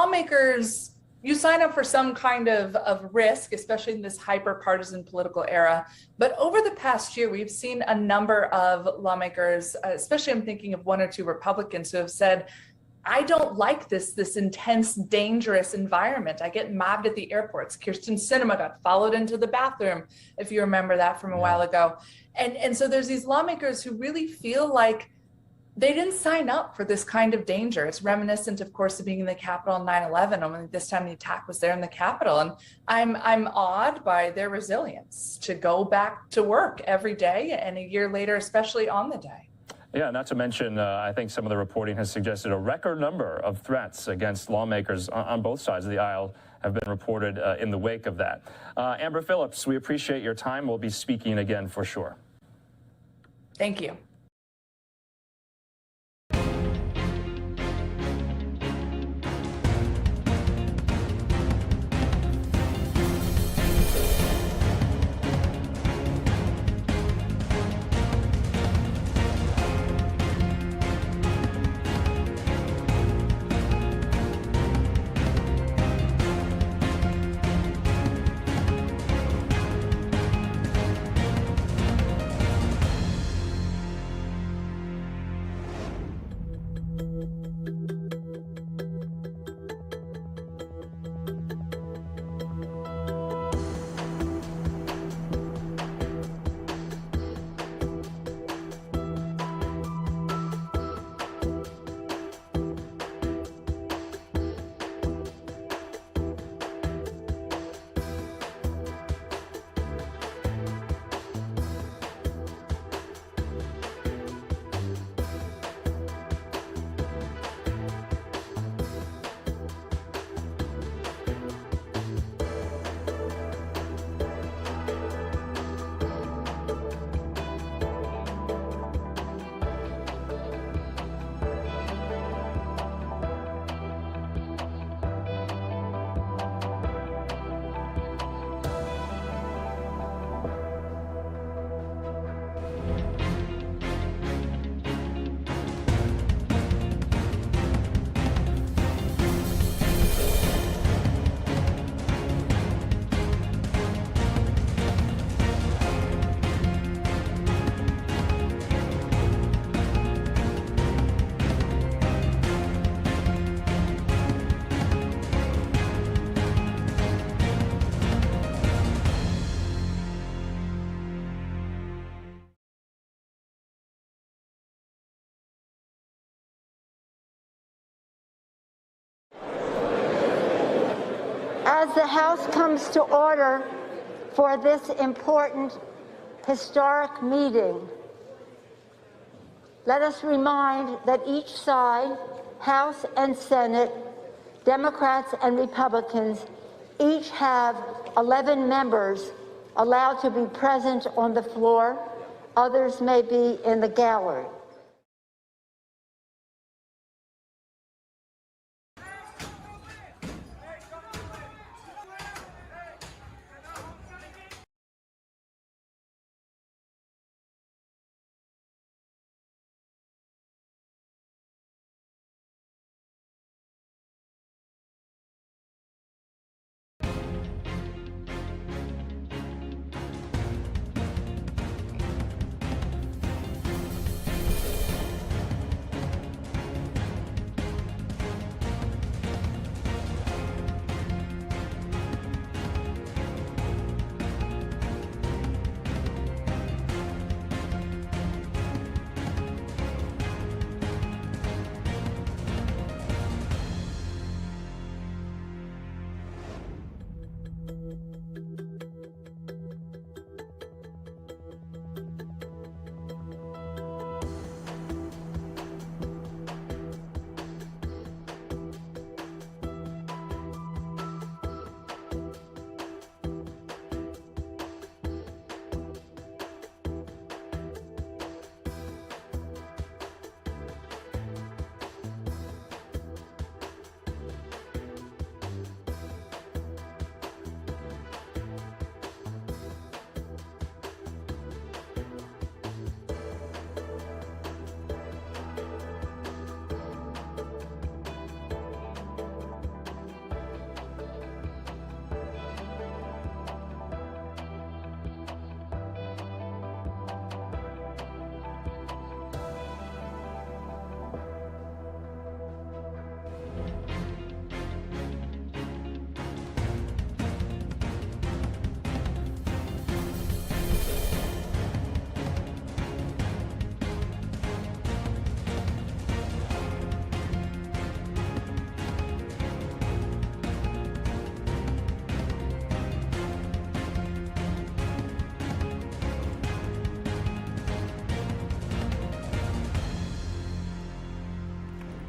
lawmakers, you sign up for some kind of risk, especially in this hyper-partisan political era. But over the past year, we've seen a number of lawmakers, especially I'm thinking of one or two Republicans, who have said, I don't like this intense, dangerous environment. I get mobbed at the airports. Kyrsten Sinema got followed into the bathroom, if you remember that from a while ago. And so there's these lawmakers who really feel like they didn't sign up for this kind of danger. It's reminiscent, of course, of being in the Capitol on 9/11, only this time the attack was there in the Capitol. And I'm awed by their resilience to go back to work every day, and a year later, especially on the day. Yeah, not to mention, I think some of the reporting has suggested a record number of threats against lawmakers on both sides of the aisle have been reported in the wake of that. Amber Phillips, we appreciate your time. We'll be speaking again for sure. Thank you. As the House comes to order for this important historic meeting, let us remind that each side, House and Senate, Democrats and Republicans, each have 11 members allowed to be present on the floor. Others may be in the gallery.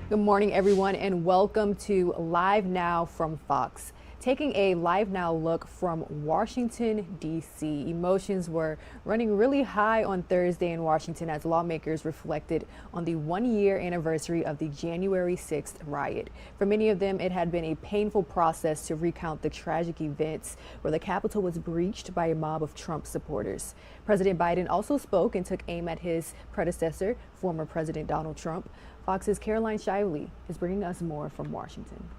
Good morning, everyone, and welcome to Live Now from Fox. Taking a Live Now look from Washington, D.C. Emotions were running really high on Thursday in Washington as lawmakers reflected on the one-year anniversary of the January 6th riot. For many of them, it had been a painful process to recount the tragic events where the Capitol was breached by a mob of Trump supporters. President Biden also spoke and took aim at his predecessor, former President Donald Trump. Fox's Caroline Shively is bringing us more from Washington.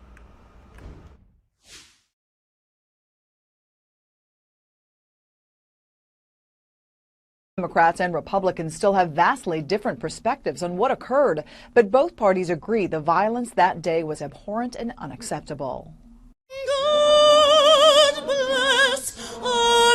Democrats and Republicans still have vastly different perspectives on what occurred, but both parties agree the violence that day was abhorrent and unacceptable. God bless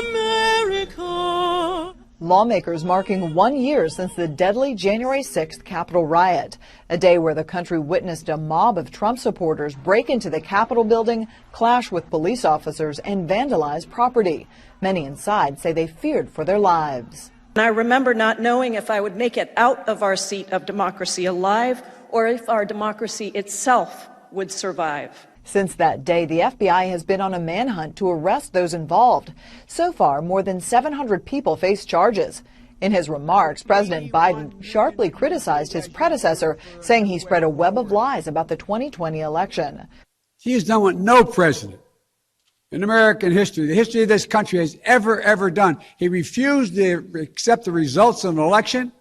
America. Lawmakers marking 1 year since the deadly January 6th Capitol riot, a day where the country witnessed a mob of Trump supporters break into the Capitol building, clash with police officers, and vandalize property. Many inside say they feared for their lives. I remember not knowing if I would make it out of our seat of democracy alive or if our democracy itself would survive. Since that day, the FBI has been on a manhunt to arrest those involved. So far, more than 700 people face charges. In his remarks, President Biden sharply criticized his predecessor, saying he spread a web of lies about the 2020 election. He has done what no president in American history, the history of this country, has ever done. He refused to accept the results of an election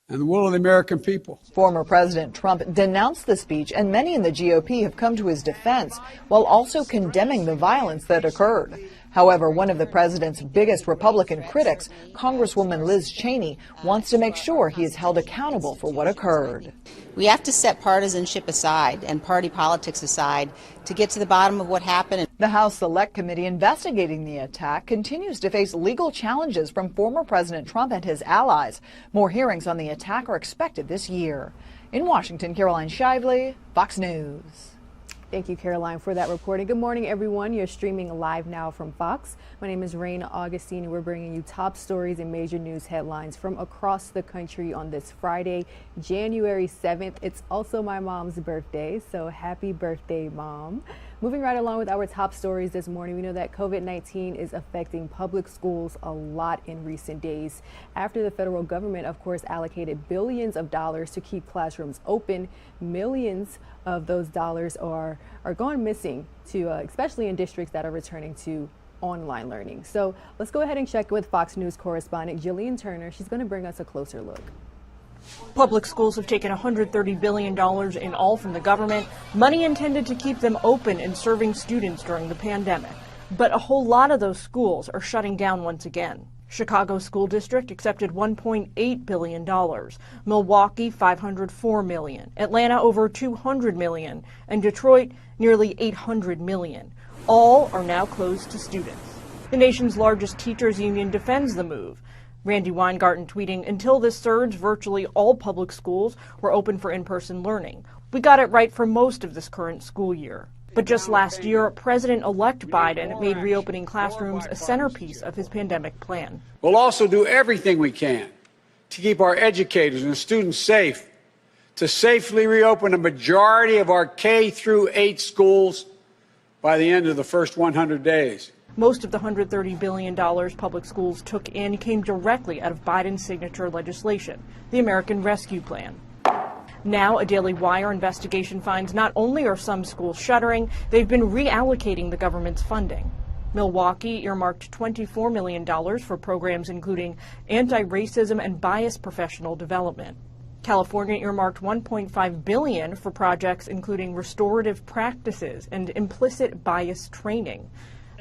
and the will of the American people. Former President Trump denounced the speech, and many in the GOP have come to his defense, while also condemning the violence that occurred. However, one of the president's biggest Republican critics, Congresswoman Liz Cheney, wants to make sure he is held accountable for what occurred. We have to set partisanship aside and party politics aside to get to the bottom of what happened. The House Select Committee investigating the attack continues to face legal challenges from former President Trump and his allies. More hearings on the attack are expected this year. In Washington, Caroline Shively, Fox News. Thank you, Caroline, for that reporting. Good morning, everyone. You're streaming Live Now from Fox. My name is Raina Augustine, and we're bringing you top stories and major news headlines from across the country on this Friday, January 7th. It's also my mom's birthday, so happy birthday, Mom. Moving right along with our top stories this morning, we know that COVID-19 is affecting public schools a lot in recent days. After the federal government, of course, allocated billions of dollars to keep classrooms open, millions of those dollars are going missing, to especially in districts that are returning to online learning. So let's go ahead and check with Fox News correspondent Jillian Turner. She's going to bring us a closer look. Public schools have taken $130 billion in all from the government, money intended to keep them open and serving students during the pandemic. But a whole lot of those schools are shutting down once again. Chicago School District accepted $1.8 billion, Milwaukee $504 million, Atlanta over $200 million, and Detroit nearly $800 million. All are now closed to students. The nation's largest teachers union defends the move. Randy Weingarten tweeting, "Until this surge, virtually all public schools were open for in-person learning. We got it right for most of this current school year." But just last year, President-elect Biden made reopening classrooms a centerpiece of his pandemic plan. We'll also do everything we can to keep our educators and students safe, to safely reopen a majority of our K through 8 schools by the end of the first 100 days. Most of the $130 billion public schools took in came directly out of Biden's signature legislation, the American Rescue Plan. Now, a Daily Wire investigation finds not only are some schools shuttering, they've been reallocating the government's funding. Milwaukee earmarked $24 million for programs including anti-racism and bias professional development. California earmarked $1.5 billion for projects including restorative practices and implicit bias training.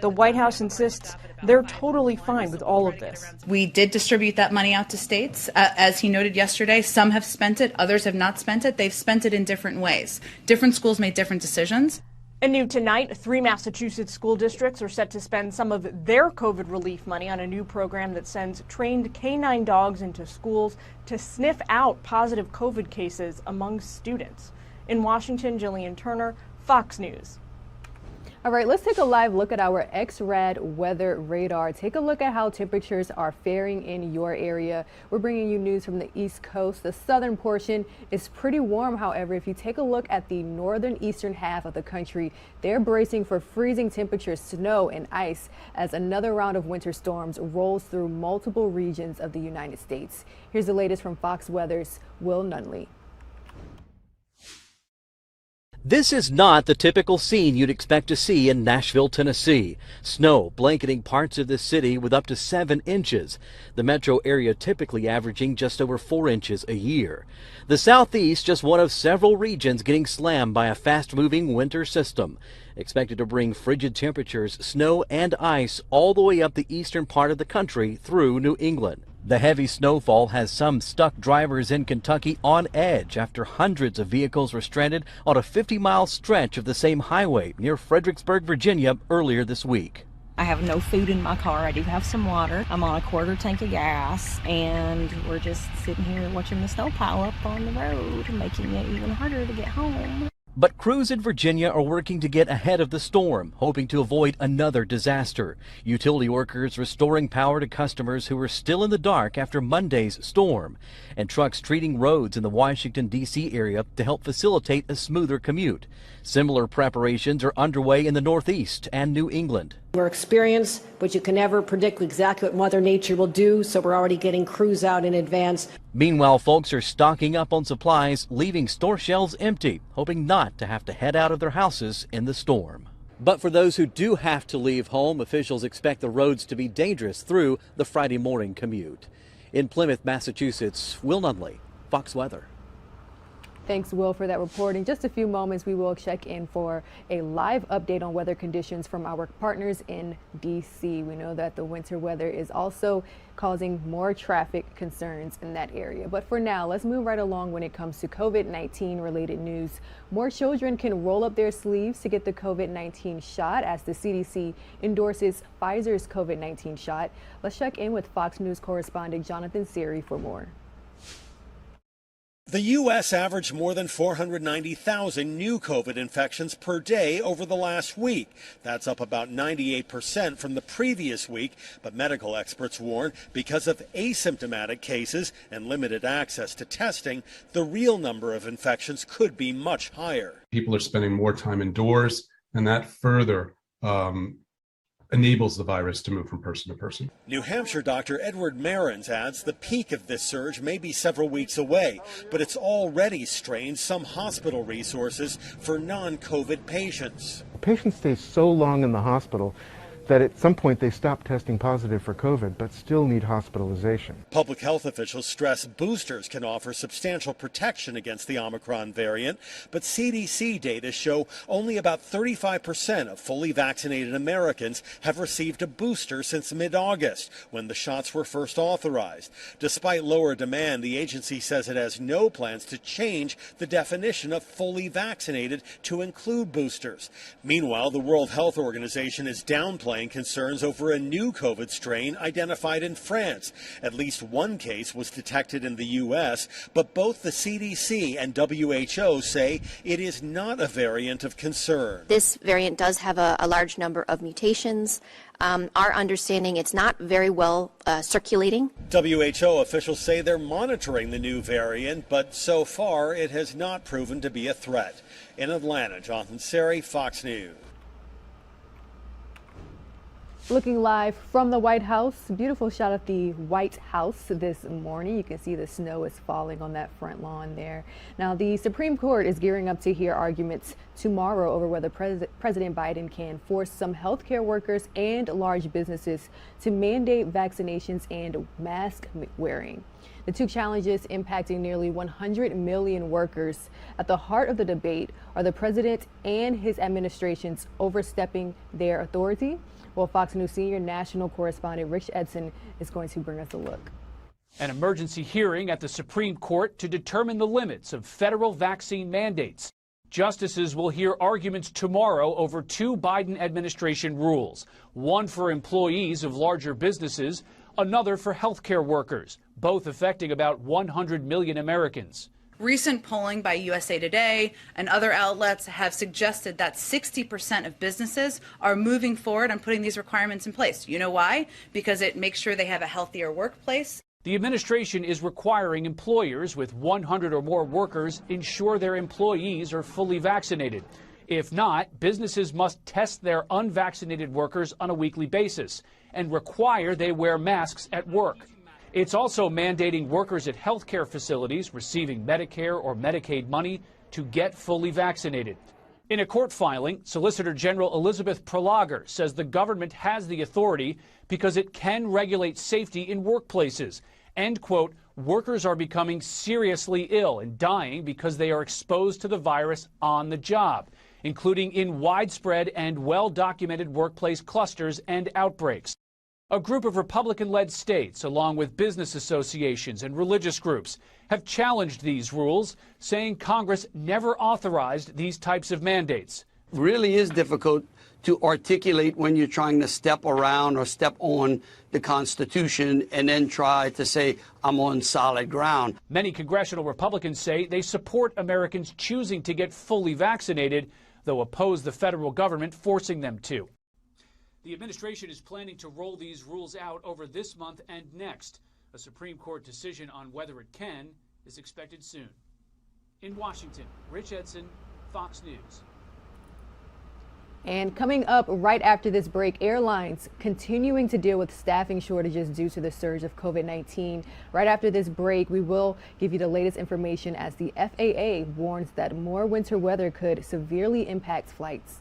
The White House insists they're totally fine with all of this. We did distribute that money out to states. As he noted yesterday, some have spent it, others have not spent it. They've spent it in different ways. Different schools made different decisions. And new tonight, 3 Massachusetts school districts are set to spend some of their COVID relief money on a new program that sends trained canine dogs into schools to sniff out positive COVID cases among students. In Washington, Jillian Turner, Fox News. All right, let's take a live look at our XRAD weather radar. Take a look at how temperatures are faring in your area. We're bringing you news from the East Coast. The southern portion is pretty warm. However, if you take a look at the northern eastern half of the country, they're bracing for freezing temperatures, snow and ice as another round of winter storms rolls through multiple regions of the United States. Here's the latest from Fox Weather's Will Nunley. This is not the typical scene you'd expect to see in Nashville, Tennessee. Snow blanketing parts of the city with up to 7 inches. The metro area typically averaging just over 4 inches a year. The Southeast just one of several regions getting slammed by a fast-moving winter system. Expected to bring frigid temperatures, snow and ice all the way up the eastern part of the country through New England. The heavy snowfall has some stuck drivers in Kentucky on edge after hundreds of vehicles were stranded on a 50-mile stretch of the same highway near Fredericksburg, Virginia earlier this week. I have no food in my car. I do have some water. I'm on a quarter tank of gas, and we're just sitting here watching the snow pile up on the road, making it even harder to get home. But crews in Virginia are working to get ahead of the storm, hoping to avoid another disaster. Utility workers restoring power to customers who are still in the dark after Monday's storm, and trucks treating roads in the Washington, D.C. area to help facilitate a smoother commute. Similar preparations are underway in the Northeast and New England. We're experienced, but you can never predict exactly what Mother Nature will do, so we're already getting crews out in advance. Meanwhile, folks are stocking up on supplies, leaving store shelves empty, hoping not to have to head out of their houses in the storm. But for those who do have to leave home, officials expect the roads to be dangerous through the Friday morning commute. In Plymouth, Massachusetts, Will Nunley, Fox Weather. Thanks, Will, for that report. In just a few moments, we will check in for a live update on weather conditions from our partners in D.C. We know that the winter weather is also causing more traffic concerns in that area. But for now, let's move right along when it comes to COVID-19 related news. More children can roll up their sleeves to get the COVID-19 shot as the CDC endorses Pfizer's COVID-19 shot. Let's check in with Fox News correspondent Jonathan Siri for more. The U.S. averaged more than 490,000 new COVID infections per day over the last week. That's up about 98% from the previous week, but medical experts warn because of asymptomatic cases and limited access to testing, the real number of infections could be much higher. People are spending more time indoors, and that further enables the virus to move from person to person. New Hampshire Dr. Edward Marins adds the peak of this surge may be several weeks away, but it's already strained some hospital resources for non-COVID patients. Patients stay so long in the hospital that at some point they stop testing positive for COVID, but still need hospitalization. Public health officials stress boosters can offer substantial protection against the Omicron variant, but CDC data show only about 35% of fully vaccinated Americans have received a booster since mid-August, when the shots were first authorized. Despite lower demand, the agency says it has no plans to change the definition of fully vaccinated to include boosters. Meanwhile, the World Health Organization is downplaying concerns over a new COVID strain identified in France. At least one case was detected in the U.S., but both the CDC and WHO say it is not a variant of concern. This variant does have a large number of mutations. Our understanding, it's not very well circulating. WHO officials say they're monitoring the new variant, but so far it has not proven to be a threat. In Atlanta, Jonathan Siri, Fox News. Looking live from the White House, beautiful shot of the White House this morning. You can see the snow is falling on that front lawn there. Now, the Supreme Court is gearing up to hear arguments tomorrow over whether President Biden can force some healthcare workers and large businesses to mandate vaccinations and mask wearing. The two challenges impacting nearly 100 million workers. At the heart of the debate are the president and his administration's overstepping their authority. Well, Fox News senior national correspondent Rich Edson is going to bring us a look. An emergency hearing at the Supreme Court to determine the limits of federal vaccine mandates. Justices will hear arguments tomorrow over two Biden administration rules, one for employees of larger businesses, another for healthcare workers, both affecting about 100 million Americans. Recent polling by USA Today and other outlets have suggested that 60% of businesses are moving forward on putting these requirements in place. You know why? Because it makes sure they have a healthier workplace. The administration is requiring employers with 100 or more workers ensure their employees are fully vaccinated. If not, businesses must test their unvaccinated workers on a weekly basis and require they wear masks at work. It's also mandating workers at healthcare facilities receiving Medicare or Medicaid money to get fully vaccinated. In a court filing, Solicitor General Elizabeth Pralager says the government has the authority because it can regulate safety in workplaces. And, quote, workers are becoming seriously ill and dying because they are exposed to the virus on the job, including in widespread and well-documented workplace clusters and outbreaks. A group of Republican-led states, along with business associations and religious groups, have challenged these rules, saying Congress never authorized these types of mandates. Really is difficult to articulate when you're trying to step around or step on the Constitution and then try to say, I'm on solid ground. Many congressional Republicans say they support Americans choosing to get fully vaccinated, though oppose the federal government forcing them to. The administration is planning to roll these rules out over this month and next. A Supreme Court decision on whether it can is expected soon. In Washington, Rich Edson, Fox News. And coming up right after this break, airlines continuing to deal with staffing shortages due to the surge of COVID-19. Right after this break, we will give you the latest information as the FAA warns that more winter weather could severely impact flights.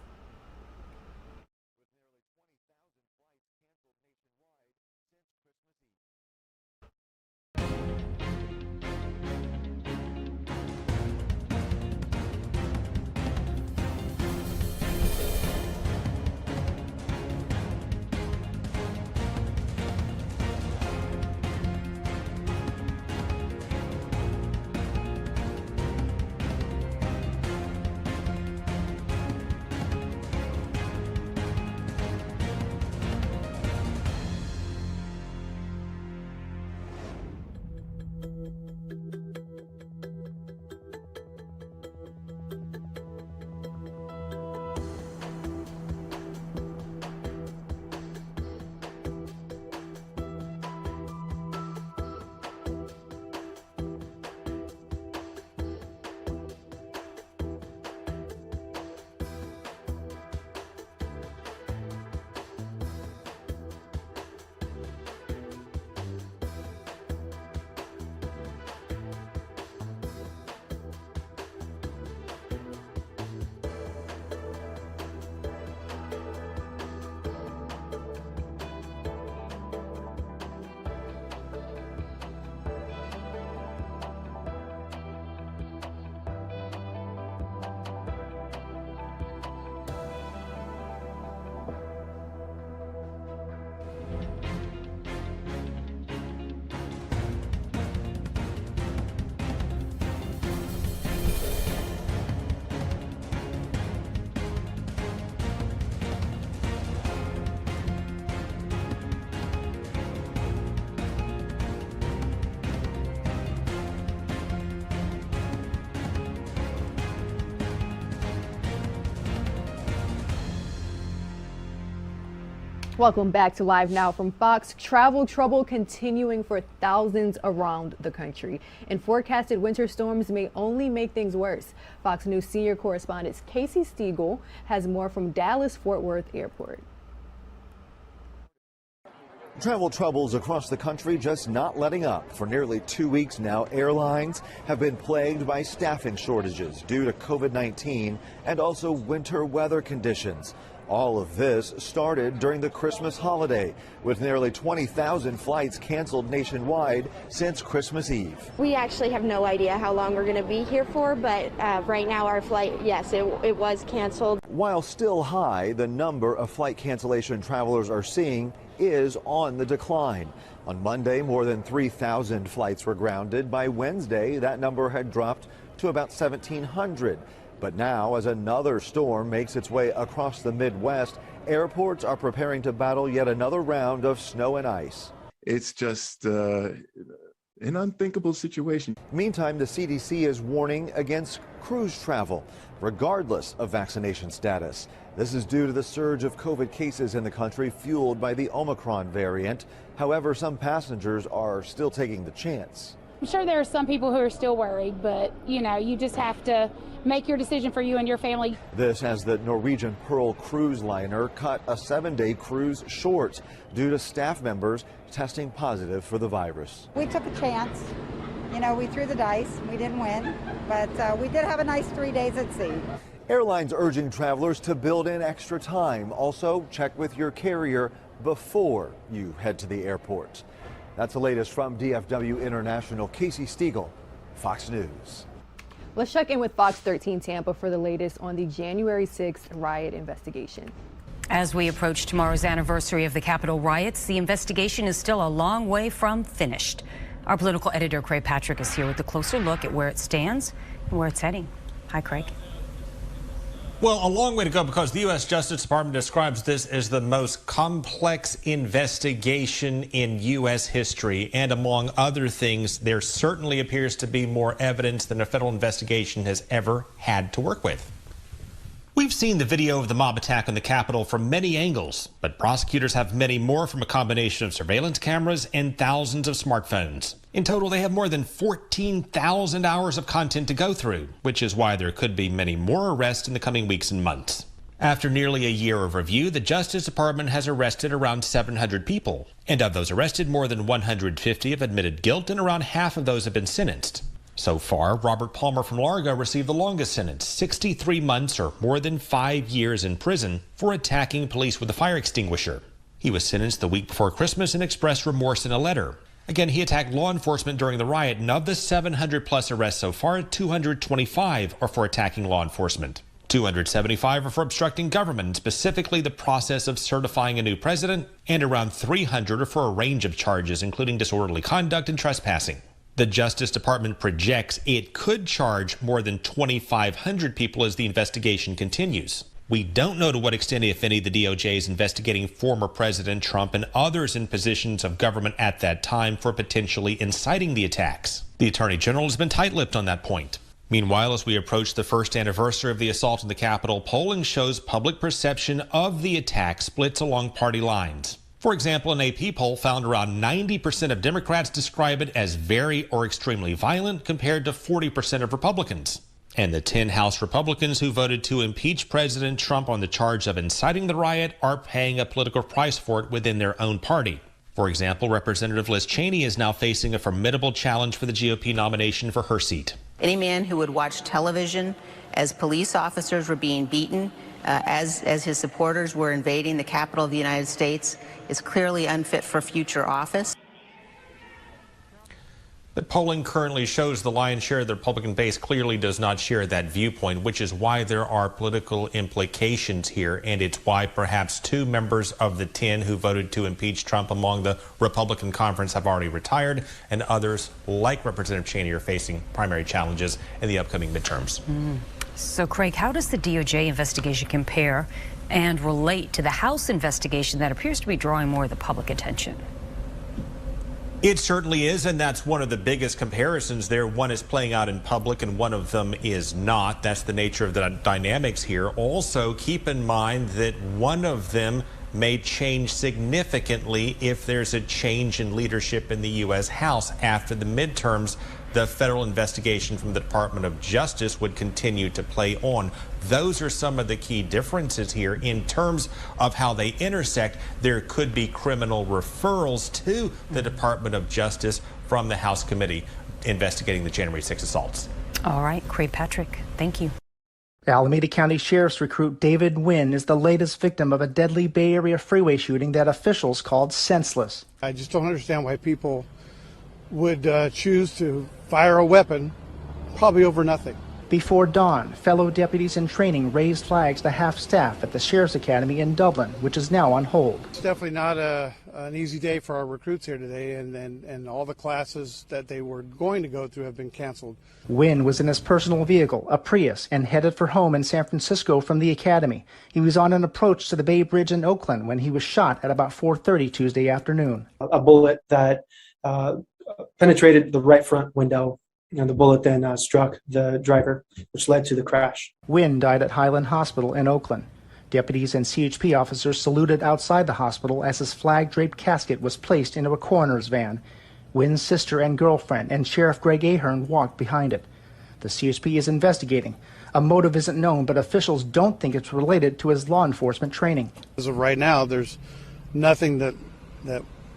Welcome back to Live Now from Fox. Travel trouble continuing for thousands around the country, and forecasted winter storms may only make things worse. Fox News senior correspondent Casey Stiegel has more from Dallas-Fort Worth Airport. Travel troubles across the country just not letting up. For nearly 2 weeks now, airlines have been plagued by staffing shortages due to COVID-19 and also winter weather conditions. All of this started during the Christmas holiday, with nearly 20,000 flights canceled nationwide since Christmas Eve. We actually have no idea how long we're going to be here for, but right now our flight, yes, it was canceled. While still high, the number of flight cancellation travelers are seeing is on the decline. On Monday, more than 3,000 flights were grounded. By Wednesday, that number had dropped to about 1,700. But now, as another storm makes its way across the Midwest, airports are preparing to battle yet another round of snow and ice. It's just an unthinkable situation. Meantime, the CDC is warning against cruise travel, regardless of vaccination status. This is due to the surge of COVID cases in the country fueled by the Omicron variant. However, some passengers are still taking the chance. I'm sure there are some people who are still worried, but you just have to make your decision for you and your family. This as the Norwegian Pearl cruise liner cut a 7-day cruise short due to staff members testing positive for the virus. We took a chance. We threw the dice. We didn't win, but we did have a nice 3 days at sea. Airlines urging travelers to build in extra time. Also, check with your carrier before you head to the airport. That's the latest from DFW International. Casey Stiegel, Fox News. Let's check in with Fox 13 Tampa for the latest on the January 6th riot investigation. As we approach tomorrow's anniversary of the Capitol riots, the investigation is still a long way from finished. Our political editor, Craig Patrick, is here with a closer look at where it stands and where it's heading. Hi, Craig. Well, a long way to go because the U.S. Justice Department describes this as the most complex investigation in U.S. history. And among other things, there certainly appears to be more evidence than a federal investigation has ever had to work with. We've seen the video of the mob attack on the Capitol from many angles, but prosecutors have many more from a combination of surveillance cameras and thousands of smartphones. In total, they have more than 14,000 hours of content to go through, which is why there could be many more arrests in the coming weeks and months. After nearly a year of review, the Justice Department has arrested around 700 people, and of those arrested, more than 150 have admitted guilt and around half of those have been sentenced. So far, Robert Palmer from Largo received the longest sentence, 63 months or more than 5 years in prison for attacking police with a fire extinguisher. He was sentenced the week before Christmas and expressed remorse in a letter. Again, he attacked law enforcement during the riot, and of the 700 plus arrests so far, 225 are for attacking law enforcement. 275 are for obstructing government, specifically the process of certifying a new president, and around 300 are for a range of charges, including disorderly conduct and trespassing. The Justice Department projects it could charge more than 2,500 people as the investigation continues. We don't know to what extent, if any, the DOJ is investigating former President Trump and others in positions of government at that time for potentially inciting the attacks. The Attorney General has been tight-lipped on that point. Meanwhile, as we approach the first anniversary of the assault on the Capitol, polling shows public perception of the attack splits along party lines. For example, an AP poll found around 90% of Democrats describe it as very or extremely violent compared to 40% of Republicans. And the 10 House Republicans who voted to impeach President Trump on the charge of inciting the riot are paying a political price for it within their own party. For example, Representative Liz Cheney is now facing a formidable challenge for the GOP nomination for her seat. Any man who would watch television as police officers were being beaten, as his supporters were invading the Capitol of the United States, is clearly unfit for future office. But polling currently shows the lion's share of the Republican base clearly does not share that viewpoint, which is why there are political implications here, and it's why perhaps 2 members of the 10 who voted to impeach Trump among the Republican conference have already retired, and others, like Representative Cheney, are facing primary challenges in the upcoming midterms. So, Craig, how does the DOJ investigation compare and relate to the House investigation that appears to be drawing more of the public attention? It certainly is, and that's one of the biggest comparisons there. One is playing out in public and one of them is not. That's the nature of the dynamics here. Also, keep in mind that one of them may change significantly if there's a change in leadership in the U.S. House. After the midterms, the federal investigation from the Department of Justice would continue to play on. Those are some of the key differences here in terms of how they intersect. There could be criminal referrals to the Department of Justice from the House committee investigating the January 6 assaults. All right, Craig Patrick, thank you. Alameda County Sheriff's recruit David Wynn is the latest victim of a deadly Bay Area freeway shooting that officials called senseless. I just don't understand why people would choose to fire a weapon probably over nothing. Before dawn, fellow deputies in training raised flags to half staff at the Sheriff's Academy in Dublin, which is now on hold. It's definitely not an easy day for our recruits here today, and all the classes that they were going to go through have been canceled. Wynn was in his personal vehicle, a Prius, and headed for home in San Francisco from the academy. He was on an approach to the Bay Bridge in Oakland when he was shot at about 4:30 Tuesday afternoon. A bullet that penetrated the right front window, and the bullet then struck the driver, which led to the crash. Wynn died at Highland Hospital in Oakland. Deputies and CHP officers saluted outside the hospital as his flag-draped casket was placed into a coroner's van. Wynn's sister and girlfriend and Sheriff Greg Ahern walked behind it. The CHP is investigating. A motive isn't known, but officials don't think it's related to his law enforcement training. As of right now, there's nothing that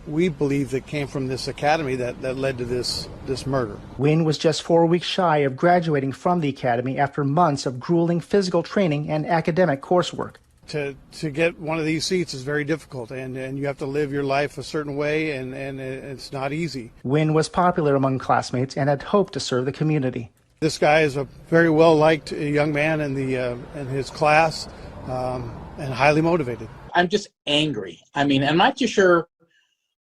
we believe that came from this academy that led to this murder. Wynn was just 4 weeks shy of graduating from the academy after months of grueling physical training and academic coursework. To get one of these seats is very difficult, and you have to live your life a certain way, and it's not easy. Wynn was popular among classmates and had hoped to serve the community. This guy is a very well-liked young man in his class, and highly motivated. I'm just angry. I mean, I'm not too sure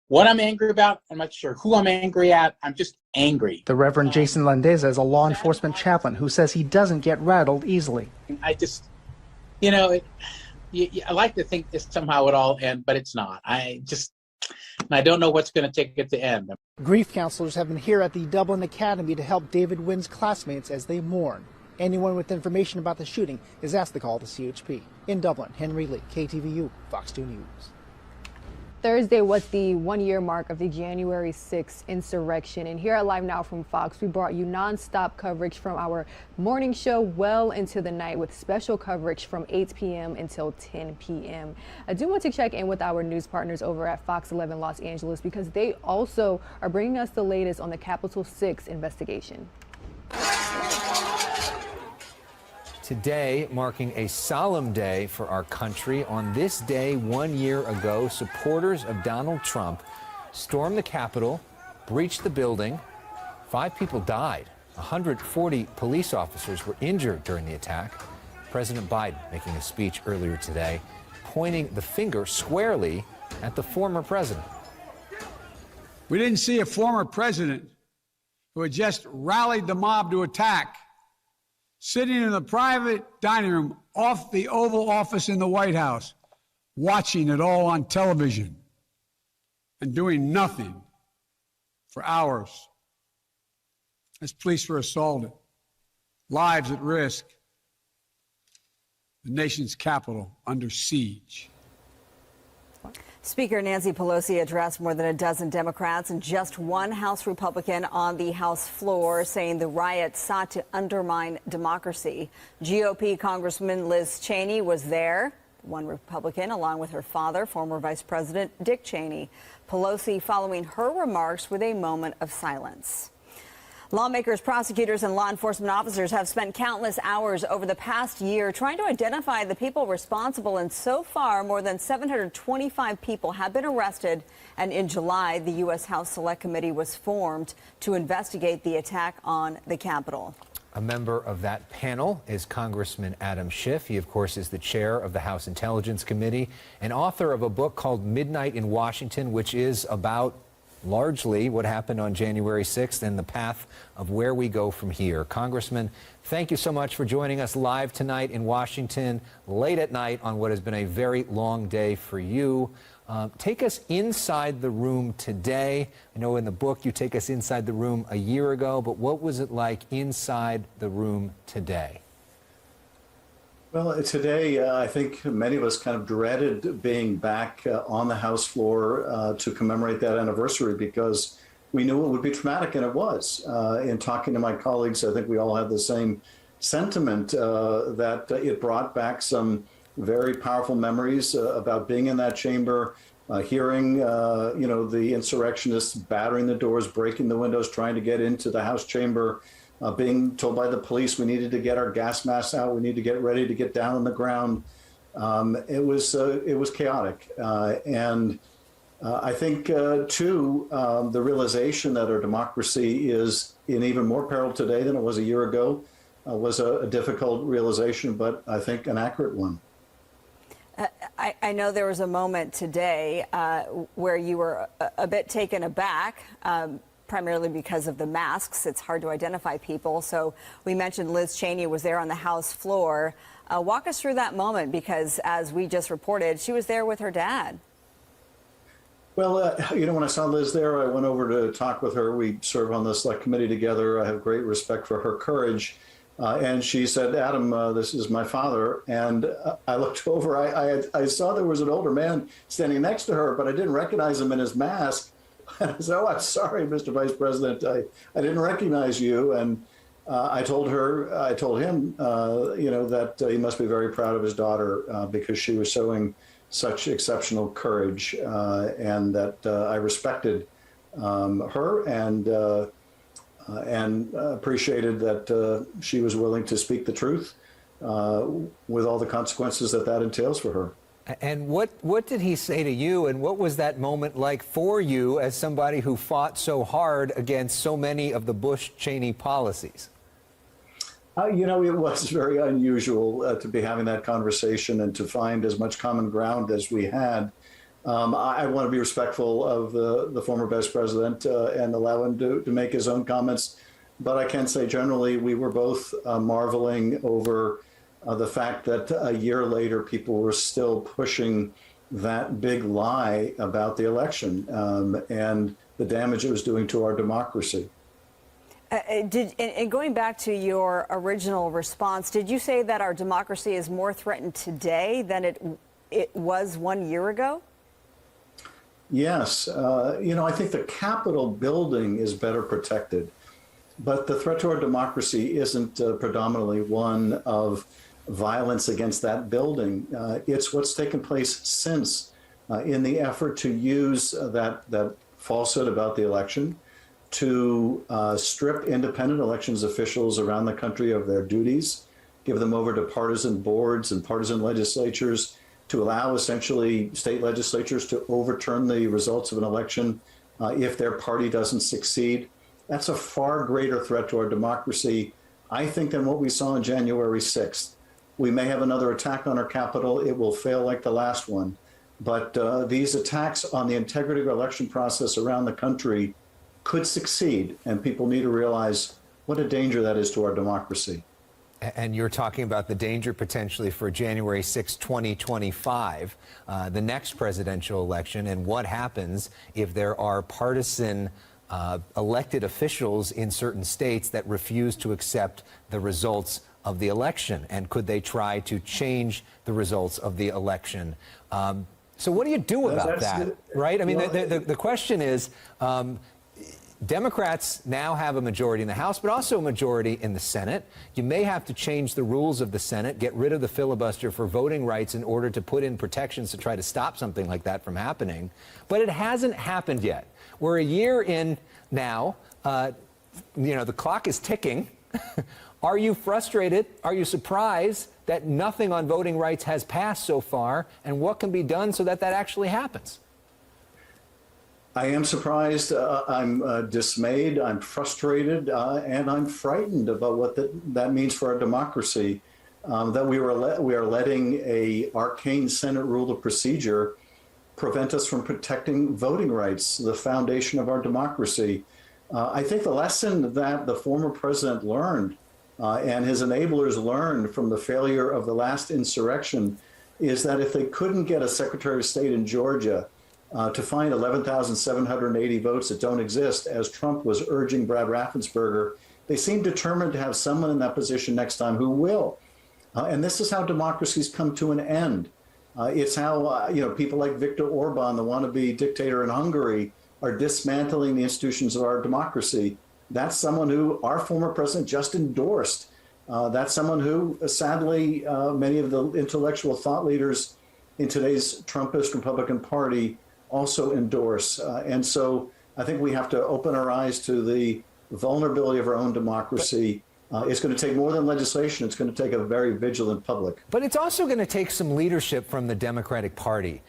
what I'm angry about. I'm not sure who I'm angry at. I'm just angry. The Reverend Jason Landeza is a law enforcement chaplain who says he doesn't get rattled easily. I just, I like to think this somehow would all end, but it's not. I don't know what's going to take it to end. Grief counselors have been here at the Dublin Academy to help David Wynn's classmates as they mourn. Anyone with information about the shooting is asked to call the CHP. In Dublin, Henry Lee, KTVU, Fox 2 News. Thursday was the 1-year mark of the January 6th insurrection. And here at Live Now from Fox, we brought you nonstop coverage from our morning show well into the night with special coverage from 8 p.m. until 10 p.m. I do want to check in with our news partners over at Fox 11 Los Angeles because they also are bringing us the latest on the Capitol 6 investigation. Today marking a solemn day for our country. On this day 1 year ago, supporters of Donald Trump stormed the Capitol, breached the building. 5 people died. 140 police officers were injured during the attack. President Biden making a speech earlier today, pointing the finger squarely at the former president. We didn't see a former president who had just rallied the mob to attack, sitting in the private dining room off the Oval Office in the White House, watching it all on television and doing nothing for hours as police were assaulted, lives at risk, the nation's capital under siege. Speaker Nancy Pelosi addressed more than a dozen Democrats and just one House Republican on the House floor, saying the riots sought to undermine democracy. GOP Congressman Liz Cheney was there, one Republican, along with her father, former Vice President Dick Cheney. Pelosi following her remarks with a moment of silence. Lawmakers, prosecutors, and law enforcement officers have spent countless hours over the past year trying to identify the people responsible, and so far, more than 725 people have been arrested. And in July, the U.S. House Select Committee was formed to investigate the attack on the Capitol. A member of that panel is Congressman Adam Schiff. He, of course, is the chair of the House Intelligence Committee and author of a book called Midnight in Washington, which is about largely what happened on January 6th and the path of where we go from here. Congressman, thank you so much for joining us live tonight in Washington, late at night on what has been a very long day for you. Take us inside the room today. I know in the book you take us inside the room a year ago, but what was it like inside the room today? Well, today, I think many of us kind of dreaded being back on the House floor to commemorate that anniversary because we knew it would be traumatic, and it was. In talking to my colleagues, I think we all had the same sentiment that it brought back some very powerful memories about being in that chamber, hearing, the insurrectionists battering the doors, breaking the windows, trying to get into the House chamber. Being told by the police we needed to get our gas masks out, we need to get ready to get down on the ground. It was chaotic. And I think, too, the realization that our democracy is in even more peril today than it was a year ago was a difficult realization, but I think an accurate one. I know there was a moment today where you were a bit taken aback, primarily because of the masks. It's hard to identify people. So we mentioned Liz Cheney was there on the House floor. Walk us through that moment, because as we just reported, she was there with her dad. Well, when I saw Liz there, I went over to talk with her. We serve on the select committee together. I have great respect for her courage. And she said, Adam, this is my father. And I looked over. I saw there was an older man standing next to her, but I didn't recognize him in his mask. And I said, oh, I'm sorry, Mr. Vice President. I didn't recognize you. And I told him, that he must be very proud of his daughter because she was showing such exceptional courage, and that I respected her and appreciated that she was willing to speak the truth with all the consequences that entails for her. And what did he say to you, and what was that moment like for you as somebody who fought so hard against so many of the Bush-Cheney policies? It was very unusual to be having that conversation and to find as much common ground as we had. I want to be respectful of the former Vice President and allow him to make his own comments. But I can say generally we were both marveling over the fact that a year later people were still pushing that big lie about the election and the damage it was doing to our democracy. And going back to your original response, did you say that our democracy is more threatened today than it was 1 year ago? Yes. I think the Capitol building is better protected, but the threat to our democracy isn't predominantly one of violence against that building. It's what's taken place since in the effort to use that falsehood about the election to strip independent elections officials around the country of their duties, give them over to partisan boards and partisan legislatures, to allow essentially state legislatures to overturn the results of an election if their party doesn't succeed. That's a far greater threat to our democracy, I think, than what we saw on January 6th. We may have another attack on our Capitol. It will fail like the last one. But these attacks on the integrity of our election process around the country could succeed, and people need to realize what a danger that is to our democracy. And you're talking about the danger potentially for January 6, 2025, the next presidential election, and what happens if there are partisan elected officials in certain states that refuse to accept the results of the election, and could they try to change the results of the election? So what do you do about that, right? I mean, the question is, Democrats now have a majority in the House, but also a majority in the Senate. You may have to change the rules of the Senate, get rid of the filibuster for voting rights in order to put in protections to try to stop something like that from happening. But it hasn't happened yet. We're a year in now. The clock is ticking. Are you frustrated? Are you surprised that nothing on voting rights has passed so far? And what can be done so that that actually happens? I am surprised. I'm dismayed. I'm frustrated, and I'm frightened about what that means for our democracy. That we are letting a arcane Senate rule of procedure prevent us from protecting voting rights, the foundation of our democracy. I think the lesson that the former president learned and his enablers learned from the failure of the last insurrection is that if they couldn't get a Secretary of State in Georgia to find 11,780 votes that don't exist, as Trump was urging Brad Raffensperger, they seem determined to have someone in that position next time who will. And this is how democracies come to an end. It's how people like Viktor Orban, the wannabe dictator in Hungary, are dismantling the institutions of our democracy. That's someone who our former president just endorsed. That's someone who, sadly, many of the intellectual thought leaders in today's Trumpist Republican Party also endorse. And so I think we have to open our eyes to the vulnerability of our own democracy. It's going to take more than legislation. It's going to take a very vigilant public. But it's also going to take some leadership from the Democratic Party.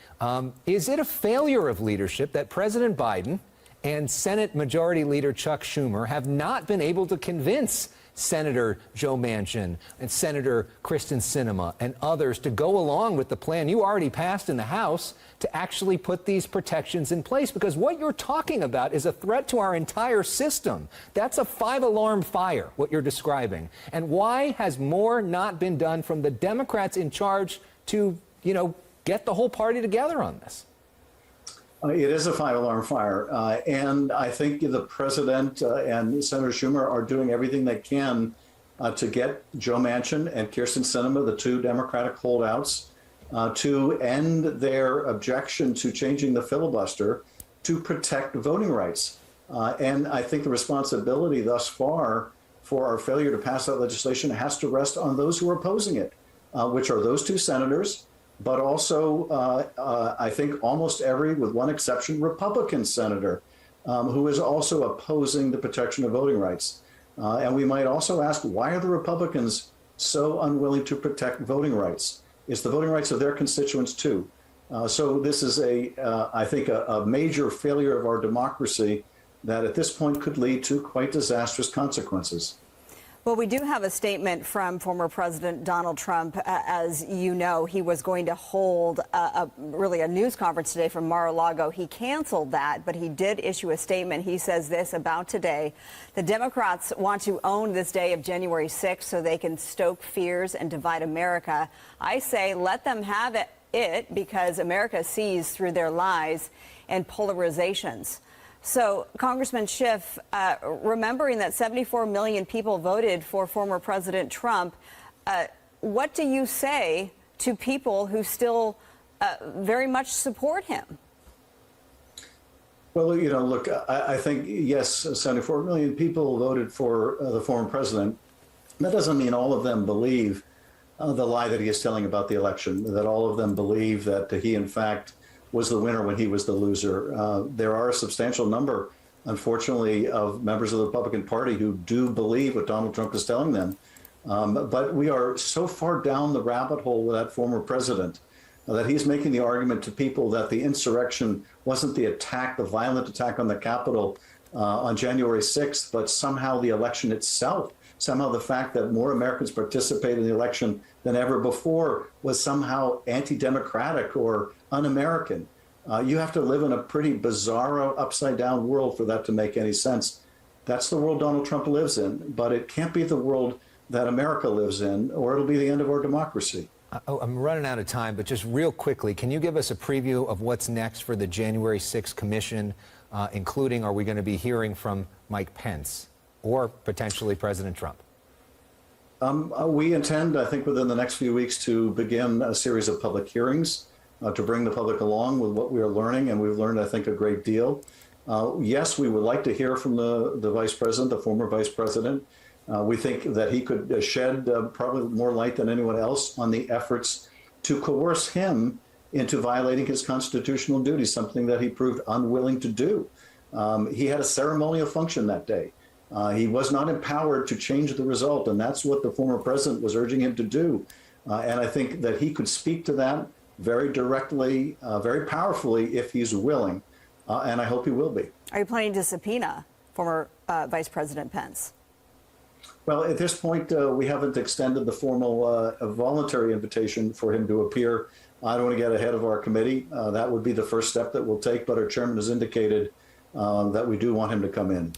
Is it a failure of leadership that President Biden and Senate Majority Leader Chuck Schumer have not been able to convince Senator Joe Manchin and Senator Kristen Sinema and others to go along with the plan you already passed in the House to actually put these protections in place? Because what you're talking about is a threat to our entire system. That's a 5-alarm fire, what you're describing. And why has more not been done from the Democrats in charge to, get the whole party together on this? It is a five-alarm fire. And I think the president and Senator Schumer are doing everything they can to get Joe Manchin and Kyrsten Sinema, the two Democratic holdouts, to end their objection to changing the filibuster to protect voting rights. And I think the responsibility thus far for our failure to pass that legislation has to rest on those who are opposing it, which are those two senators, but also I think almost every, with one exception, Republican senator who is also opposing the protection of voting rights. And we might also ask, why are the Republicans so unwilling to protect voting rights? It's the voting rights of their constituents too. So this is I think a major failure of our democracy that at this point could lead to quite disastrous consequences. Well, we do have a statement from former President Donald Trump. As you know, he was going to hold really a news conference today from Mar-a-Lago. He canceled that, but he did issue a statement. He says this about today: the Democrats want to own this day of January 6th so they can stoke fears and divide America. I say let them have it because America sees through their lies and polarizations. So, Congressman Schiff, remembering that 74 million people voted for former President Trump, what do you say to people who still very much support him? Well, you know, look, I think, yes, 74 million people voted for the former president. That doesn't mean all of them believe the lie that he is telling about the election, that all of them believe that he, in fact, was the winner when he was the loser. There are a substantial number, unfortunately, of members of the Republican Party who do believe what Donald Trump is telling them. But we are so far down the rabbit hole with that former president that he's making the argument to people that the insurrection wasn't the attack, the violent attack on the Capitol on January 6th, but somehow the election itself, somehow the fact that more Americans participated in the election than ever before was somehow anti-democratic or un-American. You have to live in a pretty bizarro, upside-down world for that to make any sense. That's the world Donald Trump lives in, but it can't be the world that America lives in, or it'll be the end of our democracy. I'm running out of time, but just real quickly, can you give us a preview of what's next for the January 6th Commission, including, are we going to be hearing from Mike Pence or potentially President Trump? We intend, I think, within the next few weeks to begin a series of public hearings to bring the public along with what we are learning, and we've learned, I think, a great deal. Yes, we would like to hear from the vice president, the former vice president. We think that he could shed probably more light than anyone else on the efforts to coerce him into violating his constitutional duties, something that he proved unwilling to do. He had a ceremonial function that day. He was not empowered to change the result, and that's what the former president was urging him to do. And I think that he could speak to that very directly, very powerfully, if he's willing, and I hope he will be. Are you planning to subpoena former Vice President Pence? Well, at this point, we haven't extended the formal voluntary invitation for him to appear. I don't want to get ahead of our committee. That would be the first step that we'll take, but our chairman has indicated that we do want him to come in.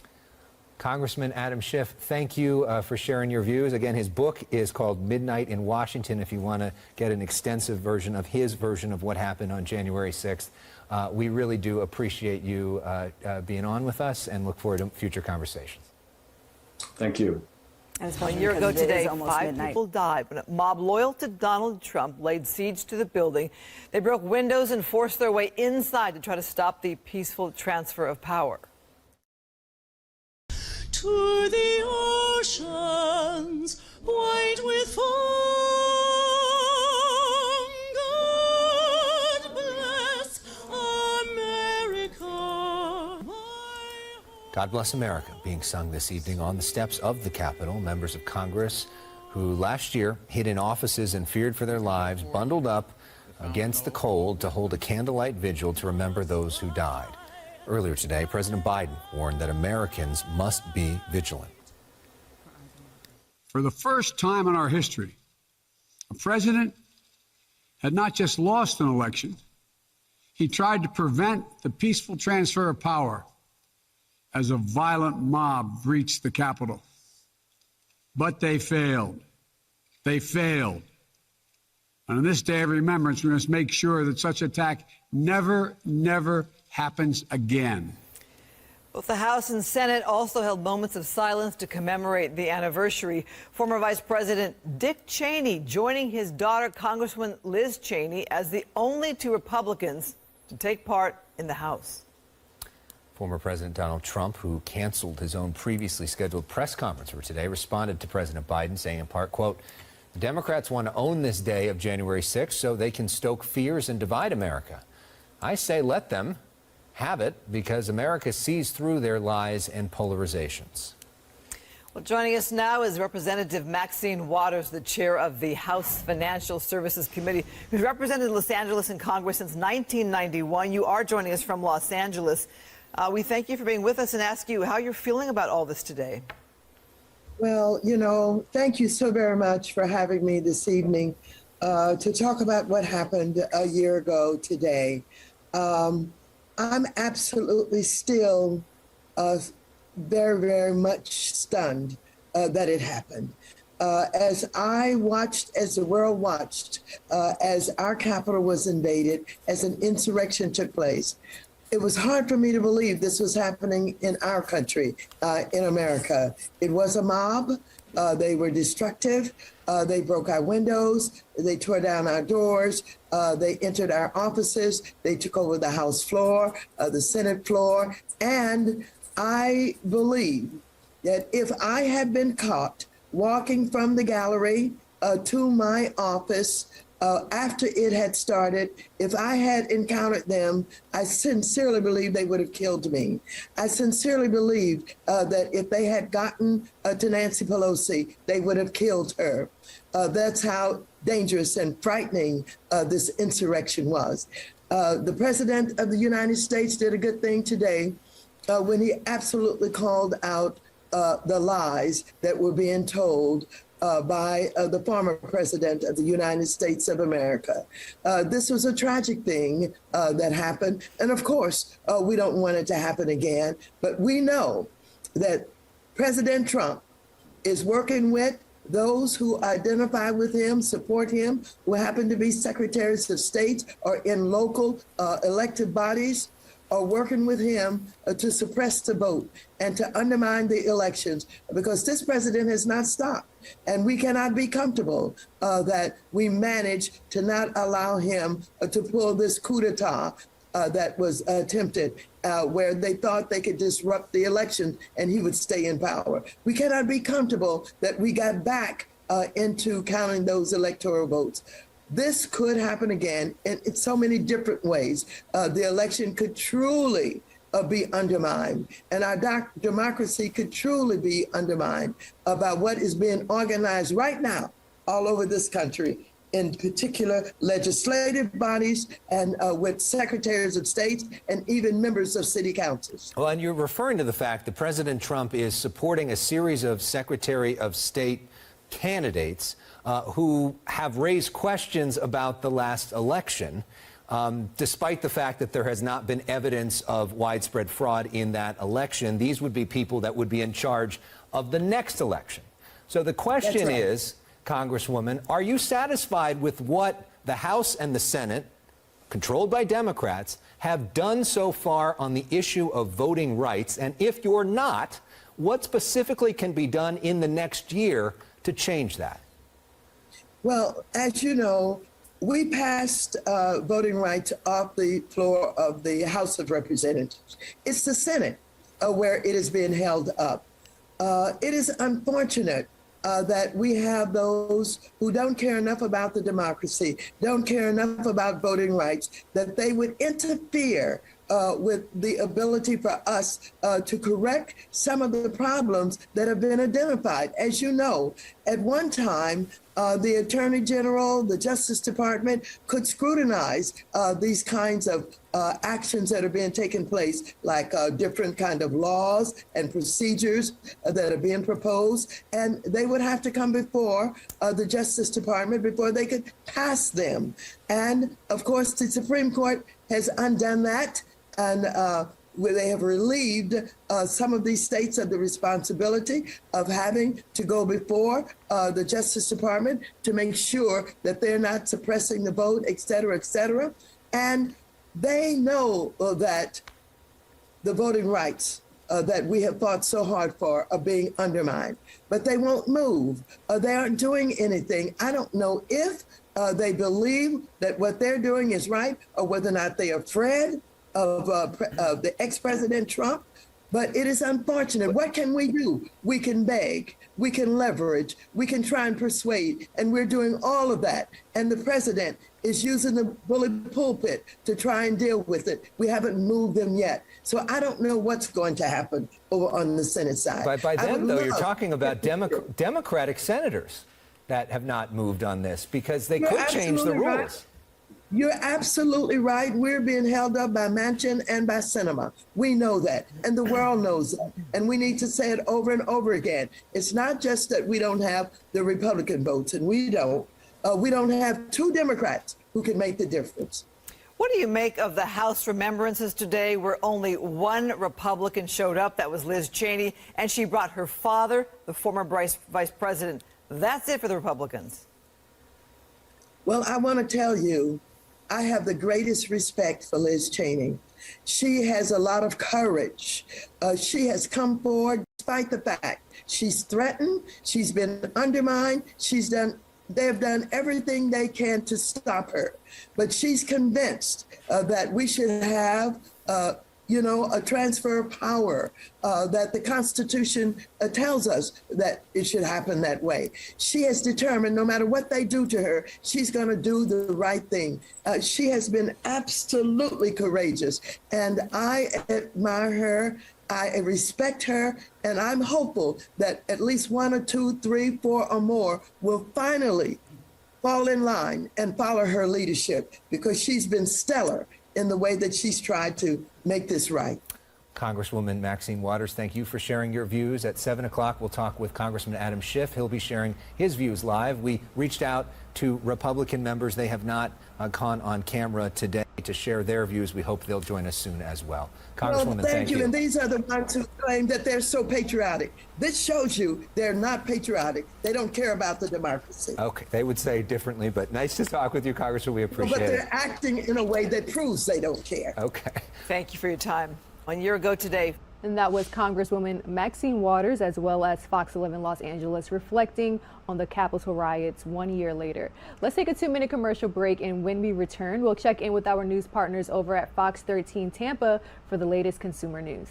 Congressman Adam Schiff, thank you for sharing your views. Again, his book is called Midnight in Washington, if you want to get an extensive version of his version of what happened on January 6th. We really do appreciate you being on with us and look forward to future conversations. Thank you. A year ago today, 5 people died when a mob loyal to Donald Trump laid siege to the building. They broke windows and forced their way inside to try to stop the peaceful transfer of power. To the oceans, white with foam, God bless America. God Bless America, being sung this evening on the steps of the Capitol. Members of Congress who last year hid in offices and feared for their lives, bundled up against the cold to hold a candlelight vigil to remember those who died. Earlier today, President Biden warned that Americans must be vigilant. For the first time in our history, a president had not just lost an election, he tried to prevent the peaceful transfer of power as a violent mob breached the Capitol. But they failed. They failed. And on this day of remembrance, we must make sure that such attack never happens again. Both the House and Senate also held moments of silence to commemorate the anniversary. Former Vice President Dick Cheney joining his daughter, Congresswoman Liz Cheney, as the only two Republicans to take part in the House. Former President Donald Trump, who canceled his own previously scheduled press conference for today, responded to President Biden, saying in part, quote, "Democrats want to own this day of January 6th so they can stoke fears and divide America. I say let them have it because America sees through their lies and polarizations." Well, joining us now is Representative Maxine Waters, the chair of the House Financial Services Committee, who's represented Los Angeles in Congress since 1991. You are joining us from Los Angeles. We thank you for being with us and ask you how you're feeling about all this today. Well, you know, thank you so very much for having me this evening to talk about what happened a year ago today. I'm absolutely still very, very much stunned that it happened. As I watched, as the world watched, as our Capitol was invaded, as an insurrection took place, it was hard for me to believe this was happening in our country, in America. It was a mob. They were destructive. They broke our windows. They tore down our doors. They entered our offices. They took over the House floor, the Senate floor. And I believe that if I had been caught walking from the gallery to my office after it had started, if I had encountered them, I sincerely believe they would have killed me. I sincerely believe that if they had gotten to Nancy Pelosi, they would have killed her. That's how dangerous and frightening this insurrection was. The President of the United States did a good thing today when he absolutely called out the lies that were being told by the former president of the United States of America. This was a tragic thing that happened. And of course, we don't want it to happen again. But we know that President Trump is working with those who identify with him, support him, who happen to be secretaries of state or in local elected bodies, are working with him to suppress the vote and to undermine the elections, because this president has not stopped. And we cannot be comfortable that we managed to not allow him to pull this coup d'etat that was attempted, where they thought they could disrupt the election and he would stay in power. We cannot be comfortable that we got back into counting those electoral votes. This could happen again in so many different ways. The election could truly be undermined, and our democracy could truly be undermined about what is being organized right now all over this country, in particular legislative bodies and with secretaries of state and even members of city councils. Well, and you're referring to the fact that President Trump is supporting a series of Secretary of State candidates who have raised questions about the last election, despite the fact that there has not been evidence of widespread fraud in that election. These would be people that would be in charge of the next election. So the question is, Congresswoman, are you satisfied with what the House and the Senate, controlled by Democrats, have done so far on the issue of voting rights? And if you're not, what specifically can be done in the next year to change that? Well, as you know, we passed voting rights off the floor of the House of Representatives. It's the Senate where it is being held up. It is unfortunate that we have those who don't care enough about the democracy, don't care enough about voting rights, that they would interfere with the ability for us to correct some of the problems that have been identified. As you know, at one time, the Attorney General, the Justice Department could scrutinize these kinds of actions that are being taken place, like different kind of laws and procedures that are being proposed, and they would have to come before the Justice Department before they could pass them. And of course, the Supreme Court has undone that, and where they have relieved some of these states of the responsibility of having to go before the Justice Department to make sure that they're not suppressing the vote, et cetera, et cetera. And They know that the voting rights that we have fought so hard for are being undermined, but they won't move. They aren't doing anything. I don't know if they believe that what they're doing is right or whether or not they are afraid of the ex-President Trump, but it is unfortunate. What can we do? We can beg, we can leverage, we can try and persuade, and we're doing all of that. And the president is using the bully pulpit to try and deal with it. We haven't moved them yet. So I don't know what's going to happen over on the Senate side. By them, though, you're talking about Democratic senators that have not moved on this because they could change the rules. Right. You're absolutely right. We're being held up by Manchin and by Sinema. We know that, and the world knows that. And we need to say it over and over again. It's not just that we don't have the Republican votes, and we don't have two Democrats who can make the difference. What do you make of the House remembrances today where only one Republican showed up? That was Liz Cheney, and she brought her father, the former vice president. That's it for the Republicans. Well, I want to tell you, I have the greatest respect for Liz Cheney. She has a lot of courage. She has come forward despite the fact she's threatened, she's been undermined, they've done everything they can to stop her. But she's convinced that we should have a transfer of power, that the Constitution tells us that it should happen that way. She has determined no matter what they do to her, she's going to do the right thing. She has been absolutely courageous, and I admire her. I respect her, and I'm hopeful that at least one or two, three, four or more will finally fall in line and follow her leadership because she's been stellar in the way that she's tried to make this right. Congresswoman Maxine Waters, thank you for sharing your views. At 7 o'clock, we'll talk with Congressman Adam Schiff. He'll be sharing his views live. We reached out to Republican members. They have not gone on camera today to share their views. We hope they'll join us soon as well. Congresswoman, thank you. you. And these are the ones who claim that they're so patriotic. This shows you they're not patriotic. They don't care about the democracy. Okay, they would say differently, but nice to talk with you, Congressman. We appreciate it. But they're acting in a way that proves they don't care. Okay. Thank you for your time. 1 year ago today. And that was Congresswoman Maxine Waters, as well as Fox 11 Los Angeles, reflecting on the Capitol riots 1 year later. Let's take a 2-minute commercial break, and when we return, we'll check in with our news partners over at Fox 13 Tampa for the latest consumer news.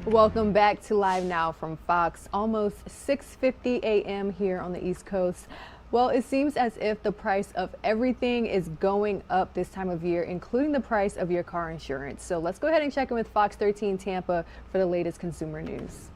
Welcome back to Live Now from Fox. Almost 6:50 a.m. here on the East Coast. Well, it seems as if the price of everything is going up this time of year, including the price of your car insurance. So let's go ahead and check in with Fox 13 Tampa for the latest consumer news.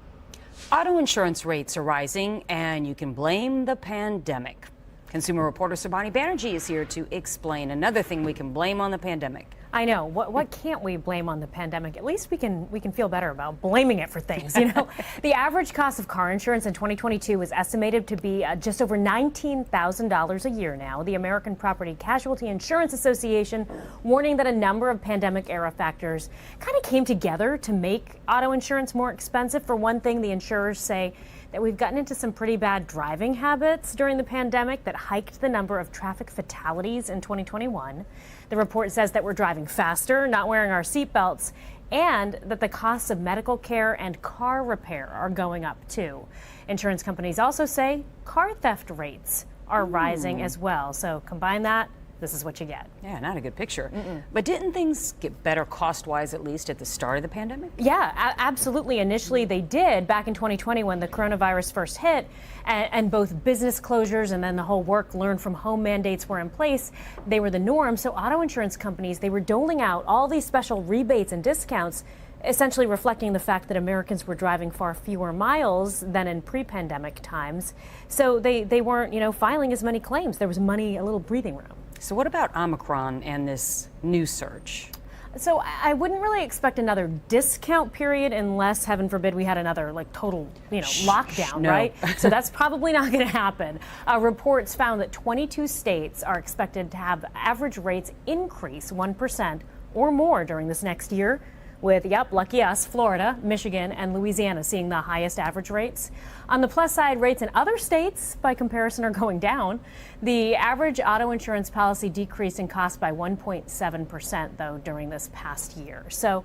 Auto insurance rates are rising, and you can blame the pandemic. Consumer reporter Ahmaud Arbery is here to explain another thing we can blame on the pandemic. I know. What can't we blame on the pandemic? At least we can feel better about blaming it for things. You know, the average cost of car insurance in 2022 is estimated to be just over $19,000 a year now. The American Property Casualty Insurance Association warning that a number of pandemic-era factors kind of came together to make auto insurance more expensive. For one thing, the insurers say that we've gotten into some pretty bad driving habits during the pandemic that hiked the number of traffic fatalities in 2021. The report says that we're driving faster, not wearing our seatbelts, and that the costs of medical care and car repair are going up too. Insurance companies also say car theft rates are rising as well. So combine that, this is what you get. Yeah, not a good picture. But didn't things get better cost-wise, at least at the start of the pandemic? Yeah, absolutely. Initially, they did back in 2020 when the coronavirus first hit, and both business closures and then the whole work learn from home mandates were in place. They were the norm. So auto insurance companies, they were doling out all these special rebates and discounts, essentially reflecting the fact that Americans were driving far fewer miles than in pre-pandemic times. So they weren't, filing as many claims. There was a little breathing room. So what about Omicron and this new surge? So I wouldn't really expect another discount period unless, heaven forbid, we had another total, lockdown, no. right? So that's probably not going to happen. Reports found that 22 states are expected to have average rates increase 1% or more during this next year, with, lucky us, Florida, Michigan, and Louisiana seeing the highest average rates. On the plus side, rates in other states, by comparison, are going down. The average auto insurance policy decreased in cost by 1.7%, though, during this past year. So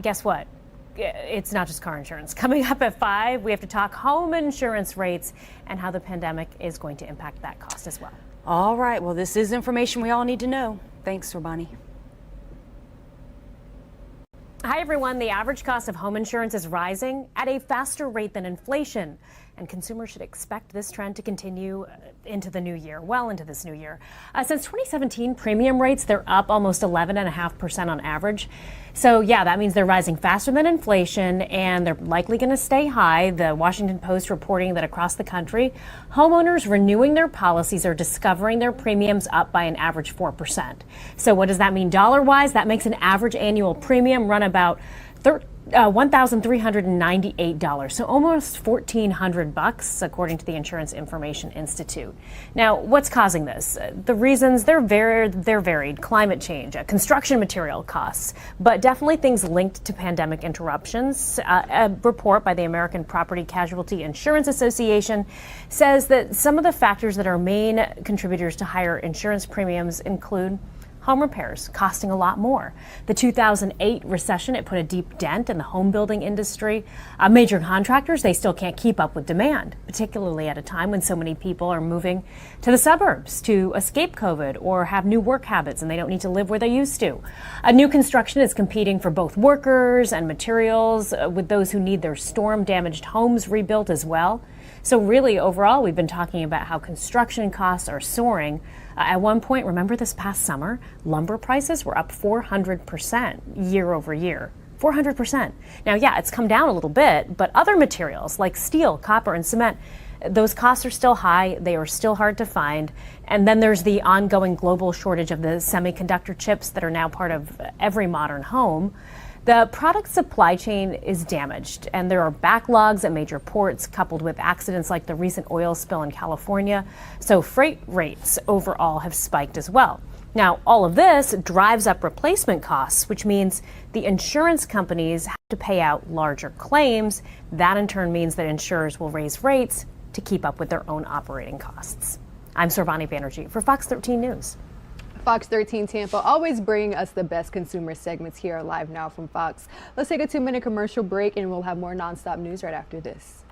guess what? It's not just car insurance. Coming up at 5, we have to talk home insurance rates and how the pandemic is going to impact that cost as well. All right. Well, this is information we all need to know. Thanks, Ahmaud. Hi, everyone. The average cost of home insurance is rising at a faster rate than inflation, and consumers should expect this trend to continue into the new year, well into this new year. Since 2017, premium rates, they're up almost 11.5% on average. So, that means they're rising faster than inflation, and they're likely going to stay high. The Washington Post reporting that across the country, homeowners renewing their policies are discovering their premiums up by an average 4%. So what does that mean dollar-wise? That makes an average annual premium run about $1,398, so almost $1,400, according to the Insurance Information Institute. Now, what's causing this? The reasons, they're varied. Climate change, construction material costs, but definitely things linked to pandemic interruptions. A report by the American Property Casualty Insurance Association says that some of the factors that are main contributors to higher insurance premiums include home repairs costing a lot more. The 2008 recession, it put a deep dent in the home building industry. Major contractors, they still can't keep up with demand, particularly at a time when so many people are moving to the suburbs to escape COVID or have new work habits and they don't need to live where they used to. New construction is competing for both workers and materials with those who need their storm-damaged homes rebuilt as well. So really, overall, we've been talking about how construction costs are soaring. At one point, remember this past summer, lumber prices were up 400% year over year. 400%. Now, it's come down a little bit, but other materials like steel, copper, and cement, those costs are still high. They are still hard to find. And then there's the ongoing global shortage of the semiconductor chips that are now part of every modern home. The product supply chain is damaged, and there are backlogs at major ports coupled with accidents like the recent oil spill in California. So freight rates overall have spiked as well. Now, all of this drives up replacement costs, which means the insurance companies have to pay out larger claims. That in turn means that insurers will raise rates to keep up with their own operating costs. I'm Ahmaud Arbery for Fox 13 News. Fox 13 Tampa, always bringing us the best consumer segments here Live Now from Fox. Let's take a 2-minute commercial break and we'll have more nonstop news right after this.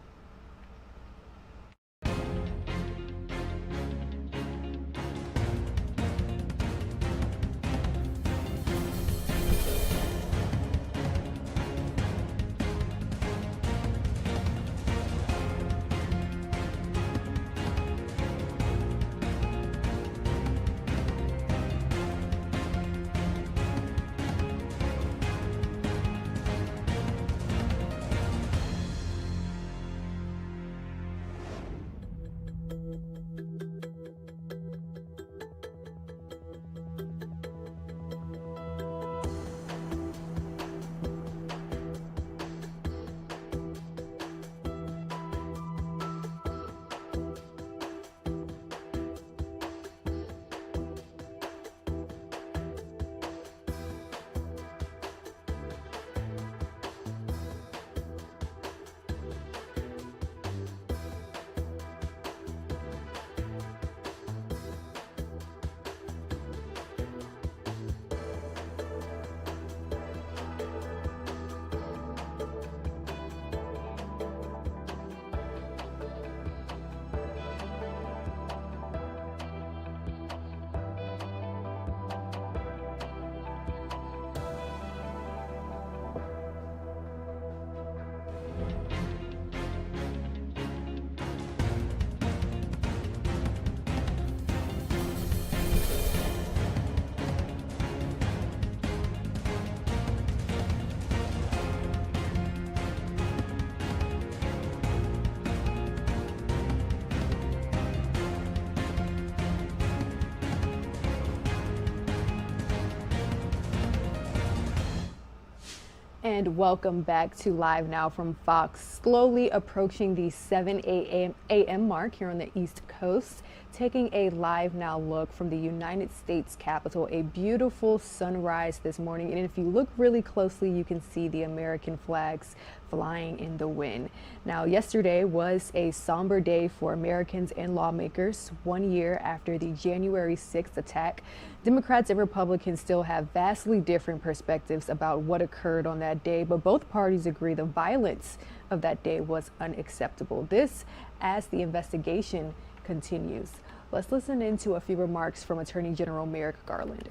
And welcome back to Live Now from Fox. Slowly approaching the 7 a.m. mark here on the East Coast, taking a Live Now look from the United States Capitol. A beautiful sunrise this morning, and if you look really closely, you can see the American flags flying in the wind. Now, yesterday was a somber day for Americans and lawmakers. 1 year after the January 6th attack, Democrats and Republicans still have vastly different perspectives about what occurred on that day, but both parties agree the violence of that day was unacceptable. This as the investigation continues. Let's listen into a few remarks from Attorney General Merrick Garland.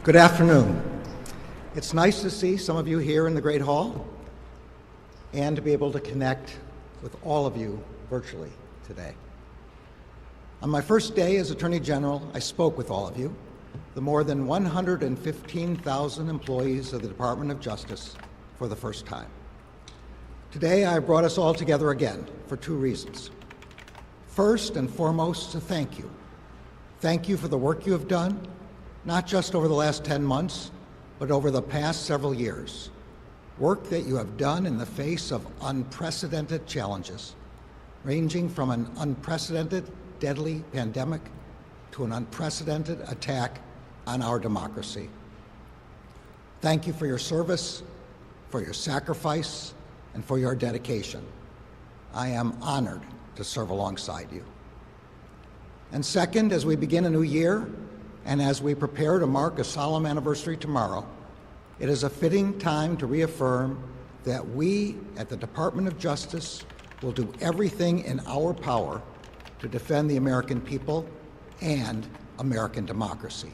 Good afternoon. It's nice to see some of you here in the Great Hall and to be able to connect with all of you virtually today. On my first day as Attorney General, I spoke with all of you, the more than 115,000 employees of the Department of Justice, for the first time. Today, I brought us all together again for two reasons. First and foremost, to thank you. Thank you for the work you have done, not just over the last 10 months, but over the past several years. Work that you have done in the face of unprecedented challenges, ranging from an unprecedented, deadly pandemic to an unprecedented attack on our democracy. Thank you for your service, for your sacrifice, and for your dedication. I am honored to serve alongside you. And second, as we begin a new year, and as we prepare to mark a solemn anniversary tomorrow, it is a fitting time to reaffirm that we at the Department of Justice will do everything in our power to defend the American people and American democracy.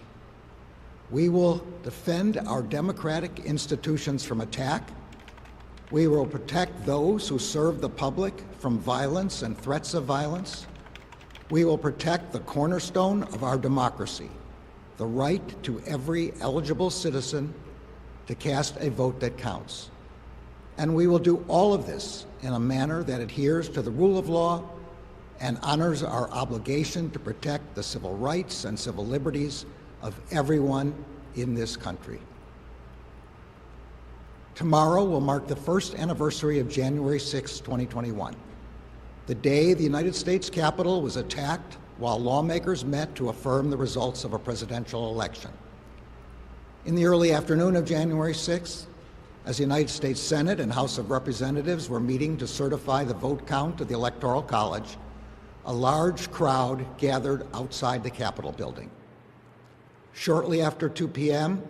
We will defend our democratic institutions from attack. We will protect those who serve the public from violence and threats of violence. We will protect the cornerstone of our democracy, the right to every eligible citizen to cast a vote that counts. And we will do all of this in a manner that adheres to the rule of law and honors our obligation to protect the civil rights and civil liberties of everyone in this country. Tomorrow will mark the first anniversary of January 6, 2021, the day the United States Capitol was attacked while lawmakers met to affirm the results of a presidential election. In the early afternoon of January 6th, as the United States Senate and House of Representatives were meeting to certify the vote count of the Electoral College, a large crowd gathered outside the Capitol building. Shortly after 2 p.m.,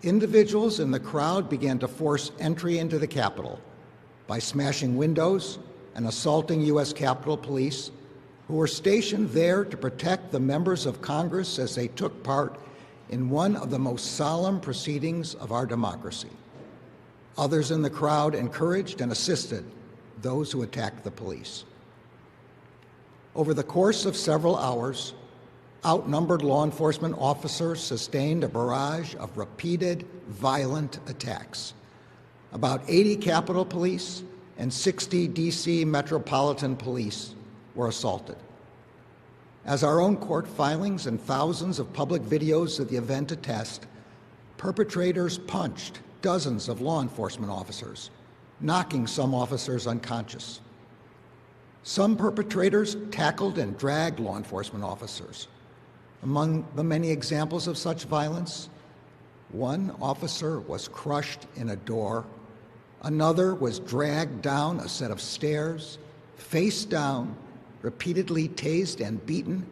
individuals in the crowd began to force entry into the Capitol by smashing windows and assaulting U.S. Capitol Police, who were stationed there to protect the members of Congress as they took part in one of the most solemn proceedings of our democracy. Others in the crowd encouraged and assisted those who attacked the police. Over the course of several hours, outnumbered law enforcement officers sustained a barrage of repeated violent attacks. About 80 Capitol Police and 60 D.C. Metropolitan Police were assaulted. As our own court filings and thousands of public videos of the event attest, perpetrators punched dozens of law enforcement officers, knocking some officers unconscious. Some perpetrators tackled and dragged law enforcement officers. Among the many examples of such violence, one officer was crushed in a door, another was dragged down a set of stairs, face down, repeatedly tased and beaten,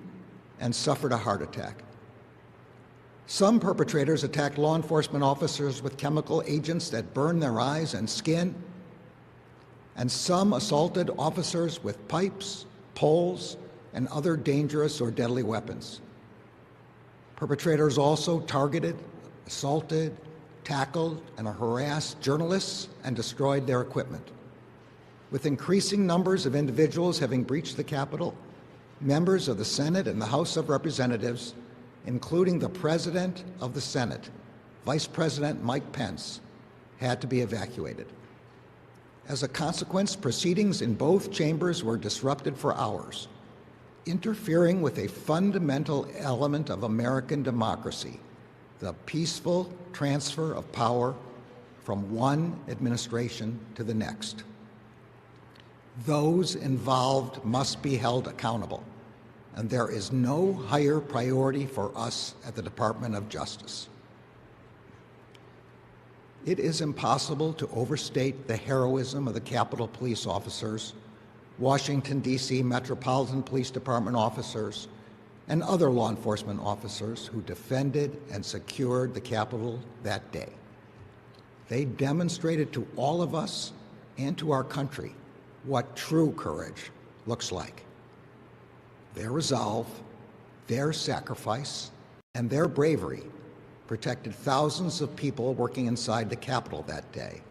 and suffered a heart attack. Some perpetrators attacked law enforcement officers with chemical agents that burned their eyes and skin, and some assaulted officers with pipes, poles, and other dangerous or deadly weapons. Perpetrators also targeted, assaulted, tackled, and harassed journalists and destroyed their equipment. With increasing numbers of individuals having breached the Capitol, members of the Senate and the House of Representatives, including the President of the Senate, Vice President Mike Pence, had to be evacuated. As a consequence, proceedings in both chambers were disrupted for hours, interfering with a fundamental element of American democracy, the peaceful transfer of power from one administration to the next. Those involved must be held accountable, and there is no higher priority for us at the Department of Justice. It is impossible to overstate the heroism of the Capitol Police officers, Washington, D.C. Metropolitan Police Department officers, and other law enforcement officers who defended and secured the Capitol that day. They demonstrated to all of us and to our country what true courage looks like. Their resolve, their sacrifice, and their bravery protected thousands of people working inside the Capitol that day.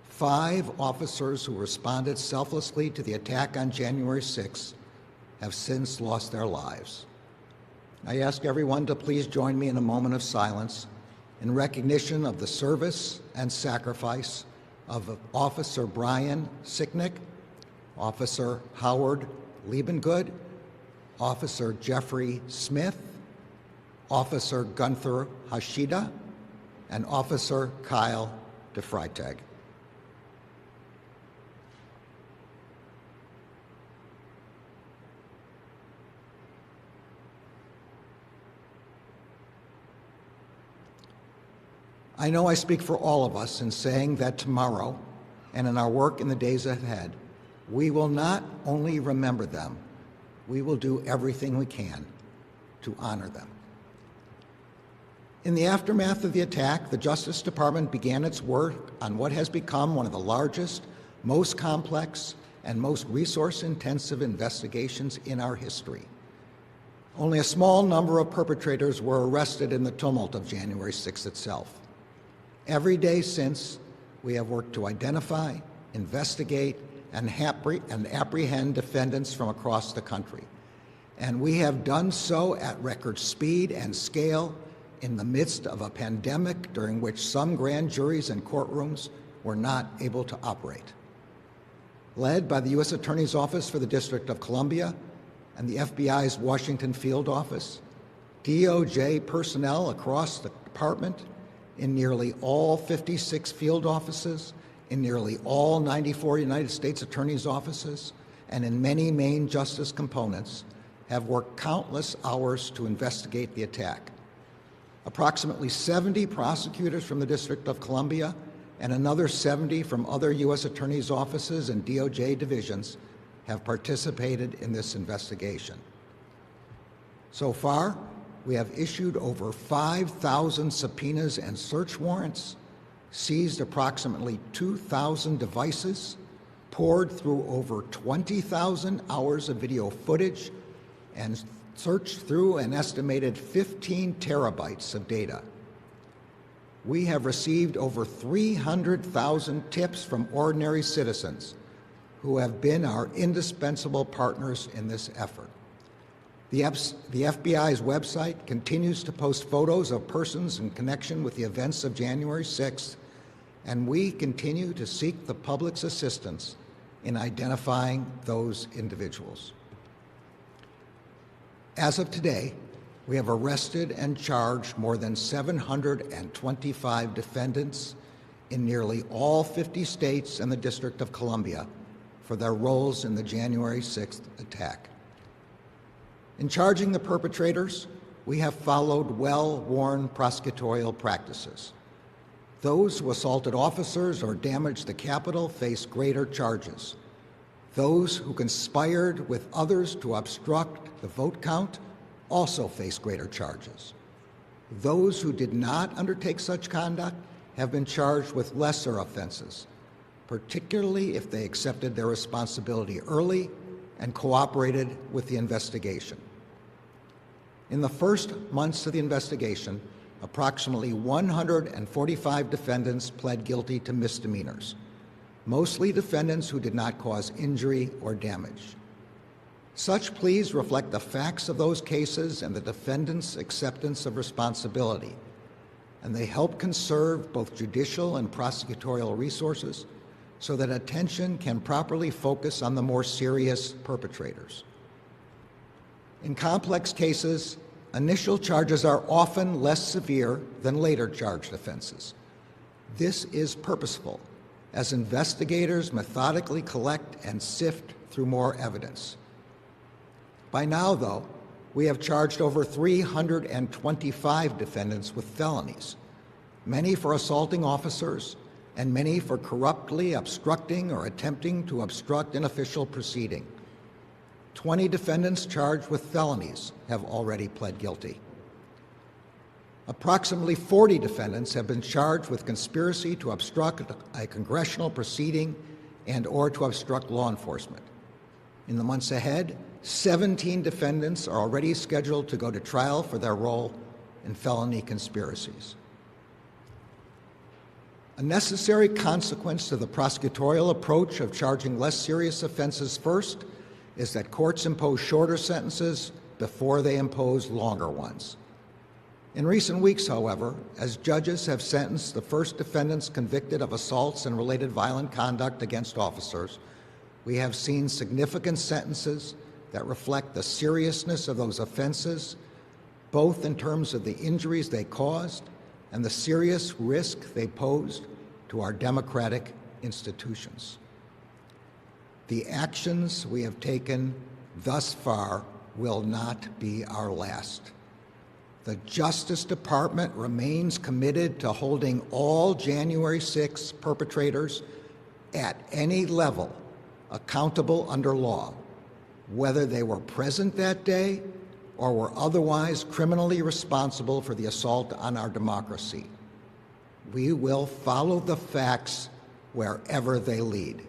5 officers who responded selflessly to the attack on January 6th have since lost their lives. I ask everyone to please join me in a moment of silence in recognition of the service and sacrifice of Officer Brian Sicknick, Officer Howard Liebengood, Officer Jeffrey Smith, Officer Gunther Hashida, and Officer Kyle DeFreitag. I know I speak for all of us in saying that tomorrow, and in our work in the days ahead, we will not only remember them, we will do everything we can to honor them. In the aftermath of the attack, the Justice Department began its work on what has become one of the largest, most complex, and most resource-intensive investigations in our history. Only a small number of perpetrators were arrested in the tumult of January 6th itself. Every day since, we have worked to identify, investigate, and apprehend defendants from across the country. And we have done so at record speed and scale in the midst of a pandemic during which some grand juries and courtrooms were not able to operate. Led by the U.S. Attorney's Office for the District of Columbia and the FBI's Washington Field Office, DOJ personnel across the department in nearly all 56 field offices, in nearly all 94 United States Attorney's offices, and in many main justice components, have worked countless hours to investigate the attack. Approximately 70 prosecutors from the District of Columbia and another 70 from other U.S. Attorney's offices and DOJ divisions have participated in this investigation. So far, we have issued over 5,000 subpoenas and search warrants, seized approximately 2,000 devices, poured through over 20,000 hours of video footage, and searched through an estimated 15 terabytes of data. We have received over 300,000 tips from ordinary citizens who have been our indispensable partners in this effort. The FBI's website continues to post photos of persons in connection with the events of January 6th, and we continue to seek the public's assistance in identifying those individuals. As of today, we have arrested and charged more than 725 defendants in nearly all 50 states and the District of Columbia for their roles in the January 6th attack. In charging the perpetrators, we have followed well-worn prosecutorial practices. Those who assaulted officers or damaged the Capitol face greater charges. Those who conspired with others to obstruct the vote count also face greater charges. Those who did not undertake such conduct have been charged with lesser offenses, particularly if they accepted their responsibility early and cooperated with the investigation. In the first months of the investigation, approximately 145 defendants pled guilty to misdemeanors, mostly defendants who did not cause injury or damage. Such pleas reflect the facts of those cases and the defendant's acceptance of responsibility, and they help conserve both judicial and prosecutorial resources so that attention can properly focus on the more serious perpetrators. In complex cases, initial charges are often less severe than later charged offenses. This is purposeful, as investigators methodically collect and sift through more evidence. By now, though, we have charged over 325 defendants with felonies, many for assaulting officers and many for corruptly obstructing or attempting to obstruct an official proceeding. 20 defendants charged with felonies have already pled guilty. Approximately 40 defendants have been charged with conspiracy to obstruct a congressional proceeding and or to obstruct law enforcement. In the months ahead, 17 defendants are already scheduled to go to trial for their role in felony conspiracies. A necessary consequence to the prosecutorial approach of charging less serious offenses first is that courts impose shorter sentences before they impose longer ones. In recent weeks, however, as judges have sentenced the first defendants convicted of assaults and related violent conduct against officers, we have seen significant sentences that reflect the seriousness of those offenses, both in terms of the injuries they caused and the serious risk they posed to our democratic institutions. The actions we have taken thus far will not be our last. The Justice Department remains committed to holding all January 6 perpetrators at any level accountable under law, whether they were present that day or were otherwise criminally responsible for the assault on our democracy. We will follow the facts wherever they lead.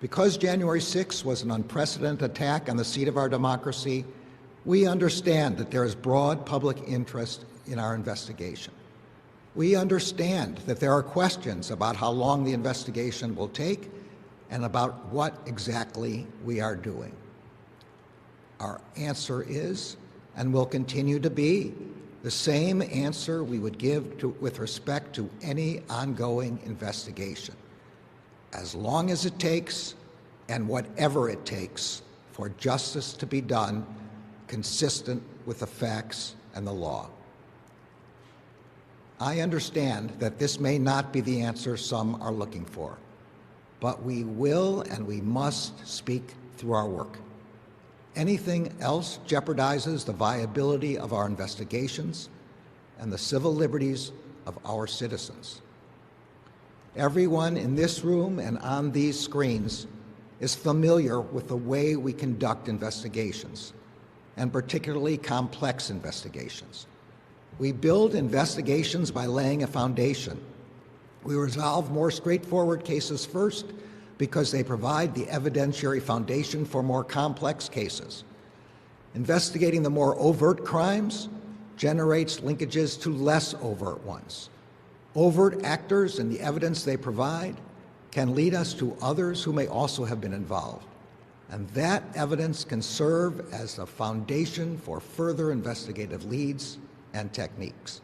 Because January 6 was an unprecedented attack on the seat of our democracy, we understand that there is broad public interest in our investigation. We understand that there are questions about how long the investigation will take and about what exactly we are doing. Our answer is, and will continue to be, the same answer we would give with respect to any ongoing investigation. As long as it takes, and whatever it takes, for justice to be done consistent with the facts and the law. I understand that this may not be the answer some are looking for, but we will and we must speak through our work. Anything else jeopardizes the viability of our investigations and the civil liberties of our citizens. Everyone in this room and on these screens is familiar with the way we conduct investigations, and particularly complex investigations. We build investigations by laying a foundation. We resolve more straightforward cases first because they provide the evidentiary foundation for more complex cases. Investigating the more overt crimes generates linkages to less overt ones. Overt actors and the evidence they provide can lead us to others who may also have been involved. And that evidence can serve as the foundation for further investigative leads and techniques.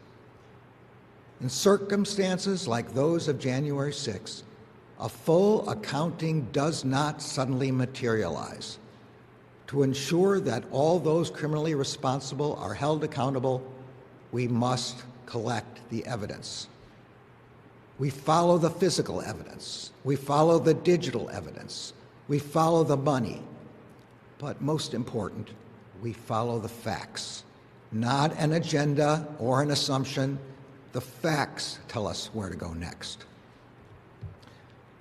In circumstances like those of January 6, a full accounting does not suddenly materialize. To ensure that all those criminally responsible are held accountable, we must collect the evidence. We follow the physical evidence. We follow the digital evidence. We follow the money. But most important, we follow the facts. Not an agenda or an assumption. The facts tell us where to go next.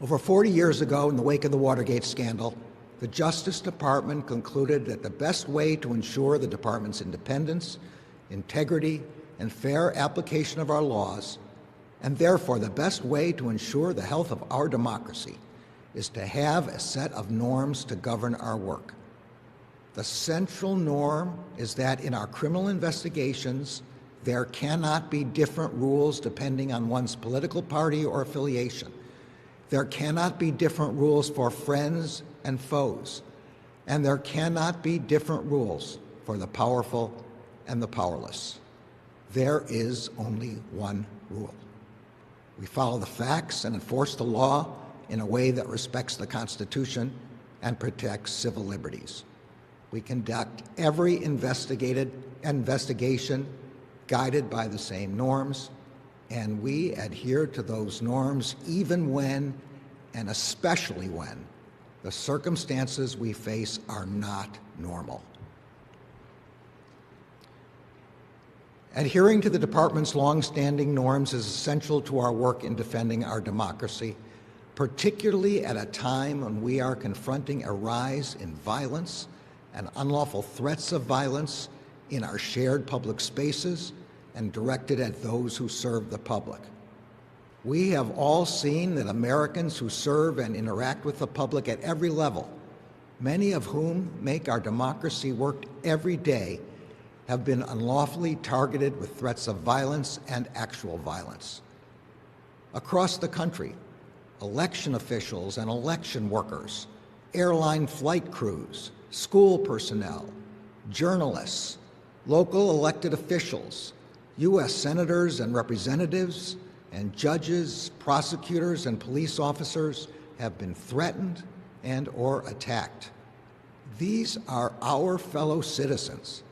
Over 40 years ago, in the wake of the Watergate scandal, the Justice Department concluded that the best way to ensure the department's independence, integrity, and fair application of our laws, and therefore the best way to ensure the health of our democracy, is to have a set of norms to govern our work. The central norm is that in our criminal investigations, there cannot be different rules depending on one's political party or affiliation. There cannot be different rules for friends and foes. And there cannot be different rules for the powerful and the powerless. There is only one rule. We follow the facts and enforce the law in a way that respects the Constitution and protects civil liberties. We conduct every investigation guided by the same norms, and we adhere to those norms even when, and especially when, the circumstances we face are not normal. Adhering to the department's longstanding norms is essential to our work in defending our democracy, particularly at a time when we are confronting a rise in violence and unlawful threats of violence in our shared public spaces and directed at those who serve the public. We have all seen that Americans who serve and interact with the public at every level, many of whom make our democracy work every day, have been unlawfully targeted with threats of violence and actual violence. Across the country, election officials and election workers, airline flight crews, school personnel, journalists, local elected officials, U.S. senators and representatives, and judges, prosecutors, and police officers have been threatened and or attacked. These are our fellow citizens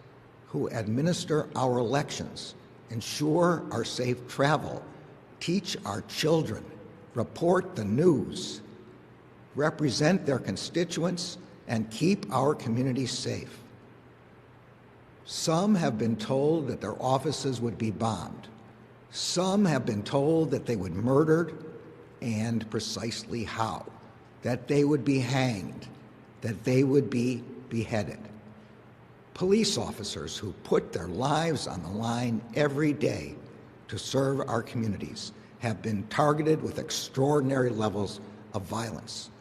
who administer our elections, ensure our safe travel, teach our children, report the news, represent their constituents, and keep our communities safe. Some have been told that their offices would be bombed. Some have been told that they would be murdered, and precisely how, that they would be hanged, that they would be beheaded. Police officers who put their lives on the line every day to serve our communities have been targeted with extraordinary levels of violence.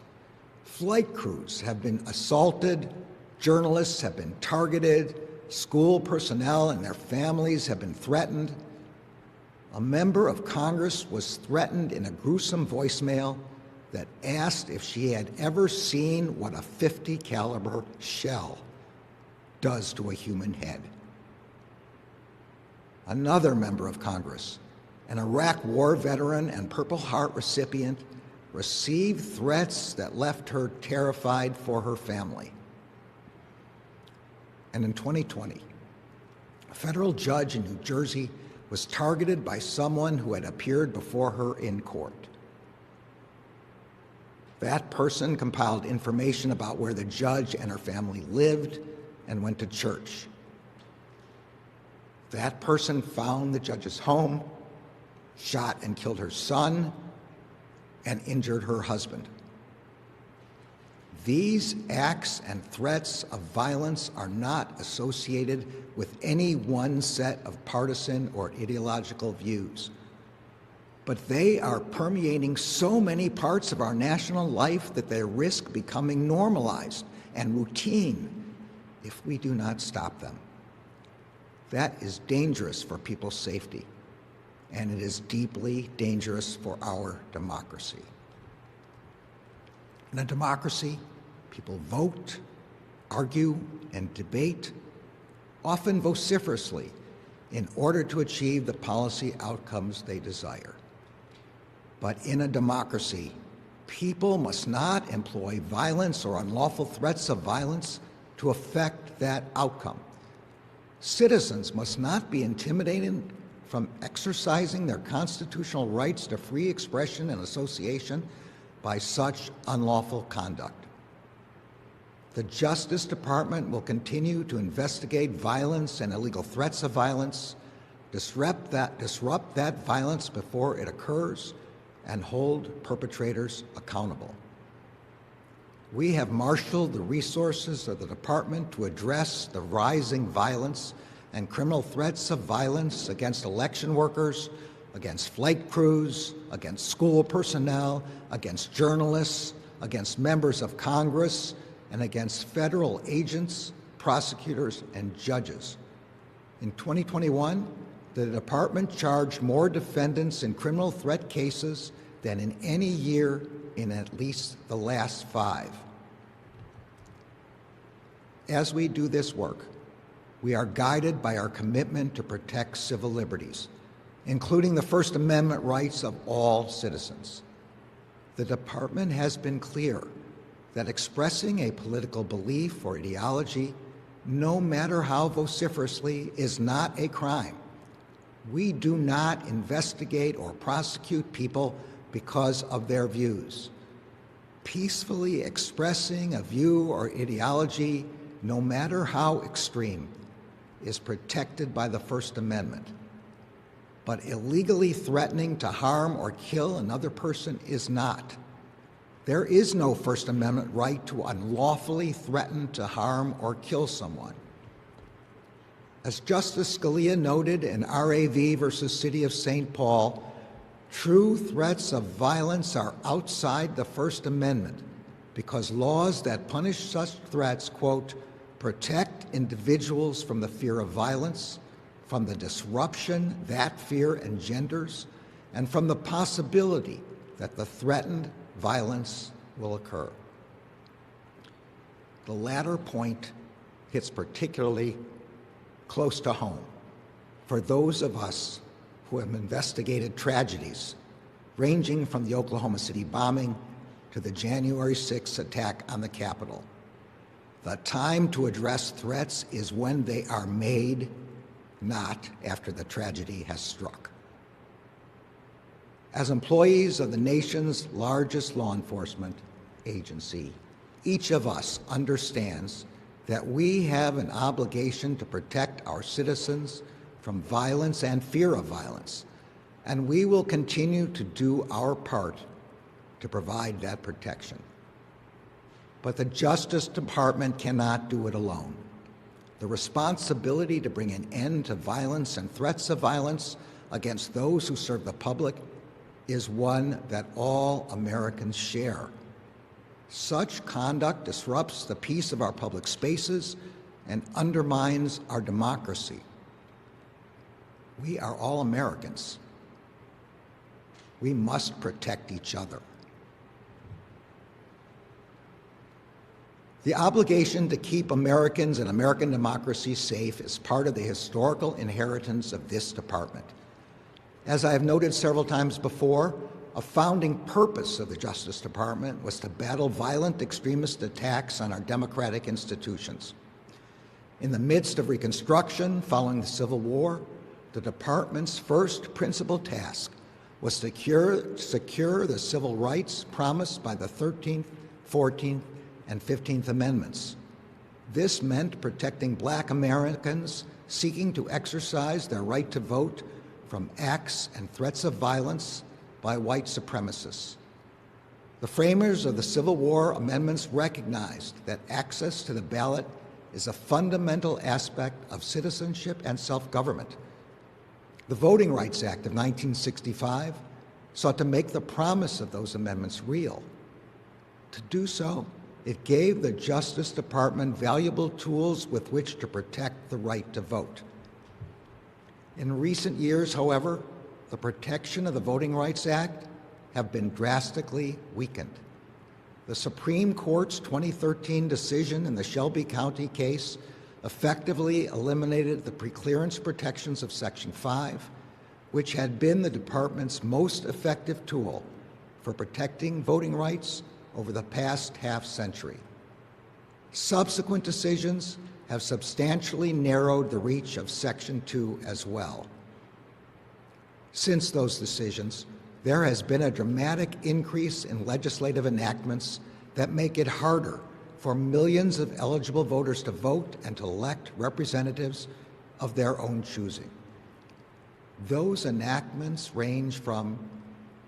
Flight crews have been assaulted, journalists have been targeted, school personnel and their families have been threatened. A member of Congress was threatened in a gruesome voicemail that asked if she had ever seen what a .50 caliber shell does to a human head. Another member of Congress, an Iraq War veteran and Purple Heart recipient, received threats that left her terrified for her family. And in 2020, a federal judge in New Jersey was targeted by someone who had appeared before her in court. That person compiled information about where the judge and her family lived and went to church. That person found the judge's home, shot and killed her son, and injured her husband. These acts and threats of violence are not associated with any one set of partisan or ideological views, but they are permeating so many parts of our national life that they risk becoming normalized and routine if we do not stop them. That is dangerous for people's safety, and it is deeply dangerous for our democracy. In a democracy, people vote, argue, and debate, often vociferously, in order to achieve the policy outcomes they desire. But in a democracy, people must not employ violence or unlawful threats of violence to affect that outcome. Citizens must not be intimidated from exercising their constitutional rights to free expression and association by such unlawful conduct. The Justice Department will continue to investigate violence and illegal threats of violence, disrupt that violence before it occurs, and hold perpetrators accountable. We have marshaled the resources of the department to address the rising violence and criminal threats of violence against election workers, against flight crews, against school personnel, against journalists, against members of Congress, and against federal agents, prosecutors, and judges. In 2021, the department charged more defendants in criminal threat cases than in any year in at least the last 5. As we do this work, we are guided by our commitment to protect civil liberties, including the First Amendment rights of all citizens. The department has been clear that expressing a political belief or ideology, no matter how vociferously, is not a crime. We do not investigate or prosecute people because of their views. Peacefully expressing a view or ideology, no matter how extreme, is protected by the First Amendment. But illegally threatening to harm or kill another person is not. There is no First Amendment right to unlawfully threaten to harm or kill someone. As Justice Scalia noted in RAV versus City of St. Paul, true threats of violence are outside the First Amendment because laws that punish such threats, quote, protect individuals from the fear of violence, from the disruption that fear engenders, and from the possibility that the threatened violence will occur. The latter point hits particularly close to home for those of us who have investigated tragedies ranging from the Oklahoma City bombing to the January 6th attack on the Capitol. The time to address threats is when they are made, not after the tragedy has struck. As employees of the nation's largest law enforcement agency, each of us understands that we have an obligation to protect our citizens from violence and fear of violence, and we will continue to do our part to provide that protection. But the Justice Department cannot do it alone. The responsibility to bring an end to violence and threats of violence against those who serve the public is one that all Americans share. Such conduct disrupts the peace of our public spaces and undermines our democracy. We are all Americans. We must protect each other. The obligation to keep Americans and American democracy safe is part of the historical inheritance of this department. As I have noted several times before, a founding purpose of the Justice Department was to battle violent extremist attacks on our democratic institutions. In the midst of Reconstruction following the Civil War, the department's first principal task was to secure the civil rights promised by the 13th, 14th, and 15th Amendments. This meant protecting Black Americans seeking to exercise their right to vote from acts and threats of violence by white supremacists. The framers of the Civil War amendments recognized that access to the ballot is a fundamental aspect of citizenship and self-government. The Voting Rights Act of 1965 sought to make the promise of those amendments real. To do so, it gave the Justice Department valuable tools with which to protect the right to vote. In recent years, however, the protection of the Voting Rights Act have been drastically weakened. The Supreme Court's 2013 decision in the Shelby County case effectively eliminated the preclearance protections of Section 5, which had been the department's most effective tool for protecting voting rights over the past half-century. Subsequent decisions have substantially narrowed the reach of Section 2 as well. Since those decisions, there has been a dramatic increase in legislative enactments that make it harder for millions of eligible voters to vote and to elect representatives of their own choosing. Those enactments range from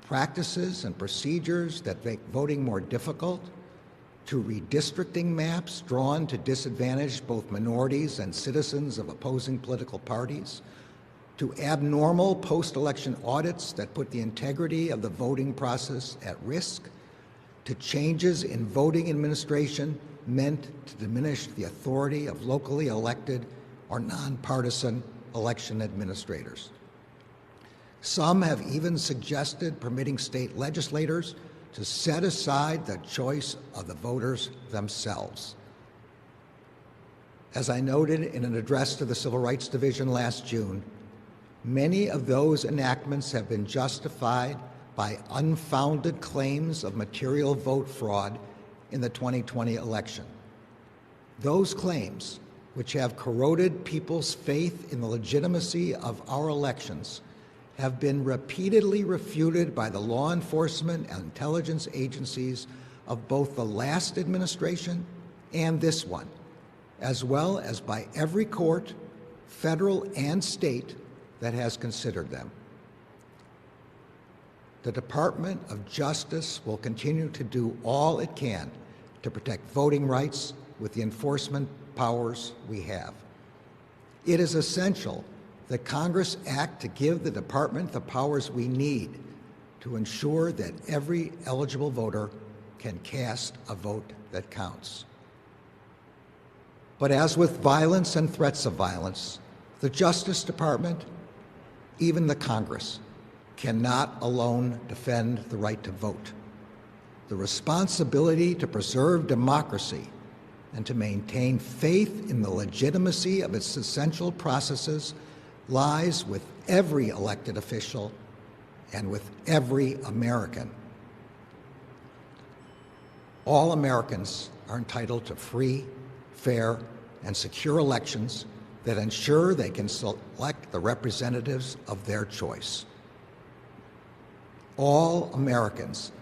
practices and procedures that make voting more difficult, to redistricting maps drawn to disadvantage both minorities and citizens of opposing political parties, to abnormal post-election audits that put the integrity of the voting process at risk, to changes in voting administration meant to diminish the authority of locally elected or nonpartisan election administrators. Some have even suggested permitting state legislators to set aside the choice of the voters themselves. As I noted in an address to the Civil Rights Division last June, many of those enactments have been justified by unfounded claims of material vote fraud in the 2020 election. Those claims, which have corroded people's faith in the legitimacy of our elections, have been repeatedly refuted by the law enforcement and intelligence agencies of both the last administration and this one, as well as by every court, federal and state, that has considered them. The Department of Justice will continue to do all it can to protect voting rights with the enforcement powers we have. It is essential that Congress act to give the Department the powers we need to ensure that every eligible voter can cast a vote that counts. But as with violence and threats of violence, the Justice Department, even the Congress, cannot alone defend the right to vote. The responsibility to preserve democracy and to maintain faith in the legitimacy of its essential processes lies with every elected official and with every American. All Americans are entitled to free, fair, and secure elections that ensure they can select the representatives of their choice. All Americans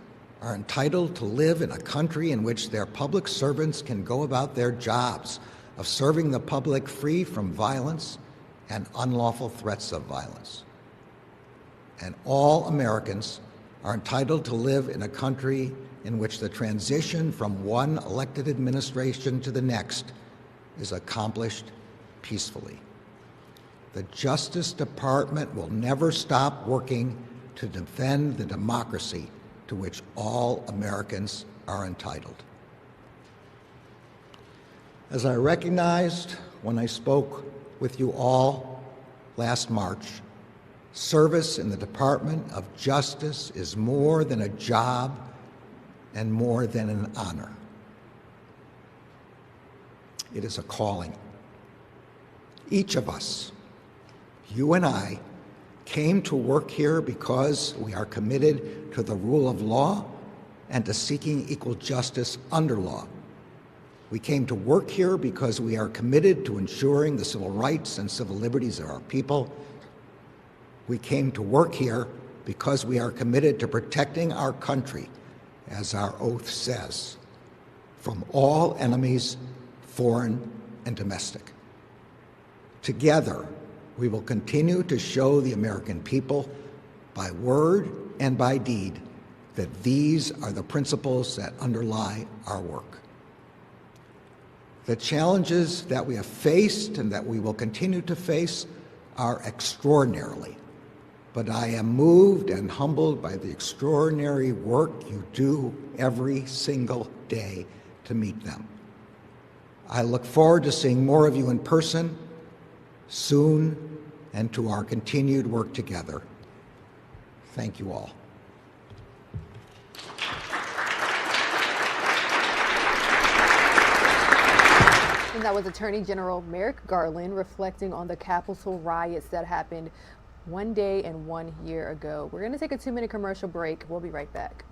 are entitled to live in a country in which their public servants can go about their jobs of serving the public free from violence and unlawful threats of violence. And all Americans are entitled to live in a country in which the transition from one elected administration to the next is accomplished peacefully. The Justice Department will never stop working to defend the democracy to which all Americans are entitled. As I recognized when I spoke with you all last March, service in the Department of Justice is more than a job and more than an honor. It is a calling. Each of us, you and I, came to work here because we are committed to the rule of law and to seeking equal justice under law. We came to work here because we are committed to ensuring the civil rights and civil liberties of our people. We came to work here because we are committed to protecting our country, as our oath says, from all enemies, foreign and domestic. Together, we will continue to show the American people, by word and by deed, that these are the principles that underlie our work. The challenges that we have faced and that we will continue to face are extraordinarily, but I am moved and humbled by the extraordinary work you do every single day to meet them. I look forward to seeing more of you in person soon and to our continued work together. Thank you all. And that was Attorney General Merrick Garland reflecting on the Capitol riots that happened 1 day and 1 year ago. We're going to take a 2-minute commercial break. We'll be right back.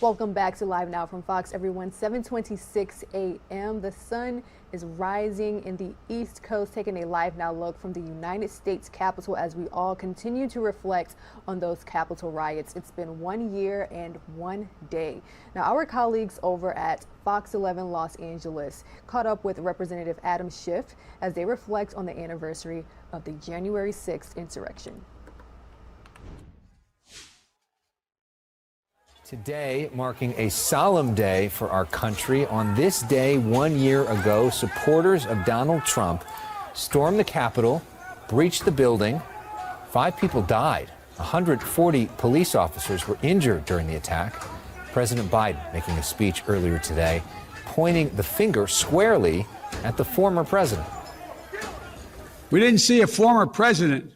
Welcome back to Live Now from Fox, everyone. 7:26 a.m. The sun is rising in the East Coast, taking a Live Now look from the United States Capitol as we all continue to reflect on those Capitol riots. It's been 1 year and 1 day. Now, our colleagues over at Fox 11 Los Angeles caught up with Representative Adam Schiff as they reflect on the anniversary of the January 6th insurrection. Today, marking a solemn day for our country. On this day, 1 year ago, supporters of Donald Trump stormed the Capitol, breached the building. 5 people died. 140 police officers were injured during the attack. President Biden making a speech earlier today, pointing the finger squarely at the former president. We didn't see a former president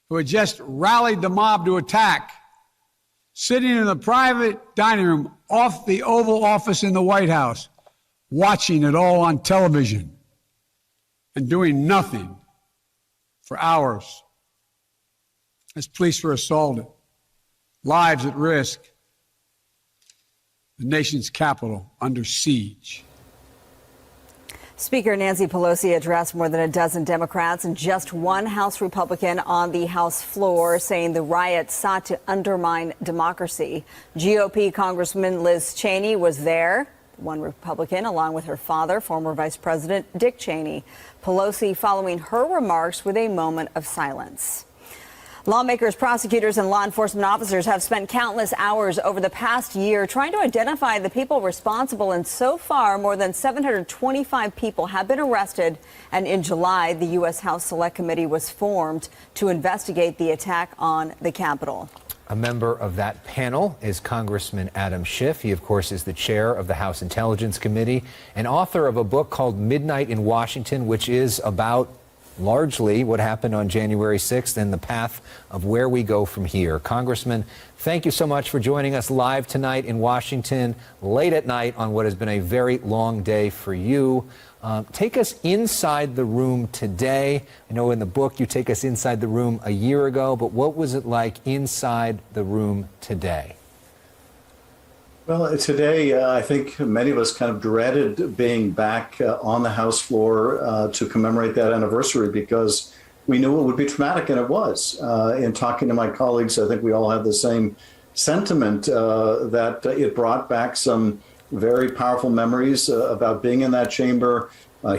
who had just rallied the mob to attack sitting in the private dining room off the Oval Office in the White House, watching it all on television and doing nothing for hours as police were assaulted, lives at risk, the nation's capital under siege. Speaker Nancy Pelosi addressed more than a dozen Democrats and just one House Republican on the House floor, saying the riots sought to undermine democracy. GOP Congressman Liz Cheney was there, one Republican, along with her father, former Vice President Dick Cheney. Pelosi following her remarks with a moment of silence. Lawmakers, prosecutors, and law enforcement officers have spent countless hours over the past year trying to identify the people responsible, and so far, more than 725 people have been arrested. And in July, the U.S. House Select Committee was formed to investigate the attack on the Capitol. A member of that panel is Congressman Adam Schiff. He, of course, is the chair of the House Intelligence Committee and author of a book called Midnight in Washington, which is about largely what happened on January 6th and the path of where we go from here. Congressman, thank you so much for joining us live tonight in Washington, late at night on what has been a very long day for you. Take us inside the room today. I know in the book you take us inside the room a year ago, but what was it like inside the room today? Well, today, I think many of us kind of dreaded being back on the House floor to commemorate that anniversary because we knew it would be traumatic, and it was. In talking to my colleagues, I think we all had the same sentiment that it brought back some very powerful memories about being in that chamber,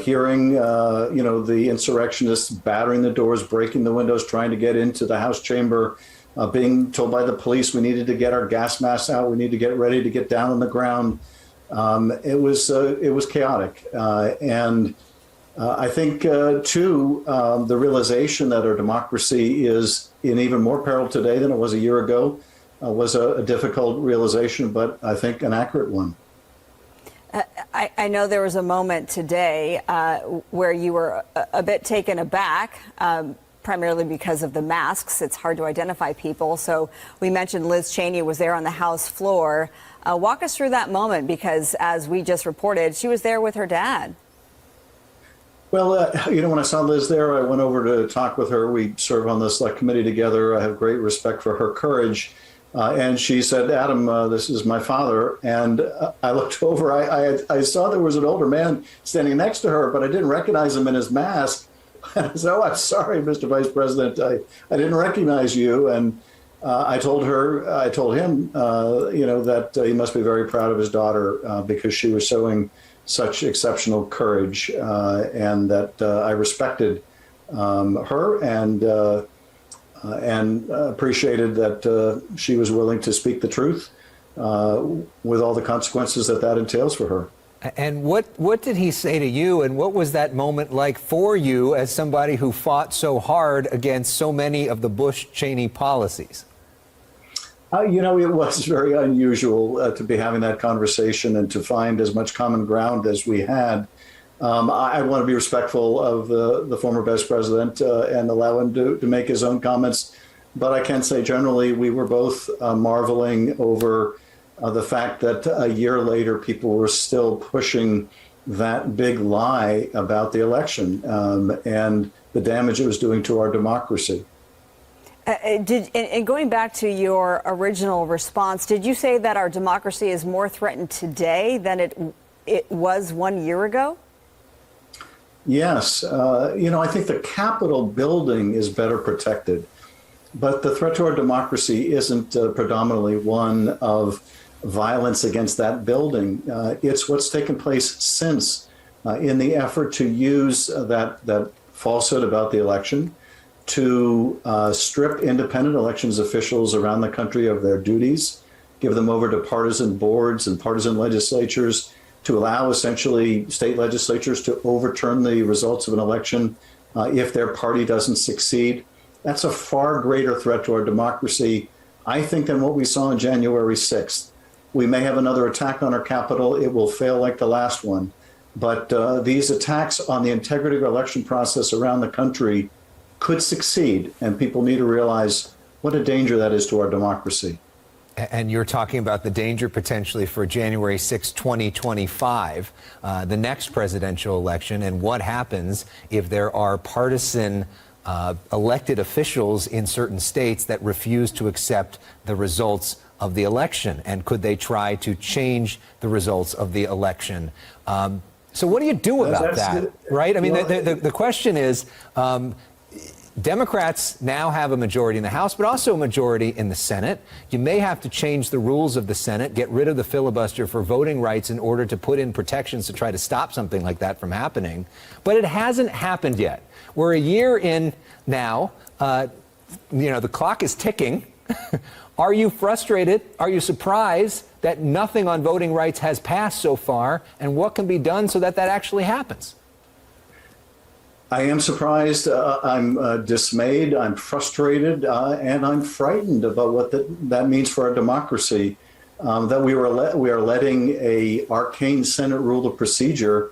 hearing, the insurrectionists battering the doors, breaking the windows, trying to get into the House chamber. Being told by the police we needed to get our gas masks out, we need to get ready to get down on the ground. It was chaotic, and I think too the realization that our democracy is in even more peril today than it was a year ago was a difficult realization, but I think an accurate one. I know there was a moment today where you were a bit taken aback. Primarily because of the masks. It's hard to identify people. So we mentioned Liz Cheney was there on the House floor. Walk us through that moment, because as we just reported, she was there with her dad. Well, when I saw Liz there, I went over to talk with her. We serve on the Select Committee together. I have great respect for her courage. And she said, Adam, this is my father. And I looked over. I saw there was an older man standing next to her, but I didn't recognize him in his mask. So I'm sorry, Mr. Vice President, I didn't recognize you. And I told him, that he must be very proud of his daughter because she was showing such exceptional courage, and that I respected her and appreciated that she was willing to speak the truth with all the consequences that entails for her. And what did he say to you, and what was that moment like for you as somebody who fought so hard against so many of the Bush-Cheney policies? It was very unusual to be having that conversation and to find as much common ground as we had. I want to be respectful of the former Vice President and allow him to make his own comments. But I can say generally we were both marveling over the fact that a year later, people were still pushing that big lie about the election and the damage it was doing to our democracy. And going back to your original response, did you say that our democracy is more threatened today than it was 1 year ago? Yes. I think the Capitol building is better protected, but the threat to our democracy isn't predominantly one of violence against that building. It's what's taken place since in the effort to use that falsehood about the election to strip independent elections officials around the country of their duties, give them over to partisan boards and partisan legislatures, to allow essentially state legislatures to overturn the results of an election if their party doesn't succeed. That's a far greater threat to our democracy, I think, than what we saw on January 6th. We may have another attack on our Capitol. It will fail like the last one. But these attacks on the integrity of our election process around the country could succeed, and people need to realize what a danger that is to our democracy. And you're talking about the danger potentially for January 6, 2025, the next presidential election, and what happens if there are partisan elected officials in certain states that refuse to accept the results of the election, and could they try to change the results of the election? So what do you do about that, right? I mean, the question is, Democrats now have a majority in the House, but also a majority in the Senate. You may have to change the rules of the Senate, get rid of the filibuster for voting rights in order to put in protections to try to stop something like that from happening. But it hasn't happened yet. We're a year in now. The clock is ticking. Are you frustrated? Are you surprised that nothing on voting rights has passed so far? And what can be done so that that actually happens? I am surprised. I'm dismayed. I'm frustrated, and I'm frightened about what that means for our democracy. That we are letting a arcane Senate rule of procedure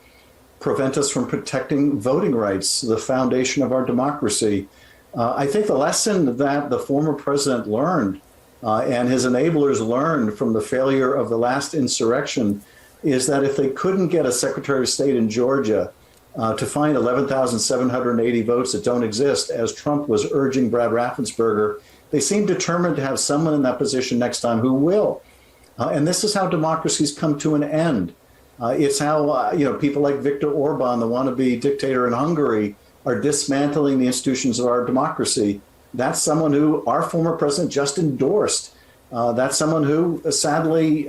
prevent us from protecting voting rights, the foundation of our democracy. I think the lesson that the former president learned and his enablers learned from the failure of the last insurrection is that if they couldn't get a Secretary of State in Georgia to find 11,780 votes that don't exist, as Trump was urging Brad Raffensperger, they seem determined to have someone in that position next time who will. And this is how democracies come to an end. It's how people like Viktor Orban, the wannabe dictator in Hungary, are dismantling the institutions of our democracy. That's someone who our former president just endorsed. That's someone who, sadly,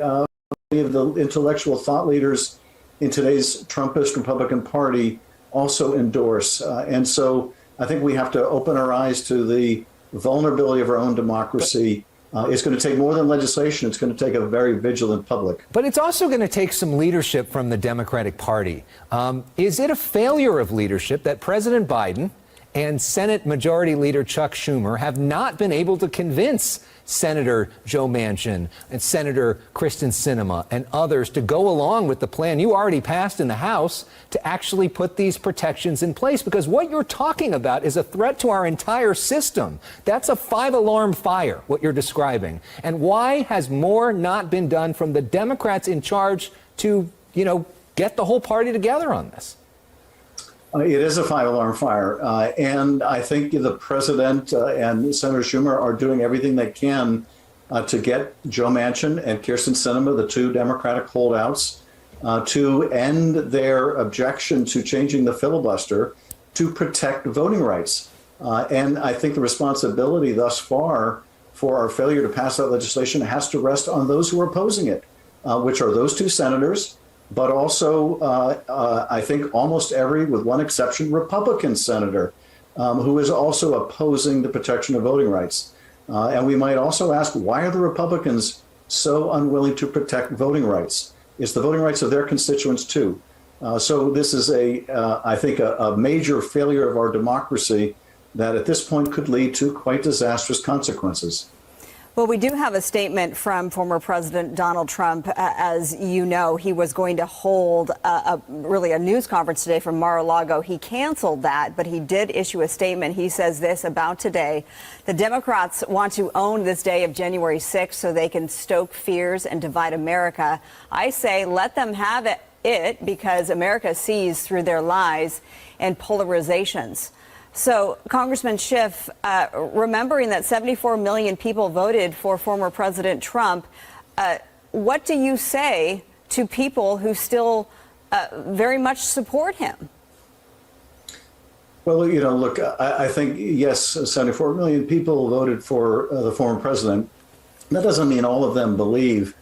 many of the intellectual thought leaders in today's Trumpist Republican Party also endorse. And so I think we have to open our eyes to the vulnerability of our own democracy. It's going to take more than legislation. It's going to take a very vigilant public. But it's also going to take some leadership from the Democratic Party. Is it a failure of leadership that President Biden and Senate Majority Leader Chuck Schumer have not been able to convince Senator Joe Manchin and Senator Kristen Sinema and others to go along with the plan you already passed in the House to actually put these protections in place? Because what you're talking about is a threat to our entire system. That's a 5-alarm fire, what you're describing. And why has more not been done from the Democrats in charge to, get the whole party together on this? It is a 5-alarm fire. And I think the president and Senator Schumer are doing everything they can to get Joe Manchin and Kyrsten Sinema, the two Democratic holdouts, to end their objection to changing the filibuster to protect voting rights. And I think the responsibility thus far for our failure to pass that legislation has to rest on those who are opposing it, which are those two senators, but also, I think almost every, with one exception, Republican senator who is also opposing the protection of voting rights. And we might also ask, why are the Republicans so unwilling to protect voting rights? It's the voting rights of their constituents, too. So this is, I think, a major failure of our democracy that at this point could lead to quite disastrous consequences. Well, we do have a statement from former President Donald Trump. As you know, he was going to hold really a news conference today from Mar-a-Lago. He canceled that, but he did issue a statement. He says this about today: the Democrats want to own this day of January 6th so they can stoke fears and divide America. I say let them have it because America sees through their lies and polarizations. So, Congressman Schiff, remembering that 74 million people voted for former President Trump, what do you say to people who still very much support him? Well, look, I think, yes, 74 million people voted for the former president. That doesn't mean all of them believe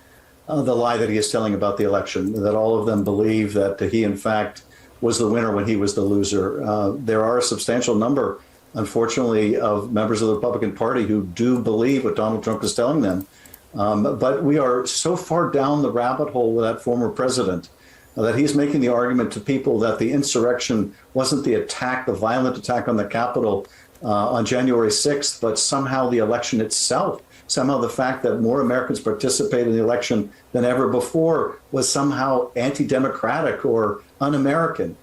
the lie that he is telling about the election, that all of them believe that he, in fact, was the winner when he was the loser. There are a substantial number, unfortunately, of members of the Republican Party who do believe what Donald Trump is telling them. But we are so far down the rabbit hole with that former president that he's making the argument to people that the insurrection wasn't the attack, the violent attack on the Capitol on January 6th, but somehow the election itself. Somehow the fact that more Americans participated in the election than ever before was somehow anti-democratic or un-American.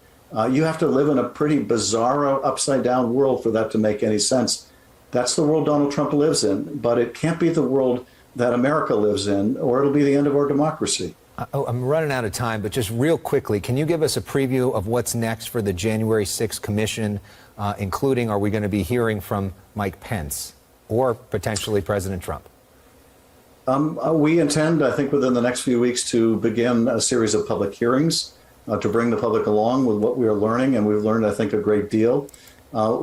You have to live in a pretty bizarro, upside-down world for that to make any sense. That's the world Donald Trump lives in, but it can't be the world that America lives in, or it'll be the end of our democracy. I'm running out of time, but just real quickly, can you give us a preview of what's next for the January 6th commission, including, are we going to be hearing from Mike Pence or potentially President Trump? We intend, I think, within the next few weeks to begin a series of public hearings to bring the public along with what we are learning, and we've learned, I think, a great deal.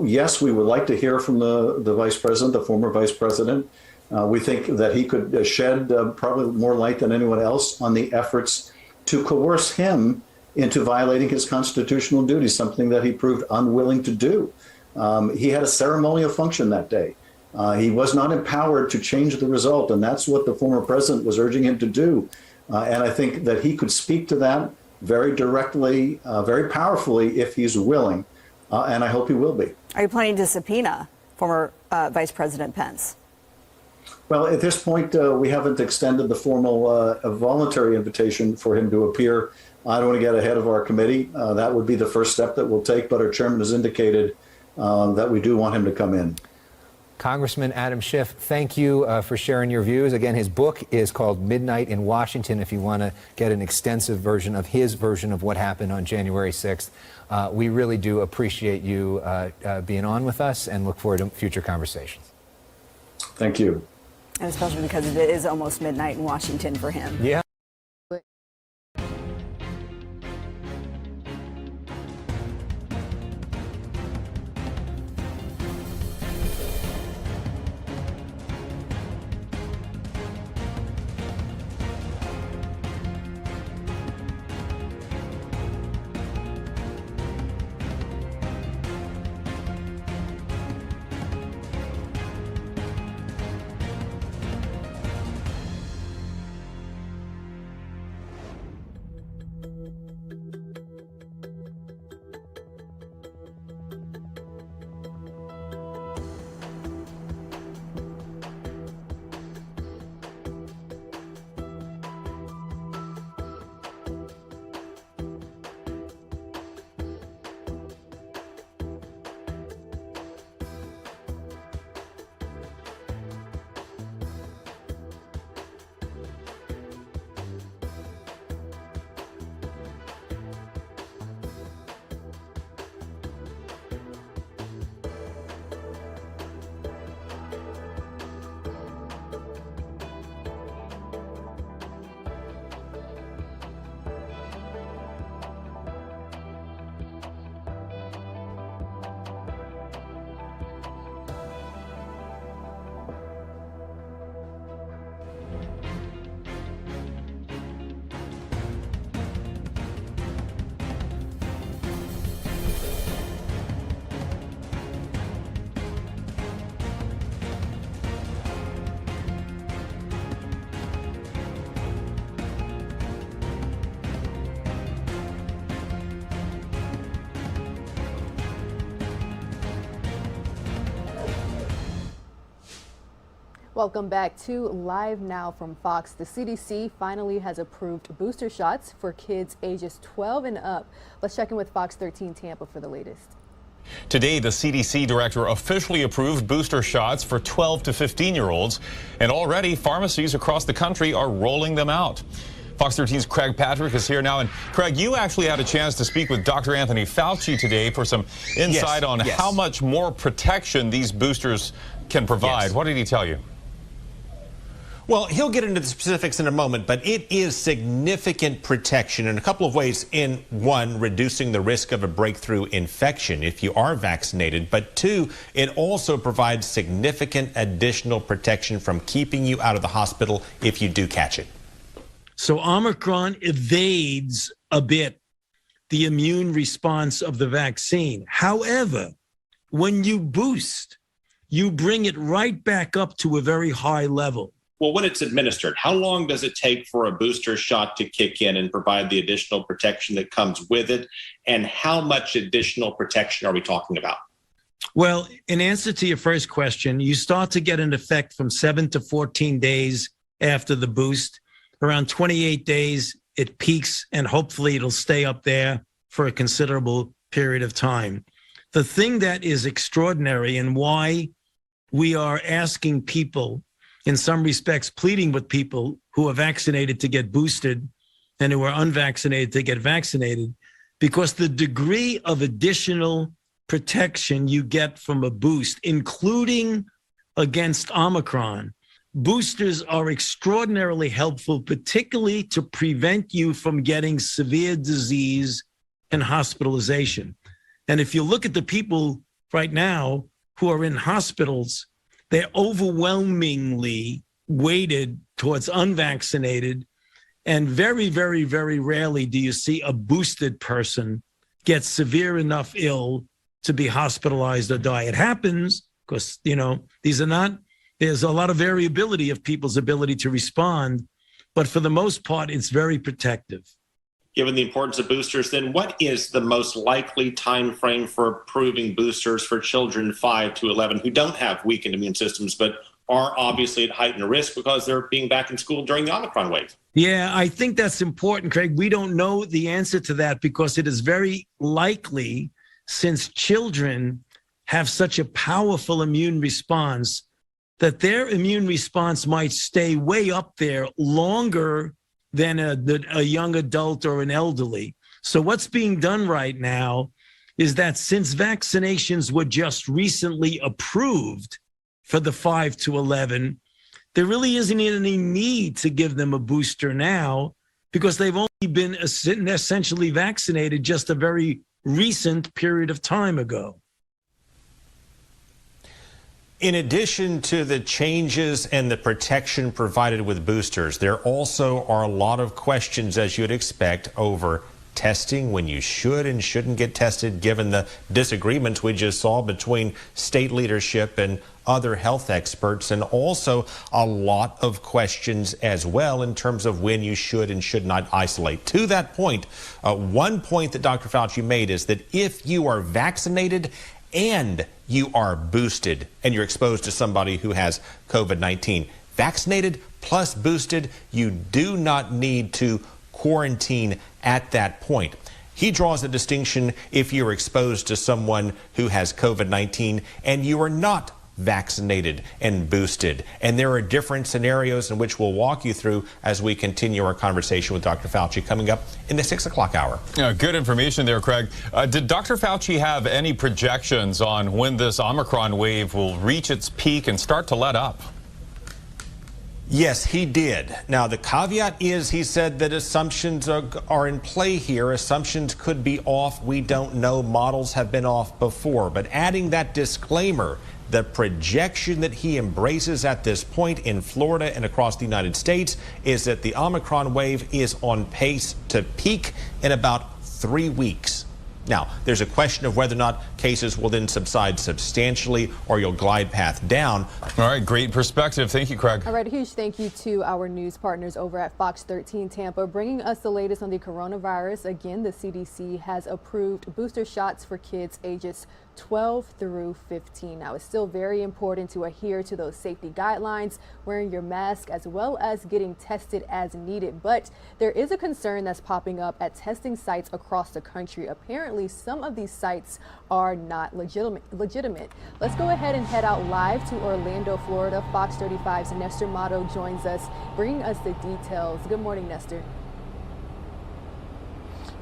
Yes, we would like to hear from the vice president, the former vice president. We think that he could shed probably more light than anyone else on the efforts to coerce him into violating his constitutional duties, something that he proved unwilling to do. He had a ceremonial function that day. He was not empowered to change the result, and that's what the former president was urging him to do. And I think that he could speak to that very directly, very powerfully, if he's willing, and I hope he will be. Are you planning to subpoena former Vice President Pence? Well, at this point, we haven't extended the formal voluntary invitation for him to appear. I don't want to get ahead of our committee. That would be the first step that we'll take, but our chairman has indicated that we do want him to come in. Congressman Adam Schiff, thank you for sharing your views. Again, his book is called Midnight in Washington, if you want to get an extensive version of his version of what happened on January 6th. We really do appreciate you being on with us and look forward to future conversations. Thank you. And especially because it is almost midnight in Washington for him. Yeah. Welcome back to Live Now from Fox. The CDC finally has approved booster shots for kids ages 12 and up. Let's check in with Fox 13 Tampa for the latest. Today, the CDC director officially approved booster shots for 12 to 15-year-olds, and already pharmacies across the country are rolling them out. Fox 13's Craig Patrick is here now. And Craig, you actually had a chance to speak with Dr. Anthony Fauci today for some insight on how much more protection these boosters can provide. What did he tell you? Well, he'll get into the specifics in a moment, but it is significant protection in a couple of ways. In one, reducing the risk of a breakthrough infection if you are vaccinated. But two, it also provides significant additional protection from keeping you out of the hospital if you do catch it. So Omicron evades a bit the immune response of the vaccine. However, when you boost, you bring it right back up to a very high level. Well, when it's administered, how long does it take for a booster shot to kick in and provide the additional protection that comes with it? And how much additional protection are we talking about? Well, in answer to your first question, you start to get an effect from 7 to 14 days after the boost. Around 28 days, it peaks, and hopefully it'll stay up there for a considerable period of time. The thing that is extraordinary and why we are asking people, in some respects, pleading with people who are vaccinated to get boosted and who are unvaccinated to get vaccinated, because the degree of additional protection you get from a boost, including against Omicron, boosters are extraordinarily helpful, particularly to prevent you from getting severe disease and hospitalization. And if you look at the people right now who are in hospitals, they're overwhelmingly weighted towards unvaccinated, and very, very, very rarely do you see a boosted person get severe enough ill to be hospitalized or die. It happens because, there's a lot of variability of people's ability to respond, but for the most part, it's very protective. Given the importance of boosters, then what is the most likely time frame for approving boosters for children 5 to 11 who don't have weakened immune systems but are obviously at heightened risk because they're being back in school during the Omicron wave? Yeah, I think that's important, Craig. We don't know the answer to that because it is very likely, since children have such a powerful immune response, that their immune response might stay way up there longer than a young adult or an elderly. So what's being done right now is that since vaccinations were just recently approved for the 5 to 11, there really isn't any need to give them a booster now because they've only been essentially vaccinated just a very recent period of time ago. In addition to the changes and the protection provided with boosters, there also are a lot of questions, as you'd expect, over testing, when you should and shouldn't get tested, given the disagreements we just saw between state leadership and other health experts, and also a lot of questions as well in terms of when you should and should not isolate. To that point, one point that Dr. Fauci made is that if you are vaccinated and you are boosted and you're exposed to somebody who has COVID-19, vaccinated plus boosted, you do not need to quarantine at that point. He draws a distinction if you're exposed to someone who has COVID-19 and you are not vaccinated and boosted. And there are different scenarios in which we'll walk you through as we continue our conversation with Dr. Fauci coming up in the 6 o'clock hour. Yeah, good information there, Craig. Did Dr. Fauci have any projections on when this Omicron wave will reach its peak and start to let up? Yes, he did. Now, the caveat is he said that assumptions are in play here. Assumptions could be off. We don't know. Models have been off before. But adding that disclaimer, the projection that he embraces at this point in Florida and across the United States is that the Omicron wave is on pace to peak in about 3 weeks. Now, there's a question of whether or not cases will then subside substantially or you'll glide path down. All right, great perspective. Thank you, Craig. All right, a huge thank you to our news partners over at Fox 13 Tampa, bringing us the latest on the coronavirus. Again, the CDC has approved booster shots for kids ages 12 through 15. Now, it's still very important to adhere to those safety guidelines, wearing your mask, as well as getting tested as needed. But there is a concern that's popping up at testing sites across the country. Apparently, some of these sites are not legitimate. Let's go ahead and head out live to Orlando, Florida. Fox 35's Nestor Mato joins us, bringing us the details. Good morning, Nestor.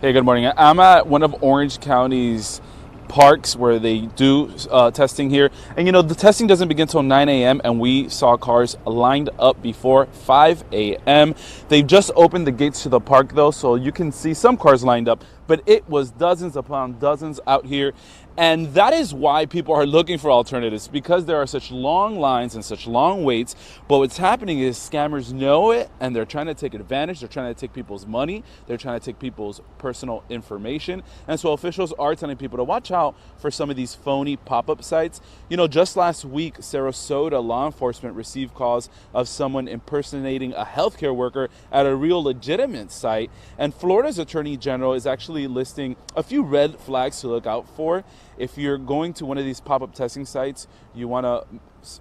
Hey, good morning. I'm at one of Orange County's parks where they do testing here. And, you know, the testing doesn't begin until 9 a.m. and we saw cars lined up before 5 a.m. They've just opened the gates to the park, though, so you can see some cars lined up. But it was dozens upon dozens out here. And that is why people are looking for alternatives, because there are such long lines and such long waits. But what's happening is scammers know it, and they're trying to take advantage. They're trying to take people's money. They're trying to take people's personal information. And so officials are telling people to watch out for some of these phony pop-up sites. You know, just last week, Sarasota law enforcement received calls of someone impersonating a healthcare worker at a real legitimate site. And Florida's Attorney General is actually listing a few red flags to look out for. If you're going to one of these pop-up testing sites, you want to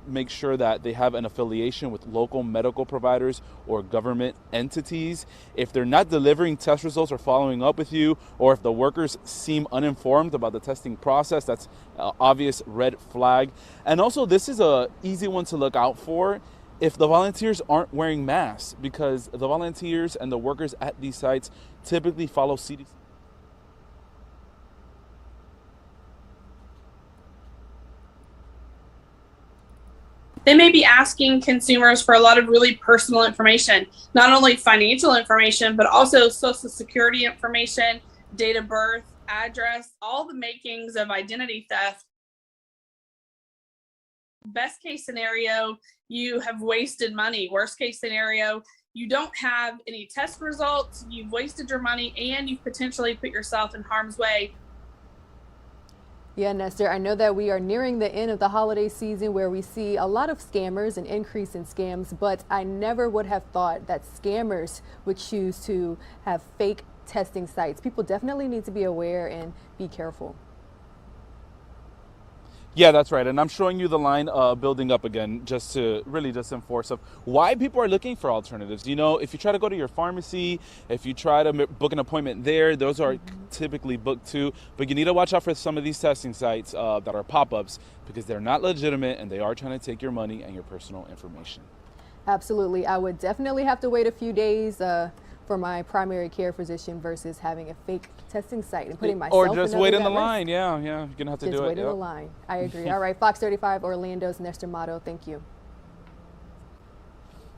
make sure that they have an affiliation with local medical providers or government entities. If they're not delivering test results or following up with you, or if the workers seem uninformed about the testing process, that's an obvious red flag. And also, this is an easy one to look out for if the volunteers aren't wearing masks, because the volunteers and the workers at these sites typically follow CDC. They may be asking consumers for a lot of really personal information, not only financial information, but also social security information, date of birth, address, all the makings of identity theft. Best case scenario, you have wasted money. Worst case scenario, you don't have any test results, you've wasted your money, and you've potentially put yourself in harm's way. Yeah, Nestor, I know that we are nearing the end of the holiday season where we see a lot of scammers, an increase in scams, but I never would have thought that scammers would choose to have fake testing sites. People definitely need to be aware and be careful. Yeah, that's right. And I'm showing you the line building up again, just to really just enforce of why people are looking for alternatives. You know, if you try to go to your pharmacy, if you try to book an appointment there, those are typically booked too. But you need to watch out for some of these testing sites that are pop-ups, because they're not legitimate and they are trying to take your money and your personal information. Absolutely. I would definitely have to wait a few days for my primary care physician versus having a fake testing site and putting myself or just wait in the line. Yeah, you're gonna have to do it. Just wait in the line. I agree. All right, Fox 35 Orlando's Nestor Mato. Thank you.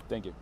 Thank you.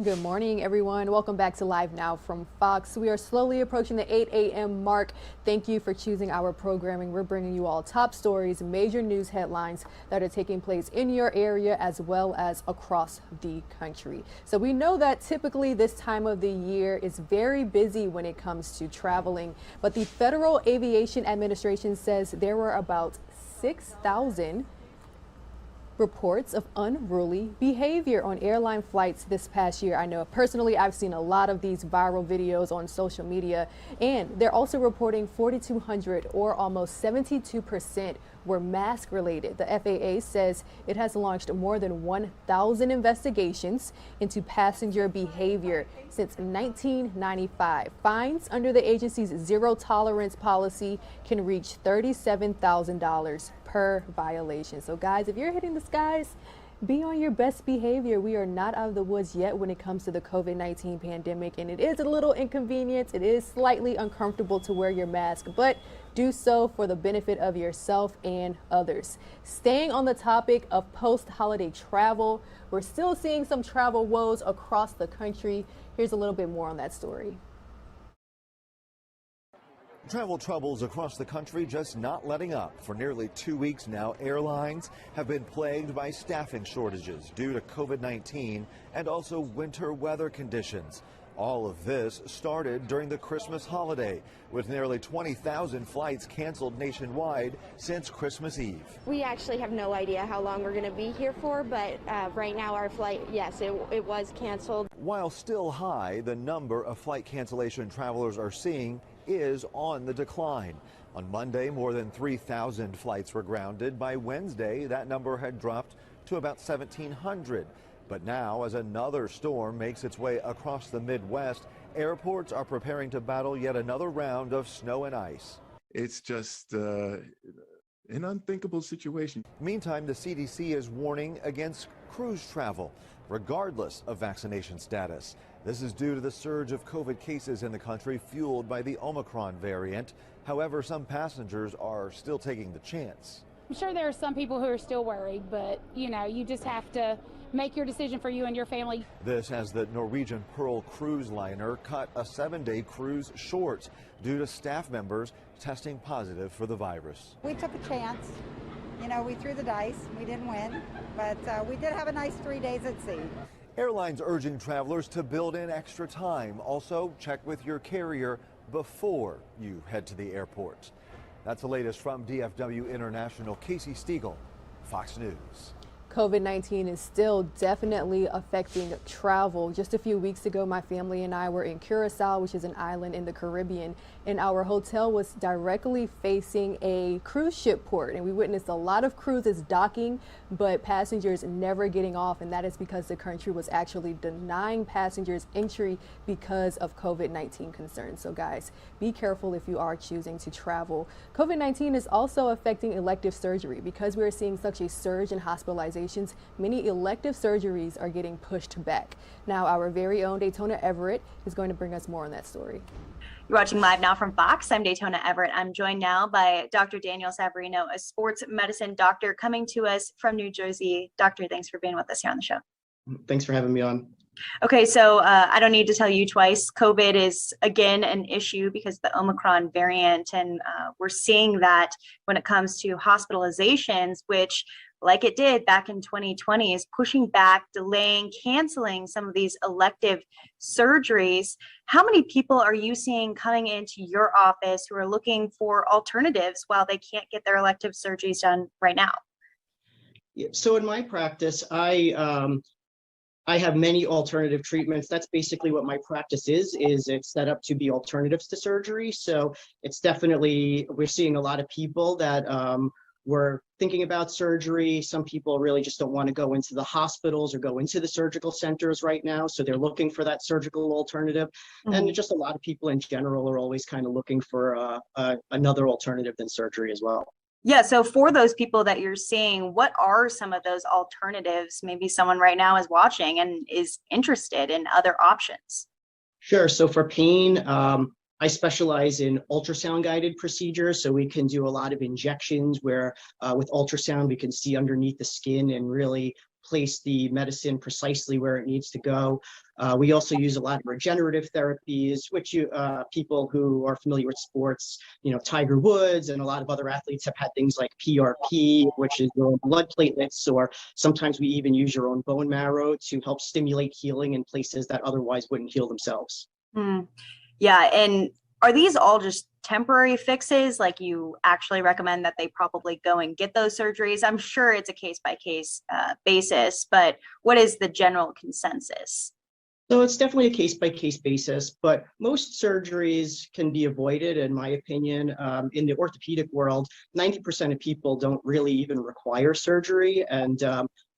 Good morning, everyone. Welcome back to Live Now from Fox. We are slowly approaching the 8 a.m. mark. Thank you for choosing our programming. We're bringing you all top stories, major news headlines that are taking place in your area as well as across the country. So we know that typically this time of the year is very busy when it comes to traveling, but the Federal Aviation Administration says there were about 6,000 reports of unruly behavior on airline flights this past year. I know personally I've seen a lot of these viral videos on social media, and they're also reporting 4,200 or almost 72% were mask related. The FAA says it has launched more than 1,000 investigations into passenger behavior since 1995. Fines under the agency's zero tolerance policy can reach $37,000 per violation. So guys, if you're hitting the skies, be on your best behavior. We are not out of the woods yet when it comes to the COVID-19 pandemic, and it is a little inconvenient. It is slightly uncomfortable to wear your mask, but do so for the benefit of yourself and others. Staying on the topic of post-holiday travel, we're still seeing some travel woes across the country. Here's a little bit more on that story. Travel troubles across the country just not letting up. For nearly 2 weeks now, airlines have been plagued by staffing shortages due to COVID-19 and also winter weather conditions. All of this started during the Christmas holiday, with nearly 20,000 flights canceled nationwide since Christmas Eve. We actually have no idea how long we're going to be here for, but right now our flight, yes, it was canceled. While still high, the number of flight cancellation travelers are seeing is on the decline. On Monday, more than 3,000 flights were grounded. By Wednesday, that number had dropped to about 1,700. But now, as another storm makes its way across the Midwest, airports are preparing to battle yet another round of snow and ice. It's just an unthinkable situation. Meantime, the CDC is warning against cruise travel, regardless of vaccination status. This is due to the surge of COVID cases in the country fueled by the Omicron variant. However, some passengers are still taking the chance. I'm sure there are some people who are still worried, but you just have to make your decision for you and your family. This as the Norwegian Pearl cruise liner cut a 7-day cruise short due to staff members testing positive for the virus. We took a chance. We threw the dice. We didn't win, but we did have a nice 3 days at sea. Airlines urging travelers to build in extra time. Also, check with your carrier before you head to the airport. That's the latest from DFW International. Casey Stiegel, Fox News. COVID-19 is still definitely affecting travel. Just a few weeks ago, my family and I were in Curacao, which is an island in the Caribbean, and our hotel was directly facing a cruise ship port, and we witnessed a lot of cruises docking, but passengers never getting off, and that is because the country was actually denying passengers entry because of COVID-19 concerns. So guys, be careful if you are choosing to travel. COVID-19 is also affecting elective surgery because we are seeing such a surge in hospitalizations. Many elective surgeries are getting pushed back. Now, our very own Daytona Everett is going to bring us more on that story. You're watching Live Now from Fox. I'm Daytona Everett. I'm joined now by Dr. Daniel Savarino, a sports medicine doctor coming to us from New Jersey. Doctor, thanks for being with us here on the show. Thanks for having me on. Okay, so I don't need to tell you twice. COVID is, again, an issue because of the Omicron variant, and we're seeing that when it comes to hospitalizations, which, like it did back in 2020, is pushing back, delaying, canceling some of these elective surgeries. How many people are you seeing coming into your office who are looking for alternatives while they can't get their elective surgeries done right now? So in my practice, I have many alternative treatments. That's basically what my practice is it's set up to be alternatives to surgery. So it's definitely, we're seeing a lot of people that were thinking about surgery. Some people really just don't want to go into the hospitals or go into the surgical centers right now. So they're looking for that surgical alternative. Mm-hmm. And just a lot of people in general are always kind of looking for another alternative than surgery as well. Yeah, so for those people that you're seeing, what are some of those alternatives? Maybe someone right now is watching and is interested in other options. Sure. So for pain, I specialize in ultrasound guided procedures, so we can do a lot of injections where with ultrasound we can see underneath the skin and really place the medicine precisely where it needs to go. We also use a lot of regenerative therapies, which people who are familiar with sports, Tiger Woods and a lot of other athletes have had things like PRP, which is your blood platelets, or sometimes we even use your own bone marrow to help stimulate healing in places that otherwise wouldn't heal themselves. Yeah, and are these all just temporary fixes? Like, you actually recommend that they probably go and get those surgeries? I'm sure it's a case-by-case basis, but what is the general consensus? So it's definitely a case-by-case basis, but most surgeries can be avoided, in my opinion. In the orthopedic world, 90% of people don't really even require surgery. And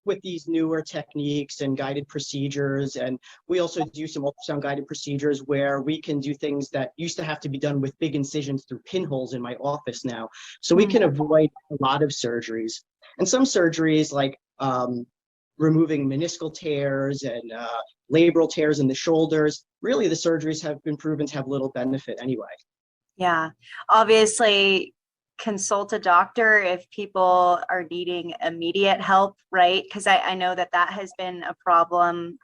with these newer techniques and guided procedures, and we also do some ultrasound guided procedures where we can do things that used to have to be done with big incisions through pinholes in my office now. So we can avoid a lot of surgeries. And some surgeries like removing meniscal tears and labral tears in the shoulders, really the surgeries have been proven to have little benefit anyway. Yeah, obviously consult a doctor if people are needing immediate help, right? Because I know that has been a problem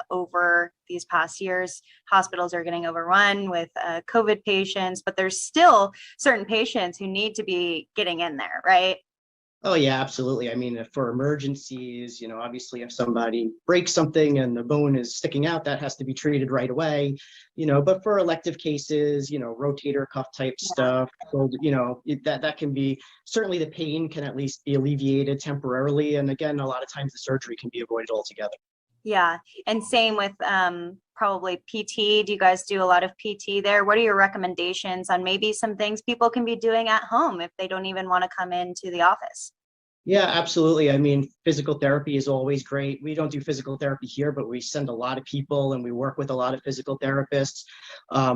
over these past years. Hospitals are getting overrun with COVID patients, but there's still certain patients who need to be getting in there, right? Oh yeah, absolutely. I mean, for emergencies, obviously if somebody breaks something and the bone is sticking out, that has to be treated right away, but for elective cases, rotator cuff type stuff, that can be, certainly the pain can at least be alleviated temporarily. And again, a lot of times the surgery can be avoided altogether. Yeah, and same with probably PT. Do you guys do a lot of PT there? What are your recommendations on maybe some things people can be doing at home if they don't even want to come into the office? Yeah, absolutely. I mean, physical therapy is always great. We don't do physical therapy here, but we send a lot of people and we work with a lot of physical therapists.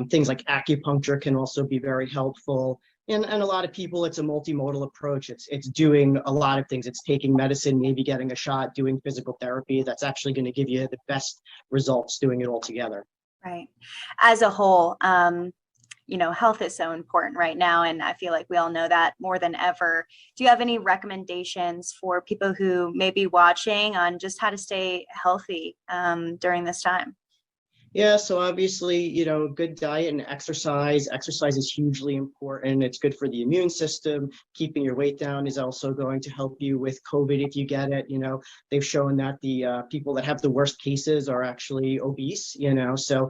Things like acupuncture can also be very helpful. And a lot of people, it's a multimodal approach. It's doing a lot of things. It's taking medicine, maybe getting a shot, doing physical therapy. That's actually going to give you the best results doing it all together. Right. As a whole, health is so important right now, and I feel like we all know that more than ever. Do you have any recommendations for people who may be watching on just how to stay healthy during this time? Yeah, so obviously, good diet and exercise. Exercise is hugely important. It's good for the immune system. Keeping your weight down is also going to help you with COVID if you get it. They've shown that the people that have the worst cases are actually obese, so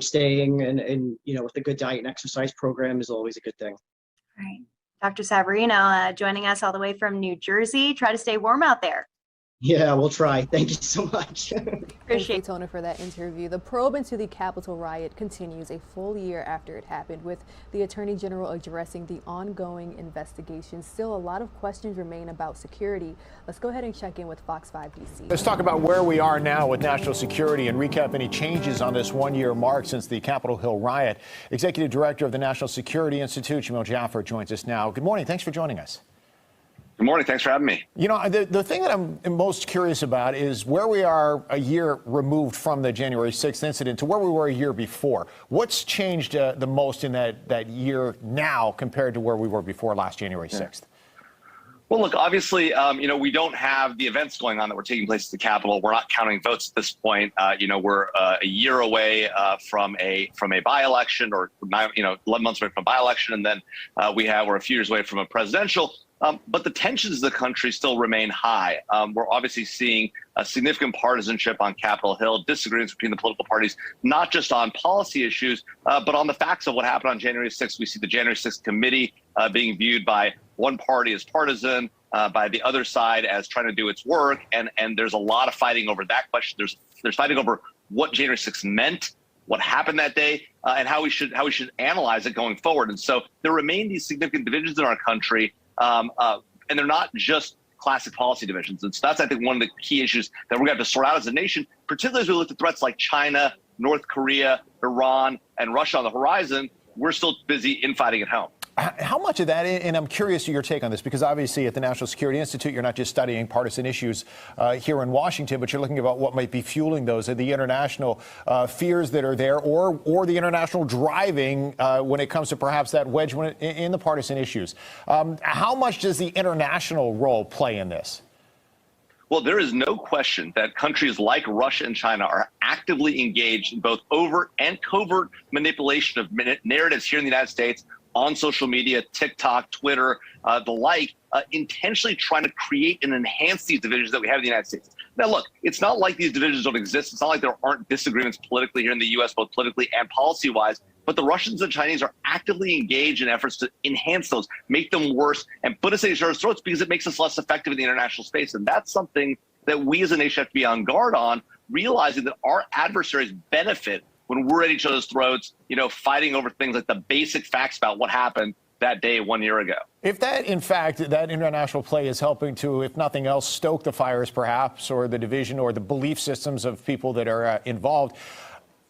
staying and with a good diet and exercise program is always a good thing. Right. Dr. Savarino joining us all the way from New Jersey. Try to stay warm out there. Yeah, we'll try. Thank you so much. Thank you, Tona, for that interview. The probe into the Capitol riot continues a full year after it happened, with the Attorney General addressing the ongoing investigation. Still, a lot of questions remain about security. Let's go ahead and check in with Fox 5 DC. Let's talk about where we are now with national security and recap any changes on this one-year mark since the Capitol Hill riot. Executive Director of the National Security Institute, Jamil Jaffer, joins us now. Good morning. Thanks for joining us. Good morning. Thanks for having me. The thing that I'm most curious about is where we are a year removed from the January 6th incident to where we were a year before. What's changed the most in that year now compared to where we were before last January 6th? Well, look, obviously, we don't have the events going on that were taking place at the Capitol. We're not counting votes at this point. We're a year away from a by-election, or 11 months away from a by-election, and then we're a few years away from a presidential. But the tensions of the country still remain high. We're obviously seeing a significant partisanship on Capitol Hill, disagreements between the political parties, not just on policy issues, but on the facts of what happened on January 6th. We see the January 6th committee being viewed by one party as partisan, by the other side as trying to do its work. And there's a lot of fighting over that question. There's fighting over what January 6th meant, what happened that day, and how we should analyze it going forward. And so there remain these significant divisions in our country. And they're not just classic policy divisions. And so that's, I think, one of the key issues that we're going to have to sort out as a nation, particularly as we look at threats like China, North Korea, Iran, and Russia on the horizon. We're still busy infighting at home. How much of that, and I'm curious your take on this, because obviously at the National Security Institute, you're not just studying partisan issues here in Washington, but you're looking about what might be fueling those, the international fears that are there, or the international driving when it comes to perhaps that wedge in the partisan issues. How much does the international role play in this? Well, there is no question that countries like Russia and China are actively engaged in both overt and covert manipulation of narratives here in the United States on social media, TikTok, Twitter, the like, intentionally trying to create and enhance these divisions that we have in the United States. Now, look, it's not like these divisions don't exist. It's not like there aren't disagreements politically here in the U.S., both politically and policy-wise. But the Russians and Chinese are actively engaged in efforts to enhance those, make them worse, and put us at each other's throats because it makes us less effective in the international space. And that's something that we as a nation have to be on guard on, realizing that our adversaries benefit when we're at each other's throats, fighting over things like the basic facts about what happened that day 1 year ago. If that, in fact, that international play is helping to, if nothing else, stoke the fires perhaps, or the division or the belief systems of people that are involved,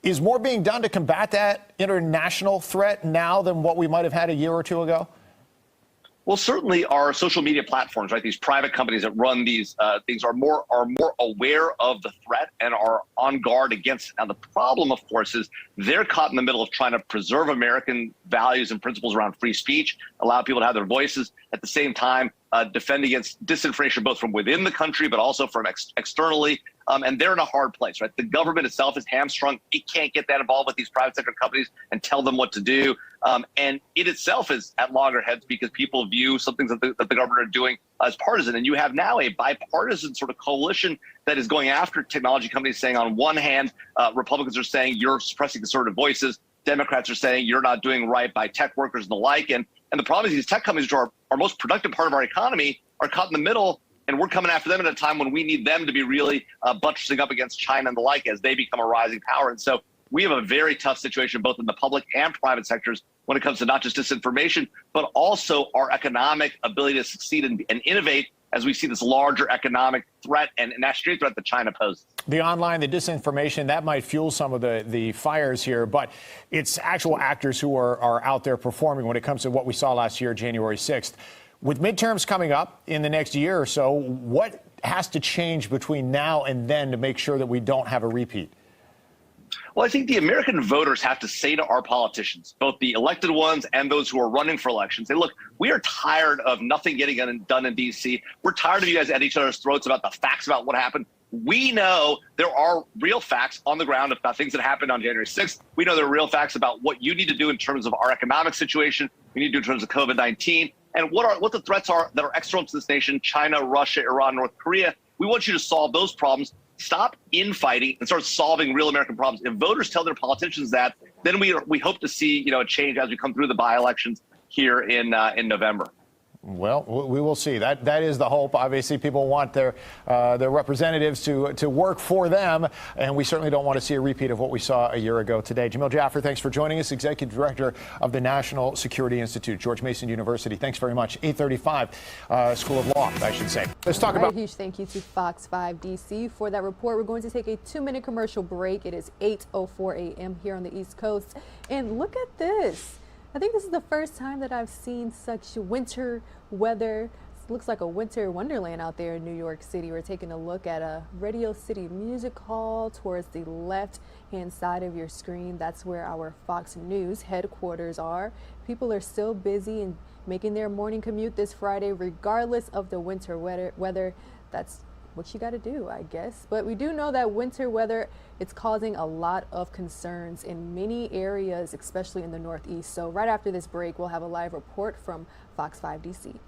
is more being done to combat that international threat now than what we might have had a year or two ago? Well, certainly our social media platforms, right? These private companies that run these things are more aware of the threat and are on guard against it. Now, the problem, of course, is they're caught in the middle of trying to preserve American values and principles around free speech, allow people to have their voices, at the same time defend against disinformation both from within the country but also from externally. And they're in a hard place, right? The government itself is hamstrung. It can't get that involved with these private sector companies and tell them what to do. And it itself is at loggerheads because people view some things that the government are doing as partisan. And you have now a bipartisan sort of coalition that is going after technology companies, saying on one hand, Republicans are saying you're suppressing conservative voices. Democrats are saying you're not doing right by tech workers and the like. And the problem is these tech companies, which are our most productive part of our economy, are caught in the middle. And we're coming after them at a time when we need them to be really buttressing up against China and the like as they become a rising power. And so we have a very tough situation, both in the public and private sectors, when it comes to not just disinformation, but also our economic ability to succeed and innovate as we see this larger economic threat and national threat that China poses. The online, the disinformation, that might fuel some of the fires here, but it's actual actors who are out there performing when it comes to what we saw last year, January 6th. With midterms coming up in the next year or so, what has to change between now and then to make sure that we don't have a repeat? Well, I think the American voters have to say to our politicians, both the elected ones and those who are running for elections, say, look, we are tired of nothing getting done in D.C. We're tired of you guys at each other's throats about the facts about what happened. We know there are real facts on the ground about things that happened on January 6th. We know there are real facts about what you need to do in terms of our economic situation. We need to do in terms of COVID-19. And what the threats are that are external to this nation: China, Russia, Iran, North Korea. We want you to solve those problems. Stop infighting and start solving real American problems. If voters tell their politicians that, then we hope to see a change as we come through the by-elections here in November. Well, we will see. That is the hope. Obviously, people want their representatives to work for them, and we certainly don't want to see a repeat of what we saw a year ago today. Jamil Jaffer, thanks for joining us, Executive Director of the National Security Institute, George Mason University. Thanks very much. 835 School of Law, I should say. Let's talk about. A huge thank you to Fox 5 DC for that report. We're going to take a 2-minute commercial break. It is 8:04 a.m. here on the East Coast, and look at this. I think this is the first time that I've seen such winter weather. It looks like a winter wonderland out there in New York City. We're taking a look at a Radio City Music Hall towards the left-hand side of your screen. That's where our Fox News headquarters are. People are still busy and making their morning commute this Friday, regardless of the winter weather. That's what you got to do, I guess. But we do know that winter weather, it's causing a lot of concerns in many areas, especially in the Northeast. So right after this break, we'll have a live report from Fox 5 DC.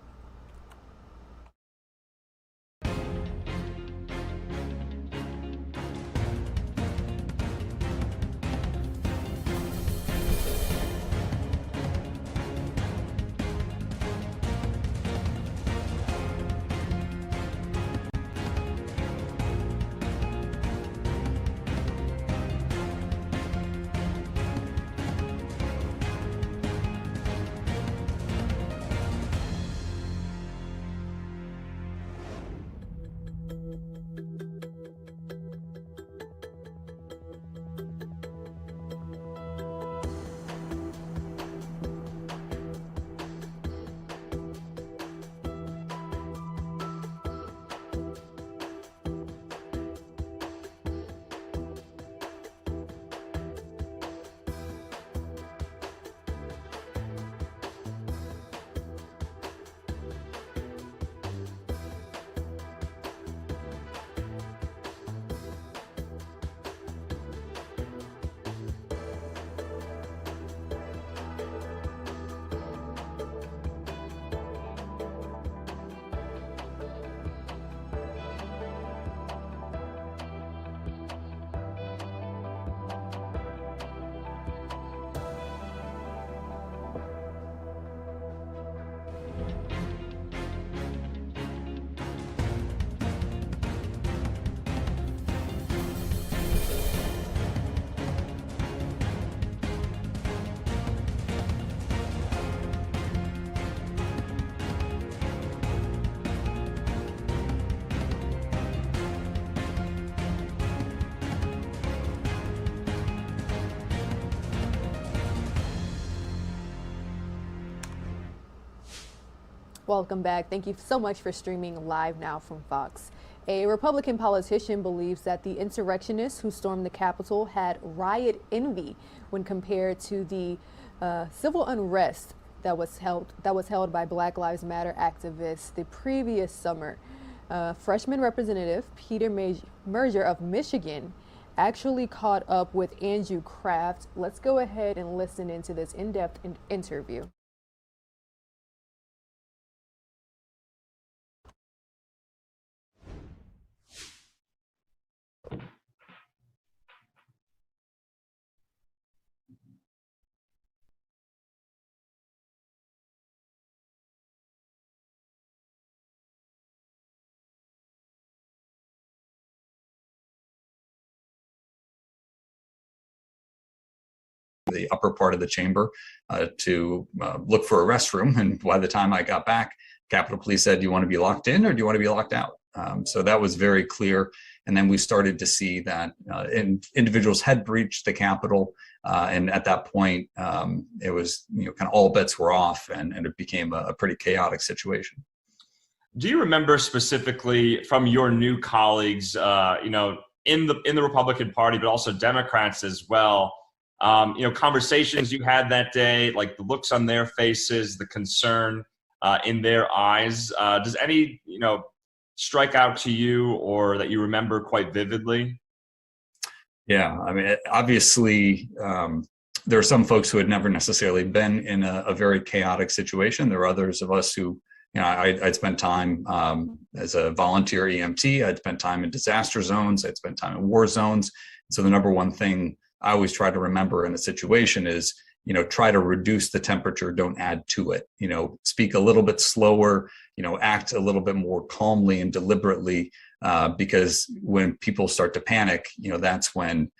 Welcome back. Thank you so much for streaming live now from Fox. A Republican politician believes that the insurrectionists who stormed the Capitol had riot envy when compared to the civil unrest that was held by Black Lives Matter activists the previous summer. Freshman Representative Peter Merger of Michigan actually caught up with Andrew Kraft. Let's go ahead and listen into this in-depth interview. The upper part of the chamber to look for a restroom. And by the time I got back, Capitol Police said, do you want to be locked in or do you want to be locked out? So that was very clear. And then we started to see that individuals had breached the Capitol. And at that point, it was, kind of all bets were off and it became a pretty chaotic situation. Do you remember specifically from your new colleagues, in the Republican Party, but also Democrats as well, conversations you had that day, like the looks on their faces, the concern in their eyes? Does any, strike out to you or that you remember quite vividly? Yeah, I mean, obviously, there are some folks who had never necessarily been in a very chaotic situation. There are others of us who, I'd spent time as a volunteer EMT. I'd spent time in disaster zones. I'd spent time in war zones. So the number one thing I always try to remember in a situation is, try to reduce the temperature, don't add to it. Speak a little bit slower, act a little bit more calmly and deliberately, because when people start to panic, that's when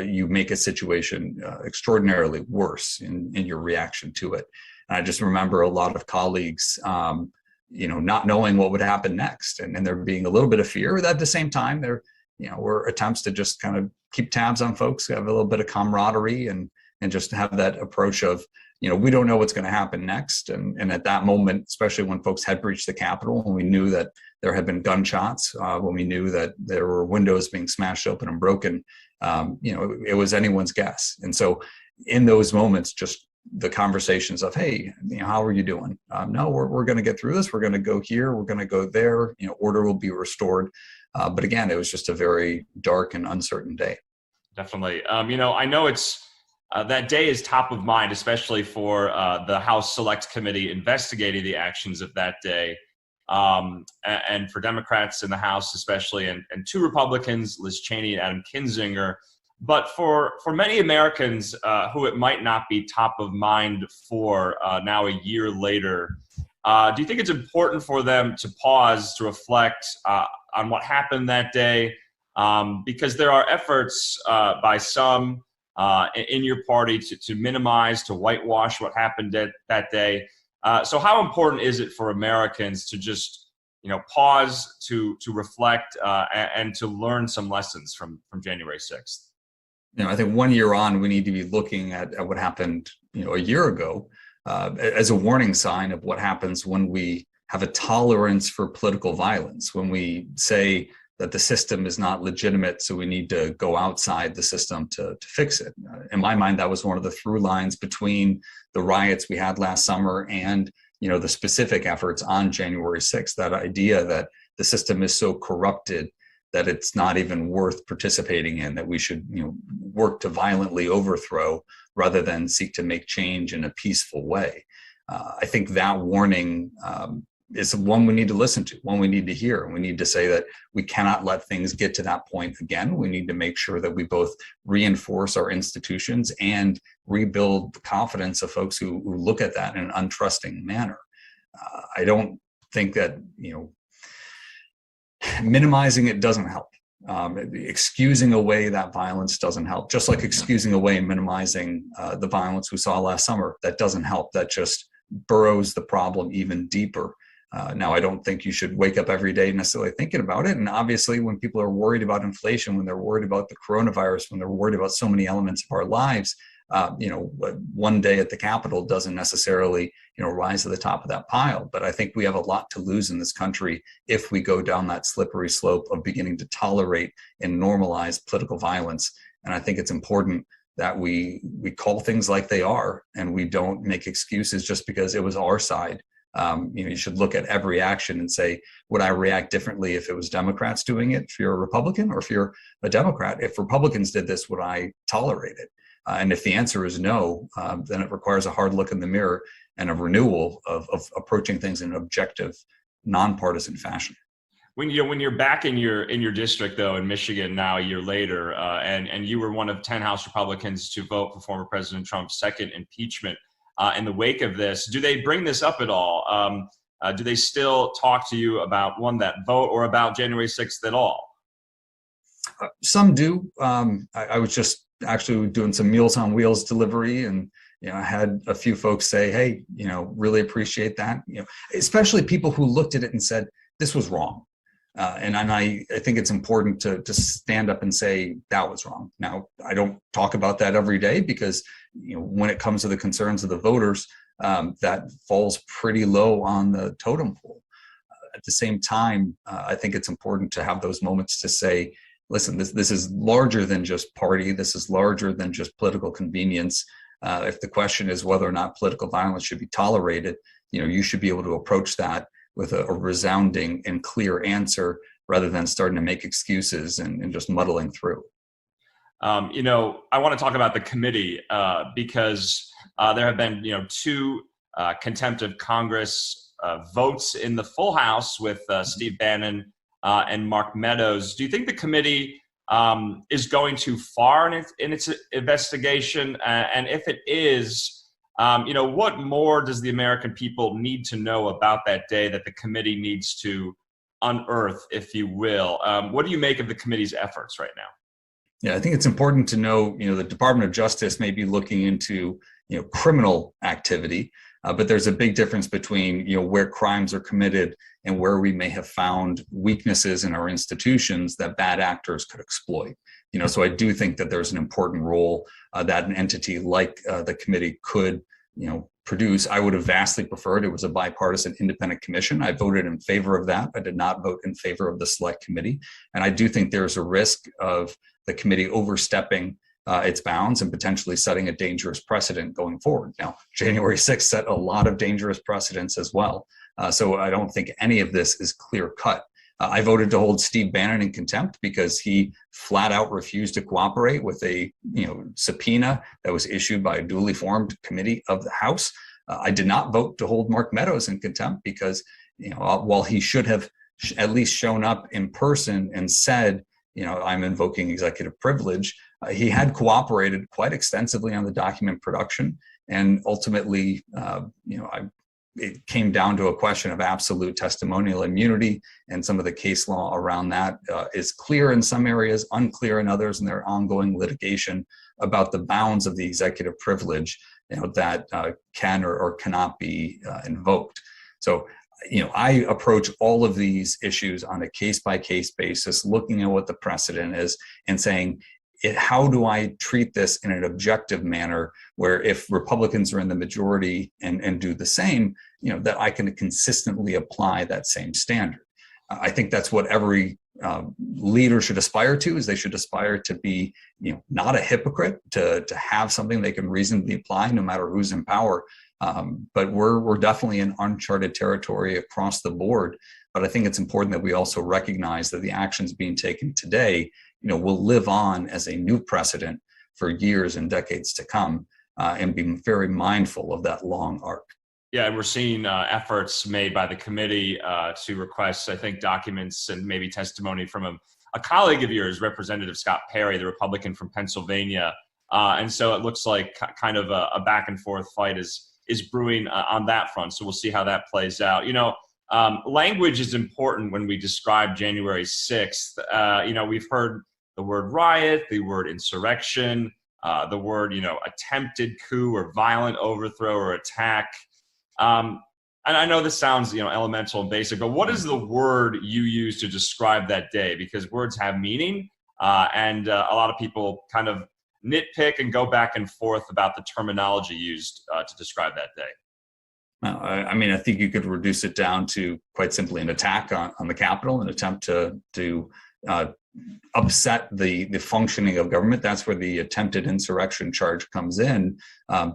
you make a situation extraordinarily worse in your reaction to it. And I just remember a lot of colleagues, not knowing what would happen next, and there being a little bit of fear. But at the same time, there were attempts to just kind of keep tabs on folks, have a little bit of camaraderie and just have that approach of, we don't know what's going to happen next. And at that moment, especially when folks had breached the Capitol, when we knew that there had been gunshots, when we knew that there were windows being smashed open and broken, it was anyone's guess. And so in those moments, just the conversations of, hey, how are you doing? No, we're going to get through this. We're going to go here. We're going to go there. Order will be restored. But again, it was just a very dark and uncertain day. Definitely. I know it's that day is top of mind, especially for the House Select Committee investigating the actions of that day. And for Democrats in the House, especially, and two Republicans, Liz Cheney and Adam Kinzinger. But for many Americans who it might not be top of mind for now a year later, do you think it's important for them to pause, to reflect on what happened that day? Because there are efforts by some in your party to minimize, to whitewash what happened that day. So how important is it for Americans to just, pause, to reflect, and to learn some lessons from January 6th? I think 1 year on, we need to be looking at what happened, a year ago as a warning sign of what happens when we have a tolerance for political violence, when we say that the system is not legitimate, so we need to go outside the system to fix it. In my mind, that was one of the through lines between the riots we had last summer and, the specific efforts on January 6th, that idea that the system is so corrupted that it's not even worth participating in, that we should, work to violently overthrow rather than seek to make change in a peaceful way. I think that warning is one we need to listen to, one we need to hear. We need to say that we cannot let things get to that point again. We need to make sure that we both reinforce our institutions and rebuild the confidence of folks who look at that in an untrusting manner. I don't think that, minimizing it doesn't help. Excusing away that violence doesn't help. Just like excusing away and minimizing the violence we saw last summer, that doesn't help. That just burrows the problem even deeper. Now, I don't think you should wake up every day necessarily thinking about it. And obviously, when people are worried about inflation, when they're worried about the coronavirus, when they're worried about so many elements of our lives, one day at the Capitol doesn't necessarily, rise to the top of that pile. But I think we have a lot to lose in this country if we go down that slippery slope of beginning to tolerate and normalize political violence. And I think it's important that we call things like they are, and we don't make excuses just because it was our side. You should look at every action and say, would I react differently if it was Democrats doing it, if you're a Republican, or if you're a Democrat? If Republicans did this, would I tolerate it? And if the answer is no, then it requires a hard look in the mirror and a renewal of approaching things in an objective, nonpartisan fashion. When you're back in your district, though, in Michigan now a year later, and you were one of 10 House Republicans to vote for former President Trump's second impeachment, in the wake of this, do they bring this up at all? Do they still talk to you about that vote or about January 6th at all? Some do. I was just actually doing some Meals on Wheels delivery, and I had a few folks say, "Hey, really appreciate that." Especially people who looked at it and said this was wrong. And I think it's important to stand up and say that was wrong. Now, I don't talk about that every day because when it comes to the concerns of the voters, that falls pretty low on the totem pole. At the same time, I think it's important to have those moments to say, listen, this is larger than just party. This is larger than just political convenience. If the question is whether or not political violence should be tolerated, you should be able to approach that with a resounding and clear answer rather than starting to make excuses and just muddling through. I want to talk about the committee because there have been, 2 contempt of Congress votes in the full House with Steve Bannon and Mark Meadows. Do you think the committee is going too far in its investigation? And if it is, what more does the American people need to know about that day that the committee needs to unearth, if you will? What do you make of the committee's efforts right now? Yeah, I think it's important to know, the Department of Justice may be looking into, criminal activity, but there's a big difference between, where crimes are committed and where we may have found weaknesses in our institutions that bad actors could exploit. So I do think that there's an important role that an entity like the committee could, produce. I would have vastly preferred it was a bipartisan independent commission. I voted in favor of that. I did not vote in favor of the select committee. And I do think there's a risk of the committee overstepping its bounds and potentially setting a dangerous precedent going forward. Now, January 6th set a lot of dangerous precedents as well. So I don't think any of this is clear cut. I voted to hold Steve Bannon in contempt because he flat out refused to cooperate with a subpoena that was issued by a duly formed committee of the House. I did not vote to hold Mark Meadows in contempt because while he should have at least shown up in person and said, I'm invoking executive privilege, he had cooperated quite extensively on the document production, and ultimately, it came down to a question of absolute testimonial immunity, and some of the case law around that is clear in some areas, unclear in others, and there are ongoing litigation about the bounds of the executive privilege that can or cannot be invoked. So, I approach all of these issues on a case-by-case basis, looking at what the precedent is and saying, how do I treat this in an objective manner where if Republicans are in the majority and do the same, that I can consistently apply that same standard. I think that's what every leader should aspire to, is they should aspire to be, not a hypocrite, to have something they can reasonably apply no matter who's in power. But we're definitely in uncharted territory across the board. But I think it's important that we also recognize that the actions being taken today, will live on as a new precedent for years and decades to come, and be very mindful of that long arc. Yeah, and we're seeing efforts made by the committee to request, I think, documents and maybe testimony from a colleague of yours, Representative Scott Perry, the Republican from Pennsylvania. And so it looks like kind of a back and forth fight is brewing on that front. So we'll see how that plays out. Language is important when we describe January 6th. We've heard the word riot, the word insurrection, the word, attempted coup or violent overthrow or attack. And I know this sounds, elemental and basic, but what is the word you use to describe that day? Because words have meaning, and a lot of people kind of nitpick and go back and forth about the terminology used to describe that day? I mean, I think you could reduce it down to quite simply an attack on the Capitol, an attempt to upset the functioning of government. That's where the attempted insurrection charge comes in,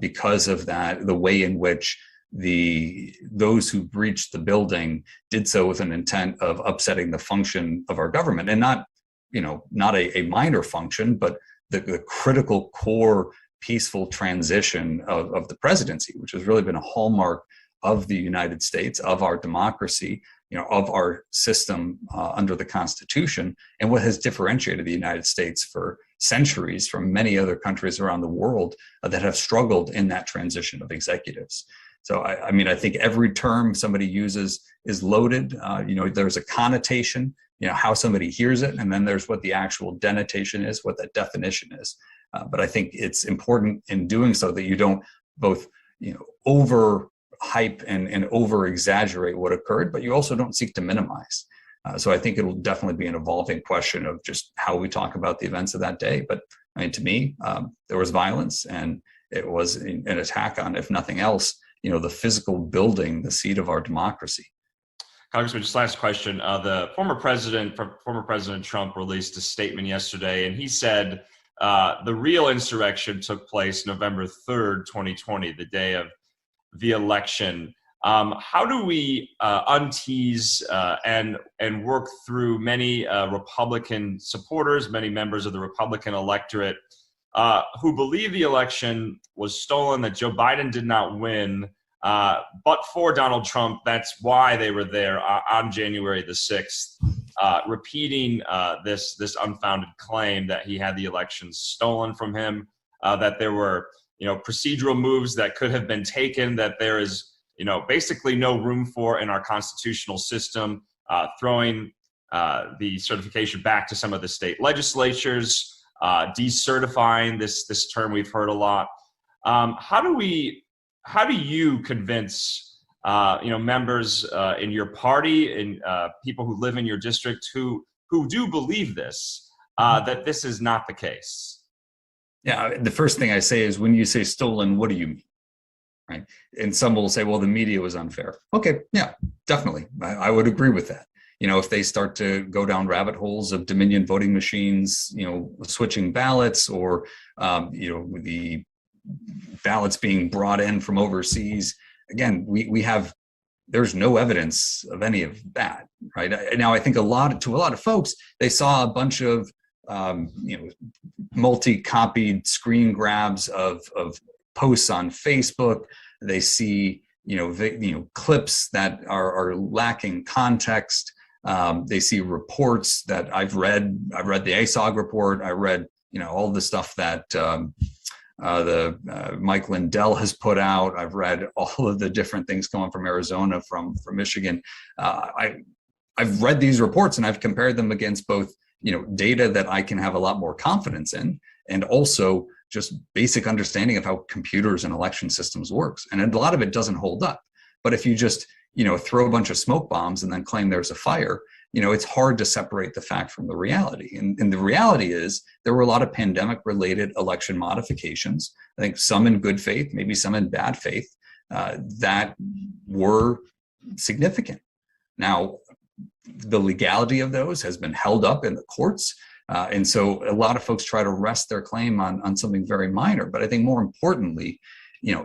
because of that, the way in which those who breached the building did so with an intent of upsetting the function of our government, and not a minor function, but the critical core peaceful transition of the presidency, which has really been a hallmark of the United States, of our democracy, of our system under the Constitution, and what has differentiated the United States for centuries from many other countries around the world that have struggled in that transition of executives. So, I mean, I think every term somebody uses is loaded. There's a connotation, how somebody hears it, and then there's what the actual denotation is, what that definition is. But I think it's important in doing so that you don't both, over hype and over exaggerate what occurred, but you also don't seek to minimize. So I think it'll definitely be an evolving question of just how we talk about the events of that day. But I mean, to me, there was violence, and it was an attack on, if nothing else, the physical building, the seat of our democracy. Congressman, just last question. The former President Trump released a statement yesterday, and he said the real insurrection took place November 3rd, 2020, the day of the election. How do we untease and work through many Republican supporters, many members of the Republican electorate who believe the election was stolen, that Joe Biden did not win, but for Donald Trump? That's why they were there on January the 6th, repeating this unfounded claim that he had the election stolen from him, that there were procedural moves that could have been taken, that there is basically no room for in our constitutional system, throwing the certification back to some of the state legislatures, decertifying this term we've heard a lot. How do you convince members in your party and people who live in your district who do believe this, that this is not the case? Yeah, the first thing I say is, when you say stolen, what do you mean? Right? And some will say, well, the media was unfair. Okay, yeah, definitely. I would agree with that. If they start to go down rabbit holes of Dominion voting machines, switching ballots, or, the ballots being brought in from overseas, again, there's no evidence of any of that, right? Now, I think to a lot of folks, they saw a bunch of, multi-copied screen grabs of posts on Facebook. They see, clips that are lacking context. They see reports that I've read. I read the ASOG report. I read, all the stuff that Mike Lindell has put out. I've read all of the different things coming from Arizona, from Michigan. I've read these reports, and I've compared them against both, data that I can have a lot more confidence in, and also just basic understanding of how computers and election systems works. And a lot of it doesn't hold up. But if you just, throw a bunch of smoke bombs and then claim there's a fire, it's hard to separate the fact from the reality. And the reality is, there were a lot of pandemic-related election modifications. I think some in good faith, maybe some in bad faith, that were significant. Now, the legality of those has been held up in the courts. And so a lot of folks try to rest their claim on something very minor. But I think more importantly,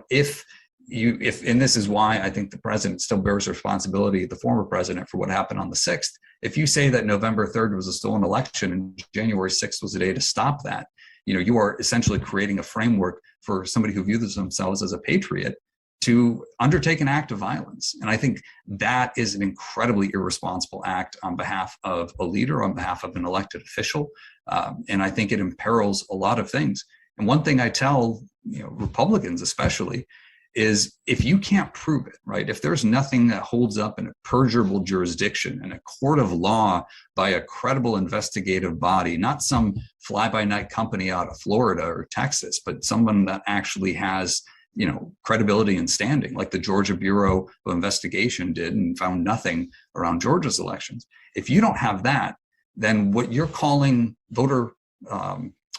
if and this is why I think the president still bears responsibility, the former president, for what happened on the 6th. If you say that November 3rd was a stolen election and January 6th was a day to stop that, you are essentially creating a framework for somebody who views themselves as a patriot to undertake an act of violence. And I think that is an incredibly irresponsible act on behalf of a leader, on behalf of an elected official. And I think it imperils a lot of things. And one thing I tell Republicans especially is, if you can't prove it, right? If there's nothing that holds up in a purgeable jurisdiction, in a court of law, by a credible investigative body, not some fly-by-night company out of Florida or Texas, but someone that actually has credibility and standing, like the Georgia Bureau of Investigation did and found nothing around Georgia's elections. If you don't have that, then what you're calling voter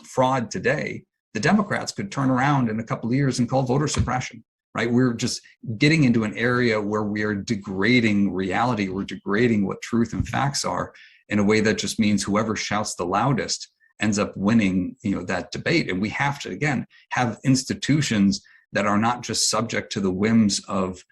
fraud today the Democrats could turn around in a couple of years and call voter suppression, right? We're just getting into an area where we are degrading reality. We're degrading what truth and facts are in a way that just means whoever shouts the loudest ends up winning, that debate. And we have to, again, have institutions that are not just subject to the whims of,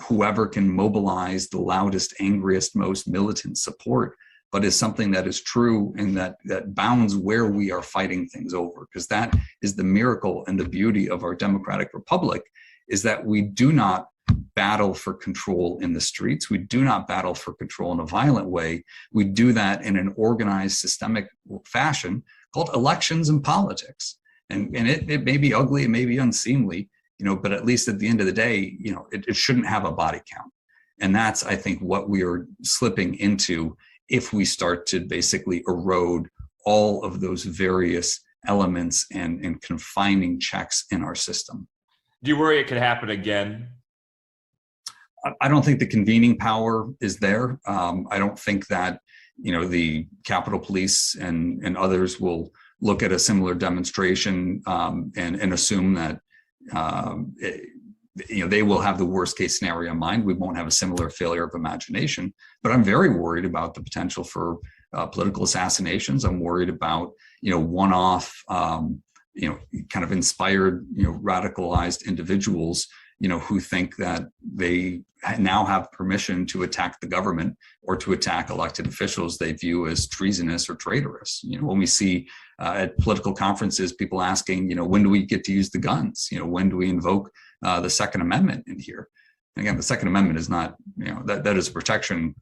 whoever can mobilize the loudest, angriest, most militant support, but is something that is true and that bounds where we are fighting things over. Because that is the miracle and the beauty of our democratic republic, is that we do not battle for control in the streets. We do not battle for control in a violent way. We do that in an organized, systemic fashion called elections and politics. And it may be ugly, it may be unseemly, but at least at the end of the day, it shouldn't have a body count. And that's, I think, what we are slipping into if we start to basically erode all of those various elements and confining checks in our system. Do you worry it could happen again? I don't think the convening power is there. I don't think that, the Capitol Police and others will look at a similar demonstration and assume that, they will have the worst case scenario in mind. We won't have a similar failure of imagination, but I'm very worried about the potential for political assassinations. I'm worried about, one-off, kind of inspired, radicalized individuals, who think that they now have permission to attack the government or to attack elected officials they view as treasonous or traitorous. When we see at political conferences, people asking, when do we get to use the guns? When do we invoke the Second Amendment in here? And again, the Second Amendment is not, that is protection,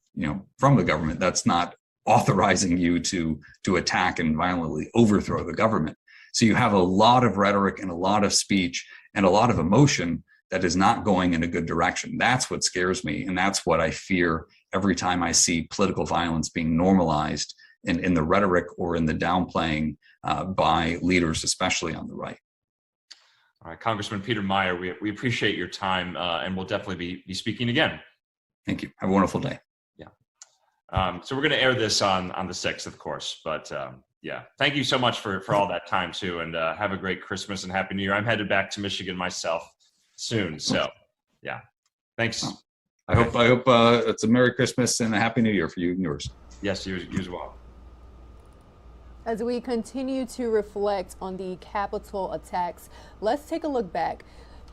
from the government. That's not authorizing you to attack and violently overthrow the government. So you have a lot of rhetoric and a lot of speech and a lot of emotion that is not going in a good direction. That's what scares me. And that's what I fear every time I see political violence being normalized in the rhetoric or in the downplaying by leaders, especially on the right. All right, Congressman Peter Meijer, we appreciate your time and we'll definitely be speaking again. Thank you. Have a wonderful day. Yeah. So we're going to air this on the 6th, of course. But yeah, thank you so much for all that time, too. And have a great Christmas and Happy New Year. I'm headed back to Michigan myself soon. So, yeah, thanks. I hope it's a Merry Christmas and a Happy New Year for you and yours. Yes, you as well. As we continue to reflect on the Capitol attacks, let's take a look back.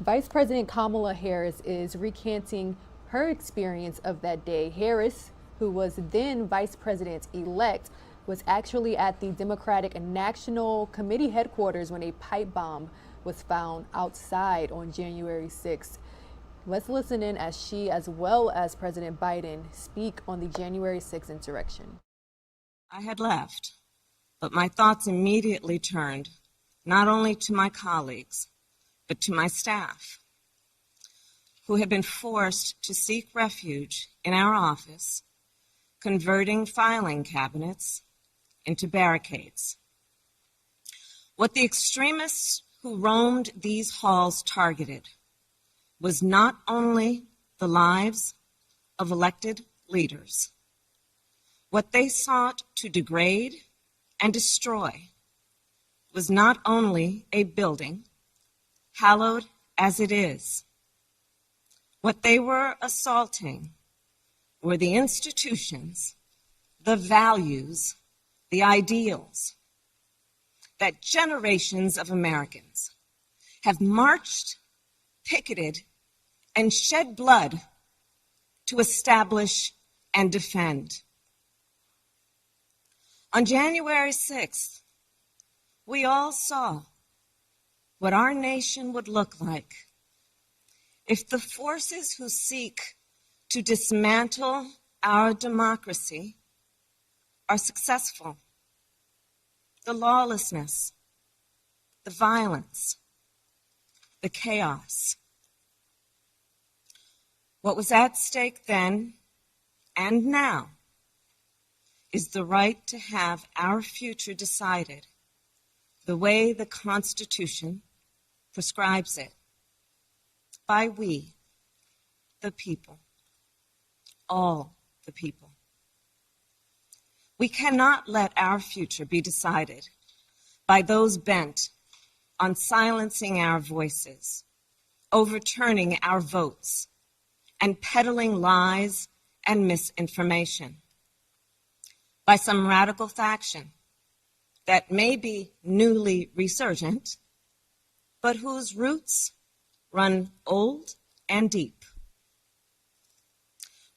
Vice President Kamala Harris is recanting her experience of that day. Harris, who was then Vice President-elect, was actually at the Democratic National Committee headquarters when a pipe bomb was found outside on January 6th. Let's listen in as she, as well as President Biden, speak on the January 6th insurrection. I had left, but my thoughts immediately turned not only to my colleagues, but to my staff, who had been forced to seek refuge in our office, converting filing cabinets into barricades. What the extremists who roamed these halls targeted was not only the lives of elected leaders. What they sought to degrade and destroy was not only a building, hallowed as it is. What they were assaulting were the institutions, the values, the ideals that generations of Americans have marched, picketed, and shed blood to establish and defend. On January 6th, we all saw what our nation would look like if the forces who seek to dismantle our democracy are successful. The lawlessness, the violence, the chaos. What was at stake then and now is the right to have our future decided the way the Constitution prescribes it, by we, the people, all the people. We cannot let our future be decided by those bent on silencing our voices, overturning our votes, and peddling lies and misinformation by some radical faction that may be newly resurgent, but whose roots run old and deep.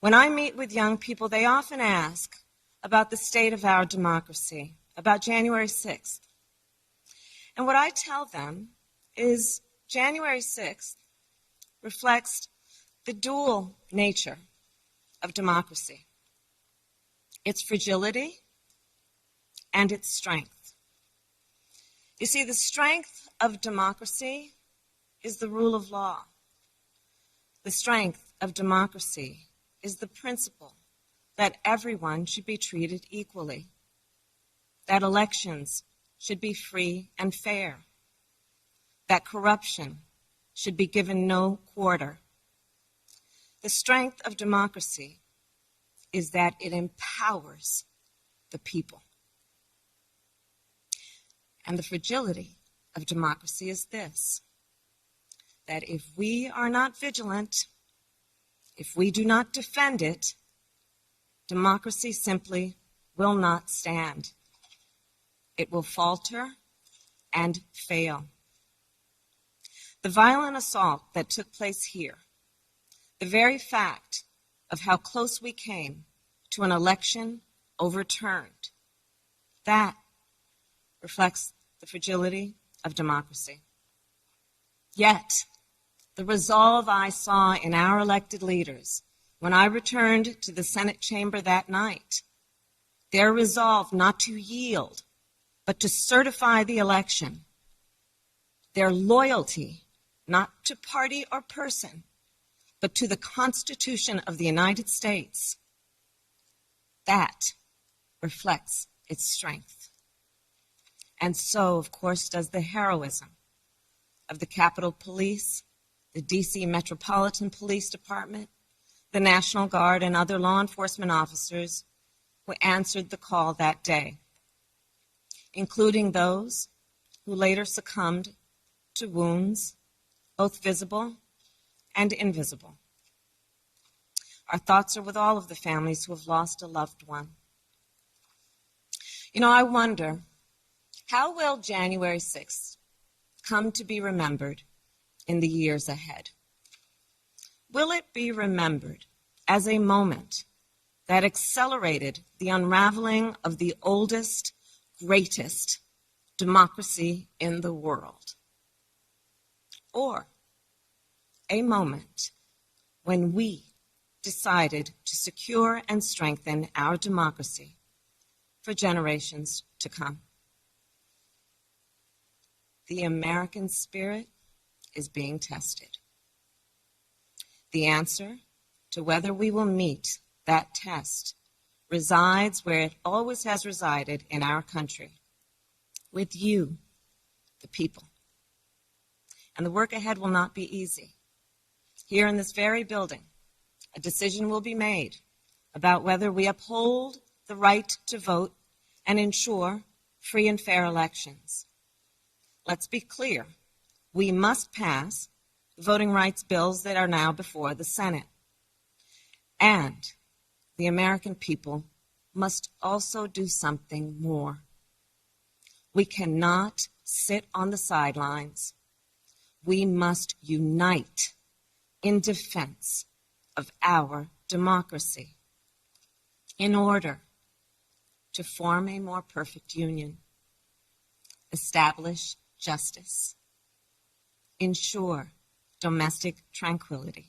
When I meet with young people, they often ask about the state of our democracy, about January 6th. And what I tell them is January 6th reflects the dual nature of democracy, its fragility and its strength. You see, the strength of democracy is the rule of law. The strength of democracy is the principle that everyone should be treated equally, that elections should be free and fair, that corruption should be given no quarter. The strength of democracy is that it empowers the people. And the fragility of democracy is this, that if we are not vigilant, if we do not defend it, democracy simply will not stand. It will falter and fail. The violent assault that took place here, the very fact of how close we came to an election overturned, that reflects the fragility of democracy. Yet, the resolve I saw in our elected leaders when I returned to the Senate chamber that night, their resolve not to yield, but to certify the election, their loyalty not to party or person, but to the Constitution of the United States, that reflects its strength. And so, of course, does the heroism of the Capitol Police, the D.C. Metropolitan Police Department, the National Guard, and other law enforcement officers who answered the call that day, including those who later succumbed to wounds, both visible and invisible. Our thoughts are with all of the families who have lost a loved one. You know, I wonder, how will January 6th come to be remembered in the years ahead? Will it be remembered as a moment that accelerated the unraveling of the oldest, greatest democracy in the world? Or a moment when we decided to secure and strengthen our democracy for generations to come? The American spirit is being tested. The answer to whether we will meet that test resides where it always has resided in our country, with you, the people. And the work ahead will not be easy. Here in this very building, a decision will be made about whether we uphold the right to vote and ensure free and fair elections. Let's be clear. We must pass the voting rights bills that are now before the Senate. And the American people must also do something more. We cannot sit on the sidelines. We must unite in defense of our democracy in order to form a more perfect union, establish justice, ensure domestic tranquility,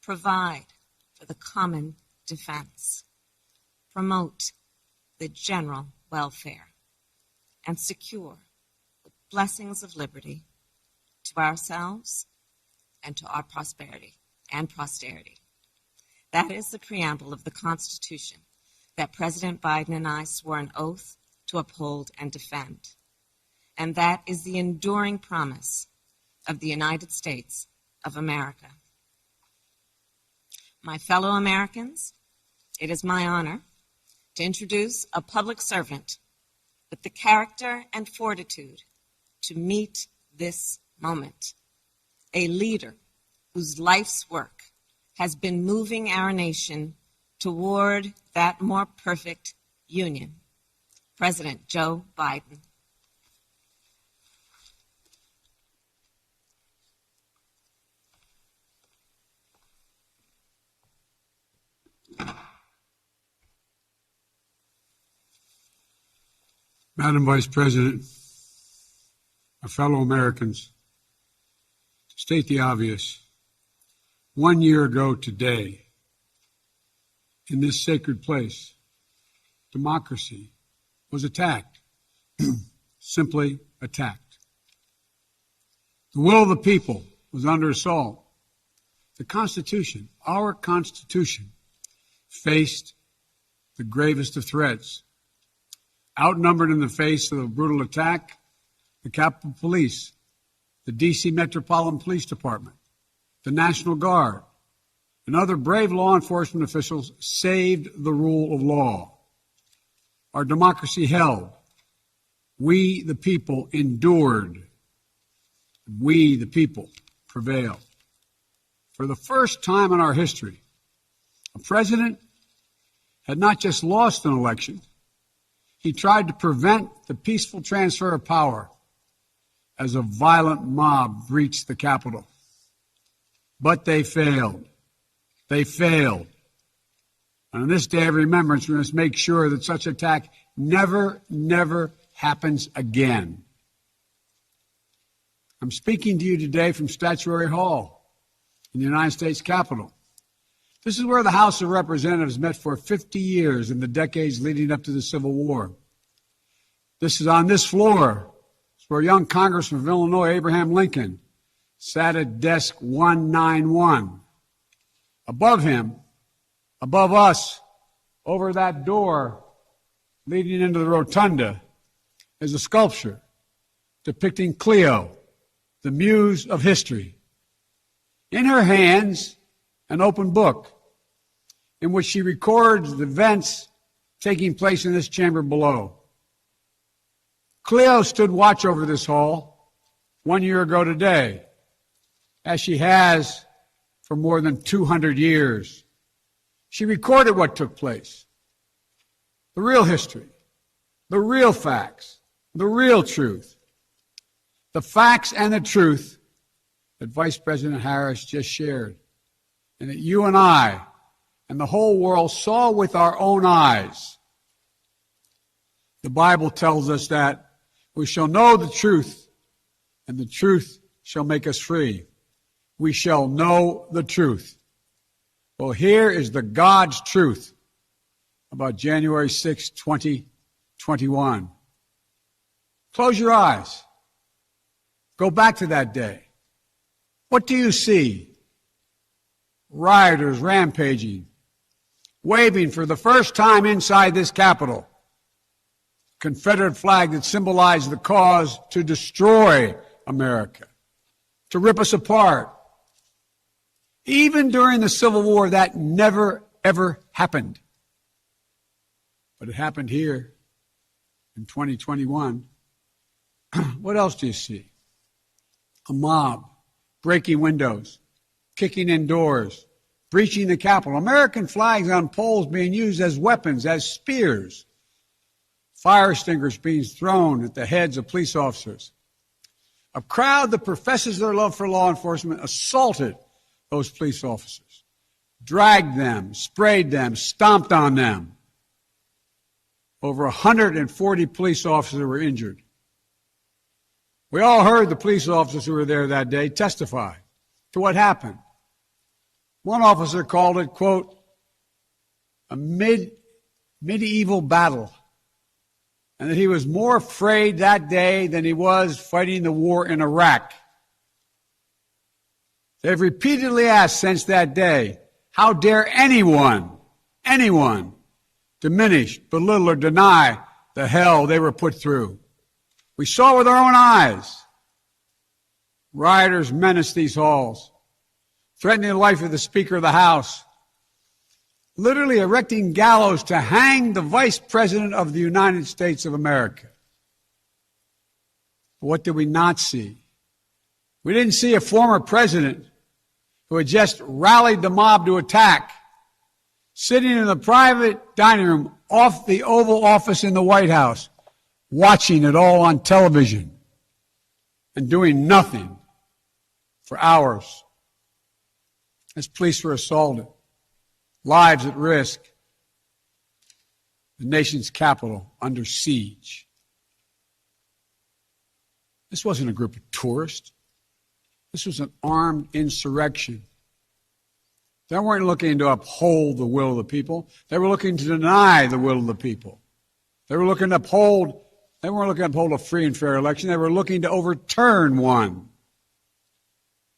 provide for the common defense, promote the general welfare, and secure the blessings of liberty to ourselves and to our prosperity and posterity. That is the preamble of the Constitution that President Biden and I swore an oath to uphold and defend. And that is the enduring promise of the United States of America. My fellow Americans, it is my honor to introduce a public servant with the character and fortitude to meet this moment. A leader whose life's work has been moving our nation toward that more perfect union. President Joe Biden. Madam Vice President, my fellow Americans, to state the obvious, 1 year ago today, in this sacred place, democracy was attacked, simply attacked. The will of the people was under assault. The Constitution, our Constitution, faced the gravest of threats. Outnumbered in the face of a brutal attack, the Capitol Police, the D.C. Metropolitan Police Department, the National Guard, and other brave law enforcement officials saved the rule of law. Our democracy held. We, the people, endured. We, the people, prevailed. For the first time in our history, a president had not just lost an election, he tried to prevent the peaceful transfer of power as a violent mob breached the Capitol. But they failed. They failed. And on this day of remembrance, we must make sure that such attack never happens again. I'm speaking to you today from Statuary Hall in the United States Capitol. This is where the House of Representatives met for 50 years in the decades leading up to the Civil War. This is on this floor. It's where young Congressman of Illinois, Abraham Lincoln, sat at desk 191. Above him, above us, over that door leading into the rotunda, is a sculpture depicting Cleo, the muse of history. In her hands, an open book in which she records the events taking place in this chamber below. Cleo stood watch over this hall 1 year ago today, as she has for more than 200 years. She recorded what took place, the real history, the real facts, the real truth, the facts and the truth that Vice President Harris just shared, and that you and I and the whole world saw with our own eyes. The Bible tells us that we shall know the truth, and the truth shall make us free. We shall know the truth. Well, here is the God's truth about January 6, 2021. Close your eyes. Go back to that day. What do you see? Rioters rampaging, waving for the first time inside this Capitol, Confederate flag that symbolized the cause to destroy America, to rip us apart. Even during the Civil War, that never, ever happened. But it happened here in 2021. What else do you see? A mob breaking windows, kicking in doors, breaching the Capitol, American flags on poles being used as weapons, as spears, fire extinguishers being thrown at the heads of police officers. A crowd that professes their love for law enforcement assaulted those police officers, dragged them, sprayed them, stomped on them. Over 140 police officers were injured. We all heard the police officers who were there that day testify to what happened. One officer called it, quote, a medieval battle, and that he was more afraid that day than he was fighting the war in Iraq. They've repeatedly asked since that day, how dare anyone diminish, belittle, or deny the hell they were put through. We saw with our own eyes. Rioters menaced these halls, threatening the life of the Speaker of the House, literally erecting gallows to hang the Vice President of the United States of America. But what did we not see? We didn't see a former president who had just rallied the mob to attack, sitting in the private dining room off the Oval Office in the White House, watching it all on television and doing nothing for hours as police were assaulted, lives at risk, the nation's capital under siege. This wasn't a group of tourists. This was an armed insurrection. They weren't looking to uphold the will of the people. They were looking to deny the will of the people. They weren't looking to uphold a free and fair election. They were looking to overturn one.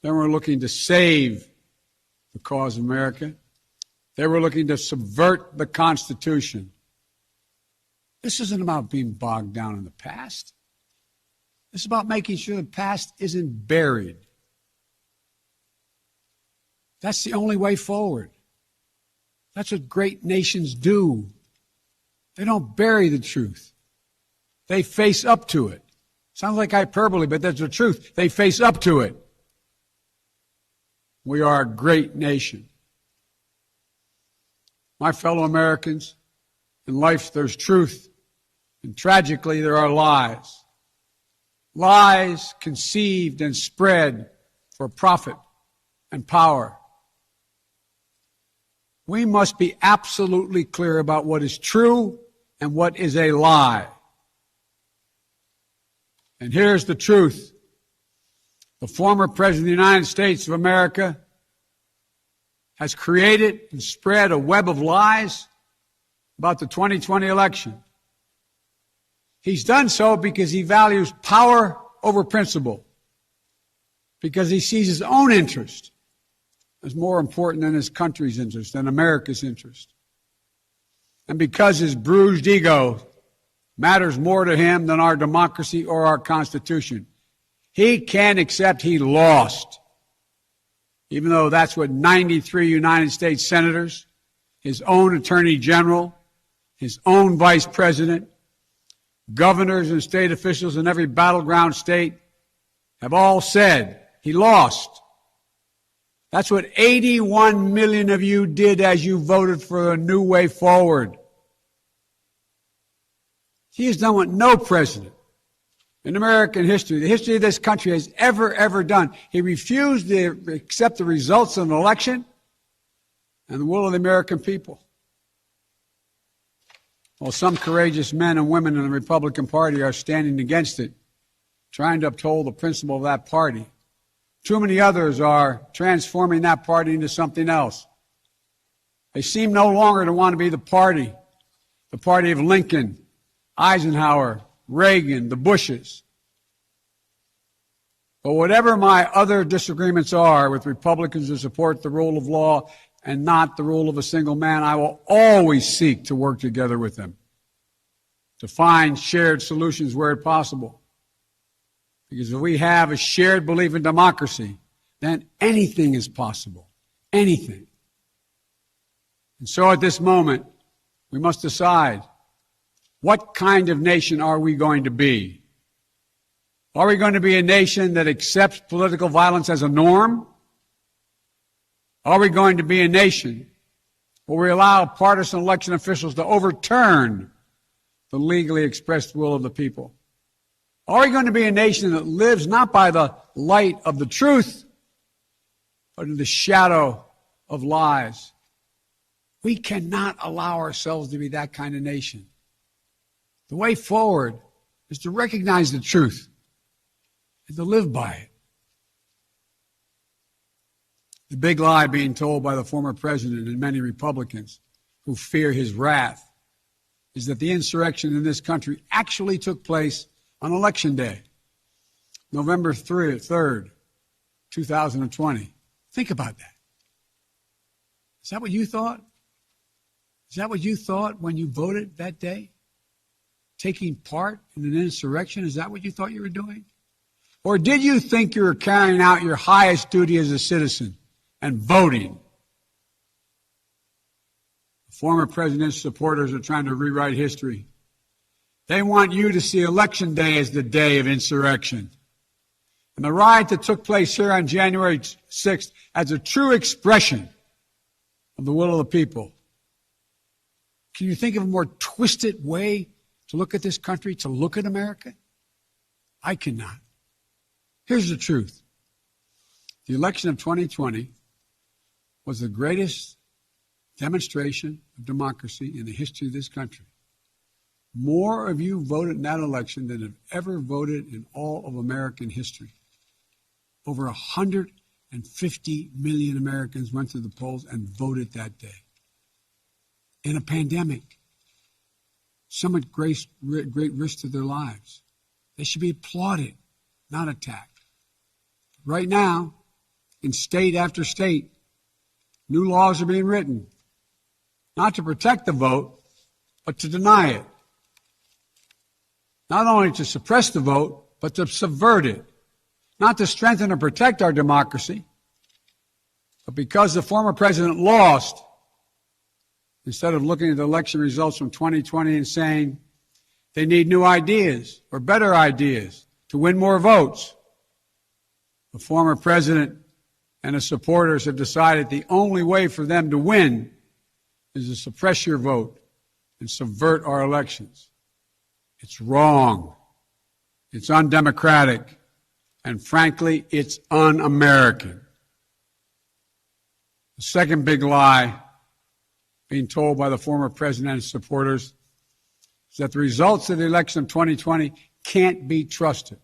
They were looking to save the cause of America. They were looking to subvert the Constitution. This isn't about being bogged down in the past. This is about making sure the past isn't buried. That's the only way forward. That's what great nations do. They don't bury the truth. They face up to it. Sounds like hyperbole, but that's the truth. They face up to it. We are a great nation. My fellow Americans, in life there's truth, and tragically there are lies. Lies conceived and spread for profit and power. We must be absolutely clear about what is true and what is a lie. And here's the truth. The former President of the United States of America has created and spread a web of lies about the 2020 election. He's done so because he values power over principle, because he sees his own interest as more important than his country's interest, than America's interest, and because his bruised ego matters more to him than our democracy or our Constitution. He can't accept he lost, even though that's what 93 United States senators, his own attorney general, his own vice president, governors and state officials in every battleground state have all said he lost. That's what 81 million of you did as you voted for a new way forward. He has done what no president in American history, the history of this country, has ever done. He refused to accept the results of an election and the will of the American people. Well, some courageous men and women in the Republican Party are standing against it, trying to uphold the principle of that party. Too many others are transforming that party into something else. They seem no longer to want to be the party of Lincoln, Eisenhower, Reagan, the Bushes. But whatever my other disagreements are with Republicans who support the rule of law and not the rule of a single man, I will always seek to work together with them to find shared solutions where possible. Because if we have a shared belief in democracy, then anything is possible. Anything. And so at this moment, we must decide, what kind of nation are we going to be? Are we going to be a nation that accepts political violence as a norm? Are we going to be a nation where we allow partisan election officials to overturn the legally expressed will of the people? Are we going to be a nation that lives not by the light of the truth, but in the shadow of lies? We cannot allow ourselves to be that kind of nation. The way forward is to recognize the truth and to live by it. The big lie being told by the former president and many Republicans who fear his wrath is that the insurrection in this country actually took place on Election Day, November 3rd, 2020. Think about that. Is that what you thought? Is that what you thought when you voted that day? Taking part in an insurrection? Is that what you thought you were doing? Or did you think you were carrying out your highest duty as a citizen and voting? The former president's supporters are trying to rewrite history. They want you to see Election Day as the day of insurrection. And the riot that took place here on January 6th as a true expression of the will of the people. Can you think of a more twisted way to look at this country, to look at America? I cannot. Here's the truth. The election of 2020 was the greatest demonstration of democracy in the history of this country. More of you voted in that election than have ever voted in all of American history. Over 150 million Americans went to the polls and voted that day. In a pandemic, some at great risk to their lives. They should be applauded, not attacked. Right now, in state after state, new laws are being written, not to protect the vote, but to deny it. Not only to suppress the vote, but to subvert it. Not to strengthen or protect our democracy, but because the former president lost, instead of looking at the election results from 2020 and saying they need new ideas or better ideas to win more votes, the former president and his supporters have decided the only way for them to win is to suppress your vote and subvert our elections. It's wrong. It's undemocratic. And frankly, it's un-American. The second big lie being told by the former president and his supporters is that the results of the election of 2020 can't be trusted.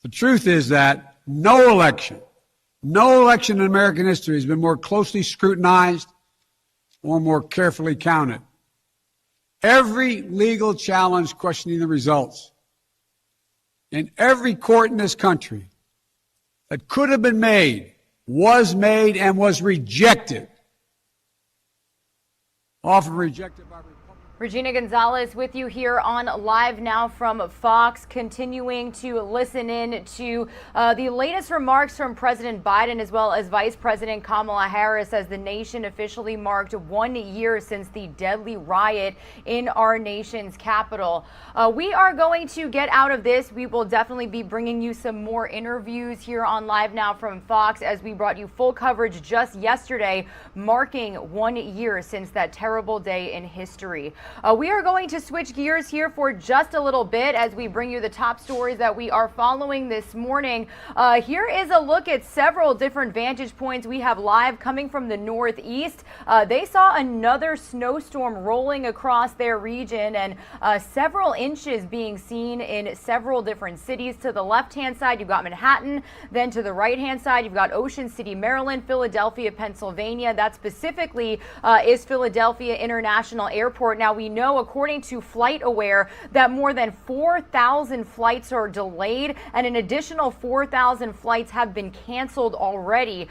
The truth is that no election in American history has been more closely scrutinized or more carefully counted. Every legal challenge questioning the results in every court in this country that could have been made and was rejected. Often rejected by Republicans. Regina Gonzalez with you here on Live Now from Fox, continuing to listen in to the latest remarks from President Biden as well as Vice President Kamala Harris as the nation officially marked 1 year since the deadly riot in our nation's capital. We are going to get out of this. We will definitely be bringing you some more interviews here on Live Now from Fox as we brought you full coverage just yesterday, marking 1 year since that terrible day in history. We are going to switch gears here for just a little bit as we bring you the top stories that we are following this morning. Here is a look at several different vantage points we have live coming from the Northeast. They saw another snowstorm rolling across their region and several inches being seen in several different cities. To the left-hand side, you've got Manhattan. Then to the right-hand side, you've got Ocean City, Maryland, Philadelphia, Pennsylvania. That specifically is Philadelphia International Airport. Now, we know, according to FlightAware, that more than 4,000 flights are delayed and an additional 4,000 flights have been canceled already.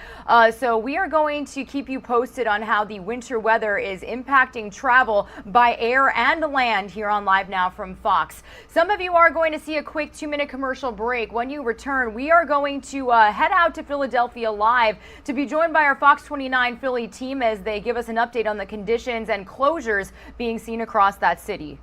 So we are going to keep you posted on how the winter weather is impacting travel by air and land here on Live Now from Fox. Some of you are going to see a quick 2-minute commercial break. When you return, we are going to head out to Philadelphia live to be joined by our Fox 29 Philly team as they give us an update on the conditions and closures being seen across that city.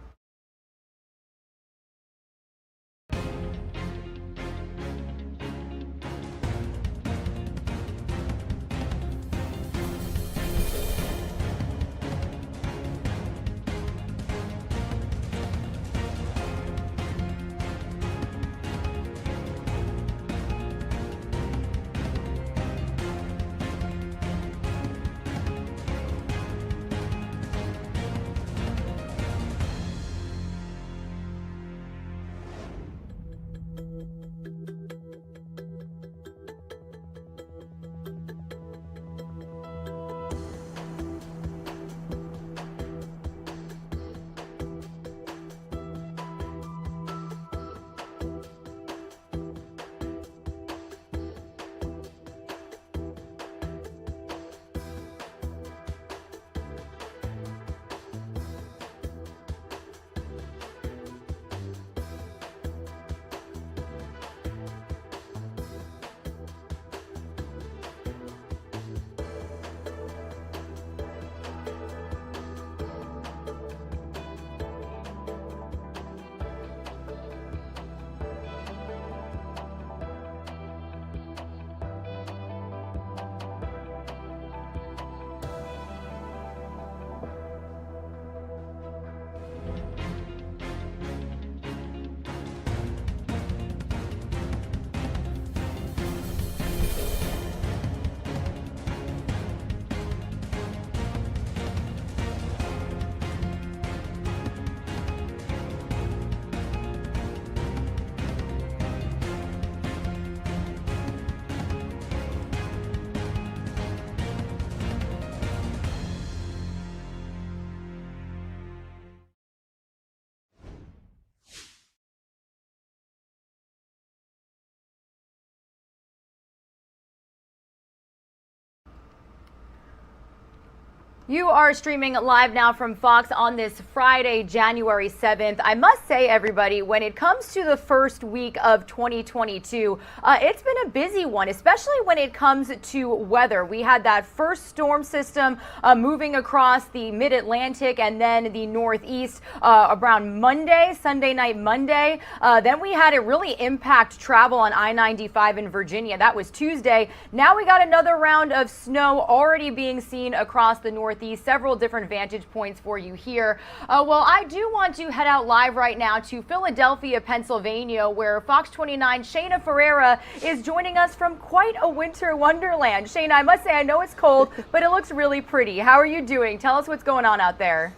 You are streaming live now from Fox on this Friday, January 7th. I must say, everybody, when it comes to the first week of 2022, it's been a busy one, especially when it comes to weather. We had that first storm system moving across the mid-Atlantic and then the Northeast around Monday, Sunday night Monday. Then we had it really impact travel on I-95 in Virginia. That was Tuesday. Now we got another round of snow already being seen across the Northeast. Several different vantage points for you here. Well, I do want to head out live right now to Philadelphia, Pennsylvania, where Fox 29 Shayna Ferreira is joining us from quite a winter wonderland. Shayna, I must say, I know it's cold, but it looks really pretty. How are you doing? Tell us what's going on out there.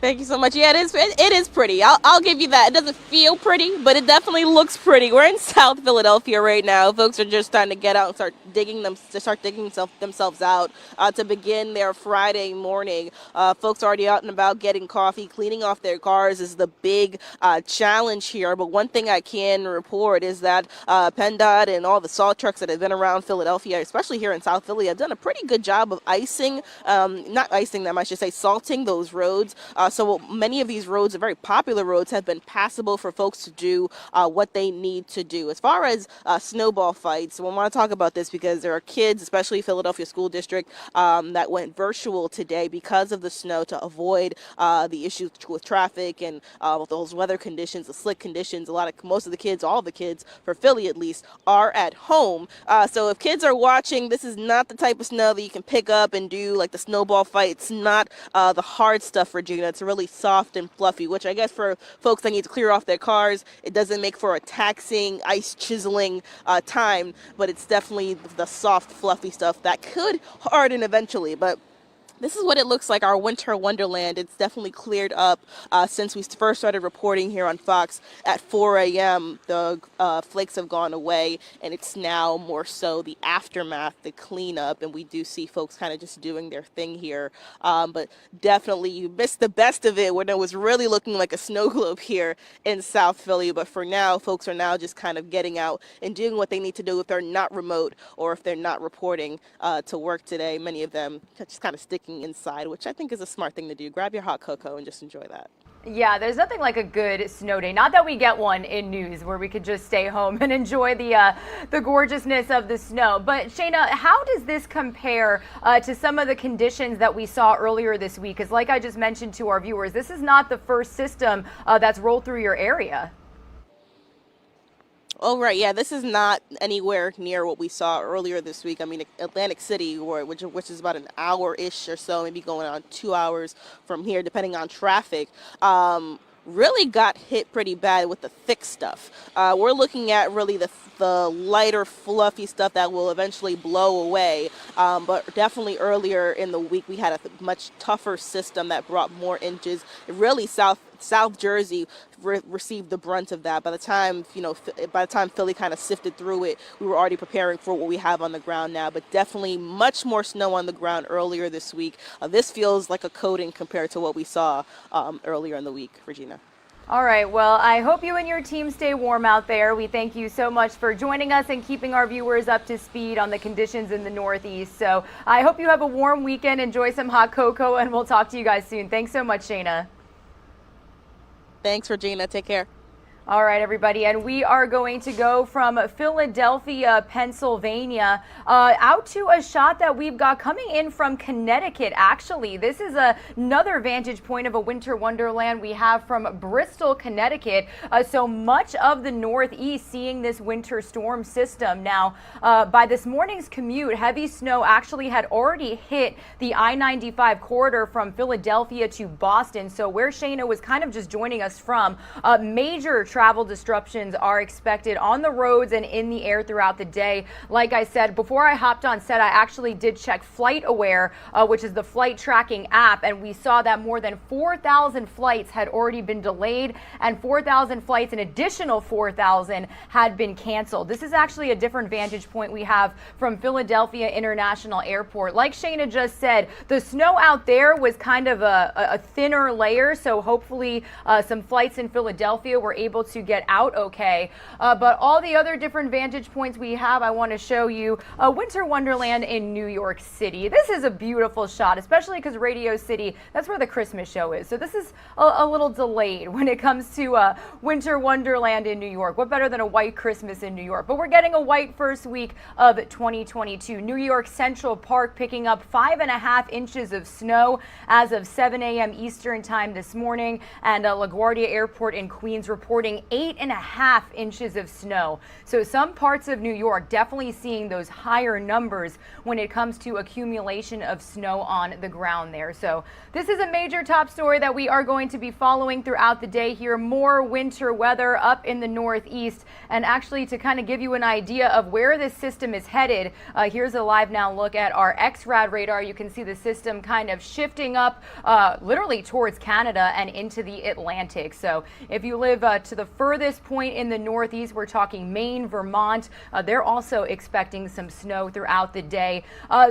Thank you so much. Yeah, it is pretty. I'll give you that. It doesn't feel pretty, but it definitely looks pretty. We're in South Philadelphia right now. Folks are just trying to get out and start digging themselves out to begin their Friday morning. Folks are already out and about getting coffee, cleaning off their cars is the big challenge here. But one thing I can report is that PennDOT and all the salt trucks that have been around Philadelphia, especially here in South Philly, have done a pretty good job of not icing them, I should say, salting those roads. So many of these roads, very popular roads, have been passable for folks to do what they need to do. As far as snowball fights, we want to talk about this because there are kids, especially Philadelphia School District, that went virtual today because of the snow to avoid the issues with traffic and with those weather conditions, the slick conditions. Most of the kids, all the kids, for Philly at least, are at home. So if kids are watching, this is not the type of snow that you can pick up and do like the snowball fight. It's not the hard stuff, Regina. It's really soft and fluffy, which I guess for folks that need to clear off their cars, it doesn't make for a taxing, ice chiseling time, but it's definitely the soft, fluffy stuff that could harden eventually. But this is what it looks like, our winter wonderland. It's definitely cleared up since we first started reporting here on Fox at 4 a.m. The flakes have gone away, and it's now more so the aftermath, the cleanup, and we do see folks kind of just doing their thing here. But definitely you missed the best of it when it was really looking like a snow globe here in South Philly. But for now, folks are now just kind of getting out and doing what they need to do if they're not remote or if they're not reporting to work today. Many of them just kind of sticking inside, which I think is a smart thing to do. Grab your hot cocoa and just enjoy that. Yeah, there's nothing like a good snow day. Not that we get one in news where we could just stay home and enjoy the gorgeousness of the snow. But Shayna, how does this compare to some of the conditions that we saw earlier this week? Because like I just mentioned to our viewers, this is not the first system that's rolled through your area. Oh, right. Yeah, this is not anywhere near what we saw earlier this week. I mean, Atlantic City, which is about an hour-ish or so, maybe going on 2 hours from here, depending on traffic, really got hit pretty bad with the thick stuff. We're looking at really the lighter, fluffy stuff that will eventually blow away. But definitely earlier in the week, we had a much tougher system that brought more inches. Really, South Jersey received the brunt of that. By the time Philly kind of sifted through it, we were already preparing for what we have on the ground now. But definitely much more snow on the ground earlier this week. This feels like a coating compared to what we saw earlier in the week, Regina. All right. Well, I hope you and your team stay warm out there. We thank you so much for joining us and keeping our viewers up to speed on the conditions in the Northeast. So I hope you have a warm weekend. Enjoy some hot cocoa, and we'll talk to you guys soon. Thanks so much, Shayna. Thanks, Regina. Take care. All right, everybody, and we are going to go from Philadelphia, Pennsylvania, out to a shot that we've got coming in from Connecticut, actually. This is another vantage point of a winter wonderland we have from Bristol, Connecticut. So much of the Northeast seeing this winter storm system. Now, by this morning's commute, heavy snow actually had already hit the I-95 corridor from Philadelphia to Boston. So where Shayna was kind of just joining us from, major travel disruptions are expected on the roads and in the air throughout the day. Like I said, before I hopped on set, I actually did check FlightAware, which is the flight tracking app, and we saw that more than 4,000 flights had already been delayed, and 4,000 flights, an additional 4,000, had been canceled. This is actually a different vantage point we have from Philadelphia International Airport. Like Shayna just said, the snow out there was kind of a thinner layer, so hopefully some flights in Philadelphia were able to get out okay. But all the other different vantage points we have, I want to show you Winter Wonderland in New York City. This is a beautiful shot, especially because Radio City, that's where the Christmas show is. So this is a little delayed when it comes to Winter Wonderland in New York. What better than a white Christmas in New York? But we're getting a white first week of 2022. New York Central Park picking up 5.5 inches of snow as of 7 a.m. Eastern time this morning, and LaGuardia Airport in Queens reporting 8.5 inches of snow. So some parts of New York definitely seeing those higher numbers when it comes to accumulation of snow on the ground there. So this is a major top story that we are going to be following throughout the day here. More winter weather up in the Northeast, and actually to kind of give you an idea of where this system is headed, here's a live now look at our XRAD radar. You can see the system kind of shifting up literally towards Canada and into the Atlantic. So if you live to the furthest point in the Northeast, we're talking Maine, Vermont, they're also expecting some snow throughout the day.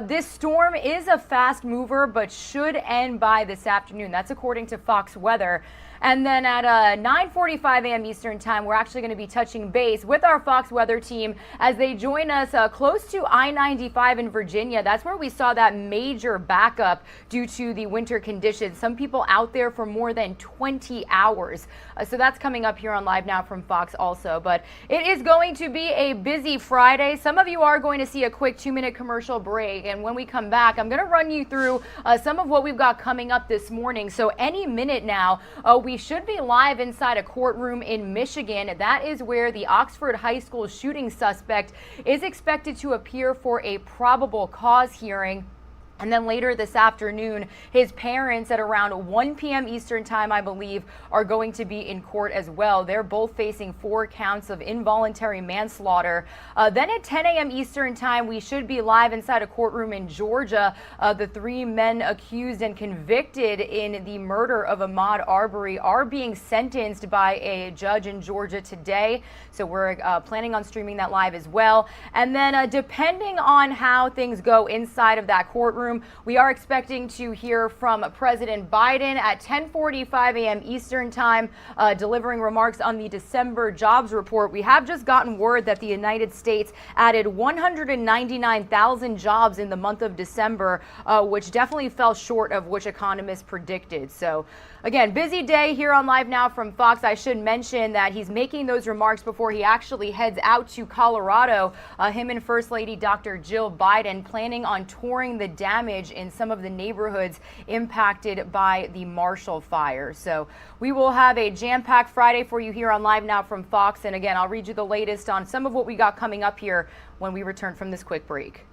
This storm is a fast mover, but should end by this afternoon. That's according to Fox Weather. And then at 9:45 a.m. Eastern time, we're actually going to be touching base with our Fox Weather team as they join us close to I-95 in Virginia. That's where we saw that major backup due to the winter conditions. Some people out there for more than 20 hours. So that's coming up here on Live Now from Fox also. But it is going to be a busy Friday. Some of you are going to see a quick 2-minute commercial break. And when we come back, I'm going to run you through some of what we've got coming up this morning. So any minute now, we should be live inside a courtroom in Michigan. That is where the Oxford High School shooting suspect is expected to appear for a probable cause hearing. And then later this afternoon, his parents at around 1 p.m. Eastern time, I believe, are going to be in court as well. They're both facing 4 counts of involuntary manslaughter. Then at 10 a.m. Eastern time, we should be live inside a courtroom in Georgia. The 3 men accused and convicted in the murder of Ahmaud Arbery are being sentenced by a judge in Georgia today. So we're planning on streaming that live as well. And then depending on how things go inside of that courtroom, we are expecting to hear from President Biden at 10:45 a.m. Eastern time, delivering remarks on the December jobs report. We have just gotten word that the United States added 199,000 jobs in the month of December, which definitely fell short of which economists predicted. So again, busy day here on Live Now from Fox. I should mention that he's making those remarks before he actually heads out to Colorado. Him and First Lady Dr. Jill Biden planning on touring the damage in some of the neighborhoods impacted by the Marshall Fire. So we will have a jam-packed Friday for you here on Live Now from Fox. And again, I'll read you the latest on some of what we got coming up here when we return from this quick break.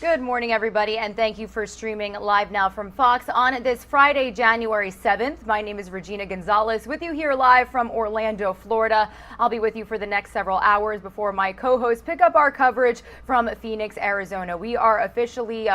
Good morning, everybody, and thank you for streaming live now from Fox on this Friday, January 7th. My name is Regina Gonzalez, with you here live from Orlando, Florida. I'll be with you for the next several hours before my co-hosts pick up our coverage from Phoenix, Arizona. We are officially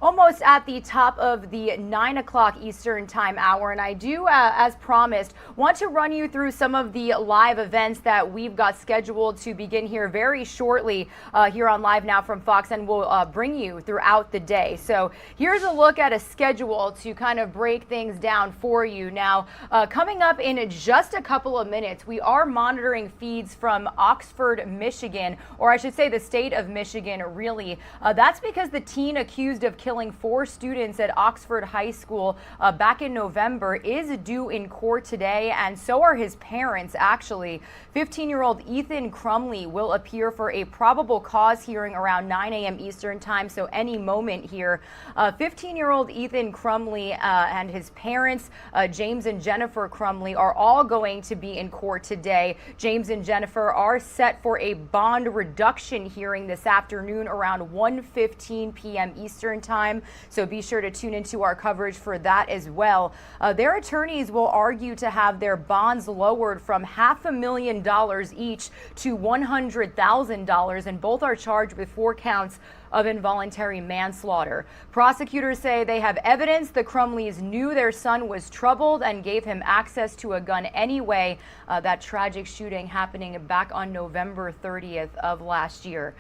almost at the top of the 9 o'clock Eastern time hour, and I do, as promised, want to run you through some of the live events that we've got scheduled to begin here very shortly here on Live Now from Fox, and we'll bring you throughout the day. So here's a look at a schedule to kind of break things down for you. Now, coming up in just a couple of minutes, we are monitoring feeds from Oxford, Michigan, or I should say the state of Michigan, really. That's because the teen accused of killing 4 students at Oxford High School back in November is due in court today, and so are his parents, actually. 15-year-old Ethan Crumley will appear for a probable cause hearing around 9 a.m. Eastern time, so any moment here. 15-year-old Ethan Crumley and his parents, James and Jennifer Crumley, are all going to be in court today. James and Jennifer are set for a bond reduction hearing this afternoon around 1:15 p.m. Eastern time, so be sure to tune into our coverage for that as well. Their attorneys will argue to have their bonds lowered from $500,000 each to $100,000, and both are charged with 4 counts of involuntary manslaughter. Prosecutors say they have evidence the Crumleys knew their son was troubled and gave him access to a gun anyway. That tragic shooting happening back on November 30th of last year.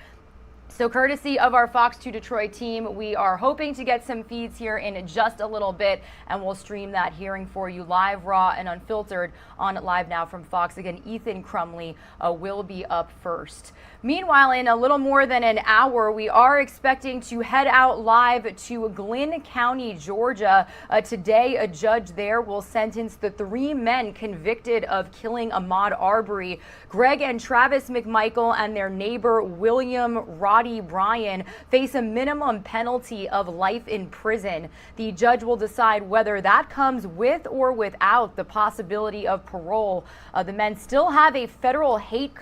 So courtesy of our Fox 2 Detroit team, we are hoping to get some feeds here in just a little bit, and we'll stream that hearing for you live, raw, and unfiltered on Live Now from Fox. Again, Ethan Crumley will be up first. Meanwhile, in a little more than an hour, we are expecting to head out live to Glynn County, Georgia. Today, a judge there will sentence the 3 men convicted of killing Ahmaud Arbery. Greg and Travis McMichael and their neighbor William Roddy Bryan face a minimum penalty of life in prison. The judge will decide whether that comes with or without the possibility of parole. The men still have a federal hate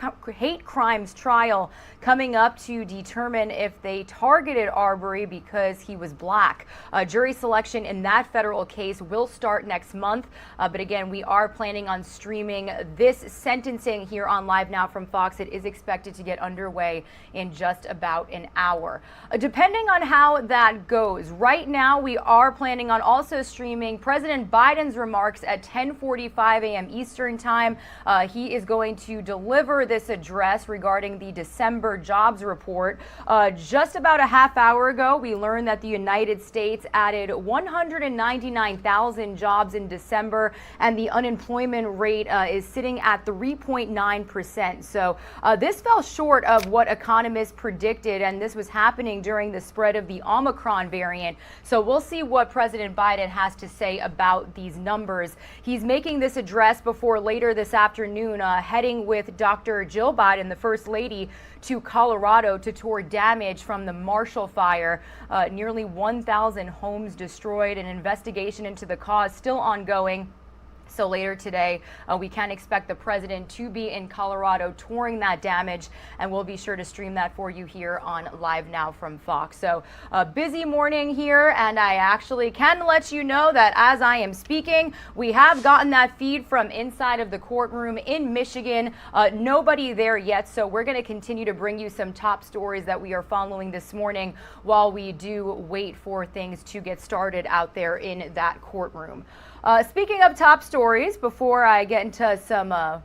crimes trial coming up to determine if they targeted Arbery because he was black. Jury selection in that federal case will start next month. But again, we are planning on streaming this sentencing here on Live Now from Fox. It is expected to get underway in just about an hour. Depending on how that goes, right now we are planning on also streaming President Biden's remarks at 10:45 a.m. Eastern time. He is going to deliver this address regarding the December jobs report. Just about a half hour ago, we learned that the United States added 199,000 jobs in December, and the unemployment rate is sitting at 3.9%. So this fell short of what economists predicted, and this was happening during the spread of the Omicron variant. So we'll see what President Biden has to say about these numbers. He's making this address before later this afternoon, heading with Dr. Jill Biden, the First Lady, to Colorado to tour damage from the Marshall Fire. Nearly 1,000 homes destroyed. An investigation into the cause still ongoing. So later today, we can expect the president to be in Colorado touring that damage, and we'll be sure to stream that for you here on Live Now from Fox. So a busy morning here, and I actually can let you know that as I am speaking, we have gotten that feed from inside of the courtroom in Michigan. Nobody there yet, so we're going to continue to bring you some top stories that we are following this morning while we do wait for things to get started out there in that courtroom. Speaking of top stories, before I get into some of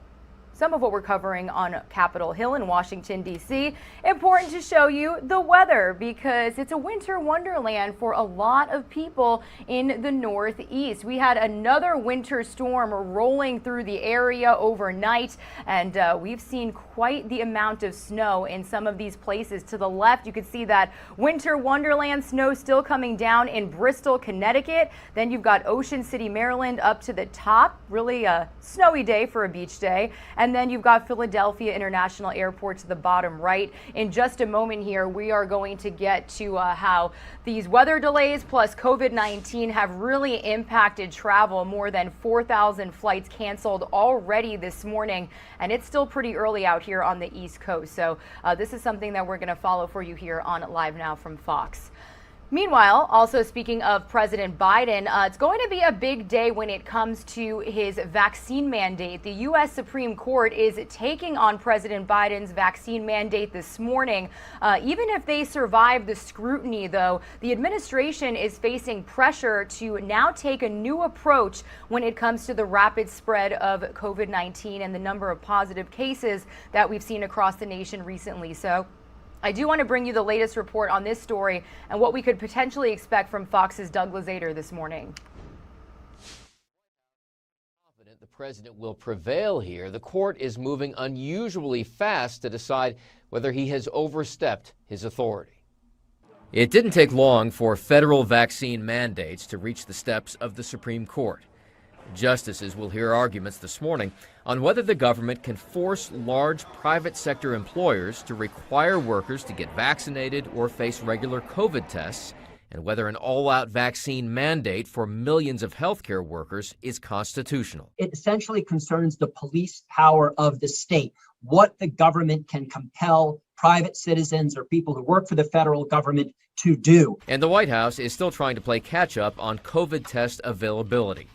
what we're covering on Capitol Hill in Washington, D.C., important to show you the weather because it's a winter wonderland for a lot of people in the Northeast. We had another winter storm rolling through the area overnight, and we've seen quite the amount of snow in some of these places. To the left, you can see that winter wonderland snow still coming down in Bristol, Connecticut. Then you've got Ocean City, Maryland up to the top. Really a snowy day for a beach day. And then you've got Philadelphia International Airport to the bottom right. In just a moment here, we are going to get to how these weather delays plus COVID-19 have really impacted travel. More than 4,000 flights canceled already this morning, and it's still pretty early out here on the East Coast. So this is something that we're going to follow for you here on Live Now from Fox. Meanwhile, also speaking of President Biden, it's going to be a big day when it comes to his vaccine mandate. The U.S. Supreme Court is taking on President Biden's vaccine mandate this morning. Even if they survive the scrutiny, though, the administration is facing pressure to now take a new approach when it comes to the rapid spread of COVID-19 and the number of positive cases that we've seen across the nation recently. So I do want to bring you the latest report on this story and what we could potentially expect from Fox's Doug Lazater this morning. Confident the president will prevail here. The court is moving unusually fast to decide whether he has overstepped his authority. It didn't take long for federal vaccine mandates to reach the steps of the Supreme Court. Justices will hear arguments this morning on whether the government can force large private sector employers to require workers to get vaccinated or face regular COVID tests, and whether an all-out vaccine mandate for millions of healthcare workers is constitutional. It essentially concerns the police power of the state, what the government can compel private citizens or people who work for the federal government to do. And the White House is still trying to play catch-up on COVID test availability.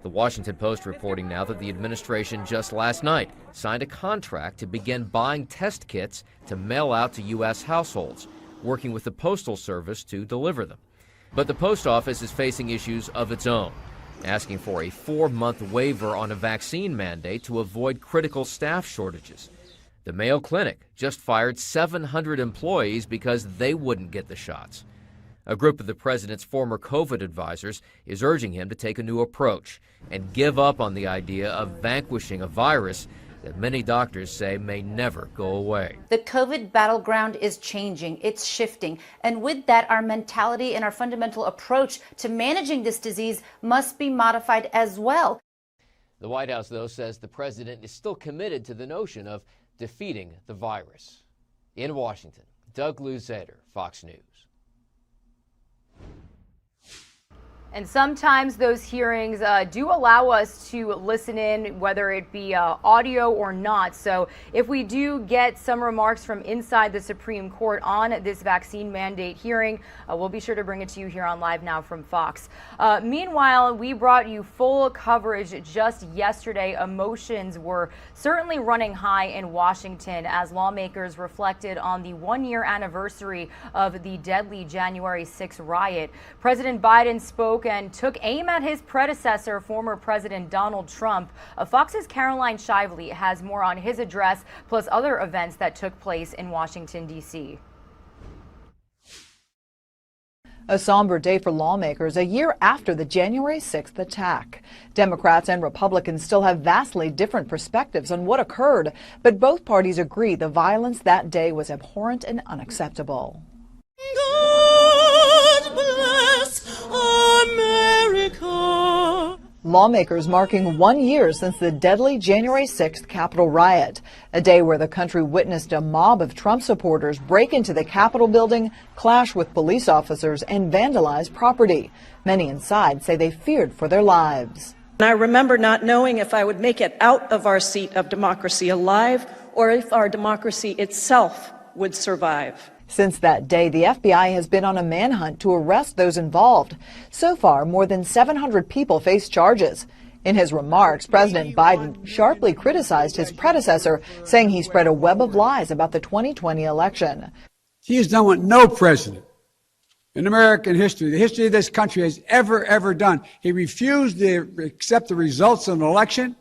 The Washington Post reporting now that the administration just last night signed a contract to begin buying test kits to mail out to U.S. households, working with the Postal Service to deliver them. But the post office is facing issues of its own, asking for a 4-month waiver on a vaccine mandate to avoid critical staff shortages. The Mayo Clinic just fired 700 employees because they wouldn't get the shots. A group of the president's former COVID advisors is urging him to take a new approach and give up on the idea of vanquishing a virus that many doctors say may never go away. The COVID battleground is changing, it's shifting, and with that, our mentality and our fundamental approach to managing this disease must be modified as well. The White House, though, says the president is still committed to the notion of defeating the virus. In Washington, Doug Lazater, Fox News. And sometimes those hearings do allow us to listen in, whether it be audio or not. So if we do get some remarks from inside the Supreme Court on this vaccine mandate hearing, we'll be sure to bring it to you here on Live Now from Fox. Meanwhile, we brought you full coverage just yesterday. Emotions were certainly running high in Washington as lawmakers reflected on the 1-year anniversary of the deadly January 6th riot. President Biden spoke and took aim at his predecessor, former President Donald Trump. Fox's Caroline Shively has more on his address, plus other events that took place in Washington, D.C. A somber day for lawmakers a year after the January 6th attack. Democrats and Republicans still have vastly different perspectives on what occurred, but both parties agree the violence that day was abhorrent and unacceptable. God bless America. Lawmakers marking 1 year since the deadly January 6th Capitol riot, a day where the country witnessed a mob of Trump supporters break into the Capitol building, clash with police officers, and vandalize property. Many inside say they feared for their lives. I remember not knowing if I would make it out of our seat of democracy alive or if our democracy itself would survive. Since that day, the FBI has been on a manhunt to arrest those involved. So far, more than 700 people face charges. In his remarks, President Biden sharply criticized his predecessor, saying he spread a web of lies about the 2020 election. He has done what no president in American history, the history of this country, has ever done. He refused to accept the results of an election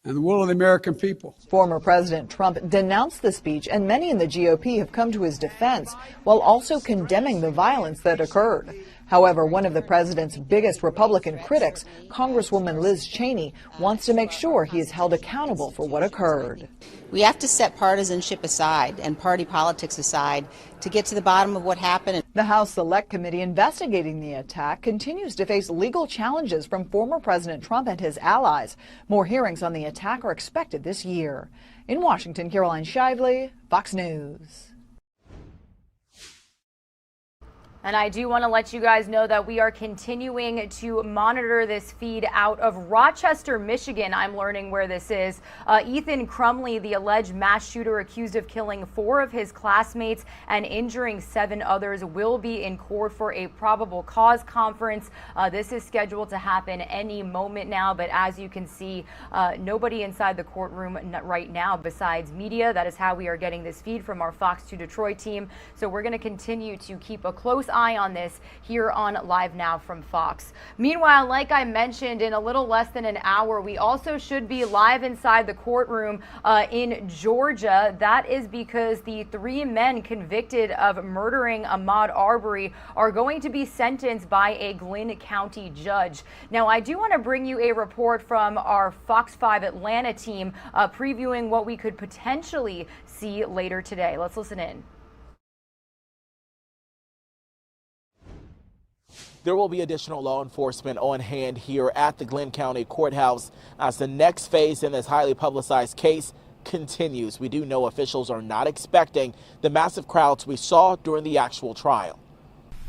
and the will of the American people. Former President Trump denounced the speech, and many in the GOP have come to his defense, while also condemning the violence that occurred. However, one of the president's biggest Republican critics, Congresswoman Liz Cheney, wants to make sure he is held accountable for what occurred. We have to set partisanship aside and party politics aside to get to the bottom of what happened. The House Select Committee investigating the attack continues to face legal challenges from former President Trump and his allies. More hearings on the attack are expected this year. In Washington, Caroline Shively, Fox News. And I do want to let you guys know that we are continuing to monitor this feed out of Rochester, Michigan. I'm learning where this is. Ethan Crumley, the alleged mass shooter accused of killing 4 of his classmates and injuring 7 others, will be in court for a probable cause conference. This is scheduled to happen any moment now, but as you can see, nobody inside the courtroom right now besides media. That is how we are getting this feed from our Fox 2 Detroit team. So we're going to continue to keep a close eye on this here on Live Now from Fox. Meanwhile, like I mentioned, in a little less than an hour, we also should be live inside the courtroom in Georgia. That is because the 3 men convicted of murdering Ahmaud Arbery are going to be sentenced by a Glynn County judge. Now, I do want to bring you a report from our Fox 5 Atlanta team previewing what we could potentially see later today. Let's listen in. There will be additional law enforcement on hand here at the Glynn County Courthouse as the next phase in this highly publicized case continues. We do know officials are not expecting the massive crowds we saw during the actual trial.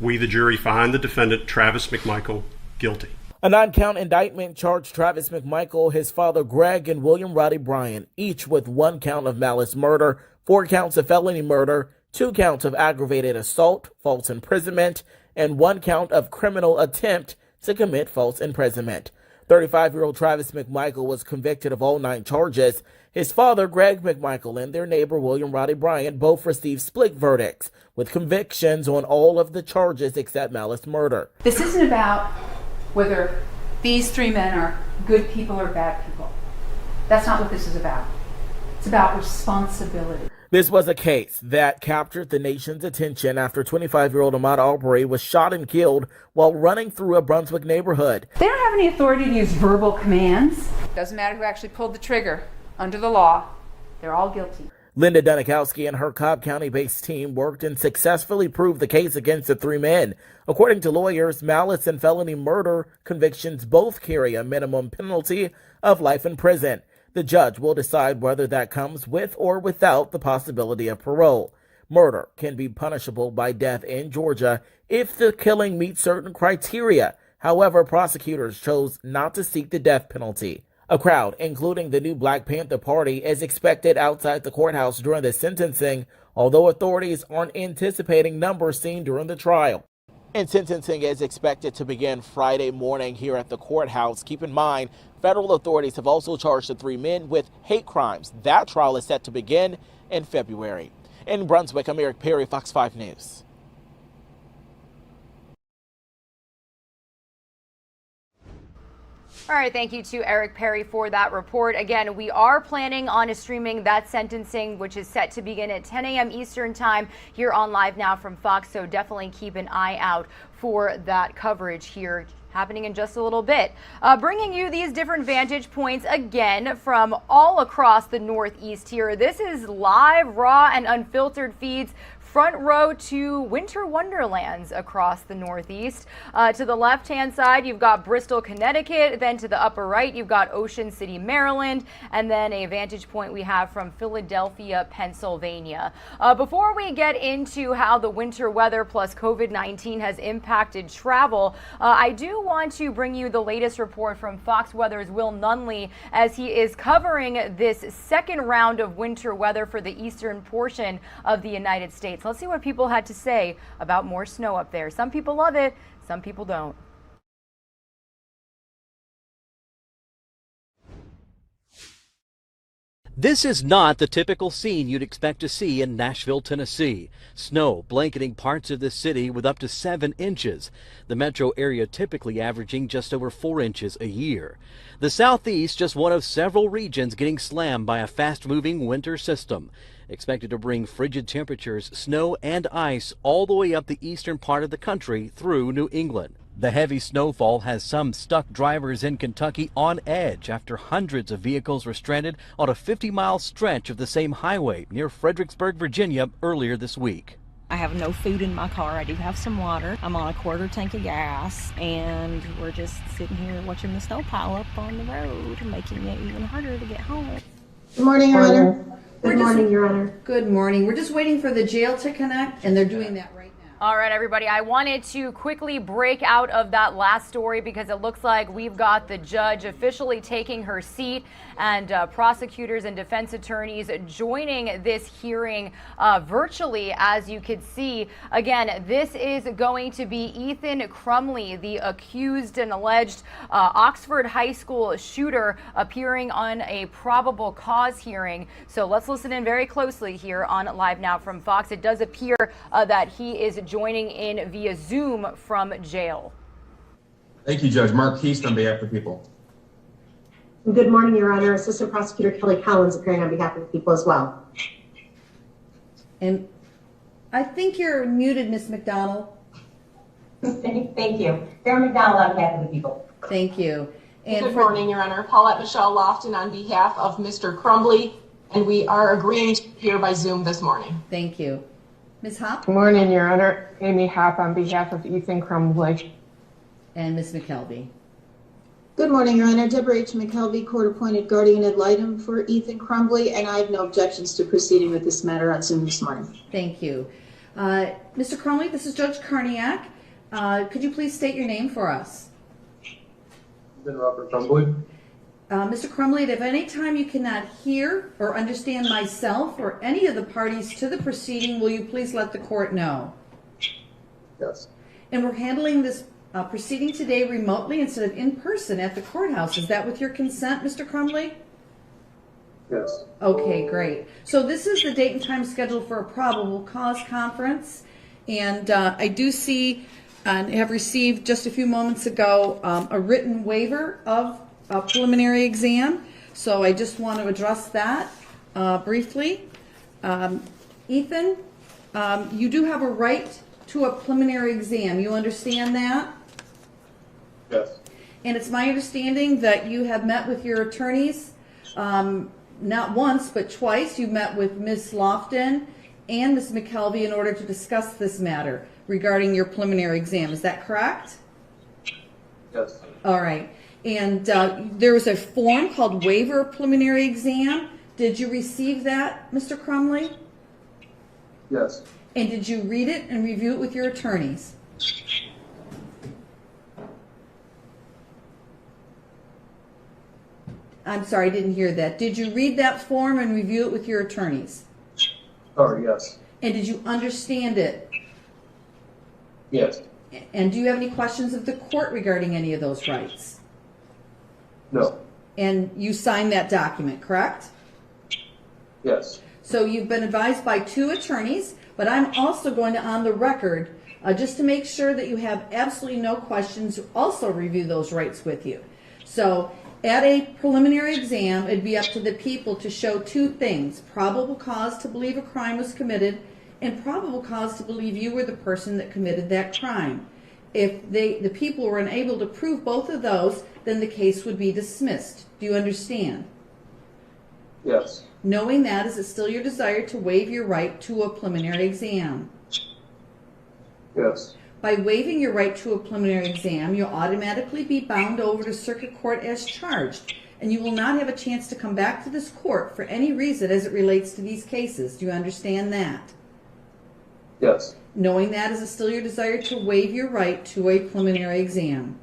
We, the jury, find the defendant, Travis McMichael, guilty. A 9-count indictment charged Travis McMichael, his father Greg, and William Roddy Bryant, each with 1 count of malice murder, 4 counts of felony murder, 2 counts of aggravated assault, false imprisonment, and 1 count of criminal attempt to commit false imprisonment. 35-year-old Travis McMichael was convicted of all 9 charges. His father, Greg McMichael, and their neighbor, William Roddy Bryant, both received split verdicts with convictions on all of the charges except malice murder. This isn't about whether these 3 men are good people or bad people. That's not what this is about. It's about responsibility. This was a case that captured the nation's attention after 25-year-old Ahmaud Arbery was shot and killed while running through a Brunswick neighborhood. They don't have any authority to use verbal commands. Doesn't matter who actually pulled the trigger. Under the law, they're all guilty. Linda Dunikowski and her Cobb County-based team worked and successfully proved the case against the 3 men. According to lawyers, malice and felony murder convictions both carry a minimum penalty of life in prison. The judge will decide whether that comes with or without the possibility of parole. Murder can be punishable by death in Georgia if the killing meets certain criteria. However, prosecutors chose not to seek the death penalty. A crowd, including the new Black Panther Party, is expected outside the courthouse during the sentencing, although authorities aren't anticipating numbers seen during the trial. And sentencing is expected to begin Friday morning here at the courthouse. Keep in mind, federal authorities have also charged the 3 men with hate crimes. That trial is set to begin in February. In Brunswick, I'm Eric Perry, Fox 5 News. All right, thank you to Eric Perry for that report. Again, we are planning on streaming that sentencing, which is set to begin at 10 a.m. Eastern time here on Live Now from Fox, so definitely keep an eye out for that coverage here happening in just a little bit. Bringing you these different vantage points again from all across the Northeast here. This is live, raw, and unfiltered feeds front row to winter wonderlands across the Northeast. To the left-hand side, you've got Bristol, Connecticut. Then to the upper right, you've got Ocean City, Maryland. And then a vantage point we have from Philadelphia, Pennsylvania. Before we get into how the winter weather plus COVID-19 has impacted travel, I do want to bring you the latest report from Fox Weather's Will Nunley as he is covering this second round of winter weather for the eastern portion of the United States. Let's see what people had to say about more snow up there. Some people love it, some people don't. This is not the typical scene you'd expect to see in Nashville, Tennessee. Snow blanketing parts of the city with up to 7 inches. The metro area typically averaging just over 4 inches a year. The Southeast just one of several regions getting slammed by a fast-moving winter system. Expected to bring frigid temperatures, snow and ice all the way up the eastern part of the country through New England. The heavy snowfall has some stuck drivers in Kentucky on edge after hundreds of vehicles were stranded on a 50-mile stretch of the same highway near Fredericksburg, Virginia earlier this week. I have no food in my car. I do have some water. I'm on a quarter tank of gas, and we're just sitting here watching the snow pile up on the road, making it even harder to get home. Good morning, Your Honor. Good morning, Your Honor. Good morning. We're just waiting for the jail to connect, and they're doing that right now. All right, everybody, I wanted to quickly break out of that last story because it looks like we've got the judge officially taking her seat and prosecutors and defense attorneys joining this hearing virtually, as you could see. Again, this is going to be Ethan Crumbley, the accused and alleged Oxford High School shooter, appearing on a probable cause hearing. So let's listen in very closely here on Live Now from Fox. It does appear that he is joining in via Zoom from jail. Thank you, Judge. Mark Keast on behalf of the people. Good morning, Your Honor. Assistant Prosecutor Kelly Collins appearing on behalf of the people as well. And I think you're muted, Ms. McDonald. Thank you. Sarah McDonald on behalf of the people. Thank you. And good morning, Your Honor. Paulette Michelle Lofton on behalf of Mr. Crumbley, and we are agreeing to appear by Zoom this morning. Thank you. Ms. Hopp? Good morning, Your Honor. Amy Hopp on behalf of Ethan Crumbley. And Ms. McKelvey. Good morning, Your Honor. Deborah H. McKelvey, court-appointed guardian ad litem for Ethan Crumbley, and I have no objections to proceeding with this matter on Zoom this morning. Thank you. Mr. Crumbley, this is Judge Karniak. Could you please state your name for us? Ethan Robert Crumbley. Mr. Crumbley, if any time you cannot hear or understand myself or any of the parties to the proceeding, will you please let the court know? Yes. And we're handling this proceeding today remotely instead of in person at the courthouse. Is that with your consent, Mr. Crumbley? Yes. Okay, great. So this is the date and time scheduled for a probable cause conference. And I do see and have received just a few moments ago a written waiver of a preliminary exam. So I just want to address that briefly. Ethan, you do have a right to a preliminary exam. You understand that? Yes. And it's my understanding that you have met with your attorneys, not once, but twice. You met with Ms. Lofton and Ms. McKelvey in order to discuss this matter regarding your preliminary exam. Is that correct? Yes. All right. And there was a form called Waiver Preliminary Exam. Did you receive that, Mr. Crumbley? Yes. And did you read it and review it with your attorneys? I'm sorry, I didn't hear that. Did you read that form and review it with your attorneys? Oh, yes. And did you understand it? Yes. And do you have any questions of the court regarding any of those rights? No. And you signed that document, correct? Yes. So you've been advised by 2 attorneys, but I'm also going to, on the record, just to make sure that you have absolutely no questions, also review those rights with you. So at a preliminary exam, it'd be up to the people to show 2 things: probable cause to believe a crime was committed and probable cause to believe you were the person that committed that crime. If the people were unable to prove both of those, then the case would be dismissed. Do you understand? Yes. Knowing that, is it still your desire to waive your right to a preliminary exam? Yes. By waiving your right to a preliminary exam, you'll automatically be bound over to circuit court as charged, and you will not have a chance to come back to this court for any reason as it relates to these cases. Do you understand that? Yes. Knowing that, is it still your desire to waive your right to a preliminary exam?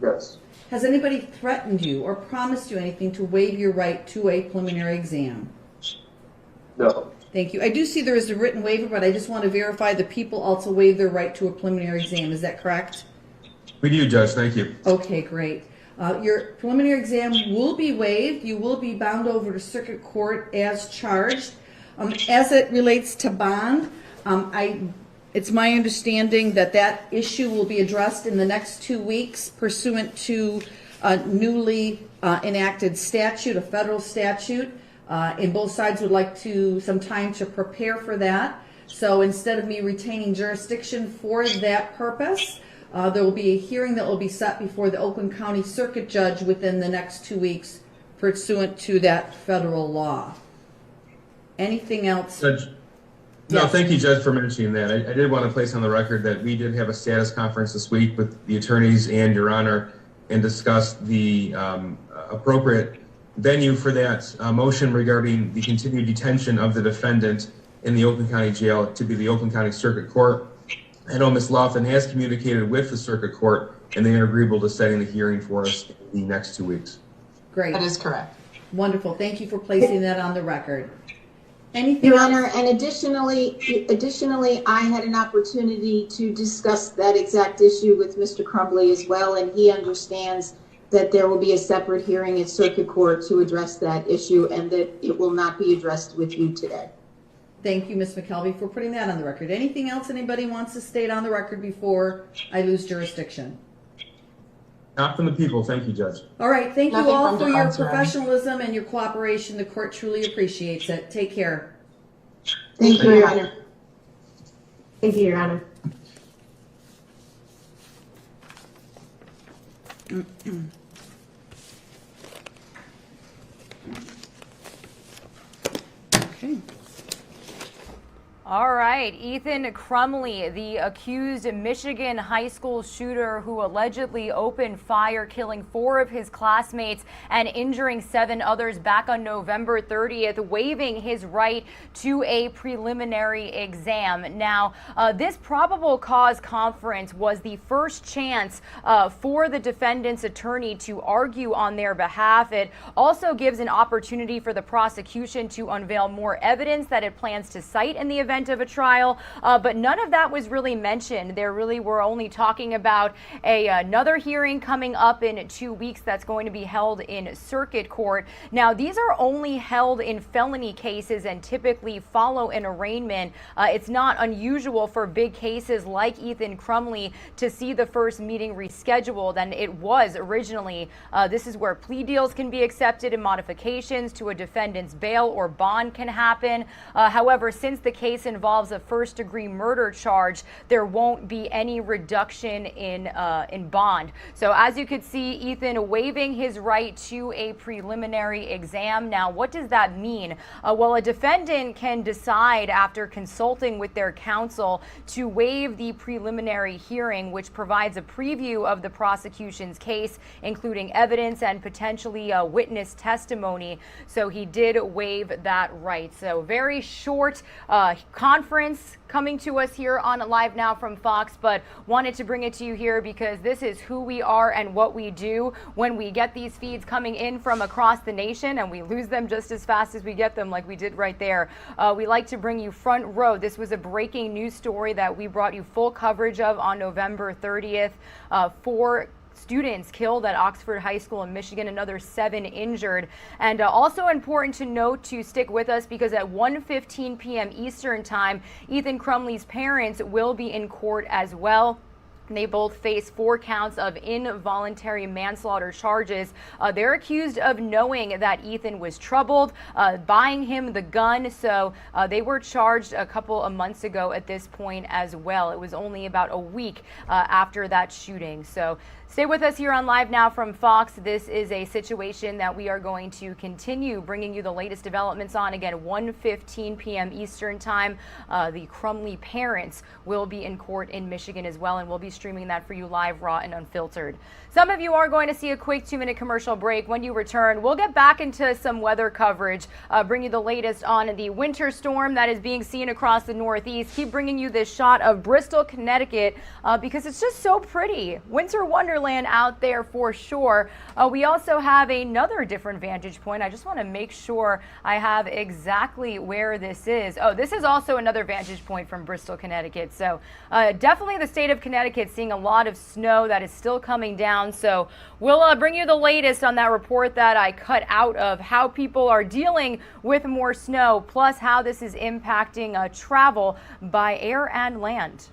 Yes. Has anybody threatened you or promised you anything to waive your right to a preliminary exam? No. Thank you. I do see there is a written waiver, but I just want to verify the people also waive their right to a preliminary exam. Is that correct? We do, Judge. Thank you. Okay, great. Your preliminary exam will be waived. You will be bound over to circuit court as charged. As it relates to bond, it's my understanding that that issue will be addressed in the next 2 weeks pursuant to a newly enacted statute, a federal statute, and both sides would like some time to prepare for that. So instead of me retaining jurisdiction for that purpose, there will be a hearing that will be set before the Oakland County Circuit Judge within the next 2 weeks pursuant to that federal law. Anything else? Judge, no, thank you, Judge, for mentioning that. I did want to place on the record that we did have a status conference this week with the attorneys and Your Honor and discussed the appropriate venue for that motion regarding the continued detention of the defendant in the Oakland County Jail to be the Oakland County Circuit Court. I know Ms. Lofton has communicated with the Circuit Court, and they are agreeable to setting the hearing for us in the next 2 weeks. Great. That is correct. Wonderful. Thank you for placing that on the record. Anything Your else? Honor, and additionally, I had an opportunity to discuss that exact issue with Mr. Crumbly as well, and he understands that there will be a separate hearing at Circuit Court to address that issue, and that it will not be addressed with you today. Thank you, Ms. McKelvey, for putting that on the record. Anything else anybody wants to state on the record before I lose jurisdiction? Not from the people. Thank you, Judge. All right. Thank you Nothing all from for the your council. professionalism and your cooperation. The court truly appreciates it. Take care. Thank you, Your Honor. Thank you, Your Honor. Okay. All right, Ethan Crumbley, the accused Michigan high school shooter who allegedly opened fire, killing 4 of his classmates and injuring 7 others back on November 30th, waiving his right to a preliminary exam. Now, this probable cause conference was the first chance for the defendant's attorney to argue on their behalf. It also gives an opportunity for the prosecution to unveil more evidence that it plans to cite in the event of a trial, but none of that was really mentioned. There really were only talking about another hearing coming up in 2 weeks that's going to be held in Circuit Court. Now, these are only held in felony cases and typically follow an arraignment. It's not unusual for big cases like Ethan Crumbley to see the first meeting rescheduled, and it was originally. This is where plea deals can be accepted and modifications to a defendant's bail or bond can happen. However, since the case involves a first-degree murder charge, there won't be any reduction in bond. So as you could see, Ethan waiving his right to a preliminary exam. Now, what does that mean? Well, a defendant can decide after consulting with their counsel to waive the preliminary hearing, which provides a preview of the prosecution's case, including evidence and potentially witness testimony. So he did waive that right. So very short conference coming to us here on Live Now from Fox, but wanted to bring it to you here because this is who we are and what we do when we get these feeds coming in from across the nation, and we lose them just as fast as we get them, like we did right there. We like to bring you front row. This was a breaking news story that we brought you full coverage of on November 30th. 4 students killed at Oxford High School in Michigan, another 7 injured. And also important to note, to stick with us, because at 1:15 p.m. Eastern time, Ethan Crumbley's parents will be in court as well. They both face 4 counts of involuntary manslaughter charges. They're accused of knowing that Ethan was troubled, buying him the gun. So they were charged a couple of months ago at this point as well. It was only about a week after that shooting. So stay with us here on Live Now from Fox. This is a situation that we are going to continue bringing you the latest developments on. Again, 1:15 p.m. Eastern time. The Crumbley parents will be in court in Michigan as well, and we'll be streaming that for you live, raw, and unfiltered. Some of you are going to see a quick 2-minute commercial break. When you return, we'll get back into some weather coverage, bring you the latest on the winter storm that is being seen across the Northeast. Keep bringing you this shot of Bristol, Connecticut, because it's just so pretty. Winter wonderland out there for sure. We also have another different vantage point. I just want to make sure I have exactly where this is. Oh, this is also another vantage point from Bristol, Connecticut. So definitely the state of Connecticut seeing a lot of snow that is still coming down. So we'll bring you the latest on that report that I cut out of how people are dealing with more snow, plus how this is impacting travel by air and land.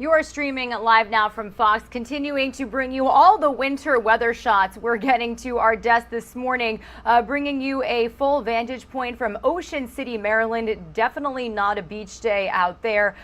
You are streaming live now from Fox, continuing to bring you all the winter weather shots. We're getting to our desk this morning, bringing you a full vantage point from Ocean City, Maryland. Definitely not a beach day out there.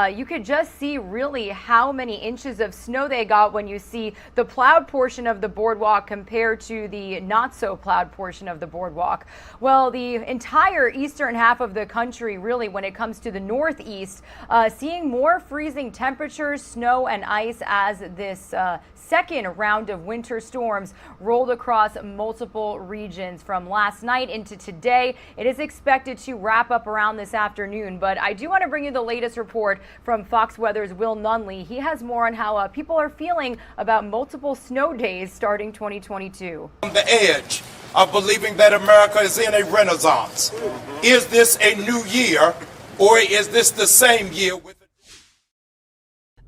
You could just see really how many inches of snow they got when you see the plowed portion of the boardwalk compared to the not so plowed portion of the boardwalk. Well, the entire eastern half of the country, really, when it comes to the northeast, seeing more freezing temperatures, snow and ice as this second round of winter storms rolled across multiple regions from last night into today. It is expected to wrap up around this afternoon, but I do want to bring you the latest report from Fox Weather's Will Nunley. He has more on how people are feeling about multiple snow days starting 2022. On the edge of believing that America is in a renaissance. Is this a new year, or is this the same year with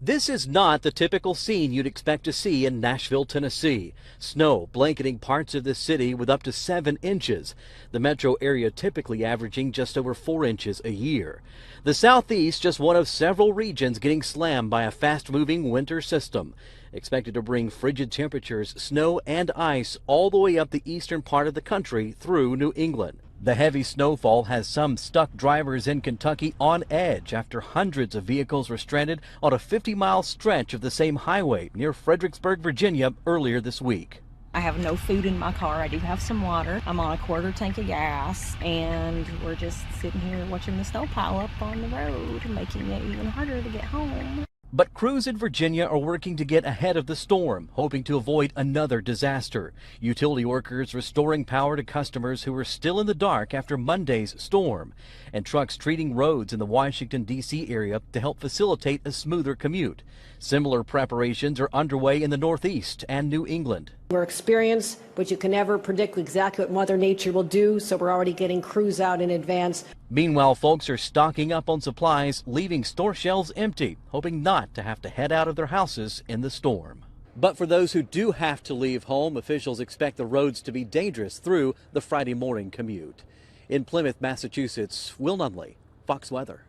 This is not the typical scene you'd expect to see in Nashville, Tennessee. Snow blanketing parts of the city with up to 7 inches. The metro area typically averaging just over 4 inches a year. The Southeast just one of several regions getting slammed by a fast-moving winter system. Expected to bring frigid temperatures, snow and ice all the way up the eastern part of the country through New England. The heavy snowfall has some stuck drivers in Kentucky on edge after hundreds of vehicles were stranded on a 50-mile stretch of the same highway near Fredericksburg, Virginia earlier this week. I have no food in my car. I do have some water. I'm on a quarter tank of gas, and we're just sitting here watching the snow pile up on the road, making it even harder to get home. But crews in Virginia are working to get ahead of the storm, hoping to avoid another disaster. Utility workers restoring power to customers who are still in the dark after Monday's storm, and trucks treating roads in the Washington, D.C. area to help facilitate a smoother commute. Similar preparations are underway in the Northeast and New England. We're experienced, but you can never predict exactly what Mother Nature will do, so we're already getting crews out in advance. Meanwhile, folks are stocking up on supplies, leaving store shelves empty, hoping not to have to head out of their houses in the storm. But for those who do have to leave home, officials expect the roads to be dangerous through the Friday morning commute. In Plymouth, Massachusetts, Will Nunley, Fox Weather.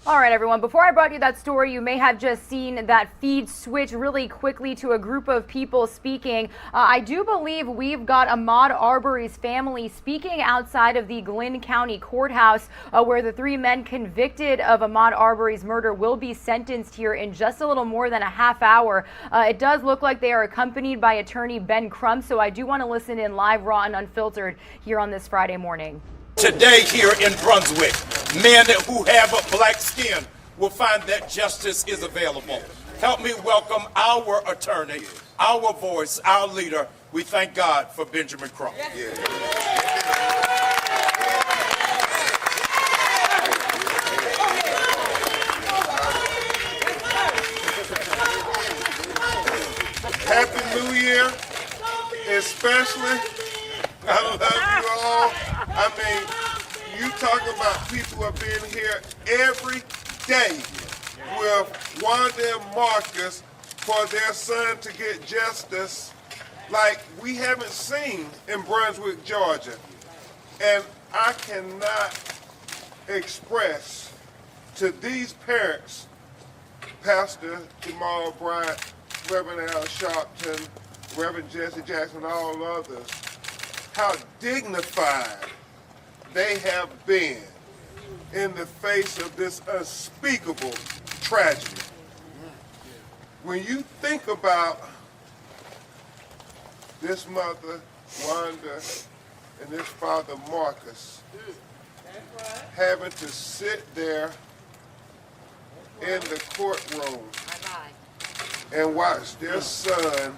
All right, everyone, before I brought you that story, you may have just seen that feed switch really quickly to a group of people speaking. I do believe we've got Ahmaud Arbery's family speaking outside of the Glynn County Courthouse, where the 3 men convicted of Ahmaud Arbery's murder will be sentenced here in just a little more than a half hour. It does look like they are accompanied by attorney Ben Crump, so I do want to listen in live, raw, and unfiltered here on this Friday morning. Today here in Brunswick, men who have a black skin will find that justice is available. Help me welcome our attorney, our voice, our leader. We thank God for Benjamin Crump. Happy New Year, especially. I love you all. I mean, you talk about people who have been here every day with Wanda and Marcus for their son to get justice like we haven't seen in Brunswick, Georgia. And I cannot express to these parents, Pastor Jamal Bryant, Reverend Al Sharpton, Reverend Jesse Jackson, and all others, how dignified they have been in the face of this unspeakable tragedy. When you think about this mother, Wanda, and this father, Marcus, having to sit there in the courtroom and watch their son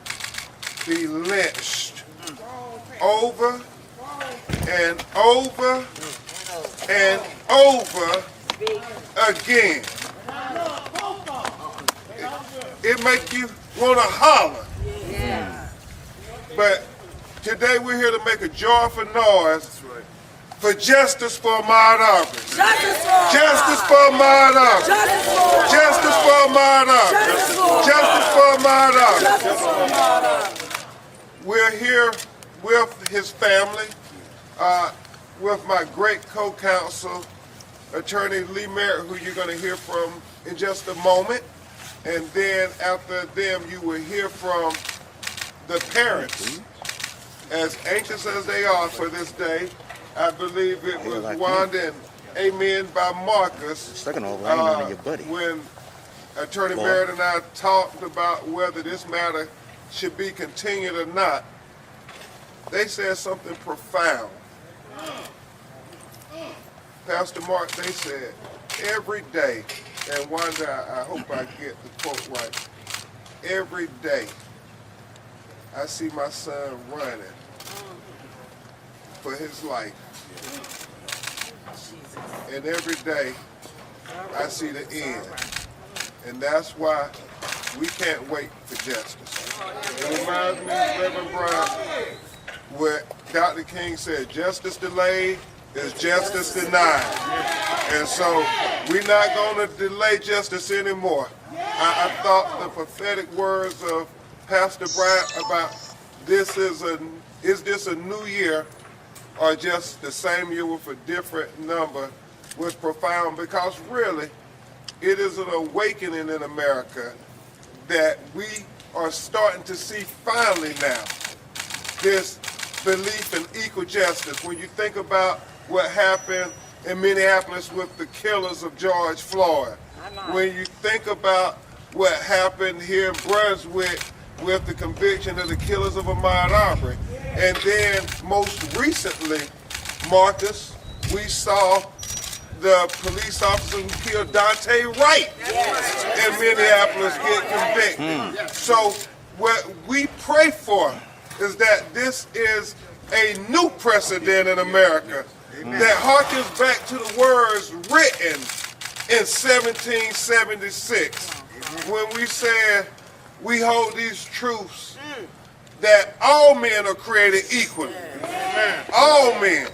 be lynched over and over and over again. It makes you want to holler. But today we're here to make a joyful noise for justice for Ahmaud Arbery. Justice for Ahmaud Arbery. Justice for Ahmaud Arbery. Justice for Ahmaud Arbery. We're here with his family, with my great co-counsel, Attorney Lee Merritt, who you're going to hear from in just a moment. And then after them, you will hear from the parents. As anxious as they are for this day, I believe it was Wanda and amen by Marcus when Attorney Merritt and I talked about whether this matter should be continued or not. They said something profound. Pastor Mark, they said, every day, and Wanda, I hope I get the quote right, every day I see my son running for his life. And every day I see the end. And that's why we can't wait for justice. It reminds me of Reverend Brian, where Dr. King said, justice delayed is justice denied. And so we're not going to delay justice anymore. I thought the prophetic words of Pastor Bryant about is this a new year or just the same year with a different number was profound, because really it is an awakening in America that we are starting to see finally now this belief in equal justice. When you think about what happened in Minneapolis with the killers of George Floyd, when you think about what happened here in Brunswick with the conviction of the killers of Ahmaud Arbery, and then most recently, Marcus, we saw the police officer who killed Dante Wright in Minneapolis get convicted. So what we pray for is that this is a new precedent in America that harkens back to the words written in 1776 when we said we hold these truths that all men are created equally. All men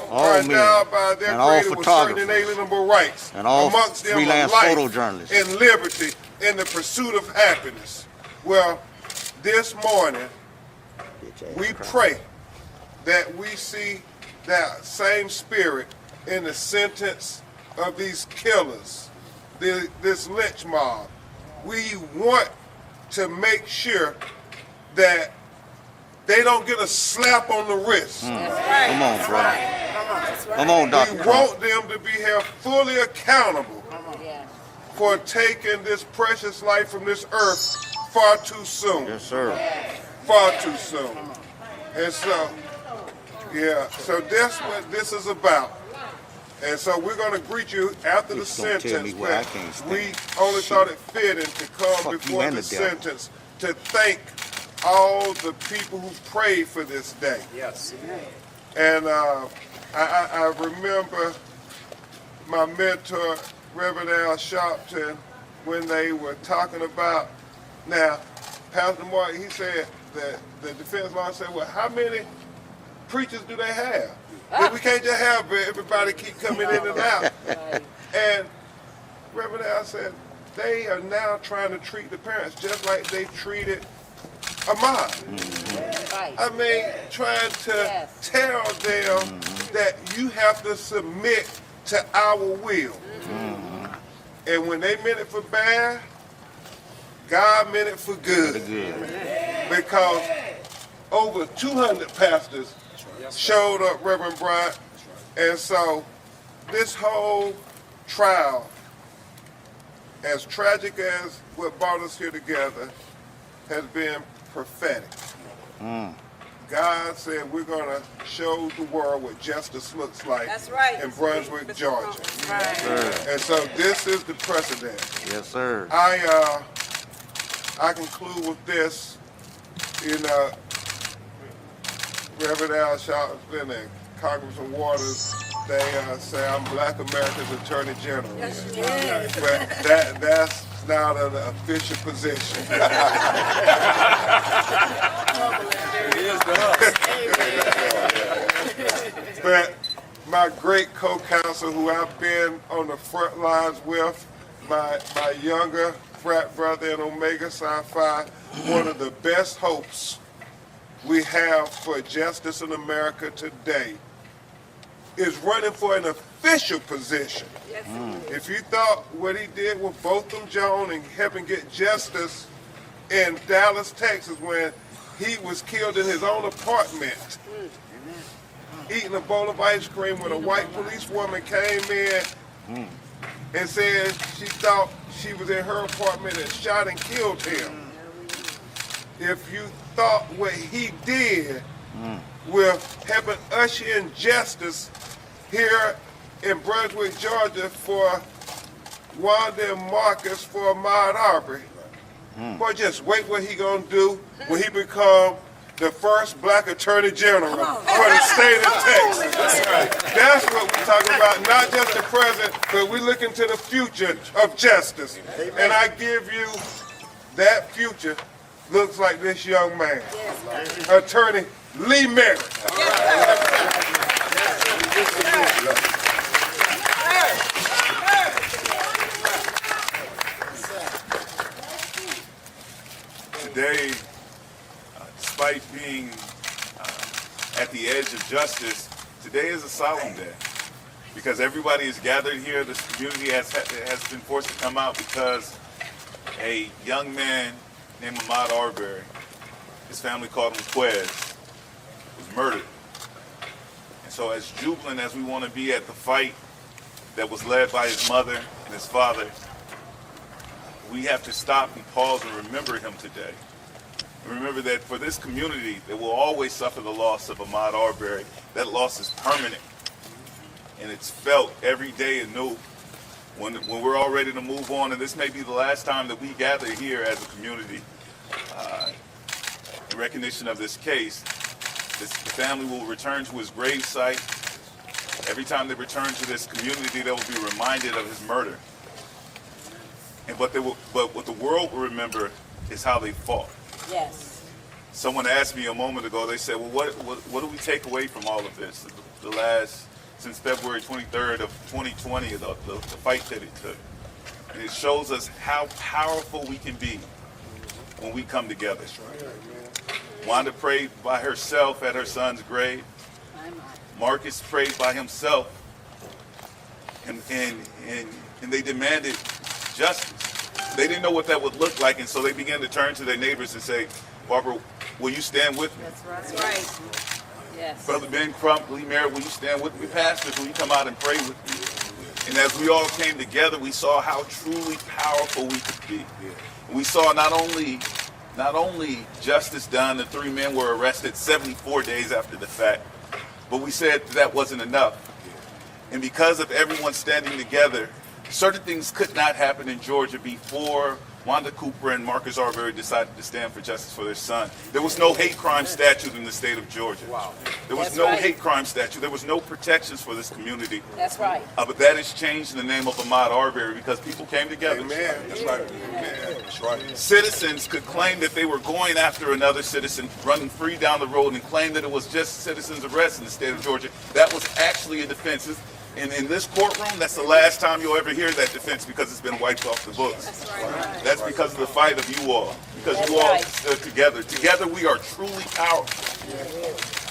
are endowed by their creator with certain inalienable rights, and all amongst them freelance life photojournalists, and liberty in the pursuit of happiness. Well, this morning we pray that we see that same spirit in the sentence of these killers, this lynch mob. We want to make sure that they don't get a slap on the wrist. Come on, brother. Come on, Dr. We want them to be held fully accountable for taking this precious life from this earth far too soon. Yes, sir. Far too soon. And so, so that's what this is about. And so we're going to greet you after the sentence, but we only thought it fitting to come before the sentence to thank all the people who prayed for this day. Yes. And I remember my mentor, Reverend Al Sharpton, when they were talking about, now, Pastor Martin, he said that the defense lawyer said, well, how many preachers do they have? We can't just have everybody keep coming in and out. And Reverend Al said, they are now trying to treat the parents just like they treated Ahmaud. I mean, trying to tell them that you have to submit to our will. And when they meant it for bad, God meant it for good. Because over 200 pastors showed up, Reverend Bryant. And so this whole trial, as tragic as what brought us here together, has been prophetic. God said we're going to show the world what justice looks like in Brunswick, Georgia. And so this is the precedent. Yes, sir. I conclude with this. You know, Reverend Al Sharpton and Congressman Waters, they say I'm Black America's Attorney General. But that's not an official position. But my great co-counsel, who I've been on the front lines with, my younger frat brother in Omega Psi Phi, one of the best hopes we have for justice in America today is running for an official position. If you thought what he did with Botham Jean and helping get justice in Dallas, Texas, when he was killed in his own apartment, eating a bowl of ice cream when a white policewoman came in and said she thought she was in her apartment and shot and killed him. If you thought what he did with helping usher in justice here in Brunswick, Georgia for Wanda and Marcus for Ahmaud Arbery, boy, just wait what he gonna do when he become the first black attorney general for the state of Texas. That's what we're talking about, not just the present, but we're looking to the future of justice. And I give you that future looks like this young man, Attorney Lee Merritt. Today, despite being at the edge of justice, today is a solemn day because everybody is gathered here. This community has been forced to come out because a young man named Ahmaud Arbery, his family called him Quez, was murdered. And so as jubilant as we want to be at the fight that was led by his mother and his father, we have to stop and pause and remember him today. And remember that for this community that will always suffer the loss of Ahmaud Arbery, that loss is permanent. And it's felt every day anew when we're all ready to move on. And this may be the last time that we gather here as a community in recognition of this case. The family will return to his grave site. Every time they return to this community, they will be reminded of his murder. And but what the world will remember is how they fought. Yes. Someone asked me a moment ago, they said, well, what do we take away from all of this? Since February 23rd of 2020, the fight that it took. And it shows us how powerful we can be when we come together. Wanda prayed by herself at her son's grave. Marcus prayed by himself. And they demanded justice. They didn't know what that would look like, and so they began to turn to their neighbors and say, Barbara, will you stand with me? That's right. Yes. Brother Ben Crump, Lee Merritt, will you stand with me? Pastors, will you come out and pray with me? And as we all came together, we saw how truly powerful we could be. We saw not only justice done, the 3 men were arrested 74 days after the fact, but we said that wasn't enough. And because of everyone standing together, certain things could not happen in Georgia before Wanda Cooper and Marcus Arbery decided to stand for justice for their son. There was no hate crime statute in the state of Georgia. There was no hate crime statute. There was no protections for this community. That's right. But that has changed in the name of Ahmaud Arbery because people came together. Amen. That's right. Amen. That's right. Citizens could claim that they were going after another citizen running free down the road and claim that it was just citizens' arrest in the state of Georgia. That was actually a defense. And in this courtroom, that's the last time you'll ever hear that defense because it's been wiped off the books. That's right. That's because of the fight of you all. Because you all stood together. Together we are truly powerful.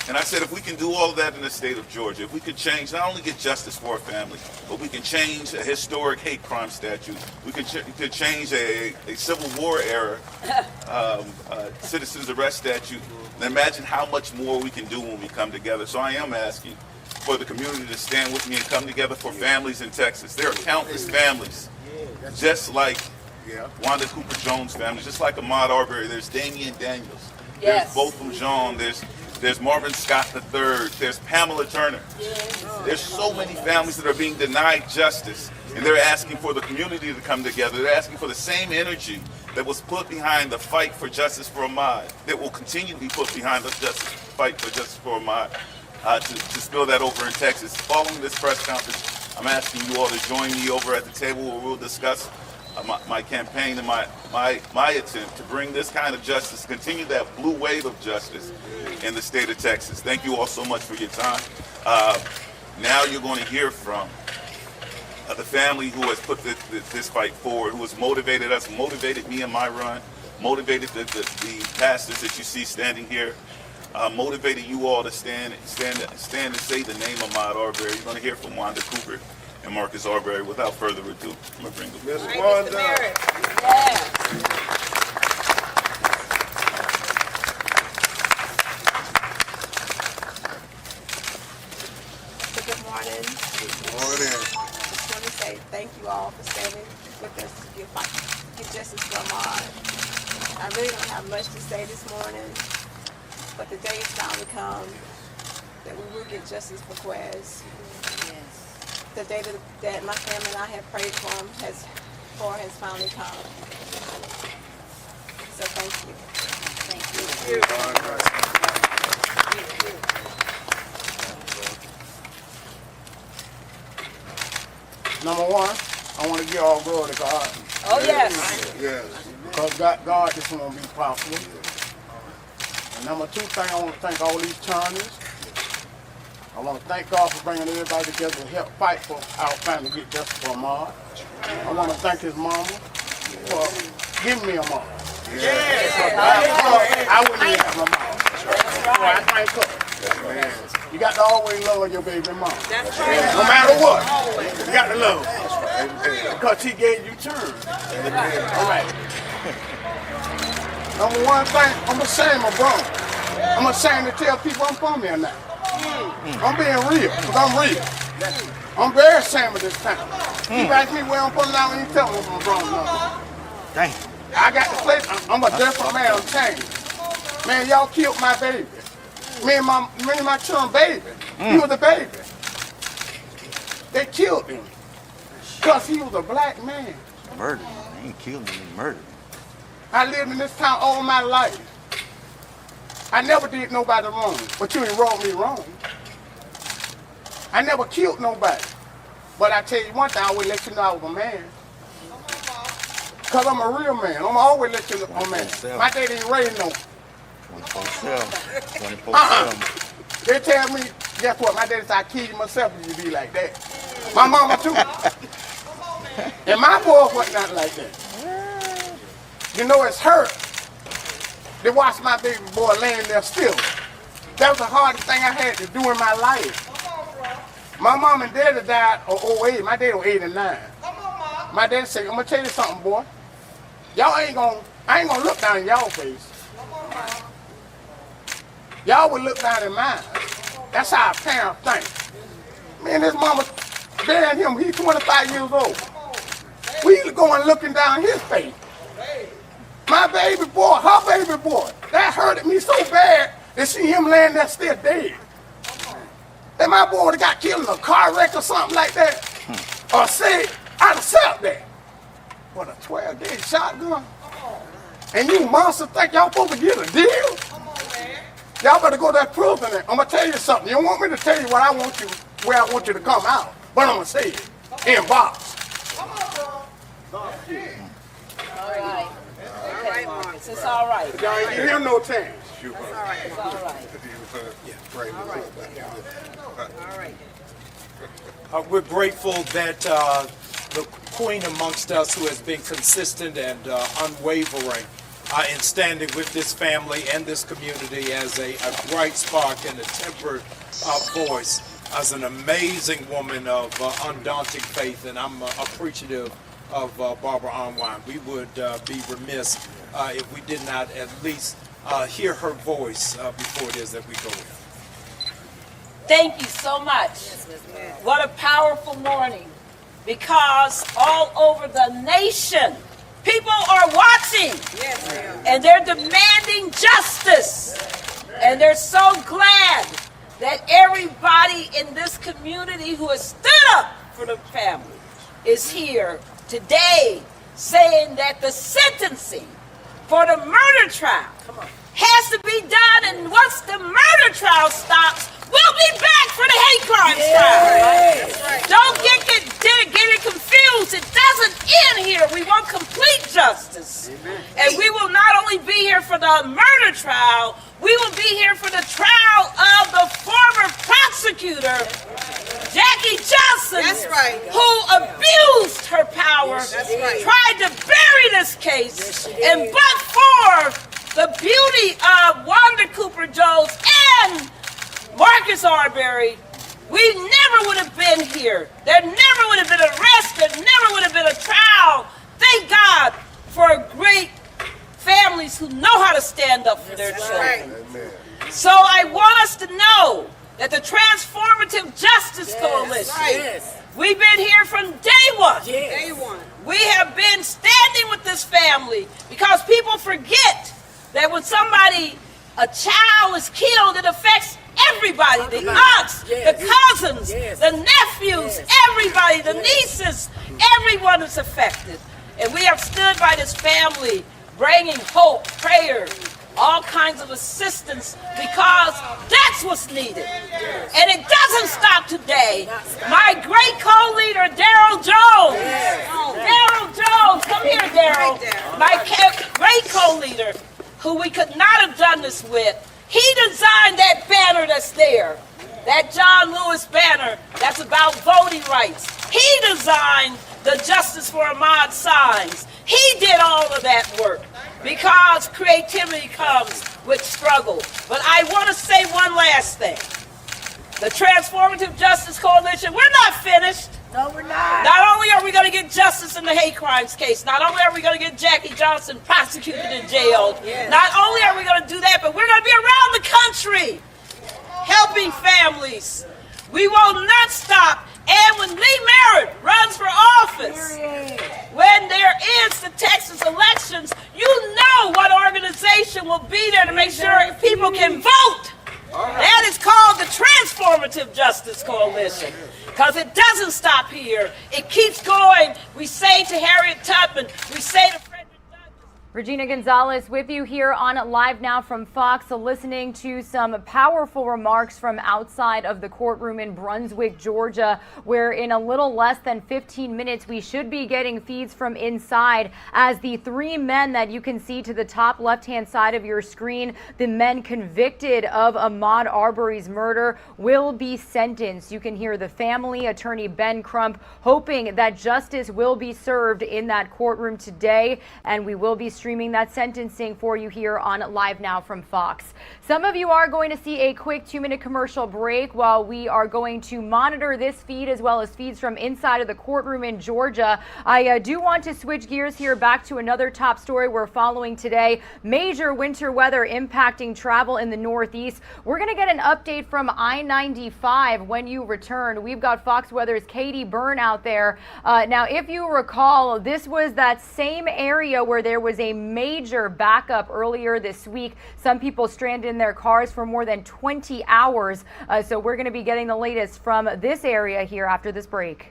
And I said if we can do all of that in the state of Georgia, if we could change, not only get justice for our family, but we can change a historic hate crime statute. We could change a Civil War era citizens arrest statute. And imagine how much more we can do when we come together. So I am asking for the community to stand with me and come together for families in Texas. There are countless families, just like Wanda Cooper Jones' family, just like Ahmaud Arbery. There's Damian Daniels. Yes. There's Botham Jean. There's Marvin Scott III. There's Pamela Turner. There's so many families that are being denied justice, and they're asking for the community to come together. They're asking for the same energy that was put behind the fight for justice for Ahmaud, that will continue to be put behind the fight for justice for Ahmaud. To spill that over in Texas. Following this press conference, I'm asking you all to join me over at the table where we'll discuss my campaign and my attempt to bring this kind of justice, continue that blue wave of justice in the state of Texas. Thank you all so much for your time. Now you're going to hear from the family who has put this fight forward, who has motivated us, motivated me in my run, motivated the pastors that you see standing here. motivated you all to stand and say the name of Ahmaud Arbery. You're going to hear from Wanda Cooper and Marcus Arbery. Without further ado, I'm going to bring the Miss Wanda. Good morning. Good morning. I just want to say thank you all for standing with us to give justice for Ahmaud. I really don't have much to say this morning, but the day is finally come that we will get justice for Quez. The day that my family and I have prayed for him has finally come. So thank you. Thank you. Thank you. Number one, I want to give all glory to God. Oh, yes. Yes. Because God just want to be possible. And number two thing, I want to thank all these attorneys. I want to thank God for bringing everybody together to help fight for our family to get justice for Ahmaud. I want to thank his mama for giving me Ahmaud. Yes. I wouldn't even have Ahmaud. So I thank her. You got to always love your baby mama. That's right. No matter what, you got to love her. Because she gave you turn. All right. Number one thing, I'm ashamed of Bronx. I'm ashamed to tell people I'm from here now. I'm being real, because I'm real. I'm very ashamed of this town. You ask me where I'm from now, and you tell me I'm from Bronx. Dang. I got the place, I'm a different man, I'm changed. Man, y'all killed my baby. Me and my children baby. He was a baby. They killed him. Because he was a black man. Murdered. They ain't killed him, they murdered him. I lived in this town all my life. I never did nobody wrong, but you enrolled me wrong. I never killed nobody. But I tell you one thing, I always let you know I was a man. Because I'm a real man. I'm always let you know I'm a man. My daddy ain't raised no. 24/7. 24/7. They tell me, guess what? My daddy said I killed you myself if you be like that. My mama too. And my boy wasn't nothing like that. You know, it's hurt. They watched my baby boy laying there still. That was the hardest thing I had to do in my life. My mom and daddy died of 08. My daddy was 89. My daddy said, I'm gonna tell you something, boy. I ain't gonna look down in y'all face. Y'all would look down in mine. That's how a parent thinks. Man, this mama burying him, he's 25 years old. We going looking down his face. My baby boy, her baby boy, that hurted me so bad to see him laying there still dead. And my boy would have got killed in a car wreck or something like that. Or say, I'd have sat there. What, a 12-gauge shotgun? And you monsters think y'all supposed to get a deal? Y'all better go to that prison. I'm going to tell you something. You don't want me to tell you what I want you, where I want you to come out. But I'm going to say it in box. All right. Okay, Marcus. It's all right. Y'all ain't give him no chance. It's all right. It's all right. All right. We're grateful that the Queen amongst us, who has been consistent and unwavering in standing with this family and this community as a bright spark and a tempered voice, as an amazing woman of undaunted faith, and I'm appreciative of Barbara Armwine. We would be remiss if we did not at least hear her voice before it is that we go in. Thank you so much. What a powerful morning, because all over the nation, people are watching, and they're demanding justice, and they're so glad that everybody in this community who has stood up for the family is here today saying that the sentencing for the murder trial has to be done, and once the murder trial stops, we'll be back for the hate crimes trial. Don't get it confused. It doesn't end here. We want complete justice. And we will not only be here for the murder trial, we will be here for the trial of the former prosecutor, Jackie Johnson, who abused her power, tried to bury this case, and but for the beauty of Wanda Cooper Edward Jones and Marcus Arbery, we never would have been here. There never would have been an arrest. There never would have been a trial. Thank God for great families who know how to stand up for their children. So I want us to know that the Transformative Justice Coalition, we've been here from day one. Day one. We have been standing with this family because people forget that when a child is killed, it affects everybody, the aunts, the cousins, the nephews, everybody, the nieces, everyone is affected. And we have stood by this family, bringing hope, prayer, all kinds of assistance, because that's what's needed. And it doesn't stop today. My great co-leader, Daryl Jones. Daryl Jones, come here, Daryl. My great co-leader, who we could not have done this with, he designed that banner that's there, that John Lewis banner that's about voting rights. He designed the Justice for Ahmaud signs. He did all of that work because creativity comes with struggle. But I want to say one last thing. The Transformative Justice Coalition, we're not finished. No, we're not. Not only are we going to get justice in the hate crimes case, not only are we going to get Jackie Johnson prosecuted and jailed, not only are we going to do that, but we're going to be around the country helping families. We will not stop. And when Lee Merritt runs for office, when there is the Texas elections, you know what organization will be there to make sure people can vote. That is called the Transformative Justice Coalition. Because it doesn't stop here. It keeps going. We say to Harriet Tubman, we say to Regina Gonzalez with you here on Live Now from Fox, listening to some powerful remarks from outside of the courtroom in Brunswick, Georgia, where in a little less than 15 minutes we should be getting feeds from inside as the three men that you can see to the top left-hand side of your screen, the men convicted of Ahmaud Arbery's murder, will be sentenced. You can hear the family, attorney Ben Crump, hoping that justice will be served in that courtroom today, and we will be streaming that sentencing for you here on Live Now from Fox. Some of you are going to see a quick 2-minute commercial break while we are going to monitor this feed as well as feeds from inside of the courtroom in Georgia. I do want to switch gears here back to another top story we're following today. Major winter weather impacting travel in the Northeast. We're going to get an update from I-95 when you return. We've got Fox Weather's Katie Byrne out there. Now, if you recall, this was that same area where there was a major backup earlier this week. Some people stranded in their cars for more than 20 hours. So we're going to be getting the latest from this area here after this break.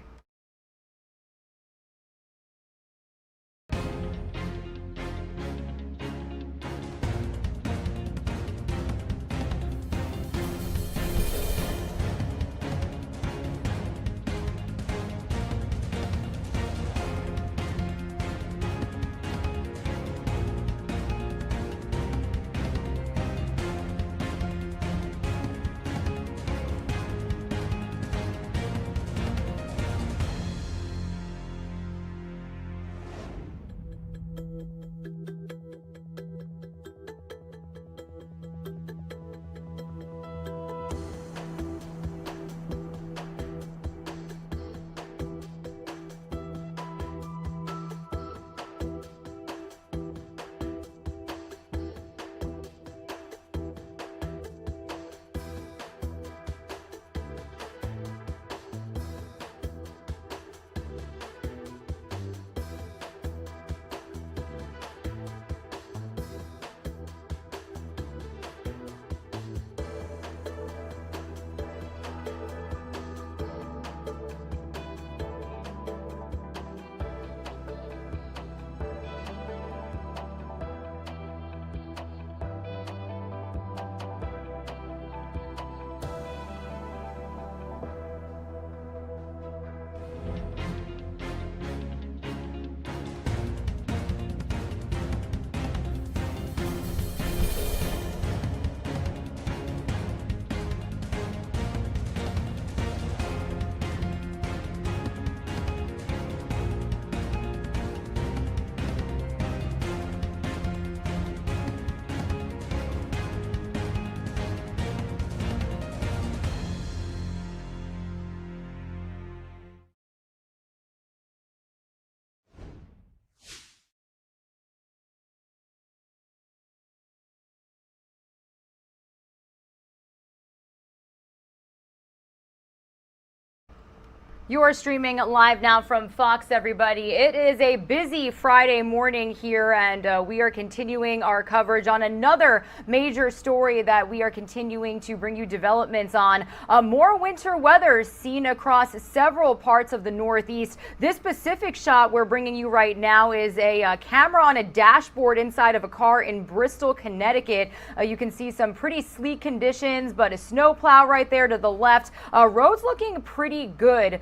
You are streaming live now from Fox, everybody. It is a busy Friday morning here, and we are continuing our coverage on another major story that we are continuing to bring you developments on. More winter weather seen across several parts of the Northeast. This specific shot we're bringing you right now is a camera on a dashboard inside of a car in Bristol, Connecticut. You can see some pretty sleek conditions, but a snowplow right there to the left. Roads looking pretty good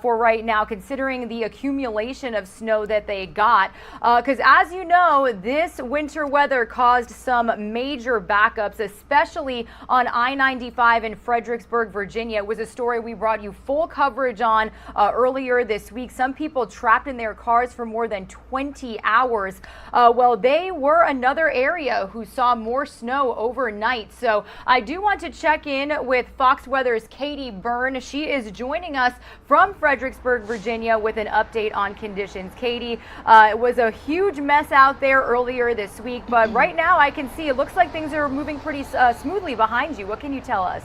for right now, considering the accumulation of snow that they got. Because as you know, this winter weather caused some major backups, especially on I-95 in Fredericksburg, Virginia. It was a story we brought you full coverage on earlier this week. Some people trapped in their cars for more than 20 hours. Well, they were another area who saw more snow overnight. So I do want to check in with Fox Weather's Katie Byrne. She is joining us from Fredericksburg, Virginia, with an update on conditions. Katie, it was a huge mess out there earlier this week, but right now I can see it looks like things are moving pretty smoothly behind you. What can you tell us?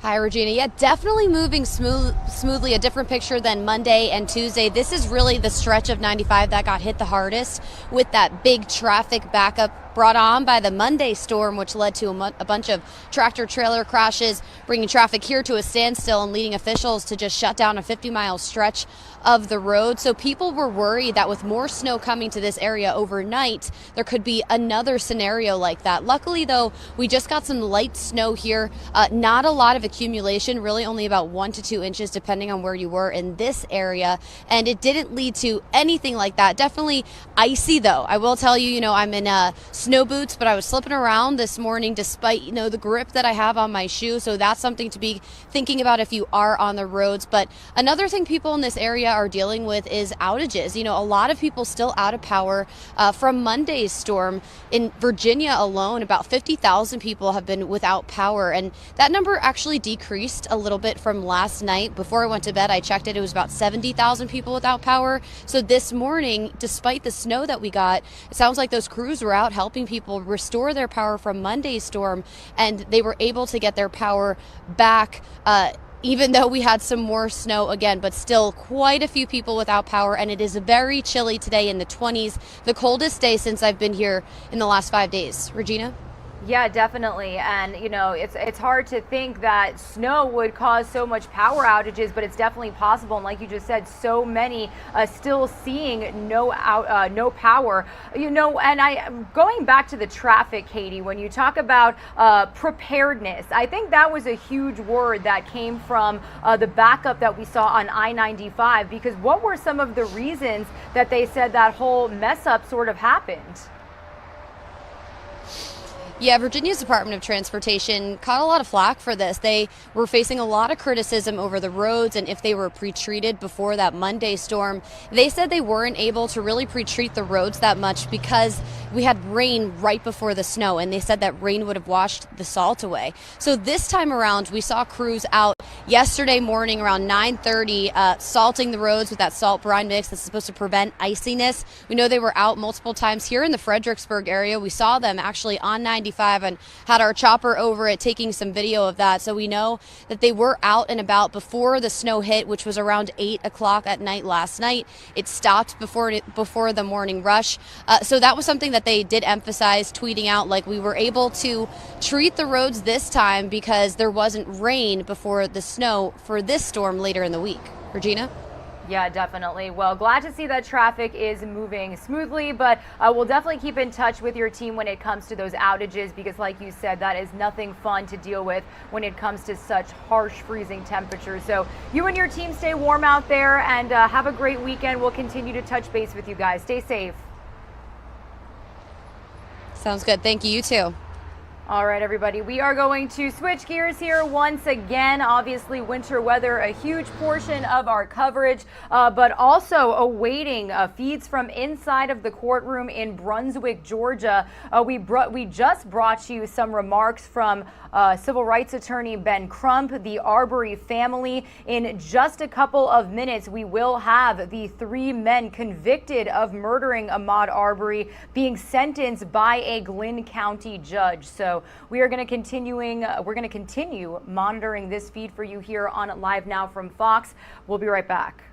Hi, Regina. Yeah, definitely moving smoothly. A different picture than Monday and Tuesday. This is really the stretch of 95 that got hit the hardest with that big traffic backup brought on by the Monday storm, which led to a bunch of tractor-trailer crashes, bringing traffic here to a standstill and leading officials to just shut down a 50-mile stretch of the road. So people were worried that with more snow coming to this area overnight, there could be another scenario like that. Luckily, though, we just got some light snow here. Not a lot of accumulation, really only about 1 to 2 inches, depending on where you were in this area. And it didn't lead to anything like that. Definitely icy, though. I will tell you, I'm in snow boots, but I was slipping around this morning despite, the grip that I have on my shoe. So that's something to be thinking about if you are on the roads. But another thing people in this area are dealing with is outages. A lot of people still out of power from Monday's storm. In Virginia alone, about 50,000 people have been without power. And that number actually decreased a little bit from last night. Before I went to bed, I checked it. It was about 70,000 people without power. So this morning, despite the snow that we got, it sounds like those crews were out helping people restore their power from Monday's storm, and they were able to get their power back even though we had some more snow again, but still quite a few people without power. And it is very chilly today, in the 20s, the coldest day since I've been here in the last 5 days. Regina? Yeah, definitely. And, it's hard to think that snow would cause so much power outages, but it's definitely possible. And like you just said, so many still seeing no power. And going back to the traffic, Katie, when you talk about preparedness, I think that was a huge word that came from the backup that we saw on I-95, because what were some of the reasons that they said that whole mess up sort of happened? Yeah, Virginia's Department of Transportation caught a lot of flack for this. They were facing a lot of criticism over the roads and if they were pre-treated before that Monday storm. They said they weren't able to really pre-treat the roads that much because we had rain right before the snow, and they said that rain would have washed the salt away. So this time around, we saw crews out yesterday morning around 9:30 salting the roads with that salt brine mix that's supposed to prevent iciness. We know they were out multiple times here in the Fredericksburg area. We saw them actually on 95 and had our chopper over it taking some video of that. So we know that they were out and about before the snow hit, which was around 8 o'clock at night last night. It stopped before the morning rush. So that was something that they did emphasize, tweeting out, like, we were able to treat the roads this time because there wasn't rain before the snow for this storm later in the week. Regina? Yeah, definitely. Well, glad to see that traffic is moving smoothly, but we'll definitely keep in touch with your team when it comes to those outages, because like you said, that is nothing fun to deal with when it comes to such harsh freezing temperatures. So you and your team stay warm out there and have a great weekend. We'll continue to touch base with you guys. Stay safe. Sounds good. Thank you. You too. All right, everybody, we are going to switch gears here once again. Obviously, winter weather, a huge portion of our coverage, but also awaiting feeds from inside of the courtroom in Brunswick, Georgia. We just brought you some remarks from civil rights attorney Ben Crump, the Arbery family. In just a couple of minutes, we will have the 3 men convicted of murdering Ahmaud Arbery being sentenced by a Glynn County judge. So So we are going to continue monitoring this feed for you here on Live Now from Fox. We'll be right back.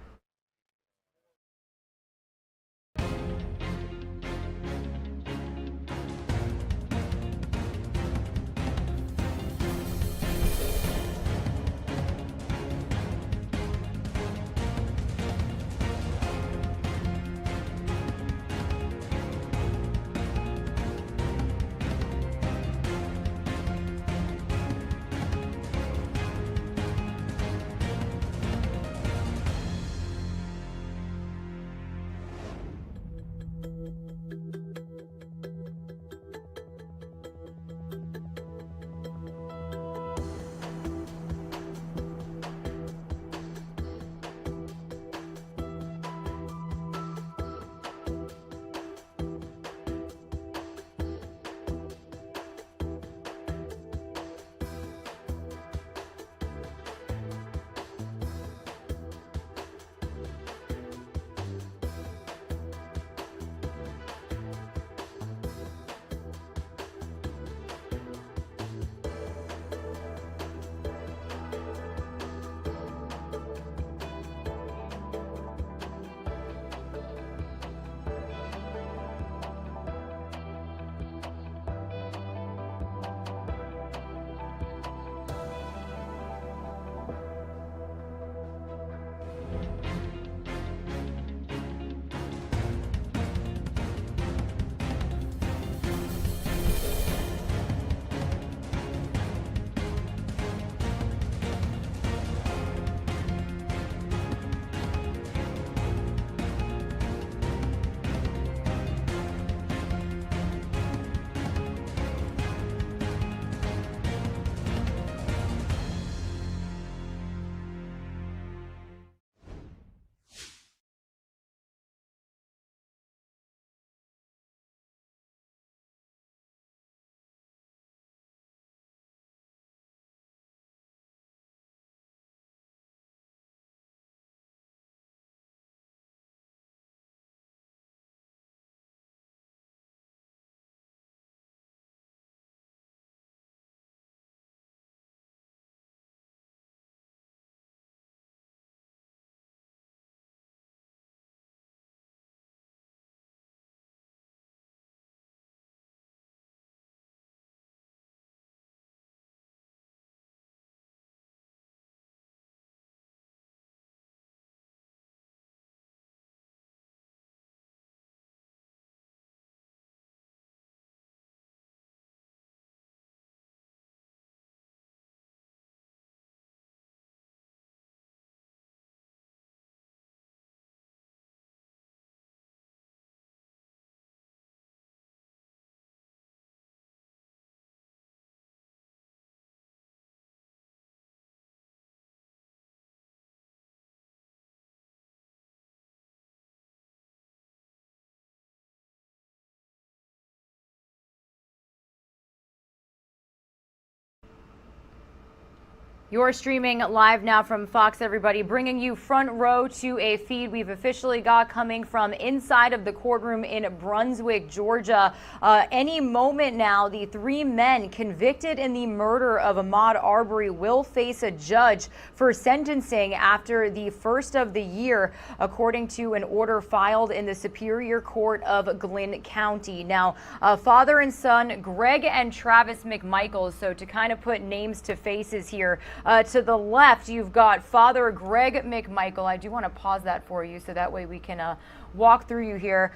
You're streaming live now from Fox, everybody, bringing you front row to a feed we've officially got coming from inside of the courtroom in Brunswick, Georgia. Any moment now, the three men convicted in the murder of Ahmaud Arbery will face a judge for sentencing after the first of the year, according to an order filed in the Superior Court of Glynn County. Now, father and son, Greg and Travis McMichael, so to kind of put names to faces here, to the left, you've got Father Greg McMichael. I do want to pause that for you so that way we can walk through you here.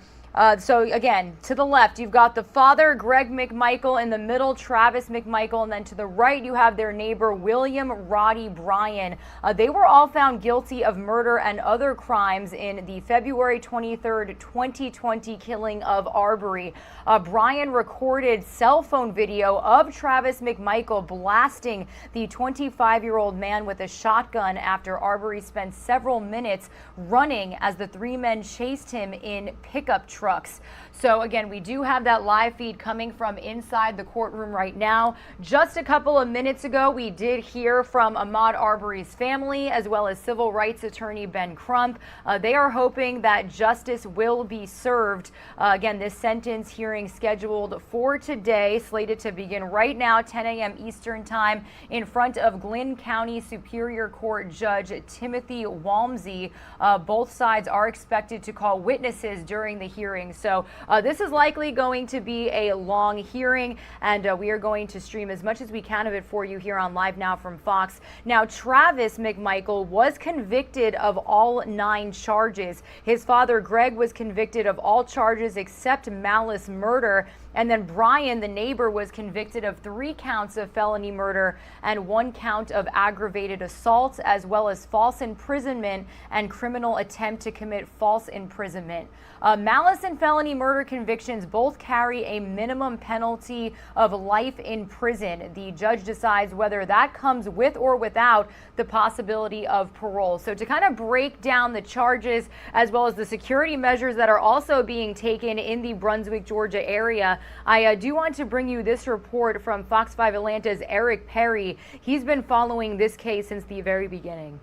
So again, to the left, you've got the father, Greg McMichael, in the middle, Travis McMichael, and then to the right, you have their neighbor, William Roddy Bryan. They were all found guilty of murder and other crimes in the February 23rd, 2020 killing of Arbery. Bryan recorded cell phone video of Travis McMichael blasting the 25-year-old man with a shotgun after Arbery spent several minutes running as the three men chased him in pickup trucks. trucks. So again, we do have that live feed coming from inside the courtroom right now. Just a couple of minutes ago, we did hear from Ahmaud Arbery's family as well as civil rights attorney Ben Crump. They are hoping that justice will be served. Again, this sentence hearing scheduled for today, slated to begin right now, 10 a.m. Eastern time, in front of Glynn County Superior Court Judge Timothy Walmsley. Both sides are expected to call witnesses during the hearing. So this is likely going to be a long hearing, and we are going to stream as much as we can of it for you here on Live Now from Fox. Now, Travis McMichael was convicted of all 9 charges. His father, Greg, was convicted of all charges except malice murder. And then Brian, the neighbor, was convicted of 3 counts of felony murder and 1 count of aggravated assault, as well as false imprisonment and criminal attempt to commit false imprisonment. Malice and felony murder convictions both carry a minimum penalty of life in prison. The judge decides whether that comes with or without the possibility of parole. So to kind of break down the charges as well as the security measures that are also being taken in the Brunswick, Georgia area, I do want to bring you this report from Fox 5 Atlanta's Eric Perry. He's been following this case since the very beginning.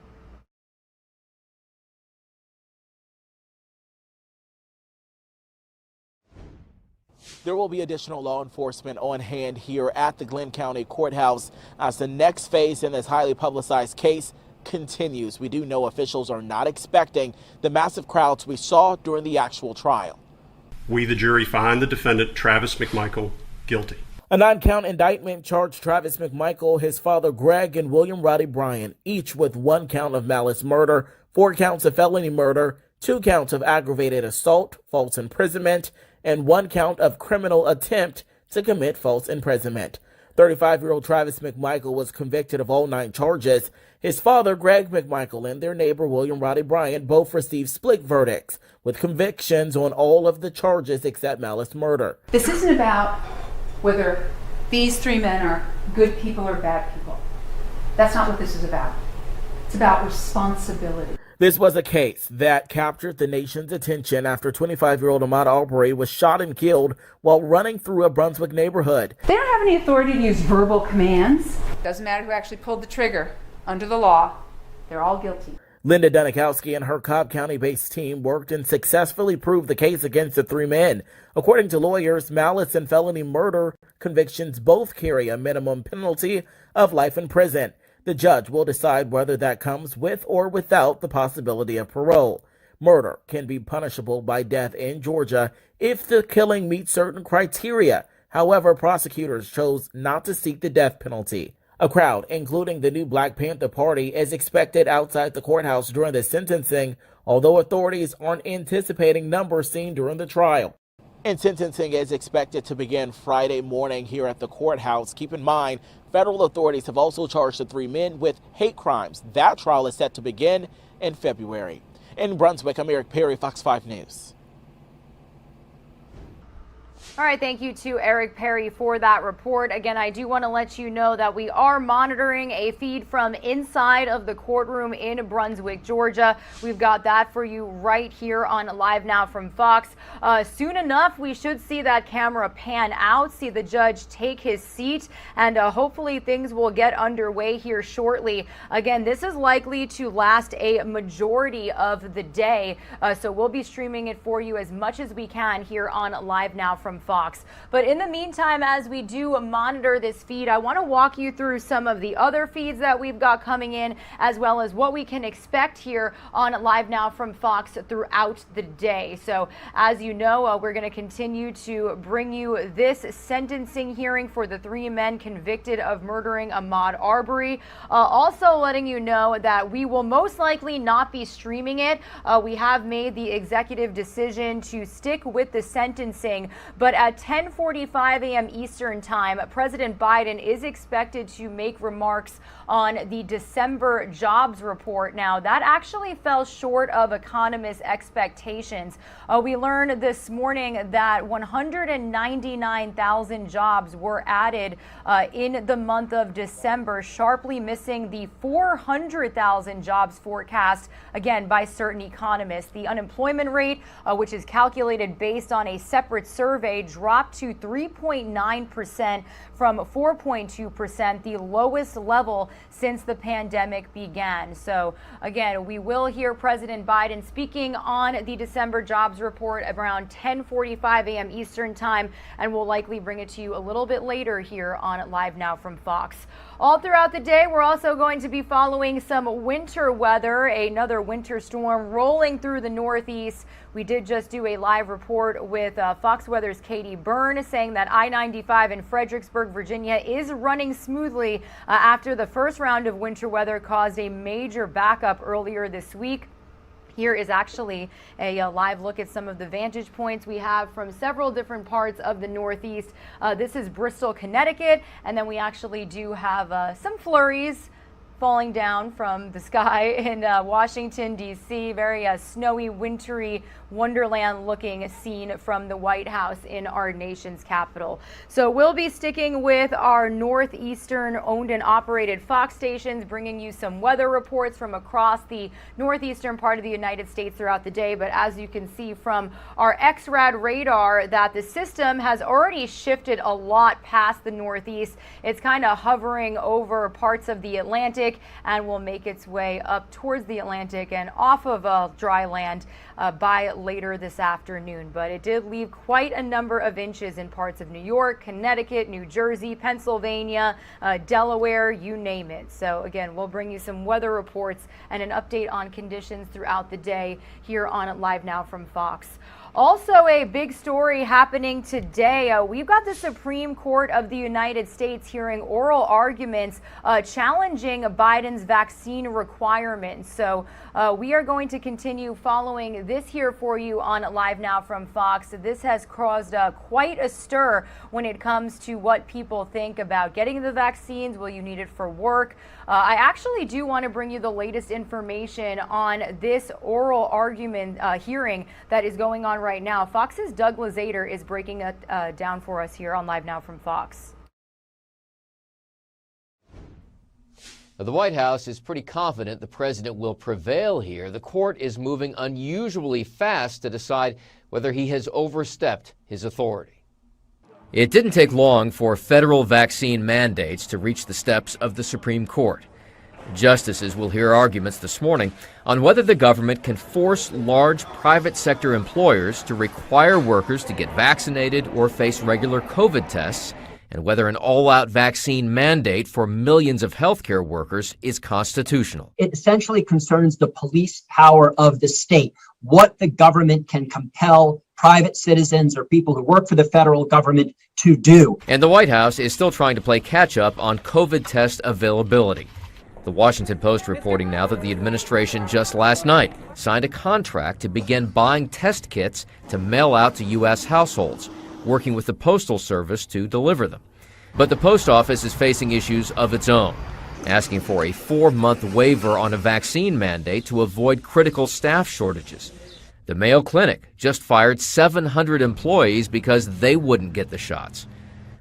There will be additional law enforcement on hand here at the Glynn County Courthouse as the next phase in this highly publicized case continues. We do know officials are not expecting the massive crowds we saw during the actual trial. We, the jury, find the defendant, Travis McMichael, guilty. A 9-count indictment charged Travis McMichael, his father Greg, and William Roddy Bryan, each with 1 count of malice murder, 4 counts of felony murder, 2 counts of aggravated assault, false imprisonment, and 1 count of criminal attempt to commit false imprisonment. 35-year-old Travis McMichael was convicted of all 9 charges. His father, Greg McMichael, and their neighbor, William Roddy Bryan, both received split verdicts with convictions on all of the charges except malice murder. This isn't about whether these 3 men are good people or bad people. That's not what this is about. It's about responsibility. This was a case that captured the nation's attention after 25-year-old Ahmaud Arbery was shot and killed while running through a Brunswick neighborhood. They don't have any authority to use verbal commands. Doesn't matter who actually pulled the trigger. Under the law, they're all guilty. Linda Dunikowski and her Cobb County-based team worked and successfully proved the case against the 3 men. According to lawyers, malice and felony murder convictions both carry a minimum penalty of life in prison. The judge will decide whether that comes with or without the possibility of parole. Murder can be punishable by death in Georgia if the killing meets certain criteria. However, prosecutors chose not to seek the death penalty. A crowd, including the new Black Panther Party, is expected outside the courthouse during the sentencing, although authorities aren't anticipating numbers seen during the trial. And sentencing is expected to begin Friday morning here at the courthouse. Keep in mind, federal authorities have also charged the 3 men with hate crimes. That trial is set to begin in February. In Brunswick, I'm Eric Perry, Fox 5 News. All right, thank you to Eric Perry for that report. Again, I do want to let you know that we are monitoring a feed from inside of the courtroom in Brunswick, Georgia. We've got that for you right here on Live Now from Fox. Soon enough, we should see that camera pan out, see the judge take his seat, and hopefully things will get underway here shortly. Again, this is likely to last a majority of the day, so we'll be streaming it for you as much as we can here on Live Now from Fox. But in the meantime, as we do monitor this feed, I want to walk you through some of the other feeds that we've got coming in, as well as what we can expect here on Live Now from Fox throughout the day. So as you know, we're going to continue to bring you this sentencing hearing for the 3 men convicted of murdering Ahmaud Arbery. Also letting you know that we will most likely not be streaming it. We have made the executive decision to stick with the sentencing, but at 10:45 a.m. Eastern Time, President Biden is expected to make remarks on the December jobs report. Now, that actually fell short of economists' expectations. We learned this morning that 199,000 jobs were added in the month of December, sharply missing the 400,000 jobs forecast, again, by certain economists. The unemployment rate, which is calculated based on a separate survey, dropped to 3.9% from 4.2%, the lowest level since the pandemic began. So again, we will hear President Biden speaking on the December jobs report around 10:45 a.m. Eastern Time, and we'll likely bring it to you a little bit later here on Live Now from Fox. All throughout the day, we're also going to be following some winter weather, another winter storm rolling through the Northeast. We did just do a live report with Fox Weather's Katie Byrne saying that I-95 in Fredericksburg, Virginia is running smoothly after the first round of winter weather caused a major backup earlier this week. Here is actually a live look at some of the vantage points we have from several different parts of the Northeast. This is Bristol, Connecticut, and then we actually do have some flurries falling down from the sky in Washington, D.C. Very snowy, wintry, wonderland-looking scene from the White House in our nation's capital. So we'll be sticking with our northeastern owned and operated Fox stations, bringing you some weather reports from across the northeastern part of the United States throughout the day. But as you can see from our XRAD radar, that the system has already shifted a lot past the Northeast. It's kind of hovering over parts of the Atlantic and will make its way up towards the Atlantic and off of dry land by later this afternoon. But it did leave quite a number of inches in parts of New York, Connecticut, New Jersey, Pennsylvania, Delaware, you name it. So again, we'll bring you some weather reports and an update on conditions throughout the day here on Live Now from Fox. Also, a big story happening today. We've got the Supreme Court of the United States hearing oral arguments challenging Biden's vaccine requirements. So we are going to continue following this here for you on Live Now from Fox. This has caused quite a stir when it comes to what people think about getting the vaccines. Will you need it for work? I actually do want to bring you the latest information on this oral argument hearing that is going on right now. Fox's Doug Lazater is breaking it down for us here on Live Now from Fox. The White House is pretty confident the president will prevail here. The court is moving unusually fast to decide whether he has overstepped his authority. It didn't take long for federal vaccine mandates to reach the steps of the Supreme Court. Justices will hear arguments this morning on whether the government can force large private sector employers to require workers to get vaccinated or face regular COVID tests, and whether an all-out vaccine mandate for millions of healthcare workers is constitutional. It essentially concerns the police power of the state, what the government can compel private citizens or people who work for the federal government to do. And the White House is still trying to play catch-up on COVID test availability. The Washington Post reporting now that the administration just last night signed a contract to begin buying test kits to mail out to U.S. households, working with the Postal Service to deliver them. But the post office is facing issues of its own, asking for a 4-month waiver on a vaccine mandate to avoid critical staff shortages. The Mayo Clinic just fired 700 employees because they wouldn't get the shots.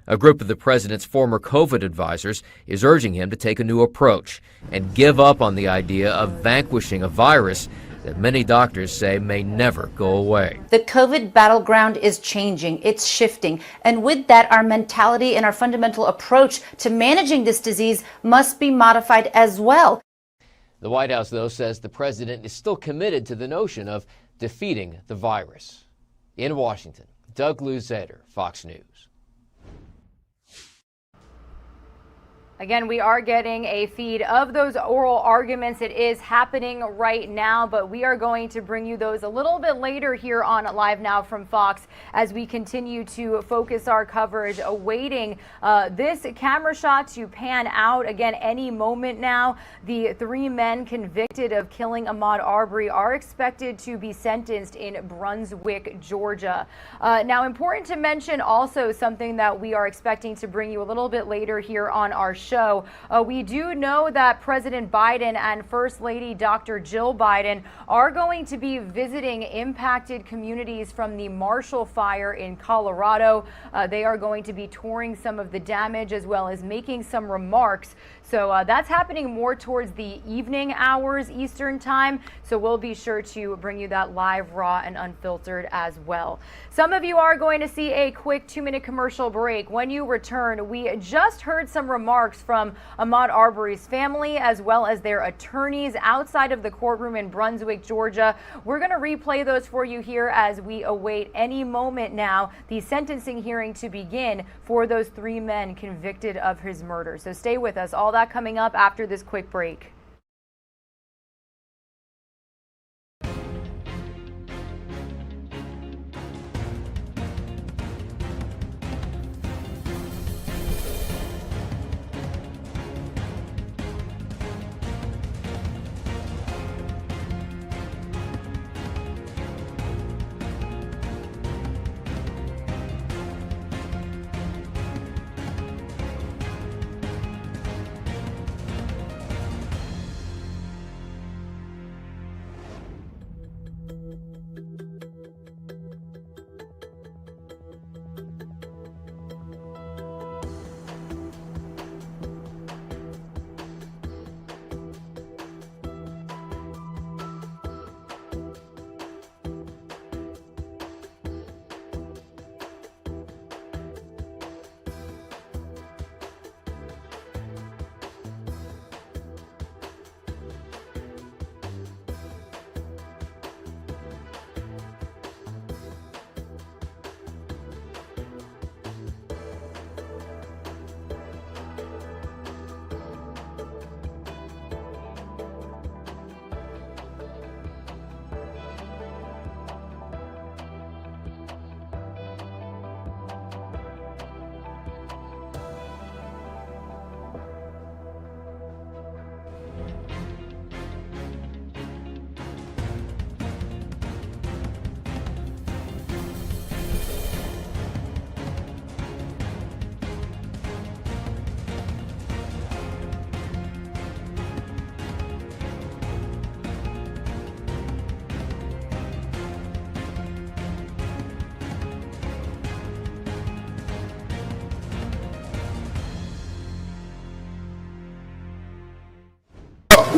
A group of the president's former COVID advisors is urging him to take a new approach and give up on the idea of vanquishing a virus that many doctors say may never go away. The COVID battleground is changing, it's shifting, and with that, our mentality and our fundamental approach to managing this disease must be modified as well. The White House, though, says the president is still committed to the notion of defeating the virus. In Washington, Doug Lazater, Fox News. Again, we are getting a feed of those oral arguments. It is happening right now, but we are going to bring you those a little bit later here on Live Now from Fox as we continue to focus our coverage, awaiting this camera shot to pan out. Again, any moment now, the 3 men convicted of killing Ahmaud Arbery are expected to be sentenced in Brunswick, Georgia. Now, important to mention also something that we are expecting to bring you a little bit later here on our show. We do know that President Biden and First Lady Dr. Jill Biden are going to be visiting impacted communities from the Marshall Fire in Colorado. They are going to be touring some of the damage as well as making some remarks. So that's happening more towards the evening hours Eastern time. So we'll be sure to bring you that live, raw, and unfiltered as well. Some of you are going to see a quick 2-minute commercial break. When you return, we just heard some remarks from Ahmaud Arbery's family as well as their attorneys outside of the courtroom in Brunswick, Georgia. We're going to replay those for you here as we await any moment now the sentencing hearing to begin for those 3 men convicted of his murder. So stay with us. All that coming up after this quick break.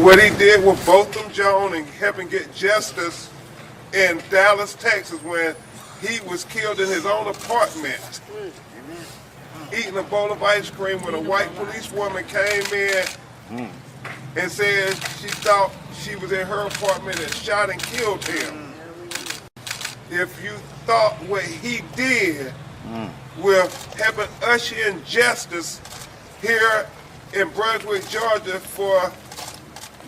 What he did with Botham Jones and helping get justice in Dallas, Texas, when he was killed in his own apartment, eating a bowl of ice cream when a white policewoman came in and said she thought she was in her apartment and shot and killed him. If you thought what he did with helping usher in justice here in Brunswick, Georgia for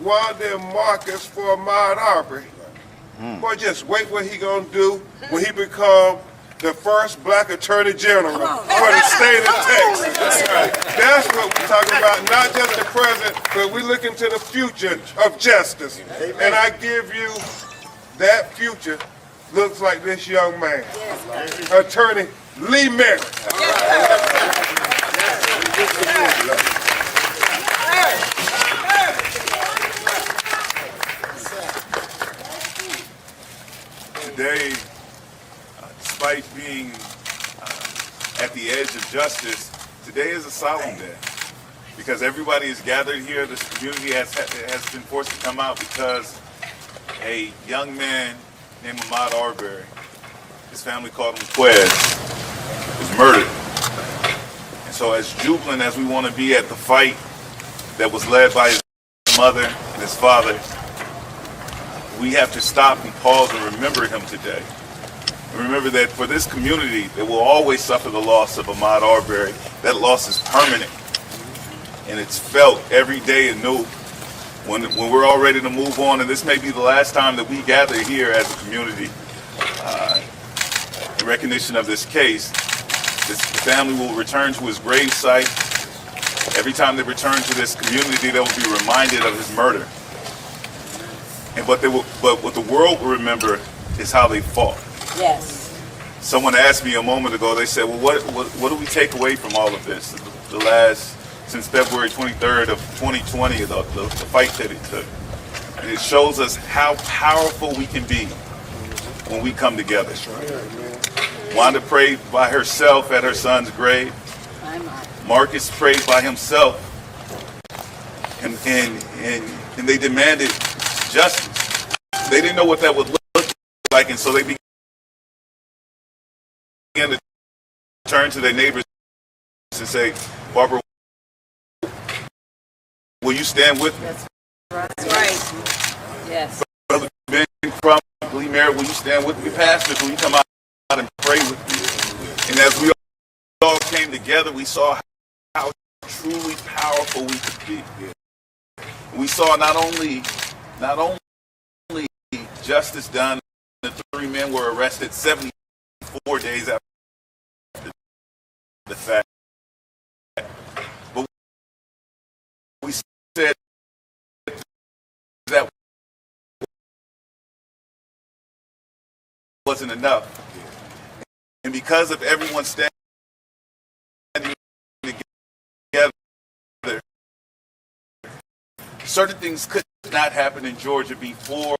Wanda and Marcus for Ahmaud Arbery. Boy, just wait what he gonna do when he become the first black attorney general for the state of Texas. That's what we're talking about, not just the present, but we look into the future of justice. And I give you that future looks like this young man, Attorney Lee Merritt. Today, despite being at the edge of justice, today is a solemn day because everybody is gathered here. This community has been forced to come out because a young man named Ahmaud Arbery, his family called him Quez, was murdered. And so as jubilant as we want to be at the fight that was led by his mother and his father, we have to stop and pause and remember him today. And remember that for this community that will always suffer the loss of Ahmaud Arbery, that loss is permanent. and it's felt every day anew when we're all ready to move on, and this may be the last time that we gather here as a community in recognition of this case. The family will return to his gravesite. Every time they return to this community, they will be reminded of his murder. And but what the world will remember is how they fought. Yes. Someone asked me a moment ago, they said, well, what do we take away from all of this? Since February 23rd of 2020, the fight that it took. And it shows us how powerful we can be when we come together. Wanda prayed by herself at her son's grave. Marcus prayed by himself. And they demanded justice. They didn't know what that would look like, and so they began to turn to their neighbors and say, Barbara, will you stand with me? That's right. Yes. Brother Ben Crump, Lee Merritt, will you stand with me? Pastors, will you come out and pray with me? And as we all came together, we saw how truly powerful we could be. We saw not only justice done, the 3 men were arrested 74 days after the fact. But we said that wasn't enough. And because of everyone standing together, certain things could not happen in Georgia before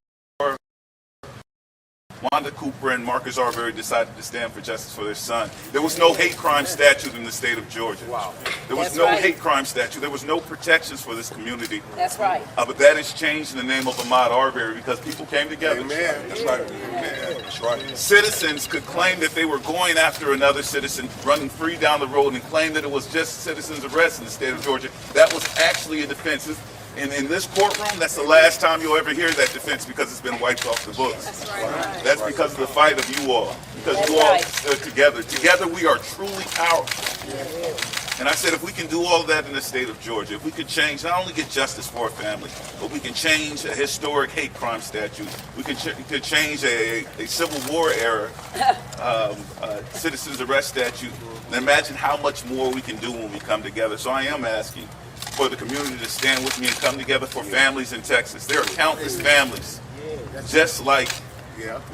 Wanda Cooper and Marcus Arbery decided to stand for justice for their son. There was no hate crime statute in the state of Georgia. Wow. There was no hate crime statute. There was no protections for this community. That's right. But that has changed in the name of Ahmaud Arbery because people came together. Amen. That's right. Amen. That's right. Citizens could claim that they were going after another citizen running free down the road and claim that it was just citizens' arrest in the state of Georgia. That was actually a defense. And in this courtroom, that's the last time you'll ever hear that defense because it's been wiped off the books. That's right. That's because of the fight of you all. Because you all stood together. Together we are truly powerful. And I said if we can do all of that in the state of Georgia, if we could change, not only get justice for our family, but we can change a historic hate crime statute. We could change a Civil War era citizens arrest statute. And imagine how much more we can do when we come together. So I am asking for the community to stand with me and come together for families in Texas. There are countless families, just like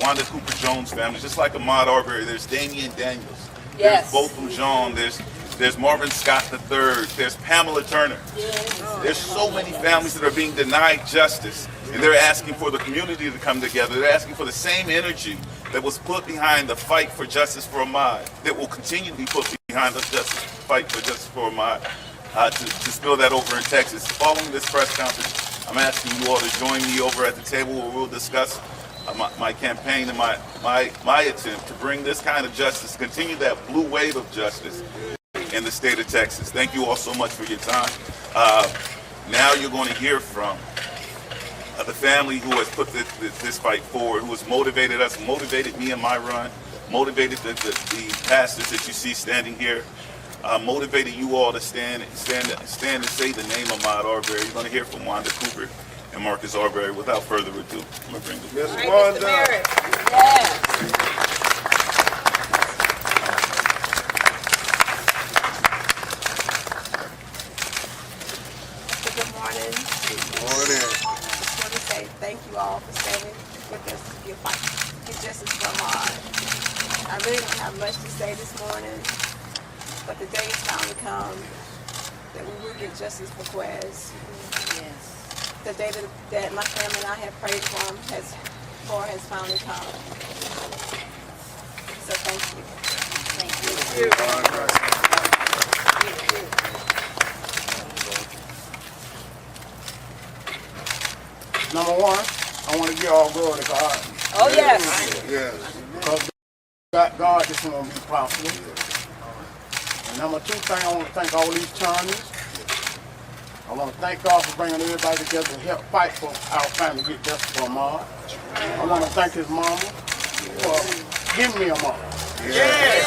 Wanda Cooper Jones' family, just like Ahmaud Arbery. There's Damian Daniels. Yes. There's Botham Jean. There's Marvin Scott III. There's Pamela Turner. There's so many families that are being denied justice, and they're asking for the community to come together. They're asking for the same energy that was put behind the fight for justice for Ahmaud, that will continue to be put behind the fight for justice for Ahmaud. To spill that over in Texas. Following this press conference, I'm asking you all to join me over at the table where we'll discuss my campaign and my attempt to bring this kind of justice, continue that blue wave of justice in the state of Texas. Thank you all so much for your time. Now you're going to hear from the family who has put this fight forward, who has motivated us, motivated me in my run, motivated the pastors that you see standing here, motivated you all to stand and say the name of Ahmaud Arbery. You're going to hear from Wanda Cooper and Marcus Arbery. Without further ado, I'm going to bring the Miss Wanda. Yes. Good morning. Good morning. I just want to say thank you all for standing with us to get justice for Ahmaud. I really don't have much to say this morning, but the day is finally come that we will get justice for Quez. Yes. The day that my family and I have prayed for him has finally come. So thank you. Thank you. Number one, I want to give all glory to God. Oh, yes. Yes. Because God just want to be prosperous. And number two thing, I want to thank all these attorneys. I want to thank God for bringing everybody together to help fight for our family to get justice for Ahmaud. I want to thank his mama for giving me Ahmaud. Yes.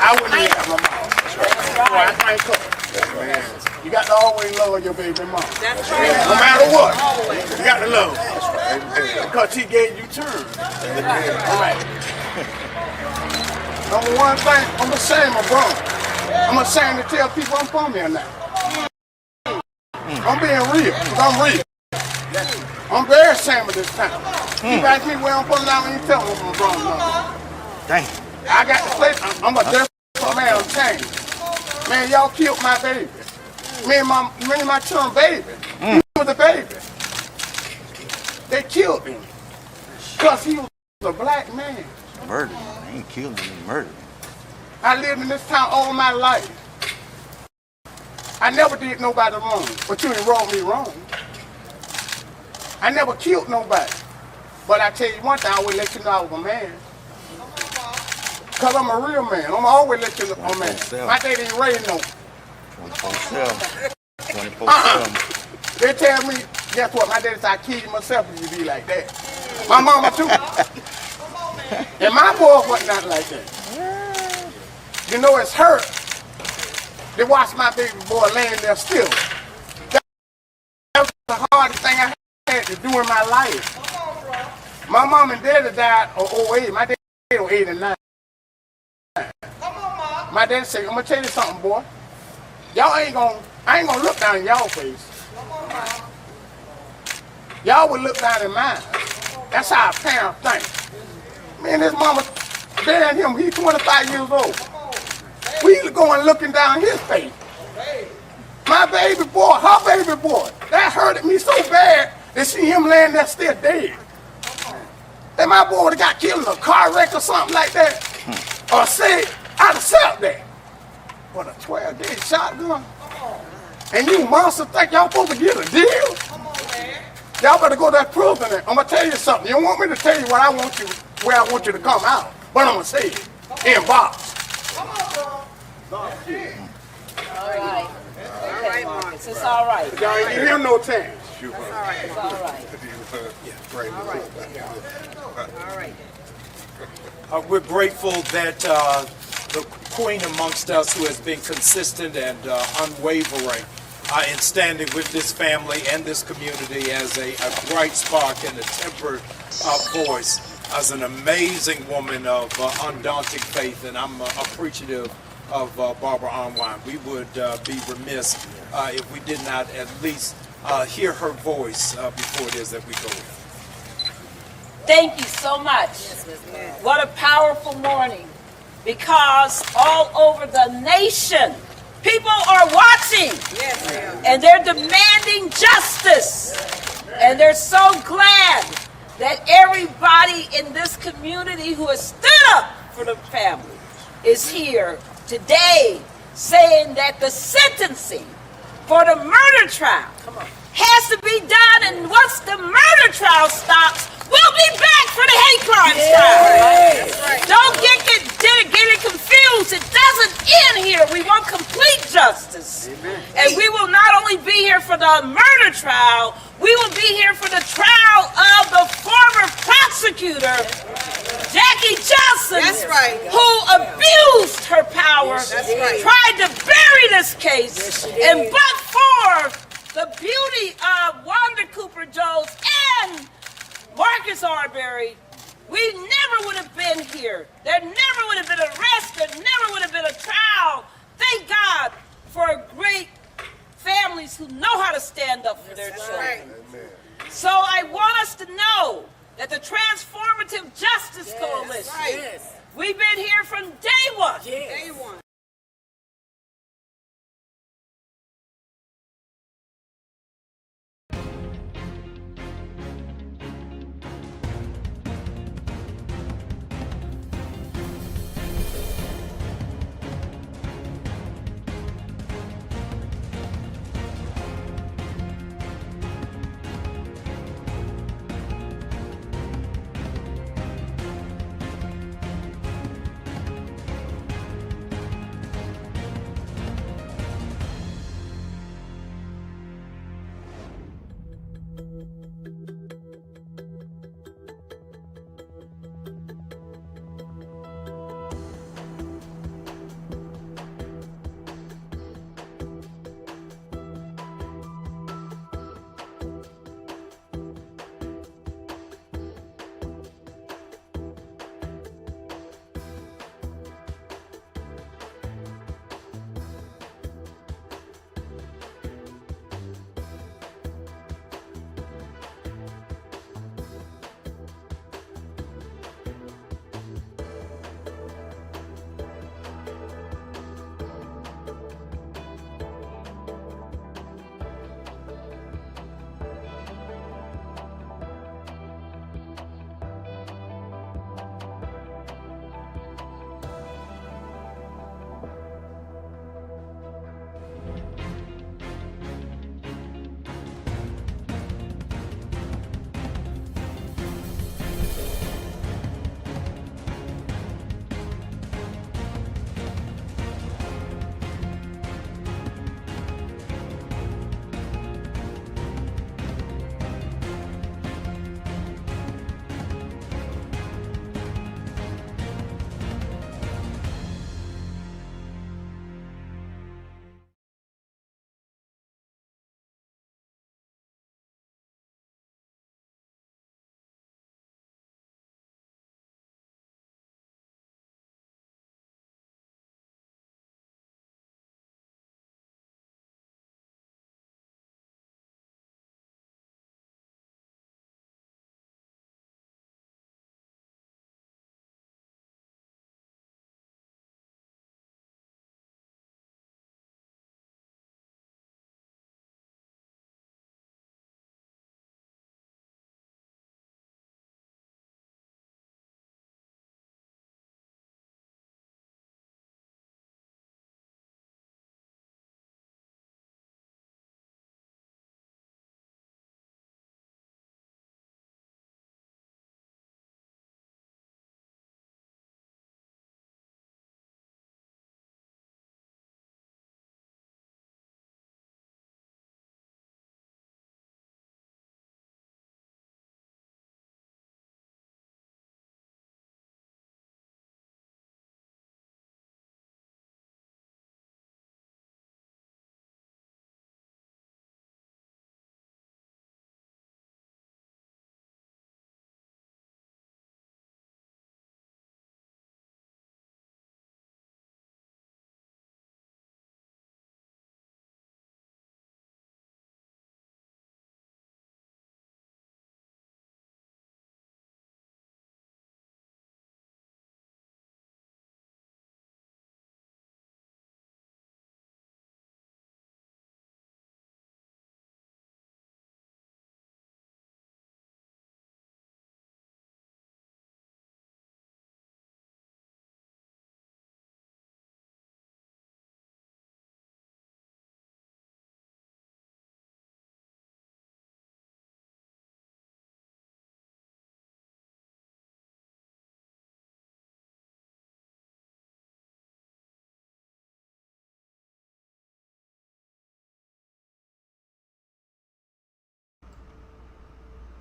I wouldn't have my mom. So I thank her. Yes, You got to always love your baby mama. That's right. No matter what, you got to love her. Because she gave you turn. All right. Number one thing, I'm ashamed of wrong. I'm ashamed to tell people I'm from here now. I'm being real, because I'm real. I'm very ashamed of this town. You ask me where I'm from now, and you tell me I'm from. Dang. I got the place. I'm a different man. I'm changed. Man, y'all killed my baby. Me and my children baby. He was a baby. They killed him because he was a black man. Murdered him. They ain't killed him, they murdered him. I lived in this town all my life. I never did nobody wrong, but you didn't wrong me wrong. I never killed nobody. But I tell you one thing, I will let you know I was a man. Because I'm a real man. I'm always let you know I'm a man. My daddy ain't raised no. 24/7. 24/7. They tell me, guess what? My daddy said, I kill you myself if you be like that. My mama too. And my boy wasn't nothing like that. You know, it's hurt to watch my baby boy laying there still. That was the hardest thing I had to do in my life. My mom and daddy died of 08. My daddy died of 8 and 9. My daddy said, I'm gonna tell you something, boy. I ain't gonna look down in y'all face. Y'all would look down in mine. That's how a parent thinks. Man, his mama buried him. He's 25 years old. We going looking down his face. My baby boy, her baby boy, that hurted me so bad to see him laying there still dead. That my boy would have got killed in a car wreck or something like that. Or say, I'd have sat there. But a 12-gauge shotgun? And you monsters think y'all supposed to get a deal? Y'all better go to that prison. I'm gonna tell you something. You don't want me to tell you what I want you, where I want you to come out. But I'm gonna say it in box. All right. Okay, Marcus, it's all right. Y'all ain't give him no chance. It's all right. It's all right. All right. We're grateful that the queen amongst us, who has been consistent and unwavering in standing with this family and this community as a bright spark and a tempered voice, as an amazing woman of undaunted faith, and I'm appreciative of Barbara Armwine. We would be remiss if we did not at least hear her voice before it is that we go. Thank you so much. What a powerful morning, because all over the nation, people are watching, and they're demanding justice, and they're so glad that everybody in this community who has stood up for the family is here today saying that the sentencing for the murder trial has to be done, and once the murder trial stops, we'll be back for the hate crimes trial. Don't get it confused. It doesn't end here. We want complete justice. And we will not only be here for the murder trial, we will be here for the trial of the former prosecutor, Jackie Johnson, who abused her power, tried to bury this case, and but for the beauty of Wanda Cooper Jones and Marcus Arbery, we never would have been here. There never would have been an arrest. There never would have been a trial. Thank God for great families who know how to stand up for their children. So I want us to know that the Transformative Justice Coalition, we've been here from day one.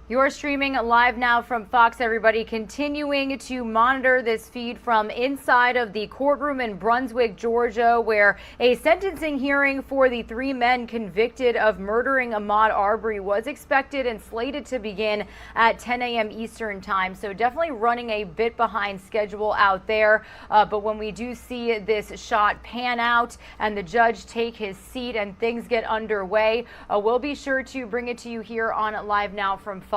You're streaming live now from Fox, everybody, continuing to monitor this feed from inside of the courtroom in Brunswick, Georgia, where a sentencing hearing for the 3 men convicted of murdering Ahmaud Arbery was expected and slated to begin at 10 a.m. Eastern time. So definitely running a bit behind schedule out there. But when we do see this shot pan out and the judge take his seat and things get underway, we'll be sure to bring it to you here on Live Now from Fox.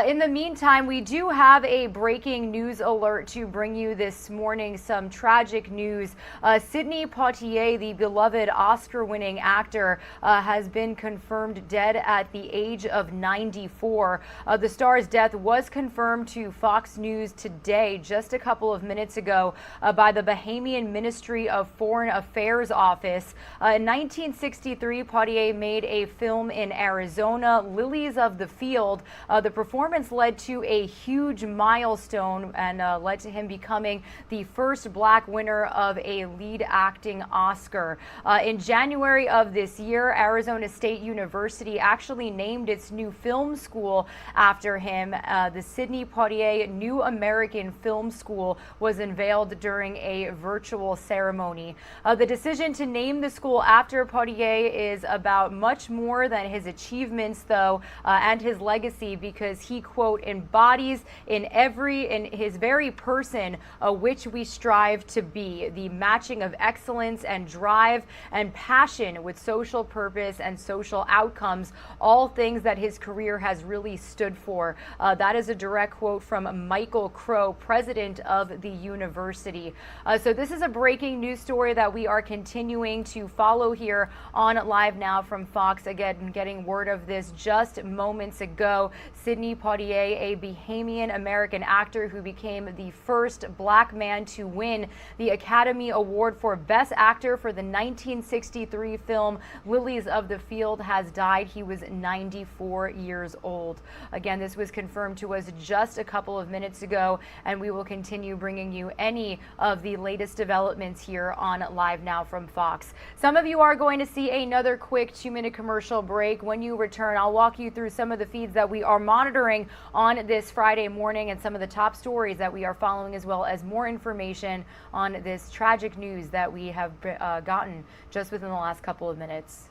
In the meantime, we do have a breaking news alert to bring you this morning. Some tragic news. Sidney Poitier, the beloved Oscar-winning actor, has been confirmed dead at the age of 94. The star's death was confirmed to Fox News today, just a couple of minutes ago, by the Bahamian Ministry of Foreign Affairs office. In 1963, Poitier made a film in Arizona, Lilies of the Field. The performance led to a huge milestone and led to him becoming the first black winner of a lead acting Oscar. In January of this year, Arizona State University actually named its new film school after him. The Sidney Poitier New American Film School was unveiled during a virtual ceremony. The decision to name the school after Poitier is about much more than his achievements, though, and his legacy, because he, quote, embodies in his very person which we strive to be, the matching of excellence and drive and passion with social purpose and social outcomes, all things that his career has really stood for. That is a direct quote from Michael Crow, president of the university. So this is a breaking news story that we are continuing to follow here on Live Now from Fox. Again, getting word of this just moments ago. Sidney Poitier, a Bahamian American actor who became the first black man to win the Academy Award for Best Actor for the 1963 film Lilies of the Field, has died. He was 94 years old. Again, this was confirmed to us just a couple of minutes ago, and we will continue bringing you any of the latest developments here on Live Now from Fox. Some of you are going to see another quick 2-minute commercial break. When you return, I'll walk you through some of the feeds that we are monitoring on this Friday morning and some of the top stories that we are following, as well as more information on this tragic news that we have gotten just within the last couple of minutes.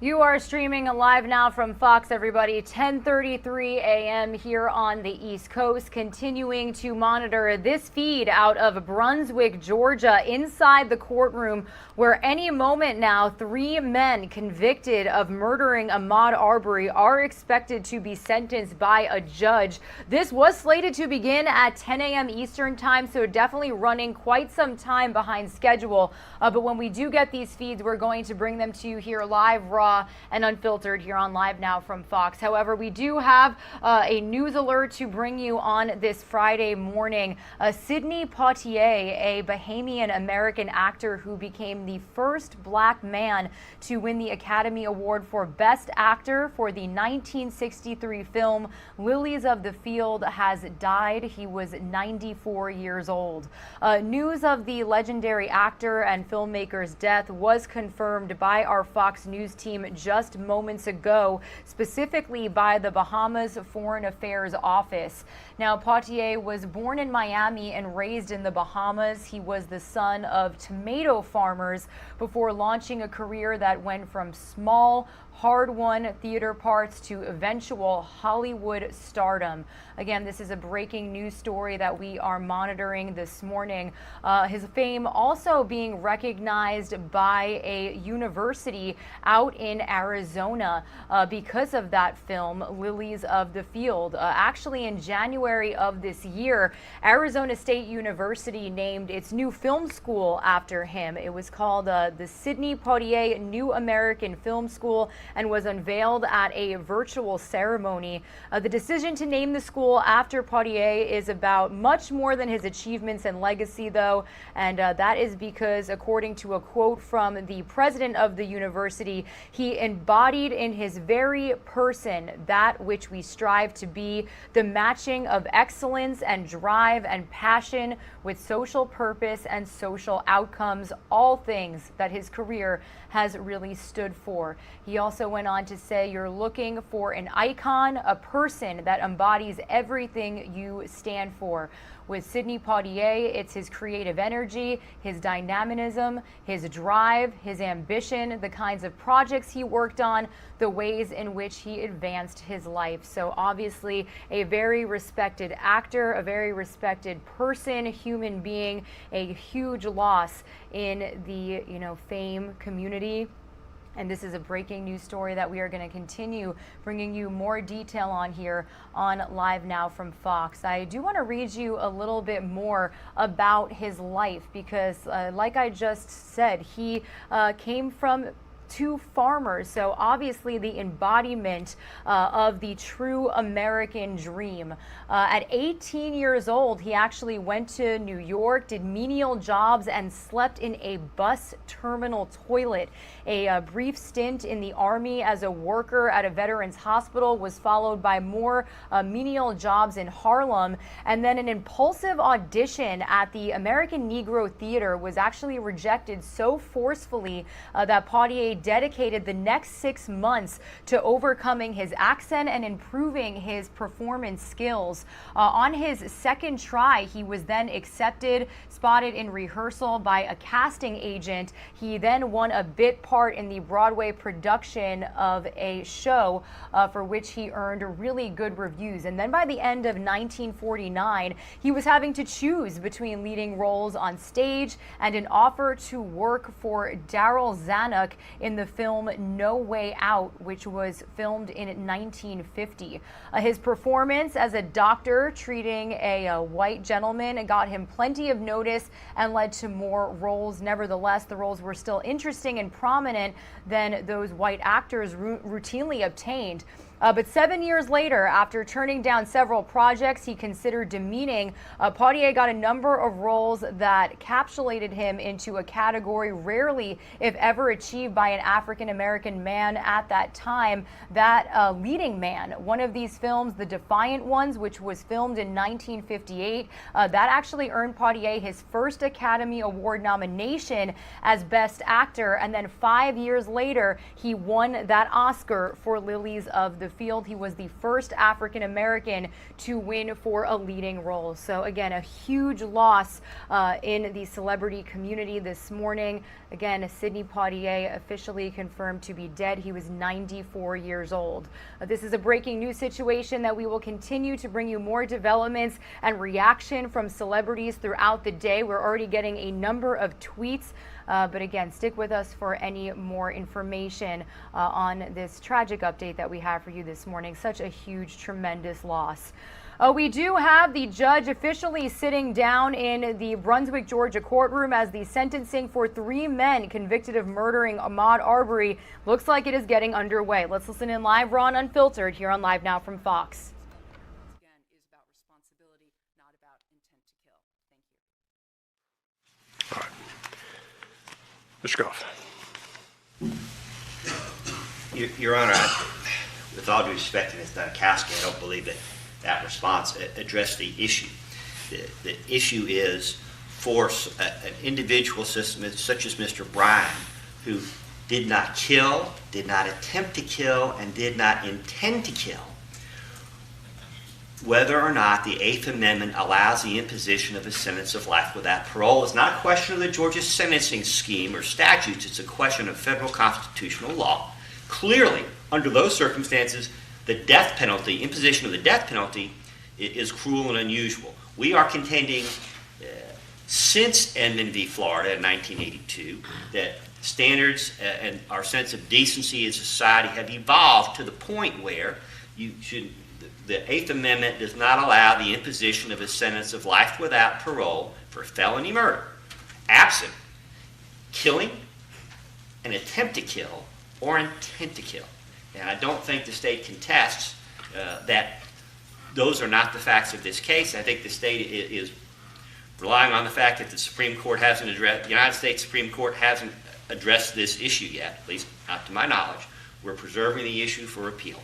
You are streaming live now from Fox, everybody. 10:33 a.m. here on the East Coast. Continuing to monitor this feed out of Brunswick, Georgia, inside the courtroom where any moment now 3 men convicted of murdering Ahmaud Arbery are expected to be sentenced by a judge. This was slated to begin at 10 a.m. Eastern time, so definitely running quite some time behind schedule. But when we do get these feeds, we're going to bring them to you here live, raw, and unfiltered here on Live Now from Fox. However, we do have a news alert to bring you on this Friday morning. Sidney Poitier, a Bahamian American actor who became the first black man to win the Academy Award for Best Actor for the 1963 film Lilies of the Field, has died. He was 94 years old. News of the legendary actor and filmmaker's death was confirmed by our Fox News team just moments ago, specifically by the Bahamas Foreign Affairs Office. Now, Poitier was born in Miami and raised in the Bahamas. He was the son of tomato farmers before launching a career that went from small, hard-won theater parts to eventual Hollywood stardom. Again, this is a breaking news story that we are monitoring this morning. His fame also being recognized by a university out in Arizona because of that film, Lilies of the Field. Actually, in January of this year, Arizona State University named its new film school after him. It was called the Sidney Poitier New American Film School and was unveiled at a virtual ceremony. The decision to name the school after Poitier is about much more than his achievements and legacy, though, and that is because, according to a quote from the president of the university, he embodied in his very person that which we strive to be, the matching of excellence and drive and passion with social purpose and social outcomes, all things that his career has really stood for. He also went on to say, you're looking for an icon, a person that embodies everything you stand for. With Sidney Poitier, it's his creative energy, his dynamism, his drive, his ambition, the kinds of projects he worked on, the ways in which he advanced his life. So obviously a very respected actor, a very respected person, human being, a huge loss in the, fame community. And this is a breaking news story that we are going to continue bringing you more detail on here on Live Now from Fox. I do want to read you a little bit more about his life because, like I just said, he came from 2 farmers, so obviously the embodiment of the true American dream. At 18 years old, he actually went to New York, did menial jobs, and slept in a bus terminal toilet. A brief stint in the Army as a worker at a veterans hospital was followed by more menial jobs in Harlem, and then an impulsive audition at the American Negro Theater was actually rejected so forcefully that Poitier dedicated the next 6 months to overcoming his accent and improving his performance skills. On his second try, he was then accepted, spotted in rehearsal by a casting agent. He then won a bit part in the Broadway production of a show for which he earned really good reviews. And then by the end of 1949, he was having to choose between leading roles on stage and an offer to work for Darryl Zanuck in the film No Way Out, which was filmed in 1950. His performance as a doctor treating a white gentleman got him plenty of notice and led to more roles. Nevertheless, the roles were still interesting and prominent than those white actors routinely obtained. But 7 years later, after turning down several projects he considered demeaning, Poitier got a number of roles that capsulated him into a category rarely, if ever, achieved by an African-American man at that time, that leading man. One of these films, The Defiant Ones, which was filmed in 1958, that actually earned Poitier his first Academy Award nomination as Best Actor, and then 5 years later, he won that Oscar for Lilies of the field. He was the first African American to win for a leading role. So again, a huge loss in the celebrity community this morning. Again, Sidney Poitier officially confirmed to be dead. He was 94 years old. This is a breaking news situation that we will continue to bring you more developments and reaction from celebrities throughout the day. We're already getting a number of tweets. But again, stick with us for any more information on this tragic update that we have for you this morning. Such a huge, tremendous loss. We do have the judge officially sitting down in the Brunswick, Georgia courtroom as the sentencing for 3 men convicted of murdering Ahmaud Arbery looks like it is getting underway. Let's listen in live, raw, and unfiltered here on Live Now from Fox. Mr. Goff. Your Honor, with all due respect to Ms. Dunkowski, I don't believe that response addressed the issue. The issue is for an individual system such as Mr. Bryan, who did not kill, did not attempt to kill, and did not intend to kill, whether or not the Eighth Amendment allows the imposition of a sentence of life without parole is not a question of the Georgia sentencing scheme or statutes. It's a question of federal constitutional law. Clearly, under those circumstances, the death penalty, imposition of the death penalty, is cruel and unusual. We are contending, since Edmond v. Florida in 1982, that standards and our sense of decency in society have evolved to the point where the Eighth Amendment does not allow the imposition of a sentence of life without parole for felony murder, absent killing, an attempt to kill, or intent to kill. And I don't think the state contests that those are not the facts of this case. I think the state is relying on the fact that the Supreme Court hasn't addressed, the United States Supreme Court hasn't addressed this issue yet, at least not to my knowledge. We're preserving the issue for appeal.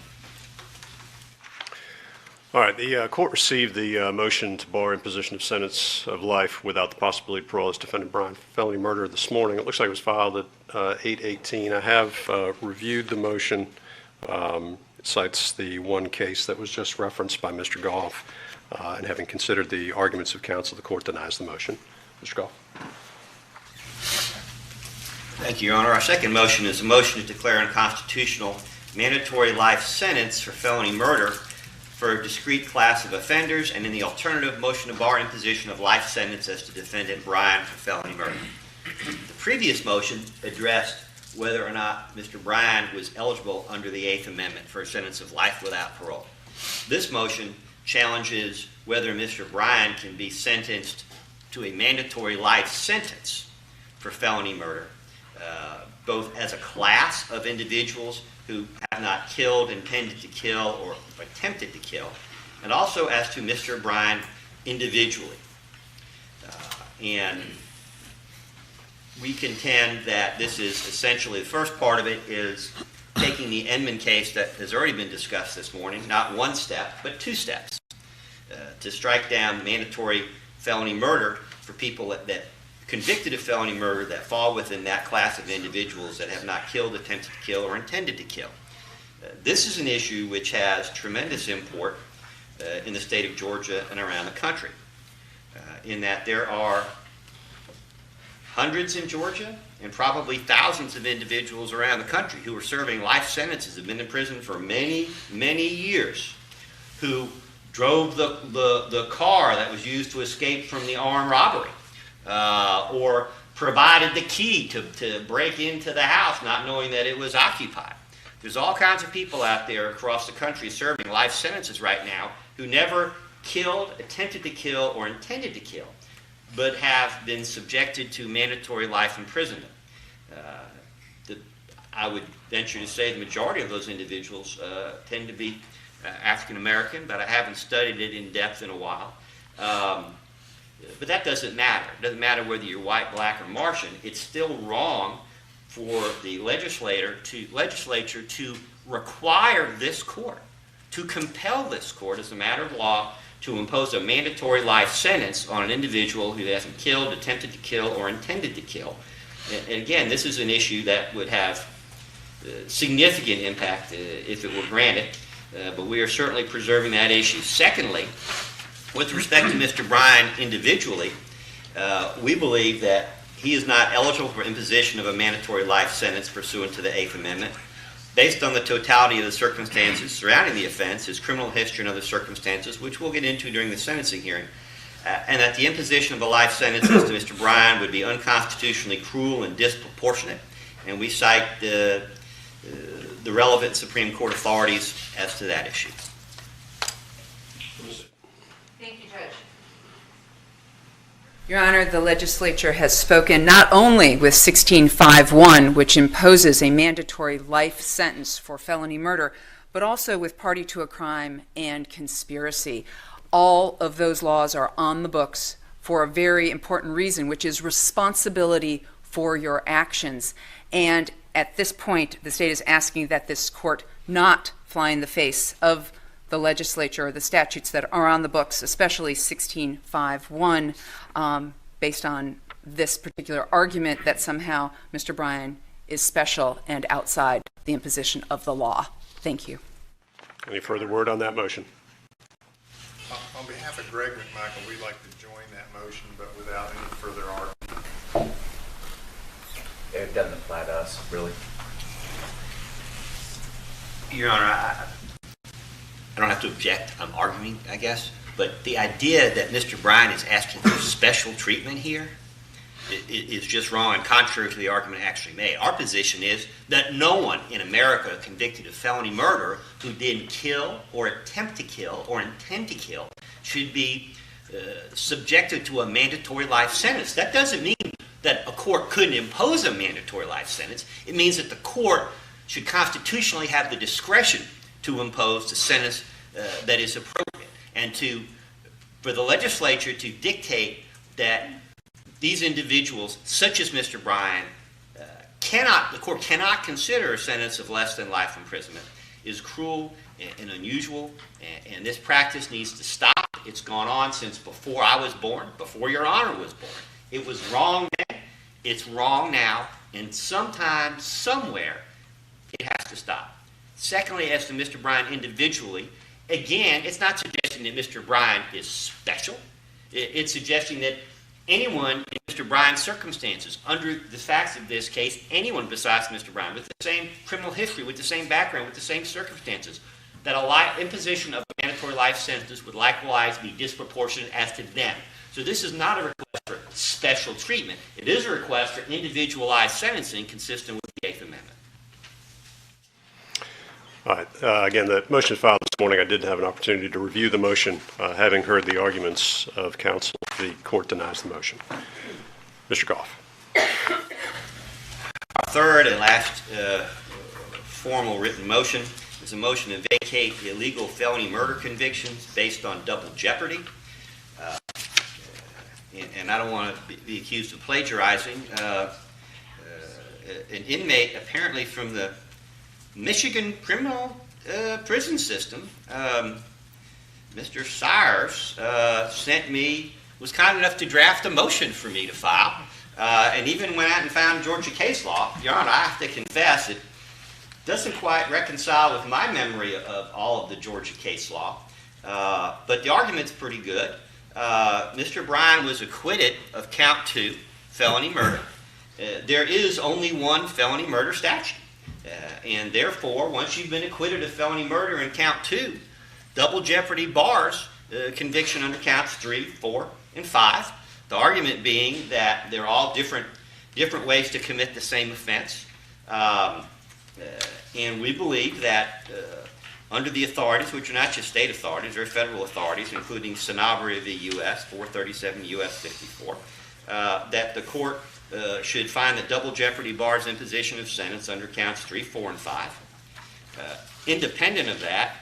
All right, the court received the motion to bar imposition of sentence of life without the possibility of parole as defendant Bryan for felony murder this morning. It looks like it was filed at 8:18. I have reviewed the motion. It cites the one case that was just referenced by Mr. Goff, and having considered the arguments of counsel, the court denies the motion. Mr. Goff. Thank you, Your Honor. Our second motion is a motion to declare unconstitutional mandatory life sentence for felony murder for a discrete class of offenders, and in the alternative, motion to bar imposition of life sentence as to defendant Bryan for felony murder. The previous motion addressed whether or not Mr. Bryan was eligible under the Eighth Amendment for a sentence of life without parole. This motion challenges whether Mr. Bryan can be sentenced to a mandatory life sentence for felony murder, both as a class of individuals who have not killed, intended to kill, or attempted to kill, and also as to Mr. Bryan individually. And we contend that this is essentially, the first part of it is taking the Edmond case that has already been discussed this morning, not one step, but 2 steps, to strike down mandatory felony murder for people that convicted of felony murder that fall within that class of individuals that have not killed, attempted to kill, or intended to kill. This is an issue which has tremendous import in the state of Georgia and around the country, in that there are hundreds in Georgia and probably thousands of individuals around the country who are serving life sentences, have been in prison for many, many years, who drove the car that was used to escape from the armed robbery, or provided the key to break into the house not knowing that it was occupied. There's all kinds of people out there across the country serving life sentences right now who never killed, attempted to kill, or intended to kill, but have been subjected to mandatory life imprisonment. I would venture to say the majority of those individuals tend to be African American, but I haven't studied it in depth in a while. But that doesn't matter. It doesn't matter whether you're white, black, or Martian. It's still wrong for the legislature to require this court, to compel this court as a matter of law to impose a mandatory life sentence on an individual who hasn't killed, attempted to kill, or intended to kill. And again, this is an issue that would have significant impact if it were granted. but we are certainly preserving that issue. Secondly, with respect to Mr. Bryan individually, we believe that he is not eligible for imposition of a mandatory life sentence pursuant to the 8th Amendment. Based on the totality of the circumstances surrounding the offense, his criminal history and other circumstances, which we'll get into during the sentencing hearing, and that the imposition of a life sentence to Mr. Bryan would be unconstitutionally cruel and disproportionate. And we cite the relevant Supreme Court authorities as to that issue. Thank you, Judge. Your Honor, the legislature has spoken not only with 1651, which imposes a mandatory life sentence for felony murder, but also with party to a crime and conspiracy. All of those laws are on the books for a very important reason, which is responsibility for your actions. And at this point, the state is asking that this court not fly in the face of the legislature or the statutes that are on the books, especially 1651, based on this particular argument that somehow Mr. Bryan is special and outside the imposition of the law. Thank you. Any further word on that motion? On behalf of Greg McMichael, we'd like to join that motion, but without any further argument. It doesn't apply to us, really. Your Honor, I don't have to object. I'm arguing, I guess. But the idea that Mr. Bryan is asking for special treatment here is just wrong and contrary to the argument actually made. Our position is that no one in America convicted of felony murder who didn't kill or attempt to kill or intend to kill should be subjected to a mandatory life sentence. That doesn't mean that a court couldn't impose a mandatory life sentence. It means that the court should constitutionally have the discretion to impose the sentence that is appropriate, and for the legislature to dictate that these individuals, such as Mr. Bryan, the court cannot consider a sentence of less than life imprisonment is cruel and unusual, and this practice needs to stop. It's gone on since before I was born, before Your Honor was born. It was wrong then, it's wrong now, and sometime, somewhere, it has to stop. Secondly, as to Mr. Bryan individually, again, it's not suggesting that Mr. Bryan is special. It's suggesting that anyone in Mr. Bryan's circumstances, under the facts of this case, anyone besides Mr. Bryan, with the same criminal history, with the same background, with the same circumstances, that a imposition of a mandatory life sentence would likewise be disproportionate as to them. So this is not a request for special treatment. It is a request for individualized sentencing consistent with the 8th Amendment. All right. Again, the motion filed this morning, I did have an opportunity to review the motion. Having heard the arguments of counsel, the court denies the motion. Mr. Goff. Our third and last formal written motion is a motion to vacate illegal felony murder convictions based on double jeopardy. And I don't want to be accused of plagiarizing. An inmate, apparently from the Michigan criminal prison system, Mr. Sires, was kind enough to draft a motion for me to file, and even went out and found Georgia case law. Your Honor, I have to confess it doesn't quite reconcile with my memory of all of the Georgia case law, but the argument's pretty good. Mr. Bryan was acquitted of count 2, felony murder. There is only one felony murder statute. And therefore, once you've been acquitted of felony murder in count 2, double jeopardy bars conviction under counts 3, 4, and 5. The argument being that they're all different ways to commit the same offense. And we believe that under the authorities, which are not just state authorities, they're federal authorities, including Sanabria v. U.S., 437 U.S. 54, that the court should find that double jeopardy bars imposition of sentence under counts 3, 4, and 5. Independent of that,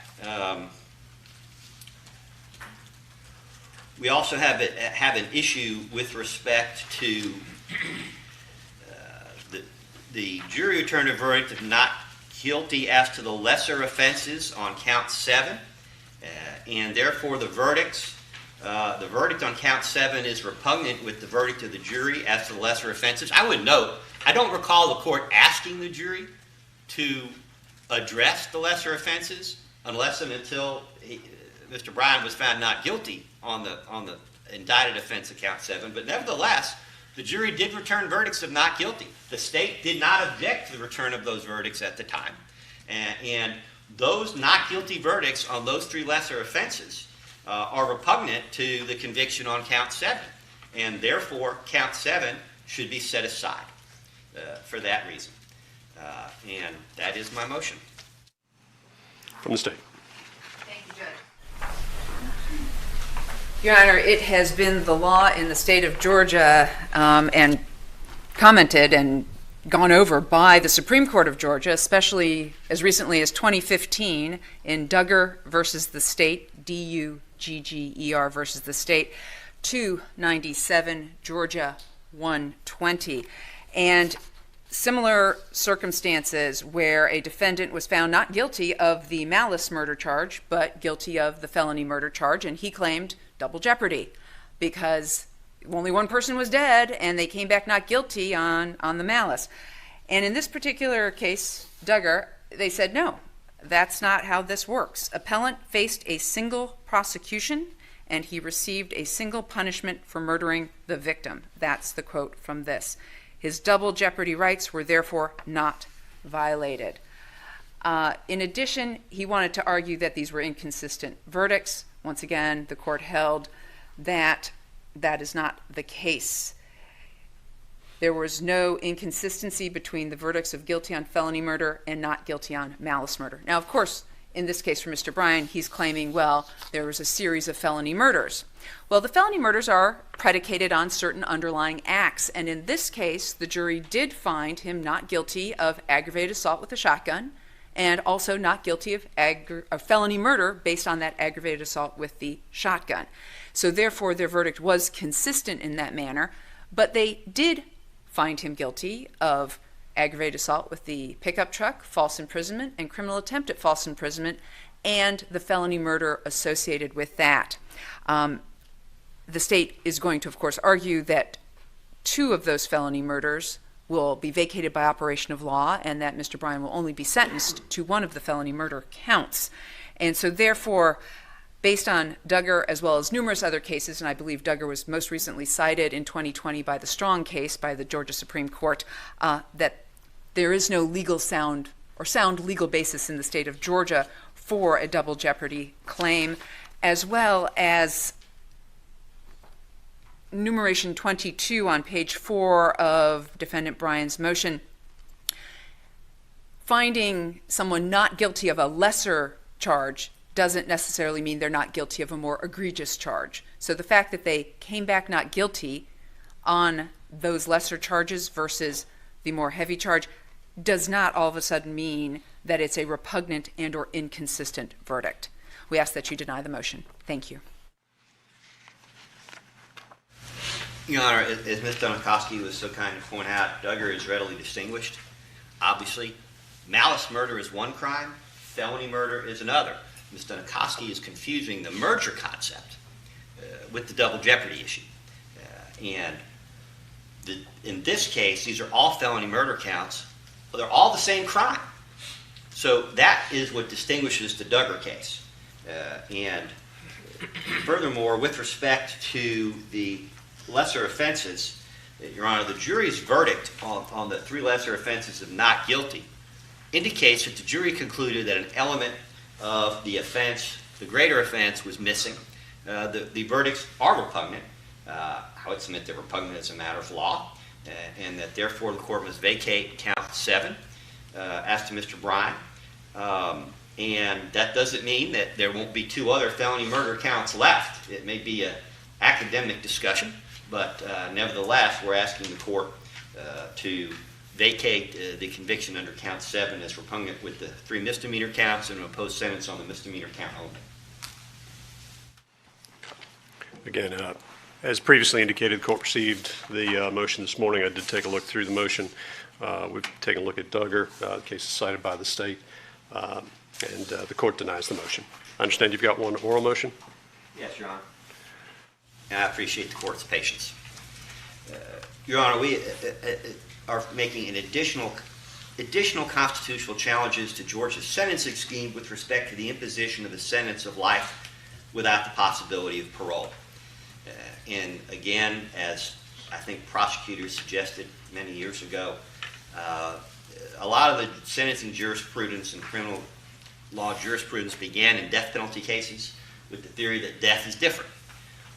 we also have an issue with respect to the jury returned a verdict of not guilty as to the lesser offenses on count 7, and therefore the verdict on count 7 is repugnant with the verdict of the jury as to the lesser offenses. I would note, I don't recall the court asking the jury to address the lesser offenses, unless and until Mr. Bryan was found not guilty on the indicted offense of count 7. But nevertheless, the jury did return verdicts of not guilty. The state did not object to the return of those verdicts at the time. And those not guilty verdicts on those 3 lesser offenses are repugnant to the conviction on count 7. And therefore, count 7 should be set aside for that reason. And that is my motion. From the state. Thank you, Judge. Your Honor, it has been the law in the state of Georgia and commented and gone over by the Supreme Court of Georgia, especially as recently as 2015 in Duggar versus the state, D-U-G-G-E-R versus the state, 297 Georgia 120. And similar circumstances where a defendant was found not guilty of the malice murder charge, but guilty of the felony murder charge, and he claimed double jeopardy because only one person was dead and they came back not guilty on the malice. And in this particular case, Duggar, they said, no, that's not how this works. Appellant faced a single prosecution and he received a single punishment for murdering the victim. That's the quote from this. His double jeopardy rights were therefore not violated. In addition, he wanted to argue that these were inconsistent verdicts. Once again, the court held that that is not the case. There was no inconsistency between the verdicts of guilty on felony murder and not guilty on malice murder. Now, of course, in this case for Mr. Bryan, he's claiming, well, there was a series of felony murders. Well, the felony murders are predicated on certain underlying acts. And in this case, the jury did find him not guilty of aggravated assault with a shotgun and also not guilty of felony murder based on that aggravated assault with the shotgun. So therefore, their verdict was consistent in that manner, but they did find him guilty of aggravated assault with the pickup truck, false imprisonment, and criminal attempt at false imprisonment, and the felony murder associated with that. The state is going to, of course, argue that 2 of those felony murders will be vacated by operation of law and that Mr. Bryan will only be sentenced to 1 of the felony murder counts. And so therefore, based on Duggar as well as numerous other cases, and I believe Duggar was most recently cited in 2020 by the Strong case by the Georgia Supreme Court, that there is no legal sound legal basis in the state of Georgia for a double jeopardy claim, as well as numeration 22 on page 4 of Defendant Bryan's motion. Finding someone not guilty of a lesser charge doesn't necessarily mean they're not guilty of a more egregious charge. So the fact that they came back not guilty on those lesser charges versus the more heavy charge does not all of a sudden mean that it's a repugnant and or inconsistent verdict. We ask that you deny the motion. Thank you. Your Honor, as Ms. Donikoski was so kind to point out, Duggar is readily distinguished. Obviously, malice murder is one crime, felony murder is another. Ms. Donikoski is confusing the merger concept with the double jeopardy issue. In this case, these are all felony murder counts, but they're all the same crime. So that is what distinguishes the Duggar case. And furthermore, with respect to the lesser offenses, Your Honor, the jury's verdict on the 3 lesser offenses of not guilty indicates that the jury concluded that an element of the offense, the greater offense, was missing. The verdicts are repugnant. I would submit they're repugnant as a matter of law, and that therefore the court must vacate count 7 as to Mr. Bryan. And that doesn't mean that there won't be 2 other felony murder counts left. It may be an academic discussion, but nevertheless, we're asking the court to vacate the conviction under count 7 as repugnant with the 3 misdemeanor counts and impose sentence on the misdemeanor count only. Again, as previously indicated, the court received the motion this morning. I did take a look through the motion. We've taken a look at Duggar, the case is cited by the state, and the court denies the motion. I understand you've got one oral motion? Yes, Your Honor. And I appreciate the court's patience. Your Honor, we are making an additional additional constitutional challenges to Georgia's sentencing scheme with respect to the imposition of a sentence of life without the possibility of parole. And again, as I think prosecutors suggested many years ago, a lot of the sentencing jurisprudence and criminal law jurisprudence began in death penalty cases with the theory that death is different.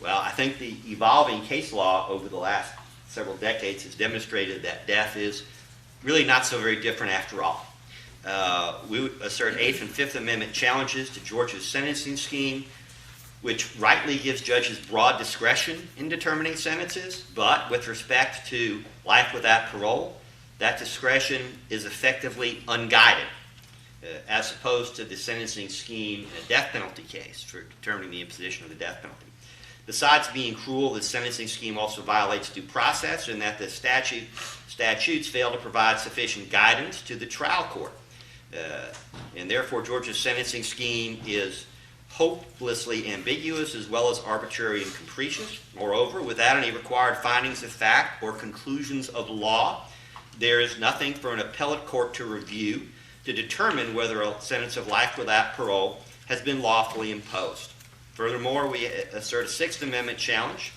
Well, I think the evolving case law over the last several decades has demonstrated that death is really not so very different after all. We assert 8th and 5th Amendment challenges to Georgia's sentencing scheme, which rightly gives judges broad discretion in determining sentences, but with respect to life without parole, that discretion is effectively unguided, as opposed to the sentencing scheme in a death penalty case for determining the imposition of the death penalty. Besides being cruel, the sentencing scheme also violates due process in that the statutes fail to provide sufficient guidance to the trial court. And therefore, Georgia's sentencing scheme is hopelessly ambiguous as well as arbitrary and capricious. Moreover, without any required findings of fact or conclusions of law, there is nothing for an appellate court to review to determine whether a sentence of life without parole has been lawfully imposed. Furthermore, we assert a 6th Amendment challenge,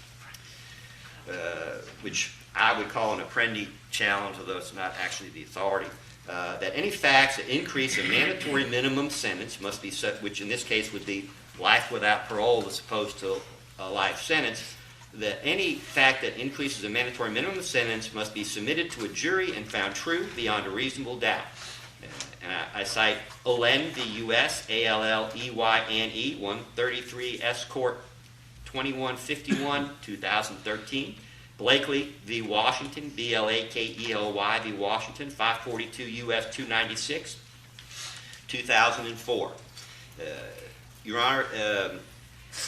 which I would call an Apprendi challenge, although it's not actually the authority, that any facts that increase a mandatory minimum sentence must be set, which in this case would be life without parole as opposed to a life sentence, that any fact that increases a mandatory minimum sentence must be submitted to a jury and found true beyond a reasonable doubt. And I cite Olen v. U.S., ALLEYNE, 133 S. Court 2151, 2013. Blakely v. Washington, BLAKELY v. Washington, 542 U.S. 296, 2004. Your Honor,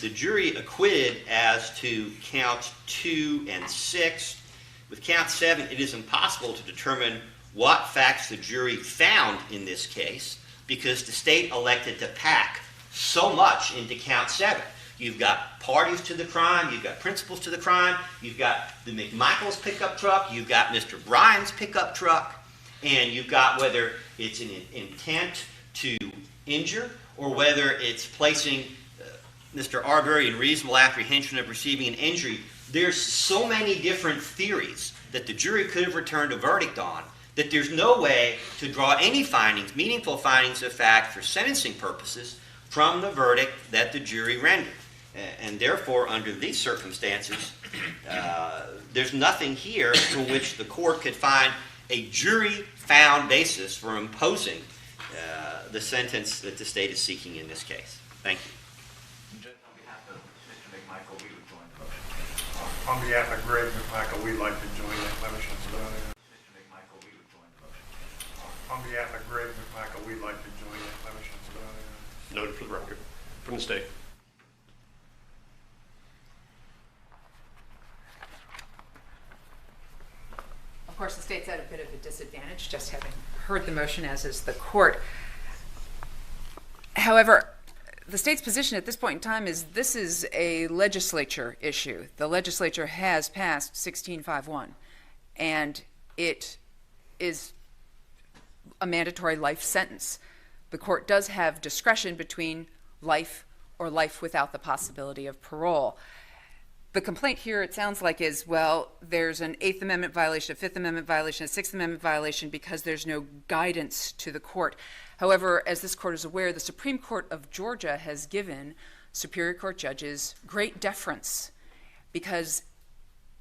the jury acquitted as to counts 2 and 6. With count 7, it is impossible to determine what facts the jury found in this case because the state elected to pack so much into count 7. You've got parties to the crime, you've got principals to the crime, you've got the McMichaels pickup truck, you've got Mr. Bryan's pickup truck, and you've got whether it's an intent to injure or whether it's placing Mr. Arbery in reasonable apprehension of receiving an injury. There's so many different theories that the jury could have returned a verdict on that there's no way to draw any findings, meaningful findings of fact for sentencing purposes from the verdict that the jury rendered. And therefore, under these circumstances, there's nothing here for which the court could find a jury-found basis for imposing the sentence that the state is seeking in this case. Thank you. Judge, on behalf of Mr. McMichael, we would join the motion. On behalf of Greg McMichael, we'd like to join that motion. Mr. McMichael, we would join the motion. On behalf of Greg McMichael, we'd like to join that motion. Noted for the record. From the state. Of course, the state's at a bit of a disadvantage, just having heard the motion, as is the court. However, the state's position at this point in time is this is a legislature issue. The legislature has passed 1651, and it is a mandatory life sentence. The court does have discretion between life or life without the possibility of parole. The complaint here, it sounds like, is, well, there's an 8th Amendment violation, a 5th Amendment violation, a 6th Amendment violation because there's no guidance to the court. However, as this court is aware, the Supreme Court of Georgia has given Superior Court judges great deference because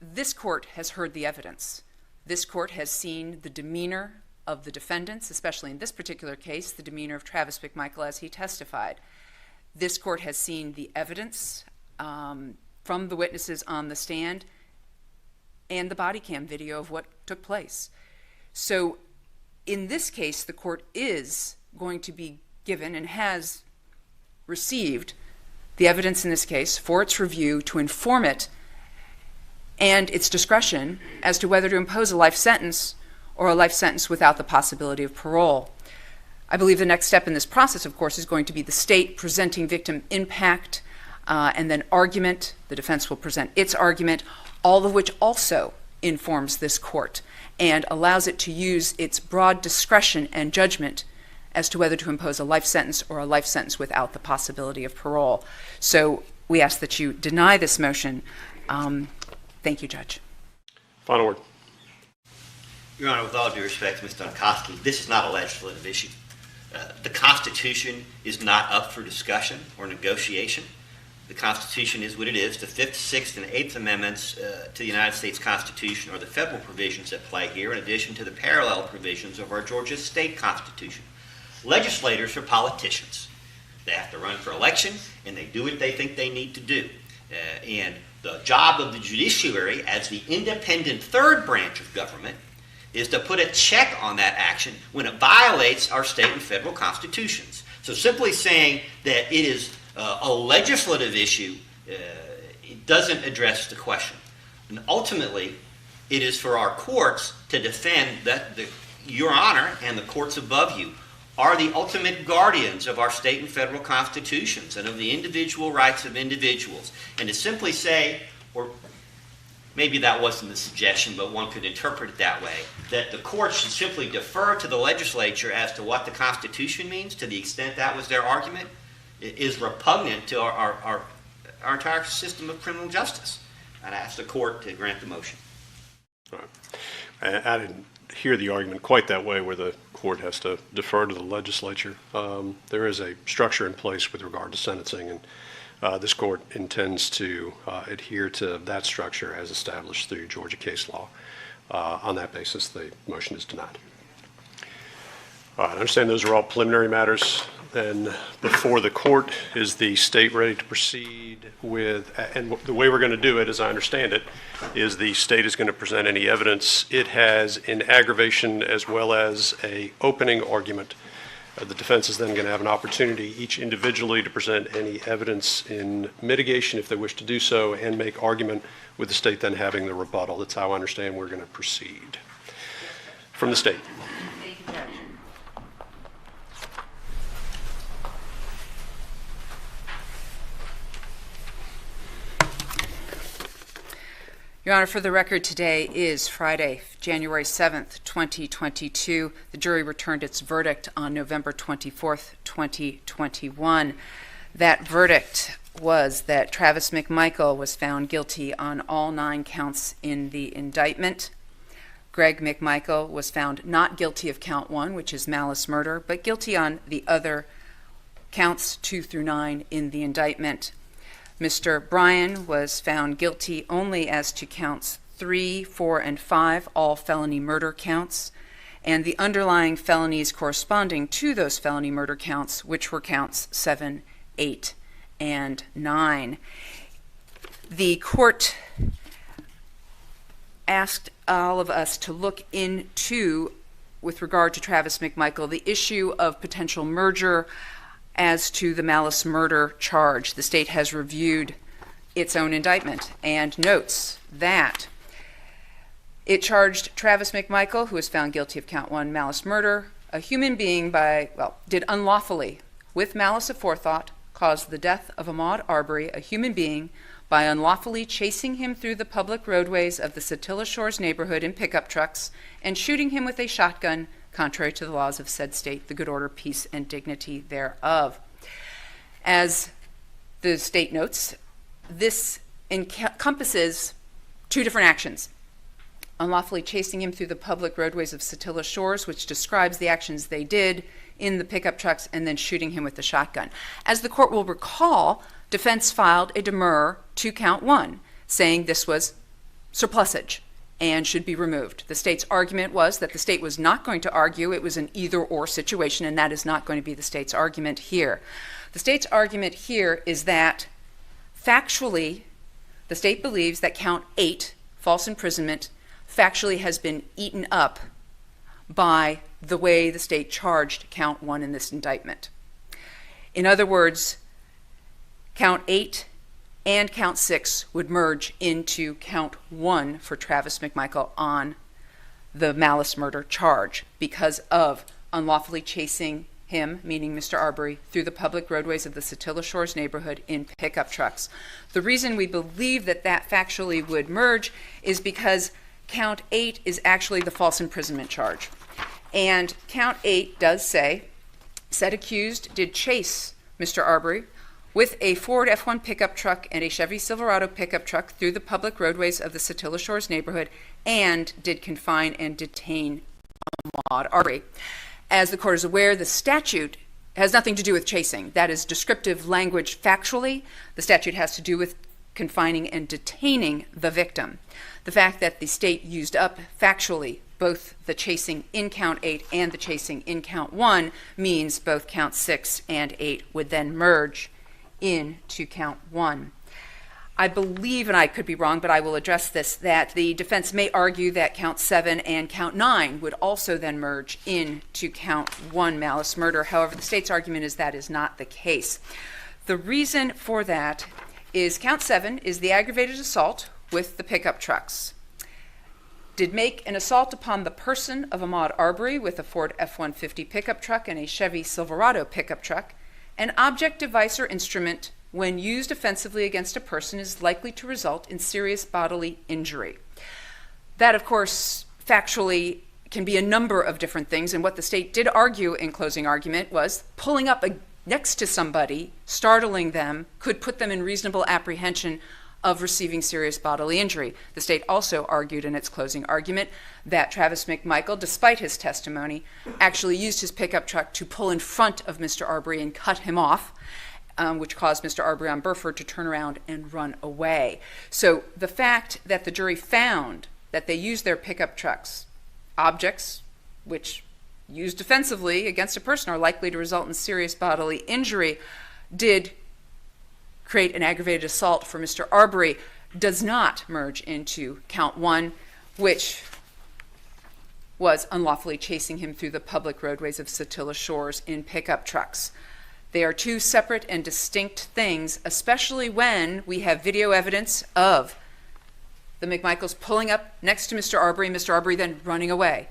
this court has heard the evidence. This court has seen the demeanor of the defendants, especially in this particular case, the demeanor of Travis McMichael as he testified. This court has seen the evidence from the witnesses on the stand and the body cam video of what took place. So in this case, the court is going to be given and has received the evidence in this case for its review to inform it and its discretion as to whether to impose a life sentence or a life sentence without the possibility of parole. I believe the next step in this process, of course, is going to be the state presenting victim impact and then argument. The defense will present its argument, all of which also informs this court. and allows it to use its broad discretion and judgment as to whether to impose a life sentence or a life sentence without the possibility of parole. So we ask that you deny this motion. Thank you, Judge. Final word. Your Honor, with all due respect to Mr. Dunkowski, this is not a legislative issue. The Constitution is not up for discussion or negotiation. The Constitution is what it is. The 5th, 6th, and 8th Amendments to the United States Constitution are the federal provisions at play here, in addition to the parallel provisions of our Georgia state Constitution. Legislators are politicians. They have to run for election, and they do what they think they need to do. And the job of the judiciary, as the independent third branch of government, is to put a check on that action when it violates our state and federal constitutions. So simply saying that it is a legislative issue, it doesn't address the question. And ultimately, it is for our courts to defend that Your Honor and the courts above you are the ultimate guardians of our state and federal constitutions and of the individual rights of individuals. And to simply say, or maybe that wasn't the suggestion, but one could interpret it that way, that the court should simply defer to the legislature as to what the Constitution means, to the extent that was their argument, is repugnant to our entire system of criminal justice. I'd ask the court to grant the motion. All right. I didn't hear the argument quite that way, where the court has to defer to the legislature. There is a structure in place with regard to sentencing, and this court intends to adhere to that structure as established through Georgia case law. On that basis, the motion is denied. All right, I understand those are all preliminary matters. Then before the court, is the state ready to proceed with, and the way we're going to do it, as I understand it, is the state is going to present any evidence it has in aggravation as well as a opening argument. The defense is then going to have an opportunity each individually to present any evidence in mitigation if they wish to do so, and make argument, with the state then having the rebuttal. That's how I understand we're going to proceed. From the state. Thank you, Judge. Your Honor, for the record, today is Friday, January 7th, 2022. The jury returned its verdict on November 24th, 2021. That verdict was that Travis McMichael was found guilty on all 9 counts in the indictment. Greg McMichael was found not guilty of count 1, which is malice murder, but guilty on the other counts 2 through 9 in the indictment. Mr. Bryan was found guilty only as to counts 3, 4, and 5, all felony murder counts, and the underlying felonies corresponding to those felony murder counts, which were counts 7, 8, and 9. The court asked all of us to look into, with regard to Travis McMichael, the issue of potential merger as to the malice murder charge. The state has reviewed its own indictment and notes that it charged Travis McMichael, who was found guilty of count 1, malice murder, a human being did unlawfully, with malice aforethought, cause the death of Ahmaud Arbery, a human being, by unlawfully chasing him through the public roadways of the Satilla Shores neighborhood in pickup trucks and shooting him with a shotgun, contrary to the laws of said state, the good order, peace, and dignity thereof. As the state notes, this encompasses 2 different actions. Unlawfully chasing him through the public roadways of Satilla Shores, which describes the actions they did in the pickup trucks, and then shooting him with the shotgun. As the court will recall, defense filed a demurrer to count 1, saying this was surplusage and should be removed. The state's argument was that the state was not going to argue it was an either-or situation, and that is not going to be the state's argument here. The state's argument here is that factually, the state believes that count 8, false imprisonment, factually has been eaten up by the way the state charged count 1 in this indictment. In other words, count 8 and count 6 would merge into count 1 for Travis McMichael on the malice murder charge because of unlawfully chasing him, meaning Mr. Arbery, through the public roadways of the Satilla Shores neighborhood in pickup trucks. The reason we believe that that factually would merge is because count 8 is actually the false imprisonment charge. And count 8 does say, said accused did chase Mr. Arbery with a Ford F1 pickup truck and a Chevy Silverado pickup truck through the public roadways of the Satilla Shores neighborhood and did confine and detain Ahmaud Arbery. As the court is aware, the statute has nothing to do with chasing. That is descriptive language factually. The statute has to do with confining and detaining the victim. The fact that the state used up factually both the chasing in count 8 and the chasing in count 1 means both count 6 and 8 would then merge into count 1. I believe, and I could be wrong, but I will address this, that the defense may argue that count 7 and count 9 would also then merge into count 1, malice murder. However, the state's argument is that is not the case. The reason for that is count 7 is the aggravated assault with the pickup trucks. Did make an assault upon the person of Ahmaud Arbery with a Ford F-150 pickup truck and a Chevy Silverado pickup truck. An object, device, or instrument when used offensively against a person is likely to result in serious bodily injury. That, of course, factually can be a number of different things, and what the state did argue in closing argument was pulling up next to somebody, startling them, could put them in reasonable apprehension of receiving serious bodily injury. The state also argued in its closing argument that Travis McMichael, despite his testimony, actually used his pickup truck to pull in front of Mr. Arbery and cut him off, which caused Mr. Arbery on Burford to turn around and run away. So the fact that the jury found that they used their pickup trucks, objects which used defensively against a person are likely to result in serious bodily injury, did create an aggravated assault for Mr. Arbery, does not merge into count 1, which was unlawfully chasing him through the public roadways of Satilla Shores in pickup trucks. They are two separate and distinct things, especially when we have video evidence of the McMichaels pulling up next to Mr. Arbery then running away.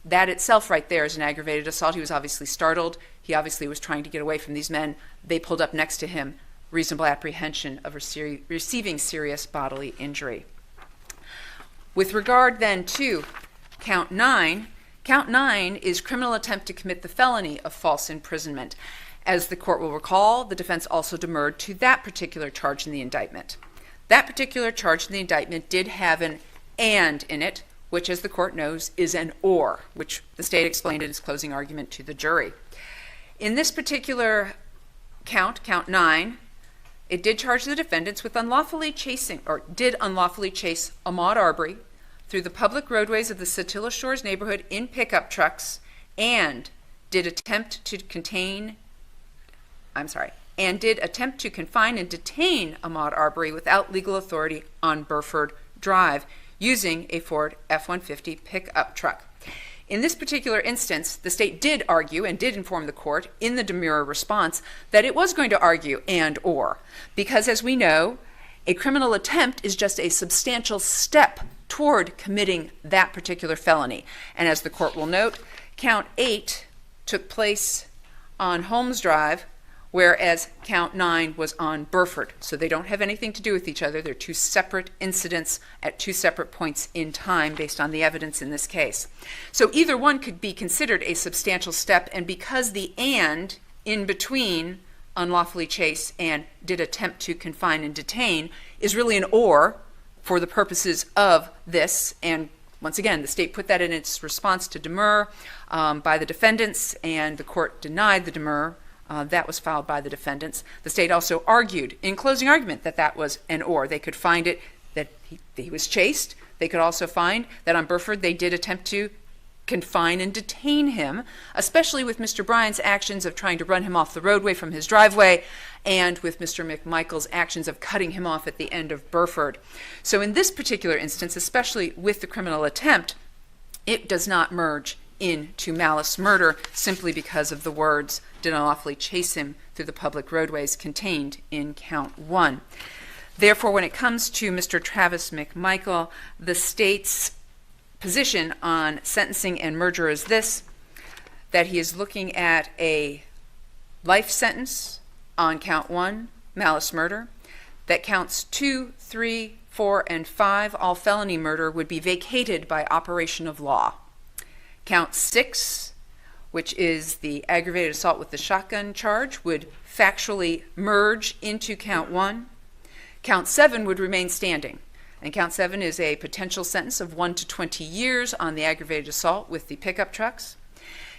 That itself right there is an aggravated assault. He was obviously startled. He obviously was trying to get away from these men. They pulled up next to him. Reasonable apprehension of receiving serious bodily injury. With regard then to count 9 is criminal attempt to commit the felony of false imprisonment. As the court will recall, the defense also demurred to that particular charge in the indictment. That particular charge in the indictment did have an "and" in it, which, as the court knows, is an "or," which the state explained in its closing argument to the jury. In this particular count 9, it did charge the defendants with unlawfully chasing Ahmaud Arbery through the public roadways of the Satilla Shores neighborhood in pickup trucks and did attempt to confine and detain Ahmaud Arbery without legal authority on Burford Drive using a Ford F-150 pickup truck. In this particular instance, the state did argue and did inform the court in the demurrer response that it was going to argue and or, because as we know, a criminal attempt is just a substantial step toward committing that particular felony. And as the court will note, count 8 took place on Holmes Drive, whereas count 9 was on Burford. So they don't have anything to do with each other. They're two separate incidents at two separate points in time based on the evidence in this case. So either one could be considered a substantial step, and because the "and" in between unlawfully chase and did attempt to confine and detain is really an "or" for the purposes of this, and once again, the state put that in its response to demurrer by the defendants, and the court denied the demurrer. That was filed by the defendants. The state also argued in closing argument that that was an "or." They could find it that he was chased. They could also find that on Burford they did attempt to confine and detain him, especially with Mr. Bryan's actions of trying to run him off the roadway from his driveway and with Mr. McMichael's actions of cutting him off at the end of Burford. So in this particular instance, especially with the criminal attempt, it does not merge into malice murder simply because of the words "did unlawfully chase him through the public roadways" contained in count 1. Therefore, when it comes to Mr. Travis McMichael, the state's position on sentencing and merger is this: that he is looking at a life sentence on count 1, malice murder, that counts 2, 3, 4, and 5, all felony murder, would be vacated by operation of law. Count 6, which is the aggravated assault with the shotgun charge, would factually merge into count 1. Count 7 would remain standing. And count 7 is a potential sentence of 1 to 20 years on the aggravated assault with the pickup trucks.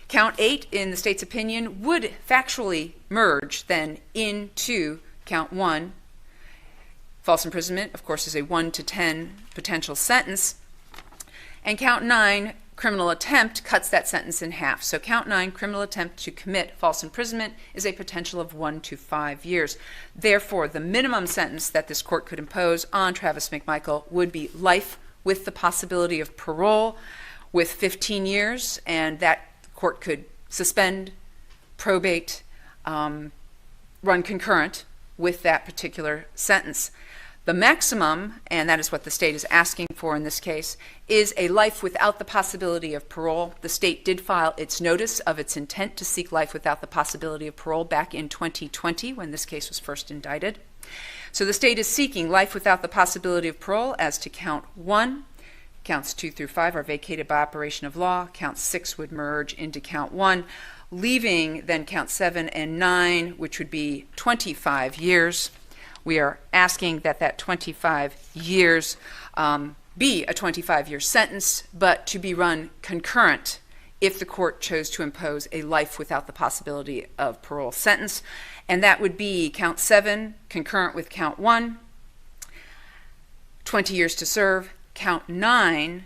Count 8, in the state's opinion, would factually merge then into count 1. False imprisonment, of course, is a 1 to 10 potential sentence. And count 9, criminal attempt, cuts that sentence in half. So count 9, criminal attempt to commit false imprisonment, is a potential of 1 to 5 years. Therefore, the minimum sentence that this court could impose on Travis McMichael would be life with the possibility of parole with 15 years, and that court could suspend, probate, run concurrent with that particular sentence. The maximum, and that is what the state is asking for in this case, is a life without the possibility of parole. The state did file its notice of its intent to seek life without the possibility of parole back in 2020 when this case was first indicted. So the state is seeking life without the possibility of parole as to count 1. Counts 2 through 5 are vacated by operation of law. Count 6 would merge into count 1, leaving then count 7 and 9, which would be 25 years. We are asking that that 25 years be a 25-year sentence, but to be run concurrent if the court chose to impose a life without the possibility of parole sentence. And that would be count 7 concurrent with count 1, 20 years to serve. Count 9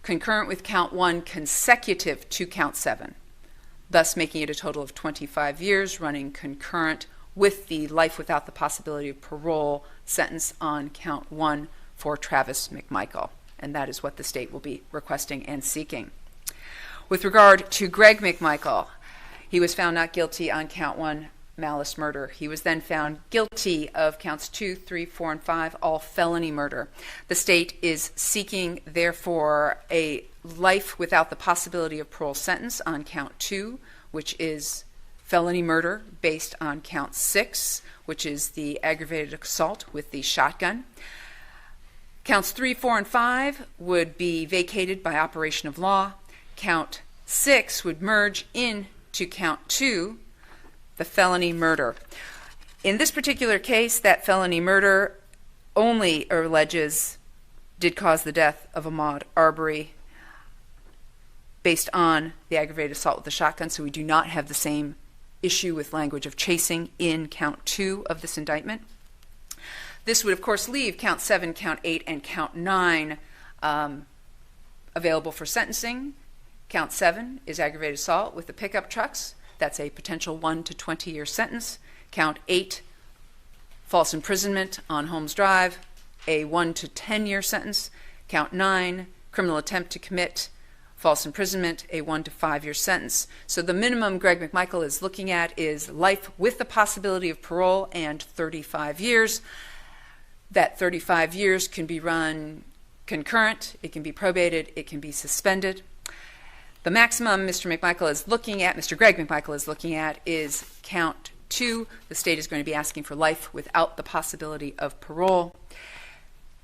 concurrent with count 1 consecutive to count 7, thus making it a total of 25 years running concurrent with the life without the possibility of parole sentence on count 1 for Travis McMichael. And that is what the state will be requesting and seeking. With regard to Greg McMichael, he was found not guilty on count 1, malice murder. He was then found guilty of counts 2, 3, 4, and 5, all felony murder. The state is seeking, therefore, a life without the possibility of parole sentence on count 2, which is felony murder based on count 6, which is the aggravated assault with the shotgun. Counts 3, 4, and 5 would be vacated by operation of law. Count 6 would merge into count 2, the felony murder. In this particular case, that felony murder only alleges did cause the death of Ahmaud Arbery based on the aggravated assault with the shotgun, so we do not have the same issue with language of chasing in count 2 of this indictment. This would, of course, leave count 7, count 8, and count 9 available for sentencing. Count 7 is aggravated assault with the pickup trucks. That's a potential 1 to 20-year sentence. Count 8, false imprisonment on Holmes Drive, a 1 to 10-year sentence. Count 9, criminal attempt to commit false imprisonment, a 1 to 5-year sentence. So the minimum Greg McMichael is looking at is life with the possibility of parole and 35 years. That 35 years can be run concurrent, it can be probated, it can be suspended. The maximum Mr. Greg McMichael is looking at is count 2. The state is going to be asking for life without the possibility of parole.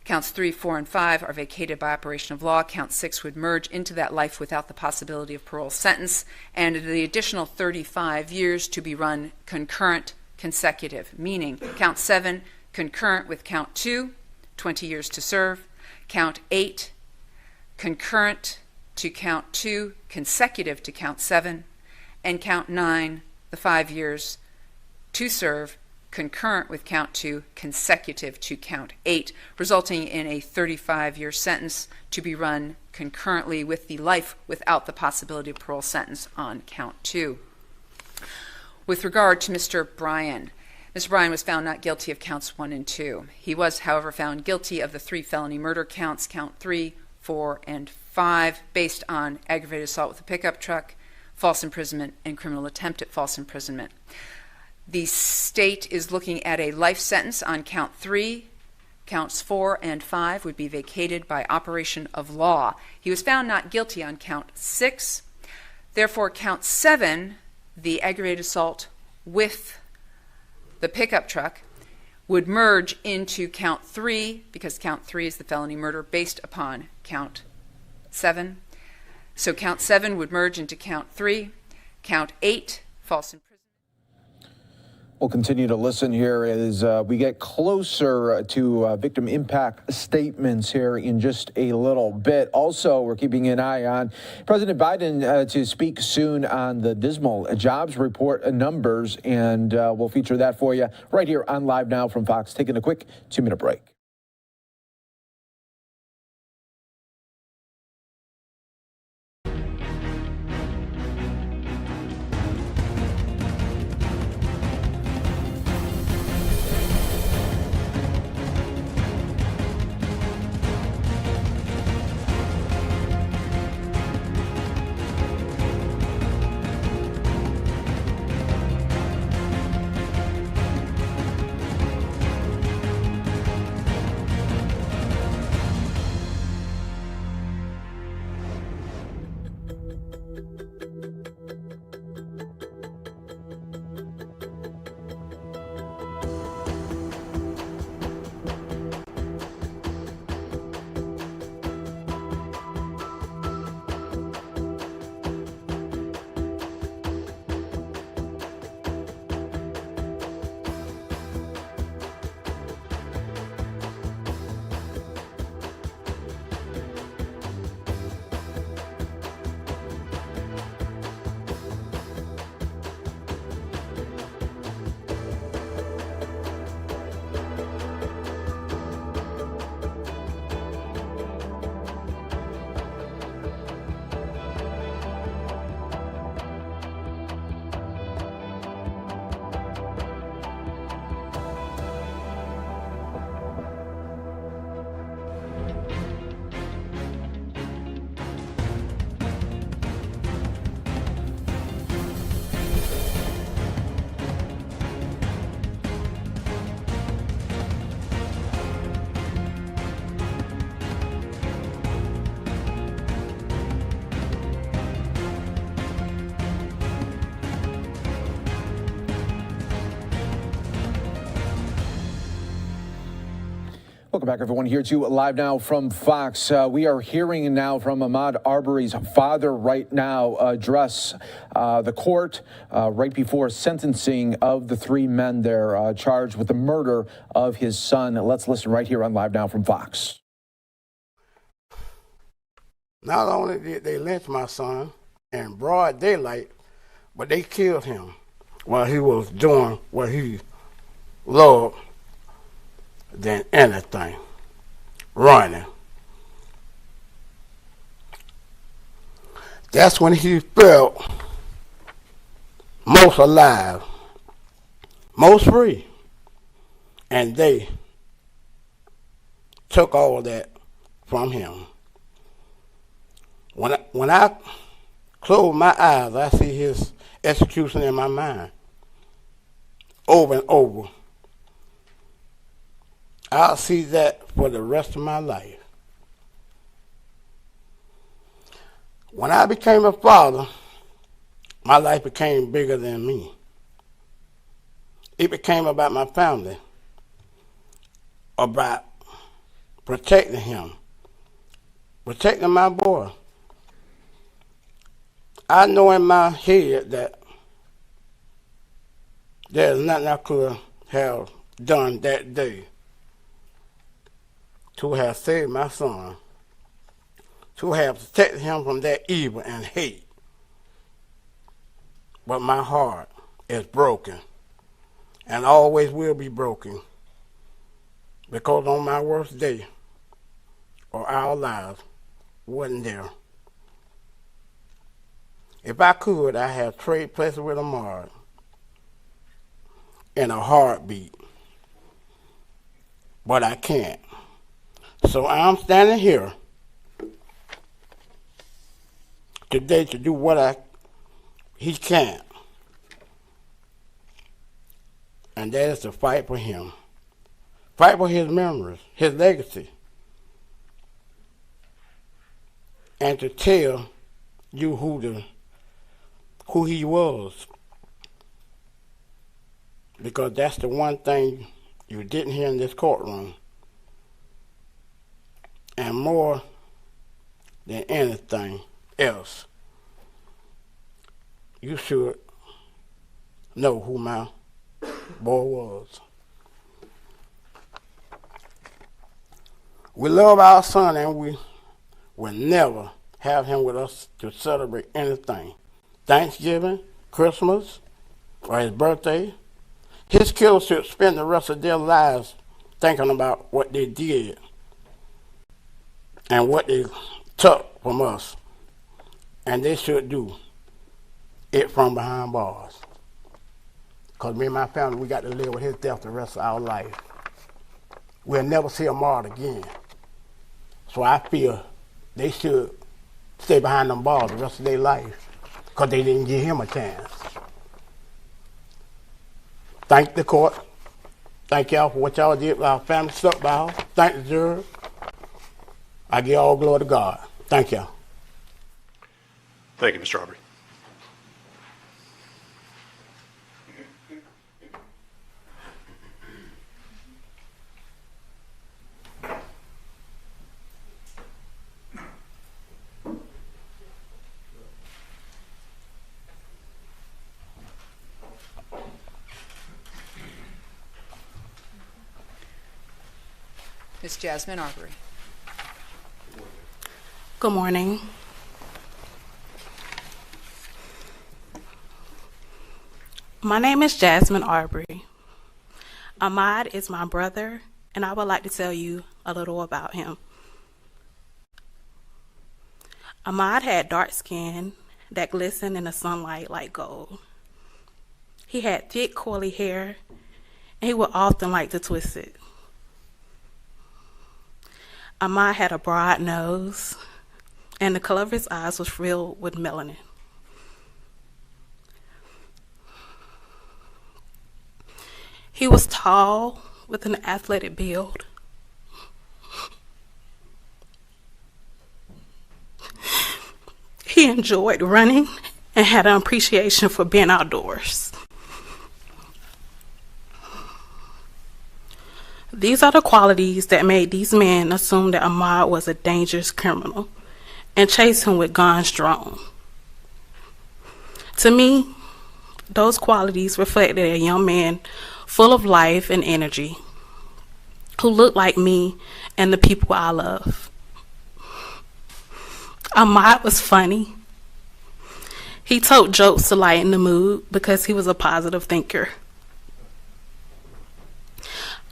Counts 3, 4, and 5 are vacated by operation of law. Count 6 would merge into that life without the possibility of parole sentence, and the additional 35 years to be run concurrent consecutive, meaning count 7 concurrent with count 2, 20 years to serve. Count 8 concurrent to count 2, consecutive to count 7, and count 9, the 5 years to serve, concurrent with count 2, consecutive to count 8, resulting in a 35-year sentence to be run concurrently with the life without the possibility of parole sentence on count 2. With regard to Mr. Bryan was found not guilty of counts 1 and 2. He was, however, found guilty of the 3 felony murder counts, count 3, 4, and 5, based on aggravated assault with a pickup truck, false imprisonment, and criminal attempt at false imprisonment. The state is looking at a life sentence on count 3. Counts 4 and 5 would be vacated by operation of law. He was found not guilty on count 6. Therefore, count 7, the aggravated assault with the pickup truck, would merge into count 3, because count 3 is the felony murder based upon count 7. So count 7 would merge into count 3. Count 8, false imprisonment. We'll continue to listen here as we get closer to victim impact statements here in just a little bit. Also, we're keeping an eye on President Biden to speak soon on the dismal jobs report numbers, and we'll feature that for you right here on Live Now from Fox. Taking a quick 2-minute break. Welcome back, everyone, here to Live Now from Fox. We are hearing now from Ahmaud Arbery's father right now address the court right before sentencing of the 3 men there charged with the murder of his son. Let's listen right here on Live Now from Fox. Not only did they lynch my son in broad daylight, but they killed him while he was doing what he loved than anything, running. That's when he felt most alive, most free. And they took all that from him. When I close my eyes, I see his execution in my mind over and over. I'll see that for the rest of my life. When I became a father, my life became bigger than me. It became about my family, about protecting him, protecting my boy. I know in my head that there's nothing I could have done that day to have saved my son, to have protected him from that evil and hate. But my heart is broken and always will be broken, because on my worst day or our lives wasn't there. If I could, I'd have traded places with Ahmaud in a heartbeat, but I can't. So I'm standing here today to do what he can't, and that is to fight for him, fight for his memories, his legacy, and to tell you who he was, because that's the one thing you didn't hear in this courtroom. And more than anything else, you should know who my boy was. We love our son, and we will never have him with us to celebrate anything. Thanksgiving, Christmas, or his birthday. His kids should spend the rest of their lives thinking about what they did and what they took from us. And they should do it from behind bars. Because me and my family, we got to live with his death the rest of our life. We'll never see Ahmaud again. So I feel they should stay behind them bars the rest of their life because they didn't give him a chance. Thank the court. Thank y'all for what y'all did. Our family stuck by us. Thank the jury. I give all glory to God. Thank y'all. Thank you, Mr. Arbery. Ms. Jasmine Arbery. Good morning. My name is Jasmine Arbery. Ahmaud is my brother, and I would like to tell you a little about him. Ahmaud had dark skin that glistened in the sunlight like gold. He had thick, curly hair, and he would often like to twist it. Ahmaud had a broad nose, and the color of his eyes was filled with melanin. He was tall with an athletic build. He enjoyed running and had an appreciation for being outdoors. These are the qualities that made these men assume that Ahmaud was a dangerous criminal and chase him with guns drawn. To me, those qualities reflected a young man full of life and energy, who looked like me and the people I love. Ahmaud was funny. He told jokes to lighten the mood because he was a positive thinker.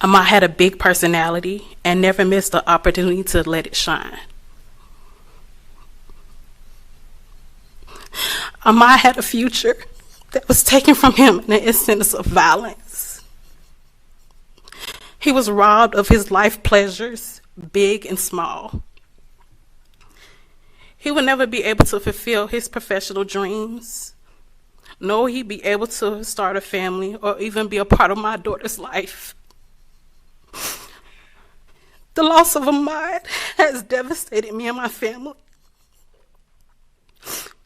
Ahmaud had a big personality and never missed the opportunity to let it shine. Ahmaud had a future that was taken from him in an instance of violence. He was robbed of his life pleasures, big and small. He would never be able to fulfill his professional dreams, nor would he be able to start a family or even be a part of my daughter's life. The loss of Ahmaud has devastated me and my family.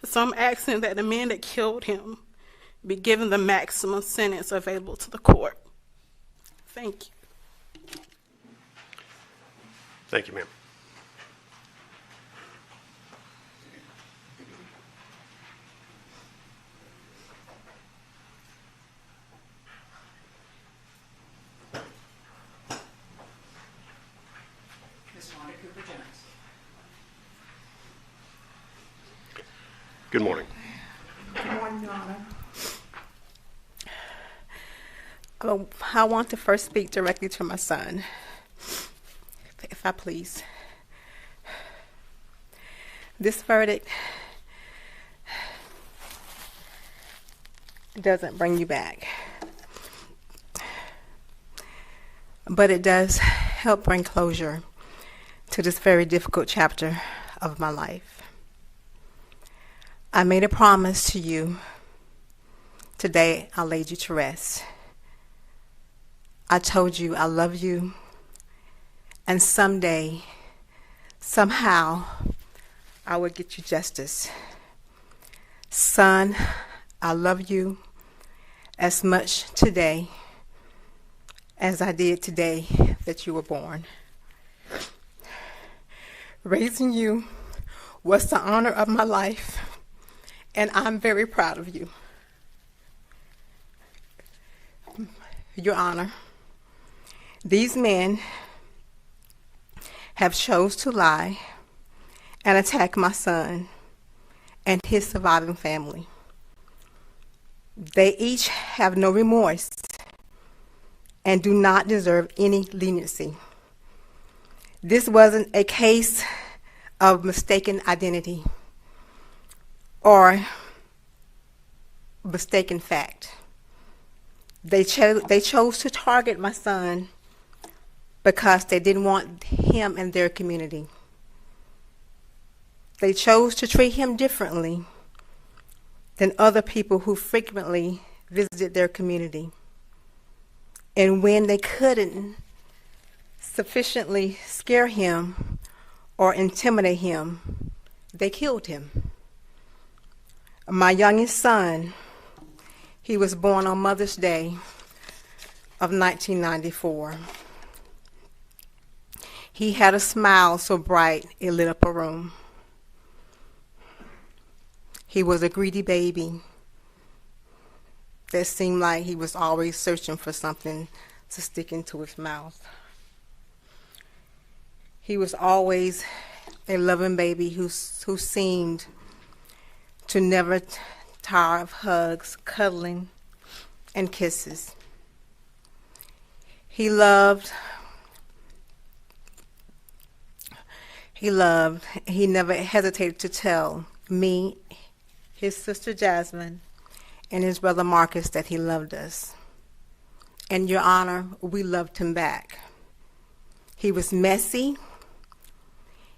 So I'm asking that the man that killed him be given the maximum sentence available to the court. Thank you. Thank you, ma'am. Good morning. Good morning, Your Honor. I want to first speak directly to my son, if I please. This verdict doesn't bring you back, but it does help bring closure to this very difficult chapter of my life. I made a promise to you. Today, I laid you to rest. I told you I love you, and someday, somehow, I will get you justice. Son, I love you as much today as I did today that you were born. Raising you was the honor of my life, and I'm very proud of you. Your Honor, these men have chose to lie and attack my son and his surviving family. They each have no remorse and do not deserve any leniency. This wasn't a case of mistaken identity or mistaken fact. They chose to target my son because they didn't want him in their community. They chose to treat him differently than other people who frequently visited their community. And when they couldn't sufficiently scare him or intimidate him, they killed him. My youngest son, he was born on Mother's Day of 1994. He had a smile so bright it lit up a room. He was a greedy baby that seemed like he was always searching for something to stick into his mouth. He was always a loving baby who seemed to never tire of hugs, cuddling, and kisses. He loved, he never hesitated to tell me, his sister Jasmine, and his brother Marcus that he loved us. And Your Honor, we loved him back. He was messy.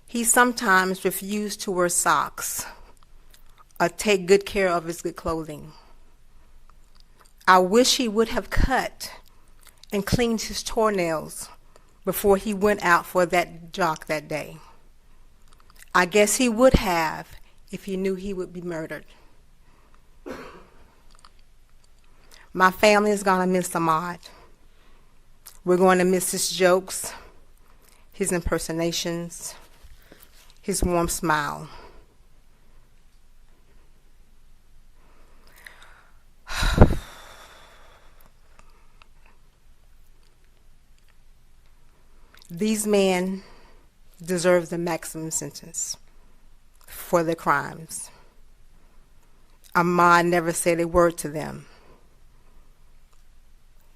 He sometimes refused to wear socks or take good care of his good clothing. I wish he would have cut and cleaned his toenails before he went out for that jog that day. I guess he would have if he knew he would be murdered. My family is going to miss Ahmaud. We're going to miss his jokes, his impersonations, his warm smile. These men deserve the maximum sentence for their crimes. Ahmaud never said a word to them.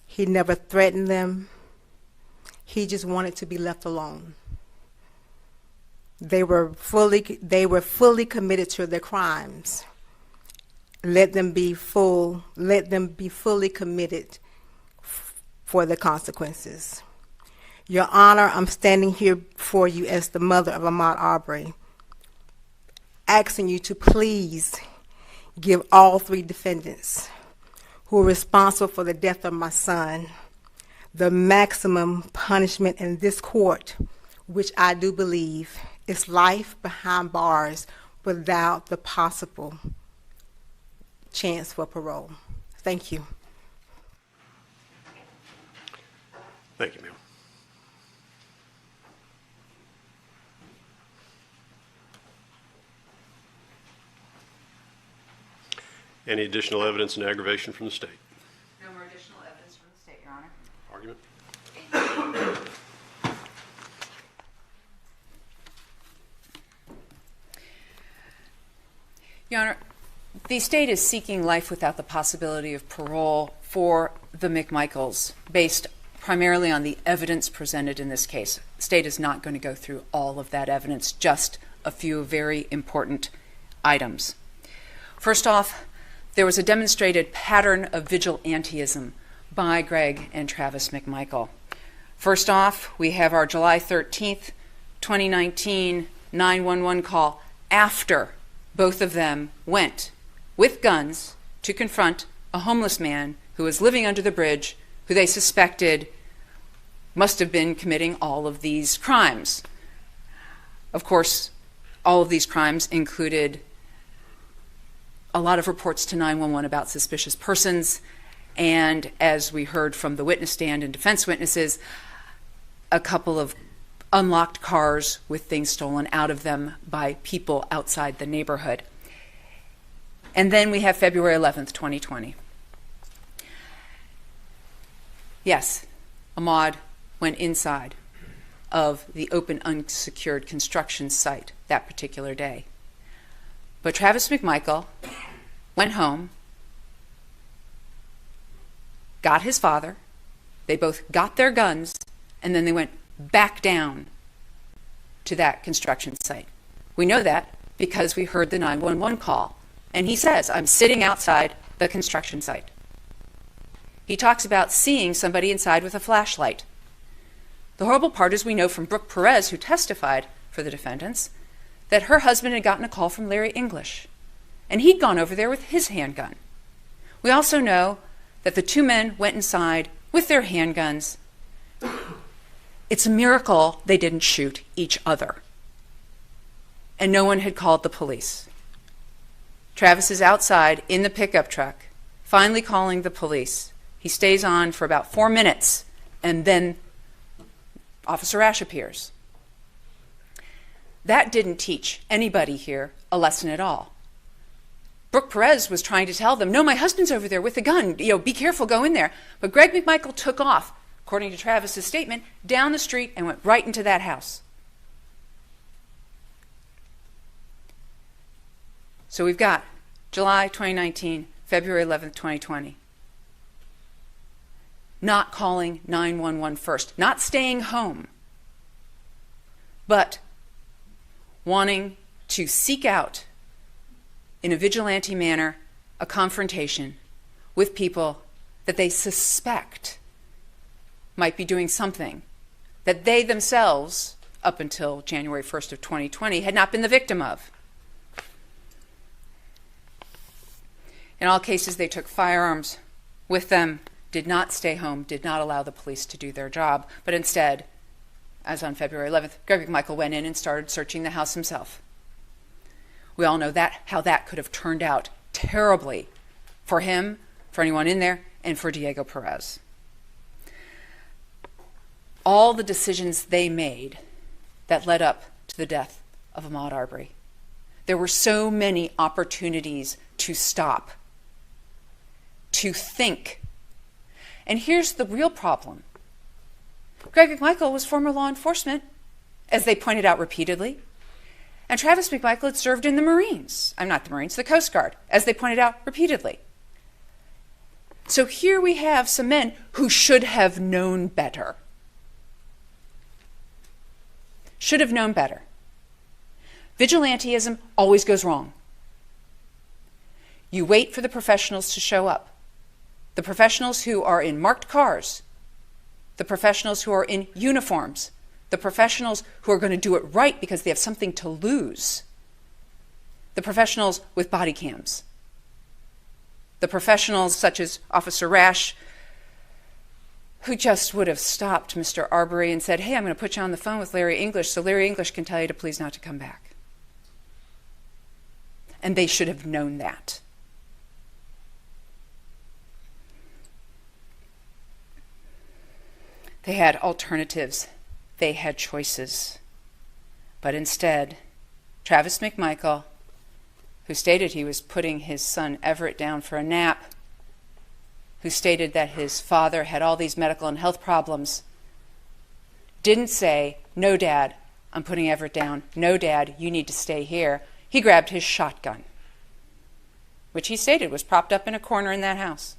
He never threatened them. He just wanted to be left alone. They were fully committed to their crimes. Let them be fully committed for the consequences. Your Honor, I'm standing here before you as the mother of Ahmaud Arbery, asking you to please give all three defendants who are responsible for the death of my son the maximum punishment in this court, which I do believe is life behind bars without the possible chance for parole. Thank you. Thank you, ma'am. Any additional evidence in aggravation from the state? No more additional evidence from the state, Your Honor. Argument? Your Honor, the state is seeking life without the possibility of parole for the McMichaels based primarily on the evidence presented in this case. The state is not going to go through all of that evidence, just a few very important items. First off, there was a demonstrated pattern of vigilantism by Greg and Travis McMichael. First off, we have our July 13th, 2019 911 call after both of them went with guns to confront a homeless man who was living under the bridge, who they suspected must have been committing all of these crimes. Of course, all of these crimes included a lot of reports to 911 about suspicious persons and as we heard from the witness stand and defense witnesses, a couple of unlocked cars with things stolen out of them by people outside the neighborhood. And then we have February 11th, 2020. Yes, Ahmaud went inside of the open, unsecured construction site that particular day. But Travis McMichael went home, got his father, they both got their guns, and then they went back down to that construction site. We know that because we heard the 911 call. And he says, I'm sitting outside the construction site. He talks about seeing somebody inside with a flashlight. The horrible part is we know from Brooke Perez, who testified for the defendants, that her husband had gotten a call from Larry English, and he'd gone over there with his handgun. We also know that the two men went inside with their handguns. It's a miracle they didn't shoot each other. And no one had called the police. Travis is outside in the pickup truck, finally calling the police. He stays on for about 4 minutes, and then Officer Ash appears. That didn't teach anybody here a lesson at all. Brooke Perez was trying to tell them, no, my husband's over there with a gun. Be careful, go in there. But Greg McMichael took off, according to Travis's statement, down the street and went right into that house. So we've got July 2019, February 11th, 2020. Not calling 911 first, not staying home, but wanting to seek out, in a vigilante manner, a confrontation with people that they suspect might be doing something that they themselves, up until January 1st of 2020, had not been the victim of. In all cases, they took firearms with them, did not stay home, did not allow the police to do their job, but instead, as on February 11th, Greg McMichael went in and started searching the house himself. We all know how that could have turned out terribly for him, for anyone in there, and for Diego Perez. All the decisions they made that led up to the death of Ahmaud Arbery. There were so many opportunities to stop, to think. And here's the real problem. Greg McMichael was former law enforcement, as they pointed out repeatedly. And Travis McMichael had served in the Marines. The Coast Guard, as they pointed out repeatedly. So here we have some men who should have known better. Should have known better. Vigilantism always goes wrong. You wait for the professionals to show up. The professionals who are in marked cars, the professionals who are in uniforms, the professionals who are going to do it right because they have something to lose, the professionals with body cams, the professionals such as Officer Rash, who just would have stopped Mr. Arbery and said, hey, I'm going to put you on the phone with Larry English so Larry English can tell you to please not to come back. And they should have known that. They had alternatives. They had choices. But instead, Travis McMichael, who stated he was putting his son Everett down for a nap, who stated that his father had all these medical and health problems, didn't say, no, Dad, I'm putting Everett down. No, Dad, you need to stay here. He grabbed his shotgun, which he stated was propped up in a corner in that house,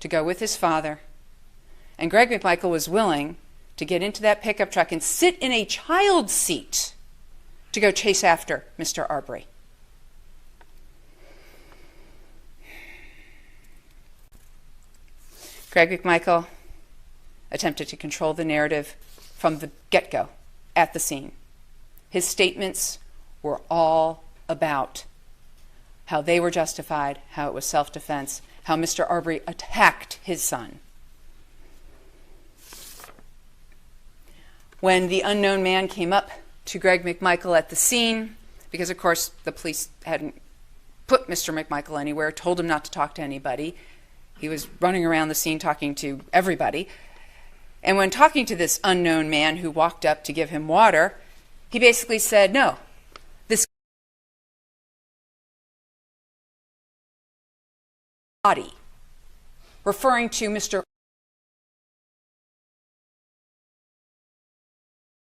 to go with his father. And Greg McMichael was willing to get into that pickup truck and sit in a child's seat to go chase after Mr. Arbery. Greg McMichael attempted to control the narrative from the get-go at the scene. His statements were all about how they were justified, how it was self-defense, how Mr. Arbery attacked his son. When the unknown man came up to Greg McMichael at the scene, because of course the police hadn't put Mr. McMichael anywhere, told him not to talk to anybody, He was running around the scene talking to everybody. And when talking to this unknown man who walked up to give him water, he basically said, no, this body, referring to Mr.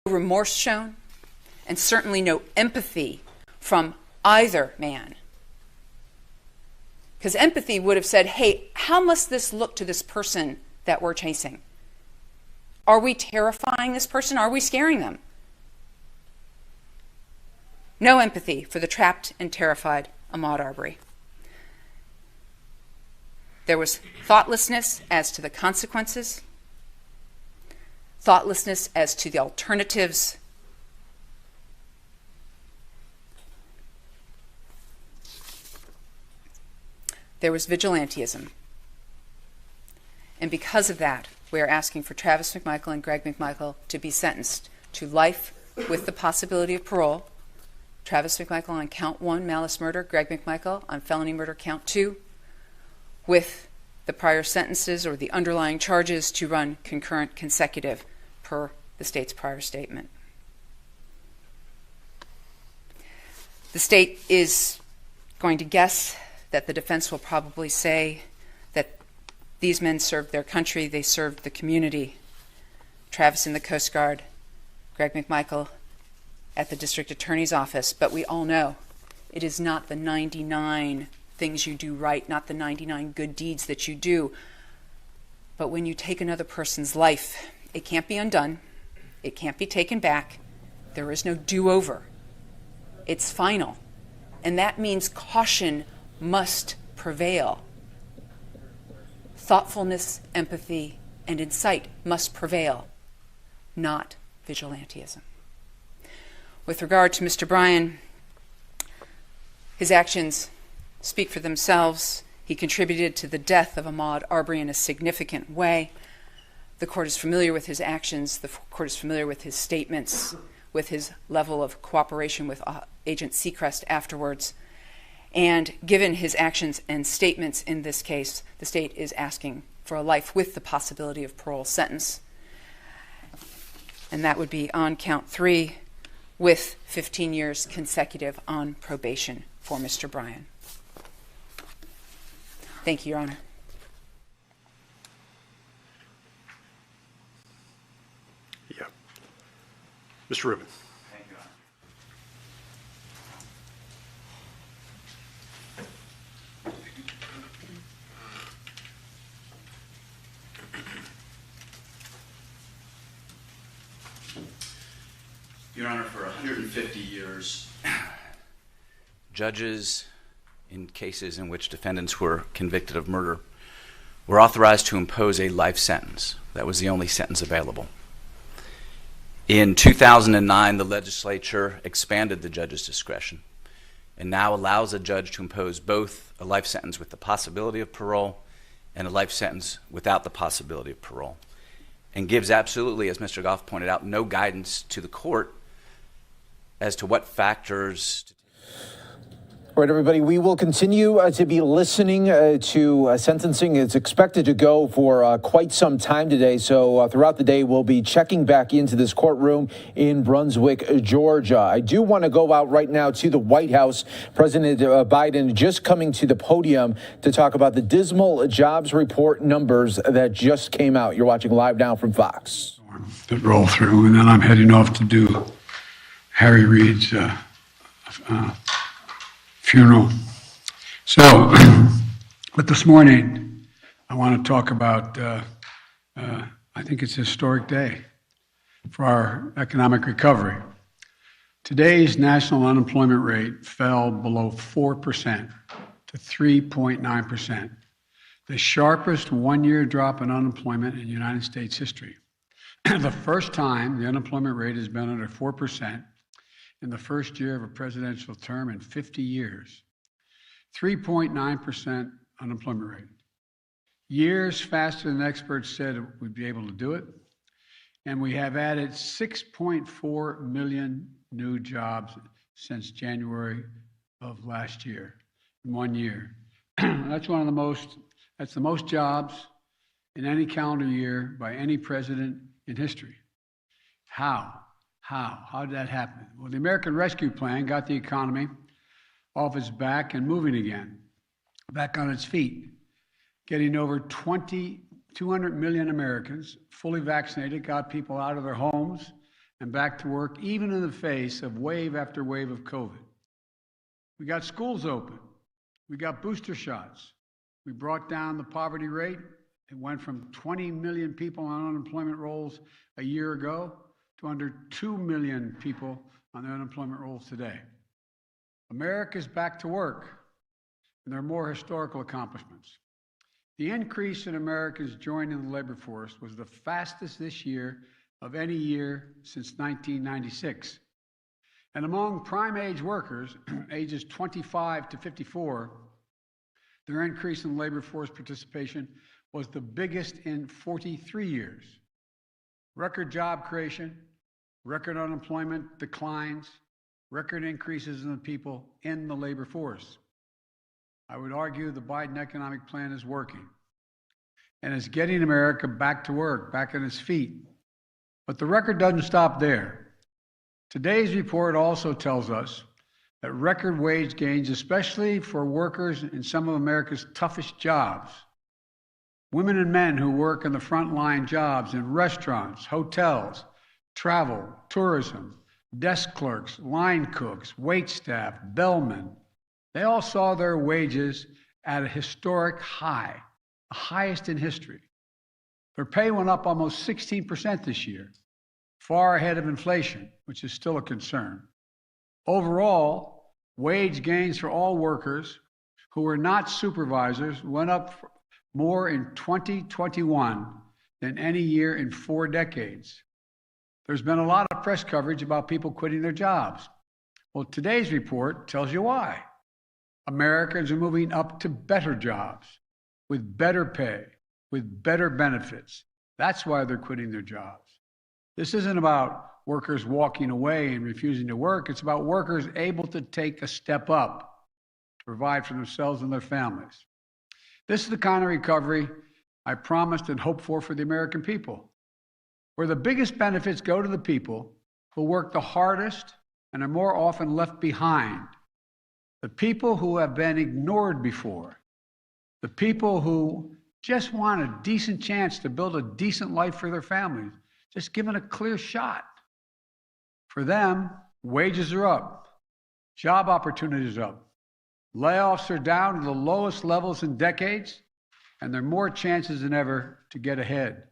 remorse shown, and certainly no empathy from either man. Because empathy would have said, hey, how must this look to this person that we're chasing? Are we terrifying this person? Are we scaring them? No empathy for the trapped and terrified Ahmaud Arbery. There was thoughtlessness as to the consequences, thoughtlessness as to the alternatives, there was vigilantism. And because of that, we are asking for Travis McMichael and Greg McMichael to be sentenced to life with the possibility of parole. Travis McMichael on count 1, malice murder, Greg McMichael on felony murder count 2, with the prior sentences or the underlying charges to run concurrent consecutive per the state's prior statement. The state is going to guess that the defense will probably say that these men served their country, they served the community. Travis in the Coast Guard, Greg McMichael at the district attorney's office, but we all know it is not the 99 things you do right, not the 99 good deeds that you do, but when you take another person's life, it can't be undone, it can't be taken back, there is no do-over. It's final, and that means caution must prevail. Thoughtfulness, empathy, and insight must prevail, not vigilantism. With regard to Mr. Bryan, his actions speak for themselves. He contributed to the death of Ahmaud Arbery in a significant way. The court is familiar with his actions. The court is familiar with his statements, with his level of cooperation with Agent Seacrest afterwards. And given his actions and statements in this case, the state is asking for a life with the possibility of parole sentence. And that would be on count 3 with 15 years consecutive on probation for Mr. Bryan. Thank you, Your Honor. Yeah. Mr. Rubin. Thank you, Your Honor, for 150 years, judges in cases in which defendants were convicted of murder were authorized to impose a life sentence. That was the only sentence available. In 2009, the legislature expanded the judge's discretion and now allows a judge to impose both a life sentence with the possibility of parole and a life sentence without the possibility of parole, and gives absolutely, as Mr. Goff pointed out, no guidance to the court as to what factors. All right, everybody, we will continue to be listening to sentencing. It's expected to go for quite some time today. So throughout the day, we'll be checking back into this courtroom in Brunswick, Georgia. I do want to go out right now to the White House. President Biden just coming to the podium to talk about the dismal jobs report numbers that just came out. You're watching Live Now from Fox. That roll through, and then I'm heading off to do Harry Reid's funeral. So, but this morning, I want to talk about, I think it's a historic day for our economic recovery. Today's national unemployment rate fell below 4% to 3.9%, the sharpest one-year drop in unemployment in United States history. The first time the unemployment rate has been under 4% in the first year of a presidential term in 50 years. 3.9% unemployment rate. Years faster than experts said we'd be able to do it. And we have added 6.4 million new jobs since January of last year, in 1 year. That's one of the most That's the most jobs in any calendar year by any president in history. How? How did that happen? Well, the American Rescue Plan got the economy off its back and moving again, back on its feet, getting over 200 million Americans fully vaccinated, got people out of their homes and back to work, even in the face of wave after wave of COVID. We got schools open. We got booster shots. We brought down the poverty rate. It went from 20 million people on unemployment rolls a year ago to under 2 million people on the unemployment rolls today. America's back to work, and there are more historical accomplishments. The increase in Americans joining the labor force was the fastest this year of any year since 1996. And among prime age workers, ages 25 to 54, their increase in labor force participation was the biggest in 43 years. Record job creation, record unemployment declines, record increases in the people in the labor force. I would argue the Biden economic plan is working and is getting America back to work, back on its feet. But the record doesn't stop there. Today's report also tells us that record wage gains, especially for workers in some of America's toughest jobs, women and men who work in the frontline jobs in restaurants, hotels, travel, tourism, desk clerks, line cooks, wait staff, bellmen, they all saw their wages at a historic high, the highest in history. Their pay went up almost 16% this year, far ahead of inflation, which is still a concern. Overall, wage gains for all workers who were not supervisors went up more in 2021 than any year in 4 decades. There's been a lot of press coverage about people quitting their jobs. Well, today's report tells you why. Americans are moving up to better jobs, with better pay, with better benefits. That's why they're quitting their jobs. This isn't about workers walking away and refusing to work. It's about workers able to take a step up to provide for themselves and their families. This is the kind of recovery I promised and hoped for the American people, where the biggest benefits go to the people who work the hardest and are more often left behind, the people who have been ignored before, the people who just want a decent chance to build a decent life for their families, just given a clear shot. For them, wages are up, job opportunities are up, layoffs are down to the lowest levels in decades, and there are more chances than ever to get ahead.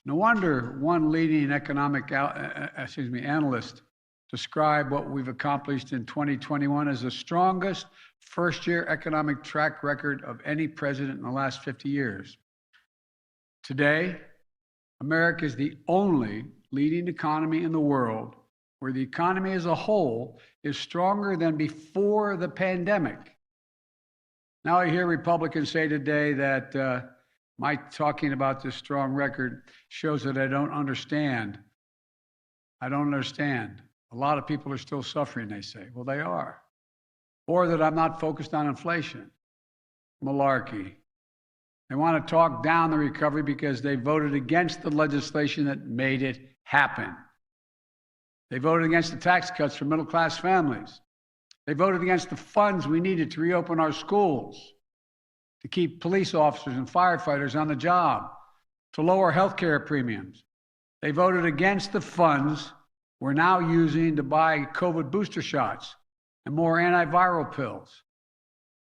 No wonder one leading economic analyst described what we've accomplished in 2021 as the strongest first-year economic track record of any president in the last 50 years. Today, America is the only leading economy in the world where the economy as a whole is stronger than before the pandemic. Now I hear Republicans say today that my talking about this strong record shows that I don't understand. I don't understand. A lot of people are still suffering, they say. Well, they are. Or that I'm not focused on inflation. Malarkey. They want to talk down the recovery because they voted against the legislation that made it happen. They voted against the tax cuts for middle-class families. They voted against the funds we needed to reopen our schools, to keep police officers and firefighters on the job, to lower health care premiums. They voted against the funds we're now using to buy COVID booster shots and more antiviral pills.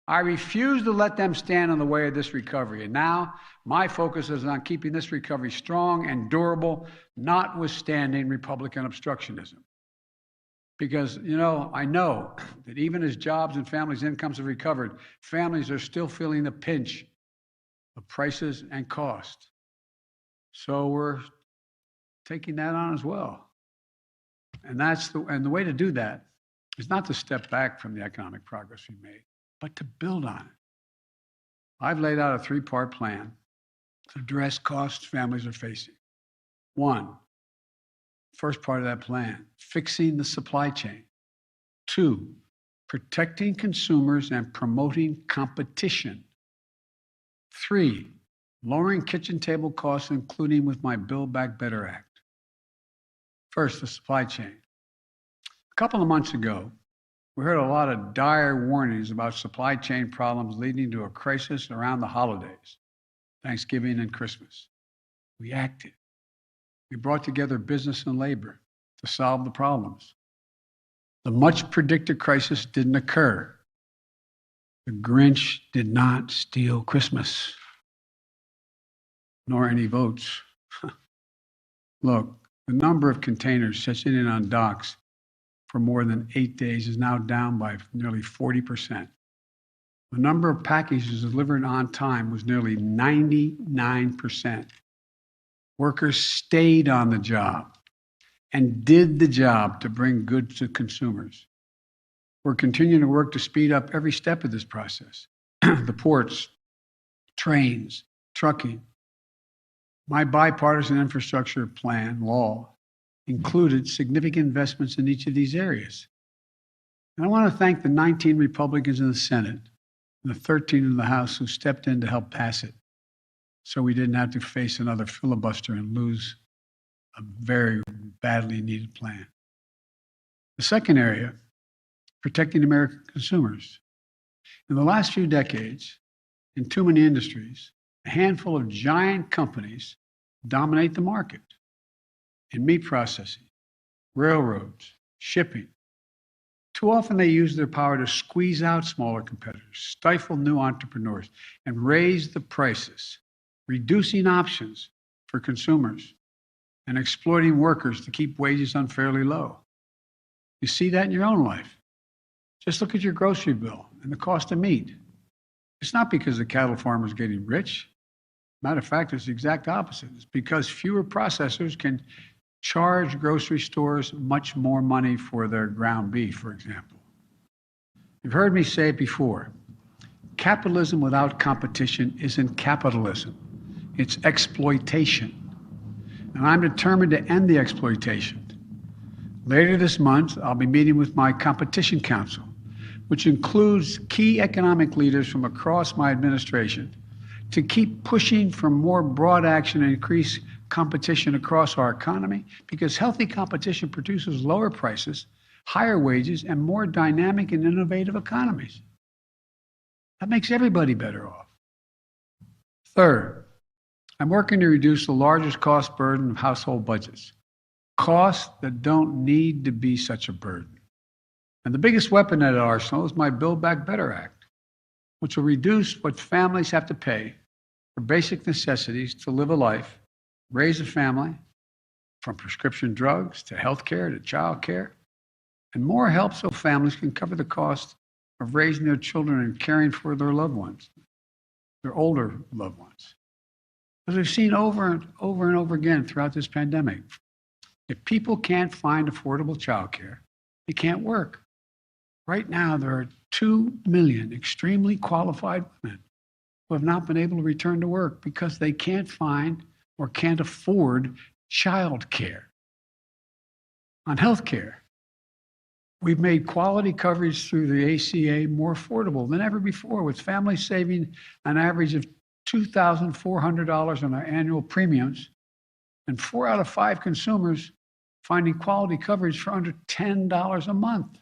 I refuse to let them stand in the way of this recovery. And now my focus is on keeping this recovery strong and durable, notwithstanding Republican obstructionism. Because, I know that even as jobs and families' incomes have recovered, families are still feeling the pinch of prices and cost. So we're taking that on as well. And the way to do that is not to step back from the economic progress we've made, but to build on it. I've laid out a 3-part plan to address costs families are facing. 1, first part of that plan, fixing the supply chain. 2, protecting consumers and promoting competition. 3, lowering kitchen table costs, including with my Build Back Better Act. First, the supply chain. A couple of months ago, we heard a lot of dire warnings about supply chain problems leading to a crisis around the holidays, Thanksgiving and Christmas. We acted. We brought together business and labor to solve the problems. The much predicted crisis didn't occur. The Grinch did not steal Christmas, nor any votes. Look, the number of containers sitting in on docks for more than 8 days is now down by nearly 40%. The number of packages delivered on time was nearly 99%. Workers stayed on the job and did the job to bring goods to consumers. We're continuing to work to speed up every step of this process. The ports, trains, trucking. My bipartisan infrastructure plan law included significant investments in each of these areas. And I want to thank the 19 Republicans in the Senate and the 13 in the House who stepped in to help pass it, so we didn't have to face another filibuster and lose a very badly needed plan. The second area, protecting American consumers. In the last few decades, in too many industries, a handful of giant companies dominate the market. In meat processing, railroads, shipping. Too often they use their power to squeeze out smaller competitors, stifle new entrepreneurs, and raise the prices, reducing options for consumers and exploiting workers to keep wages unfairly low. You see that in your own life. Just look at your grocery bill and the cost of meat. It's not because the cattle farmer's getting rich. Matter of fact, it's the exact opposite. It's because fewer processors can charge grocery stores much more money for their ground beef, for example. You've heard me say it before. Capitalism without competition isn't capitalism. It's exploitation. And I'm determined to end the exploitation. Later this month, I'll be meeting with my Competition Council, which includes key economic leaders from across my administration, to keep pushing for more broad action and increase competition across our economy, because healthy competition produces lower prices, higher wages, and more dynamic and innovative economies. That makes everybody better off. Third, I'm working to reduce the largest cost burden of household budgets, costs that don't need to be such a burden. And the biggest weapon at our arsenal is my Build Back Better Act, which will reduce what families have to pay for basic necessities to live a life, raise a family, from prescription drugs to health care to child care, and more help so families can cover the cost of raising their children and caring for their loved ones, their older loved ones. As we've seen over and over again throughout this pandemic, if people can't find affordable child care, they can't work. Right now, there are 2 million extremely qualified women who have not been able to return to work because they can't find or can't afford child care. On health care, we've made quality coverage through the ACA more affordable than ever before, with families saving an average of $2,400 on their annual premiums, and 4 out of 5 consumers finding quality coverage for under $10 a month.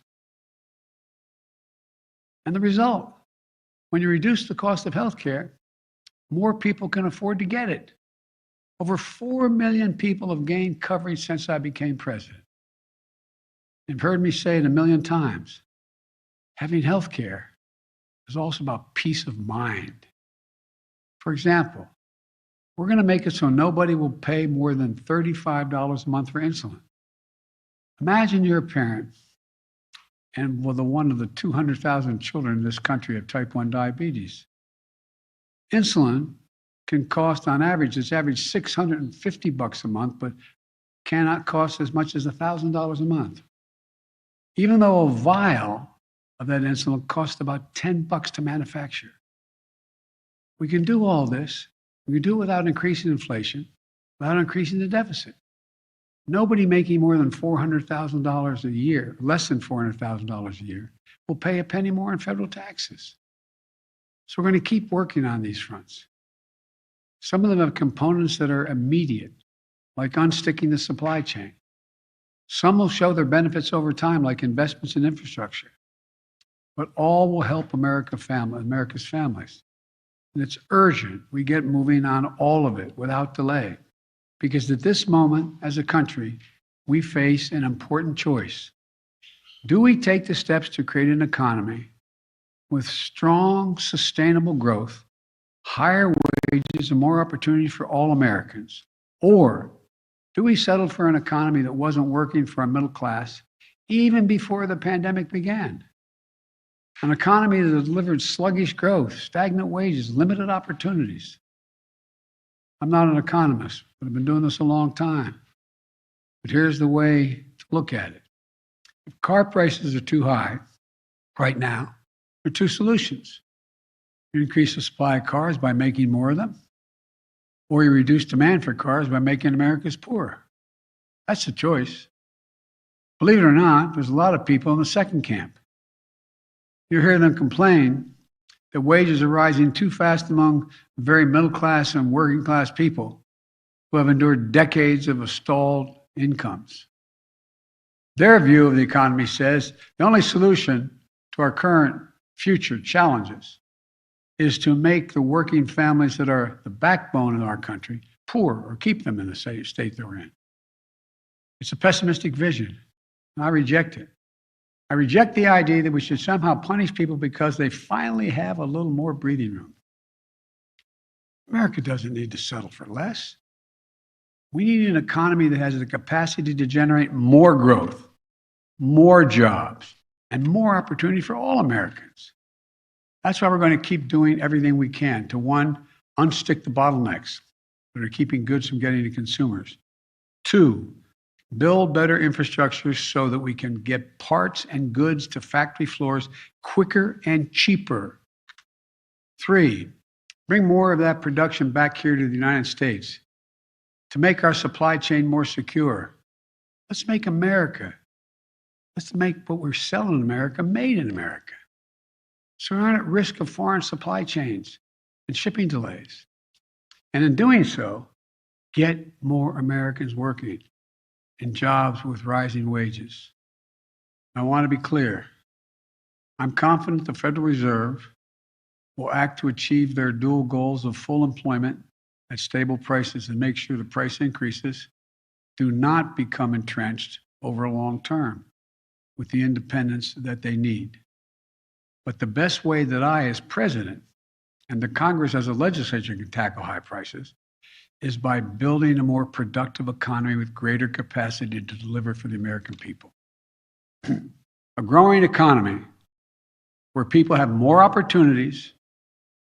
And the result, when you reduce the cost of health care, more people can afford to get it. Over 4 million people have gained coverage since I became president. You've heard me say it a million times. Having health care is also about peace of mind. For example, we're going to make it so nobody will pay more than $35 a month for insulin. Imagine you're a parent and one of the 200,000 children in this country have type 1 diabetes. Insulin can cost, on average, it's average $650 a month, but cannot cost as much as $1,000 a month. Even though a vial of that insulin costs about $10 to manufacture. We can do all this. We can do it without increasing inflation, without increasing the deficit. Nobody making more than $400,000 a year, less than $400,000 a year, will pay a penny more in federal taxes. So we're going to keep working on these fronts. Some of them have components that are immediate, like unsticking the supply chain. Some will show their benefits over time, like investments in infrastructure. But all will help America's families. And it's urgent we get moving on all of it without delay. Because at this moment, as a country, we face an important choice. Do we take the steps to create an economy with strong, sustainable growth, higher wages, and more opportunity for all Americans? Or do we settle for an economy that wasn't working for our middle class even before the pandemic began? An economy that delivered sluggish growth, stagnant wages, limited opportunities. I'm not an economist, but I've been doing this a long time. But here's the way to look at it. If car prices are too high right now, there are two solutions. You increase the supply of cars by making more of them, or you reduce demand for cars by making Americans poorer. That's the choice. Believe it or not, there's a lot of people in the second camp. You hear them complain that wages are rising too fast among very middle class and working class people who have endured decades of stalled incomes. Their view of the economy says the only solution to our current future challenges is to make the working families that are the backbone of our country poor or keep them in the state they're in. It's a pessimistic vision, and I reject it. I reject the idea that we should somehow punish people because they finally have a little more breathing room. America doesn't need to settle for less. We need an economy that has the capacity to generate more growth, more jobs, and more opportunity for all Americans. That's why we're going to keep doing everything we can to, one, unstick the bottlenecks that are keeping goods from getting to consumers. Two, build better infrastructure so that we can get parts and goods to factory floors quicker and cheaper. Three, bring more of that production back here to the United States to make our supply chain more secure. Let's make what we're selling in America made in America, so we're not at risk of foreign supply chains and shipping delays. And in doing so, get more Americans working in jobs with rising wages. I want to be clear. I'm confident the Federal Reserve will act to achieve their dual goals of full employment at stable prices and make sure the price increases do not become entrenched over a long term with the independence that they need. But the best way that I, as president, and the Congress as a legislature can tackle high prices is by building a more productive economy with greater capacity to deliver for the American people. A growing economy where people have more opportunities,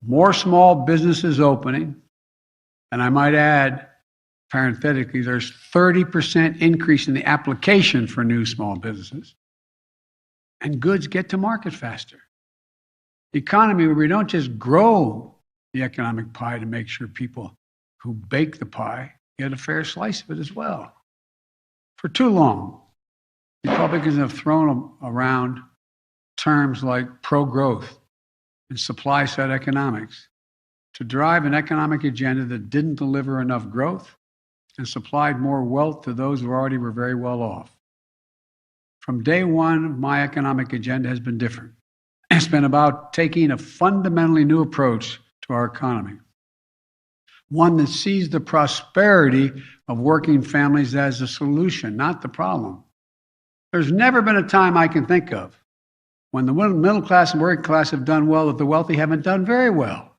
more small businesses opening, and I might add, parenthetically, there's 30% increase in the application for new small businesses, and goods get to market faster. The economy where we don't just grow the economic pie to make sure people who bake the pie get a fair slice of it as well. For too long, Republicans have thrown around terms like pro-growth and supply-side economics to drive an economic agenda that didn't deliver enough growth and supplied more wealth to those who already were very well off. From day one, my economic agenda has been different. It's been about taking a fundamentally new approach to our economy, one that sees the prosperity of working families as a solution, not the problem. There's never been a time I can think of when the middle class and working class have done well that the wealthy haven't done very well.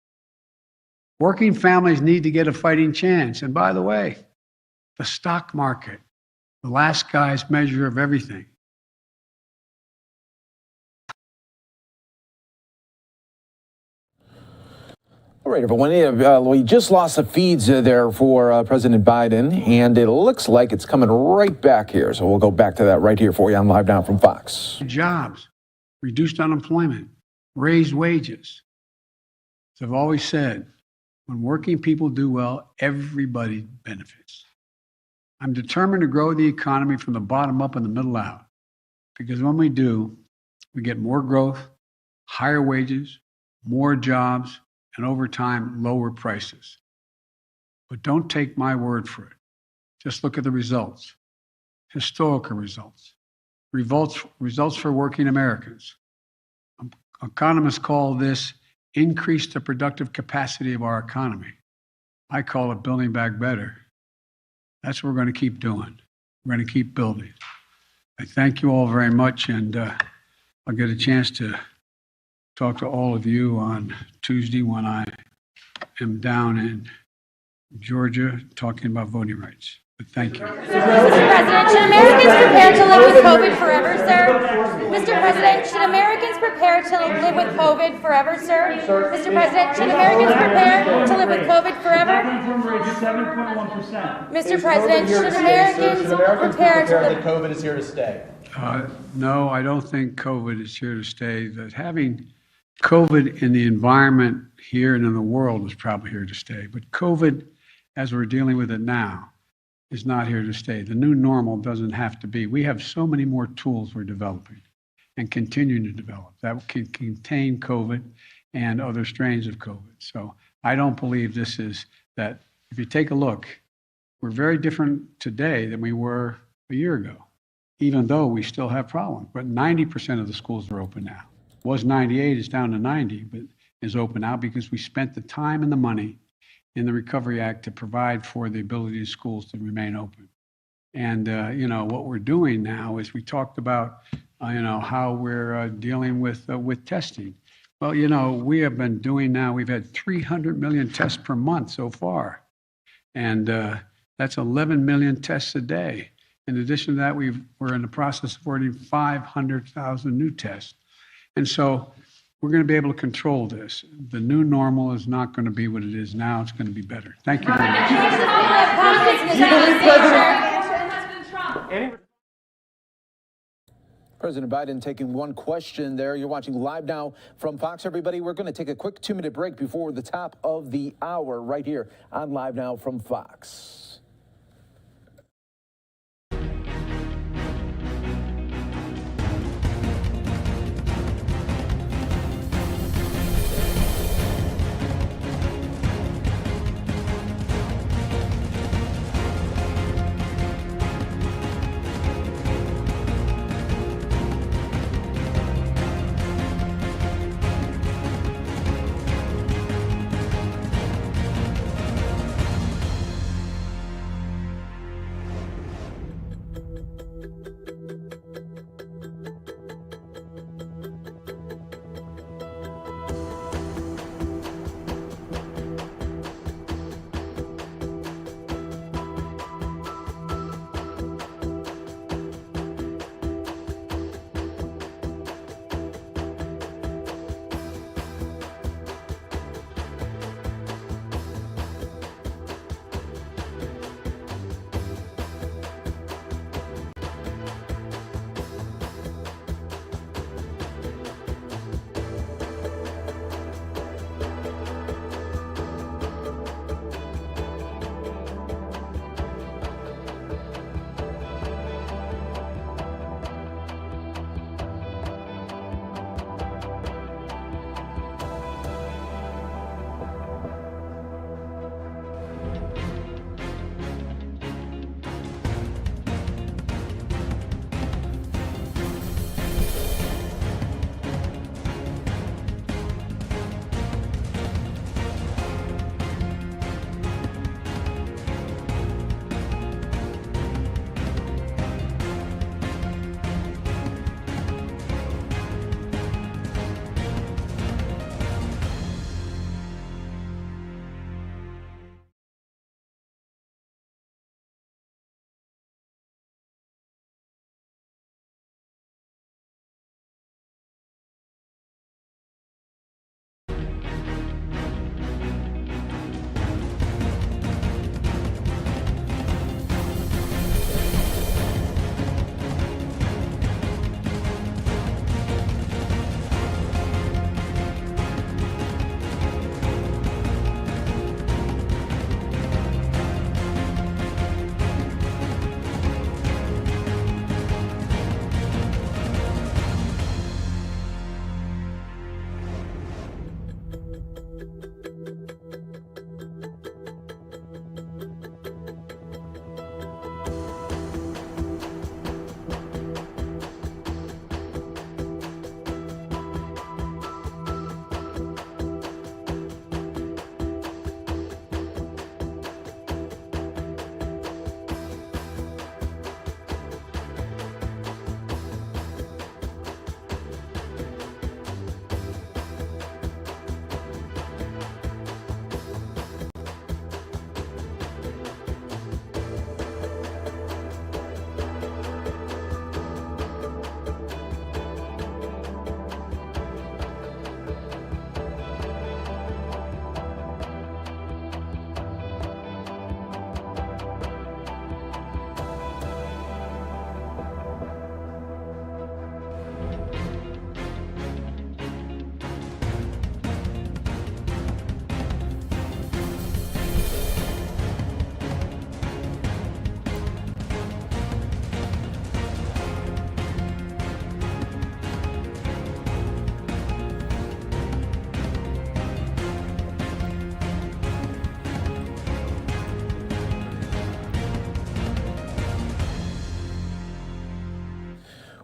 Working families need to get a fighting chance. And by the way, the stock market, the last guy's measure of everything. All right, everyone. We just lost the feeds there for President Biden, and it looks like it's coming right back here. So we'll go back to that right here for you on Live Now from Fox. Jobs, reduced unemployment, raised wages. As I've always said, when working people do well, everybody benefits. I'm determined to grow the economy from the bottom up and the middle out, because when we do, we get more growth, higher wages, more jobs, and over time, lower prices. But don't take my word for it. Just look at the results, historical results, results for working Americans. Economists call this increase the productive capacity of our economy. I call it building back better. That's what we're going to keep doing. We're going to keep building. I thank you all very much, and I'll get a chance to talk to all of you on Tuesday when I am down in Georgia talking about voting rights. But thank you. Mr. President, should Americans prepare to live with COVID forever, sir? Mr. President, should Americans prepare to live with COVID forever, sir? Mr. President, should Americans prepare to live with COVID forever? 7.1%. Mr. President, should Americans prepare to live? that COVID is here to stay? No, I don't think COVID is here to stay. That having COVID in the environment here and in the world is probably here to stay. But COVID, as we're dealing with it now, is not here to stay. The new normal doesn't have to be. We have so many more tools we're developing and continuing to develop that can contain COVID and other strains of COVID. So I don't believe this is that. If you take a look, we're very different today than we were a year ago, even though we still have problems. But 90% of the schools are open now. It was 98, it's down to 90, but is open now because we spent the time and the money in the Recovery Act to provide for the ability of schools to remain open. And, what we're doing now is we talked about, how we're dealing with testing. Well, we have been doing now, we've had 300 million tests per month so far. And that's 11 million tests a day. In addition to that, we're in the process of ordering 500,000 new tests. And so we're going to be able to control this. The new normal is not going to be what it is now. It's going to be better. Thank you very much. President Biden taking one question there. You're watching Live Now from Fox, everybody. We're going to take a quick 2-minute break before the top of the hour right here on Live Now from Fox.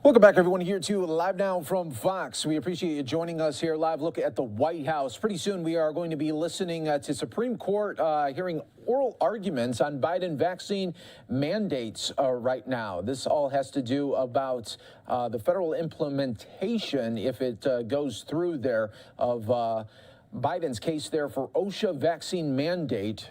Welcome back, everyone, here to Live Now from Fox. We appreciate you joining us here. Live look at the White House. Pretty soon we are going to be listening to Supreme Court hearing oral arguments on Biden vaccine mandates right now. This all has to do about the federal implementation, if it goes through there, of Biden's case there for OSHA vaccine mandate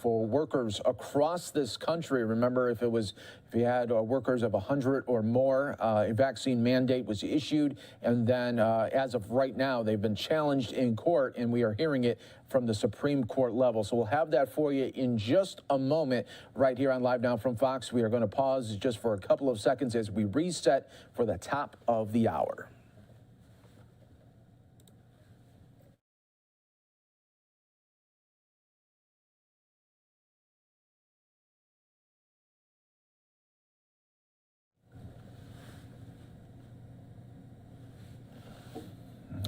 for workers across this country. Remember, if you had workers of 100 or more, a vaccine mandate was issued, and then as of right now, they've been challenged in court, and we are hearing it from the Supreme Court level. So we'll have that for you in just a moment right here on Live Now from Fox. We are going to pause just for a couple of seconds as we reset for the top of the hour.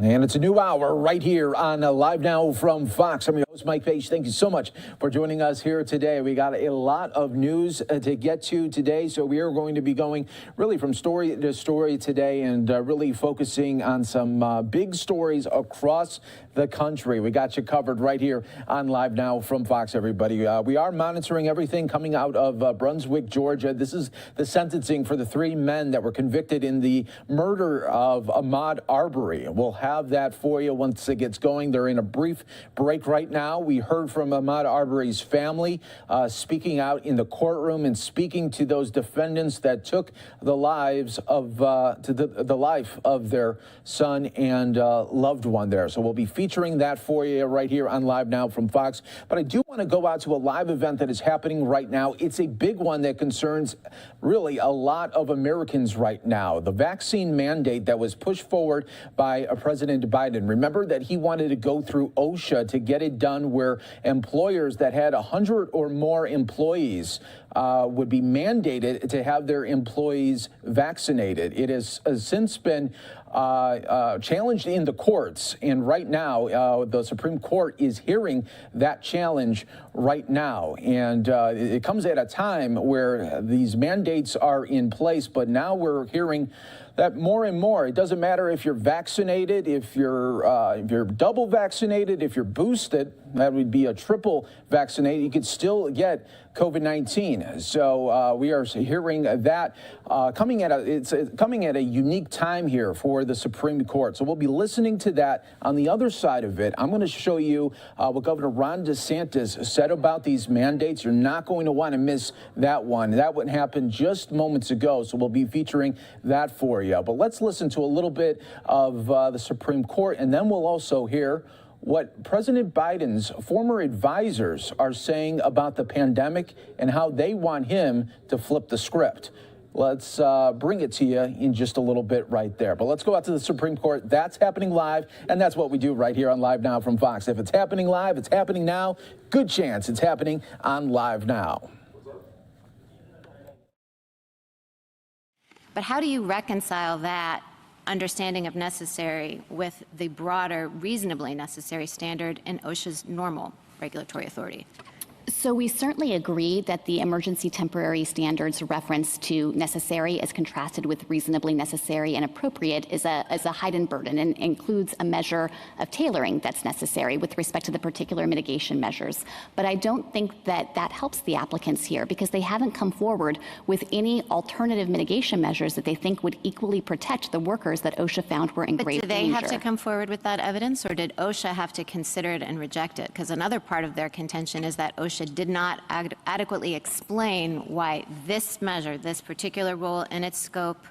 And it's a new hour right here on Live Now from Fox. I'm your host, Mike Page. Thank you so much for joining us here today. We got a lot of news to get to today, so we are going to be going really from story to story today and really focusing on some big stories across the country. We got you covered right here on Live Now from Fox, everybody. We are monitoring everything coming out of Brunswick, Georgia. This is the sentencing for the 3 men that were convicted in the murder of Ahmaud Arbery. We'll have that for you once it gets going. They're in a brief break right now. We heard from Ahmaud Arbery's family speaking out in the courtroom and speaking to those defendants that took the lives of the life of their son and loved one there. So we'll be featuring that for you right here on Live Now from Fox. But I do want to go out to a live event that is happening right now. It's a big one that concerns really a lot of Americans right now. The vaccine mandate that was pushed forward by President Biden. Remember that he wanted to go through OSHA to get it done where employers that had 100 or more employees would be mandated to have their employees vaccinated. It has since been challenged in the courts, and right now the Supreme Court is hearing that challenge right now, and it comes at a time where these mandates are in place, but now we're hearing that more and more, it doesn't matter if you're vaccinated, if you're double vaccinated, if you're boosted, that would be a triple vaccinated, you could still get COVID-19. So we are hearing that coming at a unique time here for the Supreme Court. So we'll be listening to that. On the other side of it, I'm going to show you what Governor Ron DeSantis said about these mandates. You're not going to want to miss that one. That one happened just moments ago, so we'll be featuring that for you. But let's listen to a little bit of the Supreme Court, and then we'll also hear what President Biden's former advisors are saying about the pandemic and how they want him to flip the script. Let's bring it to you in just a little bit right there. But let's go out to the Supreme Court. That's happening live, and that's what we do right here on Live Now from Fox. If it's happening live, it's happening now. Good chance it's happening on Live Now. But how do you reconcile that understanding of necessary with the broader reasonably necessary standard in OSHA's normal regulatory authority? So we certainly agree that the emergency temporary standards reference to necessary as contrasted with reasonably necessary and appropriate is a heightened burden and includes a measure of tailoring that's necessary with respect to the particular mitigation measures. But I don't think that that helps the applicants here because they haven't come forward with any alternative mitigation measures that they think would equally protect the workers that OSHA found were in grave danger. But do they have to come forward with that evidence, or did OSHA have to consider it and reject it? Because another part of their contention is that OSHA did not adequately explain why this measure, this particular rule and its scope,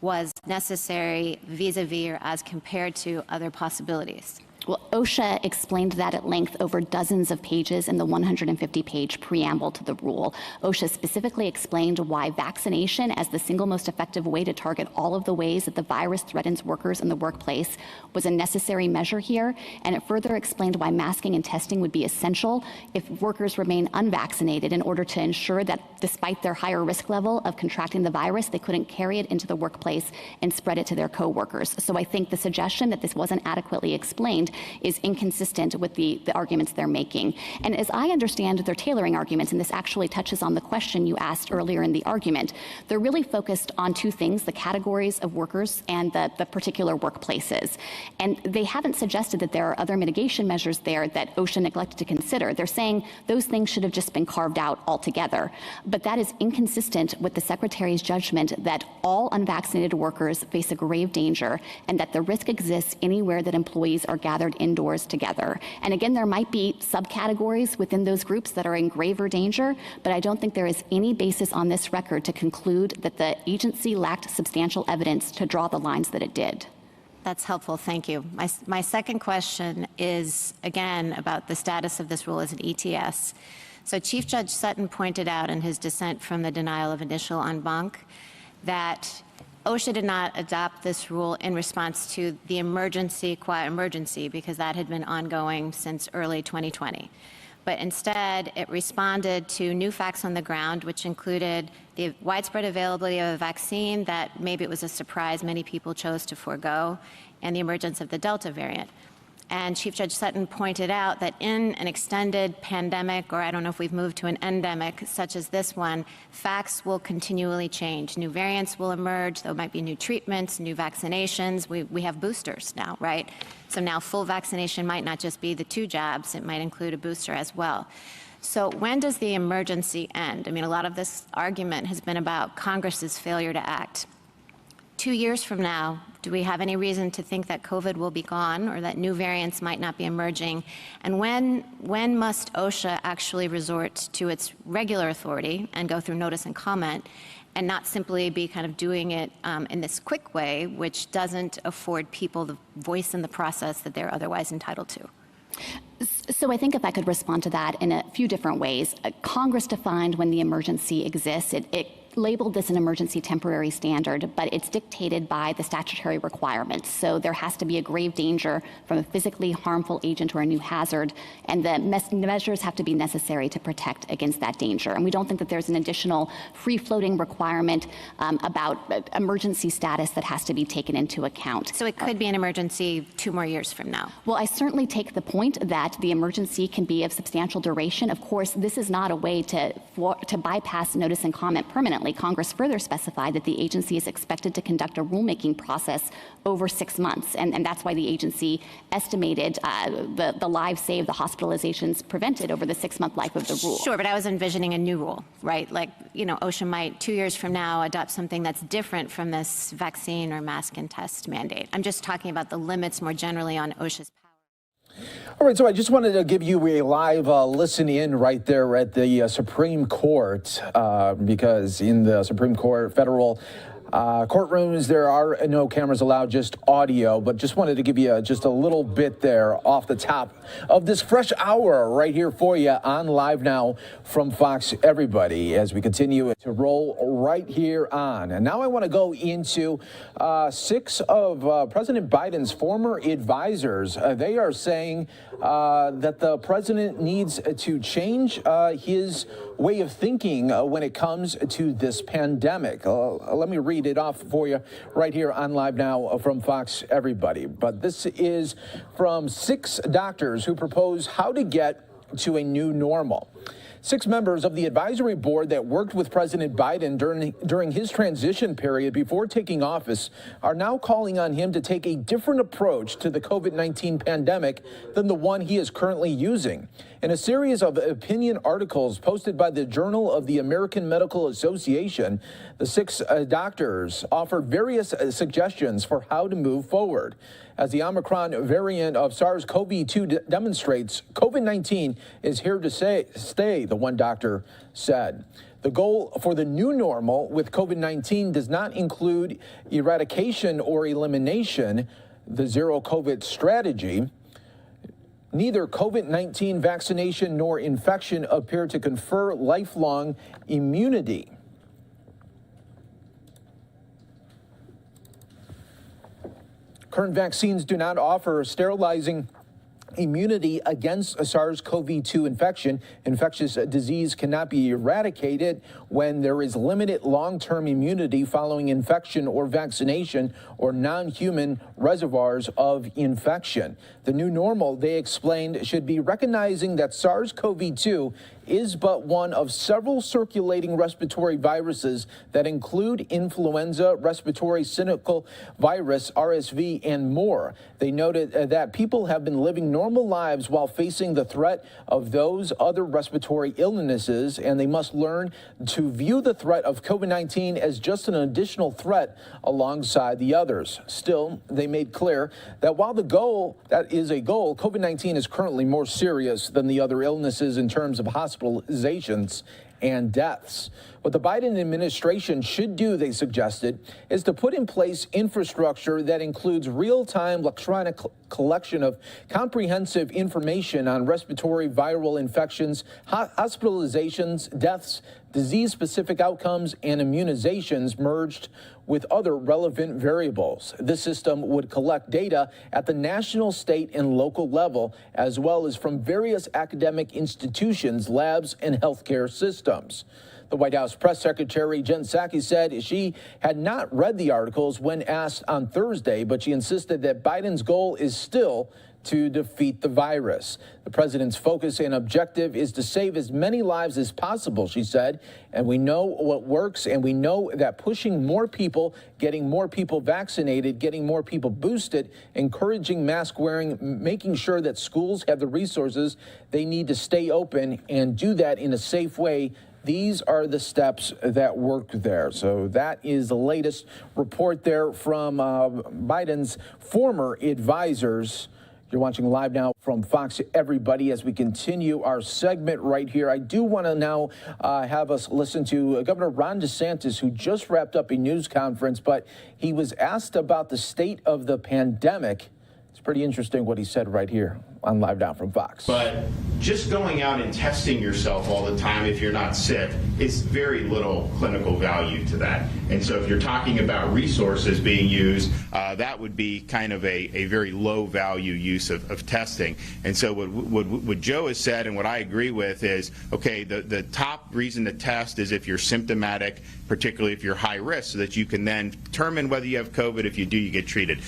was necessary vis-a-vis or as compared to other possibilities. Well, OSHA explained that at length over dozens of pages in the 150-page preamble to the rule. OSHA specifically explained why vaccination as the single most effective way to target all of the ways that the virus threatens workers in the workplace was a necessary measure here, and it further explained why masking and testing would be essential if workers remain unvaccinated in order to ensure that despite their higher risk level of contracting the virus, they couldn't carry it into the workplace and spread it to their coworkers. So I think the suggestion that this wasn't adequately explained is inconsistent with the arguments they're making. And as I understand their tailoring arguments, and this actually touches on the question you asked earlier in the argument, they're really focused on two things: the categories of workers and the particular workplaces. And they haven't suggested that there are other mitigation measures there that OSHA neglected to consider. They're saying those things should have just been carved out altogether. But that is inconsistent with the Secretary's judgment that all unvaccinated workers face a grave danger and that the risk exists anywhere that employees are gathered indoors together. And again, there might be subcategories within those groups that are in graver danger, but I don't think there is any basis on this record to conclude that the agency lacked substantial evidence to draw the lines that it did. That's helpful, thank you. My second question is, again, about the status of this rule as an ETS. So Chief Judge Sutton pointed out in his dissent from the denial of initial en banc that OSHA did not adopt this rule in response to the emergency, qua emergency, because that had been ongoing since early 2020. But instead, it responded to new facts on the ground, which included the widespread availability of a vaccine that maybe it was a surprise many people chose to forego, and the emergence of the Delta variant. And Chief Judge Sutton pointed out that in an extended pandemic, or I don't know if we've moved to an endemic such as this one, facts will continually change. New variants will emerge. There might be new treatments, new vaccinations. We have boosters now, right? So now full vaccination might not just be the 2 jabs. It might include a booster as well. So when does the emergency end? I mean, a lot of this argument has been about Congress's failure to act. 2 years from now, do we have any reason to think that COVID will be gone or that new variants might not be emerging? And when must OSHA actually resort to its regular authority and go through notice and comment, and not simply be kind of doing it in this quick way, which doesn't afford people the voice in the process that they're otherwise entitled to? So I think if I could respond to that in a few different ways. Congress defined when the emergency exists. It labeled this an emergency temporary standard, but it's dictated by the statutory requirements. So there has to be a grave danger from a physically harmful agent or a new hazard, and the measures have to be necessary to protect against that danger. And we don't think that there's an additional free-floating requirement about emergency status that has to be taken into account. So it could be an emergency 2 more years from now? Well, I certainly take the point that the emergency can be of substantial duration. Of course, this is not a way to bypass notice and comment permanently. Congress further specified that the agency is expected to conduct a rulemaking process over 6 months, and that's why the agency estimated the lives saved, the hospitalizations prevented over the 6-month life of the rule. Sure, but I was envisioning a new rule, right? Like, you know, OSHA might 2 years from now adopt something that's different from this vaccine or mask and test mandate. I'm just talking about the limits more generally on OSHA's power. All right, so I just wanted to give you a live listen in right there at the Supreme Court, because in the Supreme Court federal courtrooms, there are no cameras allowed, just audio, but just wanted to give you just a little bit there off the top of this fresh hour right here for you on Live Now from Fox Everybody as we continue to roll right here on. And now I want to go into 6 of President Biden's former advisors. They are saying that the president needs to change his way of thinking when it comes to this pandemic. Let me read it off for you right here on Live Now from Fox Everybody. But this is from 6 doctors who propose how to get to a new normal. 6 members of the advisory board that worked with President Biden during his transition period before taking office are now calling on him to take a different approach to the COVID-19 pandemic than the one he is currently using. In a series of opinion articles posted by the Journal of the American Medical Association, the 6 doctors offered various suggestions for how to move forward. As the Omicron variant of SARS-CoV-2 demonstrates, COVID-19 is here to stay, the one doctor said. The goal for the new normal with COVID-19 does not include eradication or elimination, the zero COVID strategy. Neither COVID-19 vaccination nor infection appear to confer lifelong immunity. Current vaccines do not offer sterilizing immunity against a SARS-CoV-2 infection. Infectious disease cannot be eradicated when there is limited long-term immunity following infection or vaccination or non-human reservoirs of infection. The new normal, they explained, should be recognizing that SARS-CoV-2 is but one of several circulating respiratory viruses that include influenza, respiratory syncytial virus, RSV, and more. They noted that people have been living normal lives while facing the threat of those other respiratory illnesses, and they must learn to view the threat of COVID-19 as just an additional threat alongside the others. Still, they made clear that while that is a goal, COVID-19 is currently more serious than the other illnesses in terms of hospitalizations and deaths. What the Biden administration should do, they suggested, is to put in place infrastructure that includes real-time electronic collection of comprehensive information on respiratory viral infections, hospitalizations, deaths, disease-specific outcomes, and immunizations merged with other relevant variables. This system would collect data at the national, state, and local level, as well as from various academic institutions, labs, and healthcare systems. The White House press secretary, Jen Psaki, said she had not read the articles when asked on Thursday, but she insisted that Biden's goal is still to defeat the virus. The president's focus and objective is to save as many lives as possible, she said, and we know what works, and we know that pushing more people, getting more people vaccinated, getting more people boosted, encouraging mask wearing, making sure that schools have the resources they need to stay open and do that in a safe way. These are the steps that work there. So that is the latest report there from Biden's former advisors. You're watching Live Now from Fox, everybody, as we continue our segment right here. I do want to now have us listen to Governor Ron DeSantis, who just wrapped up a news conference, but he was asked about the state of the pandemic. It's pretty interesting what he said right here on Live Now from Fox. But just going out and testing yourself all the time if you're not sick is very little clinical value to that. And so if you're talking about resources being used, that would be kind of a very low value use of testing. And so what Joe has said, and what I agree with, is, okay, the top reason to test is if you're symptomatic, particularly if you're high risk, so that you can then determine whether you have COVID. If you do, you get treated.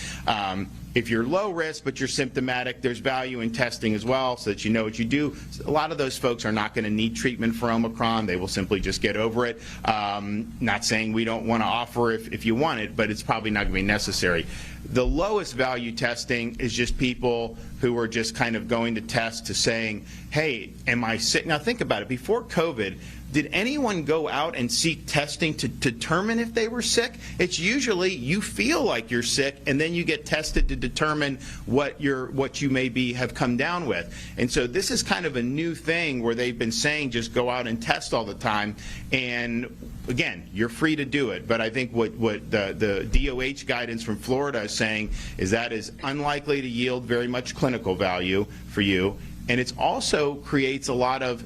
If you're low risk but you're symptomatic, there's value in testing as well, so that you know what you do. A lot of those folks are not going to need treatment for Omicron. They will simply just get over it. Not saying we don't want to offer if you want it, but it's probably not going to be necessary. The lowest value testing is just people who are just kind of going to test to saying, hey, am I sick? Now think about it. Before COVID, did anyone go out and seek testing to determine if they were sick? It's usually you feel like you're sick, and then you get tested to determine what you maybe have come down with. And so this is kind of a new thing where they've been saying just go out and test all the time. And again, you're free to do it. But I think what the DOH guidance from Florida is saying is that is unlikely to yield very much clinical value for you. And it also creates a lot of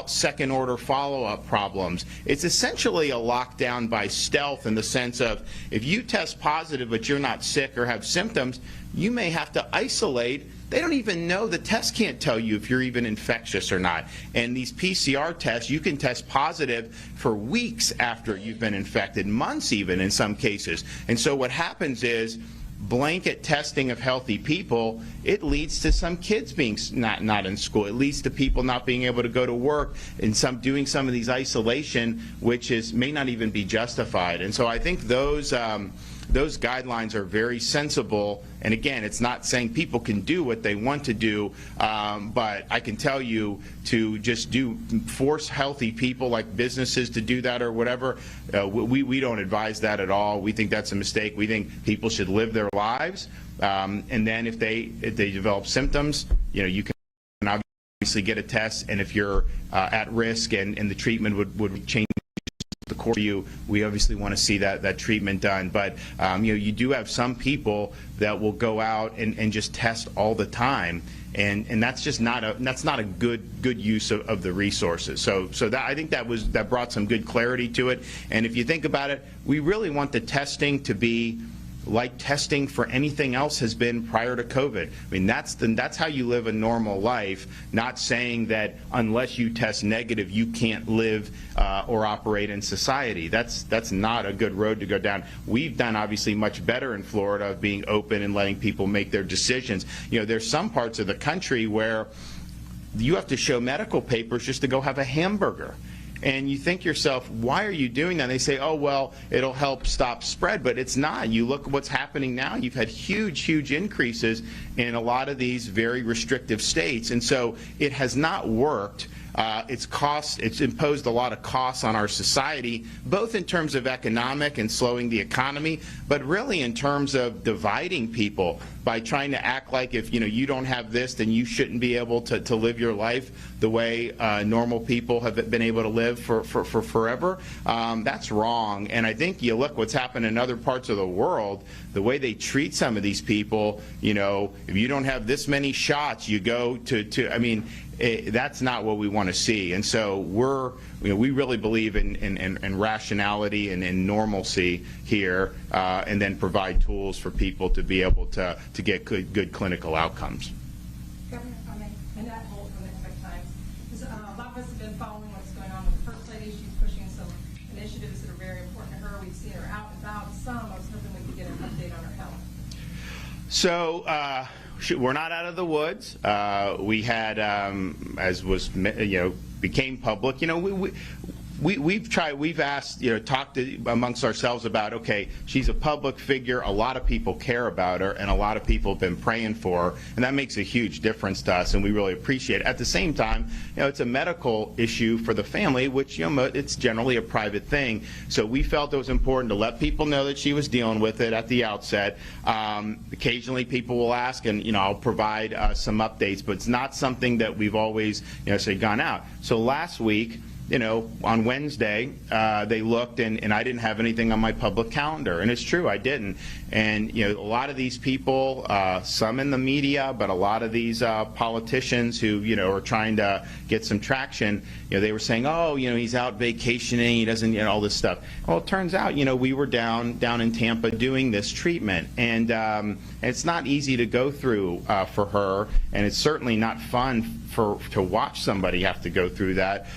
second-order follow-up problems. It's essentially a lockdown by stealth, in the sense of if you test positive but you're not sick or have symptoms, you may have to isolate. They don't even know. The test can't tell you if you're even infectious or not. And these PCR tests, you can test positive for weeks after you've been infected, months even in some cases. And so what happens is blanket testing of healthy people, it leads to some kids being not in school. It leads to people not being able to go to work, and doing some of these isolation, which may not even be justified. And so I think those guidelines are very sensible. And again, it's not saying people can do what they want to do, but I can tell you to just force healthy people like businesses to do that or whatever. We don't advise that at all. We think that's a mistake. We think people should live their lives, and then if they develop symptoms, you can obviously get a test, and if you're at risk and the treatment would change the course for you, we obviously want to see that treatment done. But you do have some people that will go out and just test all the time, and that's just not a good use of the resources. So that, I think that brought some good clarity to it. And if you think about it, we really want the testing to be like testing for anything else has been prior to COVID. I mean, that's how you live a normal life, not saying that unless you test negative, you can't live or operate in society. That's not a good road to go down. We've done obviously much better in Florida of being open and letting people make their decisions. You know, there's some parts of the country where you have to show medical papers just to go have a hamburger. And you think yourself, why are you doing that? And they say, oh, well, it'll help stop spread, but it's not. You look at what's happening now. You've had huge increases in a lot of these very restrictive states. And so it has not worked. It's imposed a lot of costs on our society, both in terms of economic and slowing the economy, but really in terms of dividing people by trying to act like if you don't have this, then you shouldn't be able to live your life the way normal people have been able to live for forever. That's wrong. And I think you look what's happened in other parts of the world, the way they treat some of these people. If you don't have this many shots, you go to I mean, that's not what we want to see. And so we really believe in rationality and in normalcy here, and then provide tools for people to be able to get good clinical outcomes. Governor, Annette Holt from the Expect Times. A lot of us have been following what's going on with the First Lady. She's pushing some initiatives that are very important to her. We've seen her out and about. I was hoping we could get an update on her health. So we're not out of the woods. We had, as was became public, we've asked, talked amongst ourselves about, okay, she's a public figure, a lot of people care about her, and a lot of people have been praying for her, and that makes a huge difference to us, and we really appreciate it. At the same time, it's a medical issue for the family, which, it's generally a private thing, so we felt it was important to let people know that she was dealing with it at the outset. Occasionally people will ask, and, I'll provide some updates, but it's not something that we've always, say, gone out. So last week, on Wednesday, they looked, and I didn't have anything on my public calendar. And it's true, I didn't. And, a lot of these people, some in the media, but a lot of these politicians who, are trying to get some traction, they were saying, oh, he's out vacationing, he doesn't, all this stuff. Well, it turns out, we were down in Tampa doing this treatment. And it's not easy to go through for her, and it's certainly not fun to watch somebody have to go through that,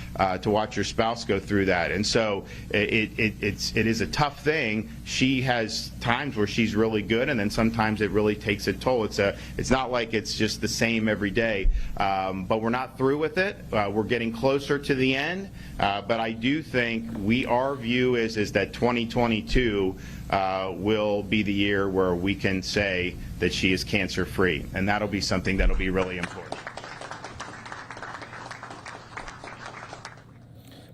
to watch your spouse go through that. And so it is a tough thing. She has times where she's really good, and then sometimes it really takes a toll. It's not like it's just the same every day, but we're not through with it. We're getting closer to the end, but I do think our view is that 2022 will be the year where we can say that she is cancer-free, and that'll be something that'll be really important.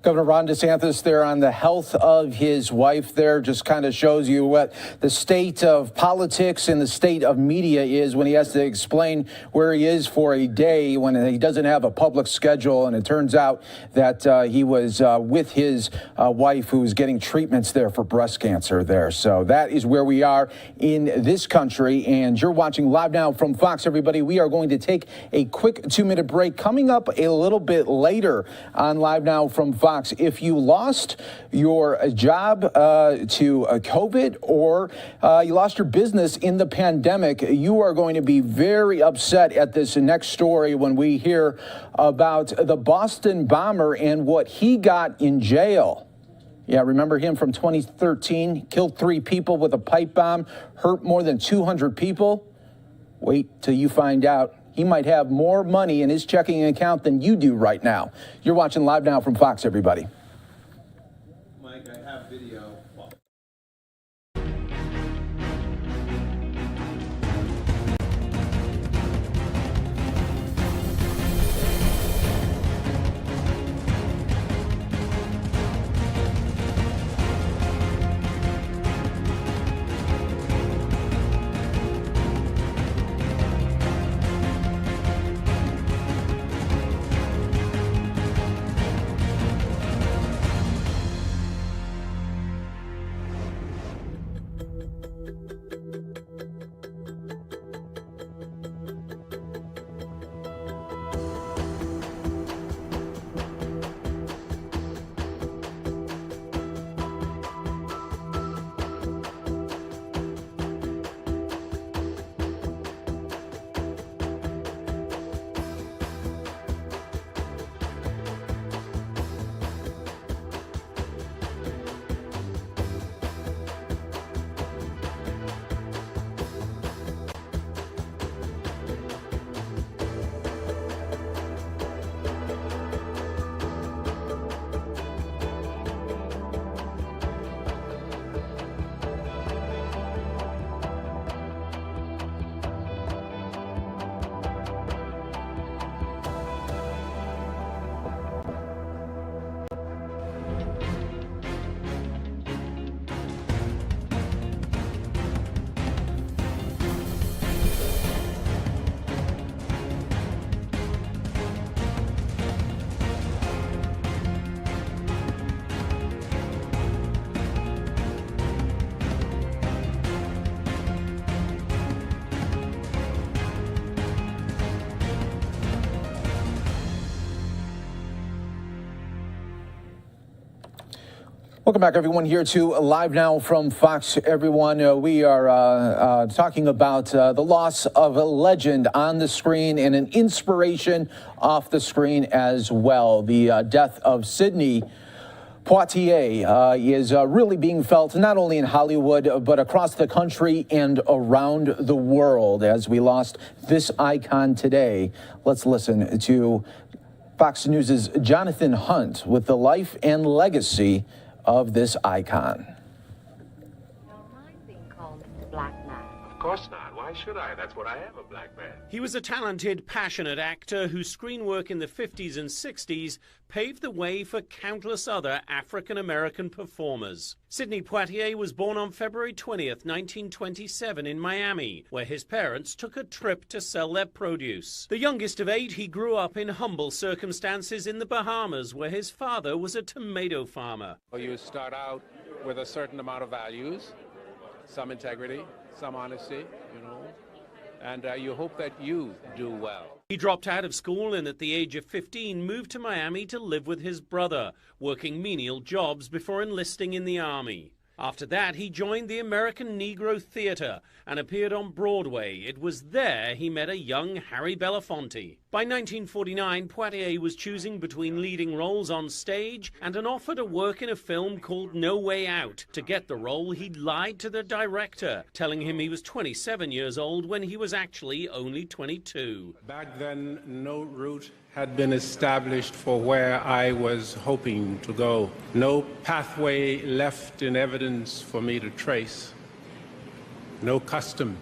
Governor Ron DeSantis there on the health of his wife there just kind of shows you what the state of politics and the state of media is when he has to explain where he is for a day when he doesn't have a public schedule. And it turns out that he was with his wife who was getting treatments there for breast cancer there. So that is where we are in this country. And you're watching Live Now from Fox, everybody. We are going to take a quick 2-minute break. Coming up a little bit later on Live Now from Fox. If you lost your job to COVID or you lost your business in the pandemic, you are going to be very upset at this next story when we hear about the Boston bomber and what he got in jail. Yeah, remember him from 2013? Killed 3 people with a pipe bomb, hurt more than 200 people? Wait till you find out. He might have more money in his checking account than you do right now. You're watching Live Now from Fox, everybody. Mike, I have video. Welcome back, everyone, here to Live Now from Fox. Everyone, we are talking about the loss of a legend on the screen and an inspiration off the screen as well. The death of Sidney Poitier is really being felt not only in Hollywood, but across the country and around the world as we lost this icon today. Let's listen to Fox News' Jonathan Hunt with the life and legacy of this icon. Of course not. Why should I? That's what I am, a black man. He was a talented, passionate actor whose screen work in the 50s and 60s paved the way for countless other African-American performers. Sidney Poitier was born on February 20th, 1927 in Miami, where his parents took a trip to sell their produce. The youngest of 8, he grew up in humble circumstances in the Bahamas, where his father was a tomato farmer. You start out with a certain amount of values, some integrity, some honesty, and you hope that you do well. He dropped out of school and at the age of 15 moved to Miami to live with his brother, working menial jobs before enlisting in the Army. After that, he joined the American Negro Theater and appeared on Broadway. It was there he met a young Harry Belafonte. By 1949, Poitier was choosing between leading roles on stage and an offer to work in a film called No Way Out. To get the role, he lied to the director, telling him he was 27 years old when he was actually only 22. Back then, no route had been established for where I was hoping to go. No pathway left in evidence for me to trace. No custom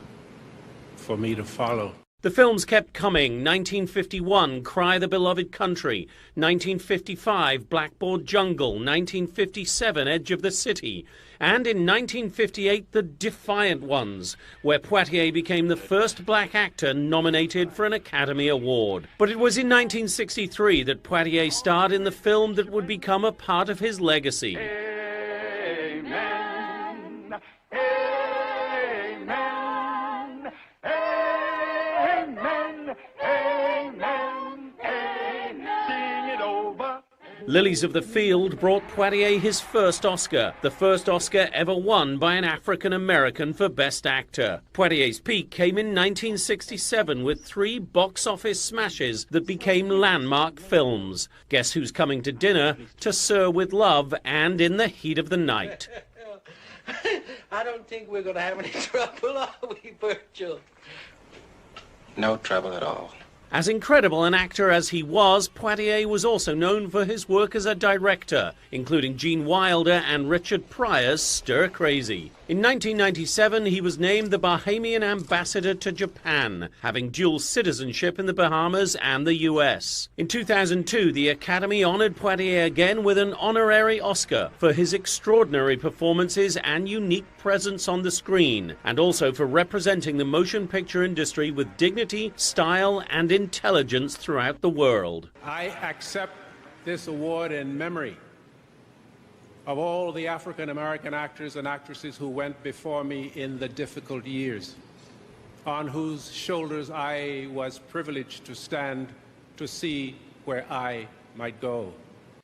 for me to follow. The films kept coming. 1951, Cry the Beloved Country. 1955, Blackboard Jungle. 1957, Edge of the City. And in 1958, The Defiant Ones, where Poitier became the first black actor nominated for an Academy Award. But it was in 1963 that Poitier starred in the film that would become a part of his legacy. Lilies of the Field brought Poitier his first Oscar, the first Oscar ever won by an African-American for Best Actor. Poitier's peak came in 1967 with 3 box office smashes that became landmark films. Guess Who's Coming to Dinner, To Sir with Love, and In the Heat of the Night. I don't think we're going to have any trouble, are we, Virgil? No trouble at all. As incredible an actor as he was, Poitier was also known for his work as a director, including Gene Wilder and Richard Pryor's Stir Crazy. In 1997, he was named the Bahamian ambassador to Japan, having dual citizenship in the Bahamas and the US. In 2002, the Academy honored Poitier again with an honorary Oscar for his extraordinary performances and unique presence on the screen, and also for representing the motion picture industry with dignity, style, and intelligence throughout the world. I accept this award in memory of all the African-American actors and actresses who went before me in the difficult years, on whose shoulders I was privileged to stand to see where I might go.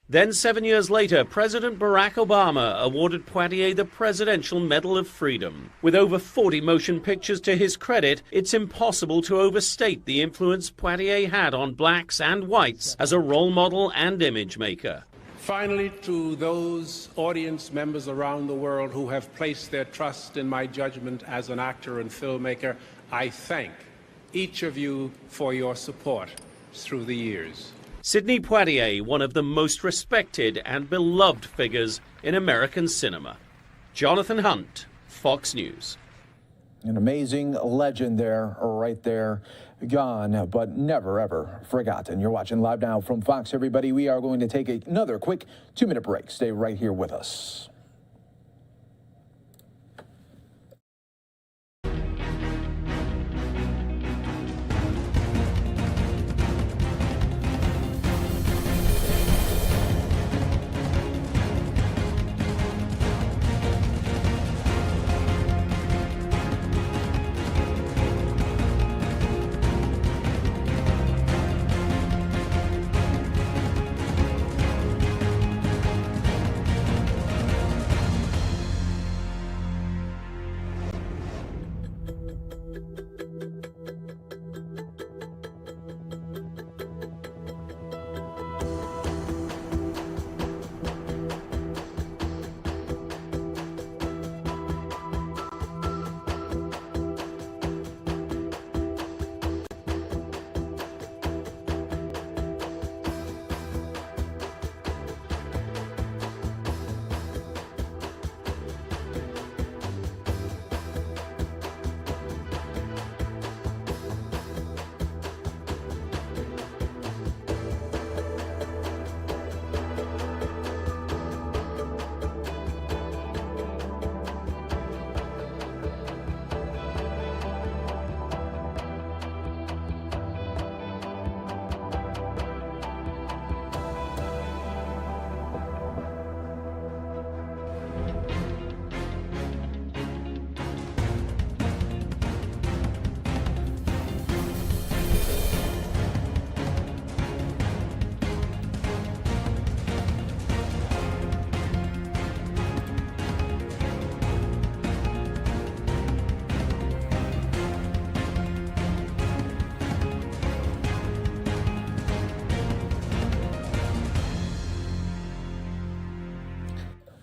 Then 7 years later, President Barack Obama awarded Poitier the Presidential Medal of Freedom. With over 40 motion pictures to his credit, it's impossible to overstate the influence Poitier had on blacks and whites as a role model and image maker. Finally, to those audience members around the world who have placed their trust in my judgment as an actor and filmmaker, I thank each of you for your support through the years. Sidney Poitier, one of the most respected and beloved figures in American cinema. Jonathan Hunt, Fox News. An amazing legend there, right there, gone, but never, ever forgotten. You're watching Live Now from Fox, everybody. We are going to take another quick 2-minute break. Stay right here with us.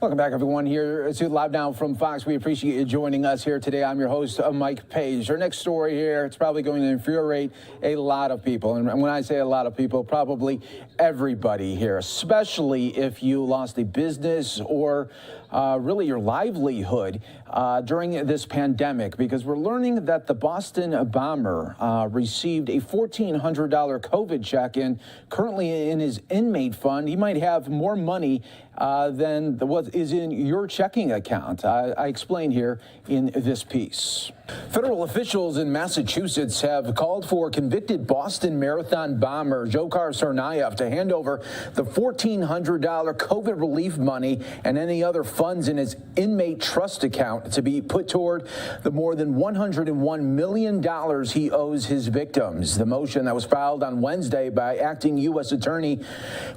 Welcome back, everyone, here to Live Now from Fox. We appreciate you joining us here today. I'm your host, Mike Page. Our next story here, it's probably going to infuriate a lot of people. And when I say a lot of people, probably everybody here, especially if you lost a business or really your livelihood during this pandemic, because we're learning that the Boston bomber received a $1,400 COVID check, and currently in his inmate fund, he might have more money than what is in your checking account. I explain here in this piece. Federal officials in Massachusetts have called for convicted Boston Marathon bomber Dzhokhar Tsarnaev to hand over the $1,400 COVID relief money and any other funds in his inmate trust account to be put toward the more than $101 million he owes his victims. The motion that was filed on Wednesday by acting U.S. Attorney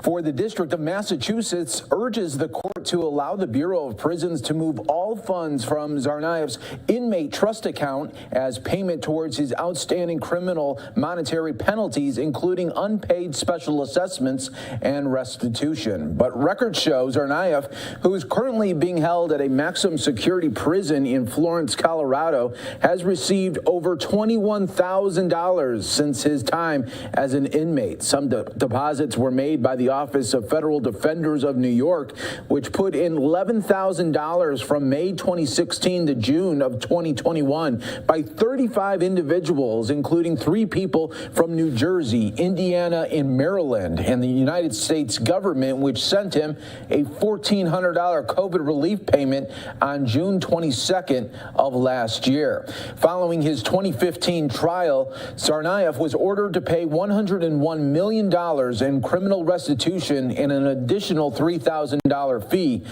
for the District of Massachusetts urges the court to allow the Bureau of Prisons to move all funds from Tsarnaev's inmate trust account as payment towards his outstanding criminal monetary penalties, including unpaid special assessments and restitution. But records show Tsarnaev, who is currently being held at a maximum security prison in Florence, Colorado, has received over $21,000 since his time as an inmate. Some deposits were made by the Office of Federal Defenders of New York, which put in $11,000 from May 2016 to June of 2021 by 35 individuals, including 3 people from New Jersey, Indiana, and Maryland, and the United States government, which sent him a $1,400 COVID relief payment on June 22nd of last year. Following his 2015 trial, Tsarnaev was ordered to pay $101 million in criminal restitution and an additional $3,000 fee.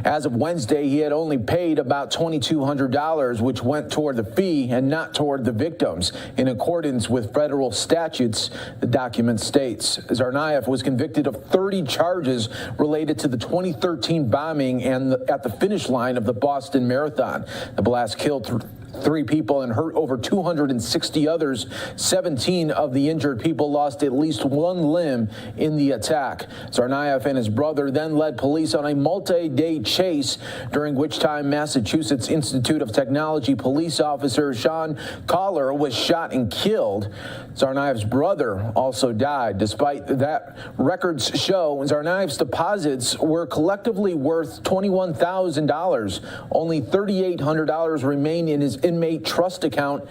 As of Wednesday, he had only paid about $2,200, which went toward the fee and not toward the victims, in accordance with federal statutes, the document states. Tsarnaev was convicted of 30 charges related to the 2013 bombing and at the finish line of the Boston Marathon. The blast killed 3 people and hurt over 260 others. 17 of the injured people lost at least one limb in the attack. Tsarnaev and his brother then led police on a multi-day chase, during which time Massachusetts Institute of Technology police officer Sean Collar was shot and killed. Tsarnaev's brother also died. Despite that, records show Tsarnaev's deposits were collectively worth $21,000. Only $3,800 remained in his inmate trust account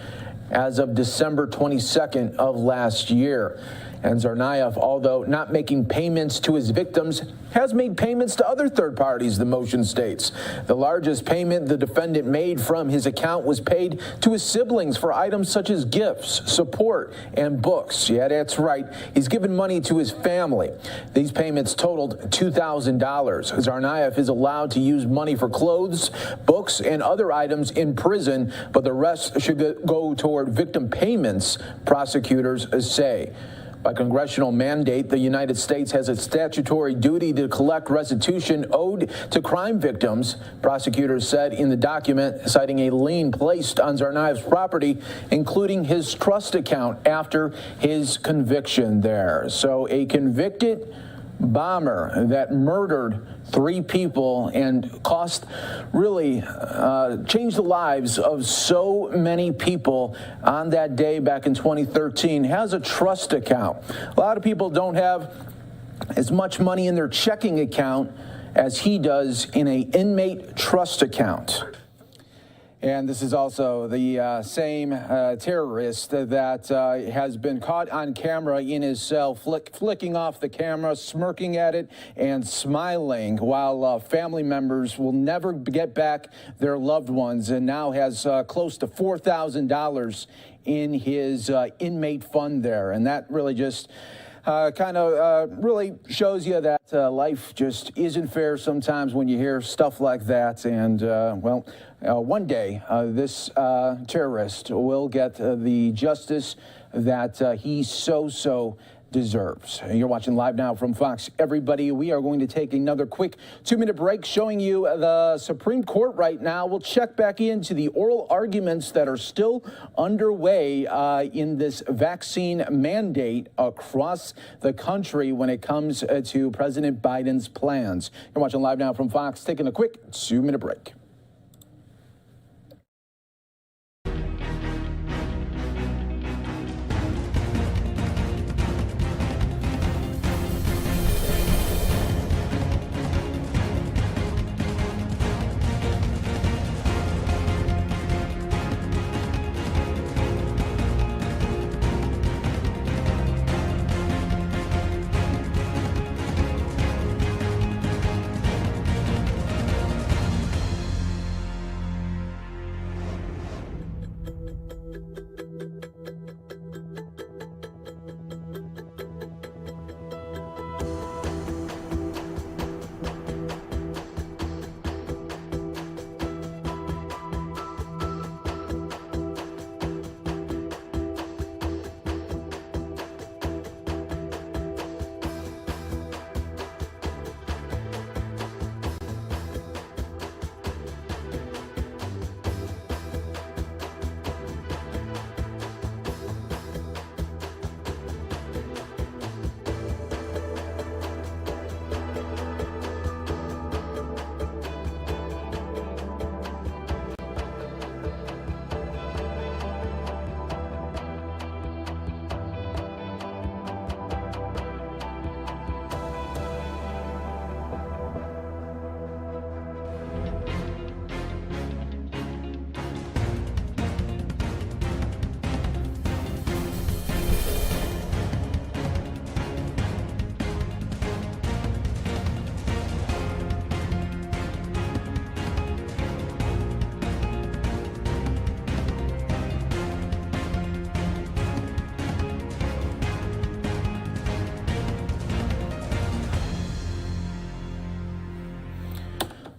as of December 22nd of last year. And Tsarnaev, although not making payments to his victims, has made payments to other third parties, the motion states. The largest payment the defendant made from his account was paid to his siblings for items such as gifts, support, and books. Yeah, that's right. He's given money to his family. These payments totaled $2,000. Tsarnaev is allowed to use money for clothes, books, and other items in prison, but the rest should go toward victim payments, prosecutors say. By congressional mandate, the United States has a statutory duty to collect restitution owed to crime victims, prosecutors said in the document, citing a lien placed on Tsarnaev's property, including his trust account after his conviction there. So a convicted bomber that murdered 3 people and changed the lives of so many people on that day back in 2013 has a trust account. A lot of people don't have as much money in their checking account as he does in an inmate trust account. And this is also the same terrorist that has been caught on camera in his cell, flicking off the camera, smirking at it, and smiling, while family members will never get back their loved ones, and now has close to $4,000 in his inmate fund there. And that really just really shows you that life just isn't fair sometimes when you hear stuff like that. And, one day this terrorist will get the justice that he so deserves. You're watching Live Now from Fox. Everybody, we are going to take another quick 2-minute break showing you the Supreme Court right now. We'll check back into the oral arguments that are still underway in this vaccine mandate across the country when it comes to President Biden's plans. You're watching Live Now from Fox, taking a quick 2-minute break.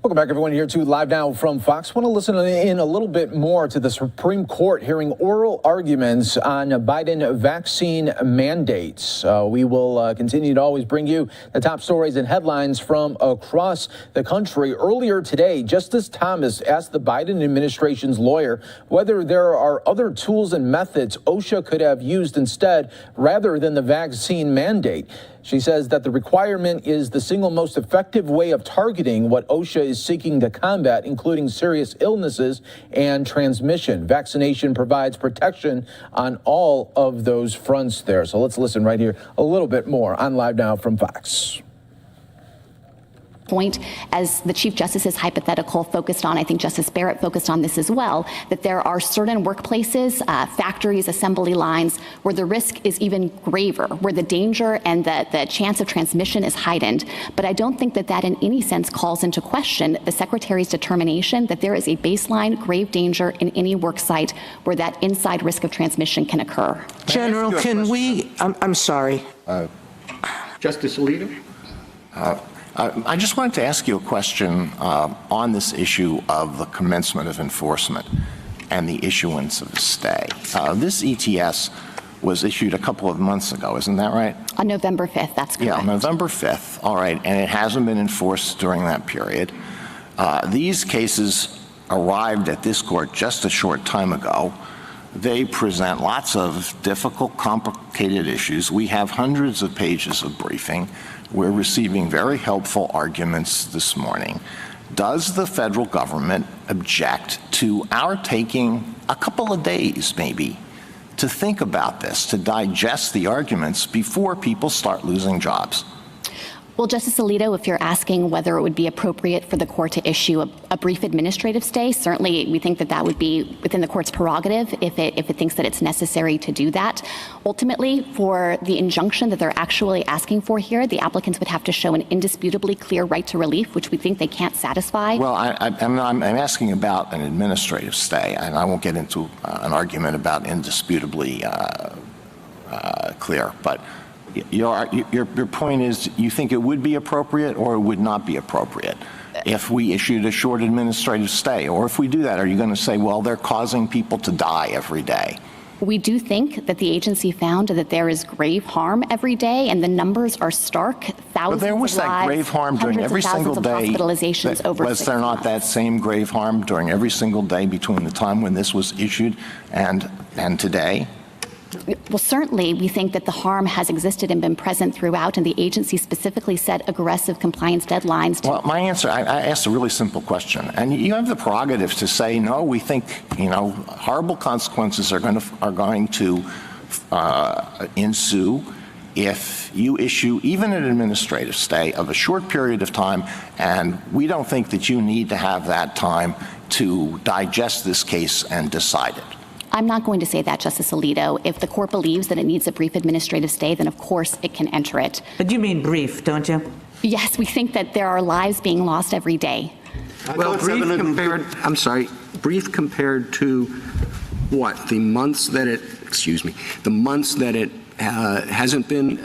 Welcome back, everyone, here to Live Now from Fox. Want to listen in a little bit more to the Supreme Court hearing oral arguments on Biden vaccine mandates. We will continue to always bring you the top stories and headlines from across the country. Earlier today, Justice Thomas asked the Biden administration's lawyer whether there are other tools and methods OSHA could have used instead rather than the vaccine mandate. She says that the requirement is the single most effective way of targeting what OSHA is seeking to combat, including serious illnesses and transmission. Vaccination provides protection on all of those fronts there. So let's listen right here a little bit more on Live Now from Fox. Point, as the Chief Justice's hypothetical focused on, I think Justice Barrett focused on this as well, that there are certain workplaces, factories, assembly lines, where the risk is even graver, where the danger and the chance of transmission is heightened. But I don't think that that in any sense calls into question the Secretary's determination that there is a baseline grave danger in any work site where that inside risk of transmission can occur. General, can we, I'm sorry. Justice Alito? I just wanted to ask you a question on this issue of the commencement of enforcement and the issuance of a stay. This ETS was issued a couple of months ago, isn't that right? On November 5th, that's correct. Yeah, November 5th, all right, and it hasn't been enforced during that period. These cases arrived at this court just a short time ago. They present lots of difficult, complicated issues. We have hundreds of pages of briefing. We're receiving very helpful arguments this morning. Does the federal government object to our taking a couple of days, maybe, to think about this, to digest the arguments before people start losing jobs? Well, Justice Alito, if you're asking whether it would be appropriate for the court to issue a brief administrative stay, certainly we think that that would be within the court's prerogative if it thinks that it's necessary to do that. Ultimately, for the injunction that they're actually asking for here, the applicants would have to show an indisputably clear right to relief, which we think they can't satisfy. Well, I'm asking about an administrative stay, and I won't get into an argument about indisputably clear, but your point is you think it would be appropriate or it would not be appropriate if we issued a short administrative stay? Or if we do that, are you going to say, well, they're causing people to die every day? We do think that the agency found that there is grave harm every day, and the numbers are stark. Thousands But there was of that lives, grave harm during hundreds of every thousands single of day. Hospitalizations over Was 6 there not months. that same grave harm during every single day between the time when this was issued and today? Well, certainly, we think that the harm has existed and been present throughout, and the agency specifically set aggressive compliance deadlines. Well, my answer, I asked a really simple question, and you have the prerogative to say, no, we think, horrible consequences are going to ensue if you issue even an administrative stay of a short period of time, and we don't think that you need to have that time to digest this case and decide it. I'm not going to say that, Justice Alito. If the court believes that it needs a brief administrative stay, then of course it can enter it. But you mean brief, don't you? Yes, we think that there are lives being lost every day. Well, brief compared to what? The months that it hasn't been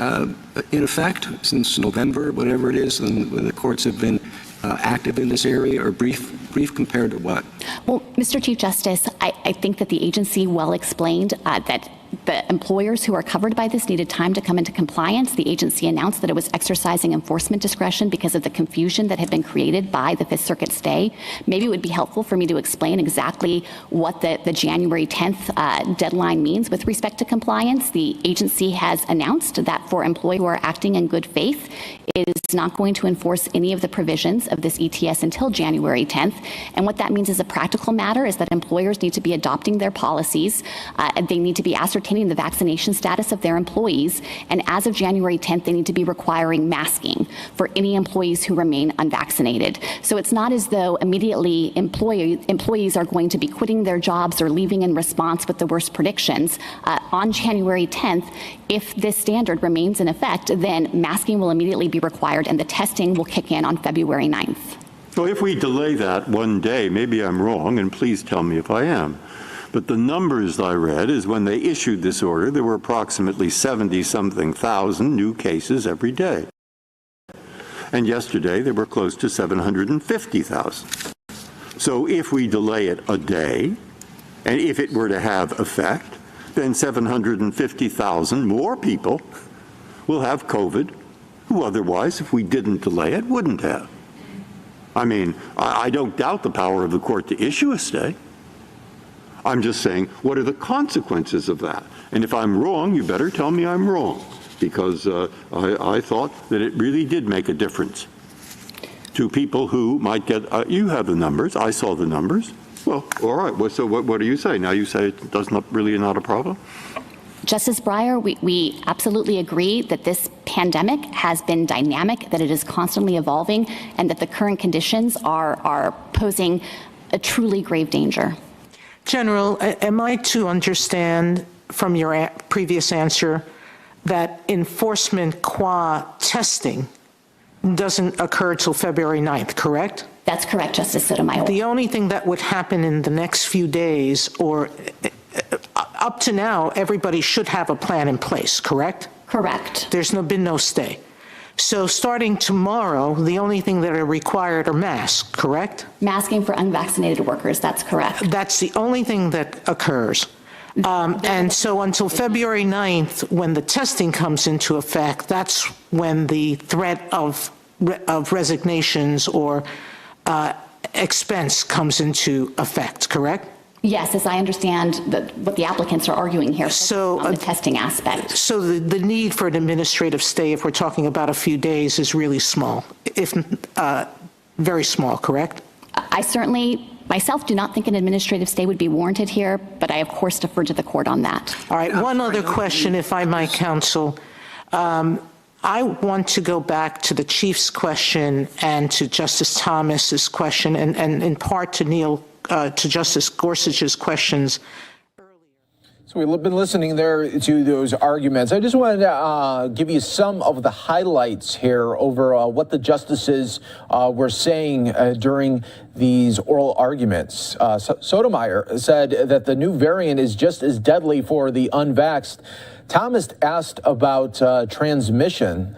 in effect since November, whatever it is, and the courts have been active in this area, or brief compared to what? Well, Mr. Chief Justice, I think that the agency well explained that the employers who are covered by this needed time to come into compliance. The agency announced that it was exercising enforcement discretion because of the confusion that had been created by the Fifth Circuit stay. Maybe it would be helpful for me to explain exactly what the January 10th deadline means with respect to compliance. The agency has announced that for employees who are acting in good faith, it is not going to enforce any of the provisions of this ETS until January 10th. And what that means as a practical matter is that employers need to be adopting their policies. They need to be ascertaining the vaccination status of their employees. And as of January 10th, they need to be requiring masking for any employees who remain unvaccinated. So it's not as though immediately employees are going to be quitting their jobs or leaving in response with the worst predictions. On January 10th, if this standard remains in effect, then masking will immediately be required and the testing will kick in on February 9th. So if we delay that one day, maybe I'm wrong, and please tell me if I am, but the numbers I read is when they issued this order, there were approximately 70-something thousand new cases every day. And yesterday, there were close to 750,000. So if we delay it a day, and if it were to have effect, then 750,000 more people will have COVID who otherwise, if we didn't delay it, wouldn't have. I mean, I don't doubt the power of the court to issue a stay. I'm just saying, what are the consequences of that? And if I'm wrong, you better tell me I'm wrong, because I thought that it really did make a difference to people who might get, you have the numbers, I saw the numbers. Well, all right, well, so what do you say? Now you say it does not really not a problem? Justice Breyer, we absolutely agree that this pandemic has been dynamic, that it is constantly evolving, and that the current conditions are posing a truly grave danger. General, am I to understand from your previous answer that enforcement qua testing doesn't occur till February 9th, correct? That's correct, Justice Sotomayor. The only thing that would happen in the next few days, or up to now, everybody should have a plan in place, correct? Correct. There's been no stay. So starting tomorrow, the only thing that are required are masks, correct? Masking for unvaccinated workers, that's correct. That's the only thing that occurs. And so until February 9th, when the testing comes into effect, that's when the threat of resignations or expense comes into effect, correct? Yes, as I understand what the applicants are arguing here, so on the testing aspect. So the need for an administrative stay, if we're talking about a few days, is really small, if very small, correct? I certainly, myself, do not think an administrative stay would be warranted here, but I, of course, defer to the court on that. All right, one other question, if I might, counsel. I want to go back to the Chief's question and to Justice Thomas's question, and in part to Justice Gorsuch's questions. So we've been listening there to those arguments. I just wanted to give you some of the highlights here over what the justices were saying during these oral arguments. Sotomayor said that the new variant is just as deadly for the unvaxxed. Thomas asked about transmission.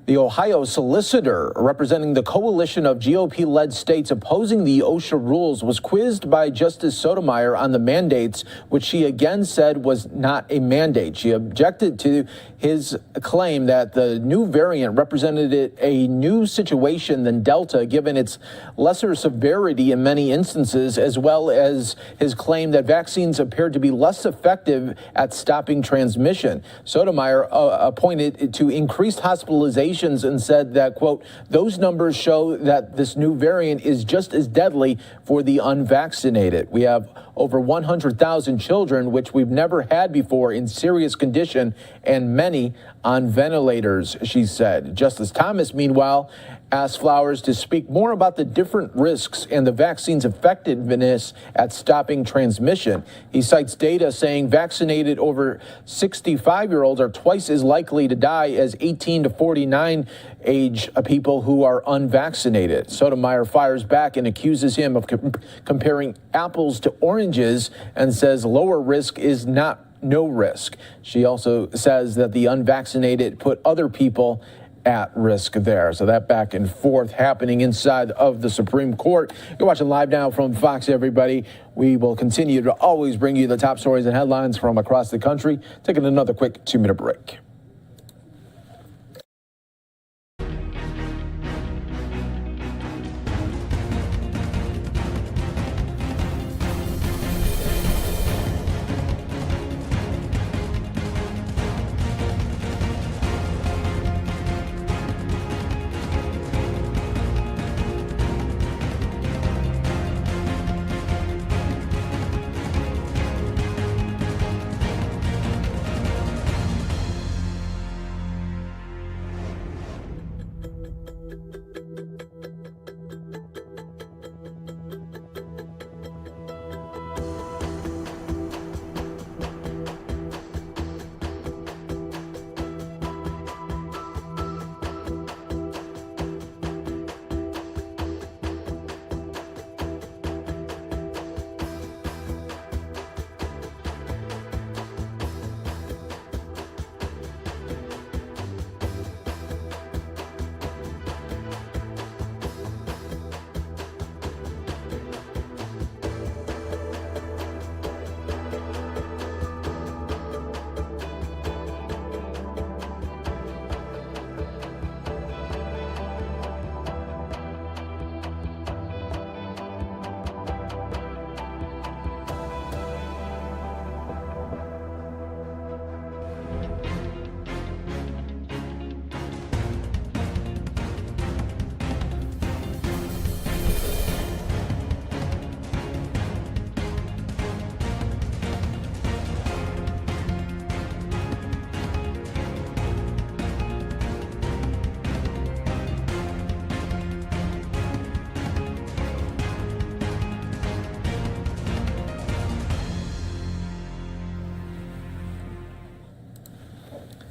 The Ohio solicitor representing the coalition of GOP-led states opposing the OSHA rules was quizzed by Justice Sotomayor on the mandates, which she again said was not a mandate. She objected to his claim that the new variant represented a new situation than Delta, given its lesser severity in many instances, as well as his claim that vaccines appeared to be less effective at stopping transmission. Sotomayor pointed to increased hospitalizations and said that, quote, those numbers show that this new variant is just as deadly for the unvaccinated. We have over 100,000 children, which we've never had before, in serious condition, and many on ventilators, she said. Justice Thomas, meanwhile, asked Flowers to speak more about the different risks and the vaccine's effectiveness at stopping transmission. He cites data saying vaccinated over 65-year-olds are twice as likely to die as 18 to 49 age people who are unvaccinated. Sotomayor fires back and accuses him of comparing apples to oranges and says lower risk is not no risk. She also says that the unvaccinated put other people at risk there. So that back and forth happening inside of the Supreme Court. You're watching Live Now from Fox, everybody. We will continue to always bring you the top stories and headlines from across the country. Taking another quick 2-minute break.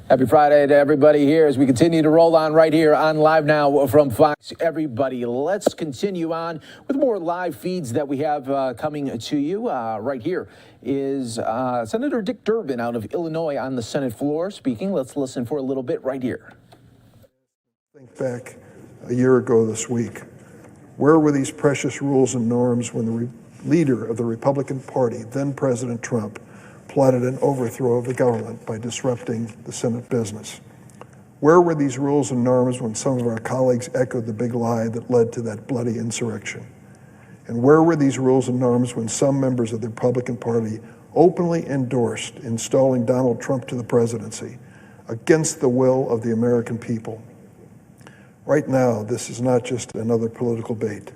Happy Friday to everybody here as we continue to roll on right here on Live Now from Fox. Everybody, let's continue on with more live feeds that we have coming to you. Right here is Senator Dick Durbin out of Illinois on the Senate floor speaking. Let's listen for a little bit right here. Think back a year ago this week. Where were these precious rules and norms when the leader of the Republican Party, then President Trump, plotted an overthrow of the government by disrupting the Senate business? Where were these rules and norms when some of our colleagues echoed the big lie that led to that bloody insurrection? And where were these rules and norms when some members of the Republican Party openly endorsed installing Donald Trump to the presidency against the will of the American people? Right now, this is not just another political bait.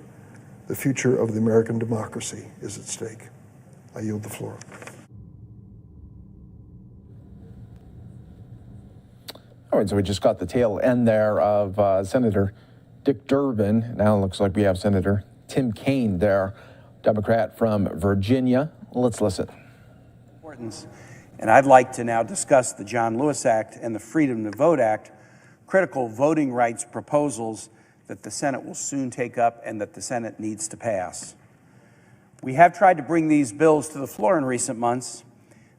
The future of the American democracy is at stake. I yield the floor. All right, so we just got the tail end there of Senator Dick Durbin. Now it looks like we have Senator Tim Kaine there, Democrat from Virginia. Let's listen. And I'd like to now discuss the John Lewis Act and the Freedom to Vote Act, critical voting rights proposals that the Senate will soon take up and that the Senate needs to pass. We have tried to bring these bills to the floor in recent months.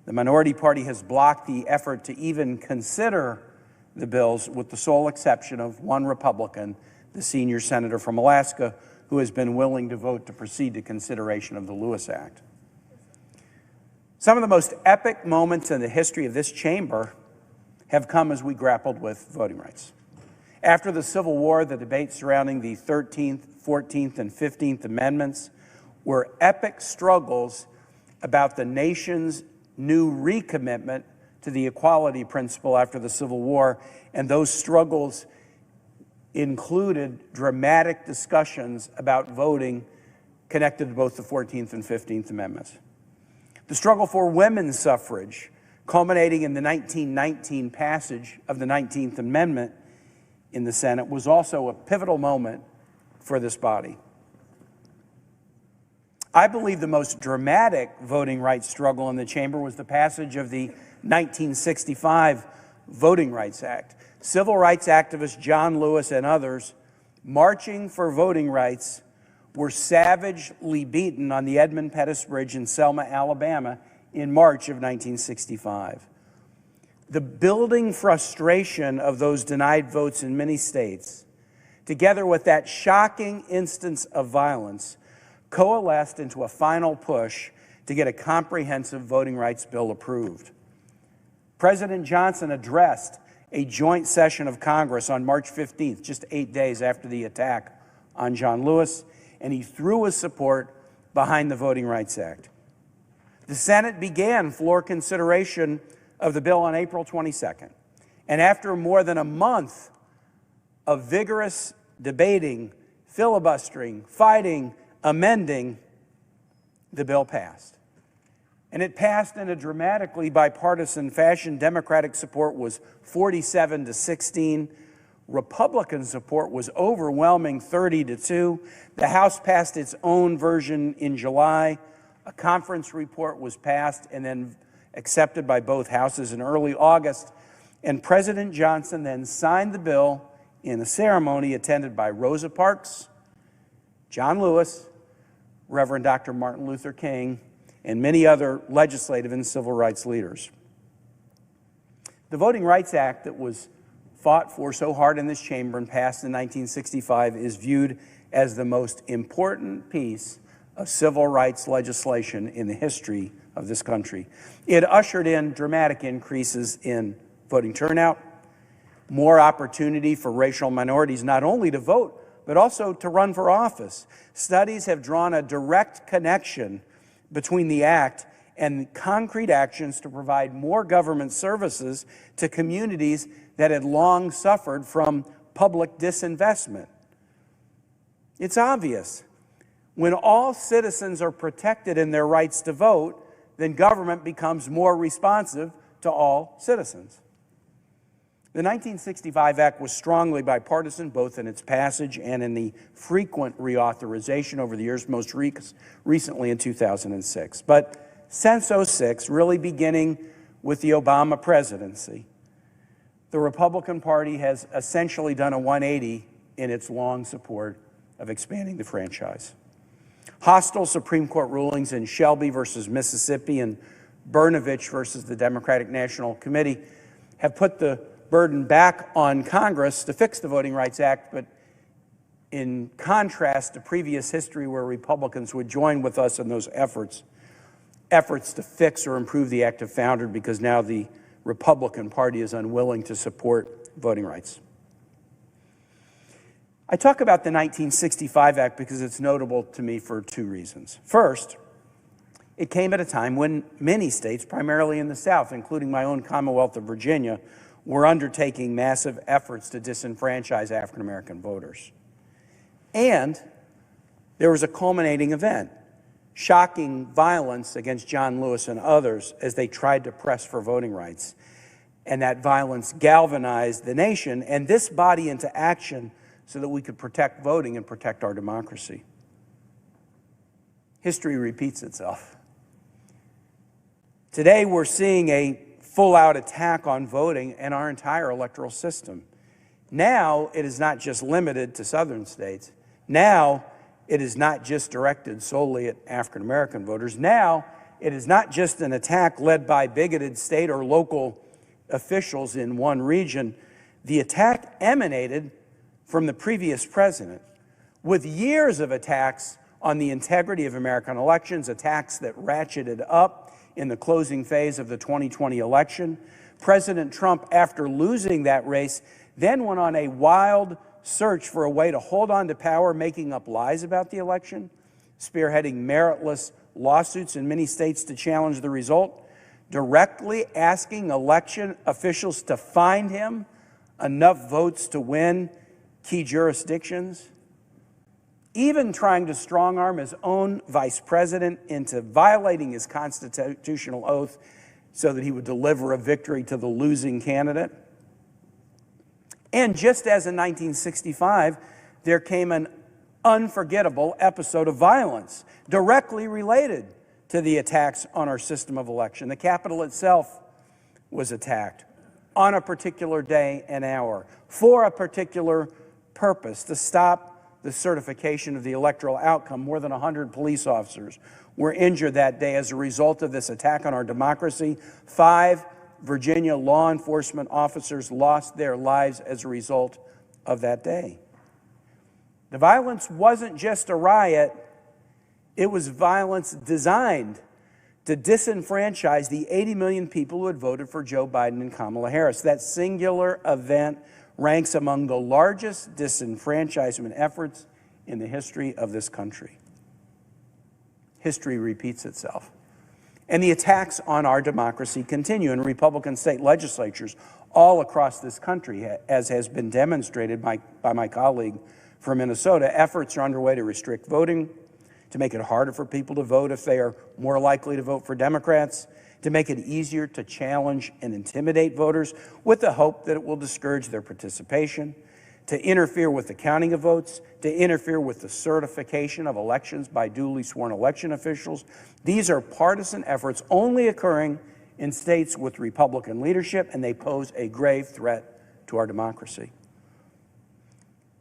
The minority party has blocked the effort to even consider the bills, with the sole exception of one Republican, the senior senator from Alaska, who has been willing to vote to proceed to consideration of the Lewis Act. Some of the most epic moments in the history of this chamber have come as we grappled with voting rights. After the Civil War, the debates surrounding the 13th, 14th, and 15th Amendments were epic struggles about the nation's new recommitment to the equality principle after the Civil War, and those struggles included dramatic discussions about voting connected to both the 14th and 15th Amendments. The struggle for women's suffrage, culminating in the 1919 passage of the 19th Amendment in the Senate, was also a pivotal moment for this body. I believe the most dramatic voting rights struggle in the chamber was the passage of the 1965 Voting Rights Act. Civil rights activist John Lewis and others marching for voting rights were savagely beaten on the Edmund Pettus Bridge in Selma, Alabama in March of 1965. The building frustration of those denied votes in many states, together with that shocking instance of violence, coalesced into a final push to get a comprehensive voting rights bill approved. President Johnson addressed a joint session of Congress on March 15th, just 8 days after the attack on John Lewis, and he threw his support behind the Voting Rights Act. The Senate began floor consideration of the bill on April 22nd, and after more than a month of vigorous debating, filibustering, fighting, amending, the bill passed. And it passed in a dramatically bipartisan fashion. Democratic support was 47 to 16. Republican support was overwhelming, 30 to 2. The House passed its own version in July. A conference report was passed and then accepted by both houses in early August. And President Johnson then signed the bill in a ceremony attended by Rosa Parks, John Lewis, Reverend Dr. Martin Luther King, and many other legislative and civil rights leaders. The Voting Rights Act that was fought for so hard in this chamber and passed in 1965 is viewed as the most important piece of civil rights legislation in the history of this country. It ushered in dramatic increases in voting turnout, more opportunity for racial minorities not only to vote, but also to run for office. Studies have drawn a direct connection between the act and concrete actions to provide more government services to communities that had long suffered from public disinvestment. It's obvious. When all citizens are protected in their rights to vote, then government becomes more responsive to all citizens. The 1965 Act was strongly bipartisan, both in its passage and in the frequent reauthorization over the years, most recently in 2006. But since 2006, really beginning with the Obama presidency, the Republican Party has essentially done a 180 in its long support of expanding the franchise. Hostile Supreme Court rulings in Shelby versus Mississippi and Brnovich versus the Democratic National Committee have put the burden back on Congress to fix the Voting Rights Act, but in contrast to previous history where Republicans would join with us in those efforts to fix or improve the act have foundered because now the Republican Party is unwilling to support voting rights. I talk about the 1965 Act because it's notable to me for two reasons. First, it came at a time when many states, primarily in the South, including my own Commonwealth of Virginia, were undertaking massive efforts to disenfranchise African American voters. And there was a culminating event, shocking violence against John Lewis and others as they tried to press for voting rights. And that violence galvanized the nation and this body into action so that we could protect voting and protect our democracy. History repeats itself. Today we're seeing a full-out attack on voting and our entire electoral system. Now it is not just limited to southern states. Now it is not just directed solely at African American voters. Now it is not just an attack led by bigoted state or local officials in one region. The attack emanated from the previous president, with years of attacks on the integrity of American elections, attacks that ratcheted up in the closing phase of the 2020 election. President Trump, after losing that race, then went on a wild search for a way to hold on to power, making up lies about the election, spearheading meritless lawsuits in many states to challenge the result, directly asking election officials to find him enough votes to win key jurisdictions, even trying to strong-arm his own vice president into violating his constitutional oath so that he would deliver a victory to the losing candidate. And just as in 1965, there came an unforgettable episode of violence directly related to the attacks on our system of election. The Capitol itself was attacked on a particular day and hour for a particular purpose, to stop the certification of the electoral outcome. More than 100 police officers were injured that day as a result of this attack on our democracy. 5 Virginia law enforcement officers lost their lives as a result of that day. The violence wasn't just a riot, it was violence designed to disenfranchise the 80 million people who had voted for Joe Biden and Kamala Harris. That singular event ranks among the largest disenfranchisement efforts in the history of this country. History repeats itself. And the attacks on our democracy continue in Republican state legislatures all across this country, as has been demonstrated by my colleague from Minnesota. Efforts are underway to restrict voting, to make it harder for people to vote if they are more likely to vote for Democrats, to make it easier to challenge and intimidate voters with the hope that it will discourage their participation, to interfere with the counting of votes, to interfere with the certification of elections by duly sworn election officials. These are partisan efforts only occurring in states with Republican leadership, and they pose a grave threat to our democracy.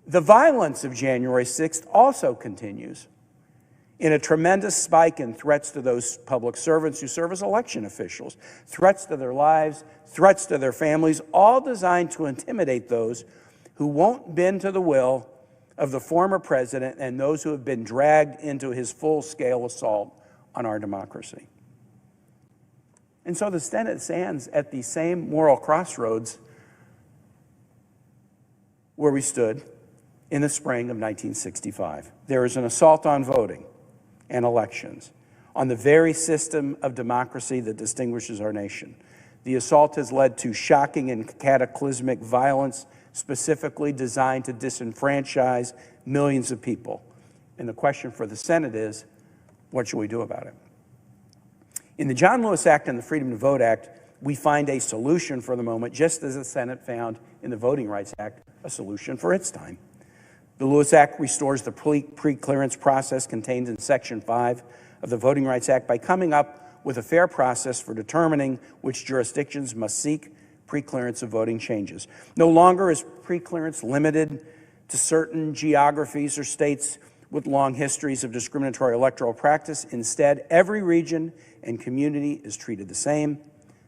The violence of January 6th also continues in a tremendous spike in threats to those public servants who serve as election officials, threats to their lives, threats to their families, all designed to intimidate those who won't bend to the will of the former president and those who have been dragged into his full-scale assault on our democracy. And so the Senate stands at the same moral crossroads where we stood in the spring of 1965. There is an assault on voting and elections, on the very system of democracy that distinguishes our nation. The assault has led to shocking and cataclysmic violence, specifically designed to disenfranchise millions of people. And the question for the Senate is, what should we do about it? In the John Lewis Act and the Freedom to Vote Act, we find a solution for the moment, just as the Senate found in the Voting Rights Act a solution for its time. The Lewis Act restores the pre-clearance process contained in Section 5 of the Voting Rights Act by coming up with a fair process for determining which jurisdictions must seek pre-clearance of voting changes. No longer is pre-clearance limited to certain geographies or states with long histories of discriminatory electoral practice. Instead, every region and community is treated the same,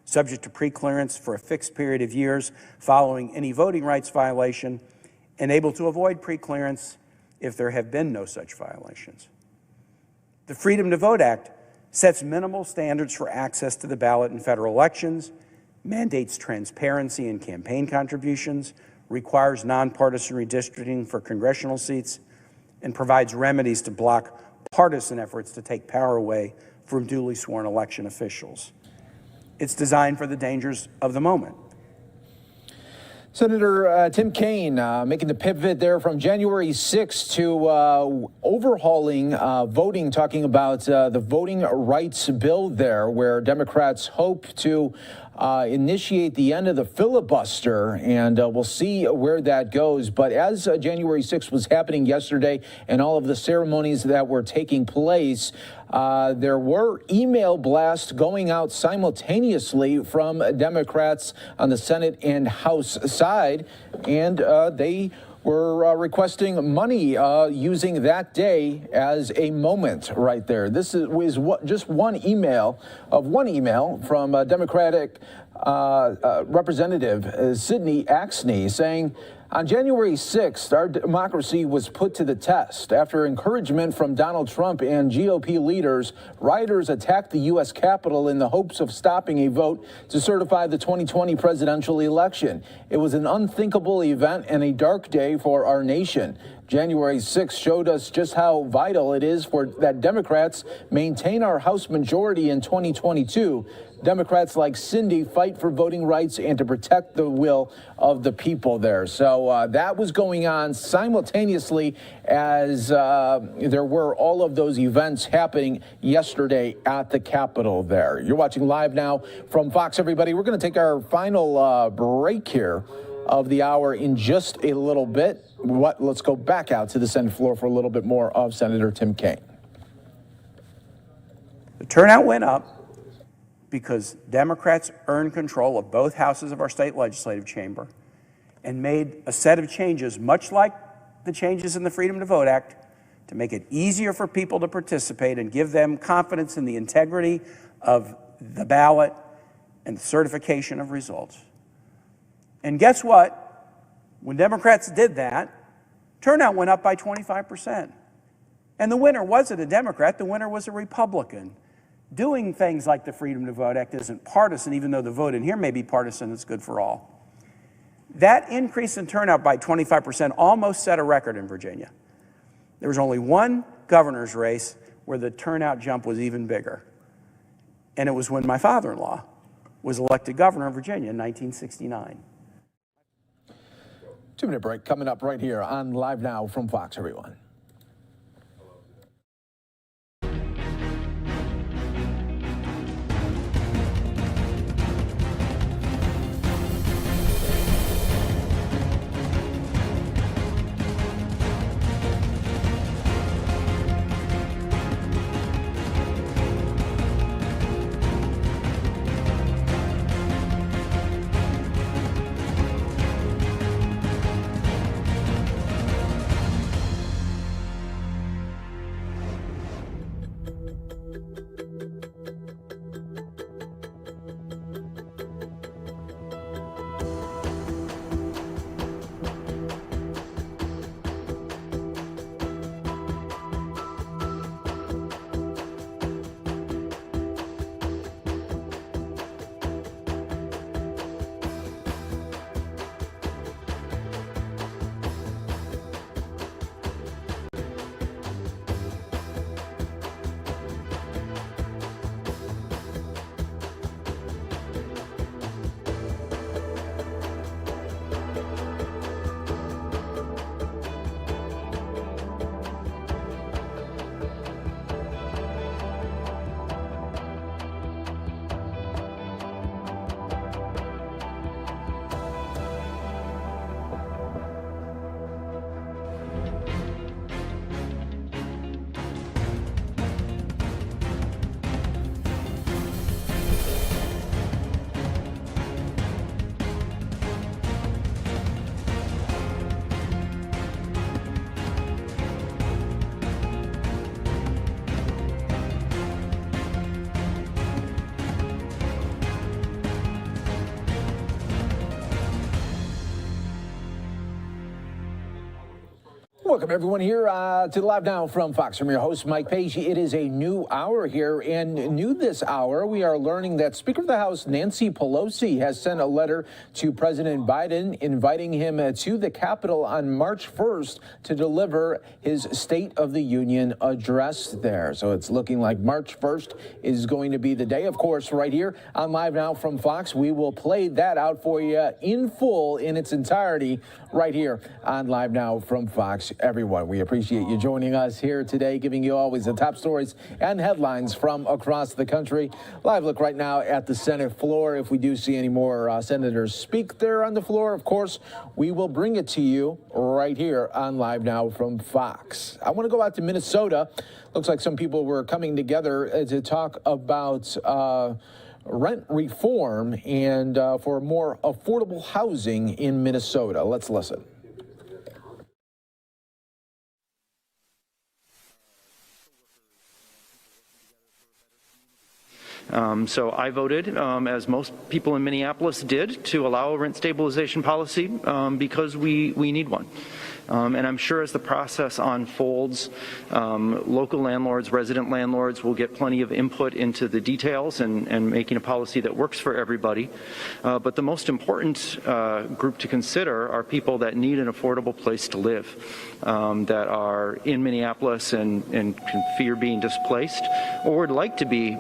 subject to pre-clearance for a fixed period of years following any voting rights violation, and able to avoid pre-clearance if there have been no such violations. The Freedom to Vote Act sets minimal standards for access to the ballot in federal elections, mandates transparency in campaign contributions, requires nonpartisan redistricting for congressional seats, and provides remedies to block partisan efforts to take power away from duly sworn election officials. It's designed for the dangers of the moment. Senator Tim Kaine making the pivot there from January 6th to overhauling voting, talking about the voting rights bill there, where Democrats hope to initiate the end of the filibuster, and we'll see where that goes. But as January 6th was happening yesterday and all of the ceremonies that were taking place, there were email blasts going out simultaneously from Democrats on the Senate and House side, and they were requesting money using that day as a moment right there. This was just one email from Democratic Representative Sidney Poitier saying, on January 6th, our democracy was put to the test. After encouragement from Donald Trump and GOP leaders, rioters attacked the U.S. Capitol in the hopes of stopping a vote to certify the 2020 presidential election. It was an unthinkable event and a dark day for our nation. January 6th showed us just how vital it is that Democrats maintain our House majority in 2022. Democrats like Cindy fight for voting rights and to protect the will of the people there. So that was going on simultaneously as there were all of those events happening yesterday at the Capitol there. You're watching Live Now from Fox, everybody. We're going to take our final break here of the hour in just a little bit. Let's go back out to the Senate floor for a little bit more of Senator Tim Kaine. The turnout went up because Democrats earned control of both houses of our state legislative chamber and made a set of changes, much like the changes in the Freedom to Vote Act, to make it easier for people to participate and give them confidence in the integrity of the ballot and the certification of results. And guess what? When Democrats did that, turnout went up by 25%. And the winner wasn't a Democrat, the winner was a Republican. Doing things like the Freedom to Vote Act isn't partisan, even though the vote in here may be partisan, it's good for all. That increase in turnout by 25% almost set a record in Virginia. There was only one governor's race where the turnout jump was even bigger. And it was when my father-in-law was elected governor of Virginia in 1969. 2-minute break coming up right here on Live Now from Fox, everyone. Welcome, everyone, here to Live Now from Fox. I'm your host, Mike Page. It is a new hour here, and new this hour, we are learning that Speaker of the House Nancy Pelosi has sent a letter to President Biden inviting him to the Capitol on March 1st to deliver his State of the Union address there. So it's looking like March 1st is going to be the day. Of course, right here on Live Now from Fox, we will play that out for you in full, in its entirety, right here on Live Now from Fox. Everyone, we appreciate you joining us here today, giving you always the top stories and headlines from across the country. Live look right now at the Senate floor. If we do see any more senators speak there on the floor, of course, we will bring it to you right here on Live Now from Fox. I want to go out to Minnesota. Looks like some people were coming together to talk about rent reform and for more affordable housing in Minnesota. Let's listen. So I voted, as most people in Minneapolis did, to allow a rent stabilization policy because we need one. And I'm sure as the process unfolds, local landlords, resident landlords will get plenty of input into the details and making a policy that works for everybody. But the most important group to consider are people that need an affordable place to live, that are in Minneapolis and can fear being displaced, or would like to be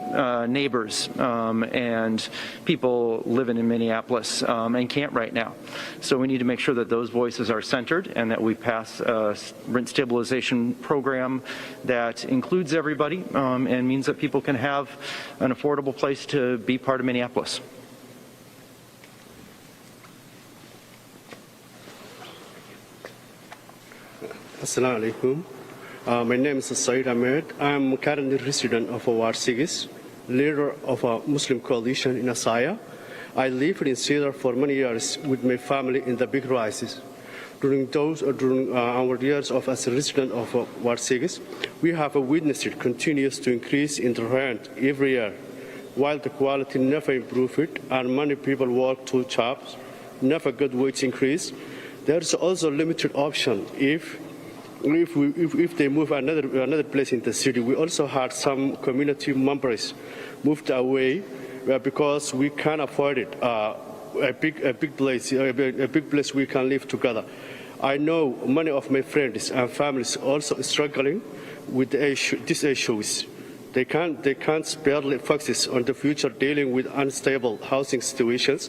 neighbors and people living in Minneapolis and can't right now. So we need to make sure that those voices are centered and that we pass a rent stabilization program that includes everybody and means that people can have an affordable place to be part of Minneapolis. Assalamu alaikum. My name is Saeed Ahmed. I'm currently resident of Ward 6, leader of a Muslim coalition in Asaya. I lived in Cedar for many years with my family in the big crisis. During our years as a resident of Ward 6, we have witnessed it continues to increase in the rent every year, while the quality never improved and many people work 2 jobs, never get wage increase. There's also limited option if they move another place in the city. We also had some community members moved away because we can't afford it. A big place we can live together. I know many of my friends and families also struggling with these issues. They can't barely focus on the future dealing with unstable housing situations.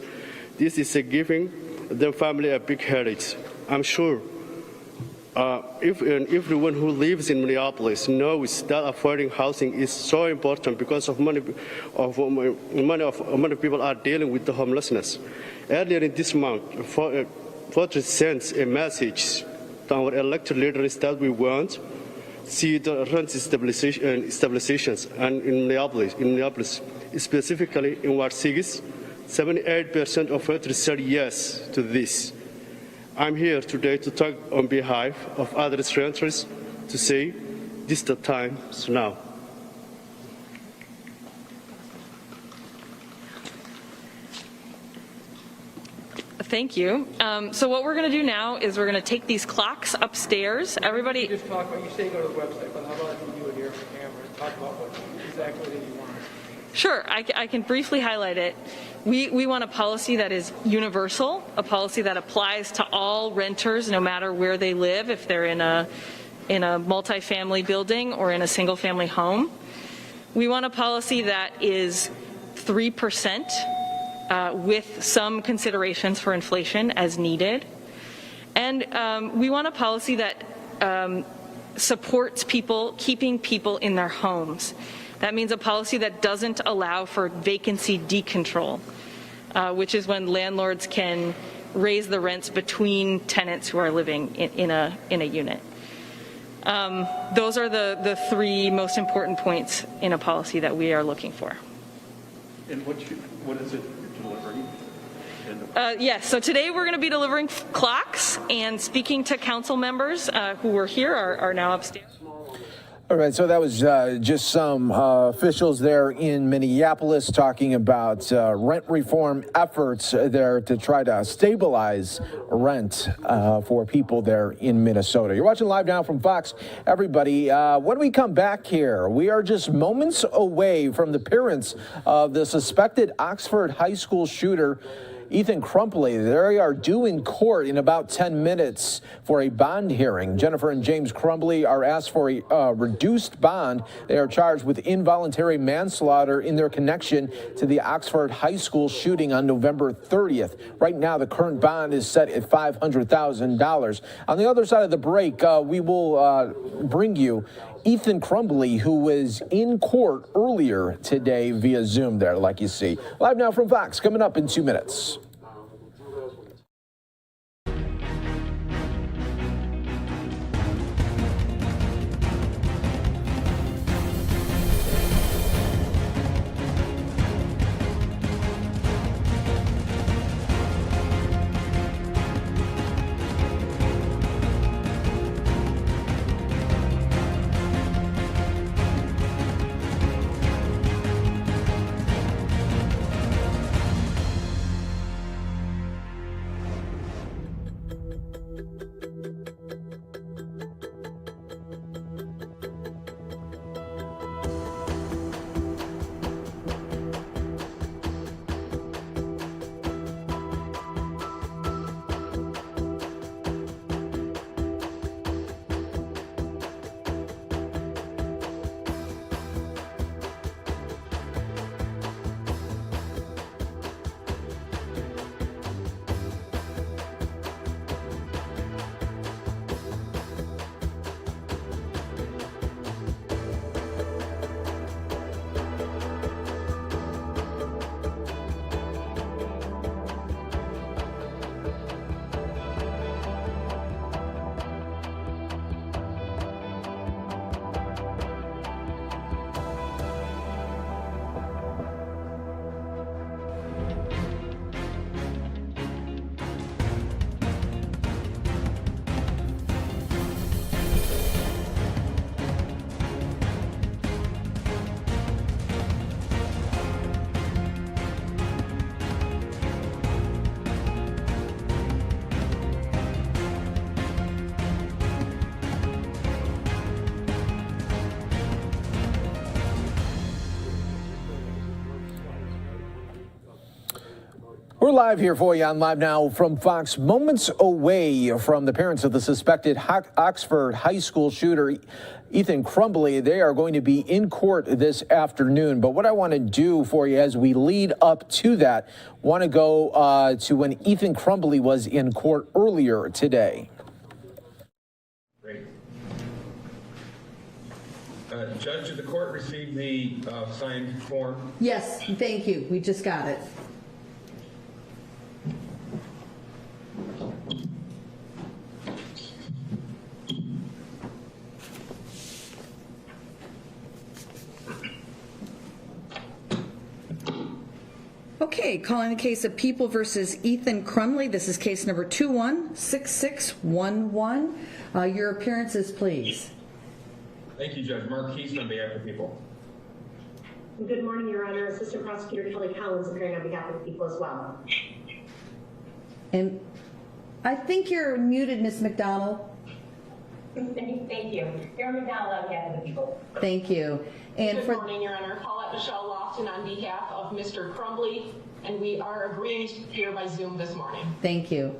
This is giving the family a big headache. I'm sure everyone who lives in Minneapolis knows that affording housing is so important because of many people are dealing with the homelessness. Earlier in this month, voters sent a message to our elected leaders that we want see the rent stabilizations, and in Minneapolis, specifically in Ward 6, 78% of voters said yes to this. I'm here today to talk on behalf of other renters to say this is the time now. Thank you. So what we're going to do now is we're going to take these clocks upstairs. Everybody. You just talk about, you say go to the website, but how about if you do it here on camera and talk about what exactly that you want? Sure, I can briefly highlight it. We want a policy that is universal, a policy that applies to all renters no matter where they live, if they're in a multifamily building or in a single family home. We want a policy that is 3%. With some considerations for inflation as needed. And we want a policy that supports people, keeping people in their homes. That means a policy that doesn't allow for vacancy decontrol, which is when landlords can raise the rents between tenants who are living in a unit. Those are the 3 most important points in a policy that we are looking for. And what is it? Yes, so today we're going to be delivering clocks, and speaking to council members who were here are now upstairs. All right, so that was just some officials there in Minneapolis talking about rent reform efforts there to try to stabilize rent for people there in Minnesota. You're watching Live Now from Fox. Everybody, when we come back here, we are just moments away from the appearance of the suspected Oxford High School shooter, Ethan Crumbley. They are due in court in about 10 minutes for a bond hearing. Jennifer and James Crumbley are asked for a reduced bond. They are charged with involuntary manslaughter in their connection to the Oxford High School shooting on November 30th. Right now, the current bond is set at $500,000. On the other side of the break, we will bring you Ethan Crumbley, who was in court earlier today via Zoom there, like you see. Live Now from Fox, coming up in 2 minutes. We're live here for you on Live Now from Fox. Moments away from the parents of the suspected Oxford High School shooter, Ethan Crumbley. They are going to be in court this afternoon. But what I want to do for you as we lead up to that, want to go to when Ethan Crumbley was in court earlier today. Great. Judge, did the court receive the signed form? Yes, thank you. We just got it. Okay, calling the case of People versus Ethan Crumbley. This is case number 216611. Your appearances, please. Thank you, Judge. Mark Keast on behalf of People. Good morning, Your Honor. Assistant Prosecutor Kelly Collins appearing on behalf of People as well. And I think you're muted, Ms. McDonald. Thank you. Erin McDonald on behalf of the People. Thank you. And Good morning, Your Honor. Paulette Michelle Lofton on behalf of Mr. Crumbley, and we are agreeing here by Zoom this morning. Thank you.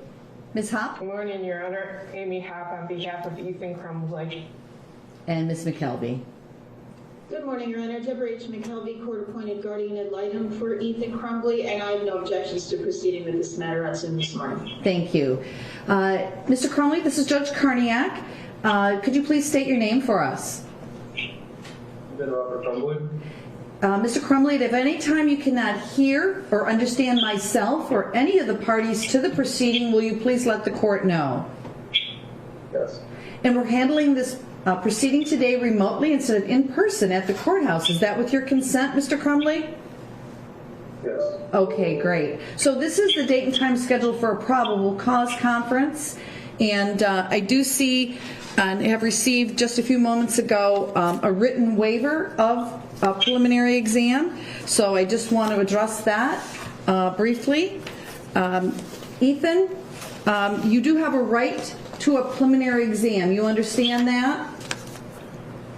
Ms. Hopp? Good morning, Your Honor. Amy Hopp on behalf of Ethan Crumbley. And Ms. McKelvey? Good morning, Your Honor. Deborah H. McKelvey, court-appointed guardian ad litem for Ethan Crumbley, and I have no objections to proceeding with this matter on Zoom this morning. Thank you. Mr. Crumbley, this is Judge Karniak. Could you please state your name for us? Robert Crumbley. Mr. Crumbley, if at any time you cannot hear or understand myself or any of the parties to the proceeding, will you please let the court know? Yes. And we're handling this proceeding today remotely instead of in person at the courthouse. Is that with your consent, Mr. Crumbley? Yes. Okay, great. So this is the date and time scheduled for a probable cause conference. And I do see and have received just a few moments ago a written waiver of a preliminary exam. So I just want to address that briefly. Ethan, you do have a right to a preliminary exam. You understand that?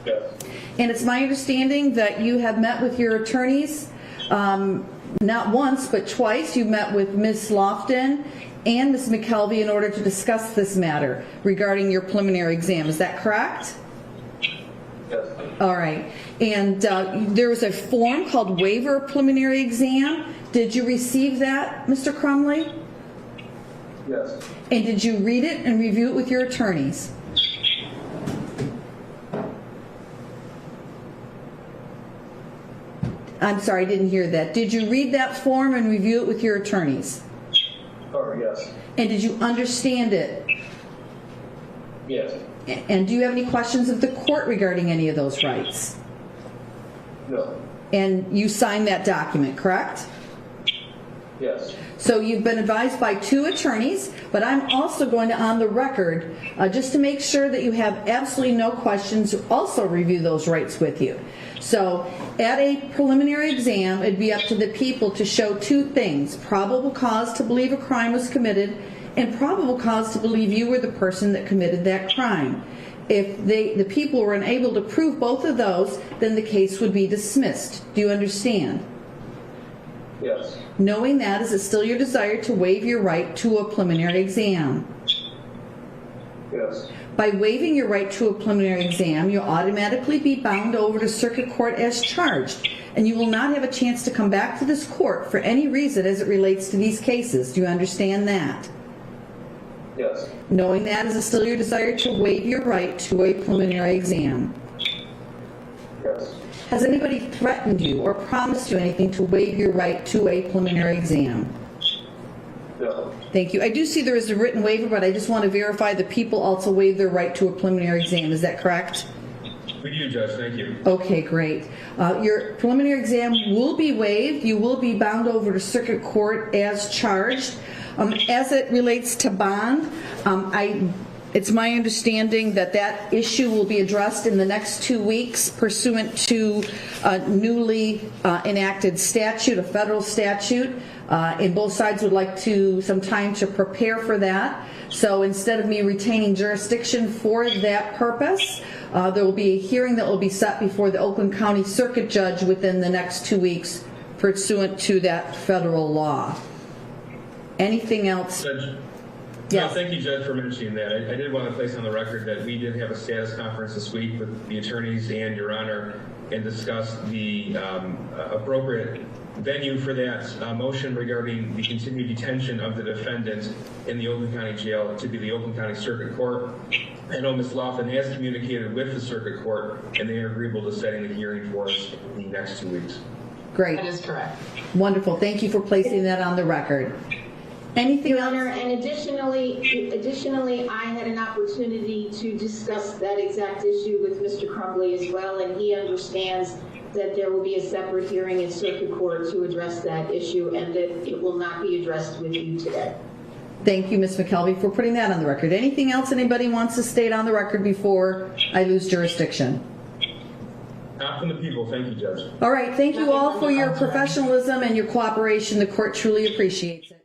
Yes. And it's my understanding that you have met with your attorneys not once but twice. You met with Ms. Lofton and Ms. McKelvey in order to discuss this matter regarding your preliminary exam. Is that correct? Yes. All right. And there was a form called Waiver Preliminary Exam. Did you receive that, Mr. Crumbley? Yes. And did you read it and review it with your attorneys? I'm sorry, I didn't hear that. Did you read that form and review it with your attorneys? Oh, yes. And did you understand it? Yes. And do you have any questions of the court regarding any of those rights? No. And you signed that document, correct? Yes. So you've been advised by two attorneys, but I'm also going to, on the record, just to make sure that you have absolutely no questions, also review those rights with you. So at a preliminary exam, it'd be up to the people to show two things: probable cause to believe a crime was committed and probable cause to believe you were the person that committed that crime. If the people were unable to prove both of those, then the case would be dismissed. Do you understand? Yes. Knowing that, is it still your desire to waive your right to a preliminary exam? Yes. By waiving your right to a preliminary exam, you'll automatically be bound over to circuit court as charged, and you will not have a chance to come back to this court for any reason as it relates to these cases. Do you understand that? Yes. Knowing that, is it still your desire to waive your right to a preliminary exam? Yes. Has anybody threatened you or promised you anything to waive your right to a preliminary exam? No. Thank you. I do see there is a written waiver, but I just want to verify that people also waive their right to a preliminary exam. Is that correct? We do, Judge. Thank you. Okay, great. Your preliminary exam will be waived. You will be bound over to circuit court as charged. As it relates to bond, it's my understanding that that issue will be addressed in the next 2 weeks pursuant to a newly enacted statute, a federal statute, and both sides would like some time to prepare for that. So instead of me retaining jurisdiction for that purpose, there will be a hearing that will be set before the Oakland County Circuit Judge within the next 2 weeks pursuant to that federal law. Anything else? Judge, Yes. no, thank you, Judge, for mentioning that. I did want to place on the record that we did have a status conference this week with the attorneys and Your Honor and discussed the appropriate venue for that motion regarding the continued detention of the defendant in the Oakland County Jail to be the Oakland County Circuit Court. I know Ms. Laughlin has communicated with the Circuit Court, and they are agreeable to setting the hearing for us in the next 2 weeks. Great. That is correct. Wonderful. Thank you for placing that on the record. Anything Your else? Honor, and additionally, I had an opportunity to discuss that exact issue with Mr. Crumbly as well, and he understands that there will be a separate hearing in Circuit Court to address that issue, and that it will not be addressed with you today. Thank you, Ms. McKelvey, for putting that on the record. Anything else anybody wants to state on the record before I lose jurisdiction? Not from the people. Thank you, Judge. All right. Thank you all for your professionalism and your cooperation. The court truly appreciates it.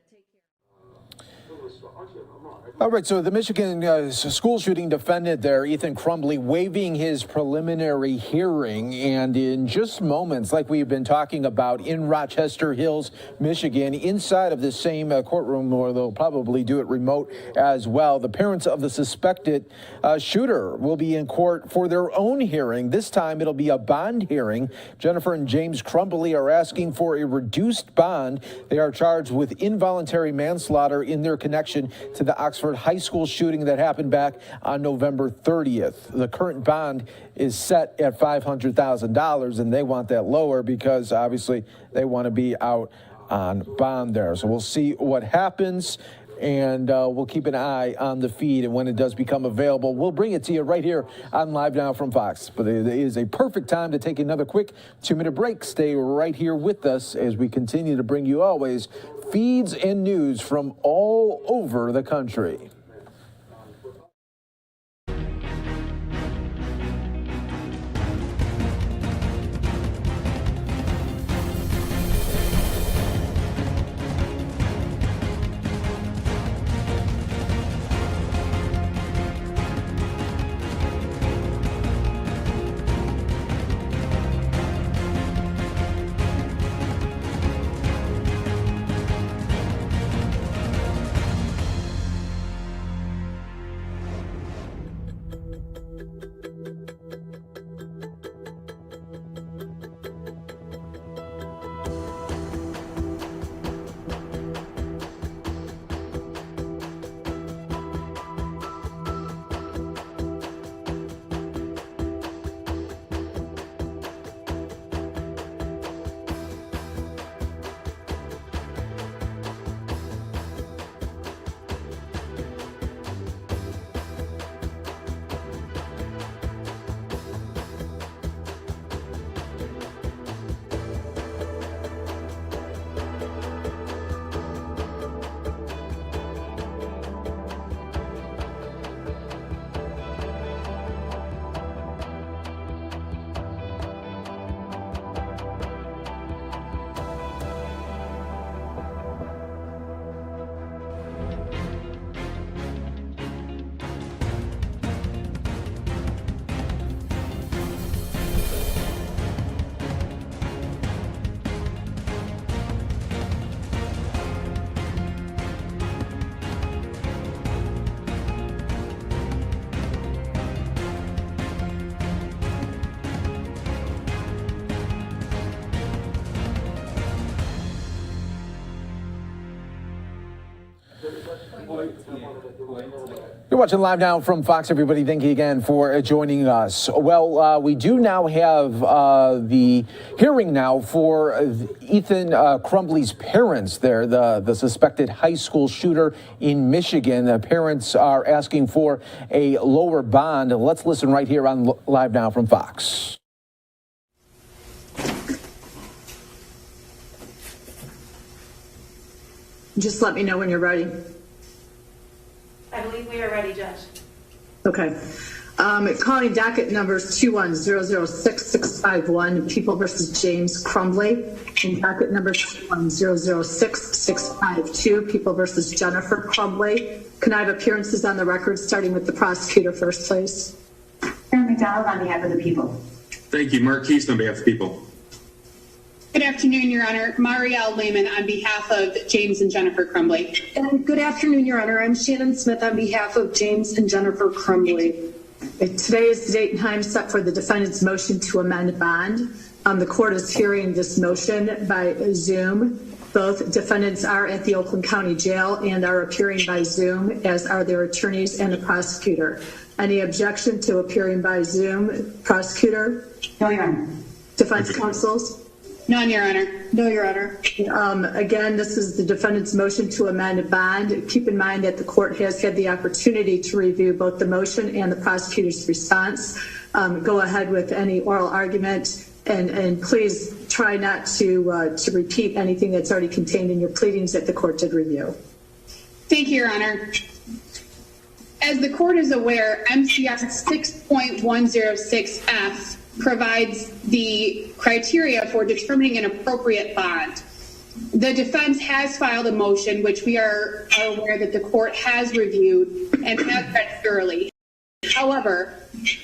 All right, so the Michigan school shooting defendant there, Ethan Crumbly, waiving his preliminary hearing. And in just moments, like we've been talking about in Rochester Hills, Michigan, inside of the same courtroom, or they'll probably do it remote as well, the parents of the suspected shooter will be in court for their own hearing. This time it'll be a bond hearing. Jennifer and James Crumbly are asking for a reduced bond. They are charged with involuntary manslaughter in their connection to the Oxford High School shooting that happened back on November 30th. The current bond is set at $500,000, and they want that lower because obviously they want to be out on bond there. So we'll see what happens, and we'll keep an eye on the feed, and when it does become available, we'll bring it to you right here on Live Now from Fox. But it is a perfect time to take another quick 2-minute break. Stay right here with us as we continue to bring you always feeds and news from all over the country. You're watching Live Now from Fox, everybody. Thank you again for joining us. Well, we do now have the hearing now for Ethan Crumbly's parents there, the suspected high school shooter in Michigan. The parents are asking for a lower bond. Let's listen right here on Live Now from Fox. Just let me know when you're ready. I believe we are ready, Judge. Okay. Calling docket numbers 21006-651, People versus James Crumbly, and docket number 21006-652, People versus Jennifer Crumbly. Can I have appearances on the record, starting with the prosecutor first, please? Aaron McDonald on behalf of the people. Thank you. Mark Keast on behalf of the people. Good afternoon, Your Honor. Marielle Lehman on behalf of James and Jennifer Crumbly. And good afternoon, Your Honor. I'm Shannon Smith on behalf of James and Jennifer Crumbly. Today is the date and time set for the defendant's motion to amend bond. The court is hearing this motion by Zoom. Both defendants are at the Oakland County Jail and are appearing by Zoom, as are their attorneys and the prosecutor. Any objection to appearing by Zoom? Prosecutor? No, Your Honor. Defense counsels? None, Your Honor. No, Your Honor. Again, this is the defendant's motion to amend bond. Keep in mind that the court has had the opportunity to review both the motion and the prosecutor's response. Go ahead with any oral argument, and please try not to repeat anything that's already contained in your pleadings that the court did review. Thank you, Your Honor. As the court is aware, MCS 6.106F provides the criteria for determining an appropriate bond. The defense has filed a motion, which we are aware that the court has reviewed and has read thoroughly. However,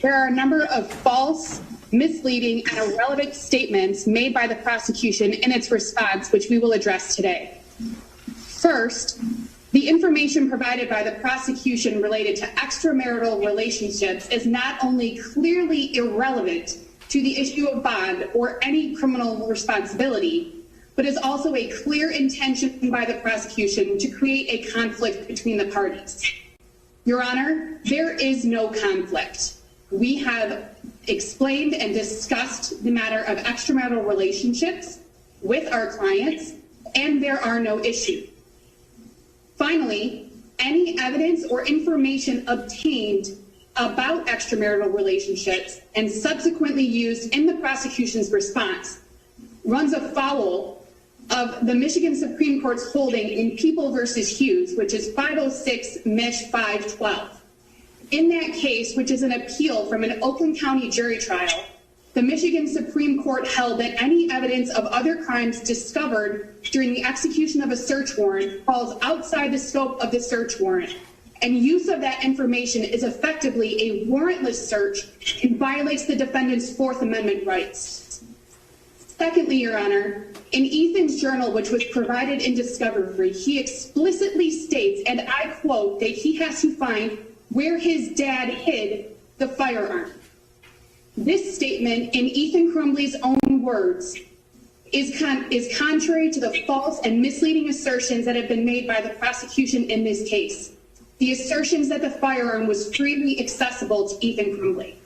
there are a number of false, misleading, and irrelevant statements made by the prosecution in its response, which we will address today. First, the information provided by the prosecution related to extramarital relationships is not only clearly irrelevant to the issue of bond or any criminal responsibility, but is also a clear intention by the prosecution to create a conflict between the parties. Your Honor, there is no conflict. We have explained and discussed the matter of extramarital relationships with our clients, and there are no issues. Finally, any evidence or information obtained about extramarital relationships and subsequently used in the prosecution's response runs afoul of the Michigan Supreme Court's holding in People v. Hughes, which is 506 Mich. 512. In that case, which is an appeal from an Oakland County jury trial, the Michigan Supreme Court held that any evidence of other crimes discovered during the execution of a search warrant falls outside the scope of the search warrant, and use of that information is effectively a warrantless search and violates the defendant's Fourth Amendment rights. Secondly, Your Honor, in Ethan's journal, which was provided in discovery, he explicitly states, and I quote, that he has to find where his dad hid the firearm. This statement, in Ethan Crumbly's own words, is contrary to the false and misleading assertions that have been made by the prosecution in this case. The assertions that the firearm was freely accessible to Ethan Crumbly.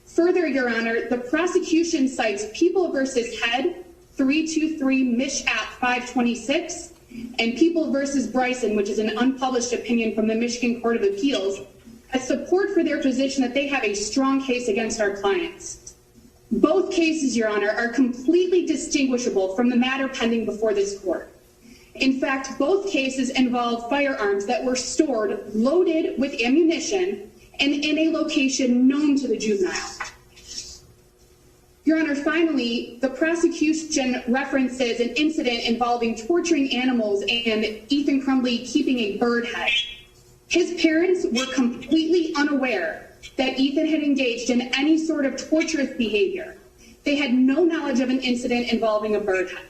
Further, Your Honor, the prosecution cites People v. Head 323 Mich. 526 and People v. Bryson, which is an unpublished opinion from the Michigan Court of Appeals, as support for their position that they have a strong case against our clients. Both cases, Your Honor, are completely distinguishable from the matter pending before this court. In fact, both cases involve firearms that were stored loaded with ammunition and in a location known to the juvenile. Your Honor, finally, the prosecution references an incident involving torturing animals and Ethan Crumbly keeping a bird head. His parents were completely unaware that Ethan had engaged in any sort of torturous behavior. They had no knowledge of an incident involving a bird head.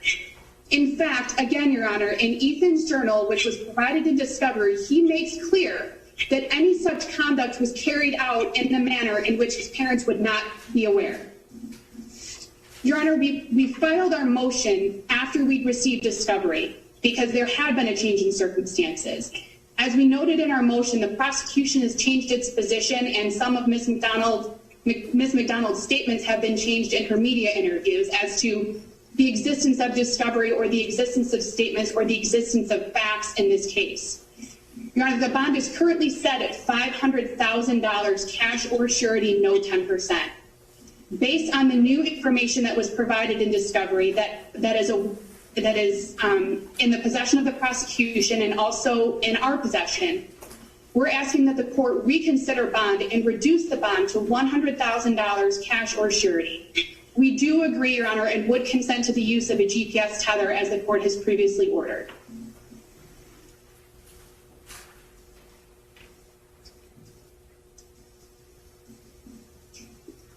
In fact, again, Your Honor, in Ethan's journal, which was provided in discovery, he makes clear that any such conduct was carried out in the manner in which his parents would not be aware. Your Honor, we filed our motion after we'd received discovery because there had been a change in circumstances. As we noted in our motion, the prosecution has changed its position, and some of Ms. McDonald's statements have been changed in her media interviews as to the existence of discovery or the existence of statements or the existence of facts in this case. Your Honor, the bond is currently set at $500,000 cash or surety, no 10%. Based on the new information that was provided in discovery that is in the possession of the prosecution and also in our possession, we're asking that the court reconsider bond and reduce the bond to $100,000 cash or surety. We do agree, Your Honor, and would consent to the use of a GPS tether as the court has previously ordered.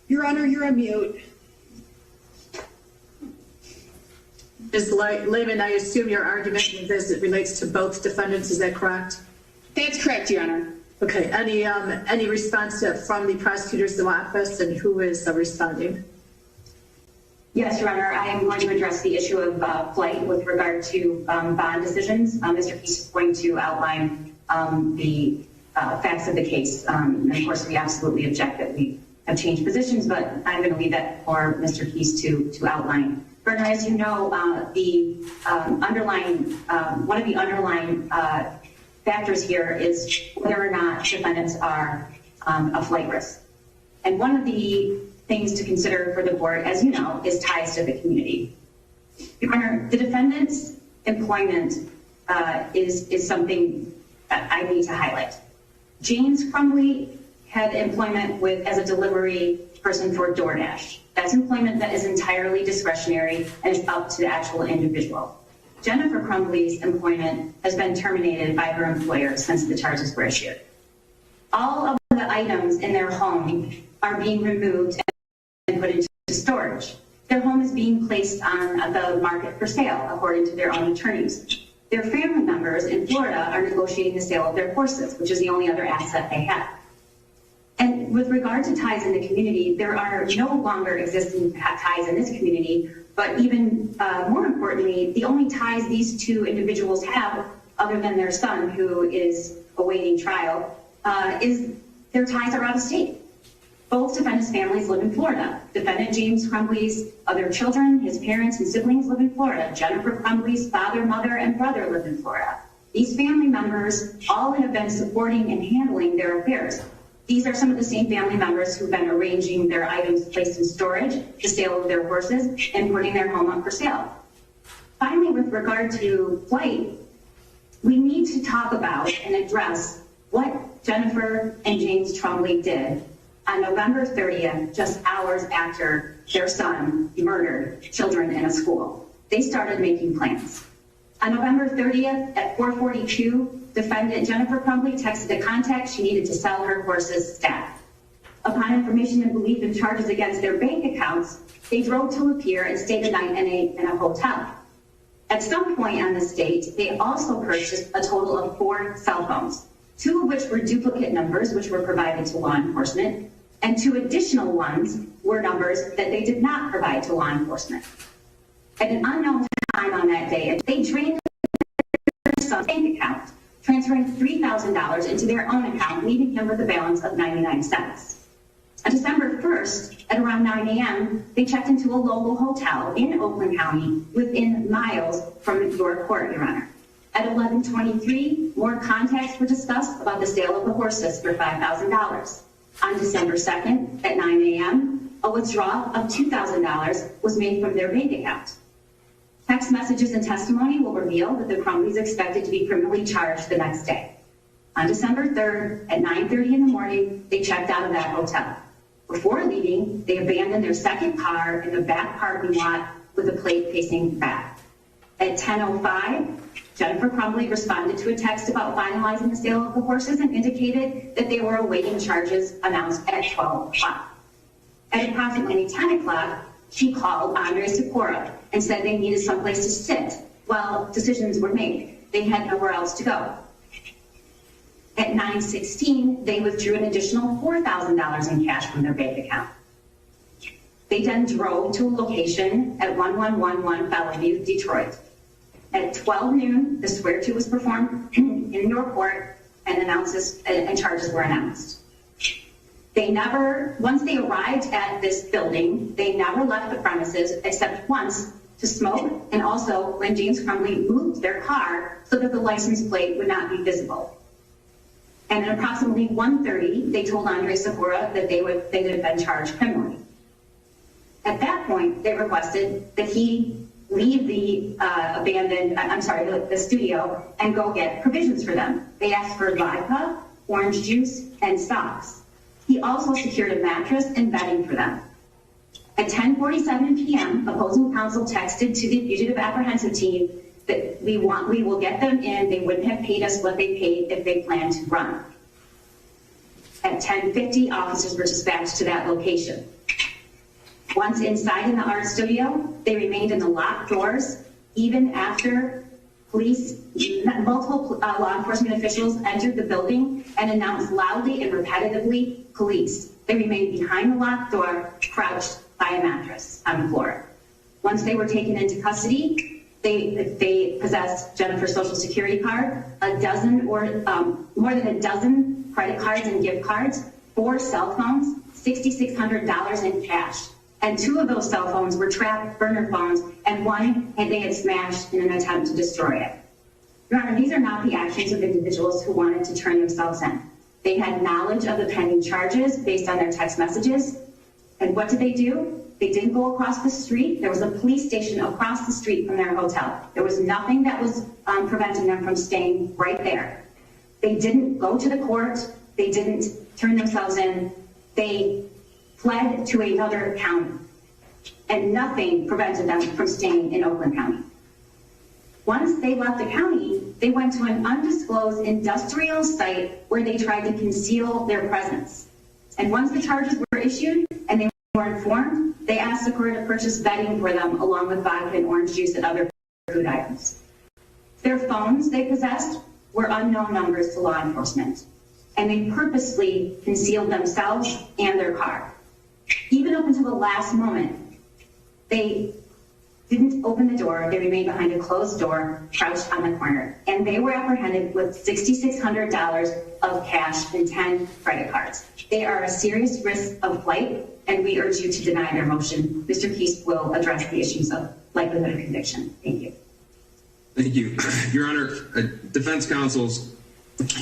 Your Honor, you're on mute. Ms. Lehman, I assume your argument is as it relates to both defendants, is that correct? That's correct, Your Honor. Okay, any response from the prosecutor's office, and who is responding? Yes, Your Honor, I am going to address the issue of flight with regard to bond decisions. Mr. Keese is going to outline the facts of the case. And of course, we absolutely object that we have changed positions, but I'm going to leave that for Mr. Keese to outline. Bernard, as you know, the underlying, one of the underlying factors here is whether or not defendants are a flight risk. And one of the things to consider for the board, as you know, is ties to the community. Your Honor, the defendant's employment is something that I need to highlight. James Crumbley had employment as a delivery person for DoorDash. That's employment that is entirely discretionary and is up to the actual individual. Jennifer Crumbley's employment has been terminated by her employer since the charges were issued. All of the items in their home are being removed and put into storage. Their home is being placed on the market for sale, according to their own attorneys. Their family members in Florida are negotiating the sale of their horses, which is the only other asset they have. And with regard to ties in the community, there are no longer existing ties in this community, but even more importantly, the only ties these two individuals have, other than their son, who is awaiting trial, is their ties are out of state. Both defendants' families live in Florida. Defendant James Crumbley's other children, his parents and siblings live in Florida. Jennifer Crumbley's father, mother, and brother live in Florida. These family members all have been supporting and handling their affairs. These are some of the same family members who've been arranging their items placed in storage, the sale of their horses, and putting their home up for sale. Finally, with regard to flight, we need to talk about and address what Jennifer and James Crumbley did on November 30th, just hours after their son murdered children in a school. They started making plans. On November 30th at 4:42, defendant Jennifer Crumbley texted a contact she needed to sell her horse's staff. Upon information and belief in charges against their bank accounts, they drove to Lapeer and stayed the night in a hotel. At some point on this date, they also purchased a total of 4 cell phones, 2 of which were duplicate numbers, which were provided to law enforcement, and 2 additional ones were numbers that they did not provide to law enforcement. At an unknown time on that day, they drained their son's bank account, transferring $3,000 into their own account, leaving him with a balance of 99 cents. On December 1st, at around 9 a.m., they checked into a local hotel in Oakland County within miles from your court, Your Honor. At 11:23, more contacts were discussed about the sale of the horses for $5,000. On December 2nd, at 9 a.m., a withdrawal of $2,000 was made from their bank account. Text messages and testimony will reveal that the Crumbleys expected to be criminally charged the next day. On December 3rd, at 9:30 in the morning, they checked out of that hotel. Before leaving, they abandoned their second car in the back parking lot with a plate facing back. At 10:05, Jennifer Crumbley responded to a text about finalizing the sale of the horses and indicated that they were awaiting charges announced at 12 o'clock. At approximately 10 o'clock, she called Andre Sikora and said they needed someplace to sit while decisions were made. They had nowhere else to go. At 9:16, they withdrew an additional $4,000 in cash from their bank account. They then drove to a location at 1111 Bellevue, Detroit. At 12 noon, the swear to was performed in your court and charges were announced. Once they arrived at this building, they never left the premises except once to smoke, and also when James Crumbley moved their car so that the license plate would not be visible. And at approximately 1:30, they told Andre Sikora that they had been charged criminally. At that point, they requested that he leave the the studio and go get provisions for them. They asked for vodka, orange juice, and socks. He also secured a mattress and bedding for them. At 10:47 p.m., opposing counsel texted to the fugitive apprehensive team that we will get them in. They wouldn't have paid us what they paid if they planned to run. At 10:50, officers were dispatched to that location. Once inside in the art studio, they remained in the locked doors even after multiple law enforcement officials entered the building and announced loudly and repetitively, police. They remained behind the locked door, crouched by a mattress on the floor. Once they were taken into custody, they possessed Jennifer's social security card, a dozen or more than a dozen credit cards and gift cards, 4 cell phones, $6,600 in cash. And 2 of those cell phones were trapped burner phones, and one they had smashed in an attempt to destroy it. Your Honor, these are not the actions of individuals who wanted to turn themselves in. They had knowledge of the pending charges based on their text messages. And what did they do? They didn't go across the street. There was a police station across the street from their hotel. There was nothing that was preventing them from staying right there. They didn't go to the court. They didn't turn themselves in. They fled to another county, and nothing prevented them from staying in Oakland County. Once they left the county, they went to an undisclosed industrial site where they tried to conceal their presence. And once the charges were issued and they were informed, they asked the court to purchase bedding for them along with vodka and orange juice and other food items. Their phones they possessed were unknown numbers to law enforcement, and they purposely concealed themselves and their car. Even up until the last moment, they didn't open the door. They remained behind a closed door, crouched on the corner. And they were apprehended with $6,600 of cash and 10 credit cards. They are a serious risk of flight, and we urge you to deny their motion. Mr. Keese will address the issues of likelihood of conviction. Thank you. Thank you. Your Honor, defense counsels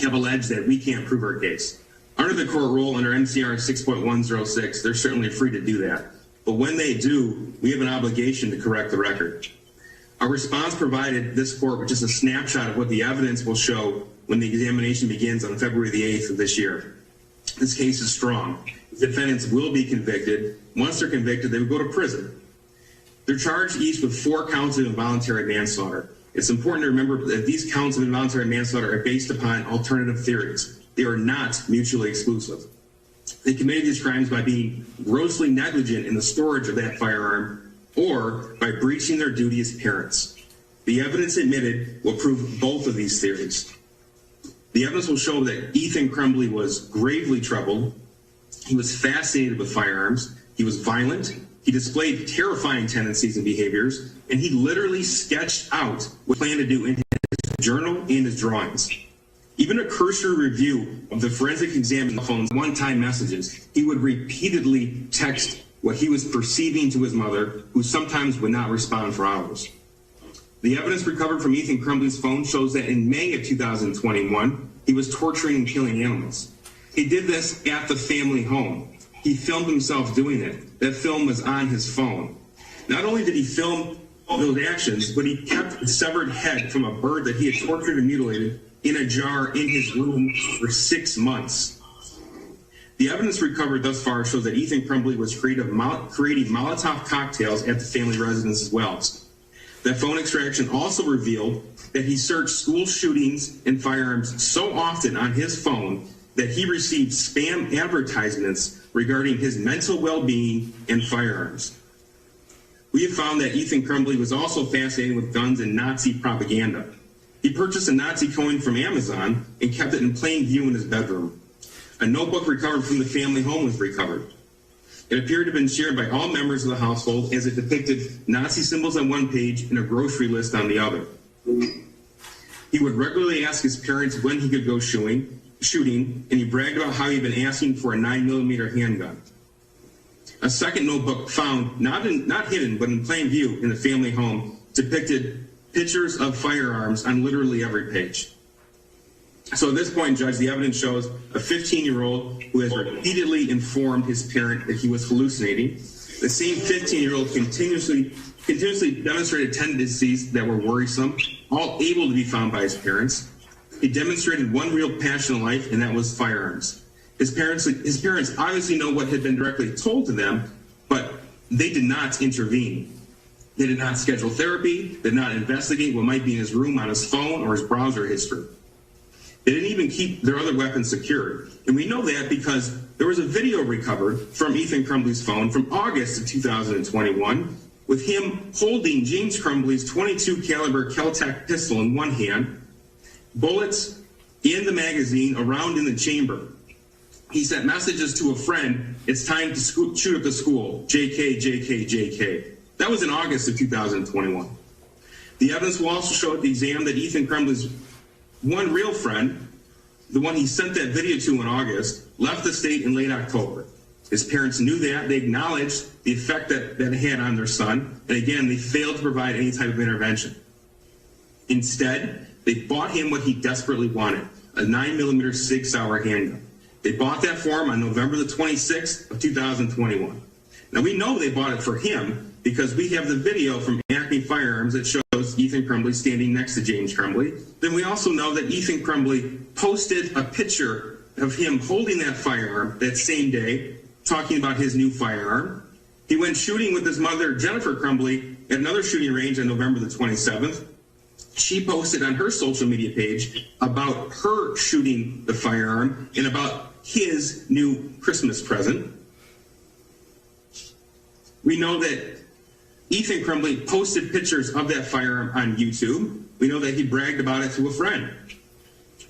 have alleged that we can't prove our case. Under the court rule, under MCR 6.106, they're certainly free to do that. But when they do, we have an obligation to correct the record. Our response provided this court with just a snapshot of what the evidence will show when the examination begins on February the 8th of this year. This case is strong. The defendants will be convicted. Once they're convicted, they will go to prison. They're charged each with 4 counts of involuntary manslaughter. It's important to remember that these counts of involuntary manslaughter are based upon alternative theories. They are not mutually exclusive. They committed these crimes by being grossly negligent in the storage of that firearm or by breaching their duty as parents. The evidence admitted will prove both of these theories. The evidence will show that Ethan Crumbley was gravely troubled. He was fascinated with firearms. He was violent. He displayed terrifying tendencies and behaviors, and he literally sketched out what he planned to do in his journal and his drawings. Even a cursory review of the forensic examiner's phone's one-time messages, he would repeatedly text what he was perceiving to his mother, who sometimes would not respond for hours. The evidence recovered from Ethan Crumbley's phone shows that in May of 2021, he was torturing and killing animals. He did this at the family home. He filmed himself doing it. That film was on his phone. Not only did he film those actions, but he kept a severed head from a bird that he had tortured and mutilated in a jar in his room for 6 months. The evidence recovered thus far shows that Ethan Crumbley was creating Molotov cocktails at the family residence as well. That phone extraction also revealed that he searched school shootings and firearms so often on his phone that he received spam advertisements regarding his mental well-being and firearms. We have found that Ethan Crumbley was also fascinated with guns and Nazi propaganda. He purchased a Nazi coin from Amazon and kept it in plain view in his bedroom. A notebook recovered from the family home was recovered. It appeared to have been shared by all members of the household as it depicted Nazi symbols on one page and a grocery list on the other. He would regularly ask his parents when he could go shooting, and he bragged about how he'd been asking for a 9mm handgun. A second notebook found, not hidden, but in plain view in the family home, depicted pictures of firearms on literally every page. So at this point, Judge, the evidence shows a 15-year-old who has repeatedly informed his parent that he was hallucinating. The same 15-year-old continuously demonstrated tendencies that were worrisome, all able to be found by his parents. He demonstrated one real passion in life, and that was firearms. His parents obviously know what had been directly told to them, but they did not intervene. They did not schedule therapy, did not investigate what might be in his room on his phone or his browser history. They didn't even keep their other weapons secured. And we know that because there was a video recovered from Ethan Crumbley's phone from August of 2021 with him holding James Crumbley's .22 caliber Kel-Tec pistol in one hand, bullets in the magazine around in the chamber. He sent messages to a friend, "It's time to shoot up the school, JK, JK, JK." That was in August of 2021. The evidence will also show at the exam that Ethan Crumbley's one real friend, the one he sent that video to in August, left the state in late October. His parents knew that. They acknowledged the effect that it had on their son. And again, they failed to provide any type of intervention. Instead, they bought him what he desperately wanted, a 9mm Sig Sauer handgun. They bought that for him on November the 26th of 2021. Now, we know they bought it for him because we have the video from Acme Firearms that shows Ethan Crumbley standing next to James Crumbley. Then we also know that Ethan Crumbley posted a picture of him holding that firearm that same day, talking about his new firearm. He went shooting with his mother, Jennifer Crumbley, at another shooting range on November the 27th. She posted on her social media page about her shooting the firearm and about his new Christmas present. We know that Ethan Crumbley posted pictures of that firearm on YouTube. We know that he bragged about it to a friend.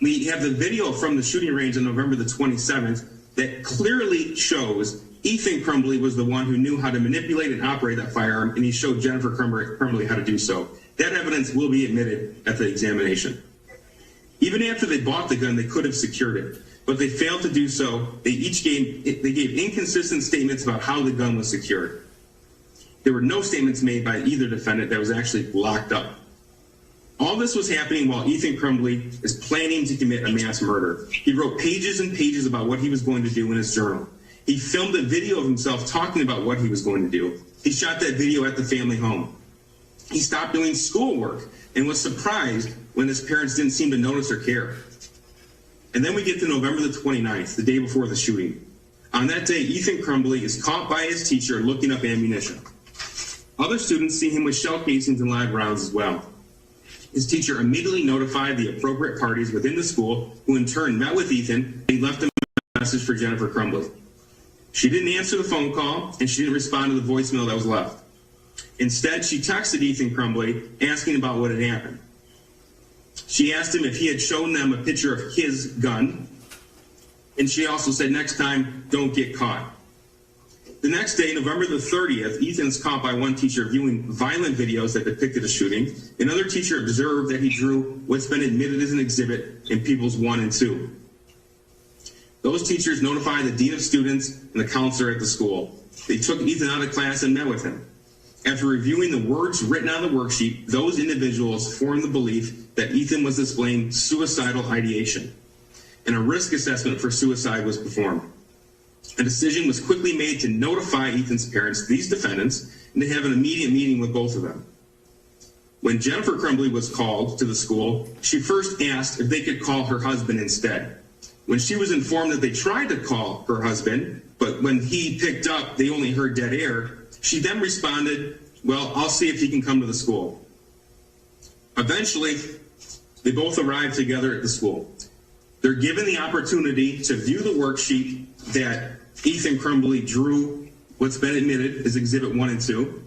We have the video from the shooting range on November the 27th that clearly shows Ethan Crumbley was the one who knew how to manipulate and operate that firearm, and he showed Jennifer Crumbley how to do so. That evidence will be admitted at the examination. Even after they bought the gun, they could have secured it, but they failed to do so. They gave inconsistent statements about how the gun was secured. There were no statements made by either defendant that was actually locked up. All this was happening while Ethan Crumbley is planning to commit a mass murder. He wrote pages and pages about what he was going to do in his journal. He filmed a video of himself talking about what he was going to do. He shot that video at the family home. He stopped doing schoolwork and was surprised when his parents didn't seem to notice or care. And then we get to November the 29th, the day before the shooting. On that day, Ethan Crumbley is caught by his teacher looking up ammunition. Other students see him with shell casings and live rounds as well. His teacher immediately notified the appropriate parties within the school, who in turn met with Ethan and left a message for Jennifer Crumbley. She didn't answer the phone call, and she didn't respond to the voicemail that was left. Instead, she texted Ethan Crumbley asking about what had happened. She asked him if he had shown them a picture of his gun, and she also said, "Next time, don't get caught." The next day, November the 30th, Ethan's caught by one teacher viewing violent videos that depicted a shooting. Another teacher observed that he drew what's been admitted as an exhibit in Peoples 1 and 2. Those teachers notified the dean of students and the counselor at the school. They took Ethan out of class and met with him. After reviewing the words written on the worksheet, those individuals formed the belief that Ethan was displaying suicidal ideation, and a risk assessment for suicide was performed. A decision was quickly made to notify Ethan's parents, these defendants, and to have an immediate meeting with both of them. When Jennifer Crumbley was called to the school, she first asked if they could call her husband instead. When she was informed that they tried to call her husband, but when he picked up, they only heard dead air, she then responded, "Well, I'll see if he can come to the school." Eventually, they both arrived together at the school. They're given the opportunity to view the worksheet that Ethan Crumbley drew, what's been admitted as Exhibit 1 and 2,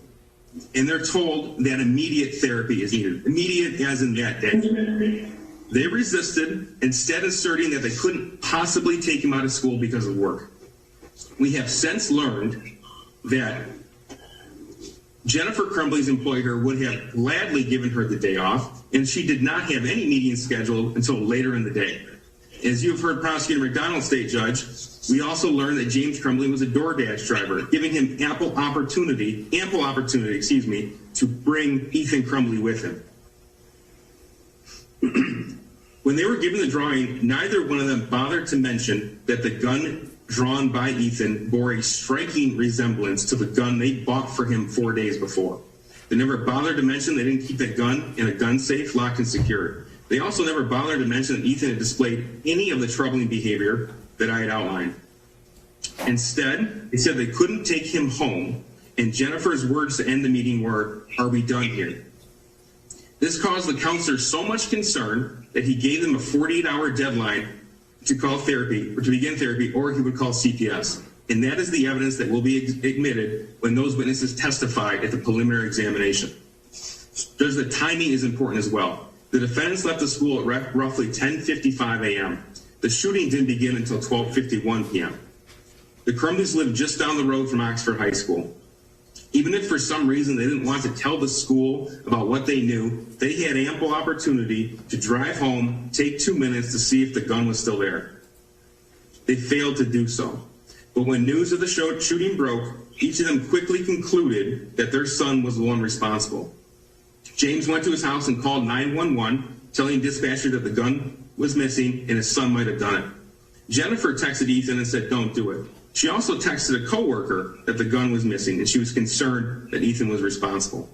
and they're told that immediate therapy is needed. Immediate as in that day. They resisted, instead asserting that they couldn't possibly take him out of school because of work. We have since learned that Jennifer Crumbley's employer would have gladly given her the day off, and she did not have any meeting scheduled until later in the day. As you've heard Prosecutor McDonald state, Judge, we also learned that James Crumbley was a DoorDash driver, giving him ample opportunity, to bring Ethan Crumbley with him. When they were given the drawing, neither one of them bothered to mention that the gun drawn by Ethan bore a striking resemblance to the gun they bought for him 4 days before. They never bothered to mention they didn't keep that gun in a gun safe, locked and secured. They also never bothered to mention that Ethan had displayed any of the troubling behavior that I had outlined. Instead, they said they couldn't take him home, and Jennifer's words to end the meeting were, "Are we done here?" This caused the counselor so much concern that he gave them a 48-hour deadline to call therapy, or to begin therapy, or he would call CPS. and that is the evidence that will be admitted when those witnesses testify at the preliminary examination. Judge, the timing is important as well. The defendants left the school at roughly 10:55 a.m. The shooting didn't begin until 12:51 p.m. The Crumbleys lived just down the road from Oxford High School. Even if for some reason they didn't want to tell the school about what they knew, they had ample opportunity to drive home, take 2 minutes to see if the gun was still there. They failed to do so. But when news of the shooting broke, each of them quickly concluded that their son was the one responsible. James went to his house and called 911, telling dispatcher that the gun was missing and his son might have done it. Jennifer texted Ethan and said, "Don't do it." She also texted a coworker that the gun was missing, and she was concerned that Ethan was responsible.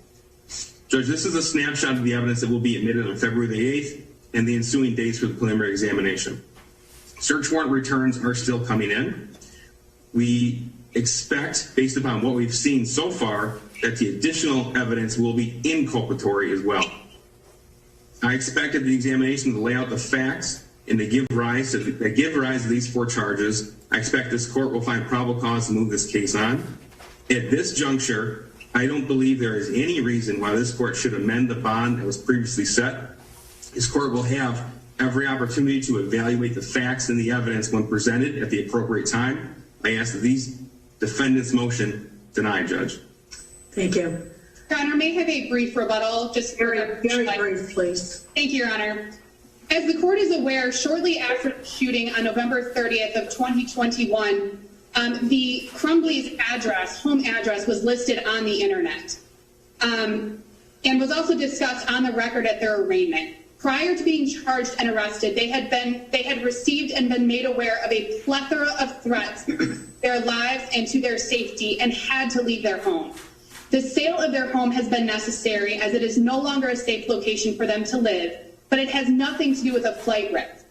Judge, this is a snapshot of the evidence that will be admitted on February the 8th and the ensuing dates for the preliminary examination. Search warrant returns are still coming in. We expect, based upon what we've seen so far, that the additional evidence will be inculpatory as well. I expect at the examination to lay out the facts and to give rise to these 4 charges. I expect this court will find probable cause to move this case on. At this juncture, I don't believe there is any reason why this court should amend the bond that was previously set. This court will have every opportunity to evaluate the facts and the evidence when presented at the appropriate time. I ask that these defendants' motion denied, Judge. Thank you. Your Honor, may I have a brief rebuttal? Just very brief, please. Thank you, Your Honor. As the court is aware, shortly after the shooting on November 30th of 2021, the Crumbly's home address was listed on the internet and was also discussed on the record at their arraignment. Prior to being charged and arrested, they had received and been made aware of a plethora of threats to their lives and to their safety and had to leave their home. The sale of their home has been necessary as it is no longer a safe location for them to live, but it has nothing to do with a flight risk.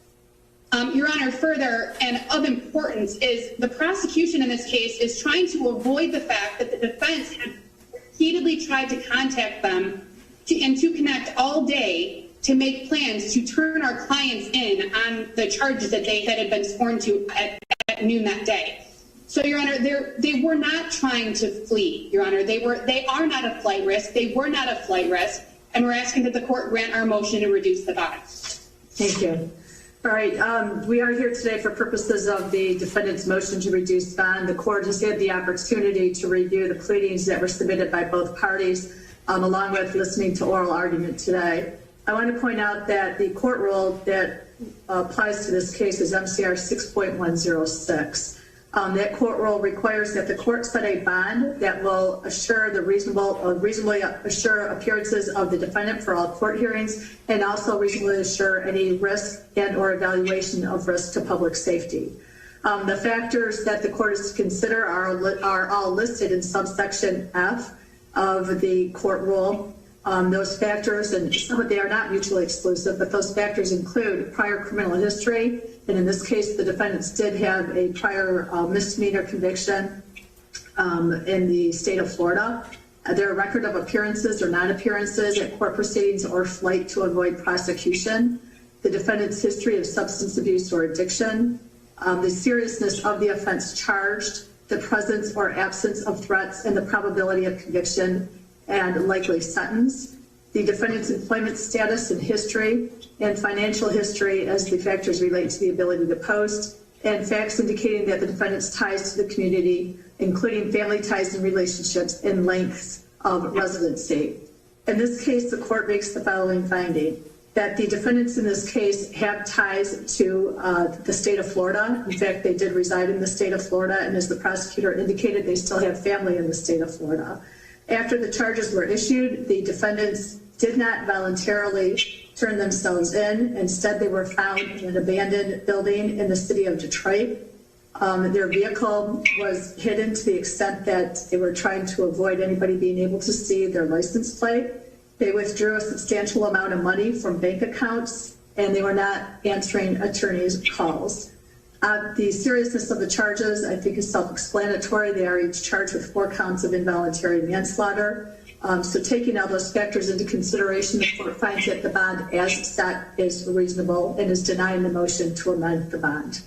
Your Honor, further and of importance is the prosecution in this case is trying to avoid the fact that the defense had repeatedly tried to contact them and to connect all day to make plans to turn our clients in on the charges that had been sworn to at noon that day. So, Your Honor, they were not trying to flee, Your Honor. They are not a flight risk. They were not a flight risk. And we're asking that the court grant our motion to reduce the bond. Thank you. All right, we are here today for purposes of the defendant's motion to reduce bond. The court has had the opportunity to review the pleadings that were submitted by both parties, along with listening to oral argument today. I want to point out that the court rule that applies to this case is MCR 6.106. That court rule requires that the court set a bond that will assure the reasonably assure appearances of the defendant for all court hearings, and also reasonably assure any risk and or evaluation of risk to public safety. The factors that the court is to consider are all listed in subsection F of the court rule. Those factors, and they are not mutually exclusive, but those factors include prior criminal history, and in this case, the defendants did have a prior misdemeanor conviction in the state of Florida. Their record of appearances or non-appearances at court proceedings or flight to avoid prosecution, the defendant's history of substance abuse or addiction, the seriousness of the offense charged, the presence or absence of threats, and the probability of conviction and likely sentence, the defendant's employment status and history, and financial history as the factors relate to the ability to post, and facts indicating that the defendant's ties to the community, including family ties and relationships, and lengths of residency. In this case, the court makes the following finding: that the defendants in this case have ties to the state of Florida. In fact, they did reside in the state of Florida, and as the prosecutor indicated, they still have family in the state of Florida. After the charges were issued, the defendants did not voluntarily turn themselves in. Instead, they were found in an abandoned building in the city of Detroit. Their vehicle was hidden to the extent that they were trying to avoid anybody being able to see their license plate. They withdrew a substantial amount of money from bank accounts, and they were not answering attorneys' calls. The seriousness of the charges, I think, is self-explanatory. They are each charged with 4 counts of involuntary manslaughter. So taking all those factors into consideration, the court finds that the bond as set is reasonable and is denying the motion to amend the bond.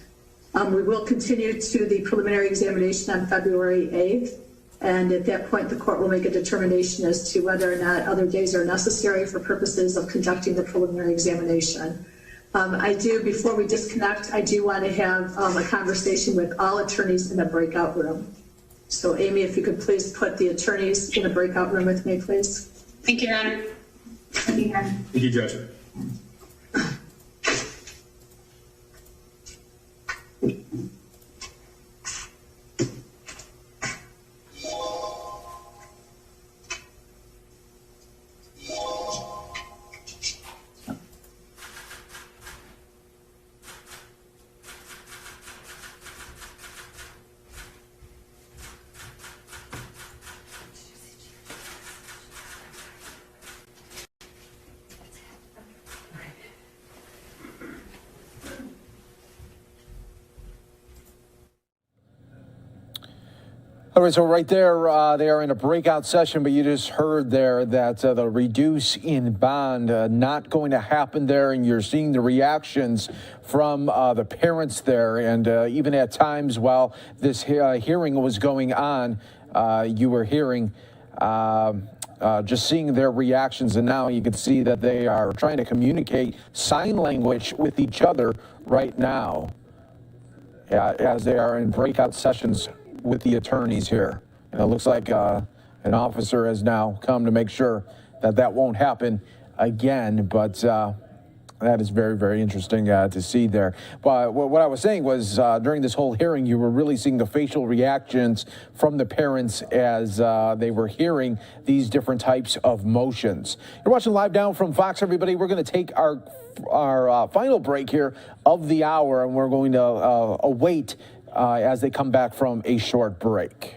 We will continue to the preliminary examination on February 8th. And at that point, the court will make a determination as to whether or not other days are necessary for purposes of conducting the preliminary examination. Before we disconnect, I do want to have a conversation with all attorneys in the breakout room. So Amy, if you could please put the attorneys in the breakout room with me, please. Thank you, Your Honor. Thank you, Judge. All right, so right there, they are in a breakout session, but you just heard there that the reduce in bond not going to happen there, and you're seeing the reactions from the parents there, and even at times while this hearing was going on, you were hearing just seeing their reactions, and now you can see that they are trying to communicate sign language with each other right now as they are in breakout sessions with the attorneys here. And it looks like an officer has now come to make sure that that won't happen again, but that is very, very interesting to see there. But what I was saying was during this whole hearing, you were really seeing the facial reactions from the parents as they were hearing these different types of motions. You're watching Live Now from Fox, everybody. We're going to take our final break here of the hour, and we're going to await as they come back from a short break.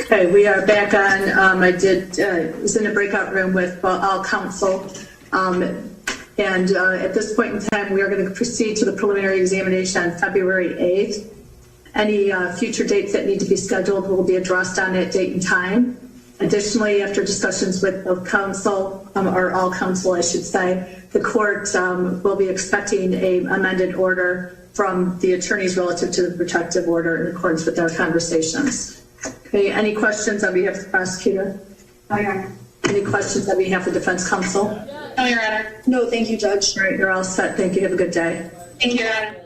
Okay, we are back on. Was in a breakout room with all counsel. And at this point in time, we are going to proceed to the preliminary examination on February 8th. Any future dates that need to be scheduled will be addressed on that date and time. Additionally, after discussions with both counsel, or all counsel, I should say, the court will be expecting an amended order from the attorneys relative to the protective order in accordance with our conversations. Okay, any questions on behalf of the prosecutor? No, Your Honor. Any questions on behalf of defense counsel? No, Your Honor. No, thank you, Judge. All right, you're all set. Thank you. Have a good day. Thank you, Your Honor.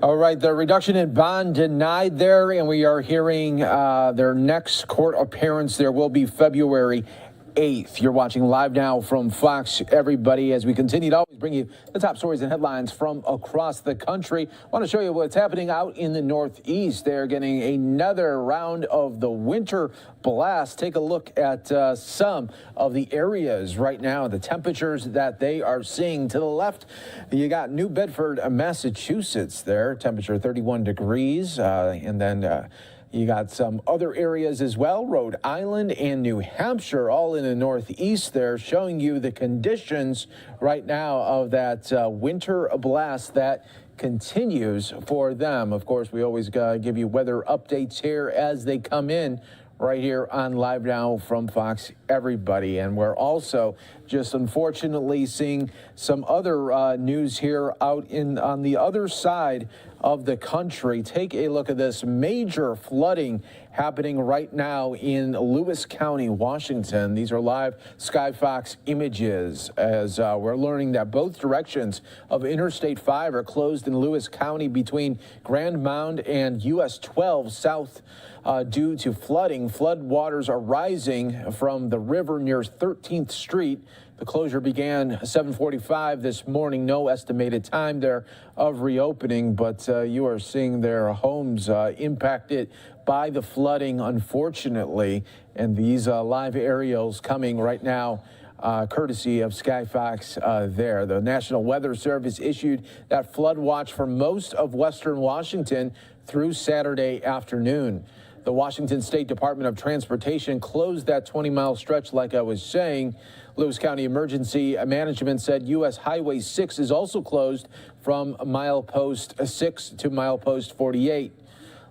All right, the reduction in bond denied there, and we are hearing their next court appearance there will be February 8th. You're watching Live Now from Fox, everybody, as we continue to always bring you the top stories and headlines from across the country. I want to show you what's happening out in the Northeast. They're getting another round of the winter blast. Take a look at some of the areas right now, the temperatures that they are seeing. To the left, you got New Bedford, Massachusetts there, temperature 31 degrees, and then you got some other areas as well, Rhode Island and New Hampshire, all in the Northeast there, showing you the conditions right now of that winter blast that continues for them. Of course, we always give you weather updates here as they come in right here on Live Now from Fox, everybody. And we're also just unfortunately seeing some other news here out on the other side of the country. Take a look at this major flooding happening right now in Lewis County, Washington. These are live Sky Fox images as we're learning that both directions of Interstate 5 are closed in Lewis County between Grand Mound and US 12 south due to flooding. Flood waters are rising from the river near 13th Street. The closure began 7:45 this morning. No estimated time there of reopening, but you are seeing their homes impacted by the flooding, unfortunately. And these live aerials coming right now, courtesy of Sky Fox there. The National Weather Service issued that flood watch for most of western Washington through Saturday afternoon. The Washington State Department of Transportation closed that 20-mile stretch, like I was saying. Lewis County Emergency Management said U.S. Highway 6 is also closed from milepost 6 to milepost 48.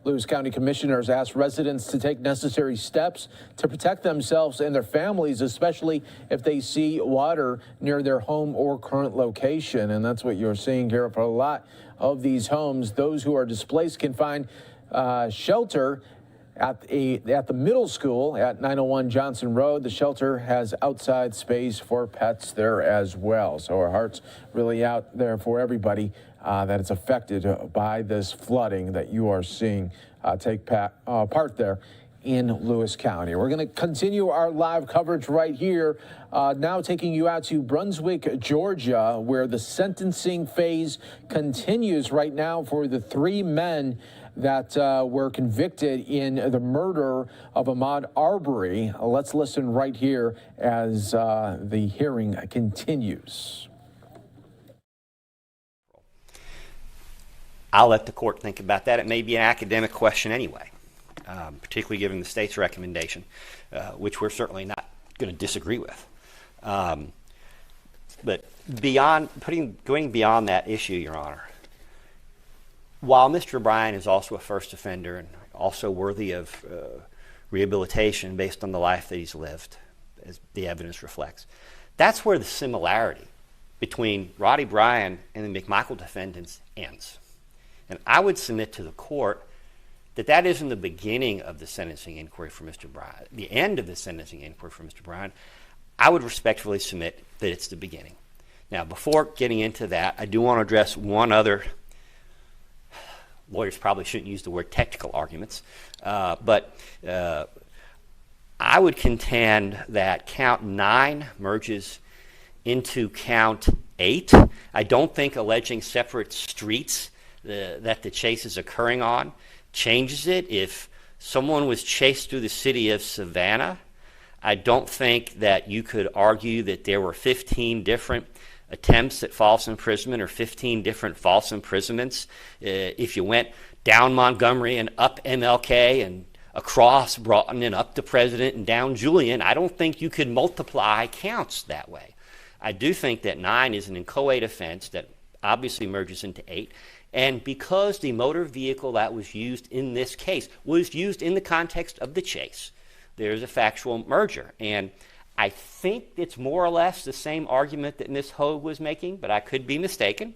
Lewis County commissioners asked residents to take necessary steps to protect themselves and their families, especially if they see water near their home or current location. And that's what you're seeing here for a lot of these homes. Those who are displaced can find shelter at the middle school at 901 Johnson Road. The shelter has outside space for pets there as well. So our hearts really out there for everybody that is affected by this flooding that you are seeing take part there in Lewis County. We're going to continue our live coverage right here, now taking you out to Brunswick, Georgia, where the sentencing phase continues right now for the three men that were convicted in the murder of Ahmaud Arbery. Let's listen right here as the hearing continues. I'll let the court think about that. It may be an academic question anyway, particularly given the state's recommendation, which we're certainly not going to disagree with. But going beyond that issue, Your Honor, while Mr. Bryan is also a first offender and also worthy of rehabilitation based on the life that he's lived, as the evidence reflects, that's where the similarity between Roddy Bryan and the McMichael defendants ends. And I would submit to the court that that isn't the beginning of the sentencing inquiry for Mr. Bryan, the end of the sentencing inquiry for Mr. Bryan. I would respectfully submit that it's the beginning. Now, before getting into that, I do want to address one other. Lawyers probably shouldn't use the word technical arguments, but I would contend that count 9 merges into count 8. I don't think alleging separate streets that the chase is occurring on changes it. If someone was chased through the city of Savannah, I don't think that you could argue that there were 15 different attempts at false imprisonment or 15 different false imprisonments. If you went down Montgomery and up MLK and across Broughton and up the President and down Julian, I don't think you could multiply counts that way. I do think that 9 is an inchoate offense that obviously merges into 8. And because the motor vehicle that was used in this case was used in the context of the chase, there's a factual merger. And I think it's more or less the same argument that Ms. Hogue was making, but I could be mistaken.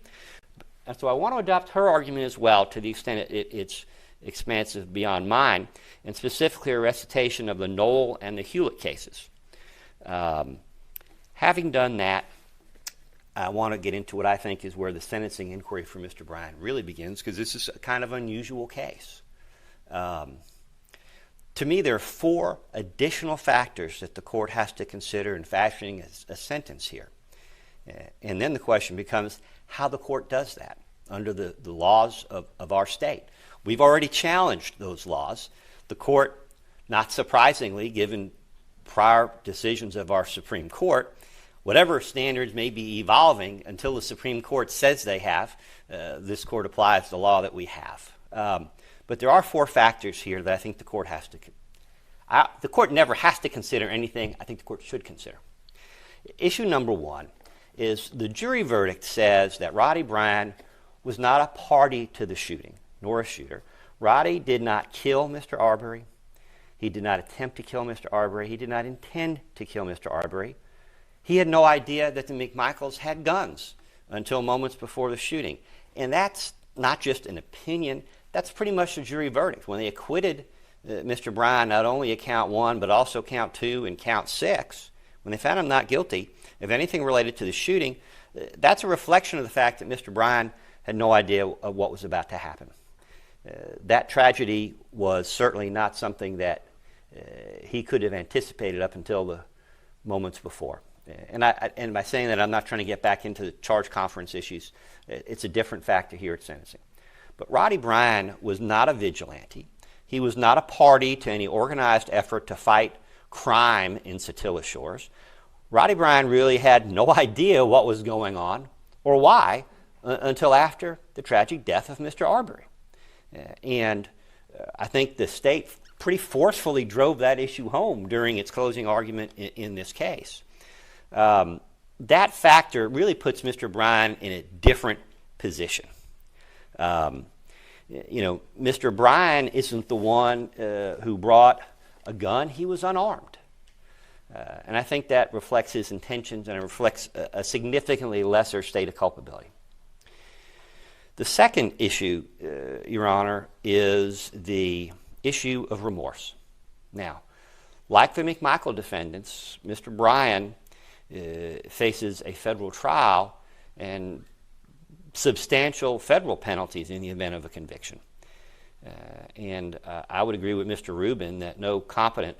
And so I want to adopt her argument as well to the extent it's expansive beyond mine, and specifically a recitation of the Knoll and the Hewlett cases. Having done that, I want to get into what I think is where the sentencing inquiry for Mr. Bryan really begins, because this is a kind of unusual case. To me, there are 4 additional factors that the court has to consider in fashioning a sentence here. And then the question becomes how the court does that under the laws of our state. We've already challenged those laws. The court, not surprisingly, given prior decisions of our Supreme Court, whatever standards may be evolving until the Supreme Court says they have, this court applies the law that we have. But there are 4 factors here that I think the court has to the court never has to consider anything I think the court should consider. Issue number 1 is the jury verdict says that Roddy Bryan was not a party to the shooting, nor a shooter. Roddy did not kill Mr. Arbery. He did not attempt to kill Mr. Arbery. He did not intend to kill Mr. Arbery. He had no idea that the McMichaels had guns until moments before the shooting. And that's not just an opinion. That's pretty much a jury verdict. When they acquitted Mr. Bryan, not only at count 1, but also count 2 and count 6, when they found him not guilty of anything related to the shooting, that's a reflection of the fact that Mr. Bryan had no idea of what was about to happen. That tragedy was certainly not something that he could have anticipated up until the moments before. And by saying that, I'm not trying to get back into the charge conference issues. It's a different factor here at sentencing. But Roddy Bryan was not a vigilante. He was not a party to any organized effort to fight crime in Satilla Shores. Roddy Bryan really had no idea what was going on or why until after the tragic death of Mr. Arbery. And I think the state pretty forcefully drove that issue home during its closing argument in this case. That factor really puts Mr. Bryan in a different position. Mr. Bryan isn't the one who brought a gun. He was unarmed. And I think that reflects his intentions and it reflects a significantly lesser state of culpability. The second issue, Your Honor, is the issue of remorse. Now, like the McMichael defendants, Mr. Bryan faces a federal trial and substantial federal penalties in the event of a conviction. And I would agree with Mr. Rubin that no competent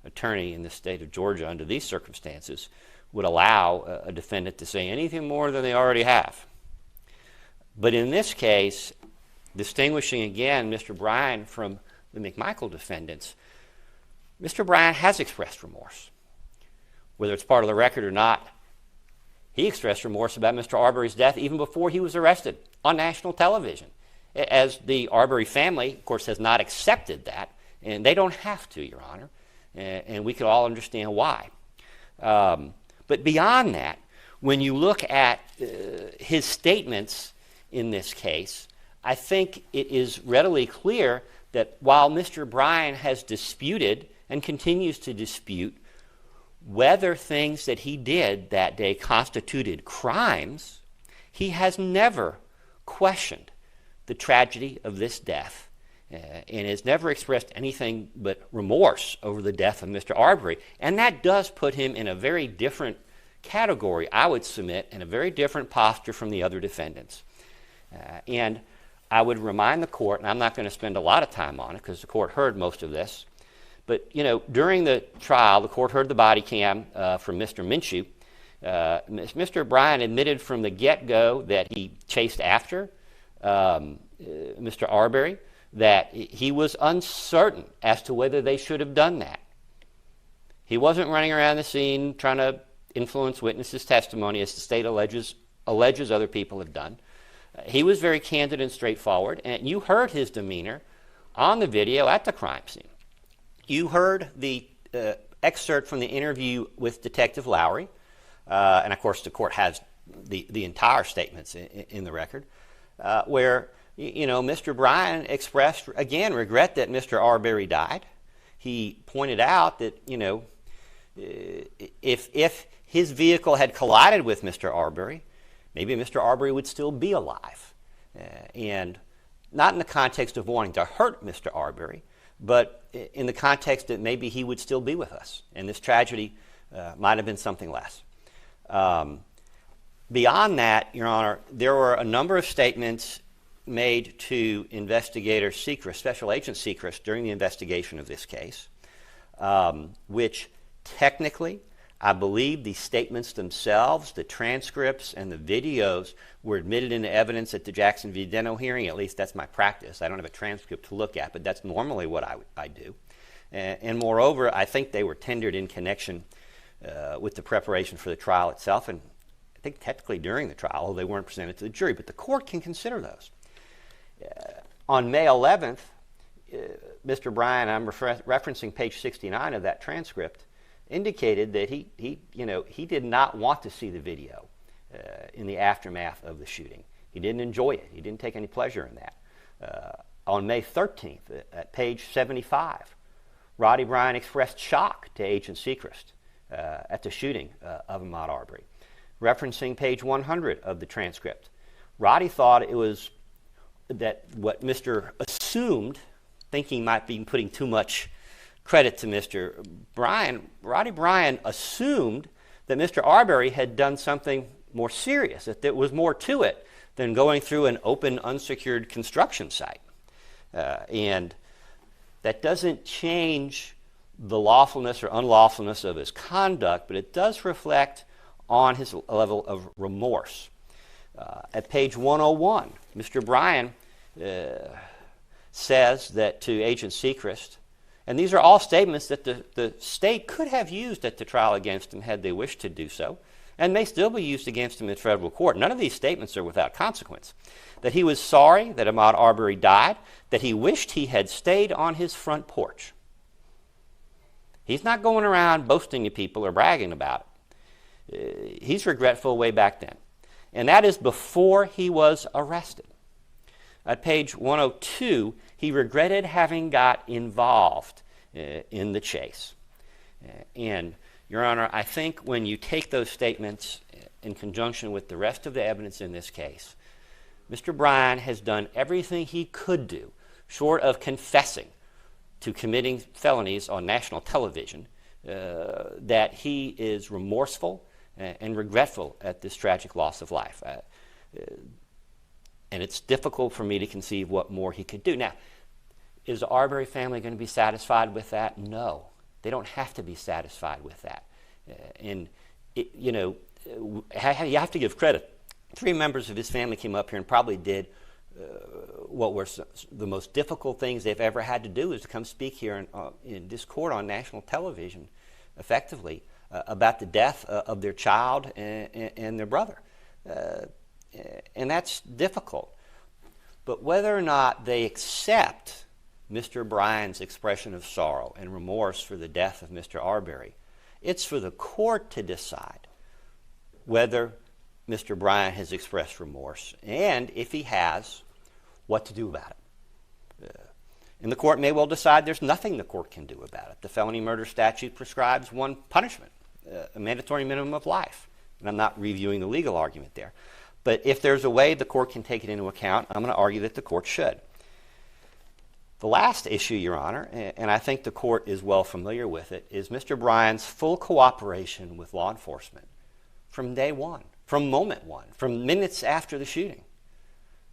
attorney in the state of Georgia under these circumstances would allow a defendant to say anything more than they already have. But in this case, distinguishing again Mr. Bryan from the McMichael defendants, Mr. Bryan has expressed remorse. Whether it's part of the record or not, he expressed remorse about Mr. Arbery's death even before he was arrested on national television. As the Arbery family, of course, has not accepted that, and they don't have to, Your Honor, and we could all understand why. But beyond that, when you look at his statements in this case, I think it is readily clear that while Mr. Bryan has disputed and continues to dispute whether things that he did that day constituted crimes, he has never questioned the tragedy of this death and has never expressed anything but remorse over the death of Mr. Arbery. And that does put him in a very different category, I would submit, and a very different posture from the other defendants. And I would remind the court, and I'm not going to spend a lot of time on it because the court heard most of this, but during the trial, the court heard the body cam from Mr. Minshew. Mr. Bryan admitted from the get-go that he chased after Mr. Arbery, that he was uncertain as to whether they should have done that. He wasn't running around the scene trying to influence witnesses' testimony, as the state alleges other people have done. He was very candid and straightforward, and you heard his demeanor on the video at the crime scene. You heard the excerpt from the interview with Detective Lowry, and of course the court has the entire statements in the record, where Mr. Bryan expressed, again, regret that Mr. Arbery died. He pointed out that, if his vehicle had collided with Mr. Arbery, maybe Mr. Arbery would still be alive. And not in the context of wanting to hurt Mr. Arbery, but in the context that maybe he would still be with us. And this tragedy might have been something less. Beyond that, Your Honor, there were a number of statements made to investigator Sechrest, Special Agent Sechrest, during the investigation of this case, which technically, I believe the statements themselves, the transcripts and the videos were admitted into evidence at the Jackson v. Deno hearing. At least that's my practice. I don't have a transcript to look at, but that's normally what I do. And moreover, I think they were tendered in connection with the preparation for the trial itself, and I think technically during the trial, although they weren't presented to the jury, but the court can consider those. On May 11th, Mr. Bryan, I'm referencing page 69 of that transcript, indicated that he did not want to see the video in the aftermath of the shooting. He didn't enjoy it. He didn't take any pleasure in that. On May 13th, at page 75, Roddy Bryan expressed shock to Agent Sechrest at the shooting of Ahmaud Arbery. Referencing page 100 of the transcript, Roddy thought it was that what Mr. assumed, thinking might be putting too much credit to Mr. Bryan, Roddy Bryan assumed that Mr. Arbery had done something more serious, that there was more to it than going through an open, unsecured construction site. And that doesn't change the lawfulness or unlawfulness of his conduct, but it does reflect on his level of remorse. At page 101, Mr. Bryan says that to Agent Sechrest, and these are all statements that the state could have used at the trial against him had they wished to do so, and may still be used against him in federal court. None of these statements are without consequence. That he was sorry that Ahmaud Arbery died, that he wished he had stayed on his front porch. He's not going around boasting to people or bragging about it. He's regretful way back then. And that is before he was arrested. At page 102, he regretted having got involved in the chase. And, Your Honor, I think when you take those statements in conjunction with the rest of the evidence in this case, Mr. Bryan has done everything he could do, short of confessing to committing felonies on national television, that he is remorseful and regretful at this tragic loss of life. And it's difficult for me to conceive what more he could do. Now, is the Arbery family going to be satisfied with that? No. They don't have to be satisfied with that. You have to give credit. 3 members of his family came up here and probably did what were the most difficult things they've ever had to do, is to come speak here in this court on national television effectively about the death of their child and their brother. And that's difficult. But whether or not they accept Mr. Bryan's expression of sorrow and remorse for the death of Mr. Arbery, it's for the court to decide whether Mr. Bryan has expressed remorse, and if he has, what to do about it. And the court may well decide there's nothing the court can do about it. The felony murder statute prescribes one punishment, a mandatory minimum of life. And I'm not reviewing the legal argument there. But if there's a way the court can take it into account, I'm going to argue that the court should. The last issue, Your Honor, and I think the court is well familiar with it, is Mr. Bryan's full cooperation with law enforcement from day one, from moment one, from minutes after the shooting.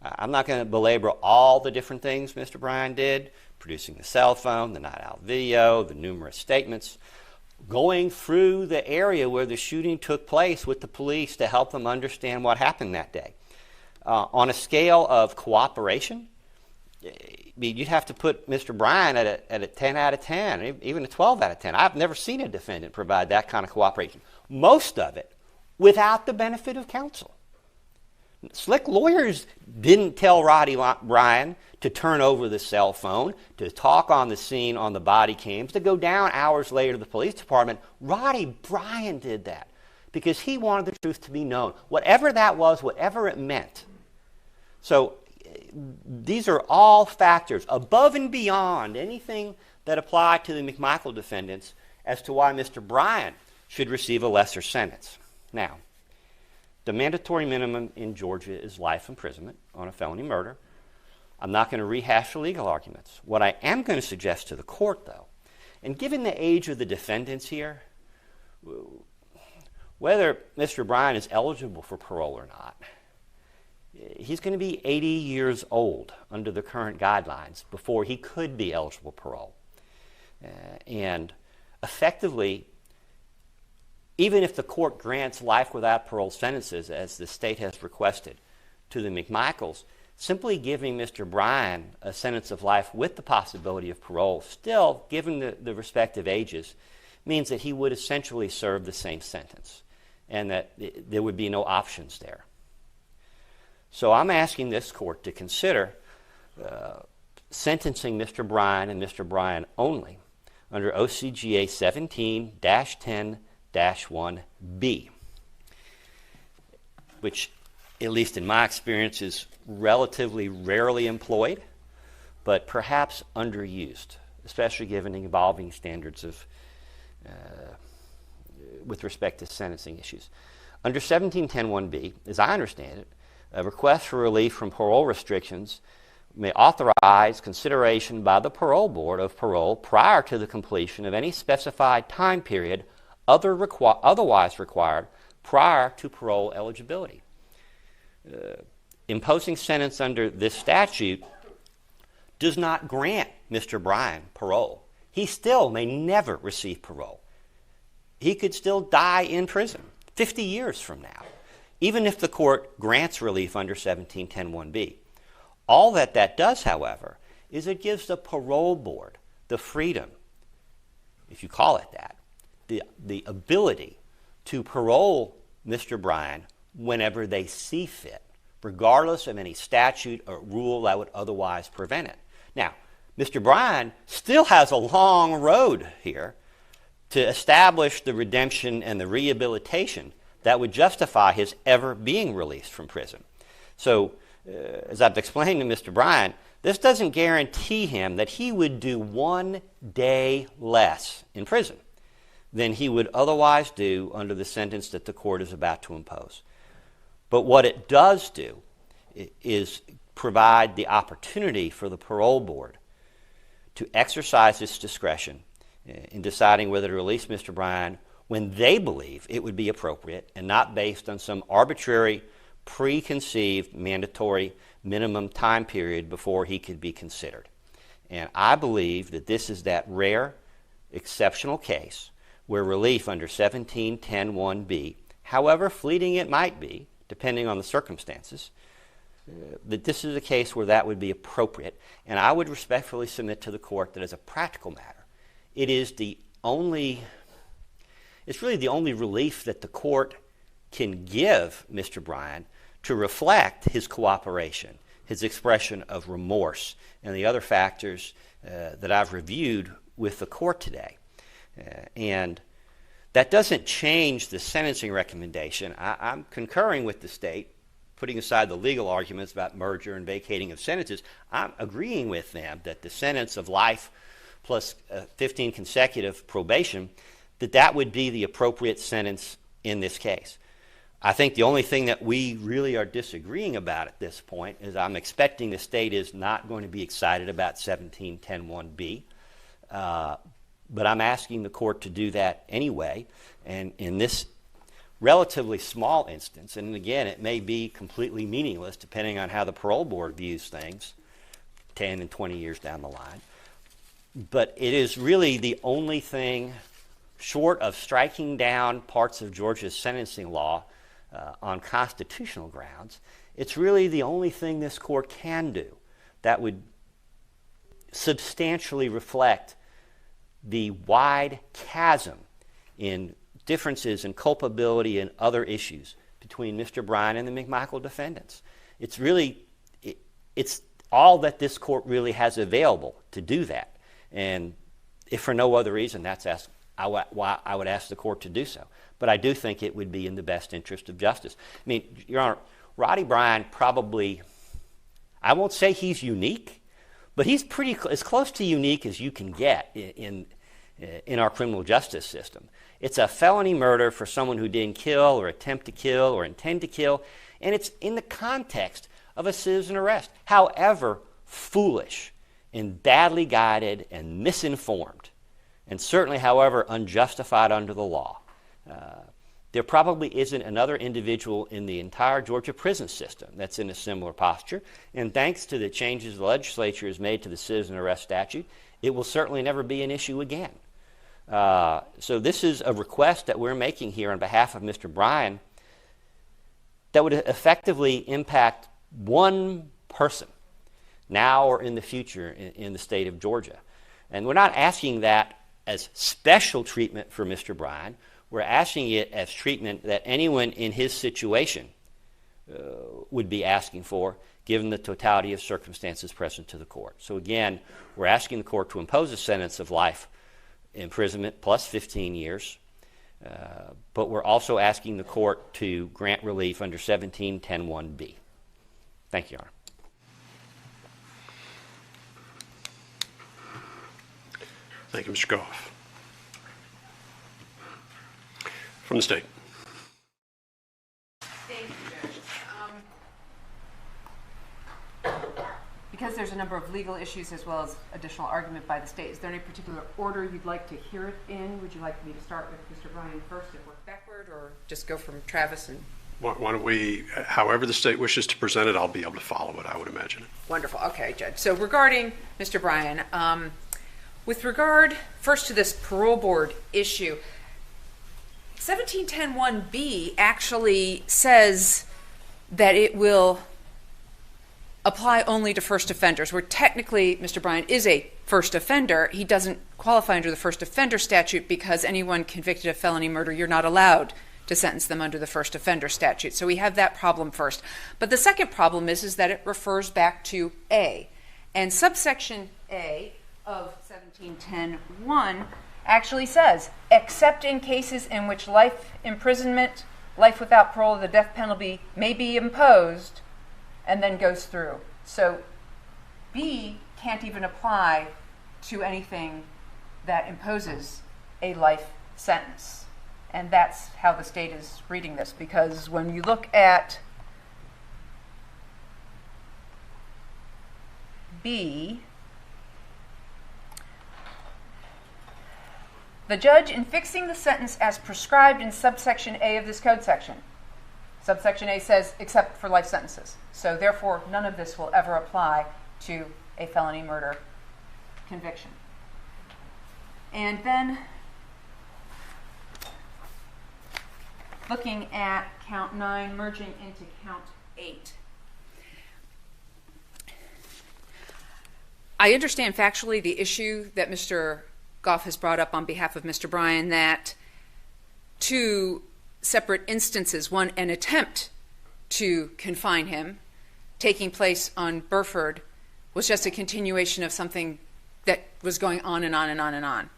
I'm not going to belabor all the different things Mr. Bryan did, producing the cell phone, the night out video, the numerous statements, going through the area where the shooting took place with the police to help them understand what happened that day. On a scale of cooperation, you'd have to put Mr. Bryan at a 10 out of 10, even a 12 out of 10. I've never seen a defendant provide that kind of cooperation. Most of it without the benefit of counsel. Slick lawyers didn't tell Roddy Bryan to turn over the cell phone, to talk on the scene on the body cams, to go down hours later to the police department. Roddy Bryan did that because he wanted the truth to be known, whatever that was, whatever it meant. So these are all factors above and beyond anything that apply to the McMichael defendants as to why Mr. Bryan should receive a lesser sentence. Now, the mandatory minimum in Georgia is life imprisonment on a felony murder. I'm not going to rehash the legal arguments. What I am going to suggest to the court, though, and given the age of the defendants here, whether Mr. Bryan is eligible for parole or not, he's going to be 80 years old under the current guidelines before he could be eligible for parole. And effectively, even if the court grants life without parole sentences, as the state has requested to the McMichaels, simply giving Mr. Bryan a sentence of life with the possibility of parole, still, given the respective ages, means that he would essentially serve the same sentence and that there would be no options there. So I'm asking this court to consider sentencing Mr. Bryan and Mr. Bryan only under OCGA 17-10-1B, which, at least in my experience, is relatively rarely employed, but perhaps underused, especially given the evolving standards of with respect to sentencing issues. Under 17-10-1B, as I understand it, a request for relief from parole restrictions may authorize consideration by the parole board of parole prior to the completion of any specified time period otherwise required prior to parole eligibility. Imposing sentence under this statute does not grant Mr. Bryan parole. He still may never receive parole. He could still die in prison 50 years from now, even if the court grants relief under 17-10-1B. All that does, however, is it gives the parole board the freedom, if you call it that, the ability to parole Mr. Bryan whenever they see fit, regardless of any statute or rule that would otherwise prevent it. Now, Mr. Bryan still has a long road here to establish the redemption and the rehabilitation that would justify his ever being released from prison. So, as I've explained to Mr. Bryan, this doesn't guarantee him that he would do 1 day less in prison than he would otherwise do under the sentence that the court is about to impose. But what it does do is provide the opportunity for the parole board to exercise its discretion in deciding whether to release Mr. Bryan when they believe it would be appropriate and not based on some arbitrary, preconceived, mandatory minimum time period before he could be considered. And I believe that this is that rare, exceptional case where relief under 17-10-1B, however fleeting it might be, depending on the circumstances, that this is a case where that would be appropriate. And I would respectfully submit to the court that as a practical matter, it's really the only relief that the court can give Mr. Bryan to reflect his cooperation, his expression of remorse, and the other factors that I've reviewed with the court today. And that doesn't change the sentencing recommendation. I'm concurring with the state, putting aside the legal arguments about merger and vacating of sentences. I'm agreeing with them that the sentence of life plus 15 consecutive probation, that would be the appropriate sentence in this case. I think the only thing that we really are disagreeing about at this point is I'm expecting the state is not going to be excited about 17-10-1B, but I'm asking the court to do that anyway. And in this relatively small instance, and again, it may be completely meaningless depending on how the parole board views things 10 and 20 years down the line, but it is really the only thing, short of striking down parts of Georgia's sentencing law on constitutional grounds, it's really the only thing this court can do that would substantially reflect the wide chasm in differences in culpability and other issues between Mr. Bryan and the McMichael defendants. It's all that this court really has available to do that. And if for no other reason, why I would ask the court to do so. But I do think it would be in the best interest of justice. I mean, Your Honor, Roddy Bryan probably, I won't say he's unique, but he's as close to unique as you can get in our criminal justice system. It's a felony murder for someone who didn't kill or attempt to kill or intend to kill, and it's in the context of a citizen arrest, however foolish and badly guided and misinformed, and certainly however unjustified under the law. there probably isn't another individual in the entire Georgia prison system that's in a similar posture. And thanks to the changes the legislature has made to the citizen arrest statute, it will certainly never be an issue again. So this is a request that we're making here on behalf of Mr. Bryan that would effectively impact one person now or in the future in the state of Georgia. And we're not asking that as special treatment for Mr. Bryan. We're asking it as treatment that anyone in his situation would be asking for, given the totality of circumstances present to the court. So again, we're asking the court to impose a sentence of life imprisonment plus 15 years, but we're also asking the court to grant relief under 1710(1)(b). Thank you, Your Honor. Thank you, Mr. Goff. From the state. Thank you, Judge. Because there's a number of legal issues as well as additional argument by the state, is there any particular order you'd like to hear it in? Would you like me to start with Mr. Bryan first and work backward, or just go from Travis and... Why don't we, however the state wishes to present it, I'll be able to follow it, I would imagine. Wonderful. Okay, Judge. So regarding Mr. Bryan, with regard first to this parole board issue, 1710(1)(b) actually says that it will apply only to first offenders, where technically Mr. Bryan is a first offender. He doesn't qualify under the first offender statute because anyone convicted of felony murder, you're not allowed to sentence them under the first offender statute. So we have that problem first. But the second problem is that it refers back to A. And subsection A of 1710(1) actually says, except in cases in which life imprisonment, life without parole, or the death penalty may be imposed, and then goes through. So B can't even apply to anything that imposes a life sentence. And that's how the state is reading this, because when you look at B, the judge, in fixing the sentence as prescribed in subsection A of this code section, subsection A says except for life sentences. So therefore, none of this will ever apply to a felony murder conviction. And then looking at count 9 merging into count 8. I understand factually the issue that Mr. Goff has brought up on behalf of Mr. Bryan, that two separate instances, one an attempt to confine him taking place on Burford, was just a continuation of something that was going on and on and on and on.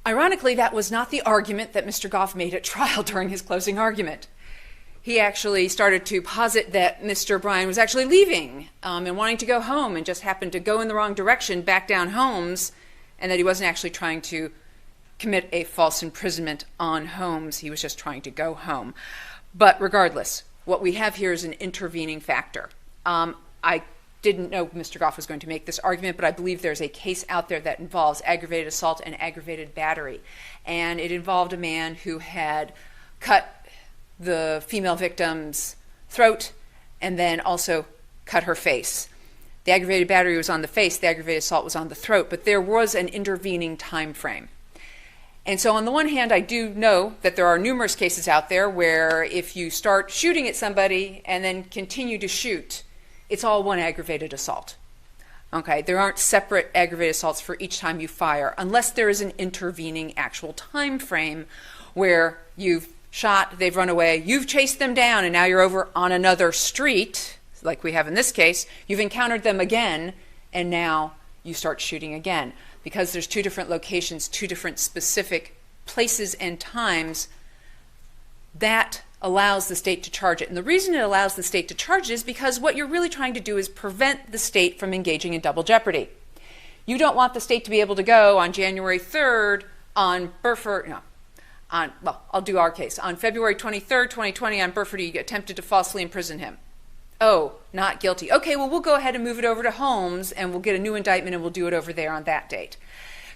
Ironically, that was not the argument that Mr. Goff made at trial during his closing argument. He actually started to posit that Mr. Bryan was actually leaving and wanting to go home and just happened to go in the wrong direction back down Holmes, and that he wasn't actually trying to commit a false imprisonment on Holmes. He was just trying to go home. But regardless, what we have here is an intervening factor. I didn't know Mr. Goff was going to make this argument, but I believe there's a case out there that involves aggravated assault and aggravated battery. And it involved a man who had cut the female victim's throat and then also cut her face. The aggravated battery was on the face, the aggravated assault was on the throat, but there was an intervening time frame. And so on the one hand, I do know that there are numerous cases out there where if you start shooting at somebody and then continue to shoot, it's all one aggravated assault. Okay, there aren't separate aggravated assaults for each time you fire, unless there is an intervening actual time frame where you've shot, they've run away, you've chased them down, and now you're over on another street, like we have in this case, you've encountered them again, and now you start shooting again. Because there's two different locations, two different specific places and times, that allows the state to charge it. And the reason it allows the state to charge it is because what you're really trying to do is prevent the state from engaging in double jeopardy. You don't want the state to be able to go on January 3rd on Burford, no, on, well, I'll do our case. On February 23rd, 2020 on Burford, you attempted to falsely imprison him. Oh, not guilty. Okay, well, we'll go ahead and move it over to Holmes and we'll get a new indictment and we'll do it over there on that date.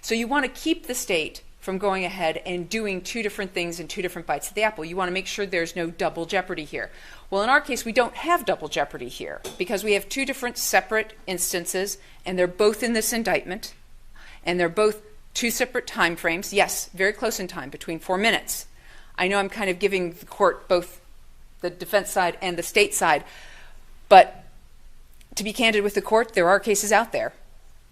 So you want to keep the state from going ahead and doing two different things and two different bites of the apple. You want to make sure there's no double jeopardy here. Well, in our case, we don't have double jeopardy here because we have two different separate instances, and they're both in this indictment, and they're both two separate time frames. Yes, very close in time, between 4 minutes. I know I'm kind of giving the court both the defense side and the state side, but to be candid with the court, there are cases out there,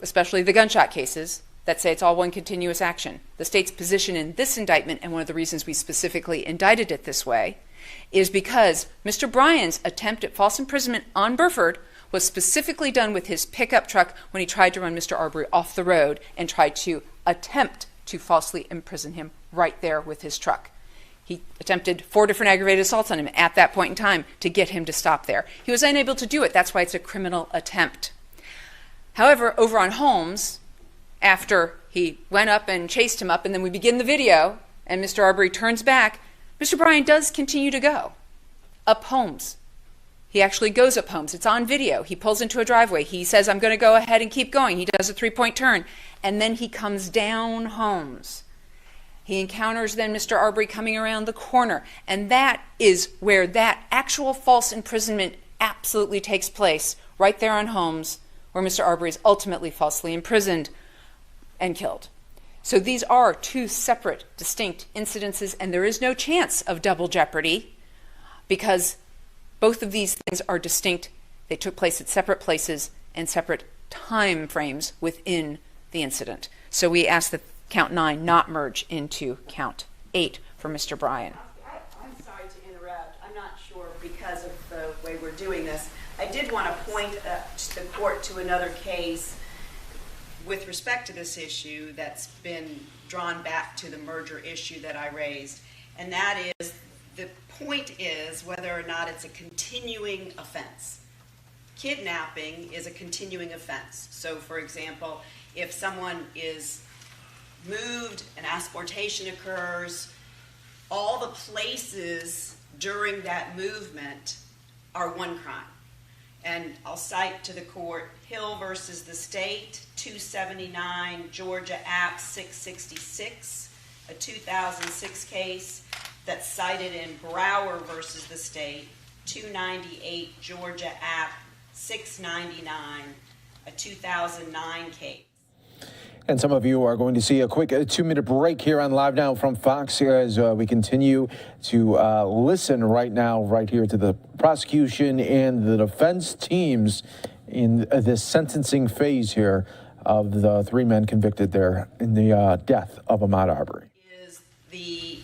especially the gunshot cases, that say it's all one continuous action. The state's position in this indictment, and one of the reasons we specifically indicted it this way, is because Mr. Bryan's attempt at false imprisonment on Burford was specifically done with his pickup truck when he tried to run Mr. Arbery off the road and tried to attempt to falsely imprison him right there with his truck. He attempted 4 different aggravated assaults on him at that point in time to get him to stop there. He was unable to do it. That's why it's a criminal attempt. However, over on Holmes, after he went up and chased him up, and then we begin the video, and Mr. Arbery turns back, Mr. Bryan does continue to go up Holmes. He actually goes up Holmes. It's on video. He pulls into a driveway. He says, I'm going to go ahead and keep going. He does a 3-point turn, and then he comes down Holmes. He encounters then Mr. Arbery coming around the corner, and that is where that actual false imprisonment absolutely takes place, right there on Holmes, where Mr. Arbery is ultimately falsely imprisoned and killed. So these are two separate, distinct incidences, and there is no chance of double jeopardy because both of these things are distinct. They took place at separate places and separate time frames within the incident. So we ask that count 9 not merge into count 8 for Mr. Bryan. I'm sorry to interrupt. I'm not sure because of the way we're doing this. I did want to point the court to another case with respect to this issue that's been drawn back to the merger issue that I raised, and that is the point is whether or not it's a continuing offense. Kidnapping is a continuing offense. So, for example, if someone is moved, an asportation occurs, all the places during that movement are one crime. And I'll cite to the court Hill versus the state, 279, Georgia App 666, a 2006 case that's cited in Brower versus the state, 298, Georgia App 699, a 2009 case. And some of you are going to see a quick 2-minute break here on Live Now from Fox as we continue to listen right now, right here to the prosecution and the defense teams in this sentencing phase here of the 3 men convicted there in the death of Ahmaud Arbery. The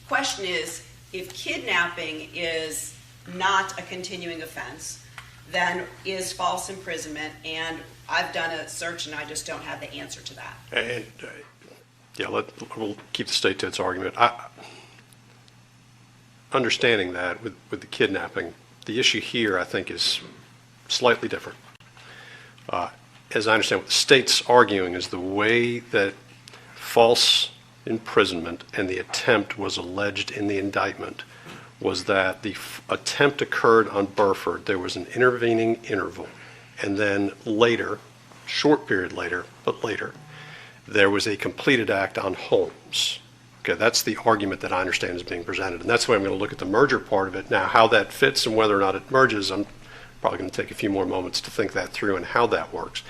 question is, if kidnapping is not a continuing offense, then is false imprisonment, and I've done a search and I just don't have the answer to that. And yeah, we'll keep the state to its argument. Understanding that with the kidnapping, the issue here I think is slightly different. As I understand what the state's arguing is the way that false imprisonment and the attempt was alleged in the indictment was that the attempt occurred on Burford. There was an intervening interval. And then later, short period later, but later, there was a completed act on Holmes. Okay, that's the argument that I understand is being presented. And that's the way I'm going to look at the merger part of it. Now, how that fits and whether or not it merges, I'm probably going to take a few more moments to think that through and how that works.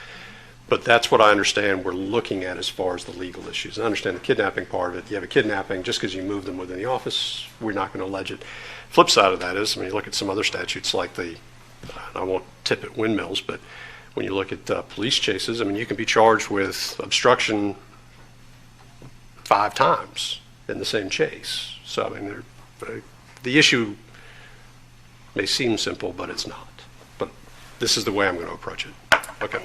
But that's what I understand we're looking at as far as the legal issues. I understand the kidnapping part of it. You have a kidnapping, just because you move them within the office, we're not going to allege it. Flip side of that is, I mean, you look at some other statutes like the, I won't tip at windmills, but when you look at police chases, I mean, you can be charged with obstruction 5 times in the same chase. So, I mean, the issue may seem simple, but it's not. But this is the way I'm going to approach it. Okay.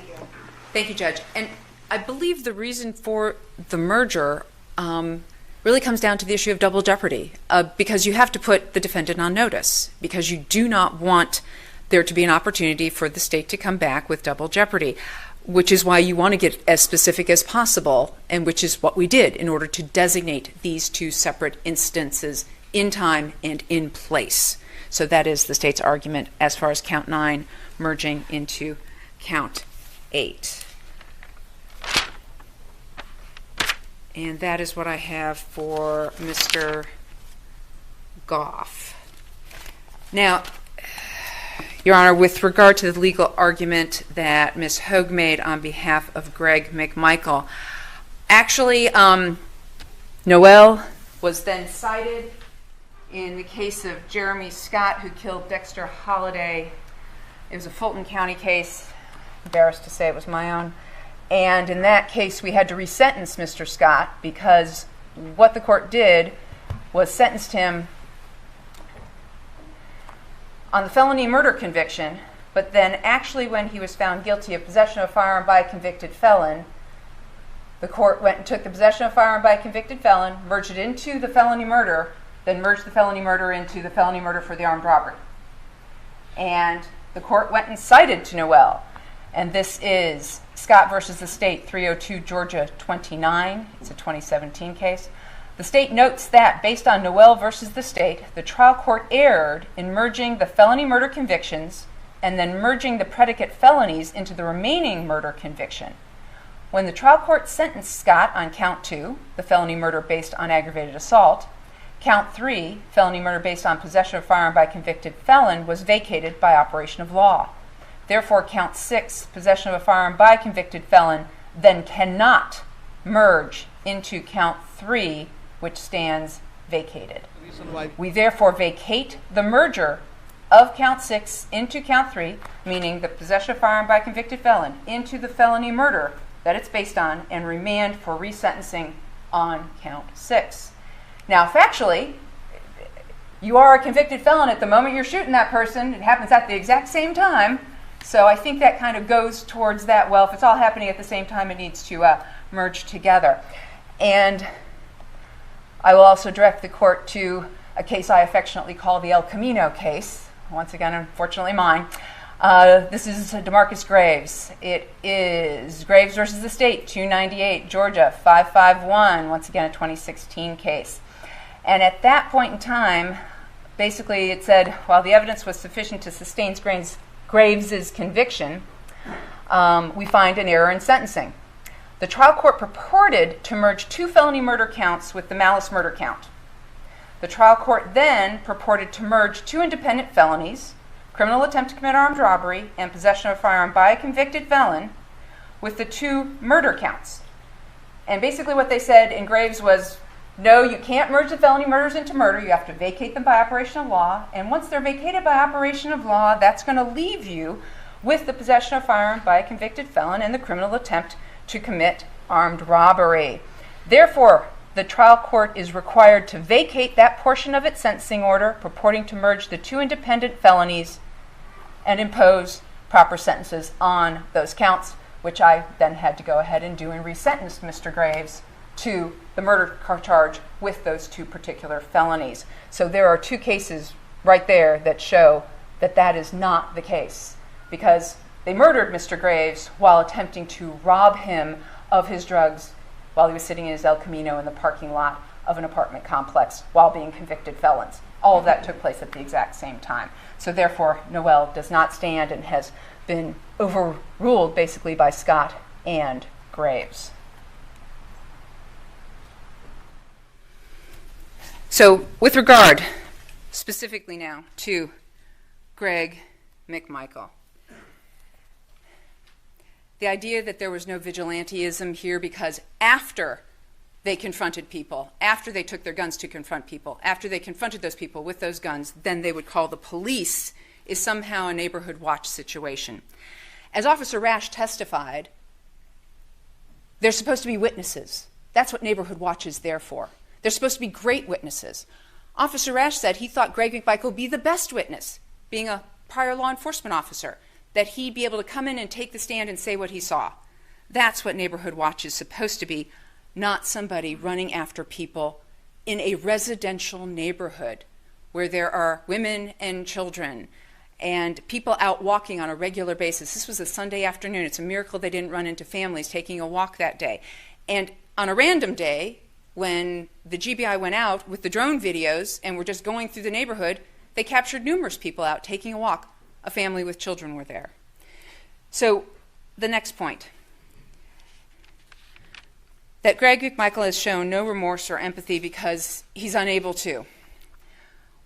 Thank you, Judge. And I believe the reason for the merger really comes down to the issue of double jeopardy, because you have to put the defendant on notice, because you do not want there to be an opportunity for the state to come back with double jeopardy, which is why you want to get as specific as possible, and which is what we did in order to designate these 2 separate instances in time and in place. So that is the state's argument as far as count 9 merging into count 8. And that is what I have for Mr. Goff. Now, Your Honor, with regard to the legal argument that Ms. Hogue made on behalf of Greg McMichael, actually, Noel was then cited in the case of Jeremy Scott, who killed Dexter Holliday. It was a Fulton County case. Embarrassed to say it was my own. And in that case, we had to resentence Mr. Scott because what the court did was sentenced him on the felony murder conviction, but then actually when he was found guilty of possession of a firearm by a convicted felon, the court went and took the possession of a firearm by a convicted felon, merged it into the felony murder, then merged the felony murder into the felony murder for the armed robbery. And the court went and cited to Noel. And this is Scott versus the State, 302 Georgia 29. It's a 2017 case. The state notes that, based on Noel versus the state, the trial court erred in merging the felony murder convictions and then merging the predicate felonies into the remaining murder conviction. When the trial court sentenced Scott on count 2, the felony murder based on aggravated assault, count 3, felony murder based on possession of a firearm by a convicted felon, was vacated by operation of law. Therefore, count 6, possession of a firearm by a convicted felon, then cannot merge into count 3, which stands vacated. We therefore vacate the merger of count 6 into count 3, meaning the possession of firearm by a convicted felon, into the felony murder that it's based on, and remand for resentencing on count 6. Now, factually, you are a convicted felon at the moment you're shooting that person. It happens at the exact same time. So I think that kind of goes towards that, well, if it's all happening at the same time, it needs to merge together. And I will also direct the court to a case I affectionately call the El Camino case. Once again, unfortunately mine. This is DeMarcus Graves. It is Graves versus the State, 298, Georgia, 551. Once again, a 2016 case. And at that point in time, basically it said, while the evidence was sufficient to sustain Graves' conviction, we find an error in sentencing. The trial court purported to merge 2 felony murder counts with the malice murder count. The trial court then purported to merge 2 independent felonies, criminal attempt to commit armed robbery and possession of a firearm by a convicted felon, with the 2 murder counts. And basically what they said in Graves was, no, you can't merge the felony murders into murder. You have to vacate them by operation of law. And once they're vacated by operation of law, that's going to leave you with the possession of a firearm by a convicted felon and the criminal attempt to commit armed robbery. Therefore, the trial court is required to vacate that portion of its sentencing order purporting to merge the 2 independent felonies and impose proper sentences on those counts, which I then had to go ahead and do and resentence Mr. Graves to the murder charge with those 2 particular felonies. So there are 2 cases right there that show that that is not the case, because they murdered Mr. Graves while attempting to rob him of his drugs while he was sitting in his El Camino in the parking lot of an apartment complex while being convicted felons. All of that took place at the exact same time. So therefore, Noel does not stand and has been overruled basically by Scott and Graves. So with regard specifically now to Greg McMichael, the idea that there was no vigilantism here because after they confronted people, after they took their guns to confront people, after they confronted those people with those guns, then they would call the police, is somehow a neighborhood watch situation. As Officer Rash testified, there's supposed to be witnesses. That's what neighborhood watch is there for. They're supposed to be great witnesses. Officer Rash said he thought Greg McMichael would be the best witness, being a prior law enforcement officer, that he'd be able to come in and take the stand and say what he saw. That's what neighborhood watch is supposed to be, not somebody running after people in a residential neighborhood where there are women and children and people out walking on a regular basis. This was a Sunday afternoon. It's a miracle they didn't run into families taking a walk that day. And on a random day, when the GBI went out with the drone videos and were just going through the neighborhood, they captured numerous people out taking a walk. A family with children were there. So the next point, that Greg McMichael has shown no remorse or empathy because he's unable to.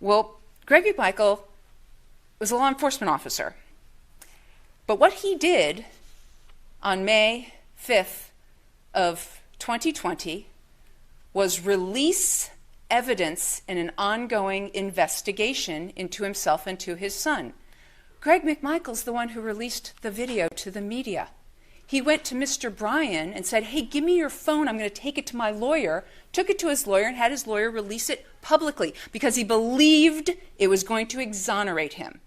Well, Greg McMichael was a law enforcement officer. But what he did on May 5th of 2020 was release evidence in an ongoing investigation into himself and to his son. Greg McMichael's the one who released the video to the media. He went to Mr. Bryan and said, hey, give me your phone, I'm going to take it to my lawyer, took it to his lawyer and had his lawyer release it publicly because he believed it was going to exonerate him.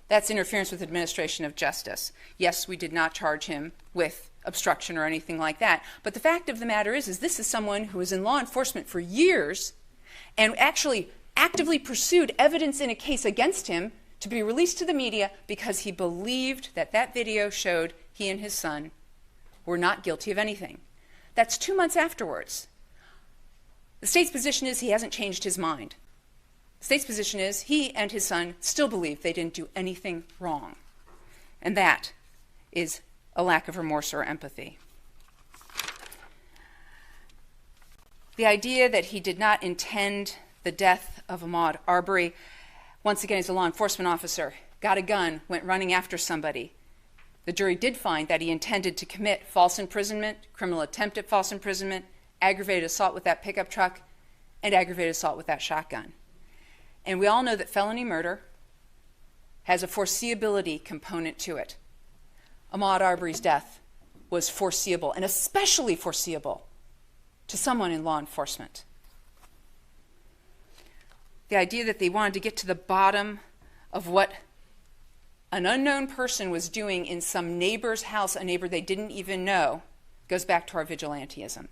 That's interference with administration of justice. Yes, we did not charge him with obstruction or anything like that, but the fact of the matter is this is someone who was in law enforcement for years and actually actively pursued evidence in a case against him to be released to the media because he believed that that video showed he and his son were not guilty of anything. That's 2 months afterwards. The state's position is he hasn't changed his mind. The state's position is he and his son still believe they didn't do anything wrong. And that is a lack of remorse or empathy. The idea that he did not intend the death of Ahmaud Arbery, once again, he's a law enforcement officer, got a gun, went running after somebody. The jury did find that he intended to commit false imprisonment, criminal attempt at false imprisonment, aggravated assault with that pickup truck, and aggravated assault with that shotgun. And we all know that felony murder has a foreseeability component to it. Ahmaud Arbery's death was foreseeable, and especially foreseeable to someone in law enforcement. The idea that they wanted to get to the bottom of what an unknown person was doing in some neighbor's house, a neighbor they didn't even know, goes back to our vigilantism.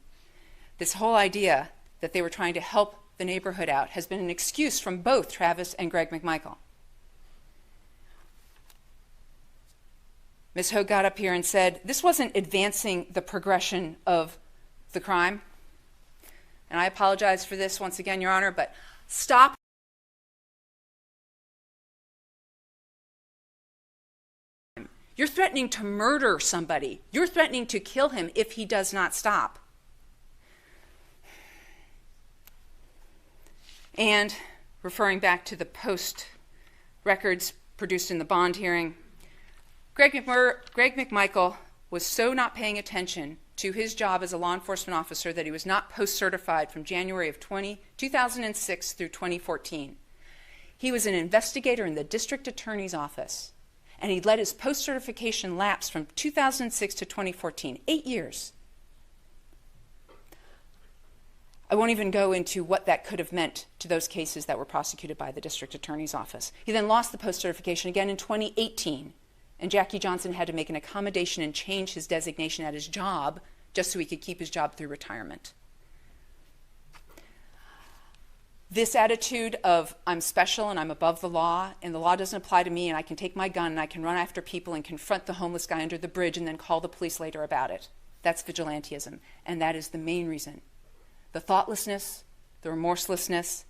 This whole idea that they were trying to help the neighborhood out has been an excuse from both Travis and Greg McMichael. Ms. Hogue got up here and said, this wasn't advancing the progression of the crime. And I apologize for this once again, Your Honor, but stop. You're threatening to murder somebody. You're threatening to kill him if he does not stop. And referring back to the post records produced in the bond hearing, Greg McMichael was so not paying attention to his job as a law enforcement officer that he was not post-certified from January of 2006 through 2014. He was an investigator in the district attorney's office, and he let his post-certification lapse from 2006 to 2014, 8 years. I won't even go into what that could have meant to those cases that were prosecuted by the district attorney's office. He then lost the post-certification again in 2018, and Jackie Johnson had to make an accommodation and change his designation at his job just so he could keep his job through retirement. This attitude of I'm special and I'm above the law and the law doesn't apply to me and I can take my gun and I can run after people and confront the homeless guy under the bridge and then call the police later about it, that's vigilantism, and that is the main reason. The thoughtlessness, the remorselessness,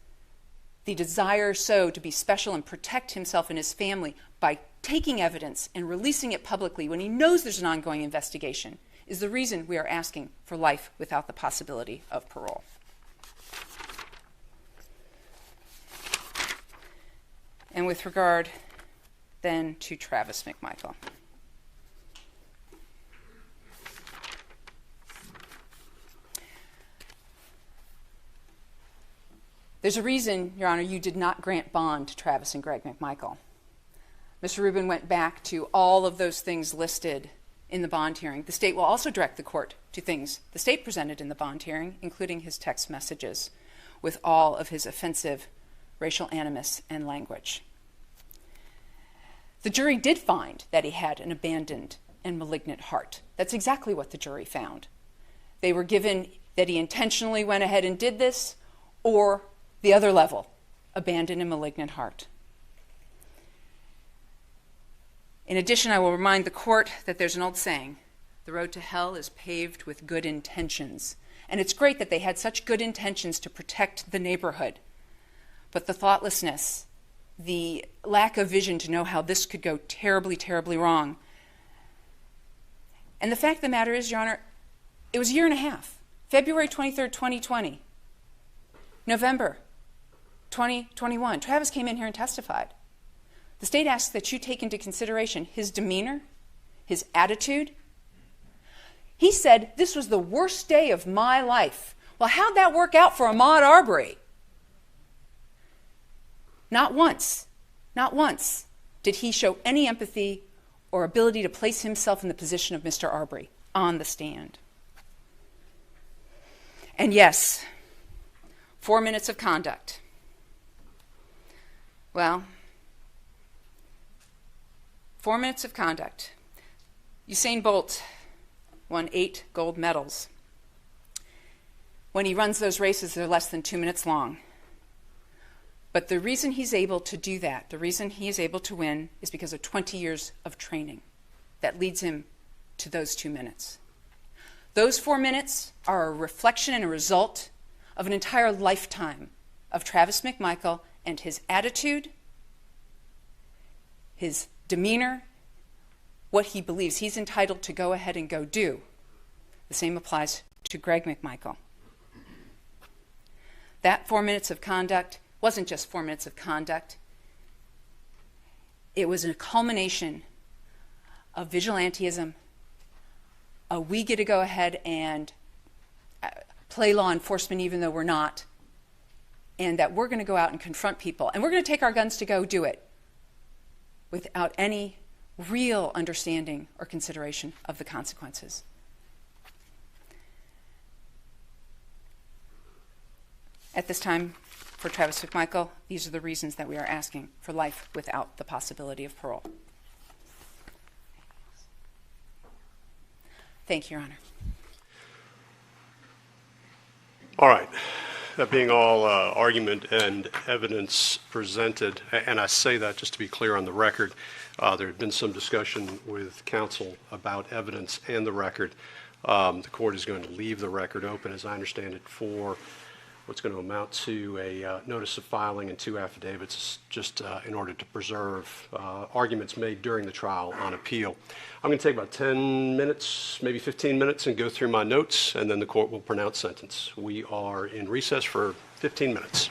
the desire so to be special and protect himself and his family by taking evidence and releasing it publicly when he knows there's an ongoing investigation is the reason we are asking for life without the possibility of parole. And with regard then to Travis McMichael. There's a reason, Your Honor, you did not grant bond to Travis and Greg McMichael. Mr. Rubin went back to all of those things listed in the bond hearing. The state will also direct the court to things the state presented in the bond hearing, including his text messages with all of his offensive racial animus and language. The jury did find that he had an abandoned and malignant heart. That's exactly what the jury found. They were given that he intentionally went ahead and did this, or the other level, abandoned and malignant heart. In addition, I will remind the court that there's an old saying, the road to hell is paved with good intentions. And it's great that they had such good intentions to protect the neighborhood. But the thoughtlessness, the lack of vision to know how this could go terribly, terribly wrong. And the fact of the matter is, Your Honor, It was a year and a half. February 23rd, 2020. November 2021. Travis came in here and testified. The state asks that you take into consideration his demeanor, his attitude. He said, "This was the worst day of my life." Well, how'd that work out for Ahmaud Arbery? Not once did he show any empathy or ability to place himself in the position of Mr. Arbery on the stand. And yes, 4 minutes of conduct. Well, 4 minutes of conduct. Usain Bolt won 8 gold medals. When he runs those races, they're less than 2 minutes long. But the reason he's able to do that, the reason he is able to win, is because of 20 years of training that leads him to those 2 minutes. Those 4 minutes are a reflection and a result of an entire lifetime of Travis McMichael and his attitude, his demeanor, what he believes he's entitled to go ahead and go do. The same applies to Greg McMichael. That 4 minutes of conduct wasn't just 4 minutes of conduct. It was a culmination of vigilantism. We get to go ahead and play law enforcement even though we're not, and that we're going to go out and confront people, and we're going to take our guns to go do it without any real understanding or consideration of the consequences. At this time, for Travis McMichael, these are the reasons that we are asking for life without the possibility of parole. Thank you, Your Honor. All right. That being all argument and evidence presented, and I say that just to be clear on the record, there had been some discussion with counsel about evidence and the record. The court is going to leave the record open, as I understand it, for what's going to amount to a notice of filing and 2 affidavits, just in order to preserve arguments made during the trial on appeal. I'm going to take about 10 minutes, maybe 15 minutes, and go through my notes, and then the court will pronounce sentence. We are in recess for 15 minutes.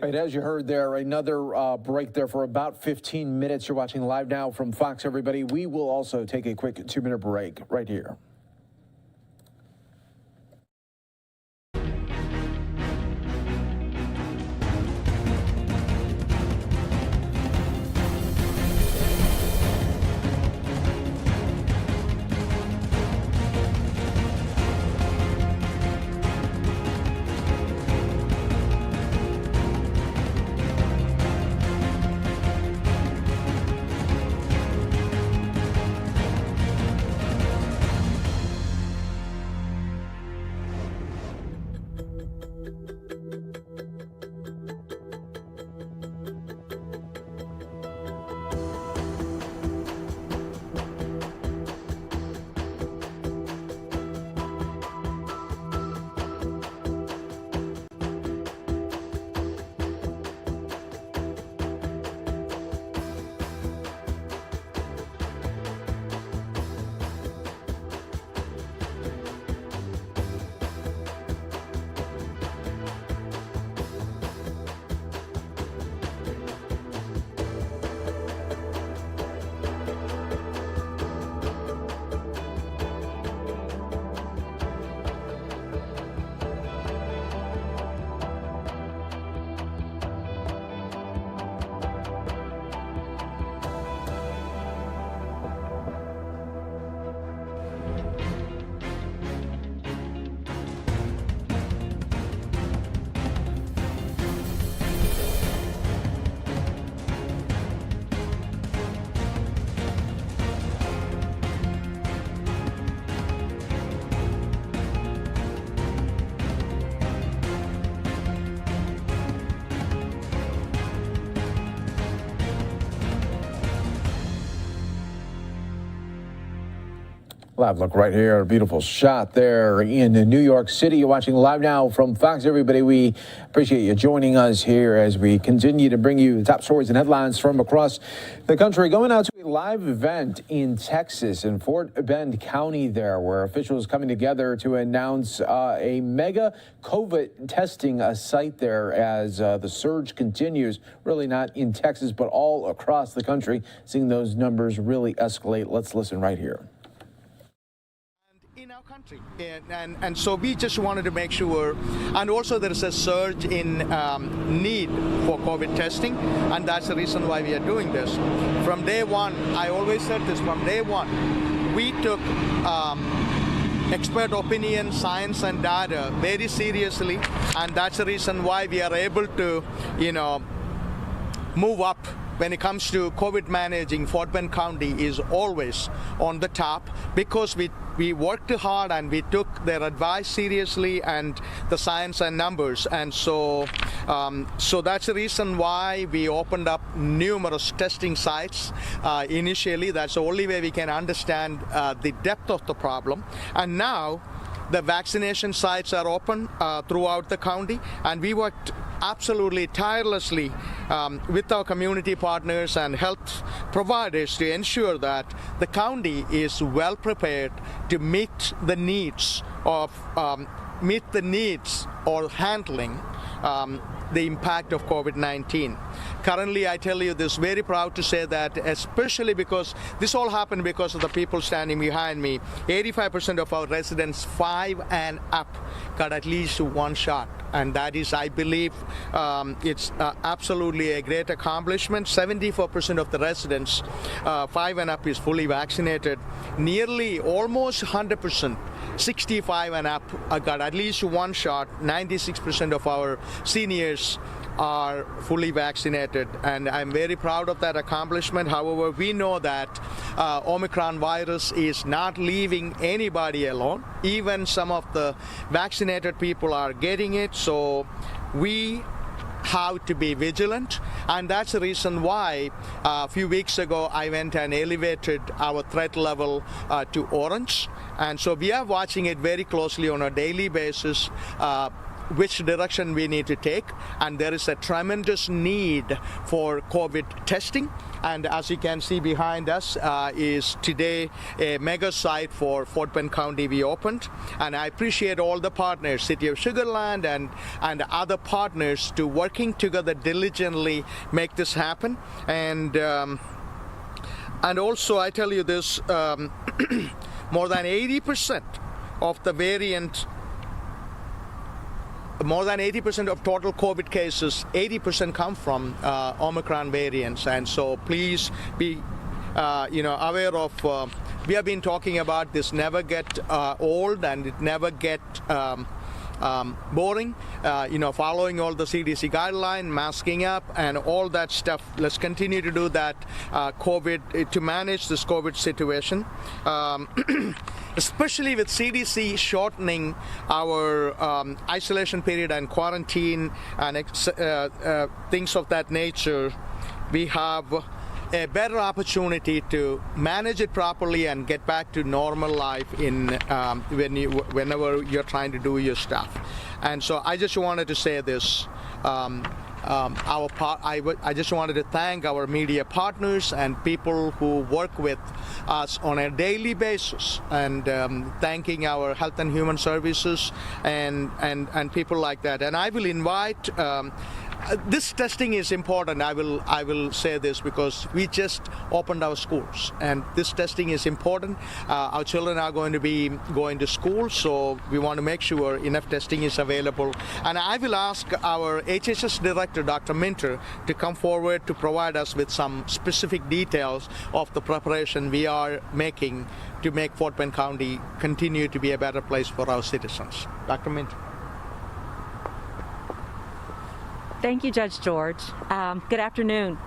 Right, as you heard there, another break there for about 15 minutes. You're watching Live Now from Fox, everybody. We will also take a quick 2-minute break right here. Live look right here, a beautiful shot there in New York City. You're watching Live Now from Fox. Everybody, we appreciate you joining us here as we continue to bring you the top stories and headlines from across the country. Going out to a live event in Texas, in Fort Bend County there, where officials coming together to announce a mega COVID testing site there as the surge continues, really not in Texas, but all across the country, seeing those numbers really escalate. Let's listen right here. In our country, and so we just wanted to make sure, and also there is a surge in need for COVID testing, and that's the reason why we are doing this. From day one, I always said this, from day one, we took expert opinion, science and data very seriously, and that's the reason why we are able to, move up. When it comes to COVID managing, Fort Bend County is always on the top because we worked hard and we took their advice seriously and the science and numbers. And so that's the reason why we opened up numerous testing sites initially. That's the only way we can understand the depth of the problem. And now the vaccination sites are open throughout the county, and we worked absolutely tirelessly with our community partners and health providers to ensure that the county is well prepared to meet the needs or handling the impact of COVID-19. Currently, I tell you this, very proud to say that, especially because this all happened because of the people standing behind me, 85% of our residents 5 and up got at least one shot. And that is, I believe, it's absolutely a great accomplishment. 74% of the residents 5 and up is fully vaccinated. Nearly almost 100%. 65 and up got at least one shot. 96% of our seniors are fully vaccinated, and I'm very proud of that accomplishment. However, we know that Omicron virus is not leaving anybody alone. Even some of the vaccinated people are getting it, so we have to be vigilant, and that's the reason why a few weeks ago I went and elevated our threat level to orange, and so we are watching it very closely on a daily basis, which direction we need to take, and there is a tremendous need for COVID testing. And as you can see behind us is today a mega site for Fort Bend County we opened, and I appreciate all the partners, City of Sugar Land and other partners, to working together diligently make this happen. And also I tell you this, more than 80% of the variant, more than 80% of total COVID cases, 80% come from Omicron variants. And so please be aware of, we have been talking about this never get old and it never get boring, following all the CDC guideline, masking up and all that stuff. Let's continue to do that to manage this COVID situation. Especially with CDC shortening our isolation period and quarantine and things of that nature, we have a better opportunity to manage it properly and get back to normal life whenever you're trying to do your stuff. And so I just wanted to say this. I just wanted to thank our media partners and people who work with us on a daily basis, and thanking our Health and Human Services and people like that. And I will invite. This testing is important. I will say this because we just opened our schools, and this testing is important. Our children are going to be going to school, so we want to make sure enough testing is available. And I will ask our HHS director, Dr. Minter, to come forward to provide us with some specific details of the preparation we are making to make Fort Bend County continue to be a better place for our citizens. Dr. Minter. Thank you, Judge George. Good afternoon.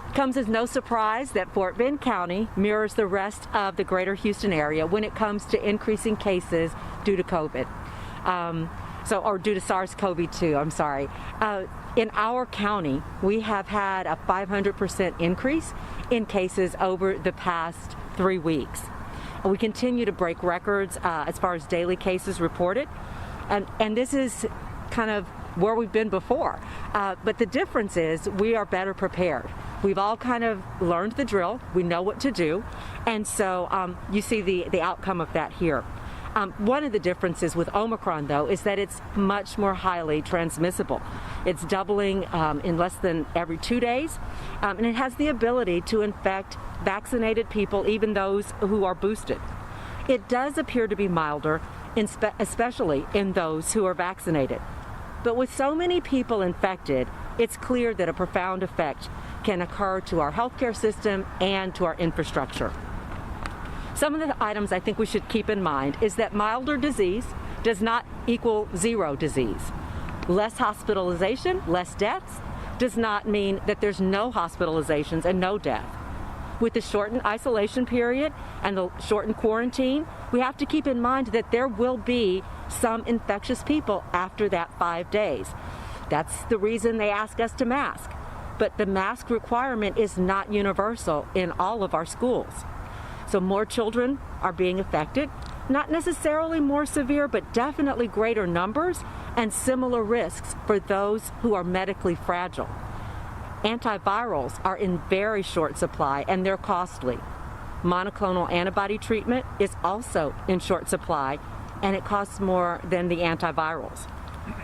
It comes as no surprise that Fort Bend County mirrors the rest of the greater Houston area when it comes to increasing cases due to COVID. Or due to SARS-CoV-2, I'm sorry. In our county, we have had a 500% increase in cases over the past 3 weeks. We continue to break records as far as daily cases reported. And this is kind of where we've been before. But the difference is we are better prepared. We've all kind of learned the drill. We know what to do. And so you see the outcome of that here. One of the differences with Omicron, though, is that it's much more highly transmissible. It's doubling in less than every 2 days, and it has the ability to infect vaccinated people, even those who are boosted. It does appear to be milder, especially in those who are vaccinated. But with so many people infected, it's clear that a profound effect can occur to our healthcare system and to our infrastructure. Some of the items I think we should keep in mind is that milder disease does not equal zero disease. Less hospitalization, less deaths, does not mean that there's no hospitalizations and no death. With the shortened isolation period and the shortened quarantine, we have to keep in mind that there will be some infectious people after that 5 days. That's the reason they ask us to mask. But the mask requirement is not universal in all of our schools. So more children are being affected, not necessarily more severe, but definitely greater numbers and similar risks for those who are medically fragile. Antivirals are in very short supply and they're costly. Monoclonal antibody treatment is also in short supply and it costs more than the antivirals.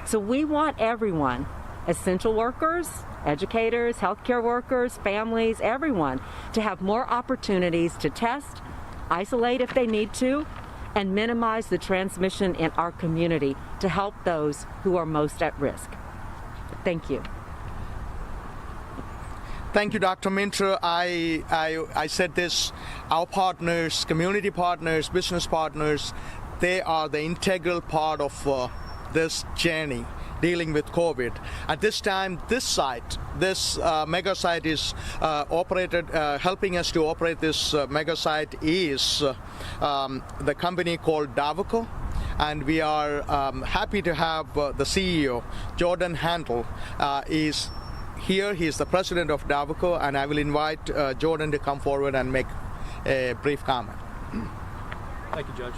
So we want everyone, essential workers, educators, healthcare workers, families, everyone, to have more opportunities to test, isolate if they need to, and minimize the transmission in our community to help those who are most at risk. Thank you. Thank you, Dr. Minter. I said this, our partners, community partners, business partners, they are the integral part of this journey dealing with COVID. At this time, this site, this mega site is operated, helping us to operate this mega site is the company called Davico. And we are happy to have the CEO, Jordan Handel, is here. He is the president of Davico, and I will invite Jordan to come forward and make a brief comment. Thank you, Judge.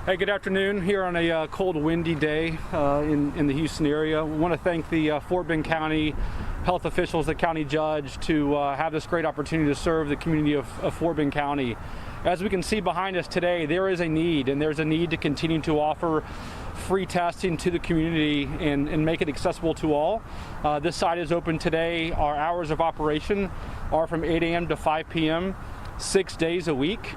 Hey, good afternoon. Here on a cold, windy day in the Houston area. We want to thank the Fort Bend County health officials, the county judge, to have this great opportunity to serve the community of Fort Bend County. As we can see behind us today, there is a need, and there's a need to continue to offer free testing to the community and make it accessible to all. This site is open today. Our hours of operation are from 8 a.m. to 5 p.m., 6 days a week.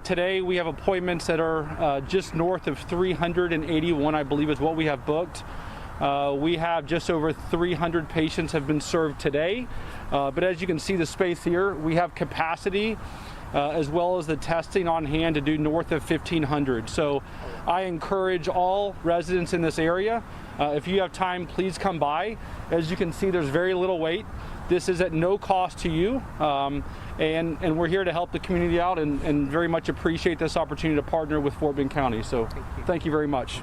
Today we have appointments that are just north of 381, I believe is what we have booked. We have just over 300 patients have been served today. But as you can see the space here, we have capacity as well as the testing on hand to do north of 1,500. So I encourage all residents in this area, if you have time, please come by. As you can see, there's very little wait. This is at no cost to you, and we're here to help the community out and very much appreciate this opportunity to partner with Fort Bend County. So thank you very much.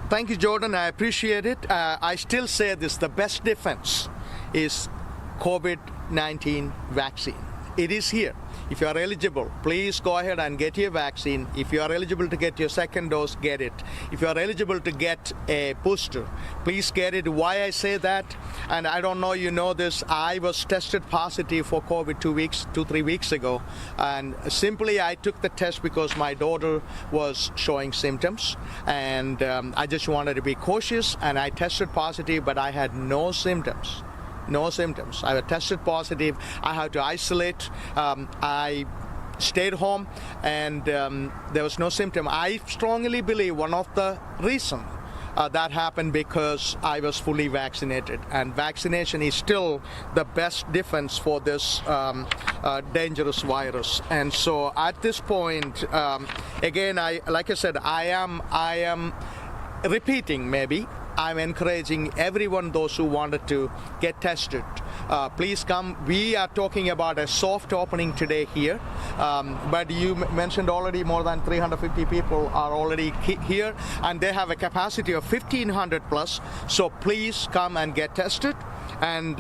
Thank you, Jordan. I appreciate it. I still say this, the best defense is COVID-19 vaccine. It is here. If you are eligible, please go ahead and get your vaccine. If you are eligible to get your second dose, get it. If you are eligible to get a booster, please get it. Why I say that, and I don't know you know this, I was tested positive for COVID 3 weeks ago. And simply I took the test because my daughter was showing symptoms. And I just wanted to be cautious, and I tested positive, but I had no symptoms. No symptoms. I was tested positive. I had to isolate. I stayed home, and there was no symptom. I strongly believe one of the reasons that happened because I was fully vaccinated, and vaccination is still the best defense for this dangerous virus. And so at this point, again, like I said, I am repeating maybe. I'm encouraging everyone, those who wanted to get tested, please come. We are talking about a soft opening today here, but you mentioned already more than 350 people are already here, and they have a capacity of 1,500 plus. So please come and get tested, and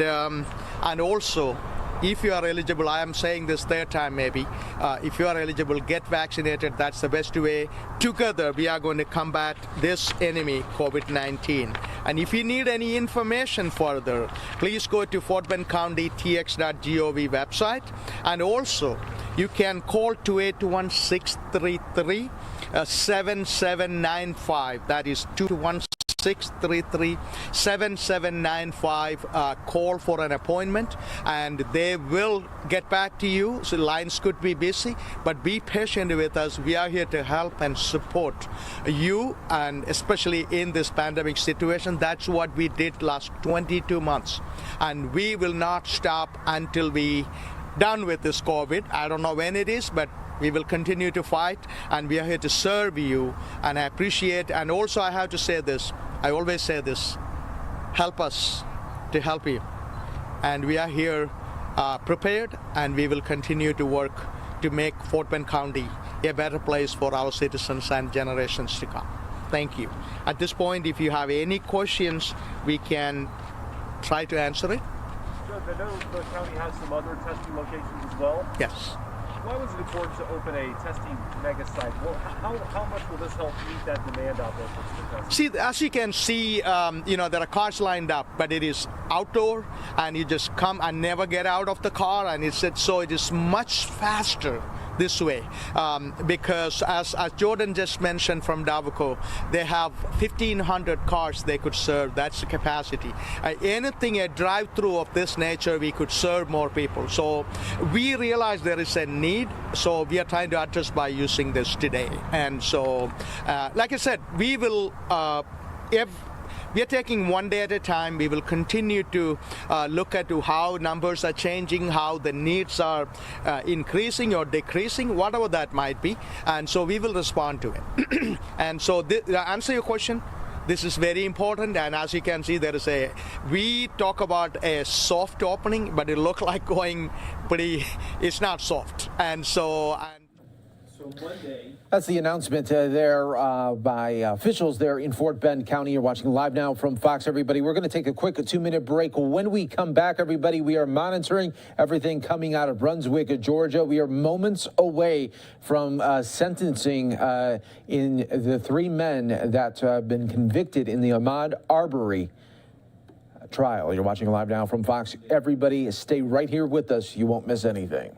also if you are eligible, I am saying this third time maybe, if you are eligible, get vaccinated. That's the best way. Together, we are going to combat this enemy, COVID-19. And if you need any information further, please go to FortBendCountyTX.gov website. And also, you can call 281-633-7795. That is 281-633-7795. Call for an appointment, and they will get back to you. So lines could be busy, but be patient with us. We are here to help and support you, and especially in this pandemic situation. That's what we did last 22 months, and we will not stop until we done with this COVID. I don't know when it is, but we will continue to fight, and we are here to serve you. And I appreciate, and also I have to say this, I always say this, help us to help you. And we are here prepared, and we will continue to work to make Fort Bend County a better place for our citizens and generations to come. Thank you. At this point, if you have any questions, we can try to answer it. Judge, I know the county has some other testing locations as well. Yes. Why was it important to open a testing mega site? Well, how much will this help meet that demand out there for testing? See, as you can see, there are cars lined up, but it is outdoor, and you just come and never get out of the car, and so it is much faster this way, because as Jordan just mentioned from Davaco, they have 1,500 cars they could serve. That's the capacity. Anything a drive-through of this nature, we could serve more people. So we realize there is a need, so we are trying to address by using this today. And so, like I said, we will, we are taking one day at a time. We will continue to look at how numbers are changing, how the needs are increasing or decreasing, whatever that might be. And so we will respond to it. And so to answer your question, this is very important. And as you can see, we talk about a soft opening, but it looks like going it's not soft. And so... Monday. That's the announcement there by officials there in Fort Bend County. You're watching Live Now from Fox, everybody. We're going to take a quick 2-minute break. When we come back, everybody, we are monitoring everything coming out of Brunswick, Georgia. We are moments away from sentencing in the 3 men that have been convicted in the Ahmaud Arbery trial. You're watching Live Now from Fox. Everybody, stay right here with us. You won't miss anything.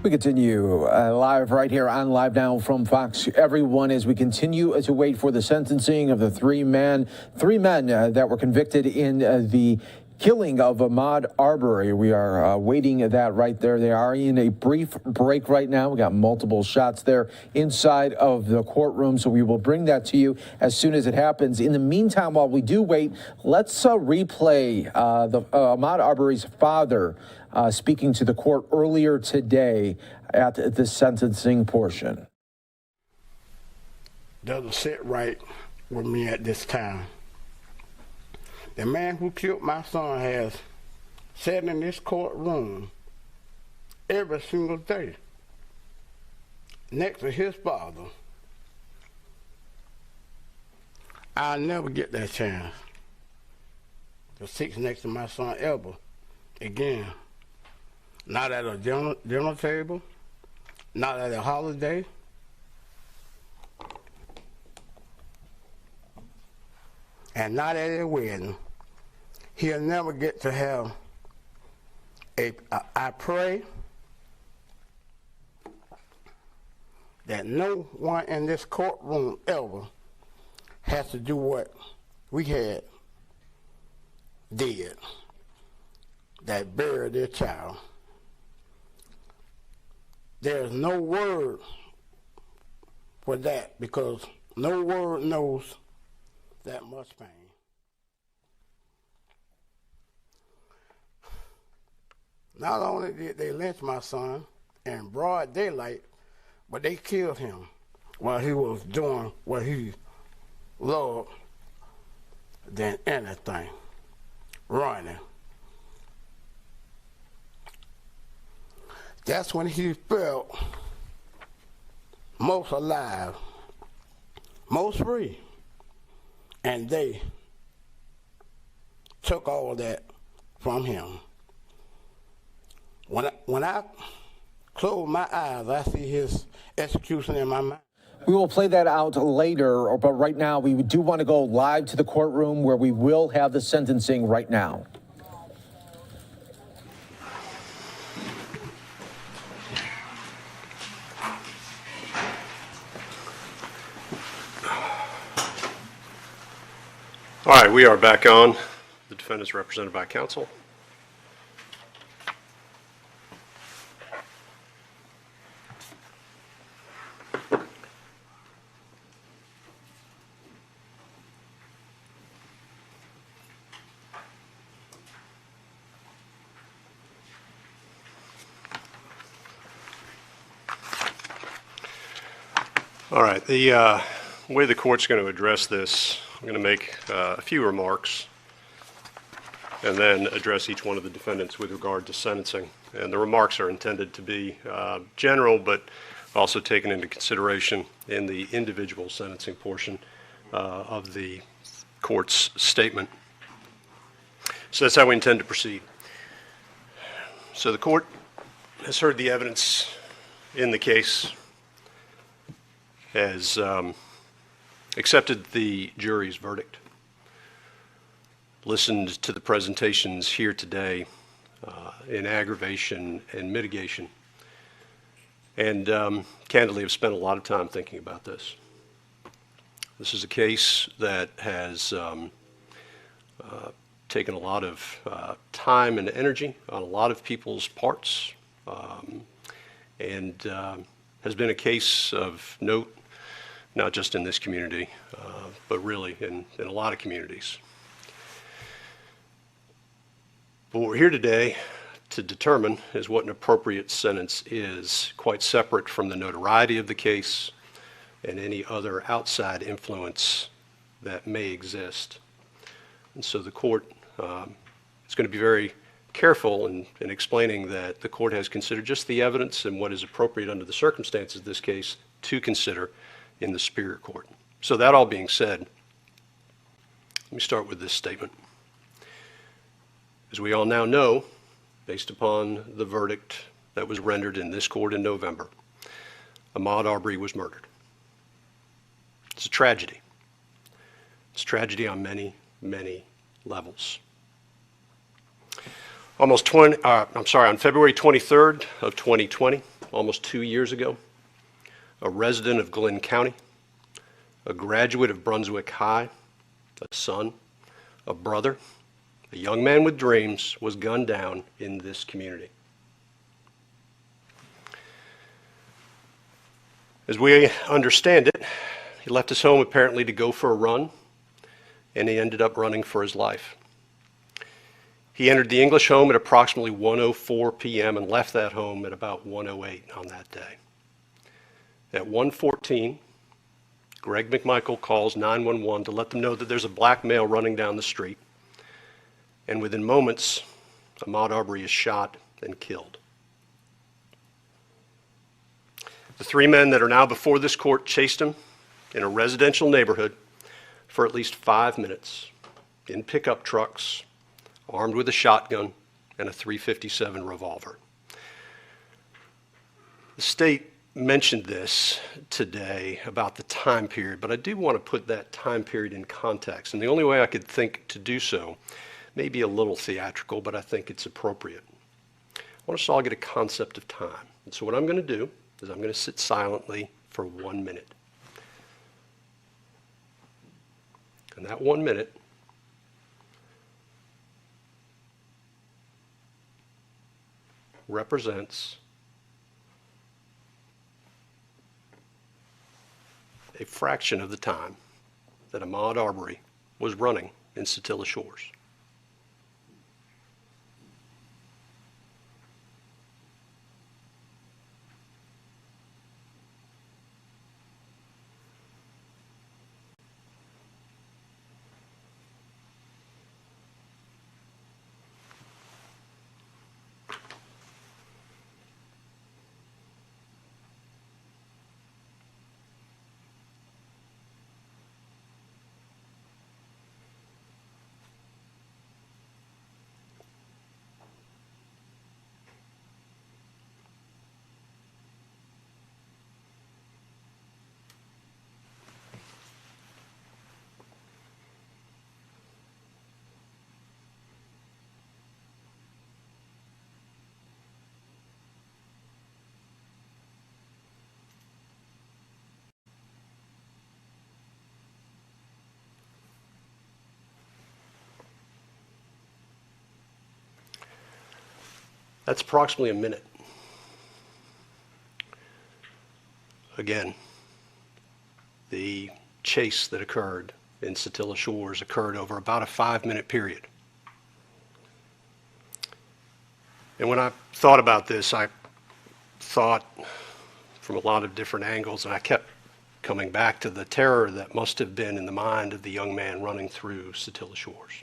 We continue live right here on Live Now from Fox. Everyone, as we continue to wait for the sentencing of the 3 men that were convicted in the killing of Ahmaud Arbery. We are waiting at that right there. They are in a brief break right now. We got multiple shots there inside of the courtroom, so we will bring that to you as soon as it happens. In the meantime, while we do wait, let's replay Ahmaud Arbery's father speaking to the court earlier today at the sentencing portion. Doesn't sit right with me at this time. The man who killed my son has sat in this courtroom every single day next to his father. I'll never get that chance to sit next to my son ever again. Not at a dinner table, not at a holiday. And not at a wedding. He'll never get to have I pray that no one in this courtroom ever has to do what we had did, that buried their child. There's no word for that because no word knows that much pain. Not only did they lynch my son in broad daylight, but they killed him while he was doing what he loved than anything, running. That's when he felt most alive, most free. And they took all of that from him. When I close my eyes, I see his execution in my mind. We will play that out later, but right now we do want to go live to the courtroom where we will have the sentencing right now. All right, we are back on. The defendant is represented by counsel. All right, the way the court's going to address this, I'm going to make a few remarks and then address each one of the defendants with regard to sentencing. And the remarks are intended to be general, but also taken into consideration in the individual sentencing portion of the court's statement. So that's how we intend to proceed. So the court has heard the evidence in the case, has accepted the jury's verdict, listened to the presentations here today in aggravation and mitigation, and candidly have spent a lot of time thinking about this. This is a case that has taken a lot of time and energy on a lot of people's parts, and has been a case of note, not just in this community, but really in a lot of communities. But what we're here today to determine is what an appropriate sentence is, quite separate from the notoriety of the case and any other outside influence that may exist. And so the court is going to be very careful in explaining that the court has considered just the evidence and what is appropriate under the circumstances of this case to consider in the Superior Court. So that all being said, let me start with this statement. As we all now know, based upon the verdict that was rendered in this court in November, Ahmaud Arbery was murdered. It's a tragedy. It's a tragedy on many, many levels. On February 23rd of 2020, almost 2 years ago, a resident of Glynn County, a graduate of Brunswick High, a son, a brother, a young man with dreams, was gunned down in this community. As we understand it, he left his home apparently to go for a run, and he ended up running for his life. He entered the English home at approximately 1:04 p.m. and left that home at about 1:08 on that day. At 1:14, Greg McMichael calls 911 to let them know that there's a black male running down the street, and within moments, Ahmaud Arbery is shot and killed. The three men that are now before this court chased him in a residential neighborhood for at least 5 minutes in pickup trucks, armed with a shotgun and a .357 revolver. The state mentioned this today about the time period, but I do want to put that time period in context. And the only way I could think to do so may be a little theatrical, but I think it's appropriate. I want us to all get a concept of time. And so what I'm going to do is I'm going to sit silently for 1 minute. And that 1 minute represents a fraction of the time that Ahmaud Arbery was running in Satilla Shores. That's approximately a minute. Again, the chase that occurred in Satilla Shores occurred over about a 5-minute period. And when I thought about this, I thought from a lot of different angles, and I kept coming back to the terror that must have been in the mind of the young man running through Satilla Shores.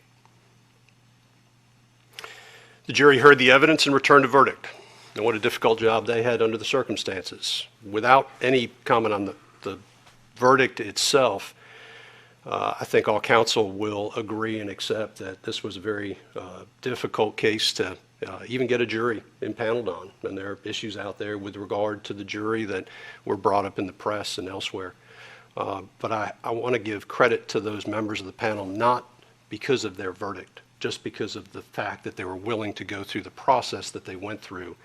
The jury heard the evidence and returned a verdict. And what a difficult job they had under the circumstances. Without any comment on the verdict itself, I think all counsel will agree and accept that this was a very difficult case to even get a jury impaneled on. And there are issues out there with regard to the jury that were brought up in the press and elsewhere. But I want to give credit to those members of the panel, not because of their verdict, just because of the fact that they were willing to go through the process that they went through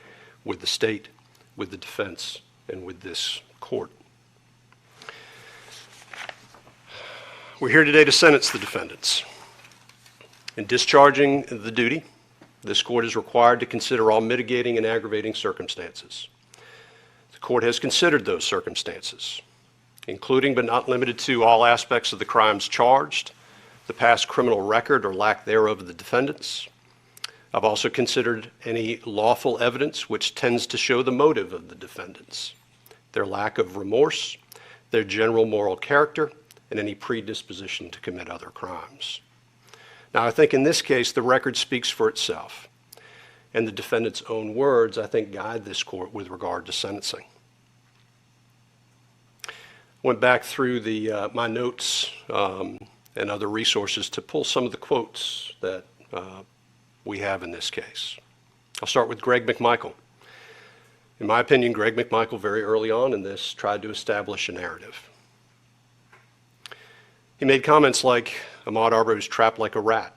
with the state, with the defense, and with this court. We're here today to sentence the defendants. In discharging the duty, this court is required to consider all mitigating and aggravating circumstances. The court has considered those circumstances, including but not limited to all aspects of the crimes charged, the past criminal record or lack thereof of the defendants. I've also considered any lawful evidence which tends to show the motive of the defendants, their lack of remorse, their general moral character, and any predisposition to commit other crimes. Now, I think in this case, the record speaks for itself, and the defendant's own words, I think, guide this court with regard to sentencing. Went back through my notes and other resources to pull some of the quotes that we have in this case. I'll start with Greg McMichael. In my opinion, Greg McMichael, very early on in this, tried to establish a narrative. He made comments like, Ahmaud Arbery was trapped like a rat.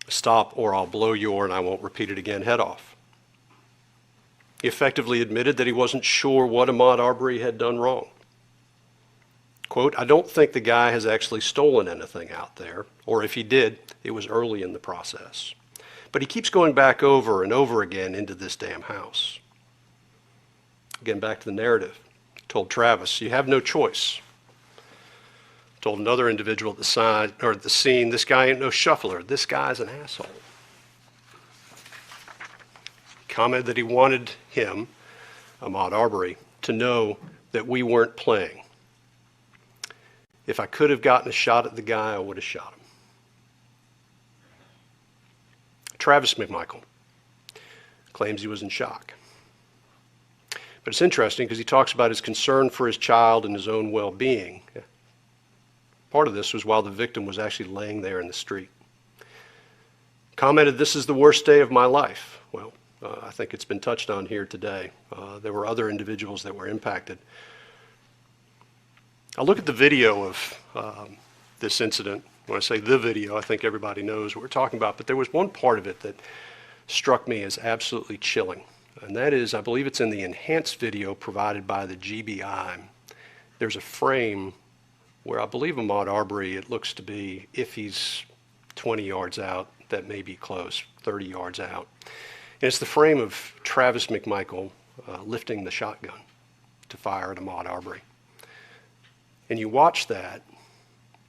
Stop or I'll blow your, and I won't repeat it again, head off. He effectively admitted that he wasn't sure what Ahmaud Arbery had done wrong. Quote, I don't think the guy has actually stolen anything out there, or if he did, it was early in the process. But he keeps going back over and over again into this damn house. Again, back to the narrative. Told Travis, you have no choice. Told another individual at the side, or at the scene, this guy ain't no shuffler. This guy's an asshole. Commented that he wanted him, Ahmaud Arbery, to know that we weren't playing. If I could have gotten a shot at the guy, I would have shot him. Travis McMichael claims he was in shock. But it's interesting because he talks about his concern for his child and his own well-being. Part of this was while the victim was actually laying there in the street. Commented, this is the worst day of my life. Well, I think it's been touched on here today. There were other individuals that were impacted. I look at the video of this incident. When I say the video, I think everybody knows what we're talking about, but there was one part of it that struck me as absolutely chilling, and that is, I believe it's in the enhanced video provided by the GBI. There's a frame where I believe Ahmaud Arbery, it looks to be, if he's 20 yards out, that may be close, 30 yards out. And it's the frame of Travis McMichael lifting the shotgun to fire at Ahmaud Arbery. And you watch that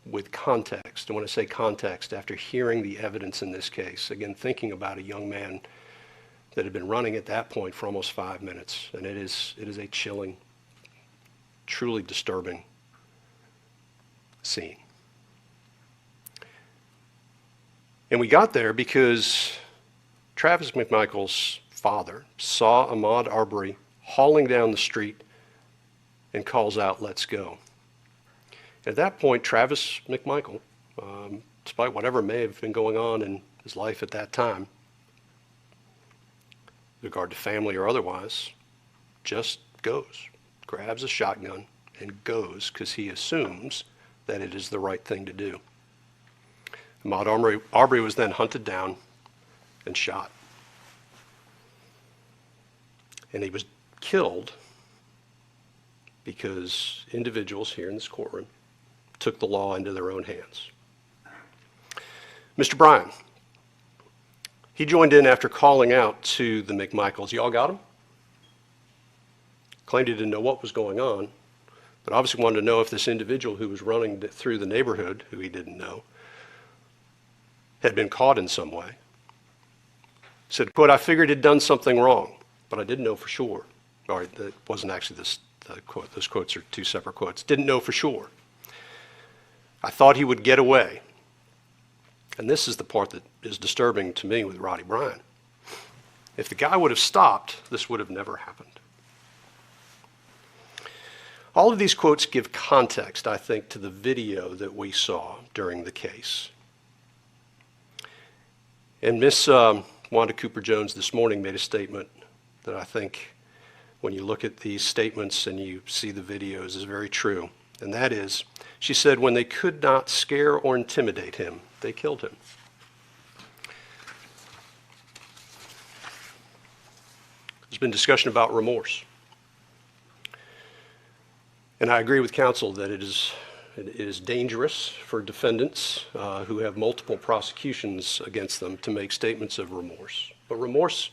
with context. And when I say context, after hearing the evidence in this case, again, thinking about a young man that had been running at that point for almost 5 minutes, and it is a chilling, truly disturbing scene. And we got there because Travis McMichael's father saw Ahmaud Arbery hauling down the street and calls out, let's go. At that point, Travis McMichael, despite whatever may have been going on in his life at that time, with regard to family or otherwise, just goes, grabs a shotgun and goes because he assumes that it is the right thing to do. Ahmaud Arbery was then hunted down and shot. And he was killed because individuals here in this courtroom took the law into their own hands. Mr. Bryan, he joined in after calling out to the McMichaels. Y'all got him? Claimed he didn't know what was going on, but obviously wanted to know if this individual who was running through the neighborhood, who he didn't know, had been caught in some way. Said, quote, I figured he'd done something wrong, but I didn't know for sure. Or that wasn't actually the quote. Those quotes are two separate quotes. Didn't know for sure. I thought he would get away. And this is the part that is disturbing to me with Roddy Bryan. If the guy would have stopped, this would have never happened. All of these quotes give context, I think, to the video that we saw during the case. And Miss Wanda Cooper-Jones this morning made a statement that I think, when you look at these statements and you see the videos, is very true. And that is, she said, when they could not scare or intimidate him, they killed him. There's been discussion about remorse. And I agree with counsel that it is dangerous for defendants who have multiple prosecutions against them to make statements of remorse. But remorse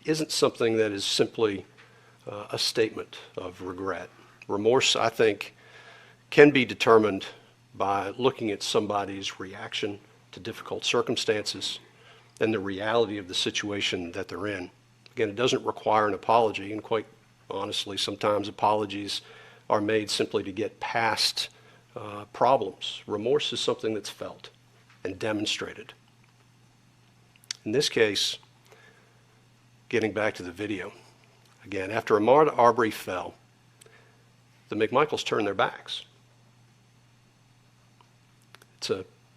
isn't something that is simply a statement of regret. Remorse, I think, can be determined by looking at somebody's reaction to difficult circumstances and the reality of the situation that they're in. Again, it doesn't require an apology, and quite honestly, sometimes apologies are made simply to get past problems. Remorse is something that's felt and demonstrated. In this case, getting back to the video, again, after Ahmaud Arbery fell, the McMichaels turned their backs. It's,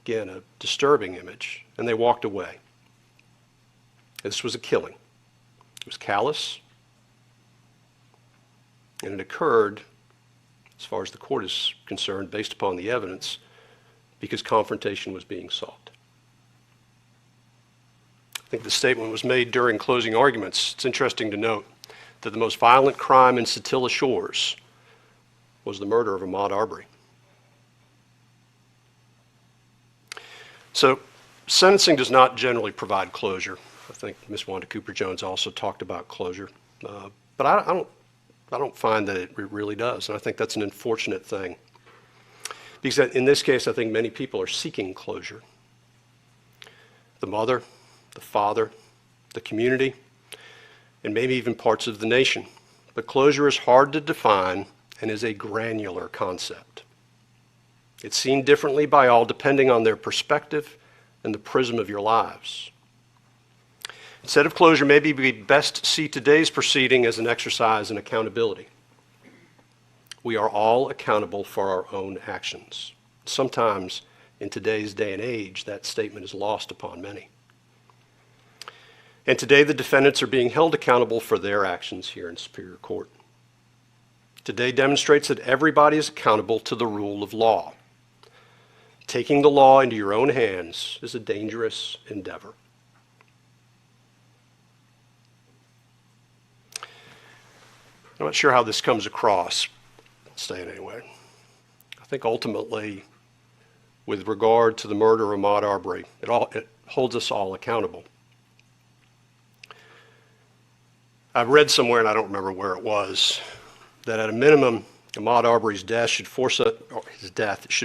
again, a disturbing image, and they walked away. This was a killing. It was callous, and it occurred, as far as the court is concerned, based upon the evidence, because confrontation was being sought. I think the statement was made during closing arguments. It's interesting to note that the most violent crime in Satilla Shores was the murder of Ahmaud Arbery. So sentencing does not generally provide closure. I think Ms. Wanda Cooper-Jones also talked about closure. But I don't find that it really does. And I think that's an unfortunate thing. Because in this case, I think many people are seeking closure. The mother, the father, the community, and maybe even parts of the nation. But closure is hard to define and is a granular concept. It's seen differently by all depending on their perspective and the prism of your lives. Instead of closure, maybe we best see today's proceeding as an exercise in accountability. We are all accountable for our own actions. Sometimes in today's day and age, that statement is lost upon many. And today the defendants are being held accountable for their actions here in Superior Court. Today demonstrates that everybody is accountable to the rule of law. Taking the law into your own hands is a dangerous endeavor. I'm not sure how this comes across. I'll say it anyway. I think ultimately, with regard to the murder of Ahmaud Arbery, it holds us all accountable. I've read somewhere, and I don't remember where it was, that at a minimum, Ahmaud Arbery's death should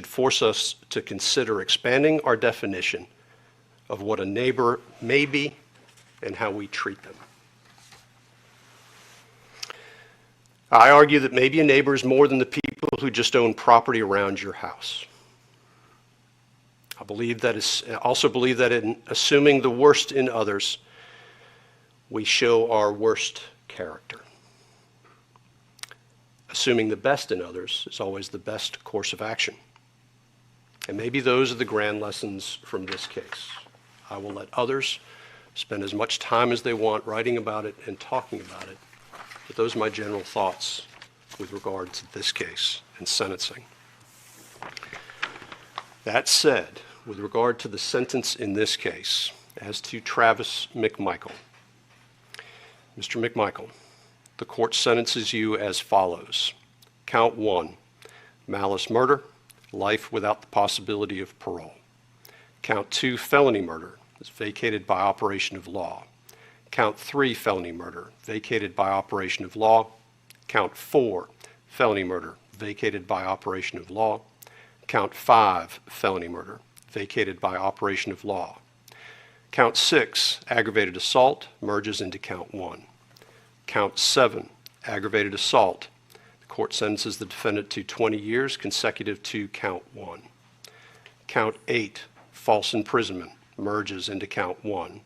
force us to consider expanding our definition of what a neighbor may be and how we treat them. I argue that maybe a neighbor is more than the people who just own property around your house. I also believe that in assuming the worst in others, we show our worst character. Assuming the best in others is always the best course of action. And maybe those are the grand lessons from this case. I will let others spend as much time as they want writing about it and talking about it. But those are my general thoughts with regard to this case and sentencing. That said, with regard to the sentence in this case, as to Travis McMichael, Mr. McMichael, the court sentences you as follows. Count 1, malice murder, life without the possibility of parole. Count 2, felony murder, is vacated by operation of law. Count 3, felony murder, vacated by operation of law. Count 4, felony murder, vacated by operation of law. Count 5, felony murder, vacated by operation of law. Count 6, aggravated assault, merges into count 1. Count 7, aggravated assault. The court sentences the defendant to 20 years consecutive to count 1. Count 8, false imprisonment, merges into count 1.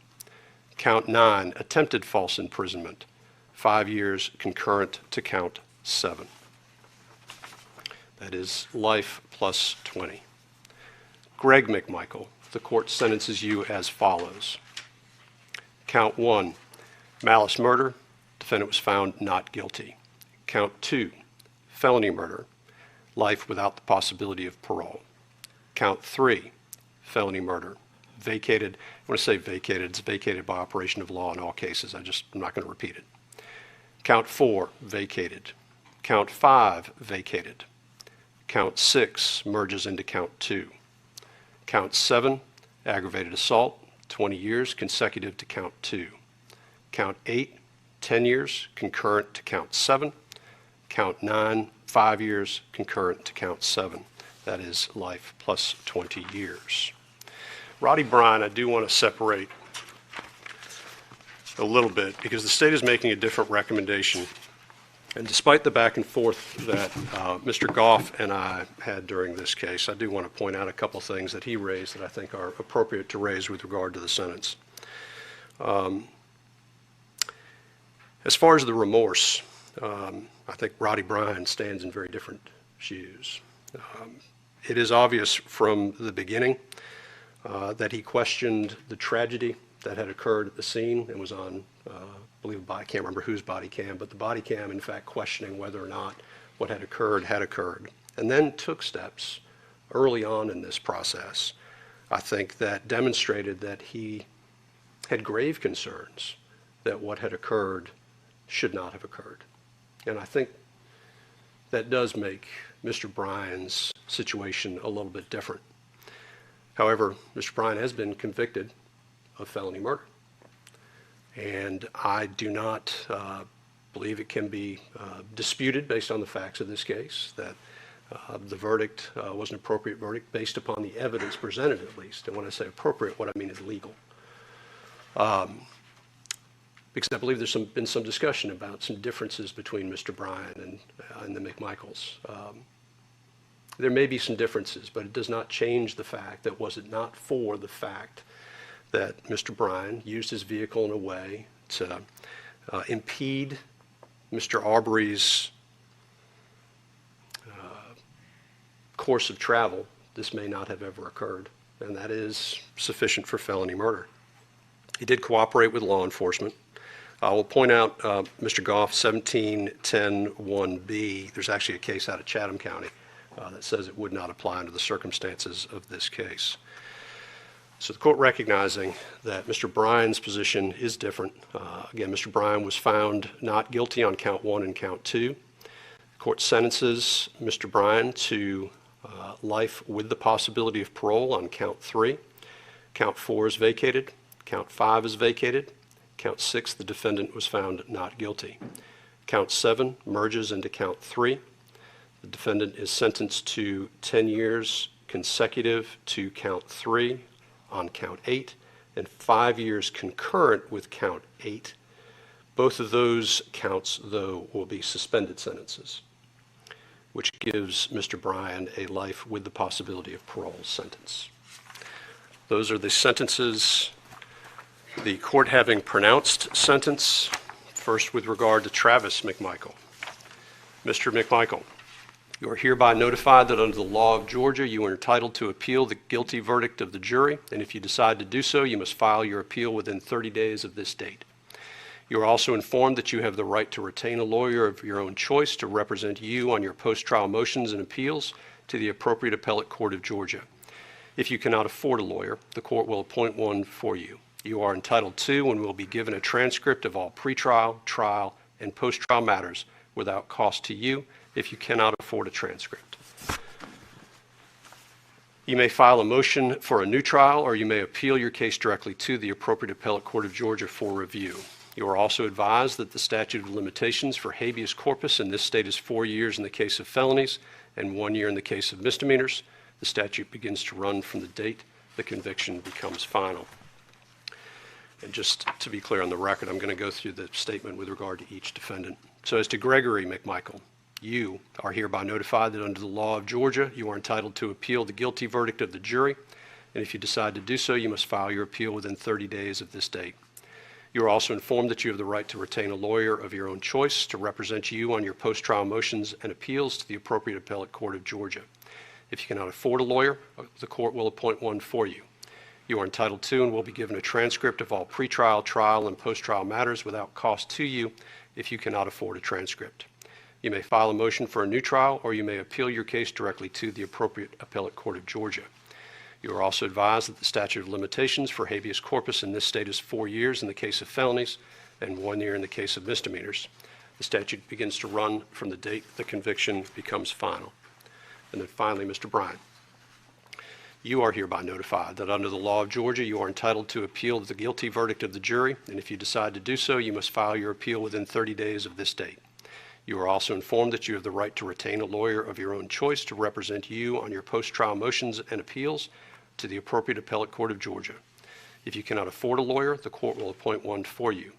Count 9, attempted false imprisonment, 5 years concurrent to count 7. That is life plus 20. Greg McMichael, the court sentences you as follows. Count 1, malice murder, defendant was found not guilty. Count 2, felony murder, life without the possibility of parole. Count 3, felony murder, vacated. When I say vacated, it's vacated by operation of law in all cases. I'm not going to repeat it. Count 4, vacated. Count 5, vacated. Count 6 merges into count 2. Count 7, aggravated assault, 20 years consecutive to count 2. Count 8, 10 years concurrent to count 7. Count 9, 5 years concurrent to count 7. That is life plus 20 years. Roddy Bryan, I do want to separate a little bit because the state is making a different recommendation. And despite the back and forth that Mr. Goff and I had during this case, I do want to point out a couple things that he raised that I think are appropriate to raise with regard to the sentence. As far as the remorse, I think Roddy Bryan stands in very different shoes. It is obvious from the beginning that he questioned the tragedy that had occurred at the scene and was on, I believe, I can't remember whose body cam, but the body cam, in fact, questioning whether or not what had occurred, and then took steps early on in this process, I think, that demonstrated that he had grave concerns that what had occurred should not have occurred. And I think that does make Mr. Bryan's situation a little bit different. However, Mr. Bryan has been convicted of felony murder, and I do not believe it can be disputed based on the facts of this case that the verdict was an appropriate verdict based upon the evidence presented, at least. And when I say appropriate, what I mean is legal. Because I believe there's been some discussion about some differences between Mr. Bryan and the McMichaels. There may be some differences, but it does not change the fact that was it not for the fact that Mr. Bryan used his vehicle in a way to impede Mr. Arbery's course of travel, this may not have ever occurred, and that is sufficient for felony murder. He did cooperate with law enforcement. I will point out Mr. Goff, 1710(1)B. There's actually a case out of Chatham County that says it would not apply under the circumstances of this case. So the court recognizing that Mr. Bryan's position is different. Again, Mr. Bryan was found not guilty on count 1 and count 2. The court sentences Mr. Bryan to life with the possibility of parole on count 3. Count 4 is vacated. Count 5 is vacated. Count 6, the defendant was found not guilty. Count 7 merges into count 3. The defendant is sentenced to 10 years consecutive to count 3 on count 8 and 5 years concurrent with count 8. Both of those counts, though, will be suspended sentences, which gives Mr. Bryan a life with the possibility of parole sentence. Those are the sentences, the court having pronounced sentence, first with regard to Travis McMichael. Mr. McMichael, you are hereby notified that under the law of Georgia, you are entitled to appeal the guilty verdict of the jury, and if you decide to do so, you must file your appeal within 30 days of this date. You are also informed that you have the right to retain a lawyer of your own choice to represent you on your post-trial motions and appeals to the appropriate appellate court of Georgia. If you cannot afford a lawyer, the court will appoint one for you. You are entitled to and will be given a transcript of all pretrial, trial, and post-trial matters without cost to you if you cannot afford a transcript. You may file a motion for a new trial, or you may appeal your case directly to the appropriate appellate court of Georgia for review. You are also advised that the statute of limitations for habeas corpus in this state is 4 years in the case of felonies and 1 year in the case of misdemeanors. The statute begins to run from the date the conviction becomes final. And just to be clear on the record, I'm going to go through the statement with regard to each defendant. So as to Gregory McMichael, you are hereby notified that under the law of Georgia, you are entitled to appeal the guilty verdict of the jury, and if you decide to do so, you must file your appeal within 30 days of this date. You are also informed that you have the right to retain a lawyer of your own choice to represent you on your post-trial motions and appeals to the appropriate appellate court of Georgia. If you cannot afford a lawyer, the court will appoint one for you. You are entitled to and will be given a transcript of all pretrial, trial, and post-trial matters without cost to you if you cannot afford a transcript. You may file a motion for a new trial, or you may appeal your case directly to the appropriate appellate court of Georgia. You are also advised that the statute of limitations for habeas corpus in this state is 4 years in the case of felonies and 1 year in the case of misdemeanors. The statute begins to run from the date the conviction becomes final. And then finally, Mr. Bryan, you are hereby notified that under the law of Georgia, you are entitled to appeal the guilty verdict of the jury, and if you decide to do so, you must file your appeal within 30 days of this date. You are also informed that you have the right to retain a lawyer of your own choice to represent you on your post-trial motions and appeals to the appropriate appellate court of Georgia. If you cannot afford a lawyer, the court will appoint one for you.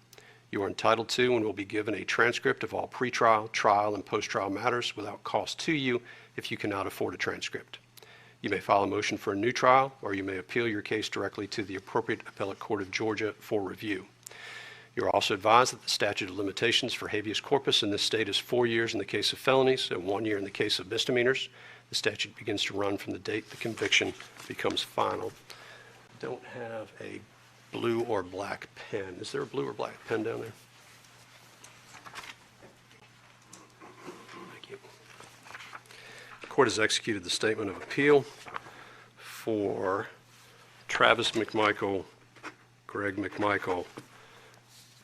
You are entitled to and will be given a transcript of all pretrial, trial, and post-trial matters without cost to you if you cannot afford a transcript. You may file a motion for a new trial, or you may appeal your case directly to the appropriate appellate court of Georgia for review. You are also advised that the statute of limitations for habeas corpus in this state is 4 years in the case of felonies and 1 year in the case of misdemeanors. The statute begins to run from the date the conviction becomes final. I don't have a blue or black pen. Is there a blue or black pen down there? Thank you. The court has executed the statement of appeal for Travis McMichael, Greg McMichael,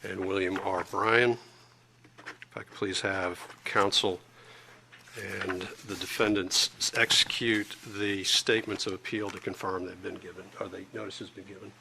and William R. Bryan. If I could please have counsel and the defendants execute the statements of appeal to confirm they've been given, or the notice has been given.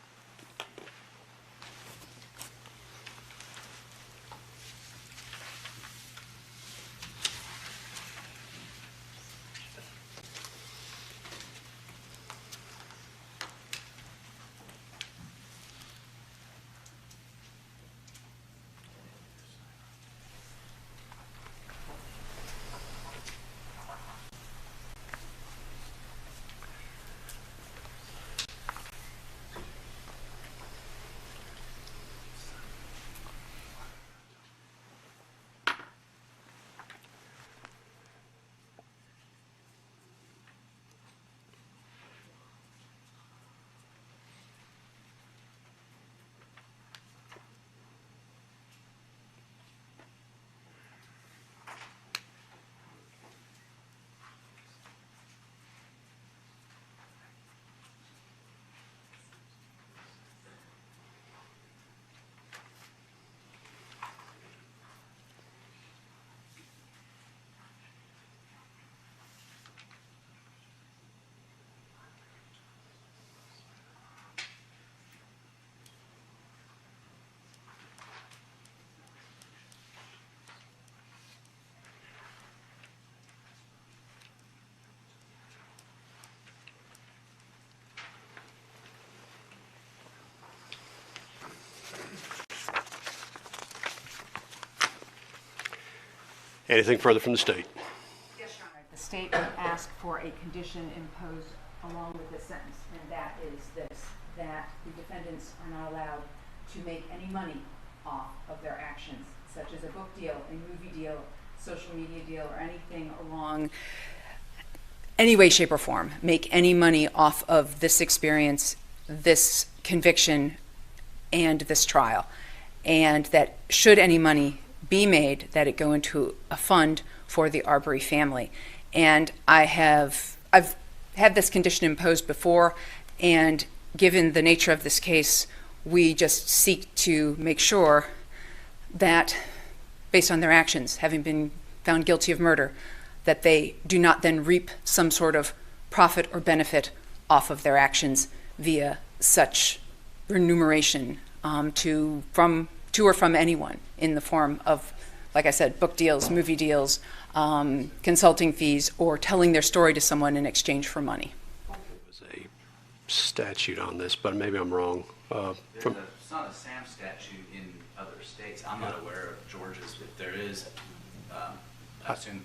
Anything further from the state? Yes, Your Honor. The state would ask for a condition imposed along with this sentence, and that is this, that the defendants are not allowed to make any money off of their actions, such as a book deal, a movie deal, social media deal, or anything along any way, shape, or form, make any money off of this experience, this conviction, and this trial. And that should any money be made, that it go into a fund for the Arbery family. And I've had this condition imposed before, and given the nature of this case, we just seek to make sure that, based on their actions, having been found guilty of murder, that they do not then reap some sort of profit or benefit off of their actions via such remuneration to or from anyone in the form of, like I said, book deals, movie deals, consulting fees, or telling their story to someone in exchange for money. There was a statute on this, but maybe I'm wrong. It's not a SAM statute in other states. I'm not aware of Georgia's, but there is. I assume.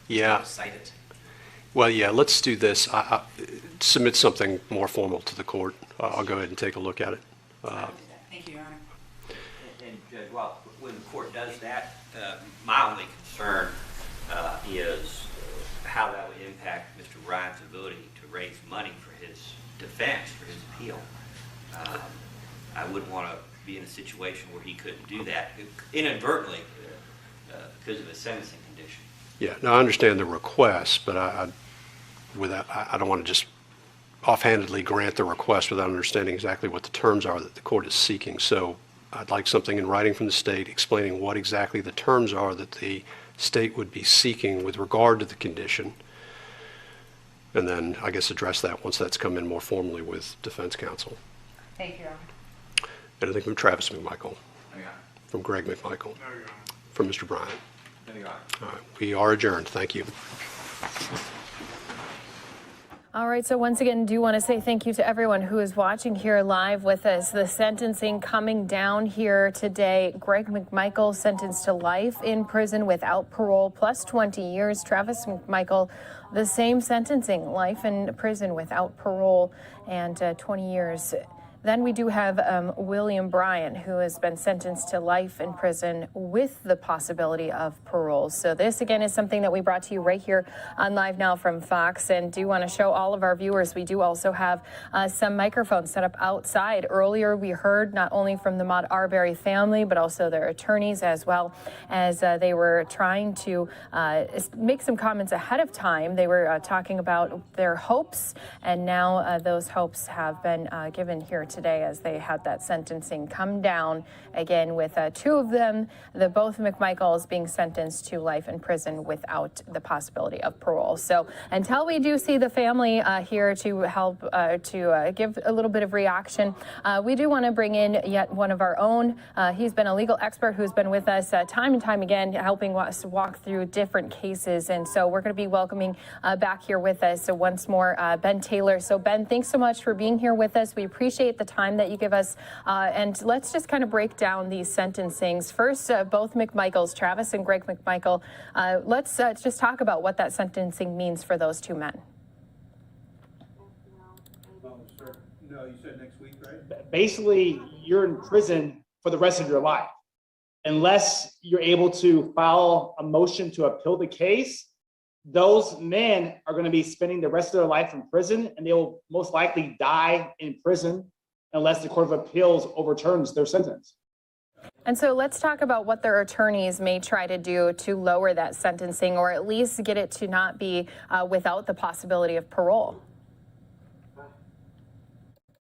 Yeah. Cite it. Well, yeah, let's do this. I submit something more formal to the court. I'll go ahead and take a look at it. Thank you, Your Honor. And Judge, well, when the court does that, my only concern is how that would impact Mr. Ryan's ability to raise money for his defense, for his appeal. I wouldn't want to be in a situation where he couldn't do that inadvertently because of a sentencing condition. Yeah, no, I understand the request, but I don't want to just offhandedly grant the request without understanding exactly what the terms are that the court is seeking. So I'd like something in writing from the state explaining what exactly the terms are that the state would be seeking with regard to the condition, and then I guess address that once that's come in more formally with defense counsel. Thank you, Your Honor. Anything from Travis McMichael? No, Your Honor. From Greg McMichael? No, Your Honor. From Mr. Bryant? No, Your Honor. All right, we are adjourned. Thank you. All right, so once again, do want to say thank you to everyone who is watching here live with us. The sentencing coming down here today. Greg McMichael sentenced to life in prison without parole, plus 20 years. Travis McMichael, the same sentencing, life in prison without parole and 20 years. Then we do have William Bryant, who has been sentenced to life in prison with the possibility of parole. So this, again, is something that we brought to you right here on Live Now from Fox, and do want to show all of our viewers. We do also have some microphones set up outside. Earlier, we heard not only from the Ahmaud Arbery family, but also their attorneys, as well as they were trying to make some comments ahead of time. They were talking about their hopes, and now those hopes have been given here today as they had that sentencing come down again with two of them, both McMichaels being sentenced to life in prison without the possibility of parole. So until we do see the family here to help to give a little bit of reaction, we do want to bring in yet one of our own. He's been a legal expert who's been with us time and time again, helping us walk through different cases. And so we're going to be welcoming back here with us once more Ben Taylor. So Ben, thanks so much for being here with us. We appreciate the time that you give us. And let's just kind of break down these sentencings. First, both McMichaels, Travis and Greg McMichael, let's just talk about what that sentencing means for those two men. No, you said next week, right? Basically, you're in prison for the rest of your life. Unless you're able to file a motion to appeal the case, those men are going to be spending the rest of their life in prison, and they will most likely die in prison unless the Court of Appeals overturns their sentence. And so let's talk about what their attorneys may try to do to lower that sentencing, or at least get it to not be without the possibility of parole.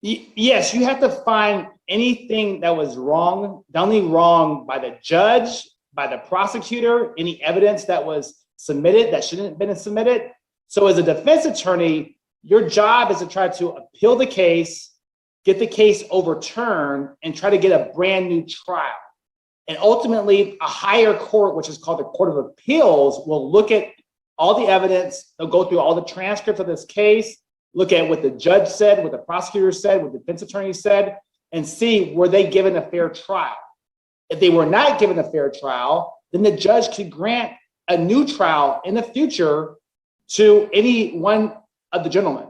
Yes, you have to find anything that was wrong, done wrong by the judge, by the prosecutor, any evidence that was submitted that shouldn't have been submitted. So as a defense attorney, your job is to try to appeal the case, get the case overturned, and try to get a brand new trial. And ultimately, a higher court, which is called the Court of Appeals, will look at all the evidence. They'll go through all the transcripts of this case, look at what the judge said, what the prosecutor said, what the defense attorney said, and see were they given a fair trial. If they were not given a fair trial, then the judge could grant a new trial in the future to any one of the gentlemen.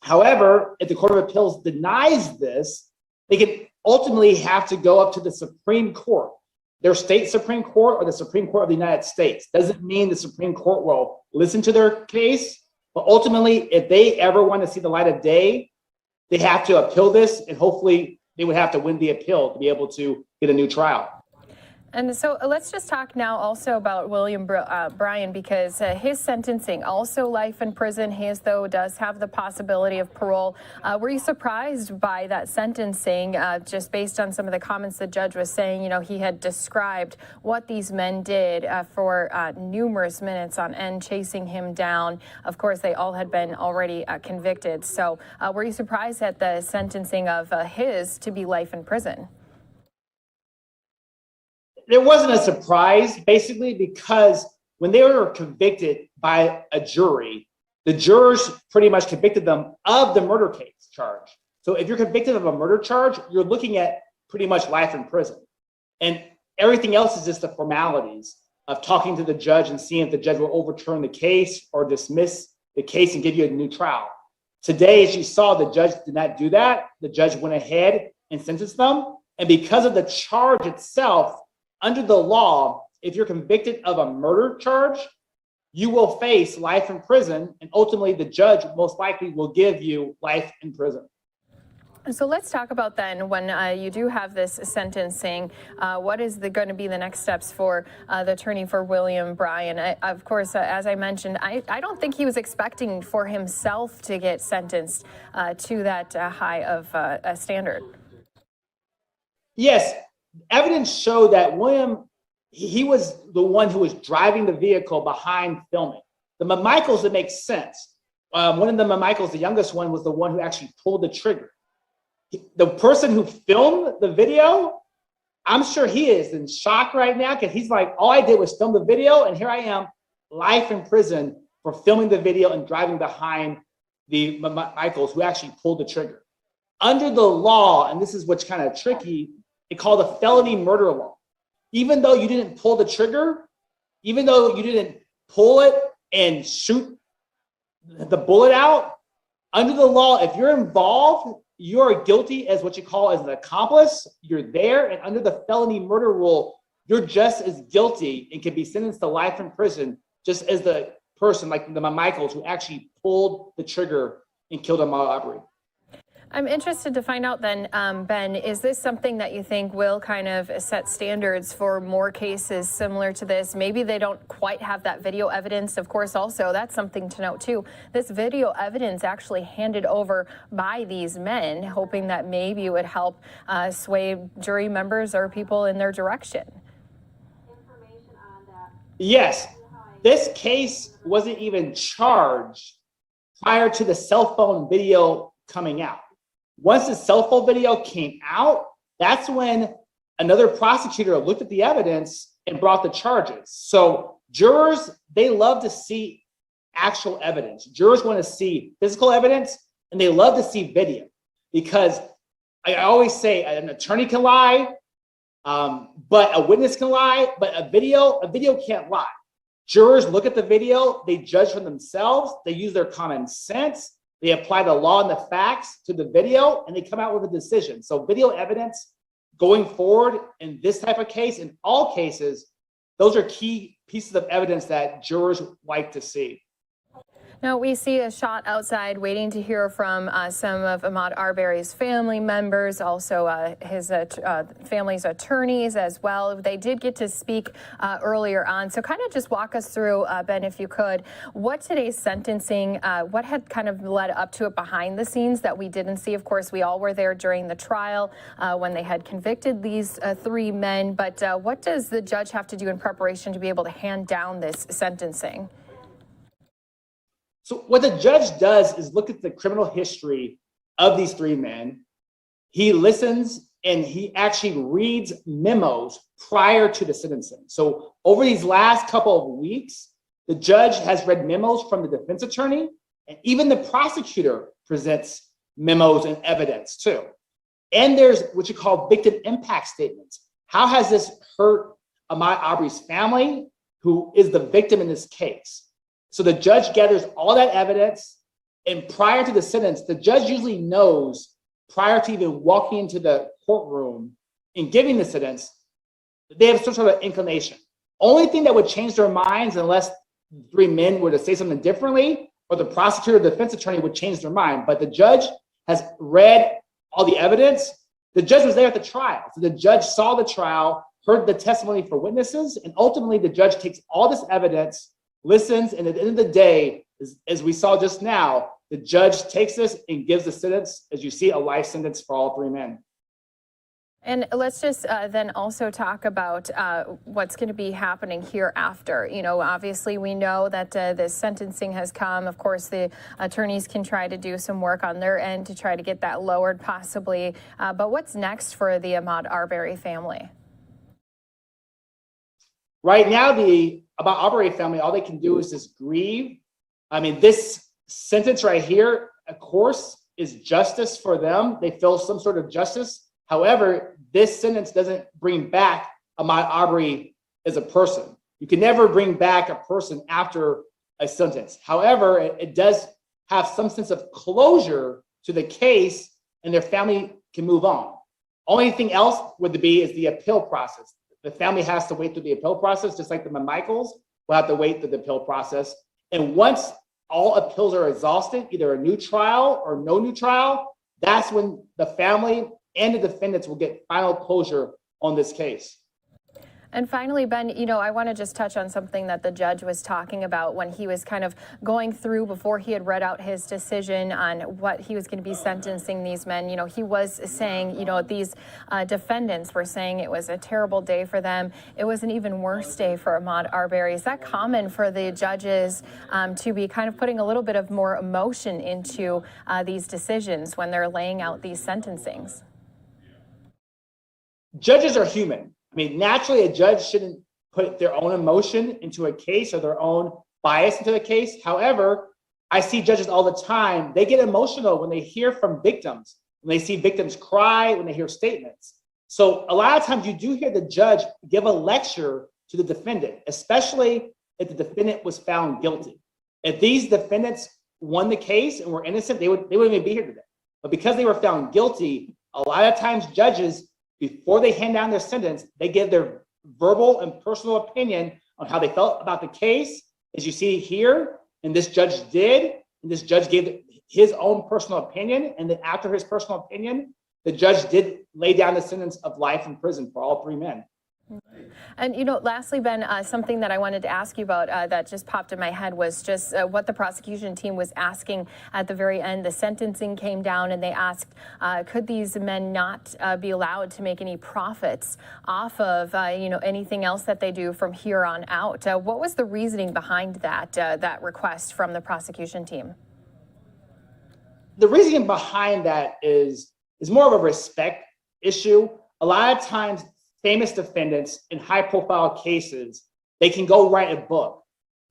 However, if the Court of Appeals denies this, they could ultimately have to go up to the Supreme Court, their state Supreme Court or the Supreme Court of the United States. Doesn't mean the Supreme Court will listen to their case, but ultimately, if they ever want to see the light of day, they have to appeal this, and hopefully they would have to win the appeal to be able to get a new trial. And so let's just talk now also about William Bryan, because his sentencing, also life in prison. He, as though, does have the possibility of parole. Were you surprised by that sentencing, just based on some of the comments the judge was saying? You know, he had described what these men did for numerous minutes on end, chasing him down. Of course, they all had been already convicted. So were you surprised at the sentencing of his to be life in prison? There wasn't a surprise, basically, because when they were convicted by a jury, the jurors pretty much convicted them of the murder case charge. So if you're convicted of a murder charge, you're looking at pretty much life in prison. And everything else is just the formalities of talking to the judge and seeing if the judge will overturn the case or dismiss the case and give you a new trial. Today, as you saw, the judge did not do that. The judge went ahead and sentenced them. And because of the charge itself, under the law, if you're convicted of a murder charge, you will face life in prison, and ultimately the judge most likely will give you life in prison. So let's talk about then when you do have this sentencing, what is going to be the next steps for the attorney for William Bryan? Of course, as I mentioned, I don't think he was expecting for himself to get sentenced to that high of a standard. Yes. Evidence showed that William, he was the one who was driving the vehicle behind filming. The McMichaels, it makes sense. One of the McMichaels, the youngest one, was the one who actually pulled the trigger. The person who filmed the video, I'm sure he is in shock right now, because he's like, all I did was film the video, and here I am, life in prison for filming the video and driving behind the McMichaels who actually pulled the trigger. Under the law, and this is what's kind of tricky, it's called a felony murder law. Even though you didn't pull the trigger, even though you didn't pull it and shoot the bullet out, under the law, if you're involved, you are guilty as what you call as an accomplice. You're there, and under the felony murder rule, you're just as guilty and can be sentenced to life in prison, just as the person like the McMichaels who actually pulled the trigger and killed Ahmaud Arbery. I'm interested to find out then, Ben, is this something that you think will kind of set standards for more cases similar to this? Maybe they don't quite have that video evidence. Of course, also, that's something to note too. This video evidence actually handed over by these men, hoping that maybe it would help sway jury members or people in their direction. Yes, this case wasn't even charged prior to the cell phone video coming out. Once the cell phone video came out, that's when another prosecutor looked at the evidence and brought the charges. So jurors, they love to see actual evidence. Jurors want to see physical evidence, and they love to see video, because I always say an attorney can lie, but a witness can lie, but a video can't lie. Jurors look at the video, they judge for themselves, they use their common sense, they apply the law and the facts to the video, and they come out with a decision. So video evidence going forward in this type of case, in all cases, those are key pieces of evidence that jurors like to see. Now, we see a shot outside waiting to hear from some of Ahmaud Arbery's family members, also his family's attorneys as well. They did get to speak earlier on. So kind of just walk us through, Ben, if you could, what today's sentencing, what had kind of led up to it behind the scenes that we didn't see. Of course, we all were there during the trial when they had convicted these three men. But what does the judge have to do in preparation to be able to hand down this sentencing? So what the judge does is look at the criminal history of these three men. He listens and he actually reads memos prior to the sentencing. So over these last couple of weeks, the judge has read memos from the defense attorney, and even the prosecutor presents memos and evidence too. And there's what you call victim impact statements. How has this hurt Ahmaud Arbery's family, who is the victim in this case? So the judge gathers all that evidence, and prior to the sentence, the judge usually knows, prior to even walking into the courtroom and giving the sentence, they have some sort of inclination. Only thing that would change their minds, unless three men were to say something differently, or the prosecutor or the defense attorney would change their mind. But the judge has read all the evidence. The judge was there at the trial. So the judge saw the trial, heard the testimony for witnesses, and ultimately the judge takes all this evidence, listens, and at the end of the day, as we saw just now, the judge takes this and gives the sentence, as you see, a life sentence for all three men. And let's just then also talk about what's going to be happening hereafter. You know, obviously we know that this sentencing has come. Of course, the attorneys can try to do some work on their end to try to get that lowered possibly. But what's next for the Ahmaud Arbery family? Right now, the Ahmaud Arbery family, all they can do is just grieve. I mean, this sentence right here, of course, is justice for them. They feel some sort of justice. However, this sentence doesn't bring back Ahmaud Arbery as a person. You can never bring back a person after a sentence. However, it does have some sense of closure to the case, and their family can move on. Only thing else would be is the appeal process. The family has to wait through the appeal process, just like the Michaels will have to wait through the appeal process. And once all appeals are exhausted, either a new trial or no new trial, that's when the family and the defendants will get final closure on this case. And finally, Ben, you know, I want to just touch on something that the judge was talking about when he was kind of going through before he had read out his decision on what he was going to be sentencing these men. You know, he was saying, you know, these defendants were saying it was a terrible day for them. It was an even worse day for Ahmaud Arbery. Is that common for the judges to be kind of putting a little bit of more emotion into these decisions when they're laying out these sentencings? Judges are human. I mean, naturally, a judge shouldn't put their own emotion into a case or their own bias into a case. However, I see judges all the time. They get emotional when they hear from victims, when they see victims cry, when they hear statements. So a lot of times you do hear the judge give a lecture to the defendant, especially if the defendant was found guilty. If these defendants won the case and were innocent, they wouldn't even be here today. But because they were found guilty, a lot of times judges, before they hand down their sentence, they give their verbal and personal opinion on how they felt about the case, as you see here, and this judge did, and this judge gave his own personal opinion, and then after his personal opinion, the judge did lay down the sentence of life in prison for all three men. And, lastly, Ben, something that I wanted to ask you about that just popped in my head was just what the prosecution team was asking at the very end. The sentencing came down and they asked, could these men not be allowed to make any profits off of, anything else that they do from here on out? What was the reasoning behind that request from the prosecution team? The reasoning behind that is more of a respect issue. A lot of times, famous defendants in high-profile cases, they can go write a book.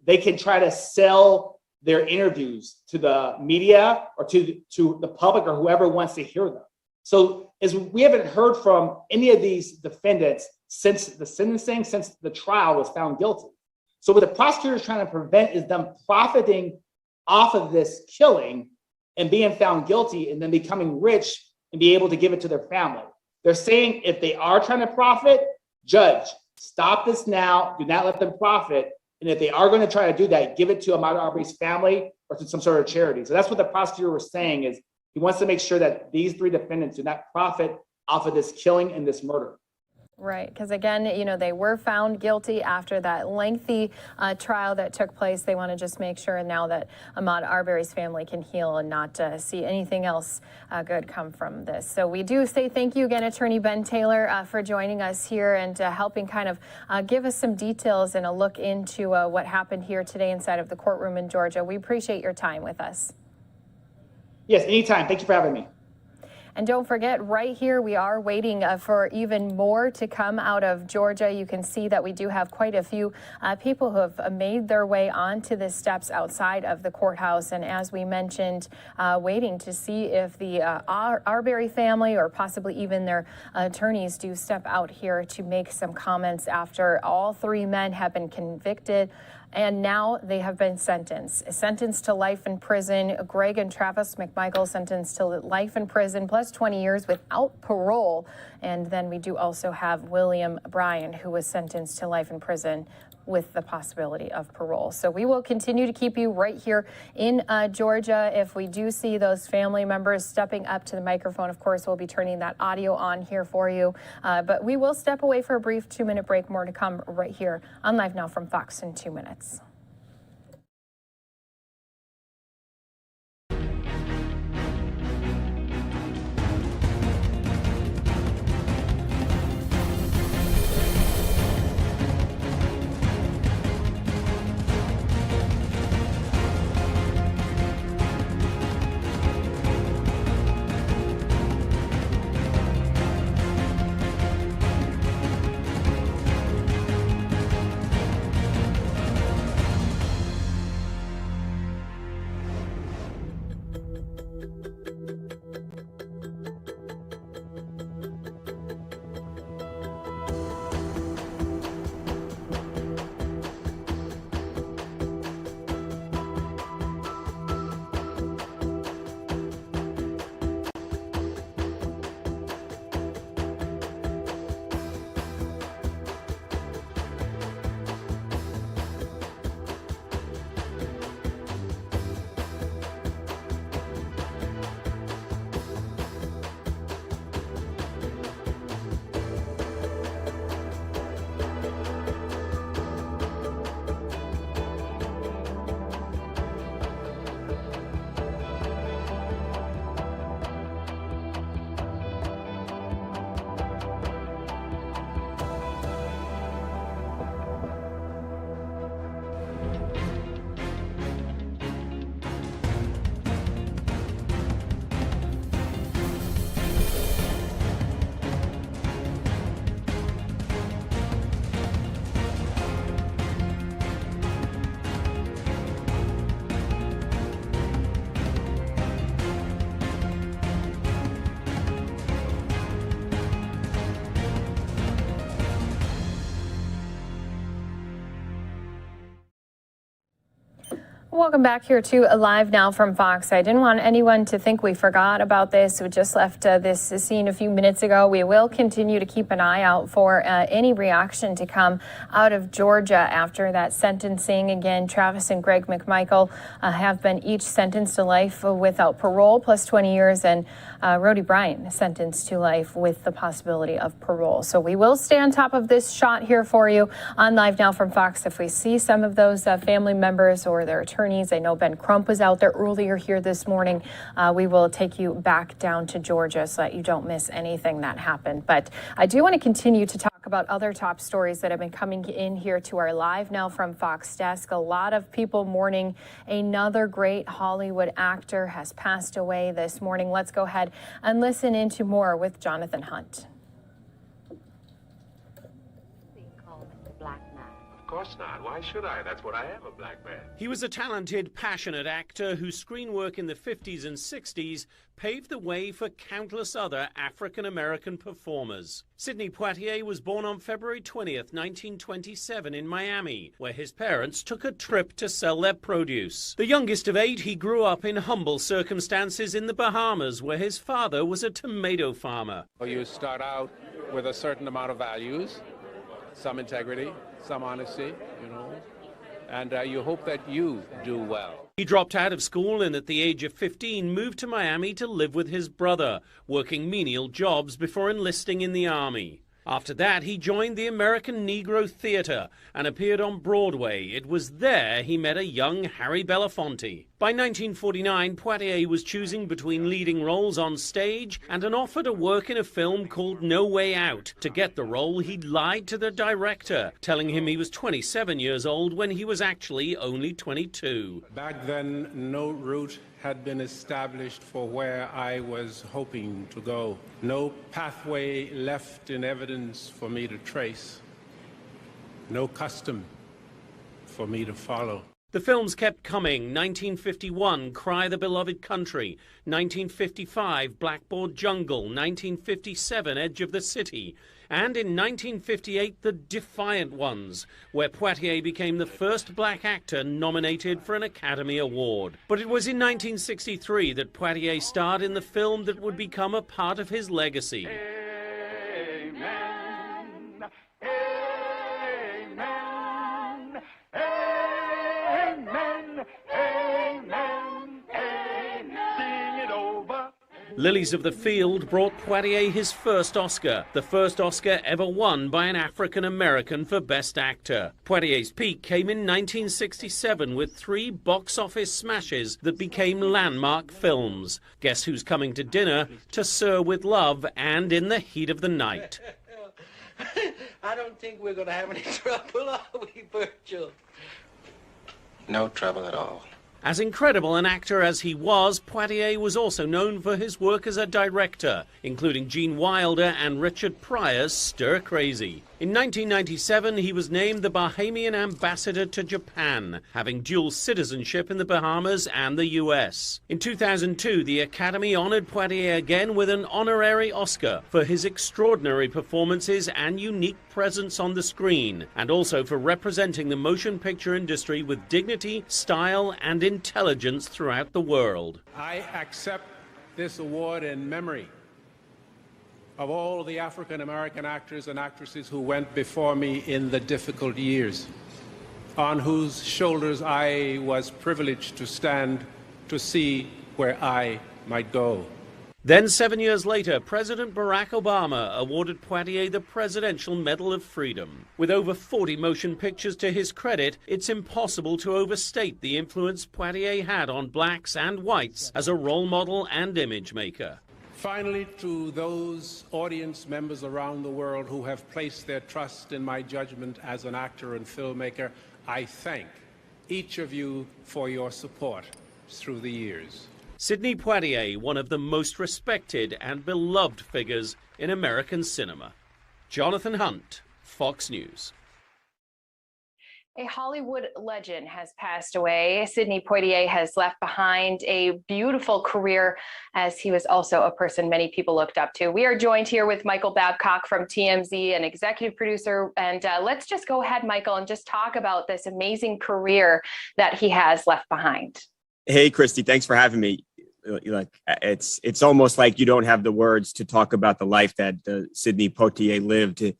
They can try to sell their interviews to the media or to the public or whoever wants to hear them. So as we haven't heard from any of these defendants since the sentencing, since the trial was found guilty. So what the prosecutor is trying to prevent is them profiting off of this killing and being found guilty and then becoming rich and be able to give it to their family. They're saying if they are trying to profit, judge, stop this now. Do not let them profit. And if they are going to try to do that, give it to Ahmaud Arbery's family or to some sort of charity. So that's what the prosecutor was saying is he wants to make sure that these three defendants do not profit off of this killing and this murder. Right, because again, they were found guilty after that lengthy trial that took place. They want to just make sure now that Ahmaud Arbery's family can heal and not see anything else good come from this. So we do say thank you again, Attorney Ben Taylor, for joining us here and helping kind of give us some details and a look into what happened here today inside of the courtroom in Georgia. We appreciate your time with us. Yes, anytime. Thank you for having me. And don't forget, right here, we are waiting for even more to come out of Georgia. You can see that we do have quite a few people who have made their way onto the steps outside of the courthouse. And as we mentioned, waiting to see if the Arbery family or possibly even their attorneys do step out here to make some comments after all three men have been convicted. And now they have been sentenced to life in prison. Greg and Travis McMichael sentenced to life in prison plus 20 years without parole. And then we do also have William Bryan, who was sentenced to life in prison with the possibility of parole. So we will continue to keep you right here in Georgia. If we do see those family members stepping up to the microphone, of course, we'll be turning that audio on here for you. But we will step away for a brief 2-minute break. More to come right here on Live Now from Fox in 2 minutes. Welcome back here to Live Now from Fox. I didn't want anyone to think we forgot about this. We just left this scene a few minutes ago. We will continue to keep an eye out for any reaction to come out of Georgia after that sentencing. Again, Travis and Greg McMichael have been each sentenced to life without parole plus 20 years, and Rhodey Bryant sentenced to life with the possibility of parole. So we will stay on top of this shot here for you on Live Now from Fox. If we see some of those family members or their attorneys, I know Ben Crump was out there earlier here this morning. We will take you back down to Georgia so that you don't miss anything that happened. But I do want to continue to talk about other top stories that have been coming in here to our Live Now from Fox desk. A lot of people mourning another great Hollywood actor has passed away this morning. Let's go ahead and listen into more with Jonathan Hunt. Of course not. Why should I? That's what I am, a black man. He was a talented, passionate actor whose screen work in the 50s and 60s paved the way for countless other African-American performers. Sidney Poitier was born on February 20th, 1927 in Miami, where his parents took a trip to sell their produce. The youngest of 8, he grew up in humble circumstances in the Bahamas, where his father was a tomato farmer. You start out with a certain amount of values, some integrity, some honesty, and you hope that you do well. He dropped out of school and at the age of 15 moved to Miami to live with his brother, working menial jobs before enlisting in the Army. After that, he joined the American Negro Theater and appeared on Broadway. It was there he met a young Harry Belafonte. By 1949, Poitier was choosing between leading roles on stage and an offer to work in a film called No Way Out. To get the role, he lied to the director, telling him he was 27 years old when he was actually only 22. Back then, no route had been established for where I was hoping to go. No pathway left in evidence for me to trace. No custom for me to follow. The films kept coming. 1951, Cry the Beloved Country. 1955, Blackboard Jungle. 1957, Edge of the City. And in 1958, The Defiant Ones, where Poitier became the first black actor nominated for an Academy Award. But it was in 1963 that Poitier starred in the film that would become a part of his legacy. Lilies of the Field brought Poitier his first Oscar, the first Oscar ever won by an African-American for Best Actor. Poitier's peak came in 1967 with 3 box office smashes that became landmark films. Guess Who's Coming to Dinner, To Sir with Love, and In the Heat of the Night. I don't think we're going to have any trouble, are we, Virgil? No trouble at all. As incredible an actor as he was, Poitier was also known for his work as a director, including Gene Wilder and Richard Pryor's Stir Crazy. In 1997, he was named the Bahamian ambassador to Japan, having dual citizenship in the Bahamas and the US. In 2002, the Academy honored Poitier again with an honorary Oscar for his extraordinary performances and unique presence on the screen, and also for representing the motion picture industry with dignity, style, and intelligence throughout the world. I accept this award in memory of all the African-American actors and actresses who went before me in the difficult years, on whose shoulders I was privileged to stand to see where I might go. Then 7 years later, President Barack Obama awarded Poitier the Presidential Medal of Freedom. With over 40 motion pictures to his credit, it's impossible to overstate the influence Poitier had on blacks and whites as a role model and image maker. Finally, to those audience members around the world who have placed their trust in my judgment as an actor and filmmaker, I thank each of you for your support through the years. Sidney Poitier, one of the most respected and beloved figures in American cinema. Jonathan Hunt, Fox News. A Hollywood legend has passed away. Sidney Poitier has left behind a beautiful career, as he was also a person many people looked up to. We are joined here with Michael Babcock from TMZ, an executive producer. And let's just go ahead, Michael, and just talk about this amazing career that he has left behind. Hey, Christy, thanks for having me. Like, it's almost like you don't have the words to talk about the life that Sidney Poitier lived. It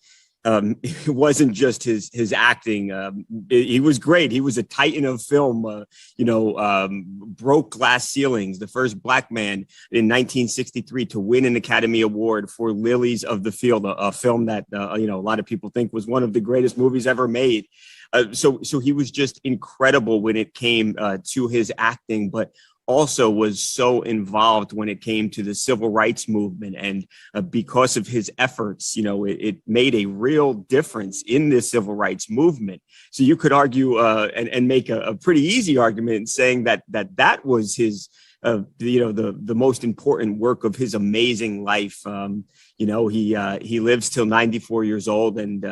wasn't just his acting. He was great. He was a titan of film, broke glass ceilings, the first black man in 1963 to win an Academy Award for Lilies of the Field, a film that, a lot of people think was one of the greatest movies ever made. So he was just incredible when it came to his acting, but also was so involved when it came to the civil rights movement. And because of his efforts, it made a real difference in the civil rights movement. So you could argue and make a pretty easy argument saying that was his, the most important work of his amazing life. He lives till 94 years old, and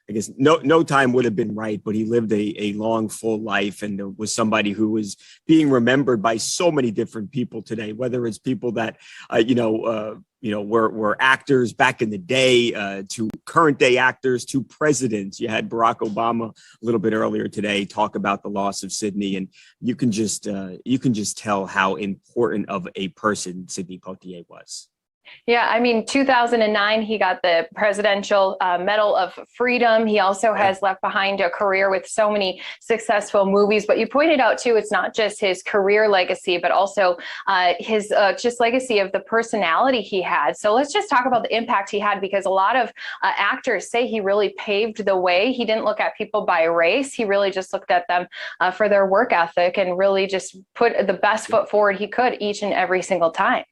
I guess no time would have been right, but he lived a long, full life, and was somebody who was being remembered by so many different people today, whether it's people that, were actors back in the day, to current day actors, to presidents. You had Barack Obama a little bit earlier today talk about the loss of Sidney, and you can just tell how important of a person Sidney Poitier was. Yeah, I mean, 2009, he got the Presidential Medal of Freedom. He also has left behind a career with so many successful movies. But you pointed out, too, it's not just his career legacy, but also his just legacy of the personality he had. So let's just talk about the impact he had, because a lot of actors say he really paved the way. He didn't look at people by race. He really just looked at them for their work ethic, and really just put the best foot forward he could each and every single time.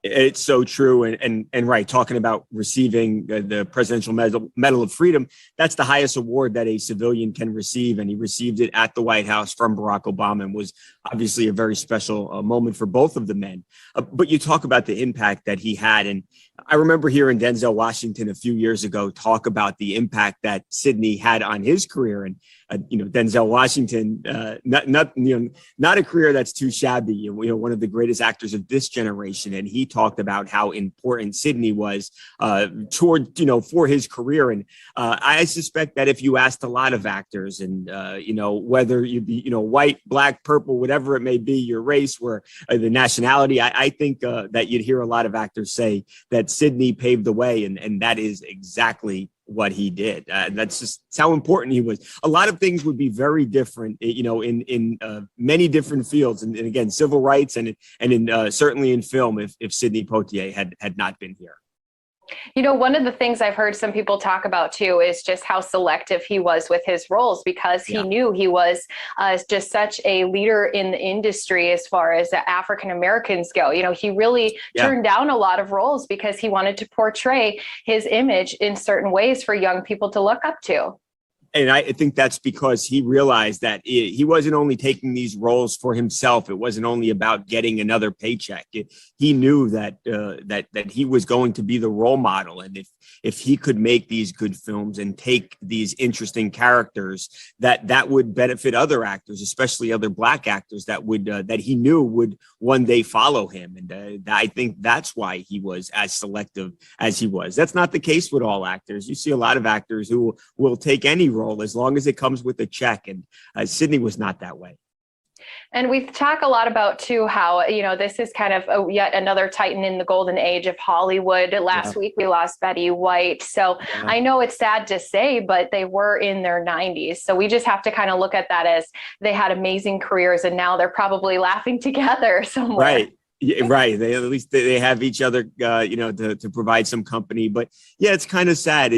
It's so true. And right, talking about receiving the Presidential Medal of Freedom, that's the highest award that a civilian can receive. And he received it at the White House from Barack Obama, and was obviously a very special moment for both of the men. But you talk about the impact that he had. And I remember hearing Denzel Washington a few years ago talk about the impact that Sidney had on his career. And Denzel Washington, not a career that's too shabby. One of the greatest actors of this generation, and he talked about how important Sidney was for his career. And I suspect that if you asked a lot of actors, and whether you be white, black, purple, whatever it may be, your race, or the nationality, I think that you'd hear a lot of actors say that Sidney paved the way, and that is exactly what he did. That's just how important he was. A lot of things would be very different, in many different fields, and again, civil rights, and in certainly in film, if Sidney Poitier had not been here. One of the things I've heard some people talk about, too, is just how selective he was with his roles, because he knew he was just such a leader in the industry as far as the African Americans go. He really turned down a lot of roles because he wanted to portray his image in certain ways for young people to look up to. And I think that's because he realized that he wasn't only taking these roles for himself. It wasn't only about getting another paycheck. He knew that that he was going to be the role model. And if he could make these good films and take these interesting characters, that would benefit other actors, especially other black actors that he knew would one day follow him. And I think that's why he was as selective as he was. That's not the case with all actors. You see a lot of actors who will take any role as long as it comes with a check, and Sidney was not that way. And we talk a lot about, too, how, this is kind of yet another titan in the golden age of Hollywood. Last week, we lost Betty White. So I know it's sad to say, but they were in their 90s. So we just have to kind of look at that as they had amazing careers, and now they're probably laughing together somewhere. Right. Yeah, right. At least they have each other, to provide some company. But yeah, it's kind of sad.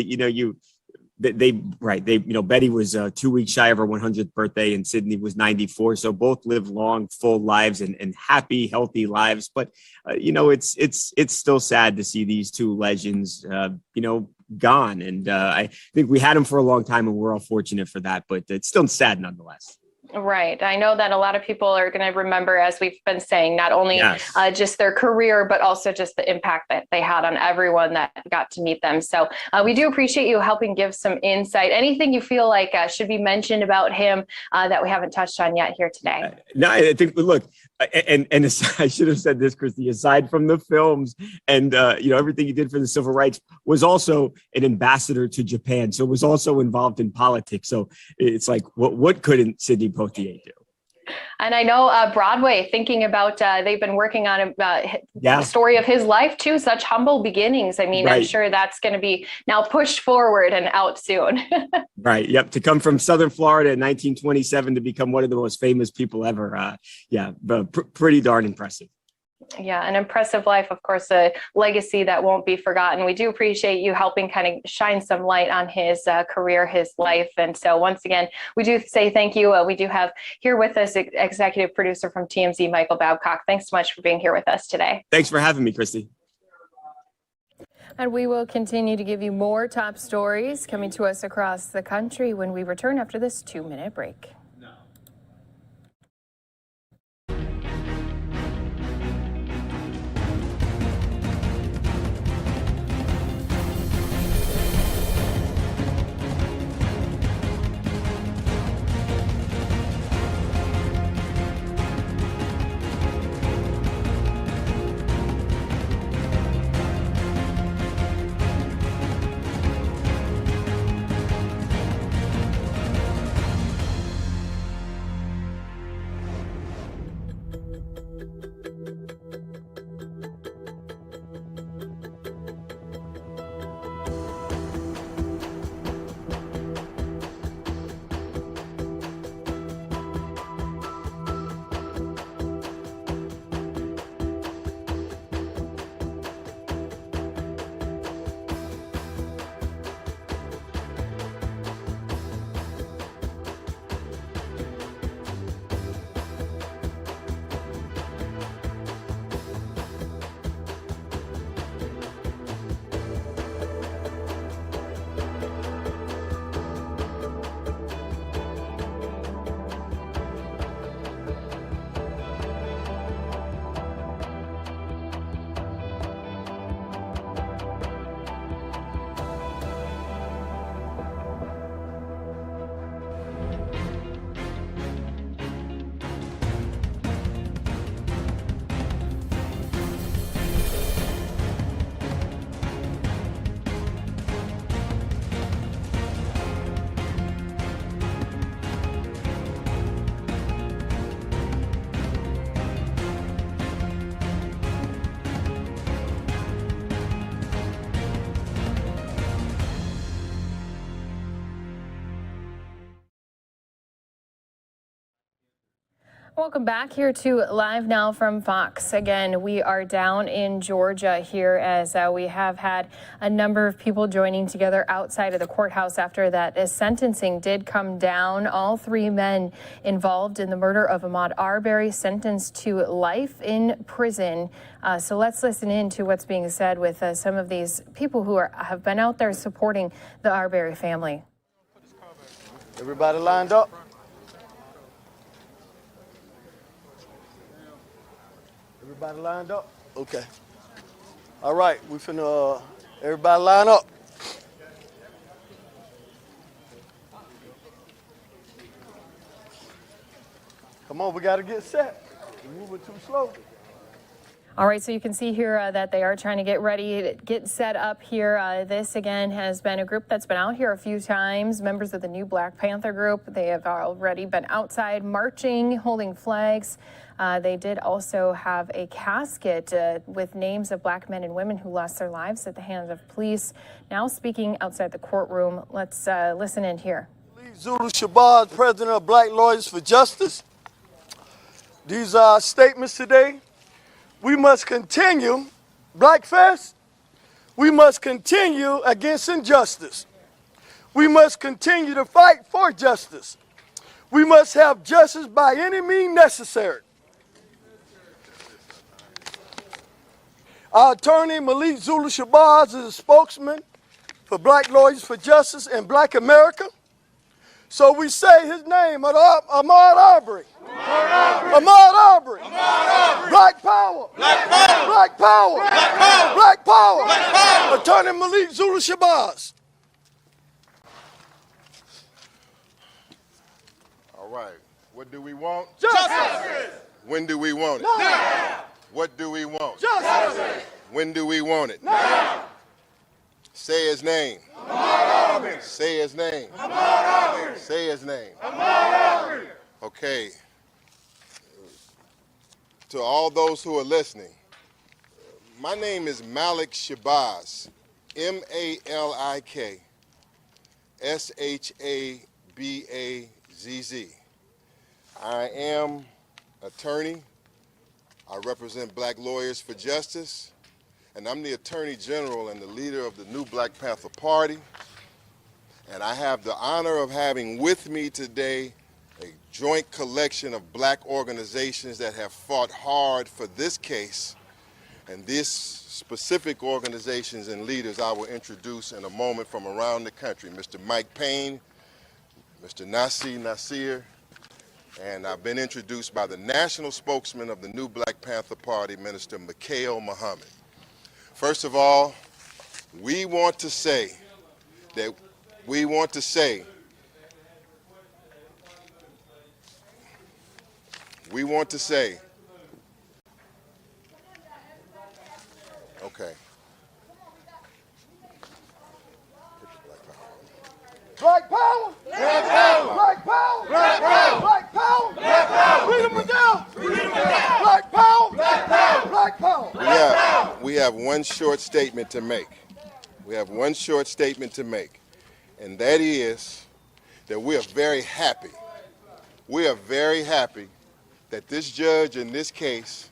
Betty was 2 weeks shy of her 100th birthday, and Sidney was 94. So both lived long, full lives and happy, healthy lives. But, it's still sad to see these two legends, gone. And I think we had them for a long time, and we're all fortunate for that. But it's still sad nonetheless. Right. I know that a lot of people are going to remember, as we've been saying, not only Yes. just their career, but also just the impact that they had on everyone that got to meet them. So we do appreciate you helping give some insight. Anything you feel like should be mentioned about him that we haven't touched on yet here today? No, I think, look, and I should have said this, Christy, aside from the films and, everything he did for the civil rights, was also an ambassador to Japan. So was also involved in politics. So it's like, what couldn't Sidney Poitier do? And I know Broadway, thinking about, they've been working on the story of his life too, such humble beginnings. I mean, Right. I'm sure that's going to be now pushed forward and out soon. Right. Yep. To come from Southern Florida in 1927 to become one of the most famous people ever. But pretty darn impressive. Yeah, an impressive life, of course, a legacy that won't be forgotten. We do appreciate you helping kind of shine some light on his career, his life. And so once again, we do say thank you. We do have here with us executive producer from TMZ, Michael Babcock. Thanks so much for being here with us today. Thanks for having me, Christy. And we will continue to give you more top stories coming to us across the country when we return after this 2-minute break. Welcome back here to Live Now from Fox. Again, we are down in Georgia here as we have had a number of people joining together outside of the courthouse after that sentencing did come down. All 3 men involved in the murder of Ahmaud Arbery sentenced to life in prison. So let's listen in to what's being said with some of these people who have been out there supporting the Arbery family. Everybody lined up? Everybody lined up? Okay. All right, we finna, everybody line up. Come on, we gotta get set. We're moving too slow. All right, so you can see here that they are trying to get ready, to get set up here. This, again, has been a group that's been out here a few times, members of the new Black Panther group. They have already been outside marching, holding flags. They did also have a casket with names of Black men and women who lost their lives at the hands of police. Now speaking outside the courtroom, let's listen in here. Zulu Shabazz, president of Black Lawyers for Justice. These are our statements today. We must continue, Blackfest, we must continue against injustice. We must continue to fight for justice. We must have justice by any means necessary. Our attorney, Malik Zulu Shabazz, is a spokesman for Black Lawyers for Justice in Black America. So we say his name, Ahmaud Arbery. Ahmaud Arbery. Black power. Black power. Black power. Black power. Black power. Black power. Attorney Malik Zulu Shabazz. All right. What do we want? Justice. When do we want it? Now. What do we want? Justice. When do we want it? Now. Say his name. Ahmaud Arbery. Say his name. Ahmaud Arbery. Say his name. Ahmaud Arbery. Okay. To all those who are listening, my name is Malik Shabazz, M-A-L-I-K, S-H-A-B-A-Z-Z. I am attorney. I represent Black Lawyers for Justice, and I'm the Attorney General and the leader of the new Black Panther Party. And I have the honor of having with me today a joint collection of Black organizations that have fought hard for this case. And these specific organizations and leaders I will introduce in a moment from around the country. Mr. Mike Payne, Mr. Nasir, and I've been introduced by the national spokesman of the new Black Panther Party, Minister Mikhail Muhammad. First of all, we want to say okay, Black power. Black power. Black power. Black power. Black power. Black power. Freedom McDowell. Freedom McDowell. Black power. Black power. Black power. we have one short statement to make. We have one short statement to make, and that is that we are very happy. We are very happy that this judge in this case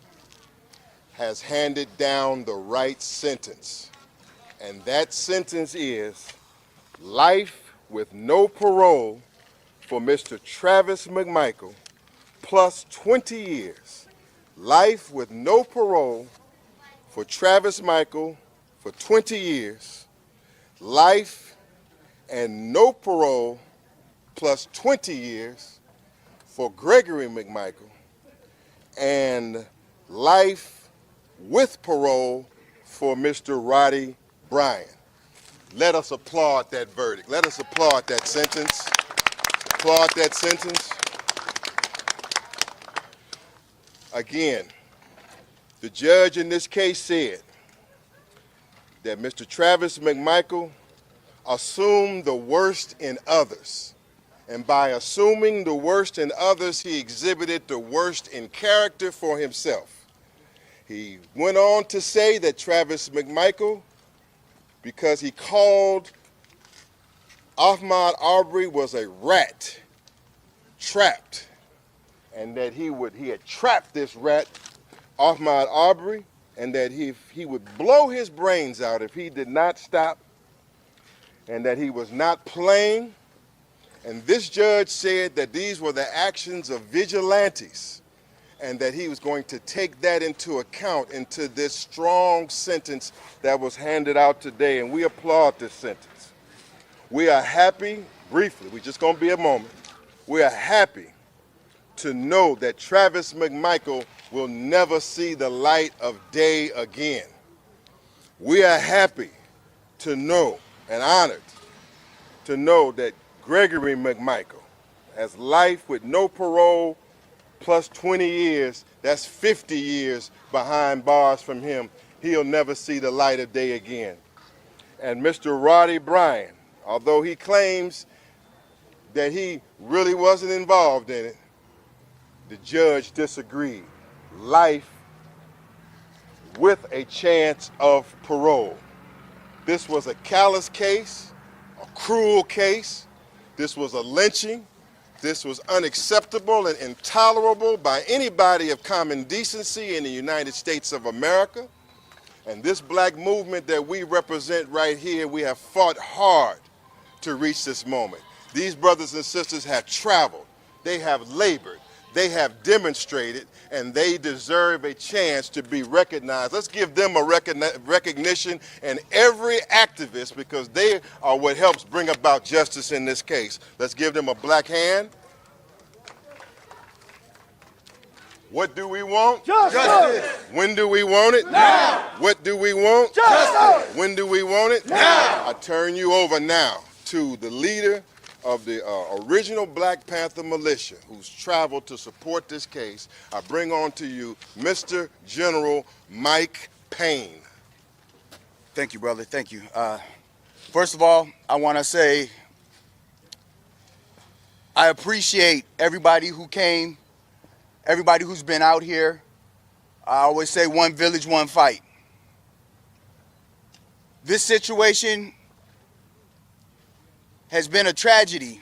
has handed down the right sentence. And that sentence is life with no parole for Mr. Travis McMichael plus 20 years. Life with no parole for Travis Michael for 20 years. Life and no parole plus 20 years for Gregory McMichael, and life with parole for Mr. Roddy Bryan. Let us applaud that verdict. Let us applaud that sentence. Applaud that sentence. Again, the judge in this case said that Mr. Travis McMichael assumed the worst in others. And by assuming the worst in others, he exhibited the worst in character for himself. He went on to say that Travis McMichael, because he called Ahmaud Arbery was a rat, trapped, and that he had trapped this rat, Ahmaud Arbery, and that he would blow his brains out if he did not stop, and that he was not playing. And this judge said that these were the actions of vigilantes, and that he was going to take that into account into this strong sentence that was handed out today, and we applaud this sentence. We are happy, briefly, we're just going to be a moment, we are happy to know that Travis McMichael will never see the light of day again. We are happy to know and honored to know that Gregory McMichael has life with no parole plus 20 years. That's 50 years behind bars from him. He'll never see the light of day again. And Mr. Roddy Bryan, although he claims that he really wasn't involved in it, the judge disagreed. Life with a chance of parole. This was a callous case, a cruel case. This was a lynching. This was unacceptable and intolerable by anybody of common decency in the United States of America. And this black movement that we represent right here, we have fought hard to reach this moment. These brothers and sisters have traveled. They have labored. they have demonstrated, and they deserve a chance to be recognized. Let's give them a recognition, and every activist, because they are what helps bring about justice in this case. Let's give them a black hand. What do we want? Justice. When do we want it? Now. What do we want? Justice. When do we want it? Now. I turn you over now to the leader of the original Black Panther militia who's traveled to support this case. I bring on to you Mr. General Mike Payne. Thank you, brother. Thank you. First of all, I want to say I appreciate everybody who came, everybody who's been out here. I always say one village, one fight. This situation has been a tragedy,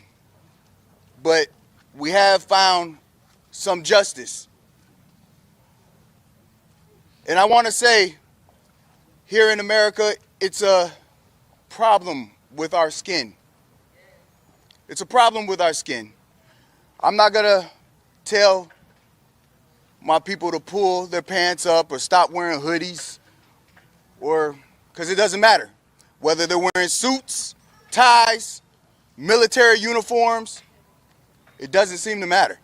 but we have found some justice. And I want to say, here in America, it's a problem with our skin. It's a problem with our skin. I'm not gonna tell my people to pull their pants up or stop wearing hoodies, or because it doesn't matter whether they're wearing suits, ties, military uniforms. It doesn't seem to matter.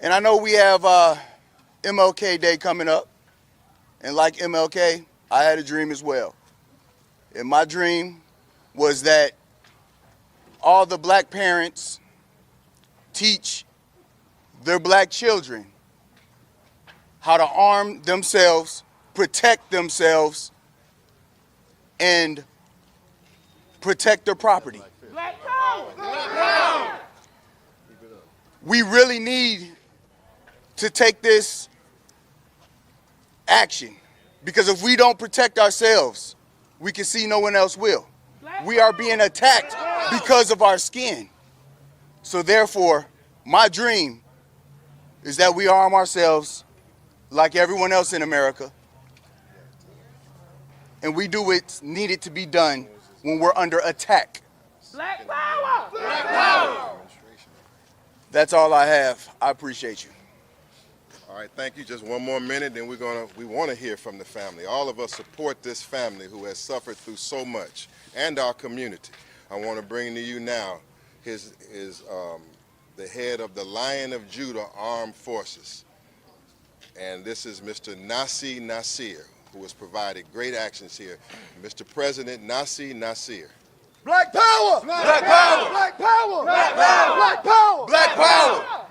And I know we have MLK Day coming up, and like MLK, I had a dream as well. And my dream was that all the black parents teach their black children how to arm themselves, protect themselves, and protect their property. Black power! Black power! We really need to take this action, because if we don't protect ourselves, we can see no one else will. We are being attacked because of our skin. So therefore, my dream is that we arm ourselves like everyone else in America, and we do what's needed to be done when we're under attack. Black power! Black power! That's all I have. I appreciate you. All right, thank you. Just one more minute, then we want to hear from the family. All of us support this family who has suffered through so much, and our community. I want to bring to you now the head of the Lion of Judah Armed Forces, and this is Mr. Nasir Nasir, who has provided great actions here. Mr. President Nasir Nasir. Black power! Black power! Black power! Black power! Black power! Black power!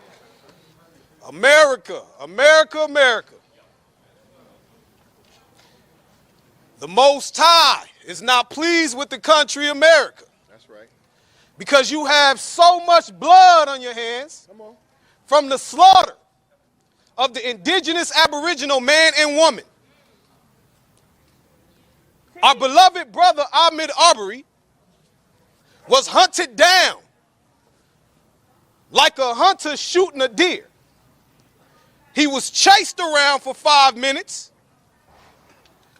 America, America, America. The Most High is not pleased with the country America. That's right. Because you have so much blood on your hands from the slaughter of the indigenous Aboriginal man and woman. Our beloved brother Ahmaud Arbery was hunted down like a hunter shooting a deer. He was chased around for 5 minutes.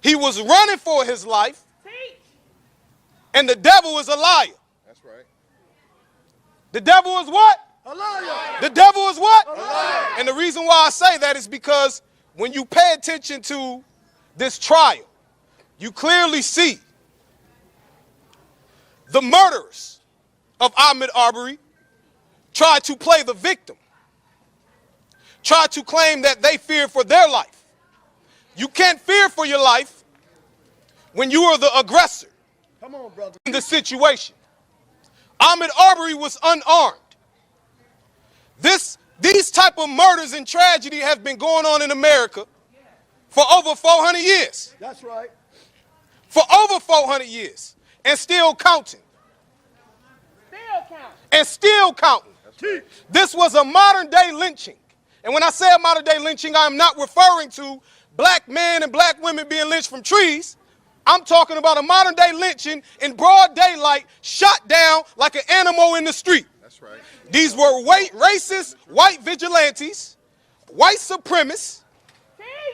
He was running for his life. And the devil is a liar. That's right. The devil is what? A liar. The devil is what? A liar. And the reason why I say that is because when you pay attention to this trial, you clearly see the murderers of Ahmaud Arbery tried to play the victim, tried to claim that they fear for their life. You can't fear for your life when you are the aggressor. Come on, brother. In the situation. Ahmaud Arbery was unarmed. These type of murders and tragedy have been going on in America for over 400 years. That's right. For over 400 years. And still counting. Still count. And still counting. Right. This was a modern day lynching. And when I say a modern day lynching, I am not referring to black men and black women being lynched from trees. I'm talking about a modern day lynching in broad daylight, shot down like an animal in the street. That's right. These were racist white vigilantes, white supremacists,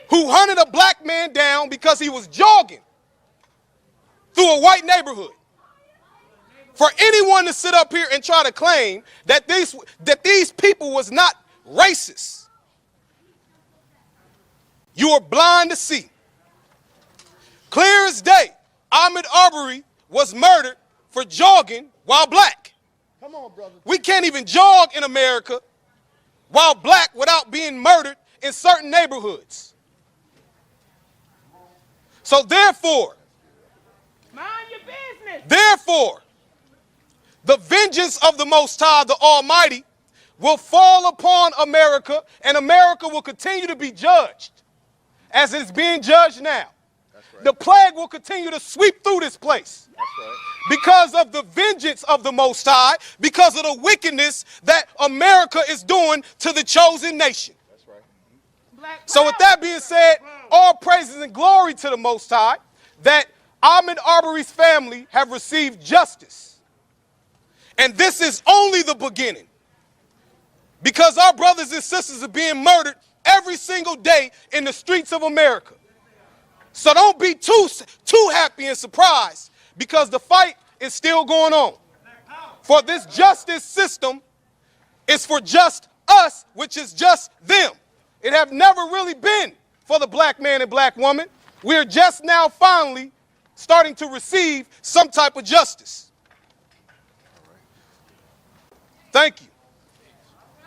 who hunted a black man down because he was jogging through a white neighborhood. For anyone to sit up here and try to claim that these people was not racist, you are blind to see. Clear as day, Ahmaud Arbery was murdered for jogging while black. Come on, brother. We can't even jog in America while black without being murdered in certain neighborhoods. So therefore, mind your business. Therefore, the vengeance of the Most High, the Almighty, will fall upon America, and America will continue to be judged as it's being judged now. The plague will continue to sweep through this place because of the vengeance of the Most High, because of the wickedness that America is doing to the chosen nation. So with that being said, all praises and glory to the Most High that Ahmaud Arbery's family have received justice. And this is only the beginning, because our brothers and sisters are being murdered every single day in the streets of America. So don't be too happy and surprised, because the fight is still going on. For this justice system is for just us, which is just them. It have never really been for the black man and black woman. We're just now finally starting to receive some type of justice. Thank you.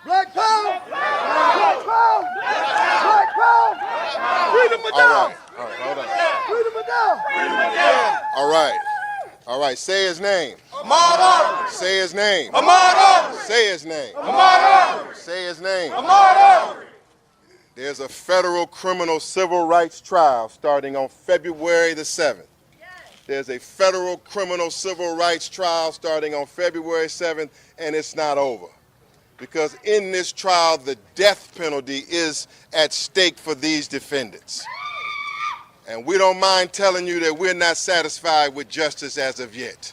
Black power! Black power! Black power! Freedom or All down! right, hold on. Freedom or down! All right, say his name. Ahmaud Arbery. Say his name. Ahmaud Arbery. Say his name. Ahmaud Arbery. Say his name. Ahmaud Arbery. There's a federal criminal civil rights trial starting on February the 7th. There's a federal criminal civil rights trial starting on February 7th, and it's not over. Because in this trial, the death penalty is at stake for these defendants. And we don't mind telling you that we're not satisfied with justice as of yet.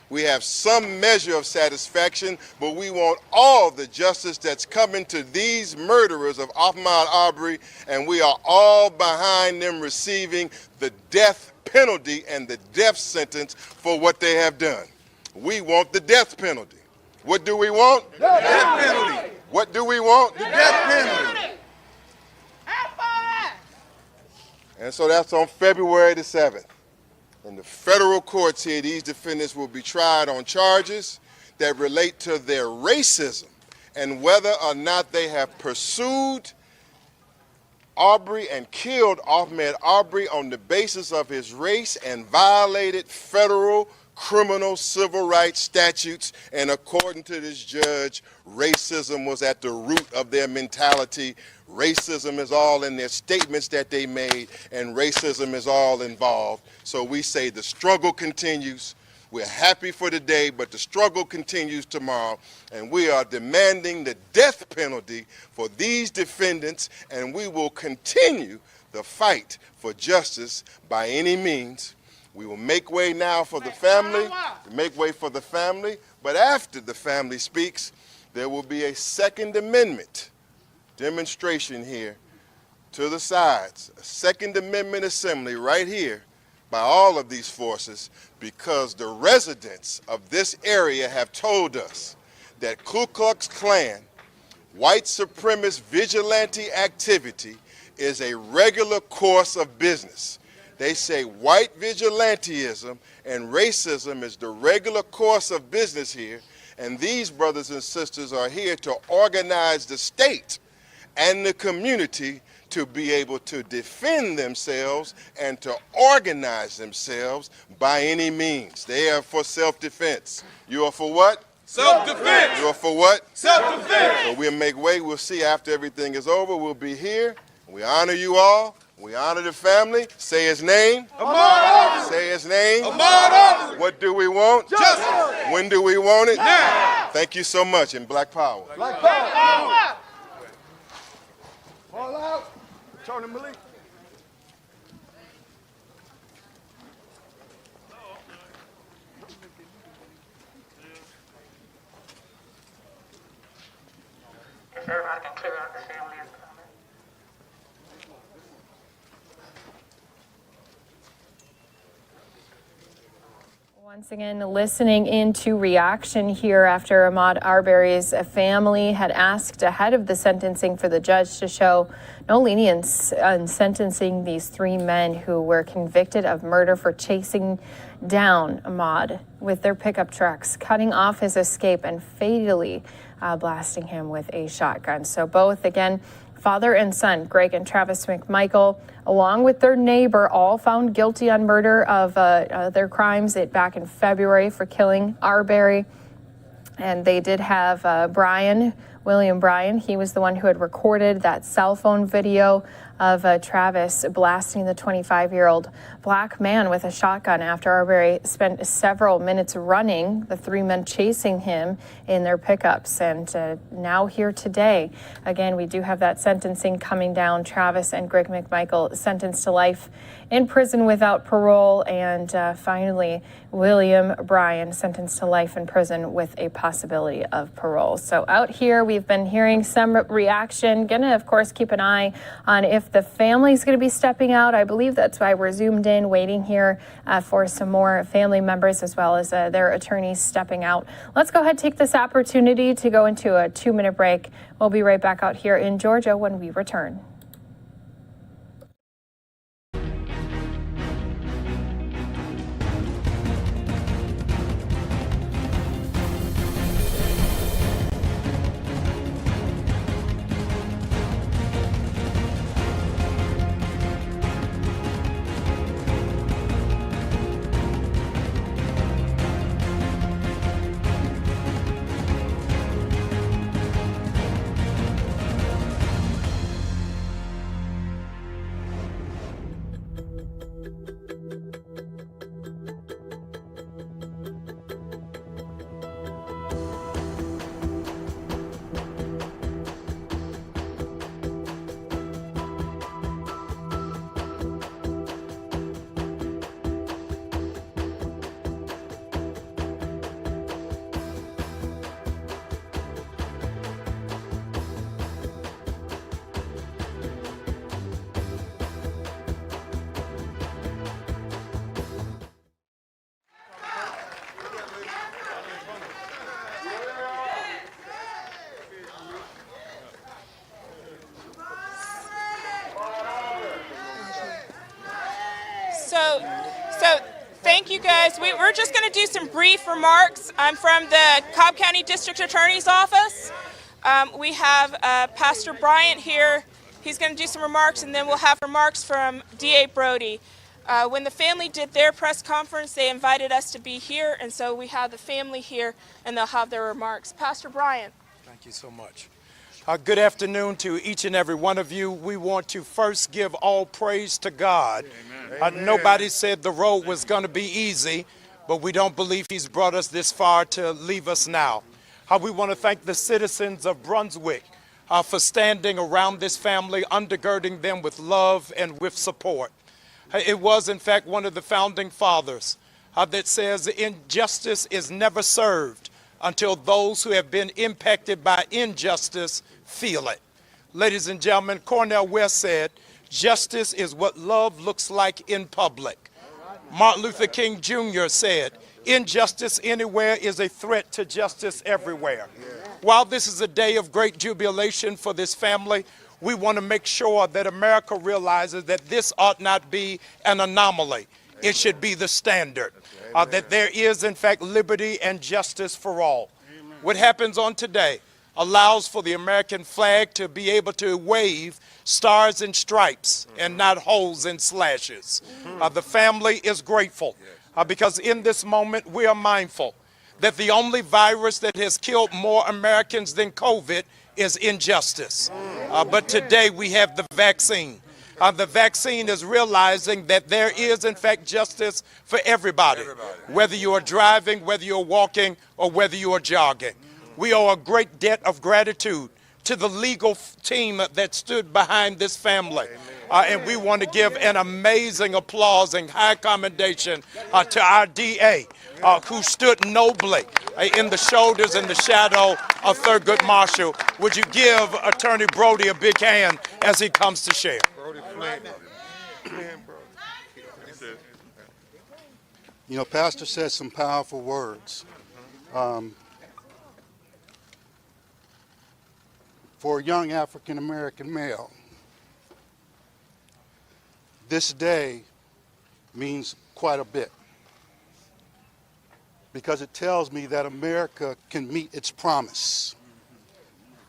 We have some measure of satisfaction, but we want all the justice that's coming to these murderers of Ahmaud Arbery, and we are all behind them receiving the death penalty and the death sentence for what they have done. We want the death penalty. What do we want? The death penalty. What do we want? The death penalty. And so that's on February the 7th. In the federal courts here, these defendants will be tried on charges that relate to their racism and whether or not they have pursued Arbery and killed Ahmaud Arbery on the basis of his race and violated federal criminal civil rights statutes. And according to this judge, racism was at the root of their mentality. Racism is all in their statements that they made, and racism is all involved. So we say the struggle continues. We're happy for today, but the struggle continues tomorrow, and we are demanding the death penalty for these defendants, and we will continue the fight for justice by any means. We will make way now for the family, but after the family speaks, there will be a Second Amendment demonstration here to the sides, a Second Amendment assembly right here by all of these forces, because the residents of this area have told us that Ku Klux Klan, white supremacist vigilante activity is a regular course of business. They say white vigilantism and racism is the regular course of business here, and these brothers and sisters are here to organize the state and the community to be able to defend themselves and to organize themselves by any means. They are for self-defense. You are for what? Self-defense. You are for what? Self-defense. So we'll make way. We'll see after everything is over. We'll be here. We honor you all. We honor the family. Say his name. Ahmaud Arbery. Say his name. Ahmaud Arbery. What do we want? Justice. When do we want it? Now. Thank you so much. And Black Power. Black power! Fall out! Tony Malik. If everybody can clear out the family and comment. Once again, listening into reaction here after Ahmaud Arbery's family had asked ahead of the sentencing for the judge to show no lenience in sentencing these three men who were convicted of murder for chasing down Ahmaud with their pickup trucks, cutting off his escape, and fatally blasting him with a shotgun. So both, again, father and son, Greg and Travis McMichael, along with their neighbor, all found guilty on murder of their crimes back in February for killing Arbery. And they did have William Bryan. He was the one who had recorded that cell phone video of Travis blasting the 25-year-old black man with a shotgun after Arbery spent several minutes running, the three men chasing him in their pickups. And now here today, again, we do have that sentencing coming down. Travis and Greg McMichael sentenced to life in prison without parole. And finally, William Bryan sentenced to life in prison with a possibility of parole. So out here, we've been hearing some reaction. Gonna, of course, keep an eye on if the family's going to be stepping out. I believe that's why we're zoomed in, waiting here for some more family members as well as their attorneys stepping out. Let's go ahead and take this opportunity to go into a 2-minute break. We'll be right back out here in Georgia when we return. So thank you guys. We're just going to do some brief remarks. I'm from the Cobb County District Attorney's Office. We have Pastor Bryant here. He's going to do some remarks, and then we'll have remarks from D.A. Brody. When the family did their press conference, they invited us to be here, and so we have the family here, and they'll have their remarks. Pastor Bryant. Thank you so much. Good afternoon to each and every one of you. We want to first give all praise to God. Nobody said the road was going to be easy, but we don't believe He's brought us this far to leave us now. We want to thank the citizens of Brunswick for standing around this family, undergirding them with love and with support. It was, in fact, one of the founding fathers that says injustice is never served until those who have been impacted by injustice feel it. Ladies and gentlemen, Cornel West said, justice is what love looks like in public. Martin Luther King Jr. said, injustice anywhere is a threat to justice everywhere. While this is a day of great jubilation for this family, we want to make sure that America realizes that this ought not be an anomaly. It should be the standard. That there is, in fact, liberty and justice for all. What happens on today allows for the American flag to be able to wave stars and stripes and not holes and slashes. The family is grateful because in this moment we are mindful that the only virus that has killed more Americans than COVID is injustice. But today we have the vaccine. The vaccine is realizing that there is, in fact, justice for everybody, whether you are driving, whether you're walking, or whether you are jogging. We owe a great debt of gratitude to the legal team that stood behind this family. And we want to give an amazing applause and high commendation to our DA, who stood nobly in the shoulders and the shadow of Thurgood Marshall. Would you give Attorney Brody a big hand as he comes to share? You know, Pastor said some powerful words. For a young African American male, this day means quite a bit, because it tells me that America can meet its promise,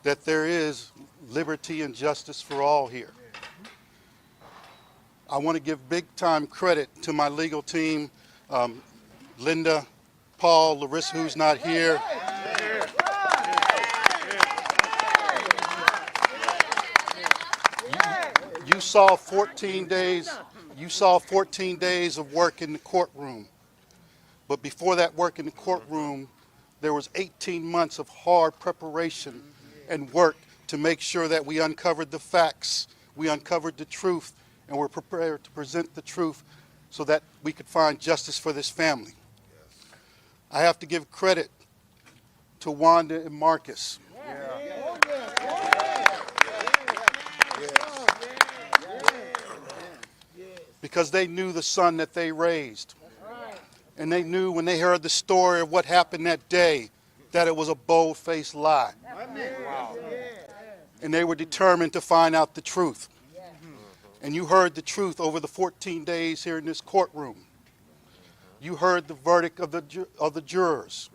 that there is liberty and justice for all here. I want to give big time credit to my legal team, Linda, Paul, Larissa, who's not here. You saw 14 days. You saw 14 days of work in the courtroom. But before that work in the courtroom, there was 18 months of hard preparation and work to make sure that we uncovered the facts, we uncovered the truth, and we're prepared to present the truth so that we could find justice for this family. I have to give credit to Wanda and Marcus. Because they knew the son that they raised. And they knew when they heard the story of what happened that day that it was a bold-faced lie. And they were determined to find out the truth. And you heard the truth over the 14 days here in this courtroom. You heard the verdict of the jurors.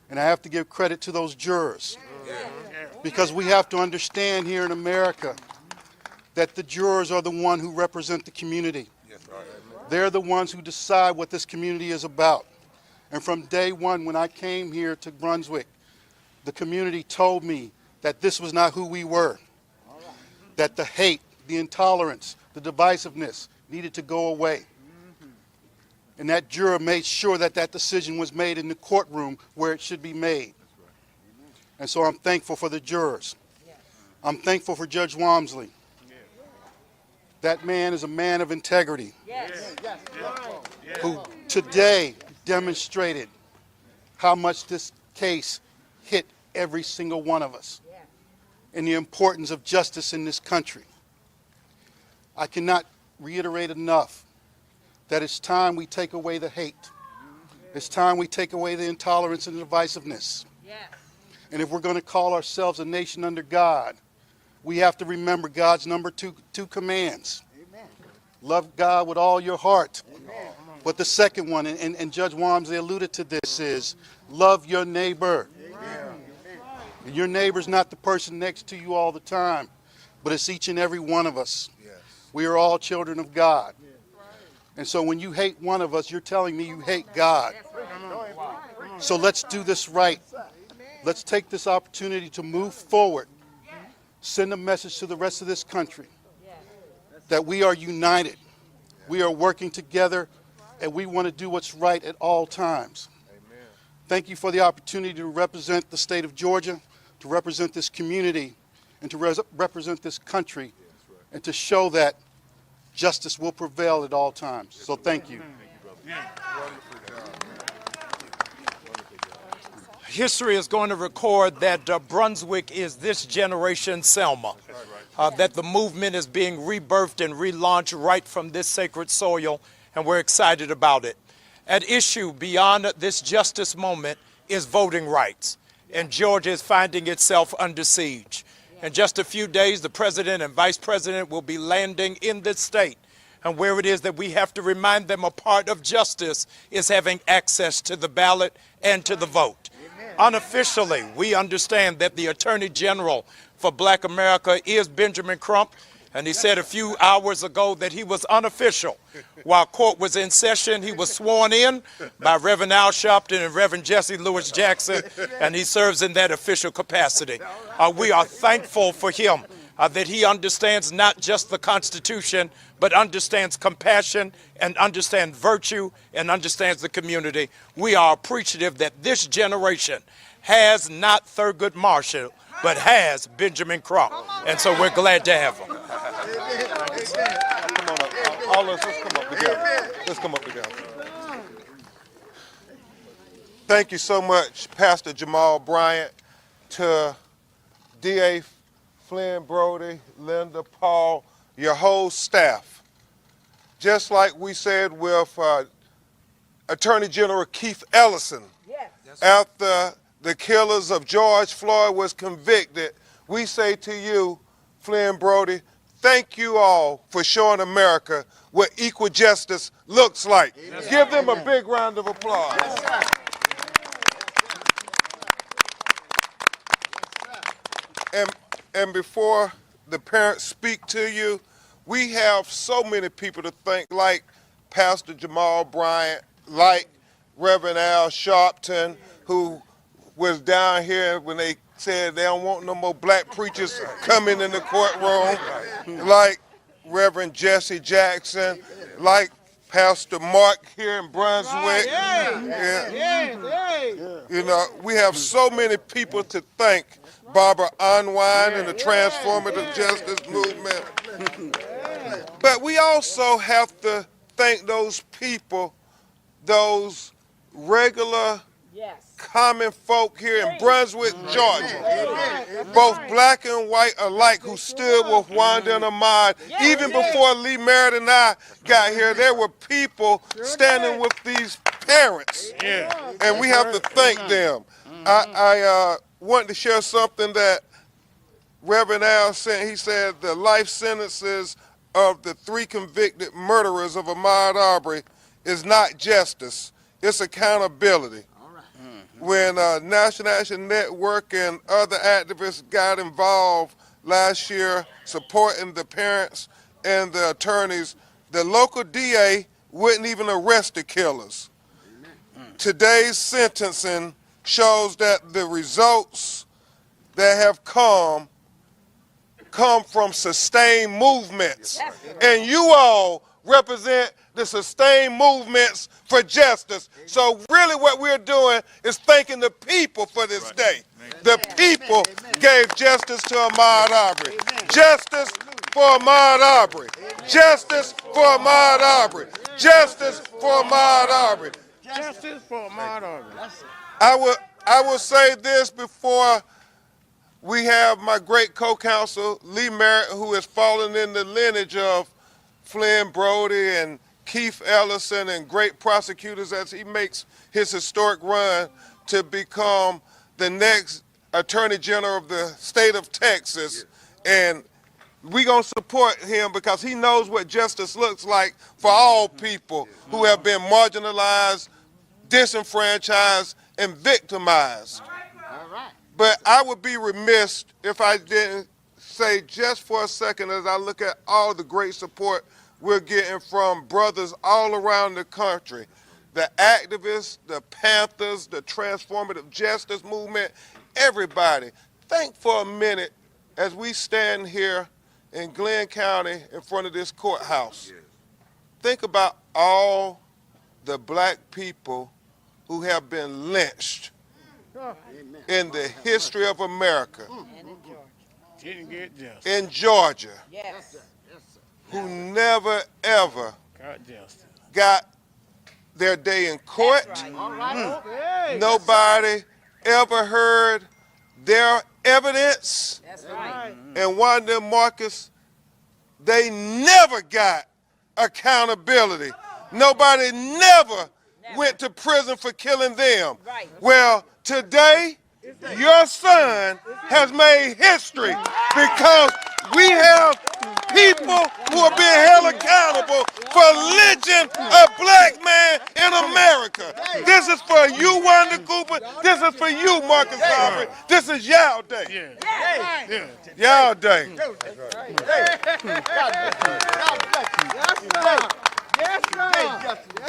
And I have to give credit to those jurors. Because we have to understand here in America that the jurors are the ones who represent the community. They're the ones who decide what this community is about. And from day one, when I came here to Brunswick, the community told me that this was not who we were. That the hate, the intolerance, the divisiveness needed to go away. And that juror made sure that that decision was made in the courtroom where it should be made. And so I'm thankful for the jurors. I'm thankful for Judge Walmsley. That man is a man of integrity who today demonstrated how much this case hit every single one of us and the importance of justice in this country. I cannot reiterate enough that it's time we take away the hate. It's time we take away the intolerance and the divisiveness. And if we're going to call ourselves a nation under God, we have to remember God's number two commands. Amen. Love God with all your heart. Amen. But the second one, and Judge Walmsley alluded to this, is love your neighbor. Amen. Your neighbor's not the person next to you all the time, but it's each and every one of us. Yes. We are all children of God. And so when you hate one of us, you're telling me you hate God. So let's do this right. Let's take this opportunity to move forward. Send a message to the rest of this country that we are united. We are working together, and we want to do what's right at all times. Thank you for the opportunity to represent the state of Georgia, to represent this community, and to represent this country, and to show that justice will prevail at all times. So thank you. History is going to record that Brunswick is this generation's Selma, that the movement is being rebirthed and relaunched right from this sacred soil, and we're excited about it. At issue beyond this justice moment is voting rights, and Georgia is finding itself under siege. In just a few days, the president and vice president will be landing in this state, and where it is that we have to remind them a part of justice is having access to the ballot and to the vote. Unofficially, we understand that the Attorney General for Black America is Benjamin Crump, and he said a few hours ago that he was unofficial. While court was in session, he was sworn in by Reverend Al Sharpton and Reverend Jesse Lewis Jackson, and he serves in that official capacity. We are thankful for him, that he understands not just the Constitution, but understands compassion and understands virtue and understands the community. We are appreciative that this generation has not Thurgood Marshall, but has Benjamin Crump. And so we're glad to have him. Come on up. All of us, let's come up together. Let's come up together. Thank you so much, Pastor Jamal Bryant, to D.A. Flynn Brody, Linda, Paul, your whole staff. Just like we said with Attorney General Keith Ellison, after the killers of George Floyd was convicted, we say to you, Flynn Brody, thank you all for showing America what equal justice looks like. Give them a big round of applause. And before the parents speak to you, we have so many people to thank, like Pastor Jamal Bryant, like Reverend Al Sharpton, who was down here when they said they don't want no more black preachers coming in the courtroom, like Reverend Jesse Jackson, like Pastor Mark here in Brunswick. You know, we have so many people to thank. Barbara Unwine and the Transformative Justice Movement. But we also have to thank those people, those regular common folk here in Brunswick, Georgia, both black and white alike, who stood with Wanda and Ahmaud. Even before Lee Merritt and I got here, there were people standing with these parents, and we have to thank them. I want to share something that Reverend Al said. He said the life sentences of the 3 convicted murderers of Ahmaud Arbery is not justice, it's accountability. When National Action Network and other activists got involved last year supporting the parents and the attorneys, the local DA wouldn't even arrest the killers. Today's sentencing shows that the results that have come from sustained movements. And you all represent the sustained movements for justice. So really what we're doing is thanking the people for this day. The people gave justice to Ahmaud Arbery. Justice for Ahmaud Arbery. Justice for Ahmaud Arbery. Justice for Ahmaud Arbery. Justice for Ahmaud Arbery. I will say this before we have my great co-counsel, Lee Merritt, who has fallen in the lineage of Flynn Brody and Keith Ellison and great prosecutors as he makes his historic run to become the next Attorney General of the state of Texas. And we're going to support him because he knows what justice looks like for all people who have been marginalized, disenfranchised, and victimized. But I would be remiss if I didn't say just for a second, as I look at all the great support we're getting from brothers all around the country, the activists, the Panthers, the Transformative Justice Movement, everybody. Think for a minute as we stand here in Glenn County in front of this courthouse. Think about all the black people who have been lynched in the history of America, in Georgia, who never ever got their day in court. Nobody ever heard their evidence. And Wanda and Marcus, they never got accountability. Nobody never went to prison for killing them. Well, today, your son has made history because we have people who are being held accountable for lynching a black man in America. This is for you, Wanda Cooper. This is for you, Marcus Arbery. This is y'all day. Y'all day.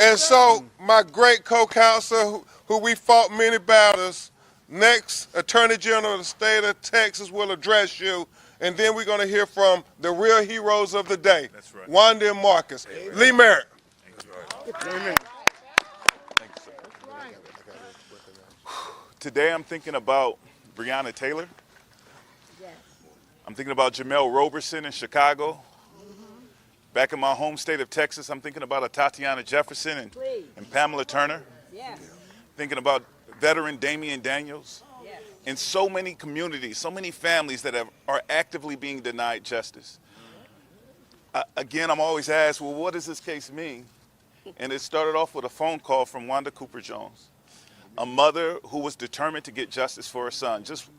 And so my great co-counsel, who we fought many battles, next Attorney General of the state of Texas will address you, and then we're going to hear from the real heroes of the day, Wanda and Marcus. Lee Merritt. Today I'm thinking about Breonna Taylor. I'm thinking about Jamel Roberson in Chicago. Back in my home state of Texas, I'm thinking about Tatiana Jefferson and Pamela Turner. Thinking about veteran Damian Daniels. In so many communities, so many families that are actively being denied justice. Again, I'm always asked, well, what does this case mean? And it started off with a phone call from Wanda Cooper Jones, a mother who was determined to get justice for her son, just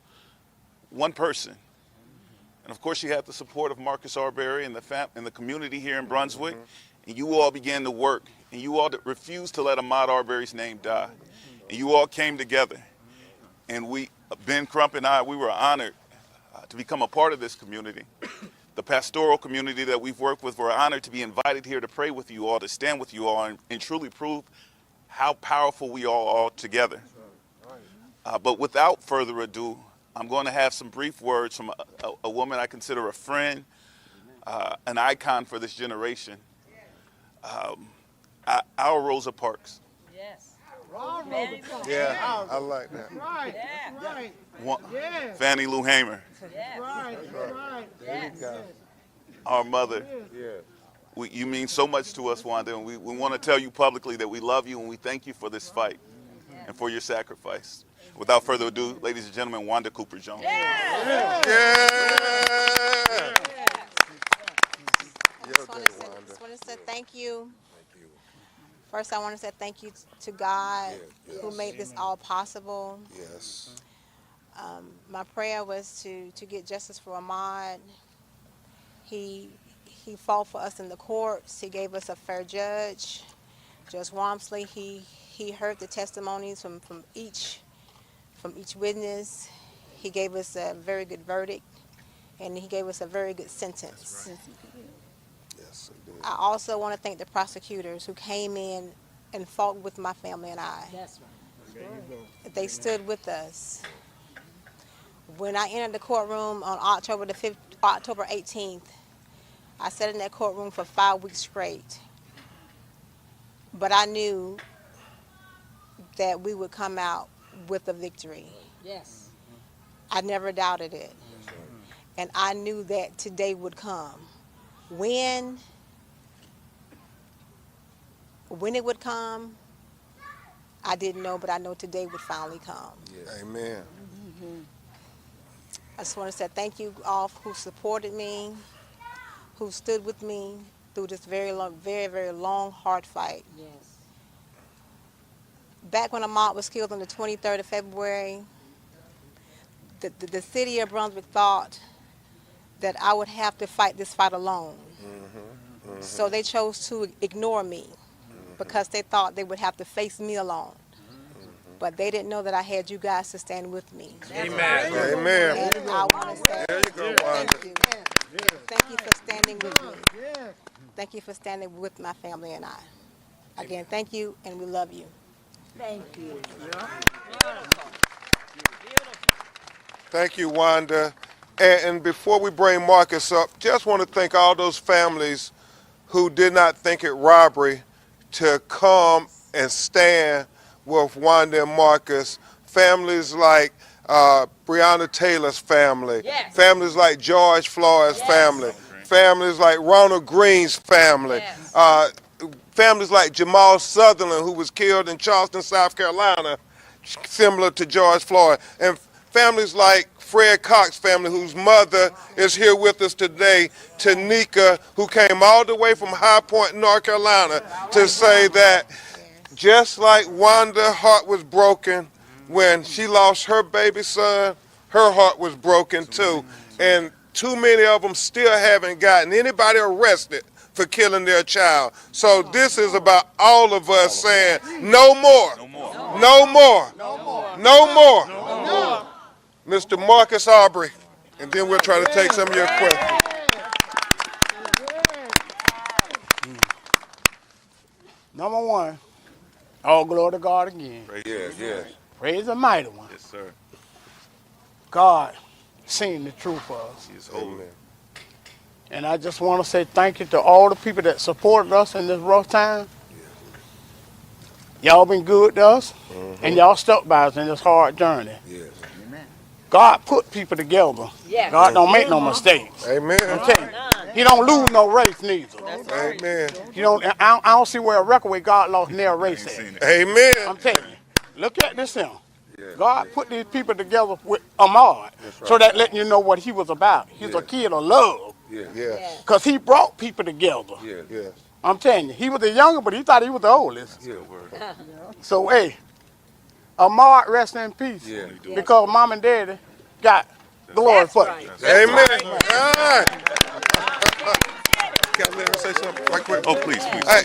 one person. And of course, she had the support of Marcus Arbery and the community here in Brunswick. And you all began to work, and you all refused to let Ahmaud Arbery's name die. And you all came together. And Ben Crump and I, we were honored to become a part of this community. The pastoral community that we've worked with, we're honored to be invited here to pray with you all, to stand with you all, and truly prove how powerful we all are together. But without further ado, I'm going to have some brief words from a woman I consider a friend, an icon for this generation, our Rosa Parks. Yes. Yeah, I like that. Right. Right. Yes. Fannie Lou Hamer. Yes. Right. Right. Yes. Our mother. Yeah. You mean so much to us, Wanda, and we want to tell you publicly that we love you and we thank you for this fight and for your sacrifice. Without further ado, ladies and gentlemen, Wanda Cooper Jones. Yeah. I just want to say thank you. First, I want to say thank you to God who made this all possible. Yes. My prayer was to get justice for Ahmaud. He fought for us in the courts. He gave us a fair judge, Judge Walmsley. He heard the testimonies from each witness. He gave us a very good verdict, and he gave us a very good sentence. Yes, I also want to thank the prosecutors who came in and fought with my family and I. That's right. They stood with us. When I entered the courtroom on October 18th, I sat in that courtroom for 5 weeks straight. But I knew that we would come out with a victory. Yes. I never doubted it. And I knew that today would come. When it would come, I didn't know, but I know today would finally come. Yeah. Amen. I just want to say thank you all who supported me, who stood with me through this very long, very long, hard fight. Yes. Back when Ahmaud was killed on the 23rd of February, the city of Brunswick thought that I would have to fight this fight alone. So they chose to ignore me because they thought they would have to face me alone. But they didn't know that I had you guys to stand with me. Amen. Amen. And I want to say there you go, Wanda. thank you. Thank you for standing with me. Thank you for standing with my family and I. Again, thank you, and we love you. Thank you. Thank you, Wanda. And before we bring Marcus up, just want to thank all those families who did not think it robbery to come and stand with Wanda and Marcus. Families like Breonna Taylor's family, families like George Floyd's family, families like Ronald Green's family, families like Jamal Sutherland, who was killed in Charleston, South Carolina, similar to George Floyd, and families like Fred Cox's family, whose mother is here with us today, Tanika, who came all the way from High Point, North Carolina, to say that just like Wanda's heart was broken when she lost her baby son, her heart was broken too. And too many of them still haven't gotten anybody arrested for killing their child. So this is about all of us saying, no more, no more, no more, no more. Mr. Marcus Arbery, and then we'll try to take some of your questions. Number one, all glory to God again. Yes. Praise the mighty one. Yes, sir. God seen the truth for us. He is holy. And I just want to say thank you to all the people that supported us in this rough time. Y'all been good to us, and y'all stuck by us in this hard journey. Yes. God put people together. Yes. God don't make no mistakes. Amen. I'm telling you. He don't lose no race neither. Amen. You don't. I don't see where a record where God lost near a race at. Amen. I'm telling you. Look at this here. God put these people together with Ahmaud, so that letting you know what he was about. He's a kid of love. Yes. Because he brought people together. Yes. I'm telling you, he was the younger, but he thought he was the oldest. Yeah, So, hey, Ahmaud, rest in peace. Yeah. Because mom and daddy got glory for you. Amen. All right. Can I let her say something right quick? Oh, please, please. Hey,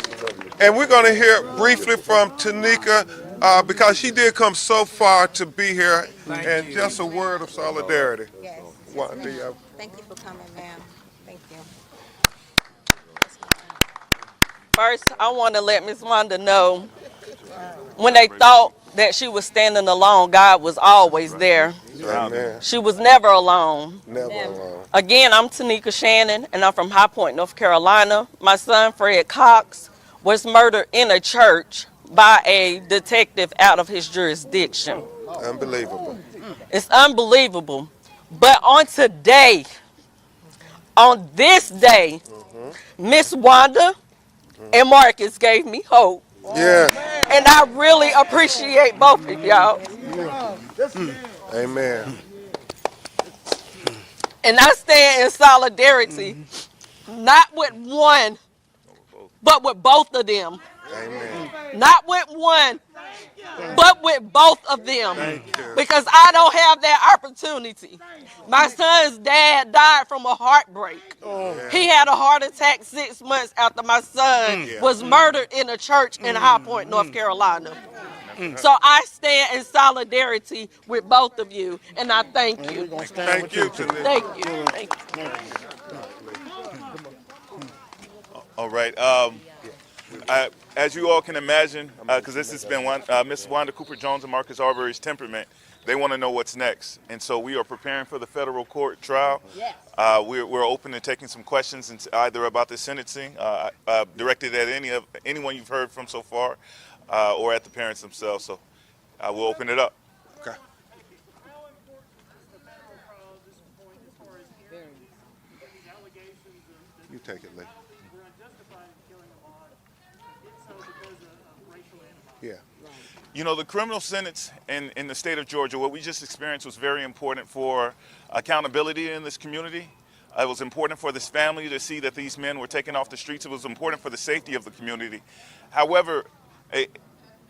and we're going to hear briefly from Tanika because she did come so far to be here, and just a word of solidarity. Yes. Thank you for coming, ma'am. Thank you. First, I want to let Miss Wanda know when they thought that she was standing alone, God was always there. Amen. She was never alone. Never alone. Again, I'm Tanika Shannon, and I'm from High Point, North Carolina. My son, Fred Cox, was murdered in a church by a detective out of his jurisdiction. Unbelievable. It's unbelievable. But on today, on this day, Miss Wanda and Marcus gave me hope. Yeah. And I really appreciate both of y'all. Amen. And I stand in solidarity, not with one, but with both of them. Amen. Not with one, but with both of them. Because I don't have that opportunity. My son's dad died from a heartbreak. He had a heart attack 6 months after my son was murdered in a church in High Point, North Carolina. So I stand in solidarity with both of you, and I thank you. Thank you, Tanika. Thank you. Thank you. All right. As you all can imagine, because this has been Miss Wanda Cooper Jones and Marcus Arbery's temperament, they want to know what's next. And so we are preparing for the federal court trial. Yes. We're open to taking some questions either about the sentencing, directed at anyone you've heard from so far, or at the parents themselves. So we'll open it up. Okay. You take it, Lee. Yeah. You know, the criminal sentence in the state of Georgia, what we just experienced was very important for accountability in this community. It was important for this family to see that these men were taken off the streets. It was important for the safety of the community. However,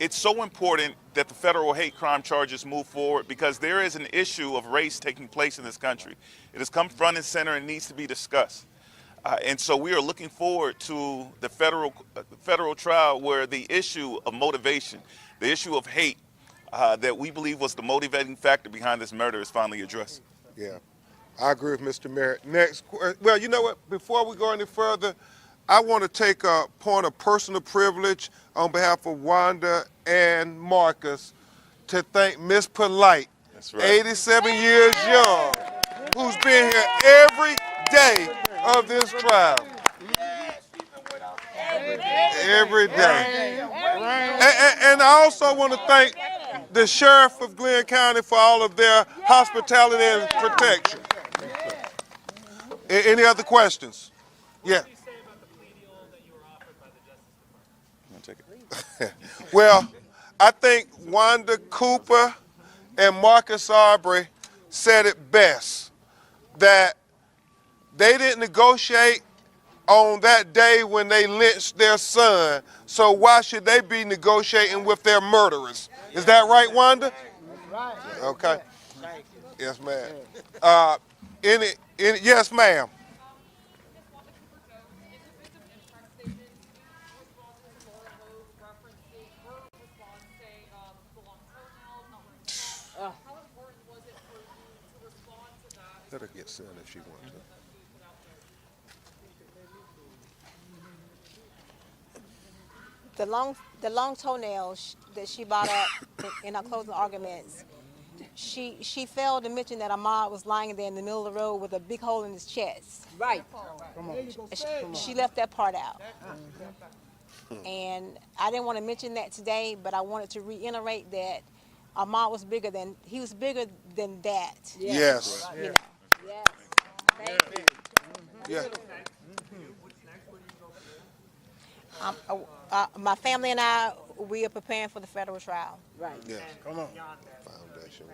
it's so important that the federal hate crime charges move forward because there is an issue of race taking place in this country. It has come front and center and needs to be discussed. And so we are looking forward to the federal trial where the issue of motivation, the issue of hate that we believe was the motivating factor behind this murder is finally addressed. Yeah, I agree with Mr. Merritt. Next, well, you know what? Before we go any further, I want to take a point of personal privilege on behalf of Wanda and Marcus to thank Miss Polite, That's right. 87 years young, who's been here every day of this trial. Every day. And I also want to thank the sheriff of Glenn County for all of their hospitality and protection. Any other questions? Yeah. Well, I think Wanda Cooper and Marcus Arbery said it best, that they didn't negotiate on that day when they lynched their son, so why should they be negotiating with their murderers? Is that right, Wanda? Right. Okay. Yes, ma'am. Yes, ma'am. Let her get sun if she wants to. The long toenails that she brought up in her closing arguments, she failed to mention that Ahmaud was lying there in the middle of the road with a big hole in his chest. Right. She left that part out. And I didn't want to mention that today, but I wanted to reiterate that Ahmaud was bigger than that. Yes. You know. Yes. Thank you. Yeah. My family and I, we are preparing for the federal trial. Right. Yes. Come on. Foundation.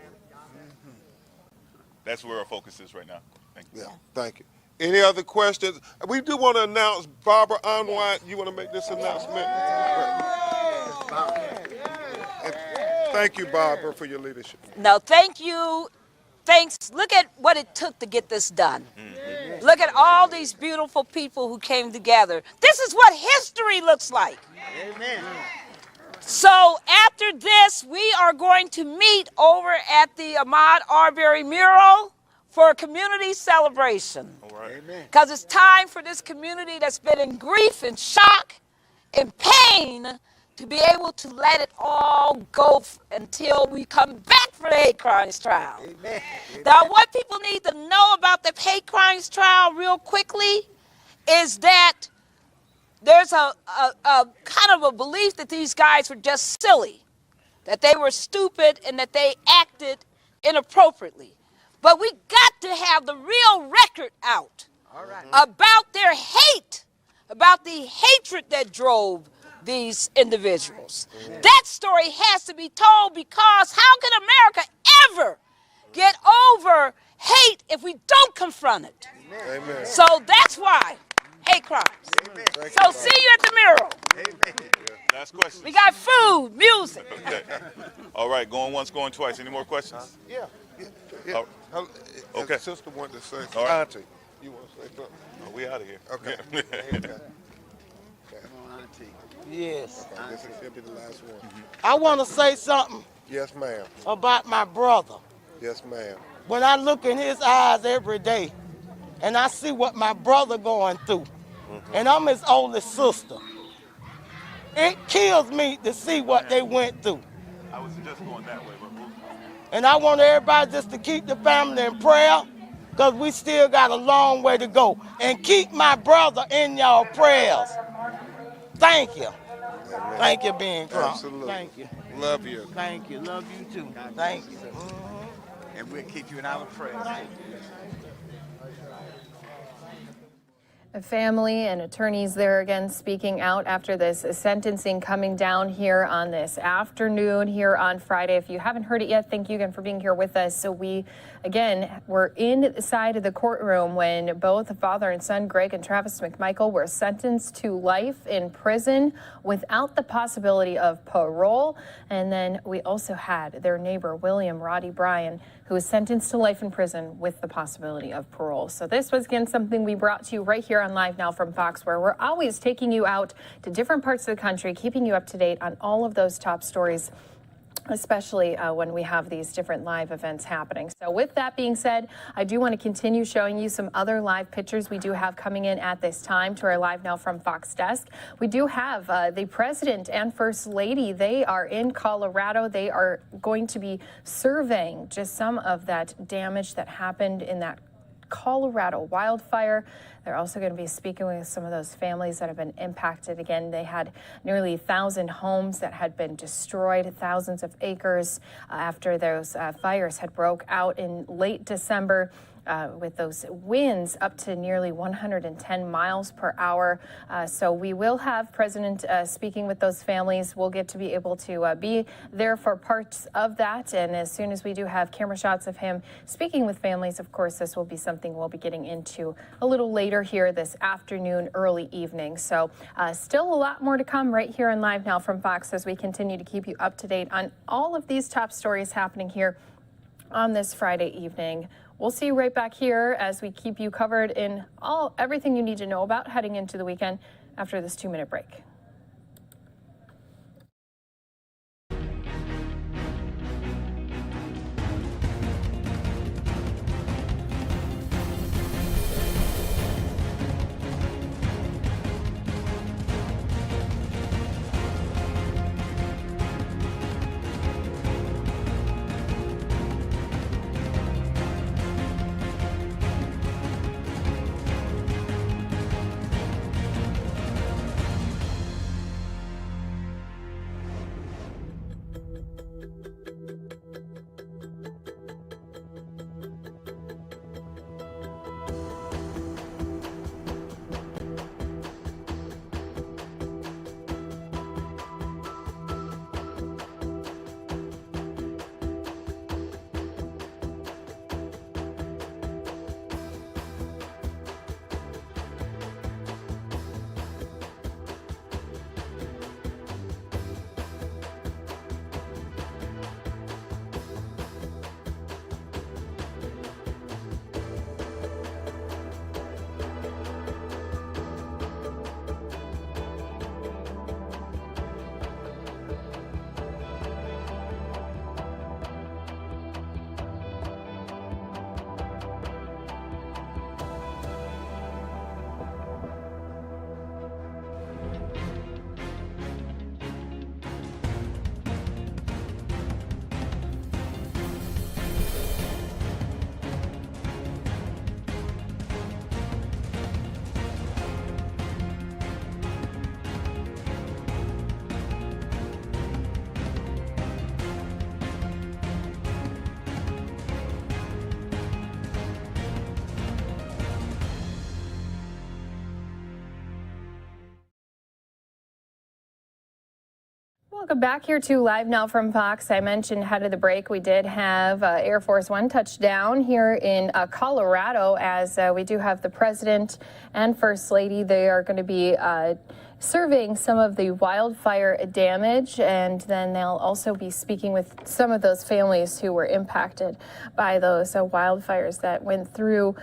That's where our focus is right now. Thank you. Yeah. Thank you. Any other questions? We do want to announce, Barbara Unwine, you want to make this announcement? Thank you, Barbara, for your leadership. No, thank you. Thanks. Look at what it took to get this done. Look at all these beautiful people who came together. This is what history looks like. Amen. So after this, we are going to meet over at the Ahmaud Arbery mural for a community celebration. Because it's time for this community that's been in grief and shock and pain to be able to let it all go until we come back for the hate crimes trial. Amen. Now, what people need to know about the hate crimes trial real quickly is that there's a kind of a belief that these guys were just silly, that they were stupid and that they acted inappropriately. But we got to have the real record out about their hate, about the hatred that drove these individuals. That story has to be told, because how can America ever get over hate if we don't confront it? Amen. So that's why hate crimes. So see you at the mural. Last question. We got food, music. Okay. All right, going once, going twice. Any more questions? Yeah. Okay. Sister wanted to say something. All right. Auntie, you want to say something? No, we out of here. Okay. Yes. Okay, this is gonna be the last one. I want to say something Yes, ma'am. about my brother. Yes, ma'am. When I look in his eyes every day and I see what my brother going through, and I'm his oldest sister, it kills me to see what they went through. I was just going that way, but And I want everybody just to keep the family in prayer, because we still got a long way to go. And keep my brother in y'all prayers. Thank you. Amen. Thank you, Ben Crump. Absolutely. Thank you. Love you. Thank you. Love you too. Thank you. And we'll keep you in our prayers. Family and attorneys there again speaking out after this sentencing coming down here on this afternoon here on Friday. If you haven't heard it yet, thank you again for being here with us. So we, again, were inside of the courtroom when both the father and son, Greg and Travis McMichael, were sentenced to life in prison without the possibility of parole. And then we also had their neighbor, William Roddy Bryan, who was sentenced to life in prison with the possibility of parole. So this was, again, something we brought to you right here on Live Now from Fox, where we're always taking you out to different parts of the country, keeping you up to date on all of those top stories, especially when we have these different live events happening. So with that being said, I do want to continue showing you some other live pictures we do have coming in at this time to our Live Now from Fox desk. We do have the President and First Lady. They are in Colorado. They are going to be surveying just some of that damage that happened in that Colorado wildfire. They're also going to be speaking with some of those families that have been impacted. Again, they had nearly 1,000 homes that had been destroyed, thousands of acres after those fires had broke out in late December. With those winds up to nearly 110 miles per hour. So we will have President speaking with those families. We'll get to be able to be there for parts of that. And as soon as we do have camera shots of him speaking with families, of course, this will be something we'll be getting into a little later here this afternoon, early evening. So still a lot more to come right here on Live Now from Fox as we continue to keep you up to date on all of these top stories happening here on this Friday evening. We'll see you right back here as we keep you covered in everything you need to know about heading into the weekend after this 2-minute break. Welcome back here to Live Now from Fox. I mentioned ahead of the break we did have Air Force One touchdown here in Colorado, as we do have the president and first lady. They are going to be surveying some of the wildfire damage, and then they'll also be speaking with some of those families who were impacted by those wildfires that went through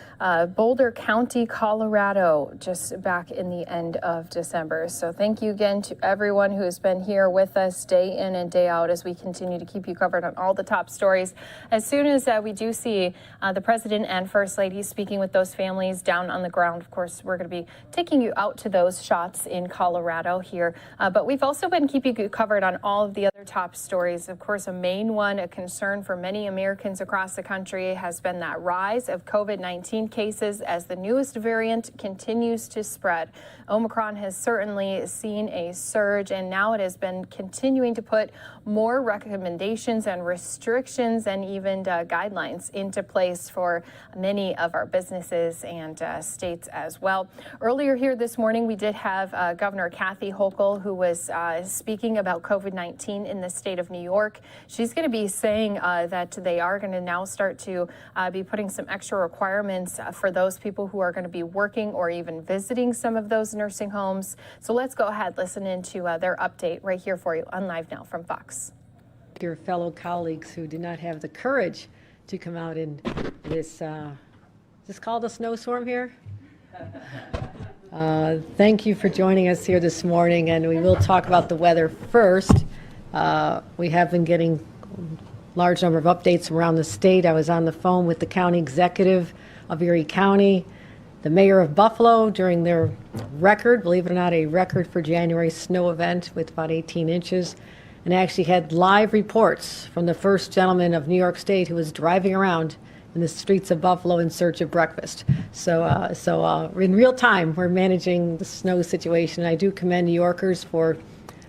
Boulder County, Colorado, just back in the end of December. So thank you again to everyone who has been here with us day in and day out as we continue to keep you covered on all the top stories. As soon as we do see the president and first lady speaking with those families down on the ground, of course, we're going to be taking you out to those shots in Colorado here. But we've also been keeping you covered on all of the other top stories. Of course, a main one, a concern for many Americans across the country, has been that rise of COVID-19 cases as the newest variant continues to spread. Omicron has certainly seen a surge, and now it has been continuing to put more recommendations and restrictions and even guidelines into place for many of our businesses and states as well. Earlier here this morning, we did have Governor Kathy Hochul, who was speaking about COVID-19 in the state of New York. She's going to be saying that they are going to now start to be putting some extra requirements for those people who are going to be working or even visiting some of those nursing homes. So let's go ahead, listen into their update right here for you on Live Now from Fox. Your fellow colleagues who did not have the courage to come out in this, is this called a snowstorm here? Thank you for joining us here this morning, and we will talk about the weather first. We have been getting a large number of updates around the state. I was on the phone with the county executive of Erie County, the mayor of Buffalo during their record, believe it or not, a record for January snow event with about 18 inches. And I actually had live reports from the first gentleman of New York State who was driving around in the streets of Buffalo in search of breakfast. So in real time, we're managing the snow situation. I do commend New Yorkers for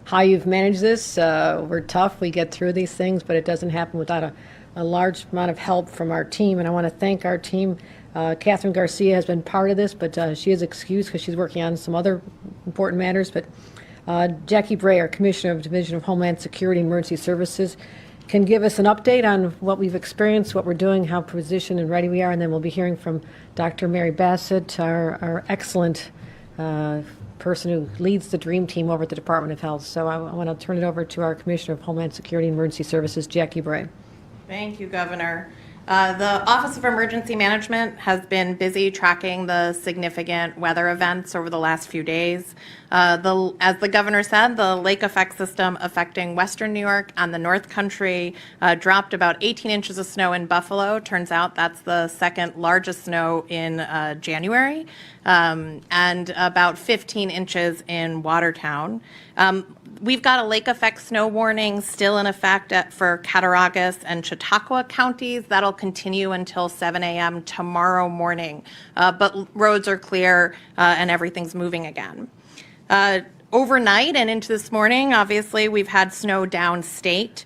how you've managed this. We're tough. We get through these things, but it doesn't happen without a large amount of help from our team. And I want to thank our team. Catherine Garcia has been part of this, but she is excused because she's working on some other important matters. But Jackie Bray, our Commissioner of Division of Homeland Security and Emergency Services, can give us an update on what we've experienced, what we're doing, how positioned and ready we are, and then we'll be hearing from Dr. Mary Bassett, our excellent person who leads the DREAM team over at the Department of Health. So I want to turn it over to our Commissioner of Homeland Security and Emergency Services, Jackie Bray. Thank you, Governor. The Office of Emergency Management has been busy tracking the significant weather events over the last few days. As the governor said, the lake effect system affecting western New York and the North Country dropped about 18 inches of snow in Buffalo. Turns out that's the second largest snow in January, and about 15 inches in Watertown. We've got a lake effect snow warning still in effect for Cattaraugus and Chautauqua counties. That'll continue until 7 a.m. tomorrow morning. But roads are clear and everything's moving again. Overnight and into this morning, obviously, we've had snow downstate.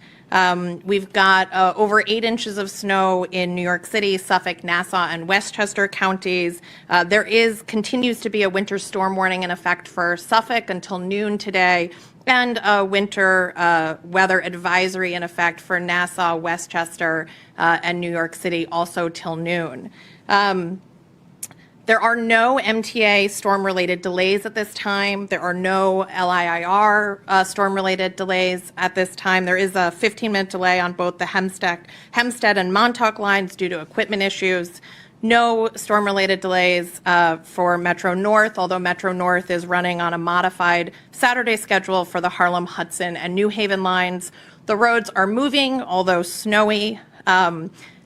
We've got over 8 inches of snow in New York City, Suffolk, Nassau, and Westchester counties. There continues to be a winter storm warning in effect for Suffolk until noon today, and a winter weather advisory in effect for Nassau, Westchester, and New York City also till noon. There are no MTA storm-related delays at this time. There are no LIIR storm-related delays at this time. There is a 15-minute delay on both the Hempstead and Montauk lines due to equipment issues. No storm-related delays for Metro North, although Metro North is running on a modified Saturday schedule for the Harlem, Hudson, and New Haven lines. The roads are moving, although snowy.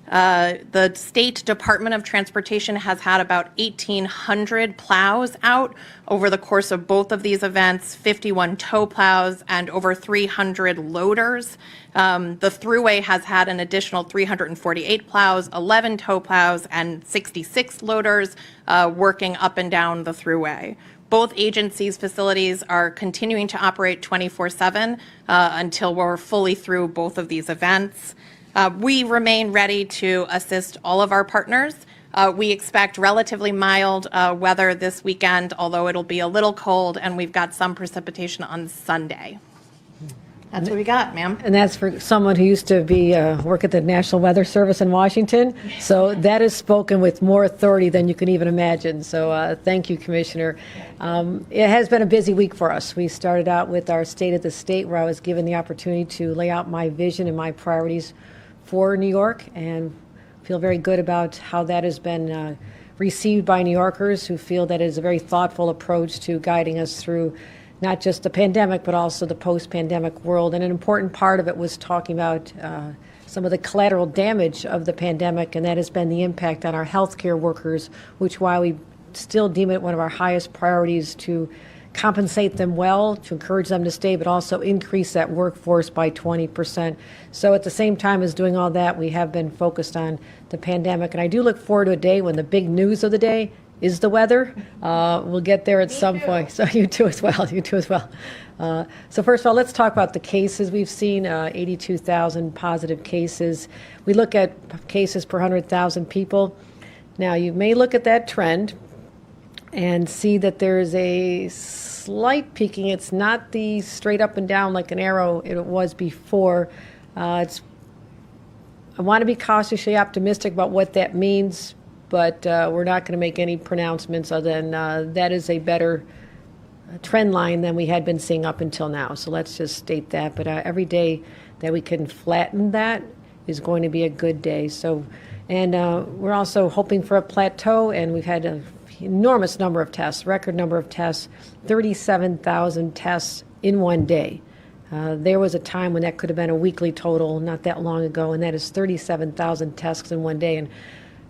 The State Department of Transportation has had about 1,800 plows out over the course of both of these events, 51 tow plows and over 300 loaders. The Thruway has had an additional 348 plows, 11 tow plows, and 66 loaders working up and down the Thruway. Both agencies' facilities are continuing to operate 24/7 until we're fully through both of these events. We remain ready to assist all of our partners. We expect relatively mild weather this weekend, although it'll be a little cold, and we've got some precipitation on Sunday. That's what we got, ma'am. And that's for someone who used to be work at the National Weather Service in Washington. So that is spoken with more authority than you can even imagine. So thank you, Commissioner. It has been a busy week for us. We started out with our State of the State, where I was given the opportunity to lay out my vision and my priorities for New York, and feel very good about how that has been received by New Yorkers, who feel that it is a very thoughtful approach to guiding us through not just the pandemic, but also the post-pandemic world. And an important part of it was talking about some of the collateral damage of the pandemic, and that has been the impact on our healthcare workers, which why we still deem it one of our highest priorities to compensate them well, to encourage them to stay, but also increase that workforce by 20%. So at the same time as doing all that, we have been focused on the pandemic. And I do look forward to a day when the big news of the day is the weather. We'll get there at some point. So you too as well. You too as well. So first of all, let's talk about the cases we've seen. 82,000 positive cases. We look at cases per 100,000 people. Now you may look at that trend and see that there's a slight peaking. It's not the straight up and down like an arrow it was before. I want to be cautiously optimistic about what that means, but we're not going to make any pronouncements other than that is a better trend line than we had been seeing up until now. So let's just state that. But every day that we can flatten that is going to be a good day. So, and we're also hoping for a plateau, and we've had an enormous number of tests, record number of tests, 37,000 tests in one day. There was a time when that could have been a weekly total not that long ago, and that is 37,000 tests in one day. And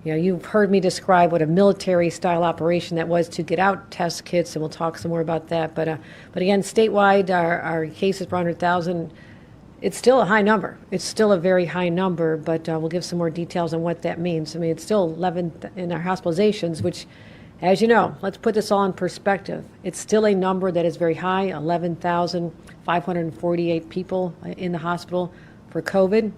you know, you've heard me describe what a military-style operation that was to get out test kits, and we'll talk some more about that. But again, statewide, our cases per 100,000, it's still a high number. It's still a very high number, but we'll give some more details on what that means. I mean, it's still 11 in our hospitalizations, which, as you know, let's put this all in perspective. It's still a number that is very high, 11,548 people in the hospital for COVID.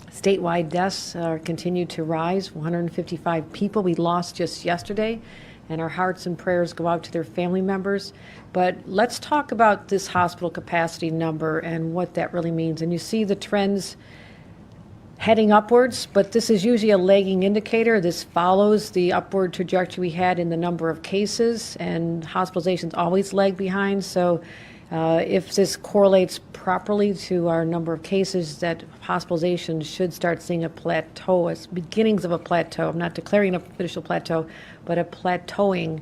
Statewide deaths continue to rise, 155 people we lost just yesterday, and our hearts and prayers go out to their family members. But let's talk about this hospital capacity number and what that really means. And you see the trends heading upwards, but this is usually a lagging indicator. This follows the upward trajectory we had in the number of cases, and hospitalizations always lag behind. So if this correlates properly to our number of cases, that hospitalizations should start seeing a plateau, as beginnings of a plateau. I'm not declaring an official plateau, but a plateauing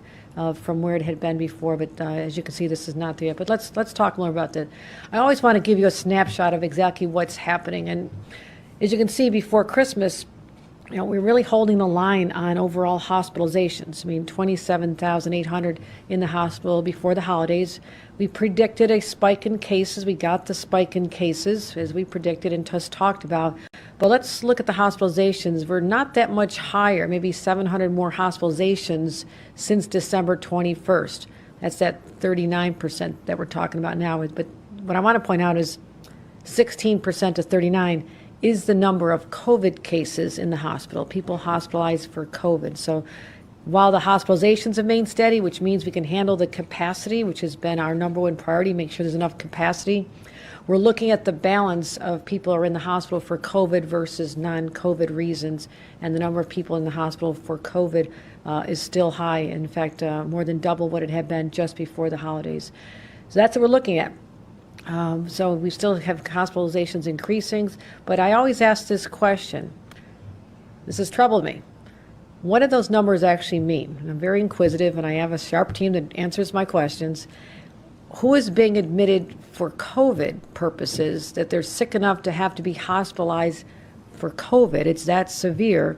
from where it had been before. But as you can see, this is not there yet. But let's talk more about that. I always want to give you a snapshot of exactly what's happening. And as you can see, before Christmas, you know, we're really holding the line on overall hospitalizations. I mean, 27,800 in the hospital before the holidays. We predicted a spike in cases. We got the spike in cases, as we predicted and just talked about. But let's look at the hospitalizations. We're not that much higher, maybe 700 more hospitalizations since December 21st. That's that 39% that we're talking about now. But what I want to point out is 16% to 39 is the number of COVID cases in the hospital, people hospitalized for COVID. So while the hospitalizations have remained steady, which means we can handle the capacity, which has been our number one priority, make sure there's enough capacity, we're looking at the balance of people who are in the hospital for COVID versus non-COVID reasons, and the number of people in the hospital for COVID is still high. In fact, more than double what it had been just before the holidays. So that's what we're looking at. So we still have hospitalizations increasing, but I always ask this question. This has troubled me. What do those numbers actually mean? And I'm very inquisitive, and I have a sharp team that answers my questions. Who is being admitted for COVID purposes, that they're sick enough to have to be hospitalized for COVID? It's that severe.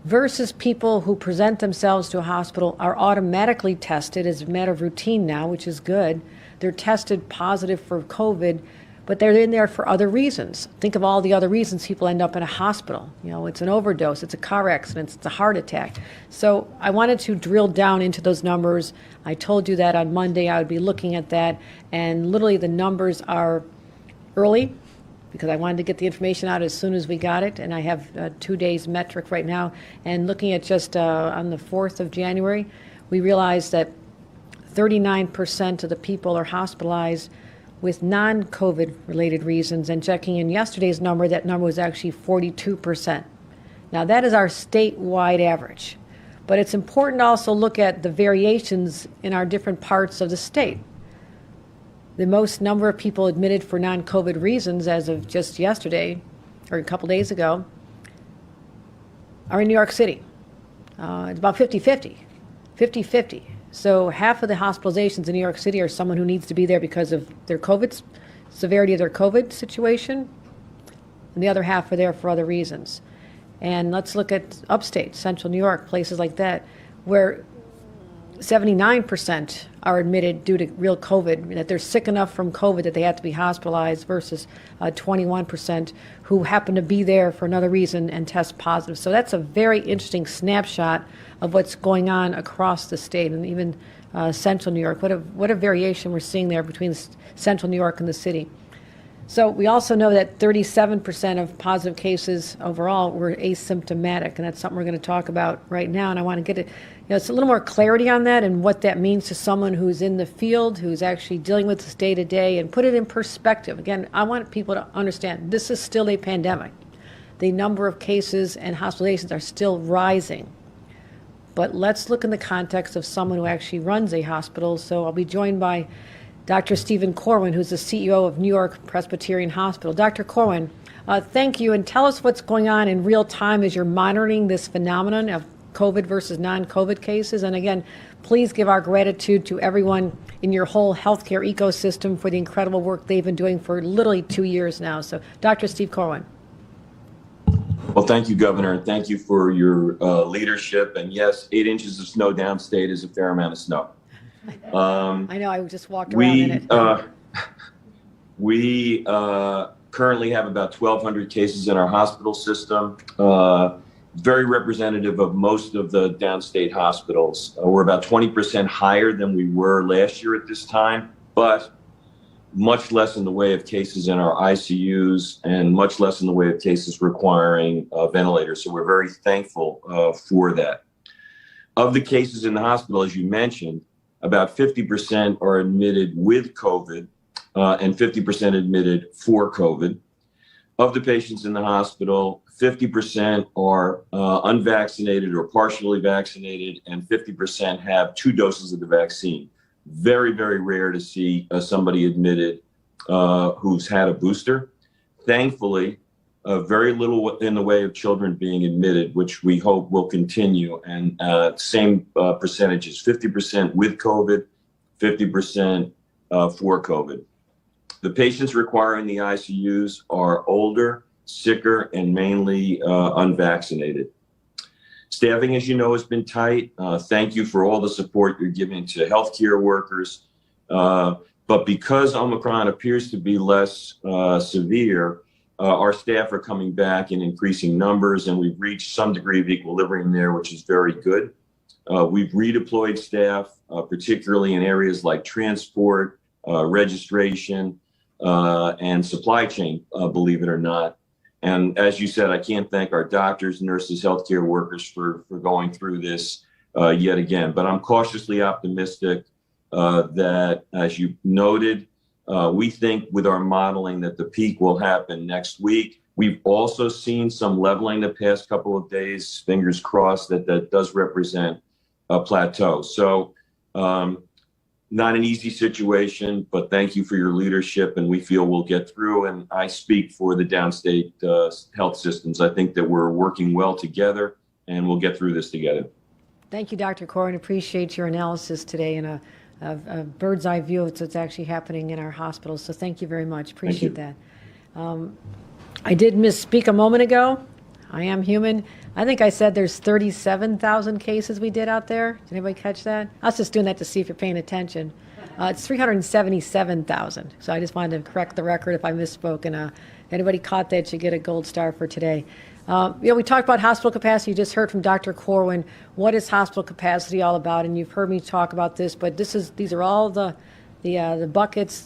Versus people who present themselves to a hospital are automatically tested as a matter of routine now, which is good. They're tested positive for COVID, but they're in there for other reasons. Think of all the other reasons people end up in a hospital. You know, it's an overdose, it's a car accident, it's a heart attack. So I wanted to drill down into those numbers. I told you that on Monday I would be looking at that, and literally the numbers are early, because I wanted to get the information out as soon as we got it, and I have 2 days metric right now. And looking at just on the 4th of January, we realized that 39% of the people are hospitalized with non-COVID related reasons, and checking in yesterday's number, that number was actually 42%. Now that is our statewide average, but it's important to also look at the variations in our different parts of the state. The most number of people admitted for non-COVID reasons as of just yesterday, or a couple days ago, are in New York City. It's about 50-50, 50-50. So half of the hospitalizations in New York City are someone who needs to be there because of their COVID, severity of their COVID situation, and the other half are there for other reasons. And let's look at upstate, central New York, places like that, where 79% are admitted due to real COVID, that they're sick enough from COVID that they have to be hospitalized, versus 21% who happen to be there for another reason and test positive. So that's a very interesting snapshot of what's going on across the state, and even central New York. What a variation we're seeing there between central New York and the city. So we also know that 37% of positive cases overall were asymptomatic, and that's something we're going to talk about right now. And I want to get it, it's a little more clarity on that and what that means to someone who's in the field, who's actually dealing with this day to day, and put it in perspective. Again, I want people to understand this is still a pandemic. The number of cases and hospitalizations are still rising. But let's look in the context of someone who actually runs a hospital. So I'll be joined by Dr. Stephen Corwin, who's the CEO of New York Presbyterian Hospital. Dr. Corwin, thank you, and tell us what's going on in real time as you're monitoring this phenomenon of COVID versus non-COVID cases. And again, please give our gratitude to everyone in your whole healthcare ecosystem for the incredible work they've been doing for literally 2 years now. So, Dr. Steve Corwin. Well, thank you, Governor, and thank you for your leadership. And yes, 8 inches of snow downstate is a fair amount of snow. I know, I just walked around in it. We currently have about 1,200 cases in our hospital system, very representative of most of the downstate hospitals. We're about 20% higher than we were last year at this time, but much less in the way of cases in our ICUs and much less in the way of cases requiring ventilators. So we're very thankful for that. Of the cases in the hospital, as you mentioned, about 50% are admitted with COVID and 50% admitted for COVID. Of the patients in the hospital, 50% are unvaccinated or partially vaccinated, and 50% have 2 doses of the vaccine. Very, very rare to see somebody admitted who's had a booster. Thankfully, very little in the way of children being admitted, which we hope will continue. And same percentages, 50% with COVID, 50% for COVID. The patients requiring the ICUs are older, sicker, and mainly unvaccinated. Staffing, as you know, has been tight. Thank you for all the support you're giving to healthcare workers. But because Omicron appears to be less severe, our staff are coming back in increasing numbers, and we've reached some degree of equilibrium there, which is very good. We've redeployed staff, particularly in areas like transport, registration, and supply chain, believe it or not. And as you said, I can't thank our doctors, nurses, healthcare workers for going through this yet again. But I'm cautiously optimistic that, as you noted, we think with our modeling that the peak will happen next week. We've also seen some leveling the past couple of days, fingers crossed that does represent a plateau. So not an easy situation, but thank you for your leadership, and we feel we'll get through. And I speak for the downstate health systems. I think that we're working well together, and we'll get through this together. Thank you, Dr. Corwin. Appreciate your analysis today and a bird's eye view of what's actually happening in our hospitals. So thank you very much. Appreciate that. I did misspeak a moment ago. I am human. I think I said there's 37,000 cases we did out there. Did anybody catch that? I was just doing that to see if you're paying attention. It's 377,000. So I just wanted to correct the record if I misspoke. And anybody caught that should get a gold star for today. We talked about hospital capacity. You just heard from Dr. Corwin. What is hospital capacity all about? And you've heard me talk about this, but these are all the buckets,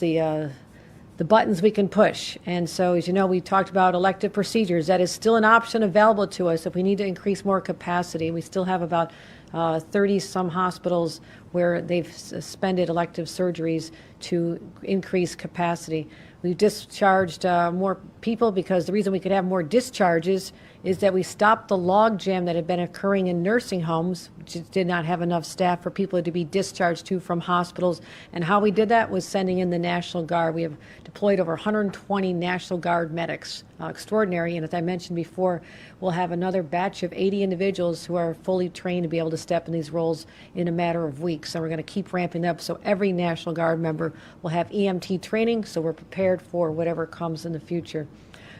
the buttons we can push. And so, as you know, we talked about elective procedures. That is still an option available to us if we need to increase more capacity. We still have about 30 some hospitals where they've suspended elective surgeries to increase capacity. We've discharged more people because the reason we could have more discharges is that we stopped the logjam that had been occurring in nursing homes, which did not have enough staff for people to be discharged to from hospitals. And how we did that was sending in the National Guard. We have deployed over 120 National Guard medics, extraordinary. And as I mentioned before, we'll have another batch of 80 individuals who are fully trained to be able to step in these roles in a matter of weeks. So we're going to keep ramping up. So every National Guard member will have EMT training, so we're prepared for whatever comes in the future.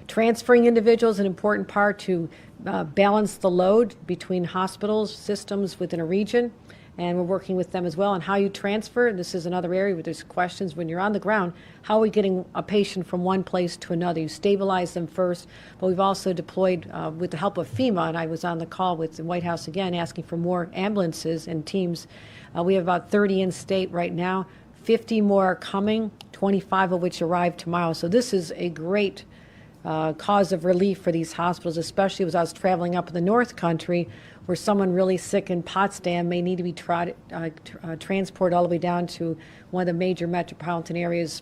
Transferring individuals is an important part to balance the load between hospitals, systems within a region, and we're working with them as well on how you transfer. This is another area where there's questions when you're on the ground. How are we getting a patient from one place to another? You stabilize them first, but we've also deployed with the help of FEMA, and I was on the call with the White House again asking for more ambulances and teams. We have about 30 in state right now, 50 more are coming, 25 of which arrive tomorrow. So this is a great cause of relief for these hospitals, especially as I was traveling up in the North Country, where someone really sick in Potsdam may need to be transported all the way down to one of the major metropolitan areas,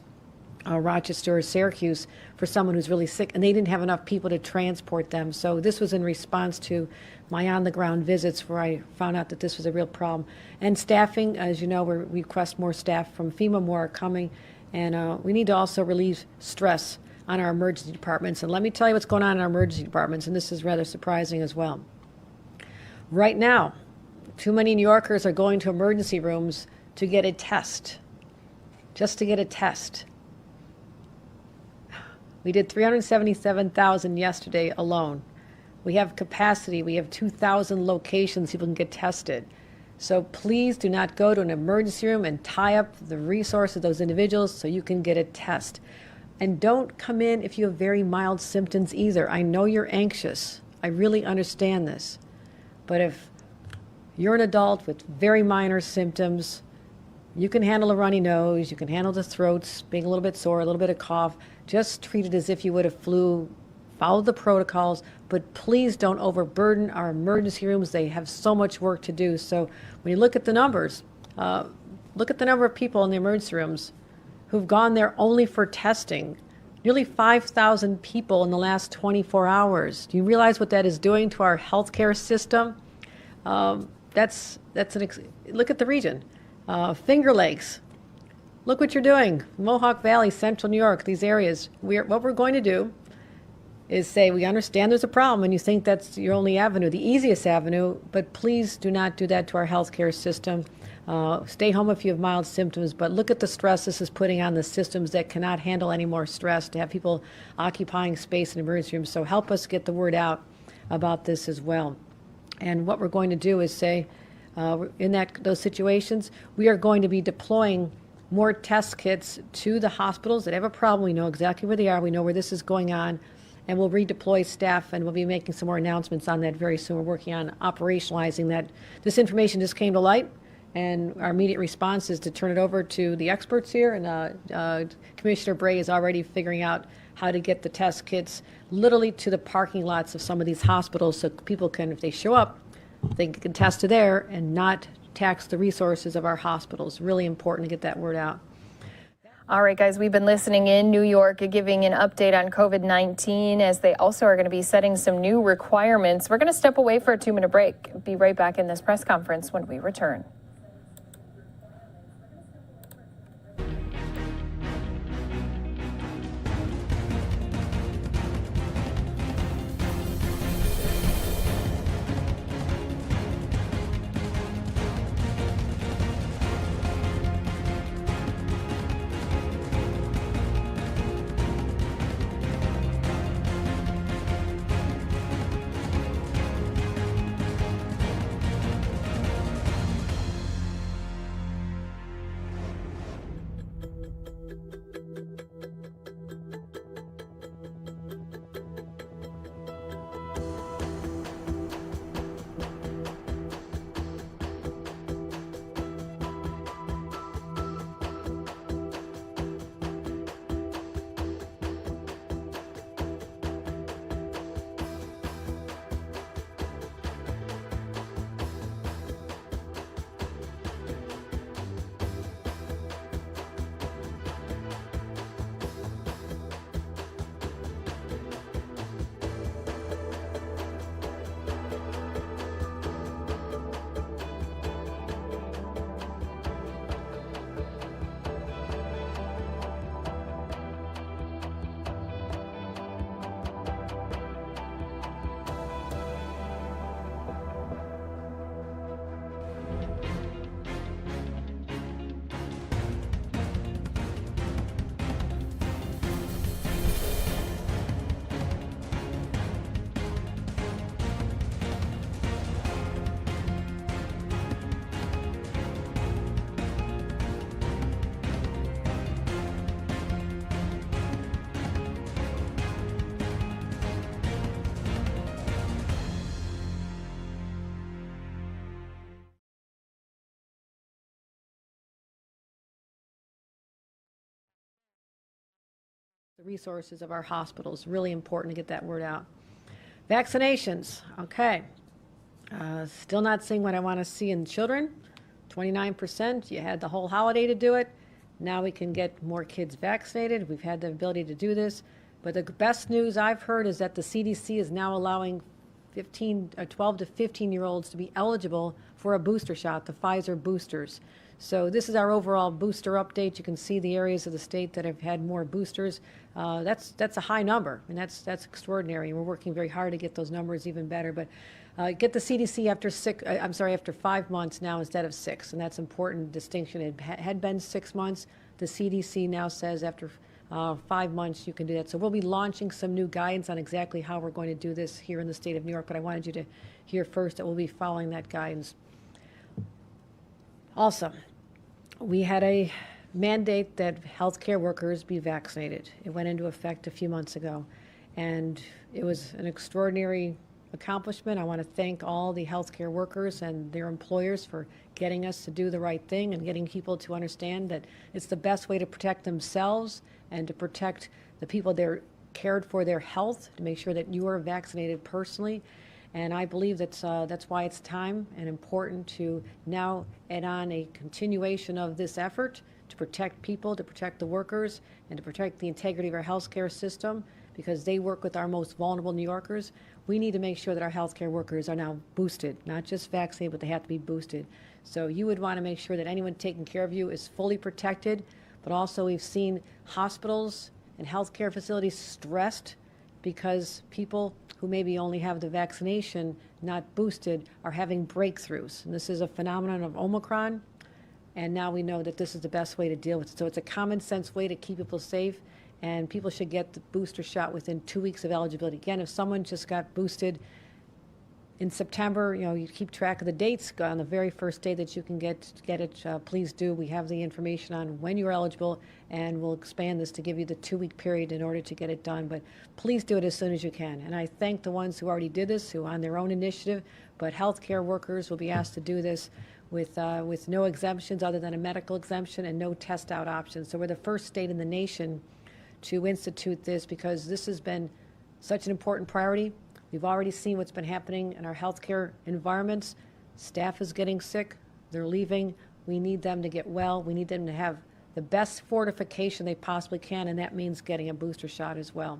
Rochester or Syracuse, for someone who's really sick, and they didn't have enough people to transport them. So this was in response to my on-the-ground visits where I found out that this was a real problem. And staffing, as you know, we request more staff from FEMA, more are coming, and we need to also relieve stress on our emergency departments. And let me tell you what's going on in our emergency departments, and this is rather surprising as well. Right now, too many New Yorkers are going to emergency rooms to get a test, just to get a test. We did 377,000 yesterday alone. We have capacity. We have 2,000 locations people can get tested. So please do not go to an emergency room and tie up the resources of those individuals so you can get a test. And don't come in if you have very mild symptoms either. I know you're anxious. I really understand this. But if you're an adult with very minor symptoms, you can handle a runny nose, you can handle the throats being a little bit sore, a little bit of cough. Just treat it as if you would have flu. Follow the protocols, but please don't overburden our emergency rooms. They have so much work to do. So when you look at the numbers, look at the number of people in the emergency rooms who've gone there only for testing. Nearly 5,000 people in the last 24 hours. Do you realize what that is doing to our healthcare system? Look at the region. Finger Lakes. Look what you're doing. Mohawk Valley, Central New York, these areas. What we're going to do is say, we understand there's a problem and you think that's your only avenue, the easiest avenue, but please do not do that to our healthcare system. Stay home if you have mild symptoms, but look at the stress this is putting on the systems that cannot handle any more stress, to have people occupying space in emergency rooms. So help us get the word out about this as well. And what we're going to do is say, in those situations, we are going to be deploying more test kits to the hospitals that have a problem. We know exactly where they are. We know where this is going on. And we'll redeploy staff, and we'll be making some more announcements on that very soon. We're working on operationalizing that. This information just came to light, and our immediate response is to turn it over to the experts here. And Commissioner Bray is already figuring out how to get the test kits literally to the parking lots of some of these hospitals so people can, if they show up, they can test to there and not tax the resources of our hospitals. Really important to get that word out. All right, guys, we've been listening in New York, giving an update on COVID-19 as they also are going to be setting some new requirements. We're going to step away for a 2-minute break. Be right back in this press conference when we return. the resources of our hospitals. Really important to get that word out. Vaccinations, okay. Still not seeing what I want to see in children. 29%, you had the whole holiday to do it. Now we can get more kids vaccinated. We've had the ability to do this. But the best news I've heard is that the CDC is now allowing 12 to 15-year-olds to be eligible for a booster shot, the Pfizer boosters. So this is our overall booster update. You can see the areas of the state that have had more boosters. That's a high number, and that's extraordinary. We're working very hard to get those numbers even better. But get the CDC after 5 months now instead of 6, and that's an important distinction. It had been 6 months. The CDC now says after 5 months you can do that. So we'll be launching some new guidance on exactly how we're going to do this here in the state of New York, but I wanted you to hear first that we'll be following that guidance. Also, we had a mandate that healthcare workers be vaccinated. It went into effect a few months ago, and it was an extraordinary accomplishment. I want to thank all the healthcare workers and their employers for getting us to do the right thing and getting people to understand that it's the best way to protect themselves and to protect the people they're cared for, their health, to make sure that you are vaccinated personally. And I believe that's why it's time and important to now add on a continuation of this effort to protect people, to protect the workers, and to protect the integrity of our healthcare system, because they work with our most vulnerable New Yorkers. We need to make sure that our healthcare workers are now boosted, not just vaccinated, but they have to be boosted. So you would want to make sure that anyone taking care of you is fully protected, but also we've seen hospitals and healthcare facilities stressed because people who maybe only have the vaccination, not boosted, are having breakthroughs. And this is a phenomenon of Omicron, and now we know that this is the best way to deal with it. So it's a common sense way to keep people safe, and people should get the booster shot within 2 weeks of eligibility. Again, if someone just got boosted in September, you keep track of the dates. On the very first day that you can get it, please do. We have the information on when you're eligible, and we'll expand this to give you the 2-week period in order to get it done. But please do it as soon as you can. And I thank the ones who already did this, who on their own initiative, but healthcare workers will be asked to do this with no exemptions other than a medical exemption and no test out options. So we're the first state in the nation to institute this because this has been such an important priority. We've already seen what's been happening in our healthcare environments. Staff is getting sick. They're leaving. We need them to get well. We need them to have the best fortification they possibly can, and that means getting a booster shot as well.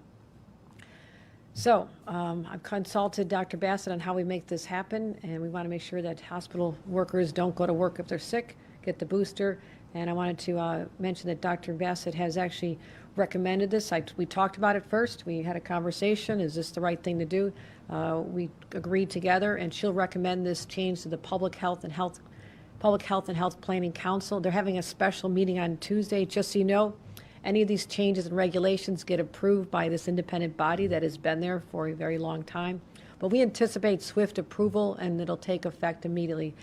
So I've consulted Dr. Bassett on how we make this happen, and we want to make sure that hospital workers don't go to work if they're sick, get the booster. And I wanted to mention that Dr. Bassett has actually recommended this. We talked about it first. We had a conversation. Is this the right thing to do? We agreed together, and she'll recommend this change to the Public Health and Health Planning Council. They're having a special meeting on Tuesday. Just so you know, any of these changes and regulations get approved by this independent body that has been there for a very long time. But we anticipate swift approval, and it'll take effect immediately.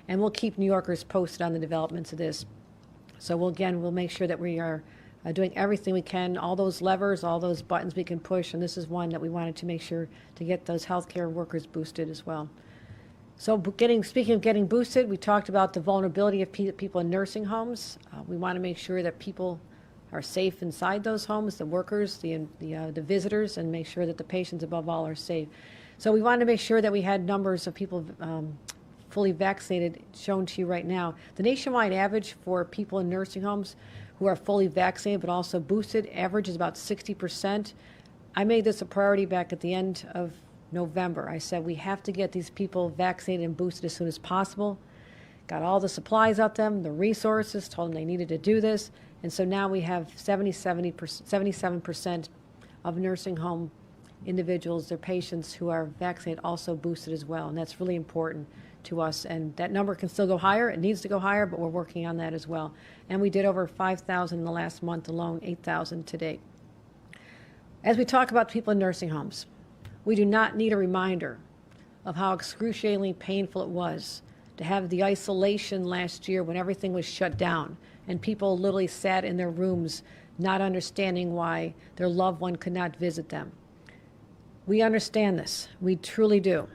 And we'll keep New Yorkers posted on the developments of this. So we'll make sure that we are doing everything we can, all those levers, all those buttons we can push, and this is one that we wanted to make sure to get those healthcare workers boosted as well. So speaking of getting boosted, we talked about the vulnerability of people in nursing homes. We want to make sure that people are safe inside those homes, the workers, the visitors, and make sure that the patients above all are safe. So we wanted to make sure that we had numbers of people fully vaccinated shown to you right now. The nationwide average for people in nursing homes who are fully vaccinated but also boosted average is about 60%. I made this a priority back at the end of November. I said we have to get these people vaccinated and boosted as soon as possible. Got all the supplies out them, the resources, told them they needed to do this. And so now we have 77% of nursing home individuals, their patients who are vaccinated, also boosted as well. And that's really important to us. And that number can still go higher. It needs to go higher, but we're working on that as well. And we did over 5,000 in the last month alone, 8,000 to date. As we talk about people in nursing homes, we do not need a reminder of how excruciatingly painful it was to have the isolation last year when everything was shut down and people literally sat in their rooms not understanding why their loved one could not visit them. We understand this. We truly do.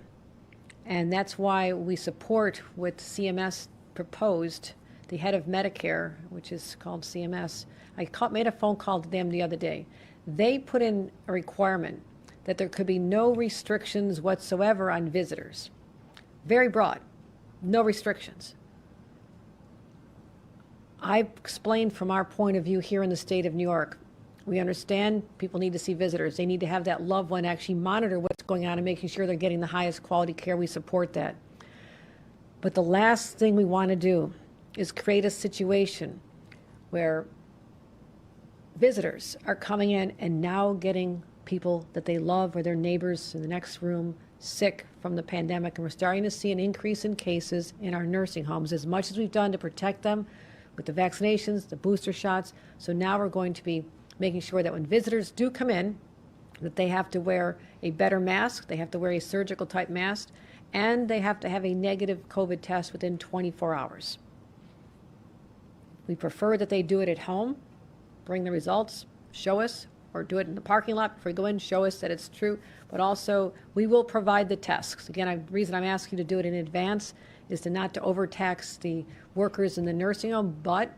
And that's why we support what CMS proposed. The head of Medicare, which is called CMS, I made a phone call to them the other day. they put in a requirement that there could be no restrictions whatsoever on visitors. Very broad, no restrictions. I explained from our point of view here in the state of New York, we understand people need to see visitors. They need to have that loved one actually monitor what's going on and making sure they're getting the highest quality care. We support that. But the last thing we want to do is create a situation where visitors are coming in and now getting people that they love or their neighbors in the next room sick from the pandemic. And we're starting to see an increase in cases in our nursing homes, as much as we've done to protect them with the vaccinations, the booster shots. So now we're going to be making sure that when visitors do come in, that they have to wear a better mask, they have to wear a surgical type mask, and they have to have a negative COVID test within 24 hours. We prefer that they do it at home, bring the results, show us, or do it in the parking lot before we go in, show us that it's true. But also, we will provide the tests. Again, the reason I'm asking you to do it in advance is not to overtax the workers in the nursing home, but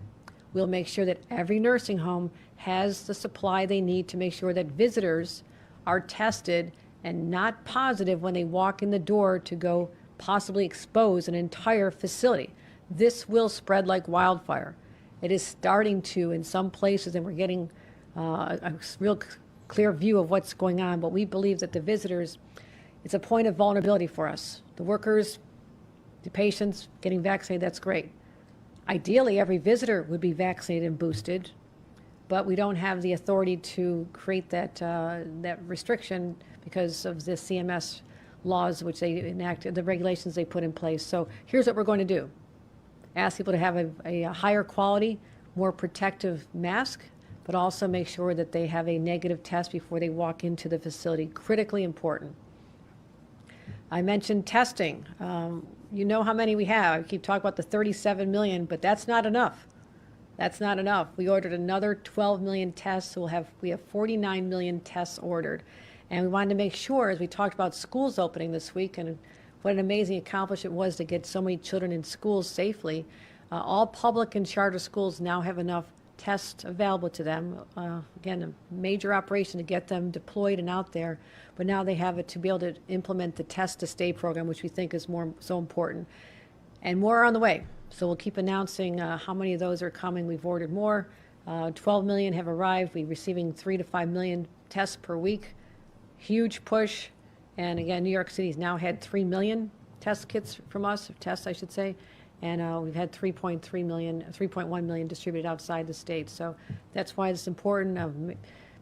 we'll make sure that every nursing home has the supply they need to make sure that visitors are tested and not positive when they walk in the door to go possibly expose an entire facility. This will spread like wildfire. It is starting to in some places, and we're getting a real clear view of what's going on, but we believe that the visitors, it's a point of vulnerability for us. The workers, the patients getting vaccinated, that's great. Ideally, every visitor would be vaccinated and boosted, but we don't have the authority to create that restriction because of the CMS laws which they enacted, the regulations they put in place. So here's what we're going to do. Ask people to have a higher quality, more protective mask, but also make sure that they have a negative test before they walk into the facility. Critically important. I mentioned testing. You know how many we have. I keep talking about the 37 million, but that's not enough. That's not enough. We ordered another 12 million tests, so we have 49 million tests ordered. And we wanted to make sure, as we talked about schools opening this week, and what an amazing accomplishment it was to get so many children in schools safely, all public and charter schools now have enough tests available to them. Again, a major operation to get them deployed and out there, but now they have it to be able to implement the Test to Stay program, which we think is so important. And more are on the way. So we'll keep announcing how many of those are coming. We've ordered more. 12 million have arrived. We're receiving 3 to 5 million tests per week. Huge push. And again, New York City's now had 3 million test kits from us, tests I should say. And we've had 3.1 million distributed outside the state. So that's why it's important.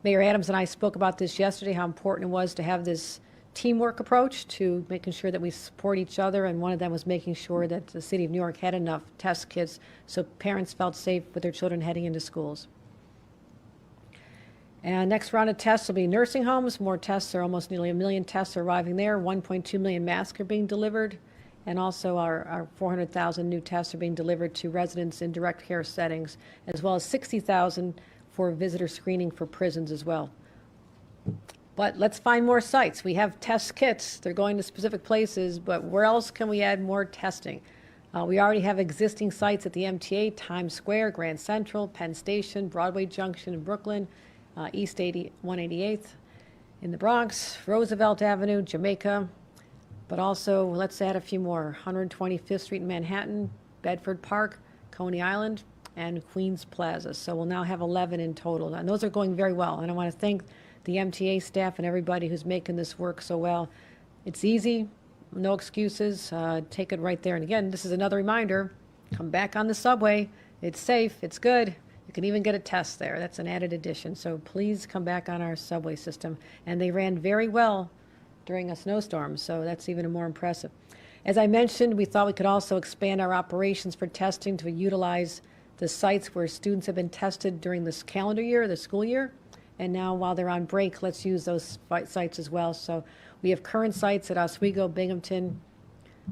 Mayor Adams and I spoke about this yesterday, how important it was to have this teamwork approach to making sure that we support each other. And one of them was making sure that the city of New York had enough test kits so parents felt safe with their children heading into schools. And next round of tests will be nursing homes. More tests are almost nearly 1 million tests are arriving there. 1.2 million masks are being delivered. And also our 400,000 new tests are being delivered to residents in direct care settings, as well as 60,000 for visitor screening for prisons as well. But let's find more sites. We have test kits. They're going to specific places, but where else can we add more testing? We already have existing sites at the MTA, Times Square, Grand Central, Penn Station, Broadway Junction in Brooklyn, East 188th in the Bronx, Roosevelt Avenue, Jamaica. But also, let's add a few more. 125th Street in Manhattan, Bedford Park, Coney Island, and Queens Plaza. So we'll now have 11 in total. And those are going very well. And I want to thank the MTA staff and everybody who's making this work so well. It's easy, no excuses. Take it right there. And again, this is another reminder. Come back on the subway. It's safe. It's good. You can even get a test there. That's an added addition. So please come back on our subway system. And they ran very well during a snowstorm, so that's even more impressive. As I mentioned, we thought we could also expand our operations for testing to utilize the sites where students have been tested during this calendar year, the school year, and now while they're on break, let's use those sites as well. So we have current sites at Oswego, Binghamton,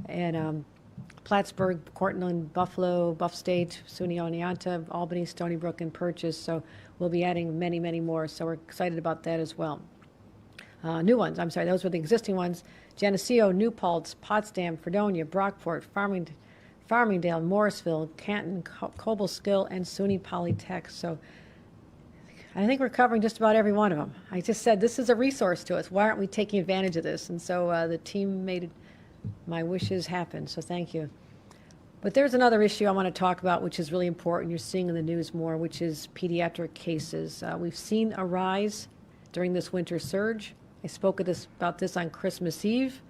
and Plattsburgh, Cortland, Buffalo, Buff State, SUNY Oneonta, Albany, Stony Brook, and Purchase. So we'll be adding many, many more, so we're excited about that as well. New ones, I'm sorry, those were the existing ones. Geneseo, New Paltz, Potsdam, Fredonia, Brockport, Farmingdale, Morrisville, Canton, Cobleskill, and SUNY Polytech. So I think we're covering just about every one of them. I just said this is a resource to us. Why aren't we taking advantage of this? And so the team made my wishes happen, so thank you. But there's another issue I want to talk about, which is really important. You're seeing in the news more, which is pediatric cases. We've seen a rise during this winter surge. I spoke about this on Christmas Eve,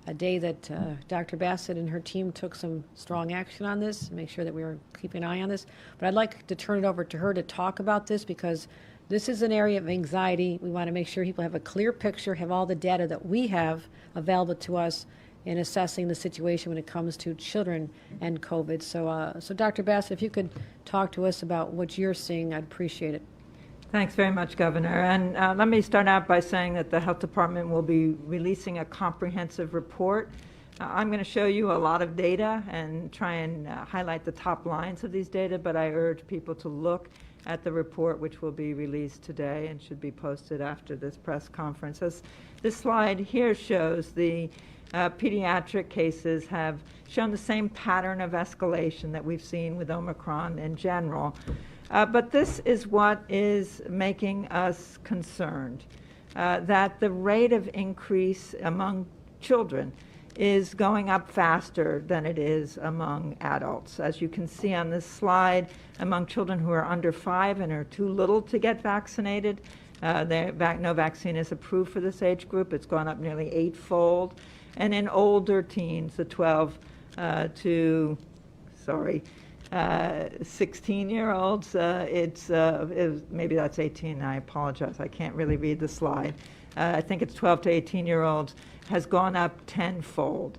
a day that Dr. Bassett and her team took some strong action on this, make sure that we were keeping an eye on this. But I'd like to turn it over to her to talk about this, because this is an area of anxiety. We want to make sure people have a clear picture, have all the data that we have available to us in assessing the situation when it comes to children and COVID. So Dr. Bassett, if you could talk to us about what you're seeing, I'd appreciate it. Thanks very much, Governor. And let me start out by saying that the Health Department will be releasing a comprehensive report. I'm going to show you a lot of data and try and highlight the top lines of these data, but I urge people to look at the report, which will be released today and should be posted after this press conference. As this slide here shows, the pediatric cases have shown the same pattern of escalation that we've seen with Omicron in general. But this is what is making us concerned, that the rate of increase among children is going up faster than it is among adults. As you can see on this slide, among children who are under 5 and are too little to get vaccinated, no vaccine is approved for this age group. It's gone up nearly 8-fold. And in older teens, the 12 to 16-year-olds, maybe that's 18, I apologize, I can't really read the slide. I think it's 12 to 18-year-olds, has gone up 10-fold.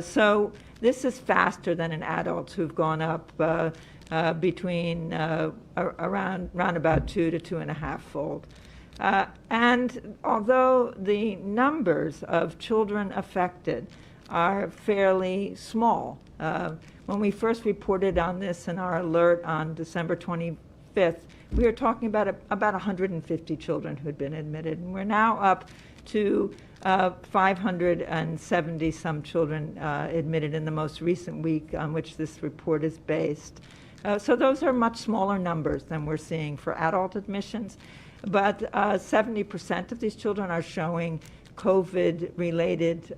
So this is faster than in adults who've gone up between around about 2 to 2.5-fold. And although the numbers of children affected are fairly small, when we first reported on this in our alert on December 25th, we were talking about 150 children who'd been admitted, and we're now up to 570 some children admitted in the most recent week on which this report is based. So those are much smaller numbers than we're seeing for adult admissions, but 70% of these children are showing COVID-related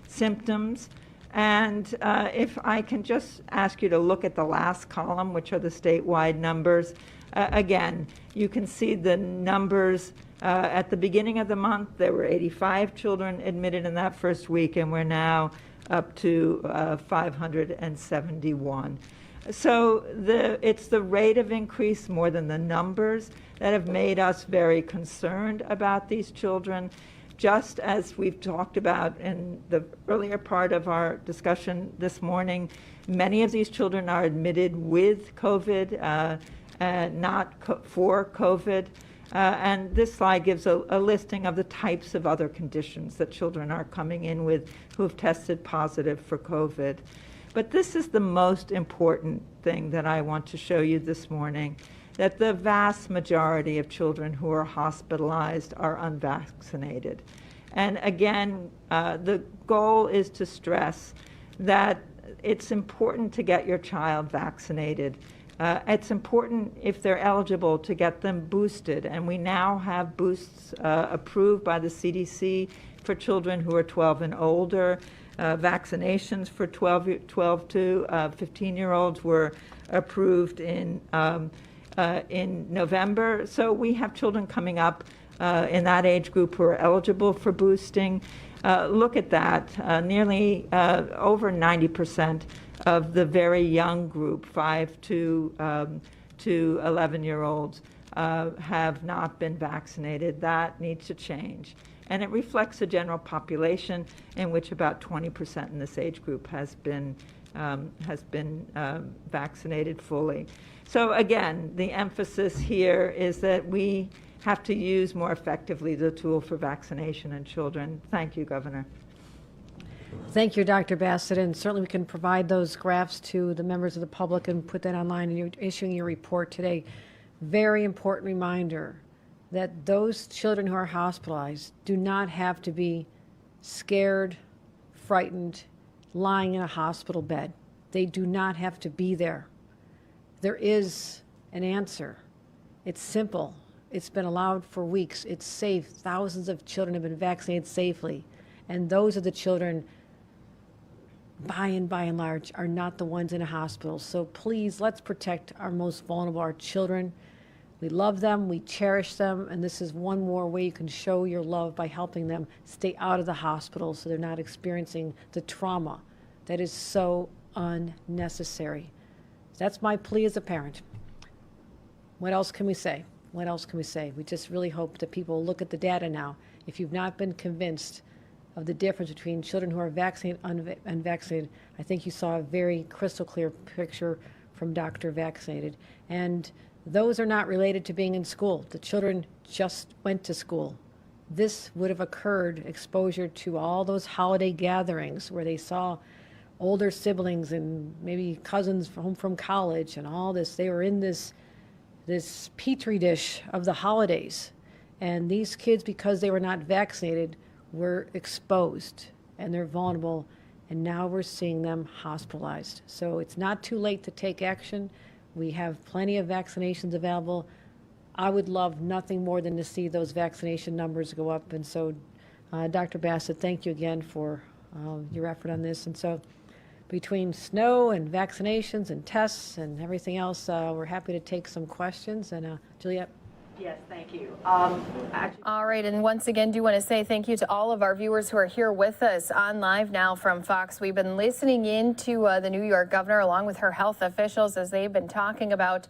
symptoms. And if I can just ask you to look at the last column, which are the statewide numbers, again, you can see the numbers. At the beginning of the month, there were 85 children admitted in that first week, and we're now up to 571. So it's the rate of increase more than the numbers that have made us very concerned about these children. Just as we've talked about in the earlier part of our discussion this morning, many of these children are admitted with COVID, not for COVID. And this slide gives a listing of the types of other conditions that children are coming in with who have tested positive for COVID. But this is the most important thing that I want to show you this morning, that the vast majority of children who are hospitalized are unvaccinated. And again, the goal is to stress that it's important to get your child vaccinated. It's important, if they're eligible, to get them boosted. And we now have boosts approved by the CDC for children who are 12 and older. Vaccinations for 12 to 15-year-olds were approved in November. So we have children coming up in that age group who are eligible for boosting. Look at that. Nearly over 90% of the very young group, 5 to 11-year-olds, have not been vaccinated. That needs to change. And it reflects a general population in which about 20% in this age group has been vaccinated fully. So again, the emphasis here is that we have to use more effectively the tool for vaccination in children. Thank you, Governor. Thank you, Dr. Bassett, and certainly we can provide those graphs to the members of the public and put that online, and you're issuing your report today. Very important reminder that those children who are hospitalized do not have to be scared, frightened, lying in a hospital bed. They do not have to be there. There is an answer. It's simple. It's been allowed for weeks. It's safe. Thousands of children have been vaccinated safely. And those are the children, by and large, are not the ones in a hospital. So please, let's protect our most vulnerable, our children. We love them, we cherish them, and this is one more way you can show your love by helping them stay out of the hospital so they're not experiencing the trauma that is so unnecessary. That's my plea as a parent. What else can we say? What else can we say? We just really hope that people look at the data now. If you've not been convinced of the difference between children who are vaccinated and unvaccinated, I think you saw a very crystal clear picture from Dr. Vaccinated. And those are not related to being in school. The children just went to school. This would have occurred exposure to all those holiday gatherings where they saw older siblings and maybe cousins home from college and all this. They were in this petri dish of the holidays. And these kids, because they were not vaccinated, were exposed and they're vulnerable. And now we're seeing them hospitalized. So it's not too late to take action. We have plenty of vaccinations available. I would love nothing more than to see those vaccination numbers go up. And so, Dr. Bassett, thank you again for your effort on this. And so between snow and vaccinations and tests and everything else, we're happy to take some questions. And Juliet. Yes, thank you. All right, and once again, do want to say thank you to all of our viewers who are here with us on Live Now from Fox. We've been listening in to the New York governor along with her health officials as they've been talking about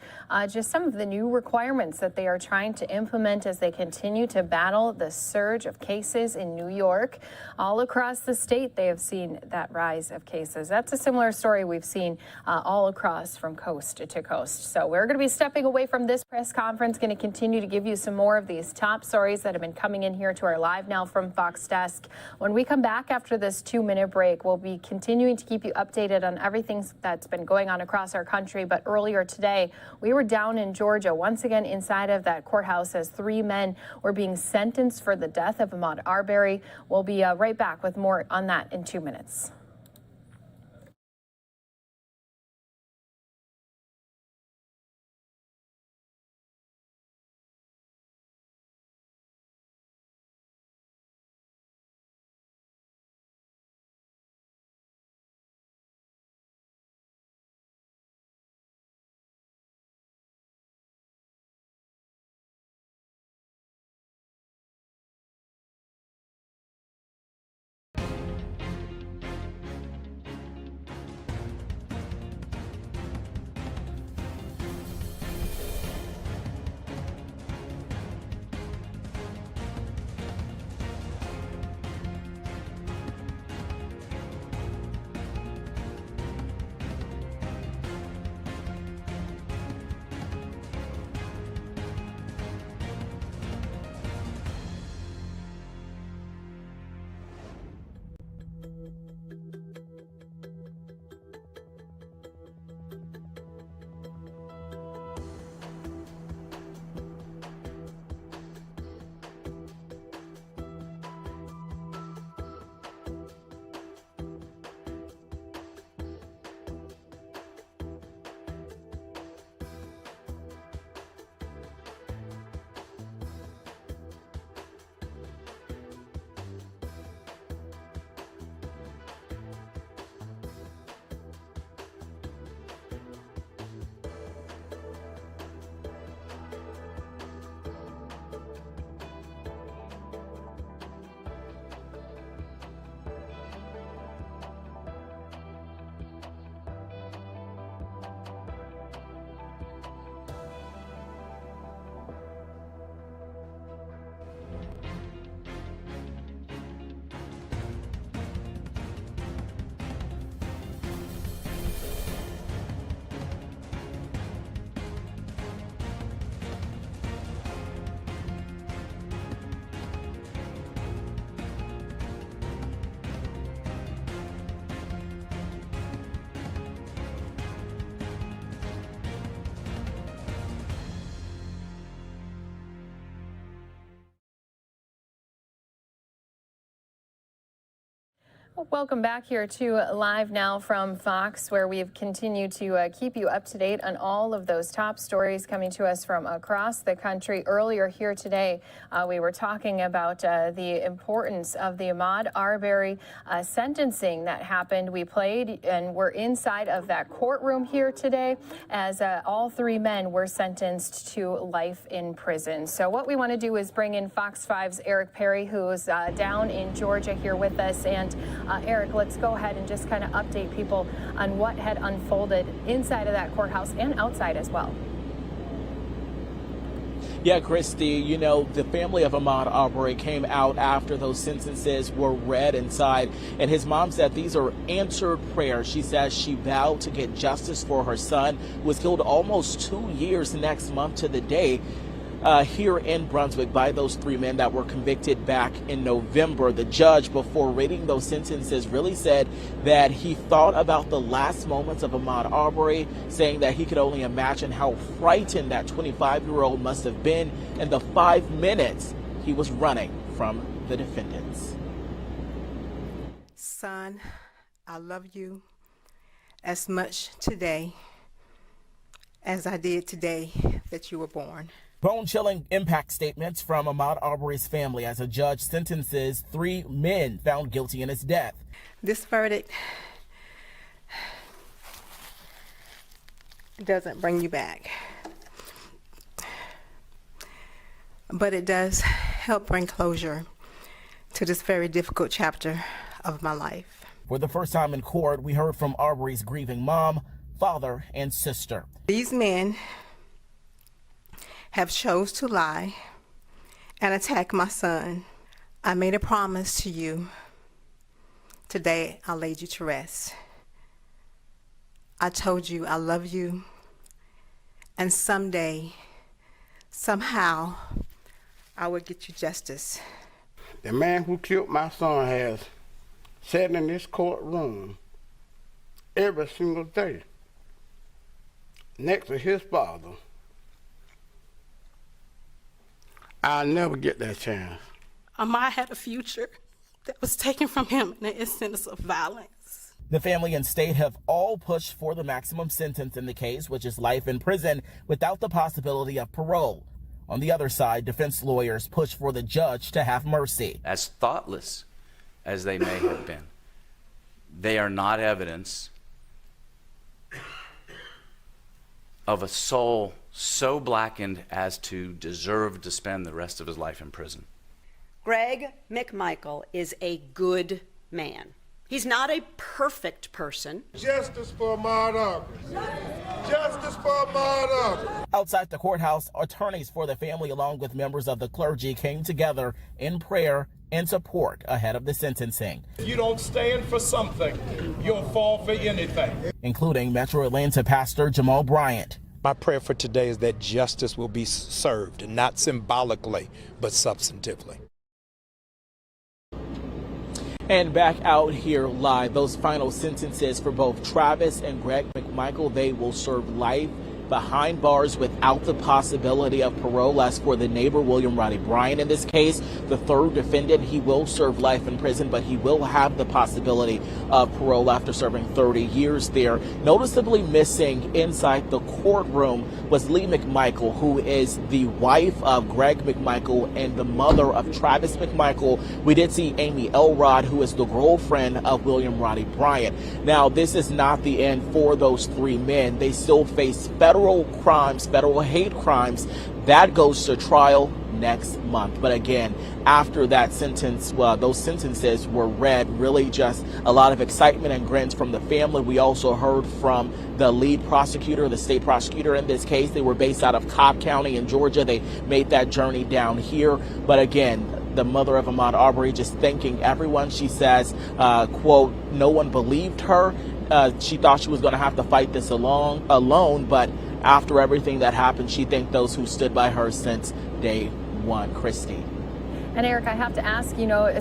just some of the new requirements that they are trying to implement as they continue to battle the surge of cases in New York. All across the state, they have seen that rise of cases. That's a similar story we've seen all across from coast to coast. So we're going to be stepping away from this press conference, going to continue to give you some more of these top stories that have been coming in here to our Live Now from Fox desk. When we come back after this 2-minute break, we'll be continuing to keep you updated on everything that's been going on across our country. But earlier today, we were down in Georgia, once again inside of that courthouse as 3 men were being sentenced for the death of Ahmaud Arbery. We'll be right back with more on that in 2 minutes. Welcome back here to Live Now from Fox, where we've continued to keep you up to date on all of those top stories coming to us from across the country. Earlier here today, we were talking about the importance of the Ahmaud Arbery sentencing that happened. We played and we're inside of that courtroom here today as all three men were sentenced to life in prison. So what we want to do is bring in Fox 5's Eric Perry, who's down in Georgia here with us. And Eric, let's go ahead and just kind of update people on what had unfolded inside of that courthouse and outside as well. Yeah, Christy, you know, the family of Ahmaud Arbery came out after those sentences were read inside, and his mom said these are answered prayers. She says she vowed to get justice for her son, who was killed almost 2 years next month to the day here in Brunswick by those three men that were convicted back in November. The judge, before reading those sentences, really said that he thought about the last moments of Ahmaud Arbery, saying that he could only imagine how frightened that 25-year-old must have been in the 5 minutes he was running from the defendants. Son, I love you as much today as I did today that you were born. Bone-chilling impact statements from Ahmaud Arbery's family as a judge sentences 3 men found guilty in his death. This verdict doesn't bring you back, but it does help bring closure to this very difficult chapter of my life. For the first time in court, we heard from Arbery's grieving mom, father, and sister. These men have chose to lie and attack my son. I made a promise to you. Today, I laid you to rest. I told you I love you, and someday, somehow, I will get you justice. The man who killed my son has sat in this courtroom every single day next to his father. I'll never get that chance. Ahmaud had a future that was taken from him in an instance of violence. The family and state have all pushed for the maximum sentence in the case, which is life in prison without the possibility of parole. On the other side, defense lawyers push for the judge to have mercy. As thoughtless as they may have been, they are not evidence of a soul so blackened as to deserve to spend the rest of his life in prison. Greg McMichael is a good man. He's not a perfect person. Justice for Ahmaud Arbery. Justice for Ahmaud Arbery. Outside the courthouse, attorneys for the family along with members of the clergy came together in prayer and support ahead of the sentencing. If you don't stand for something, you'll fall for anything. Including Metro Atlanta Pastor Jamal Bryant. My prayer for today is that justice will be served, not symbolically, but substantively. And back out here live, those final sentences for both Travis and Greg McMichael, they will serve life behind bars without the possibility of parole. As for the neighbor, William Roddy Bryant, in this case, the third defendant, he will serve life in prison, but he will have the possibility of parole after serving 30 years there. Noticeably missing inside the courtroom was Lee McMichael, who is the wife of Greg McMichael and the mother of Travis McMichael. We did see Amy Elrod, who is the girlfriend of William Roddy Bryant. Now, this is not the end for those 3 men. They still face federal crimes, federal hate crimes. That goes to trial next month. But again, after that sentence, those sentences were read, really just a lot of excitement and grins from the family. We also heard from the lead prosecutor, the state prosecutor in this case. They were based out of Cobb County in Georgia. They made that journey down here. But again, the mother of Ahmaud Arbery just thanking everyone. She says, quote, no one believed her. She thought she was going to have to fight this alone, but after everything that happened, she thanked those who stood by her since day one. Christy. And Eric, I have to ask,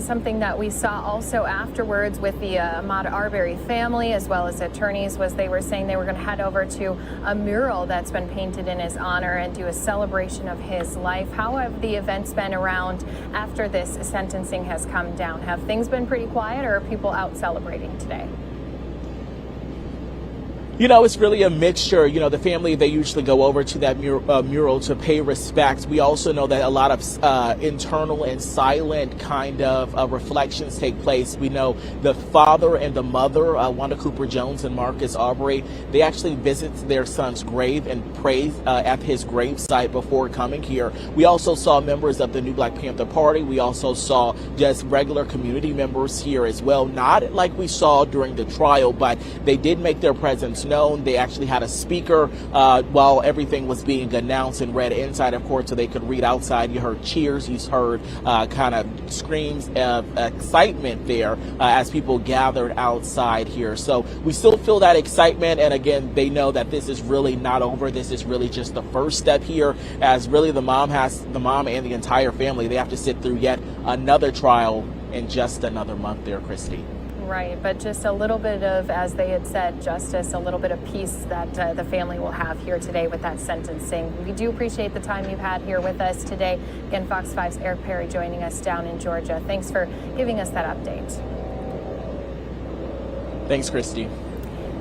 something that we saw also afterwards with the Ahmaud Arbery family, as well as attorneys, was they were saying they were going to head over to a mural that's been painted in his honor and do a celebration of his life. How have the events been around after this sentencing has come down? Have things been pretty quiet, or are people out celebrating today? It's really a mixture. The family, they usually go over to that mural to pay respects. We also know that a lot of internal and silent kind of reflections take place. We know the father and the mother, Wanda Cooper Jones and Marcus Arbery, they actually visit their son's grave and pray at his gravesite before coming here. We also saw members of the New Black Panther Party. We also saw just regular community members here as well. Not like we saw during the trial, but they did make their presence known. They actually had a speaker while everything was being announced and read inside of court so they could read outside. You heard cheers, you heard kind of screams of excitement there as people gathered outside here. So we still feel that excitement, and again, they know that this is really not over. This is really just the first step here, as really the mom and the entire family, they have to sit through yet another trial in just another month there, Christy. Right, but just a little bit of, as they had said, justice, a little bit of peace that the family will have here today with that sentencing. We do appreciate the time you've had here with us today. Again, Fox 5's Eric Perry joining us down in Georgia. Thanks for giving us that update. Thanks, Christy.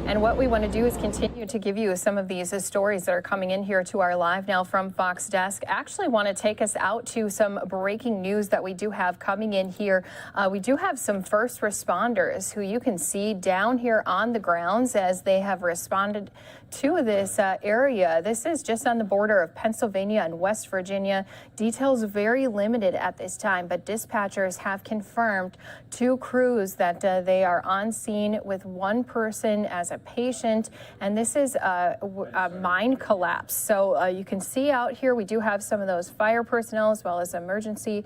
And what we want to do is continue to give you some of these stories that are coming in here to our Live Now from Fox desk. Actually want to take us out to some breaking news that we do have coming in here. We do have some first responders who you can see down here on the grounds as they have responded to this area. This is just on the border of Pennsylvania and West Virginia. Details very limited at this time, but dispatchers have confirmed 2 crews that they are on scene with 1 person as a patient, and this is a mine collapse. So you can see out here we do have some of those fire personnel as well as emergency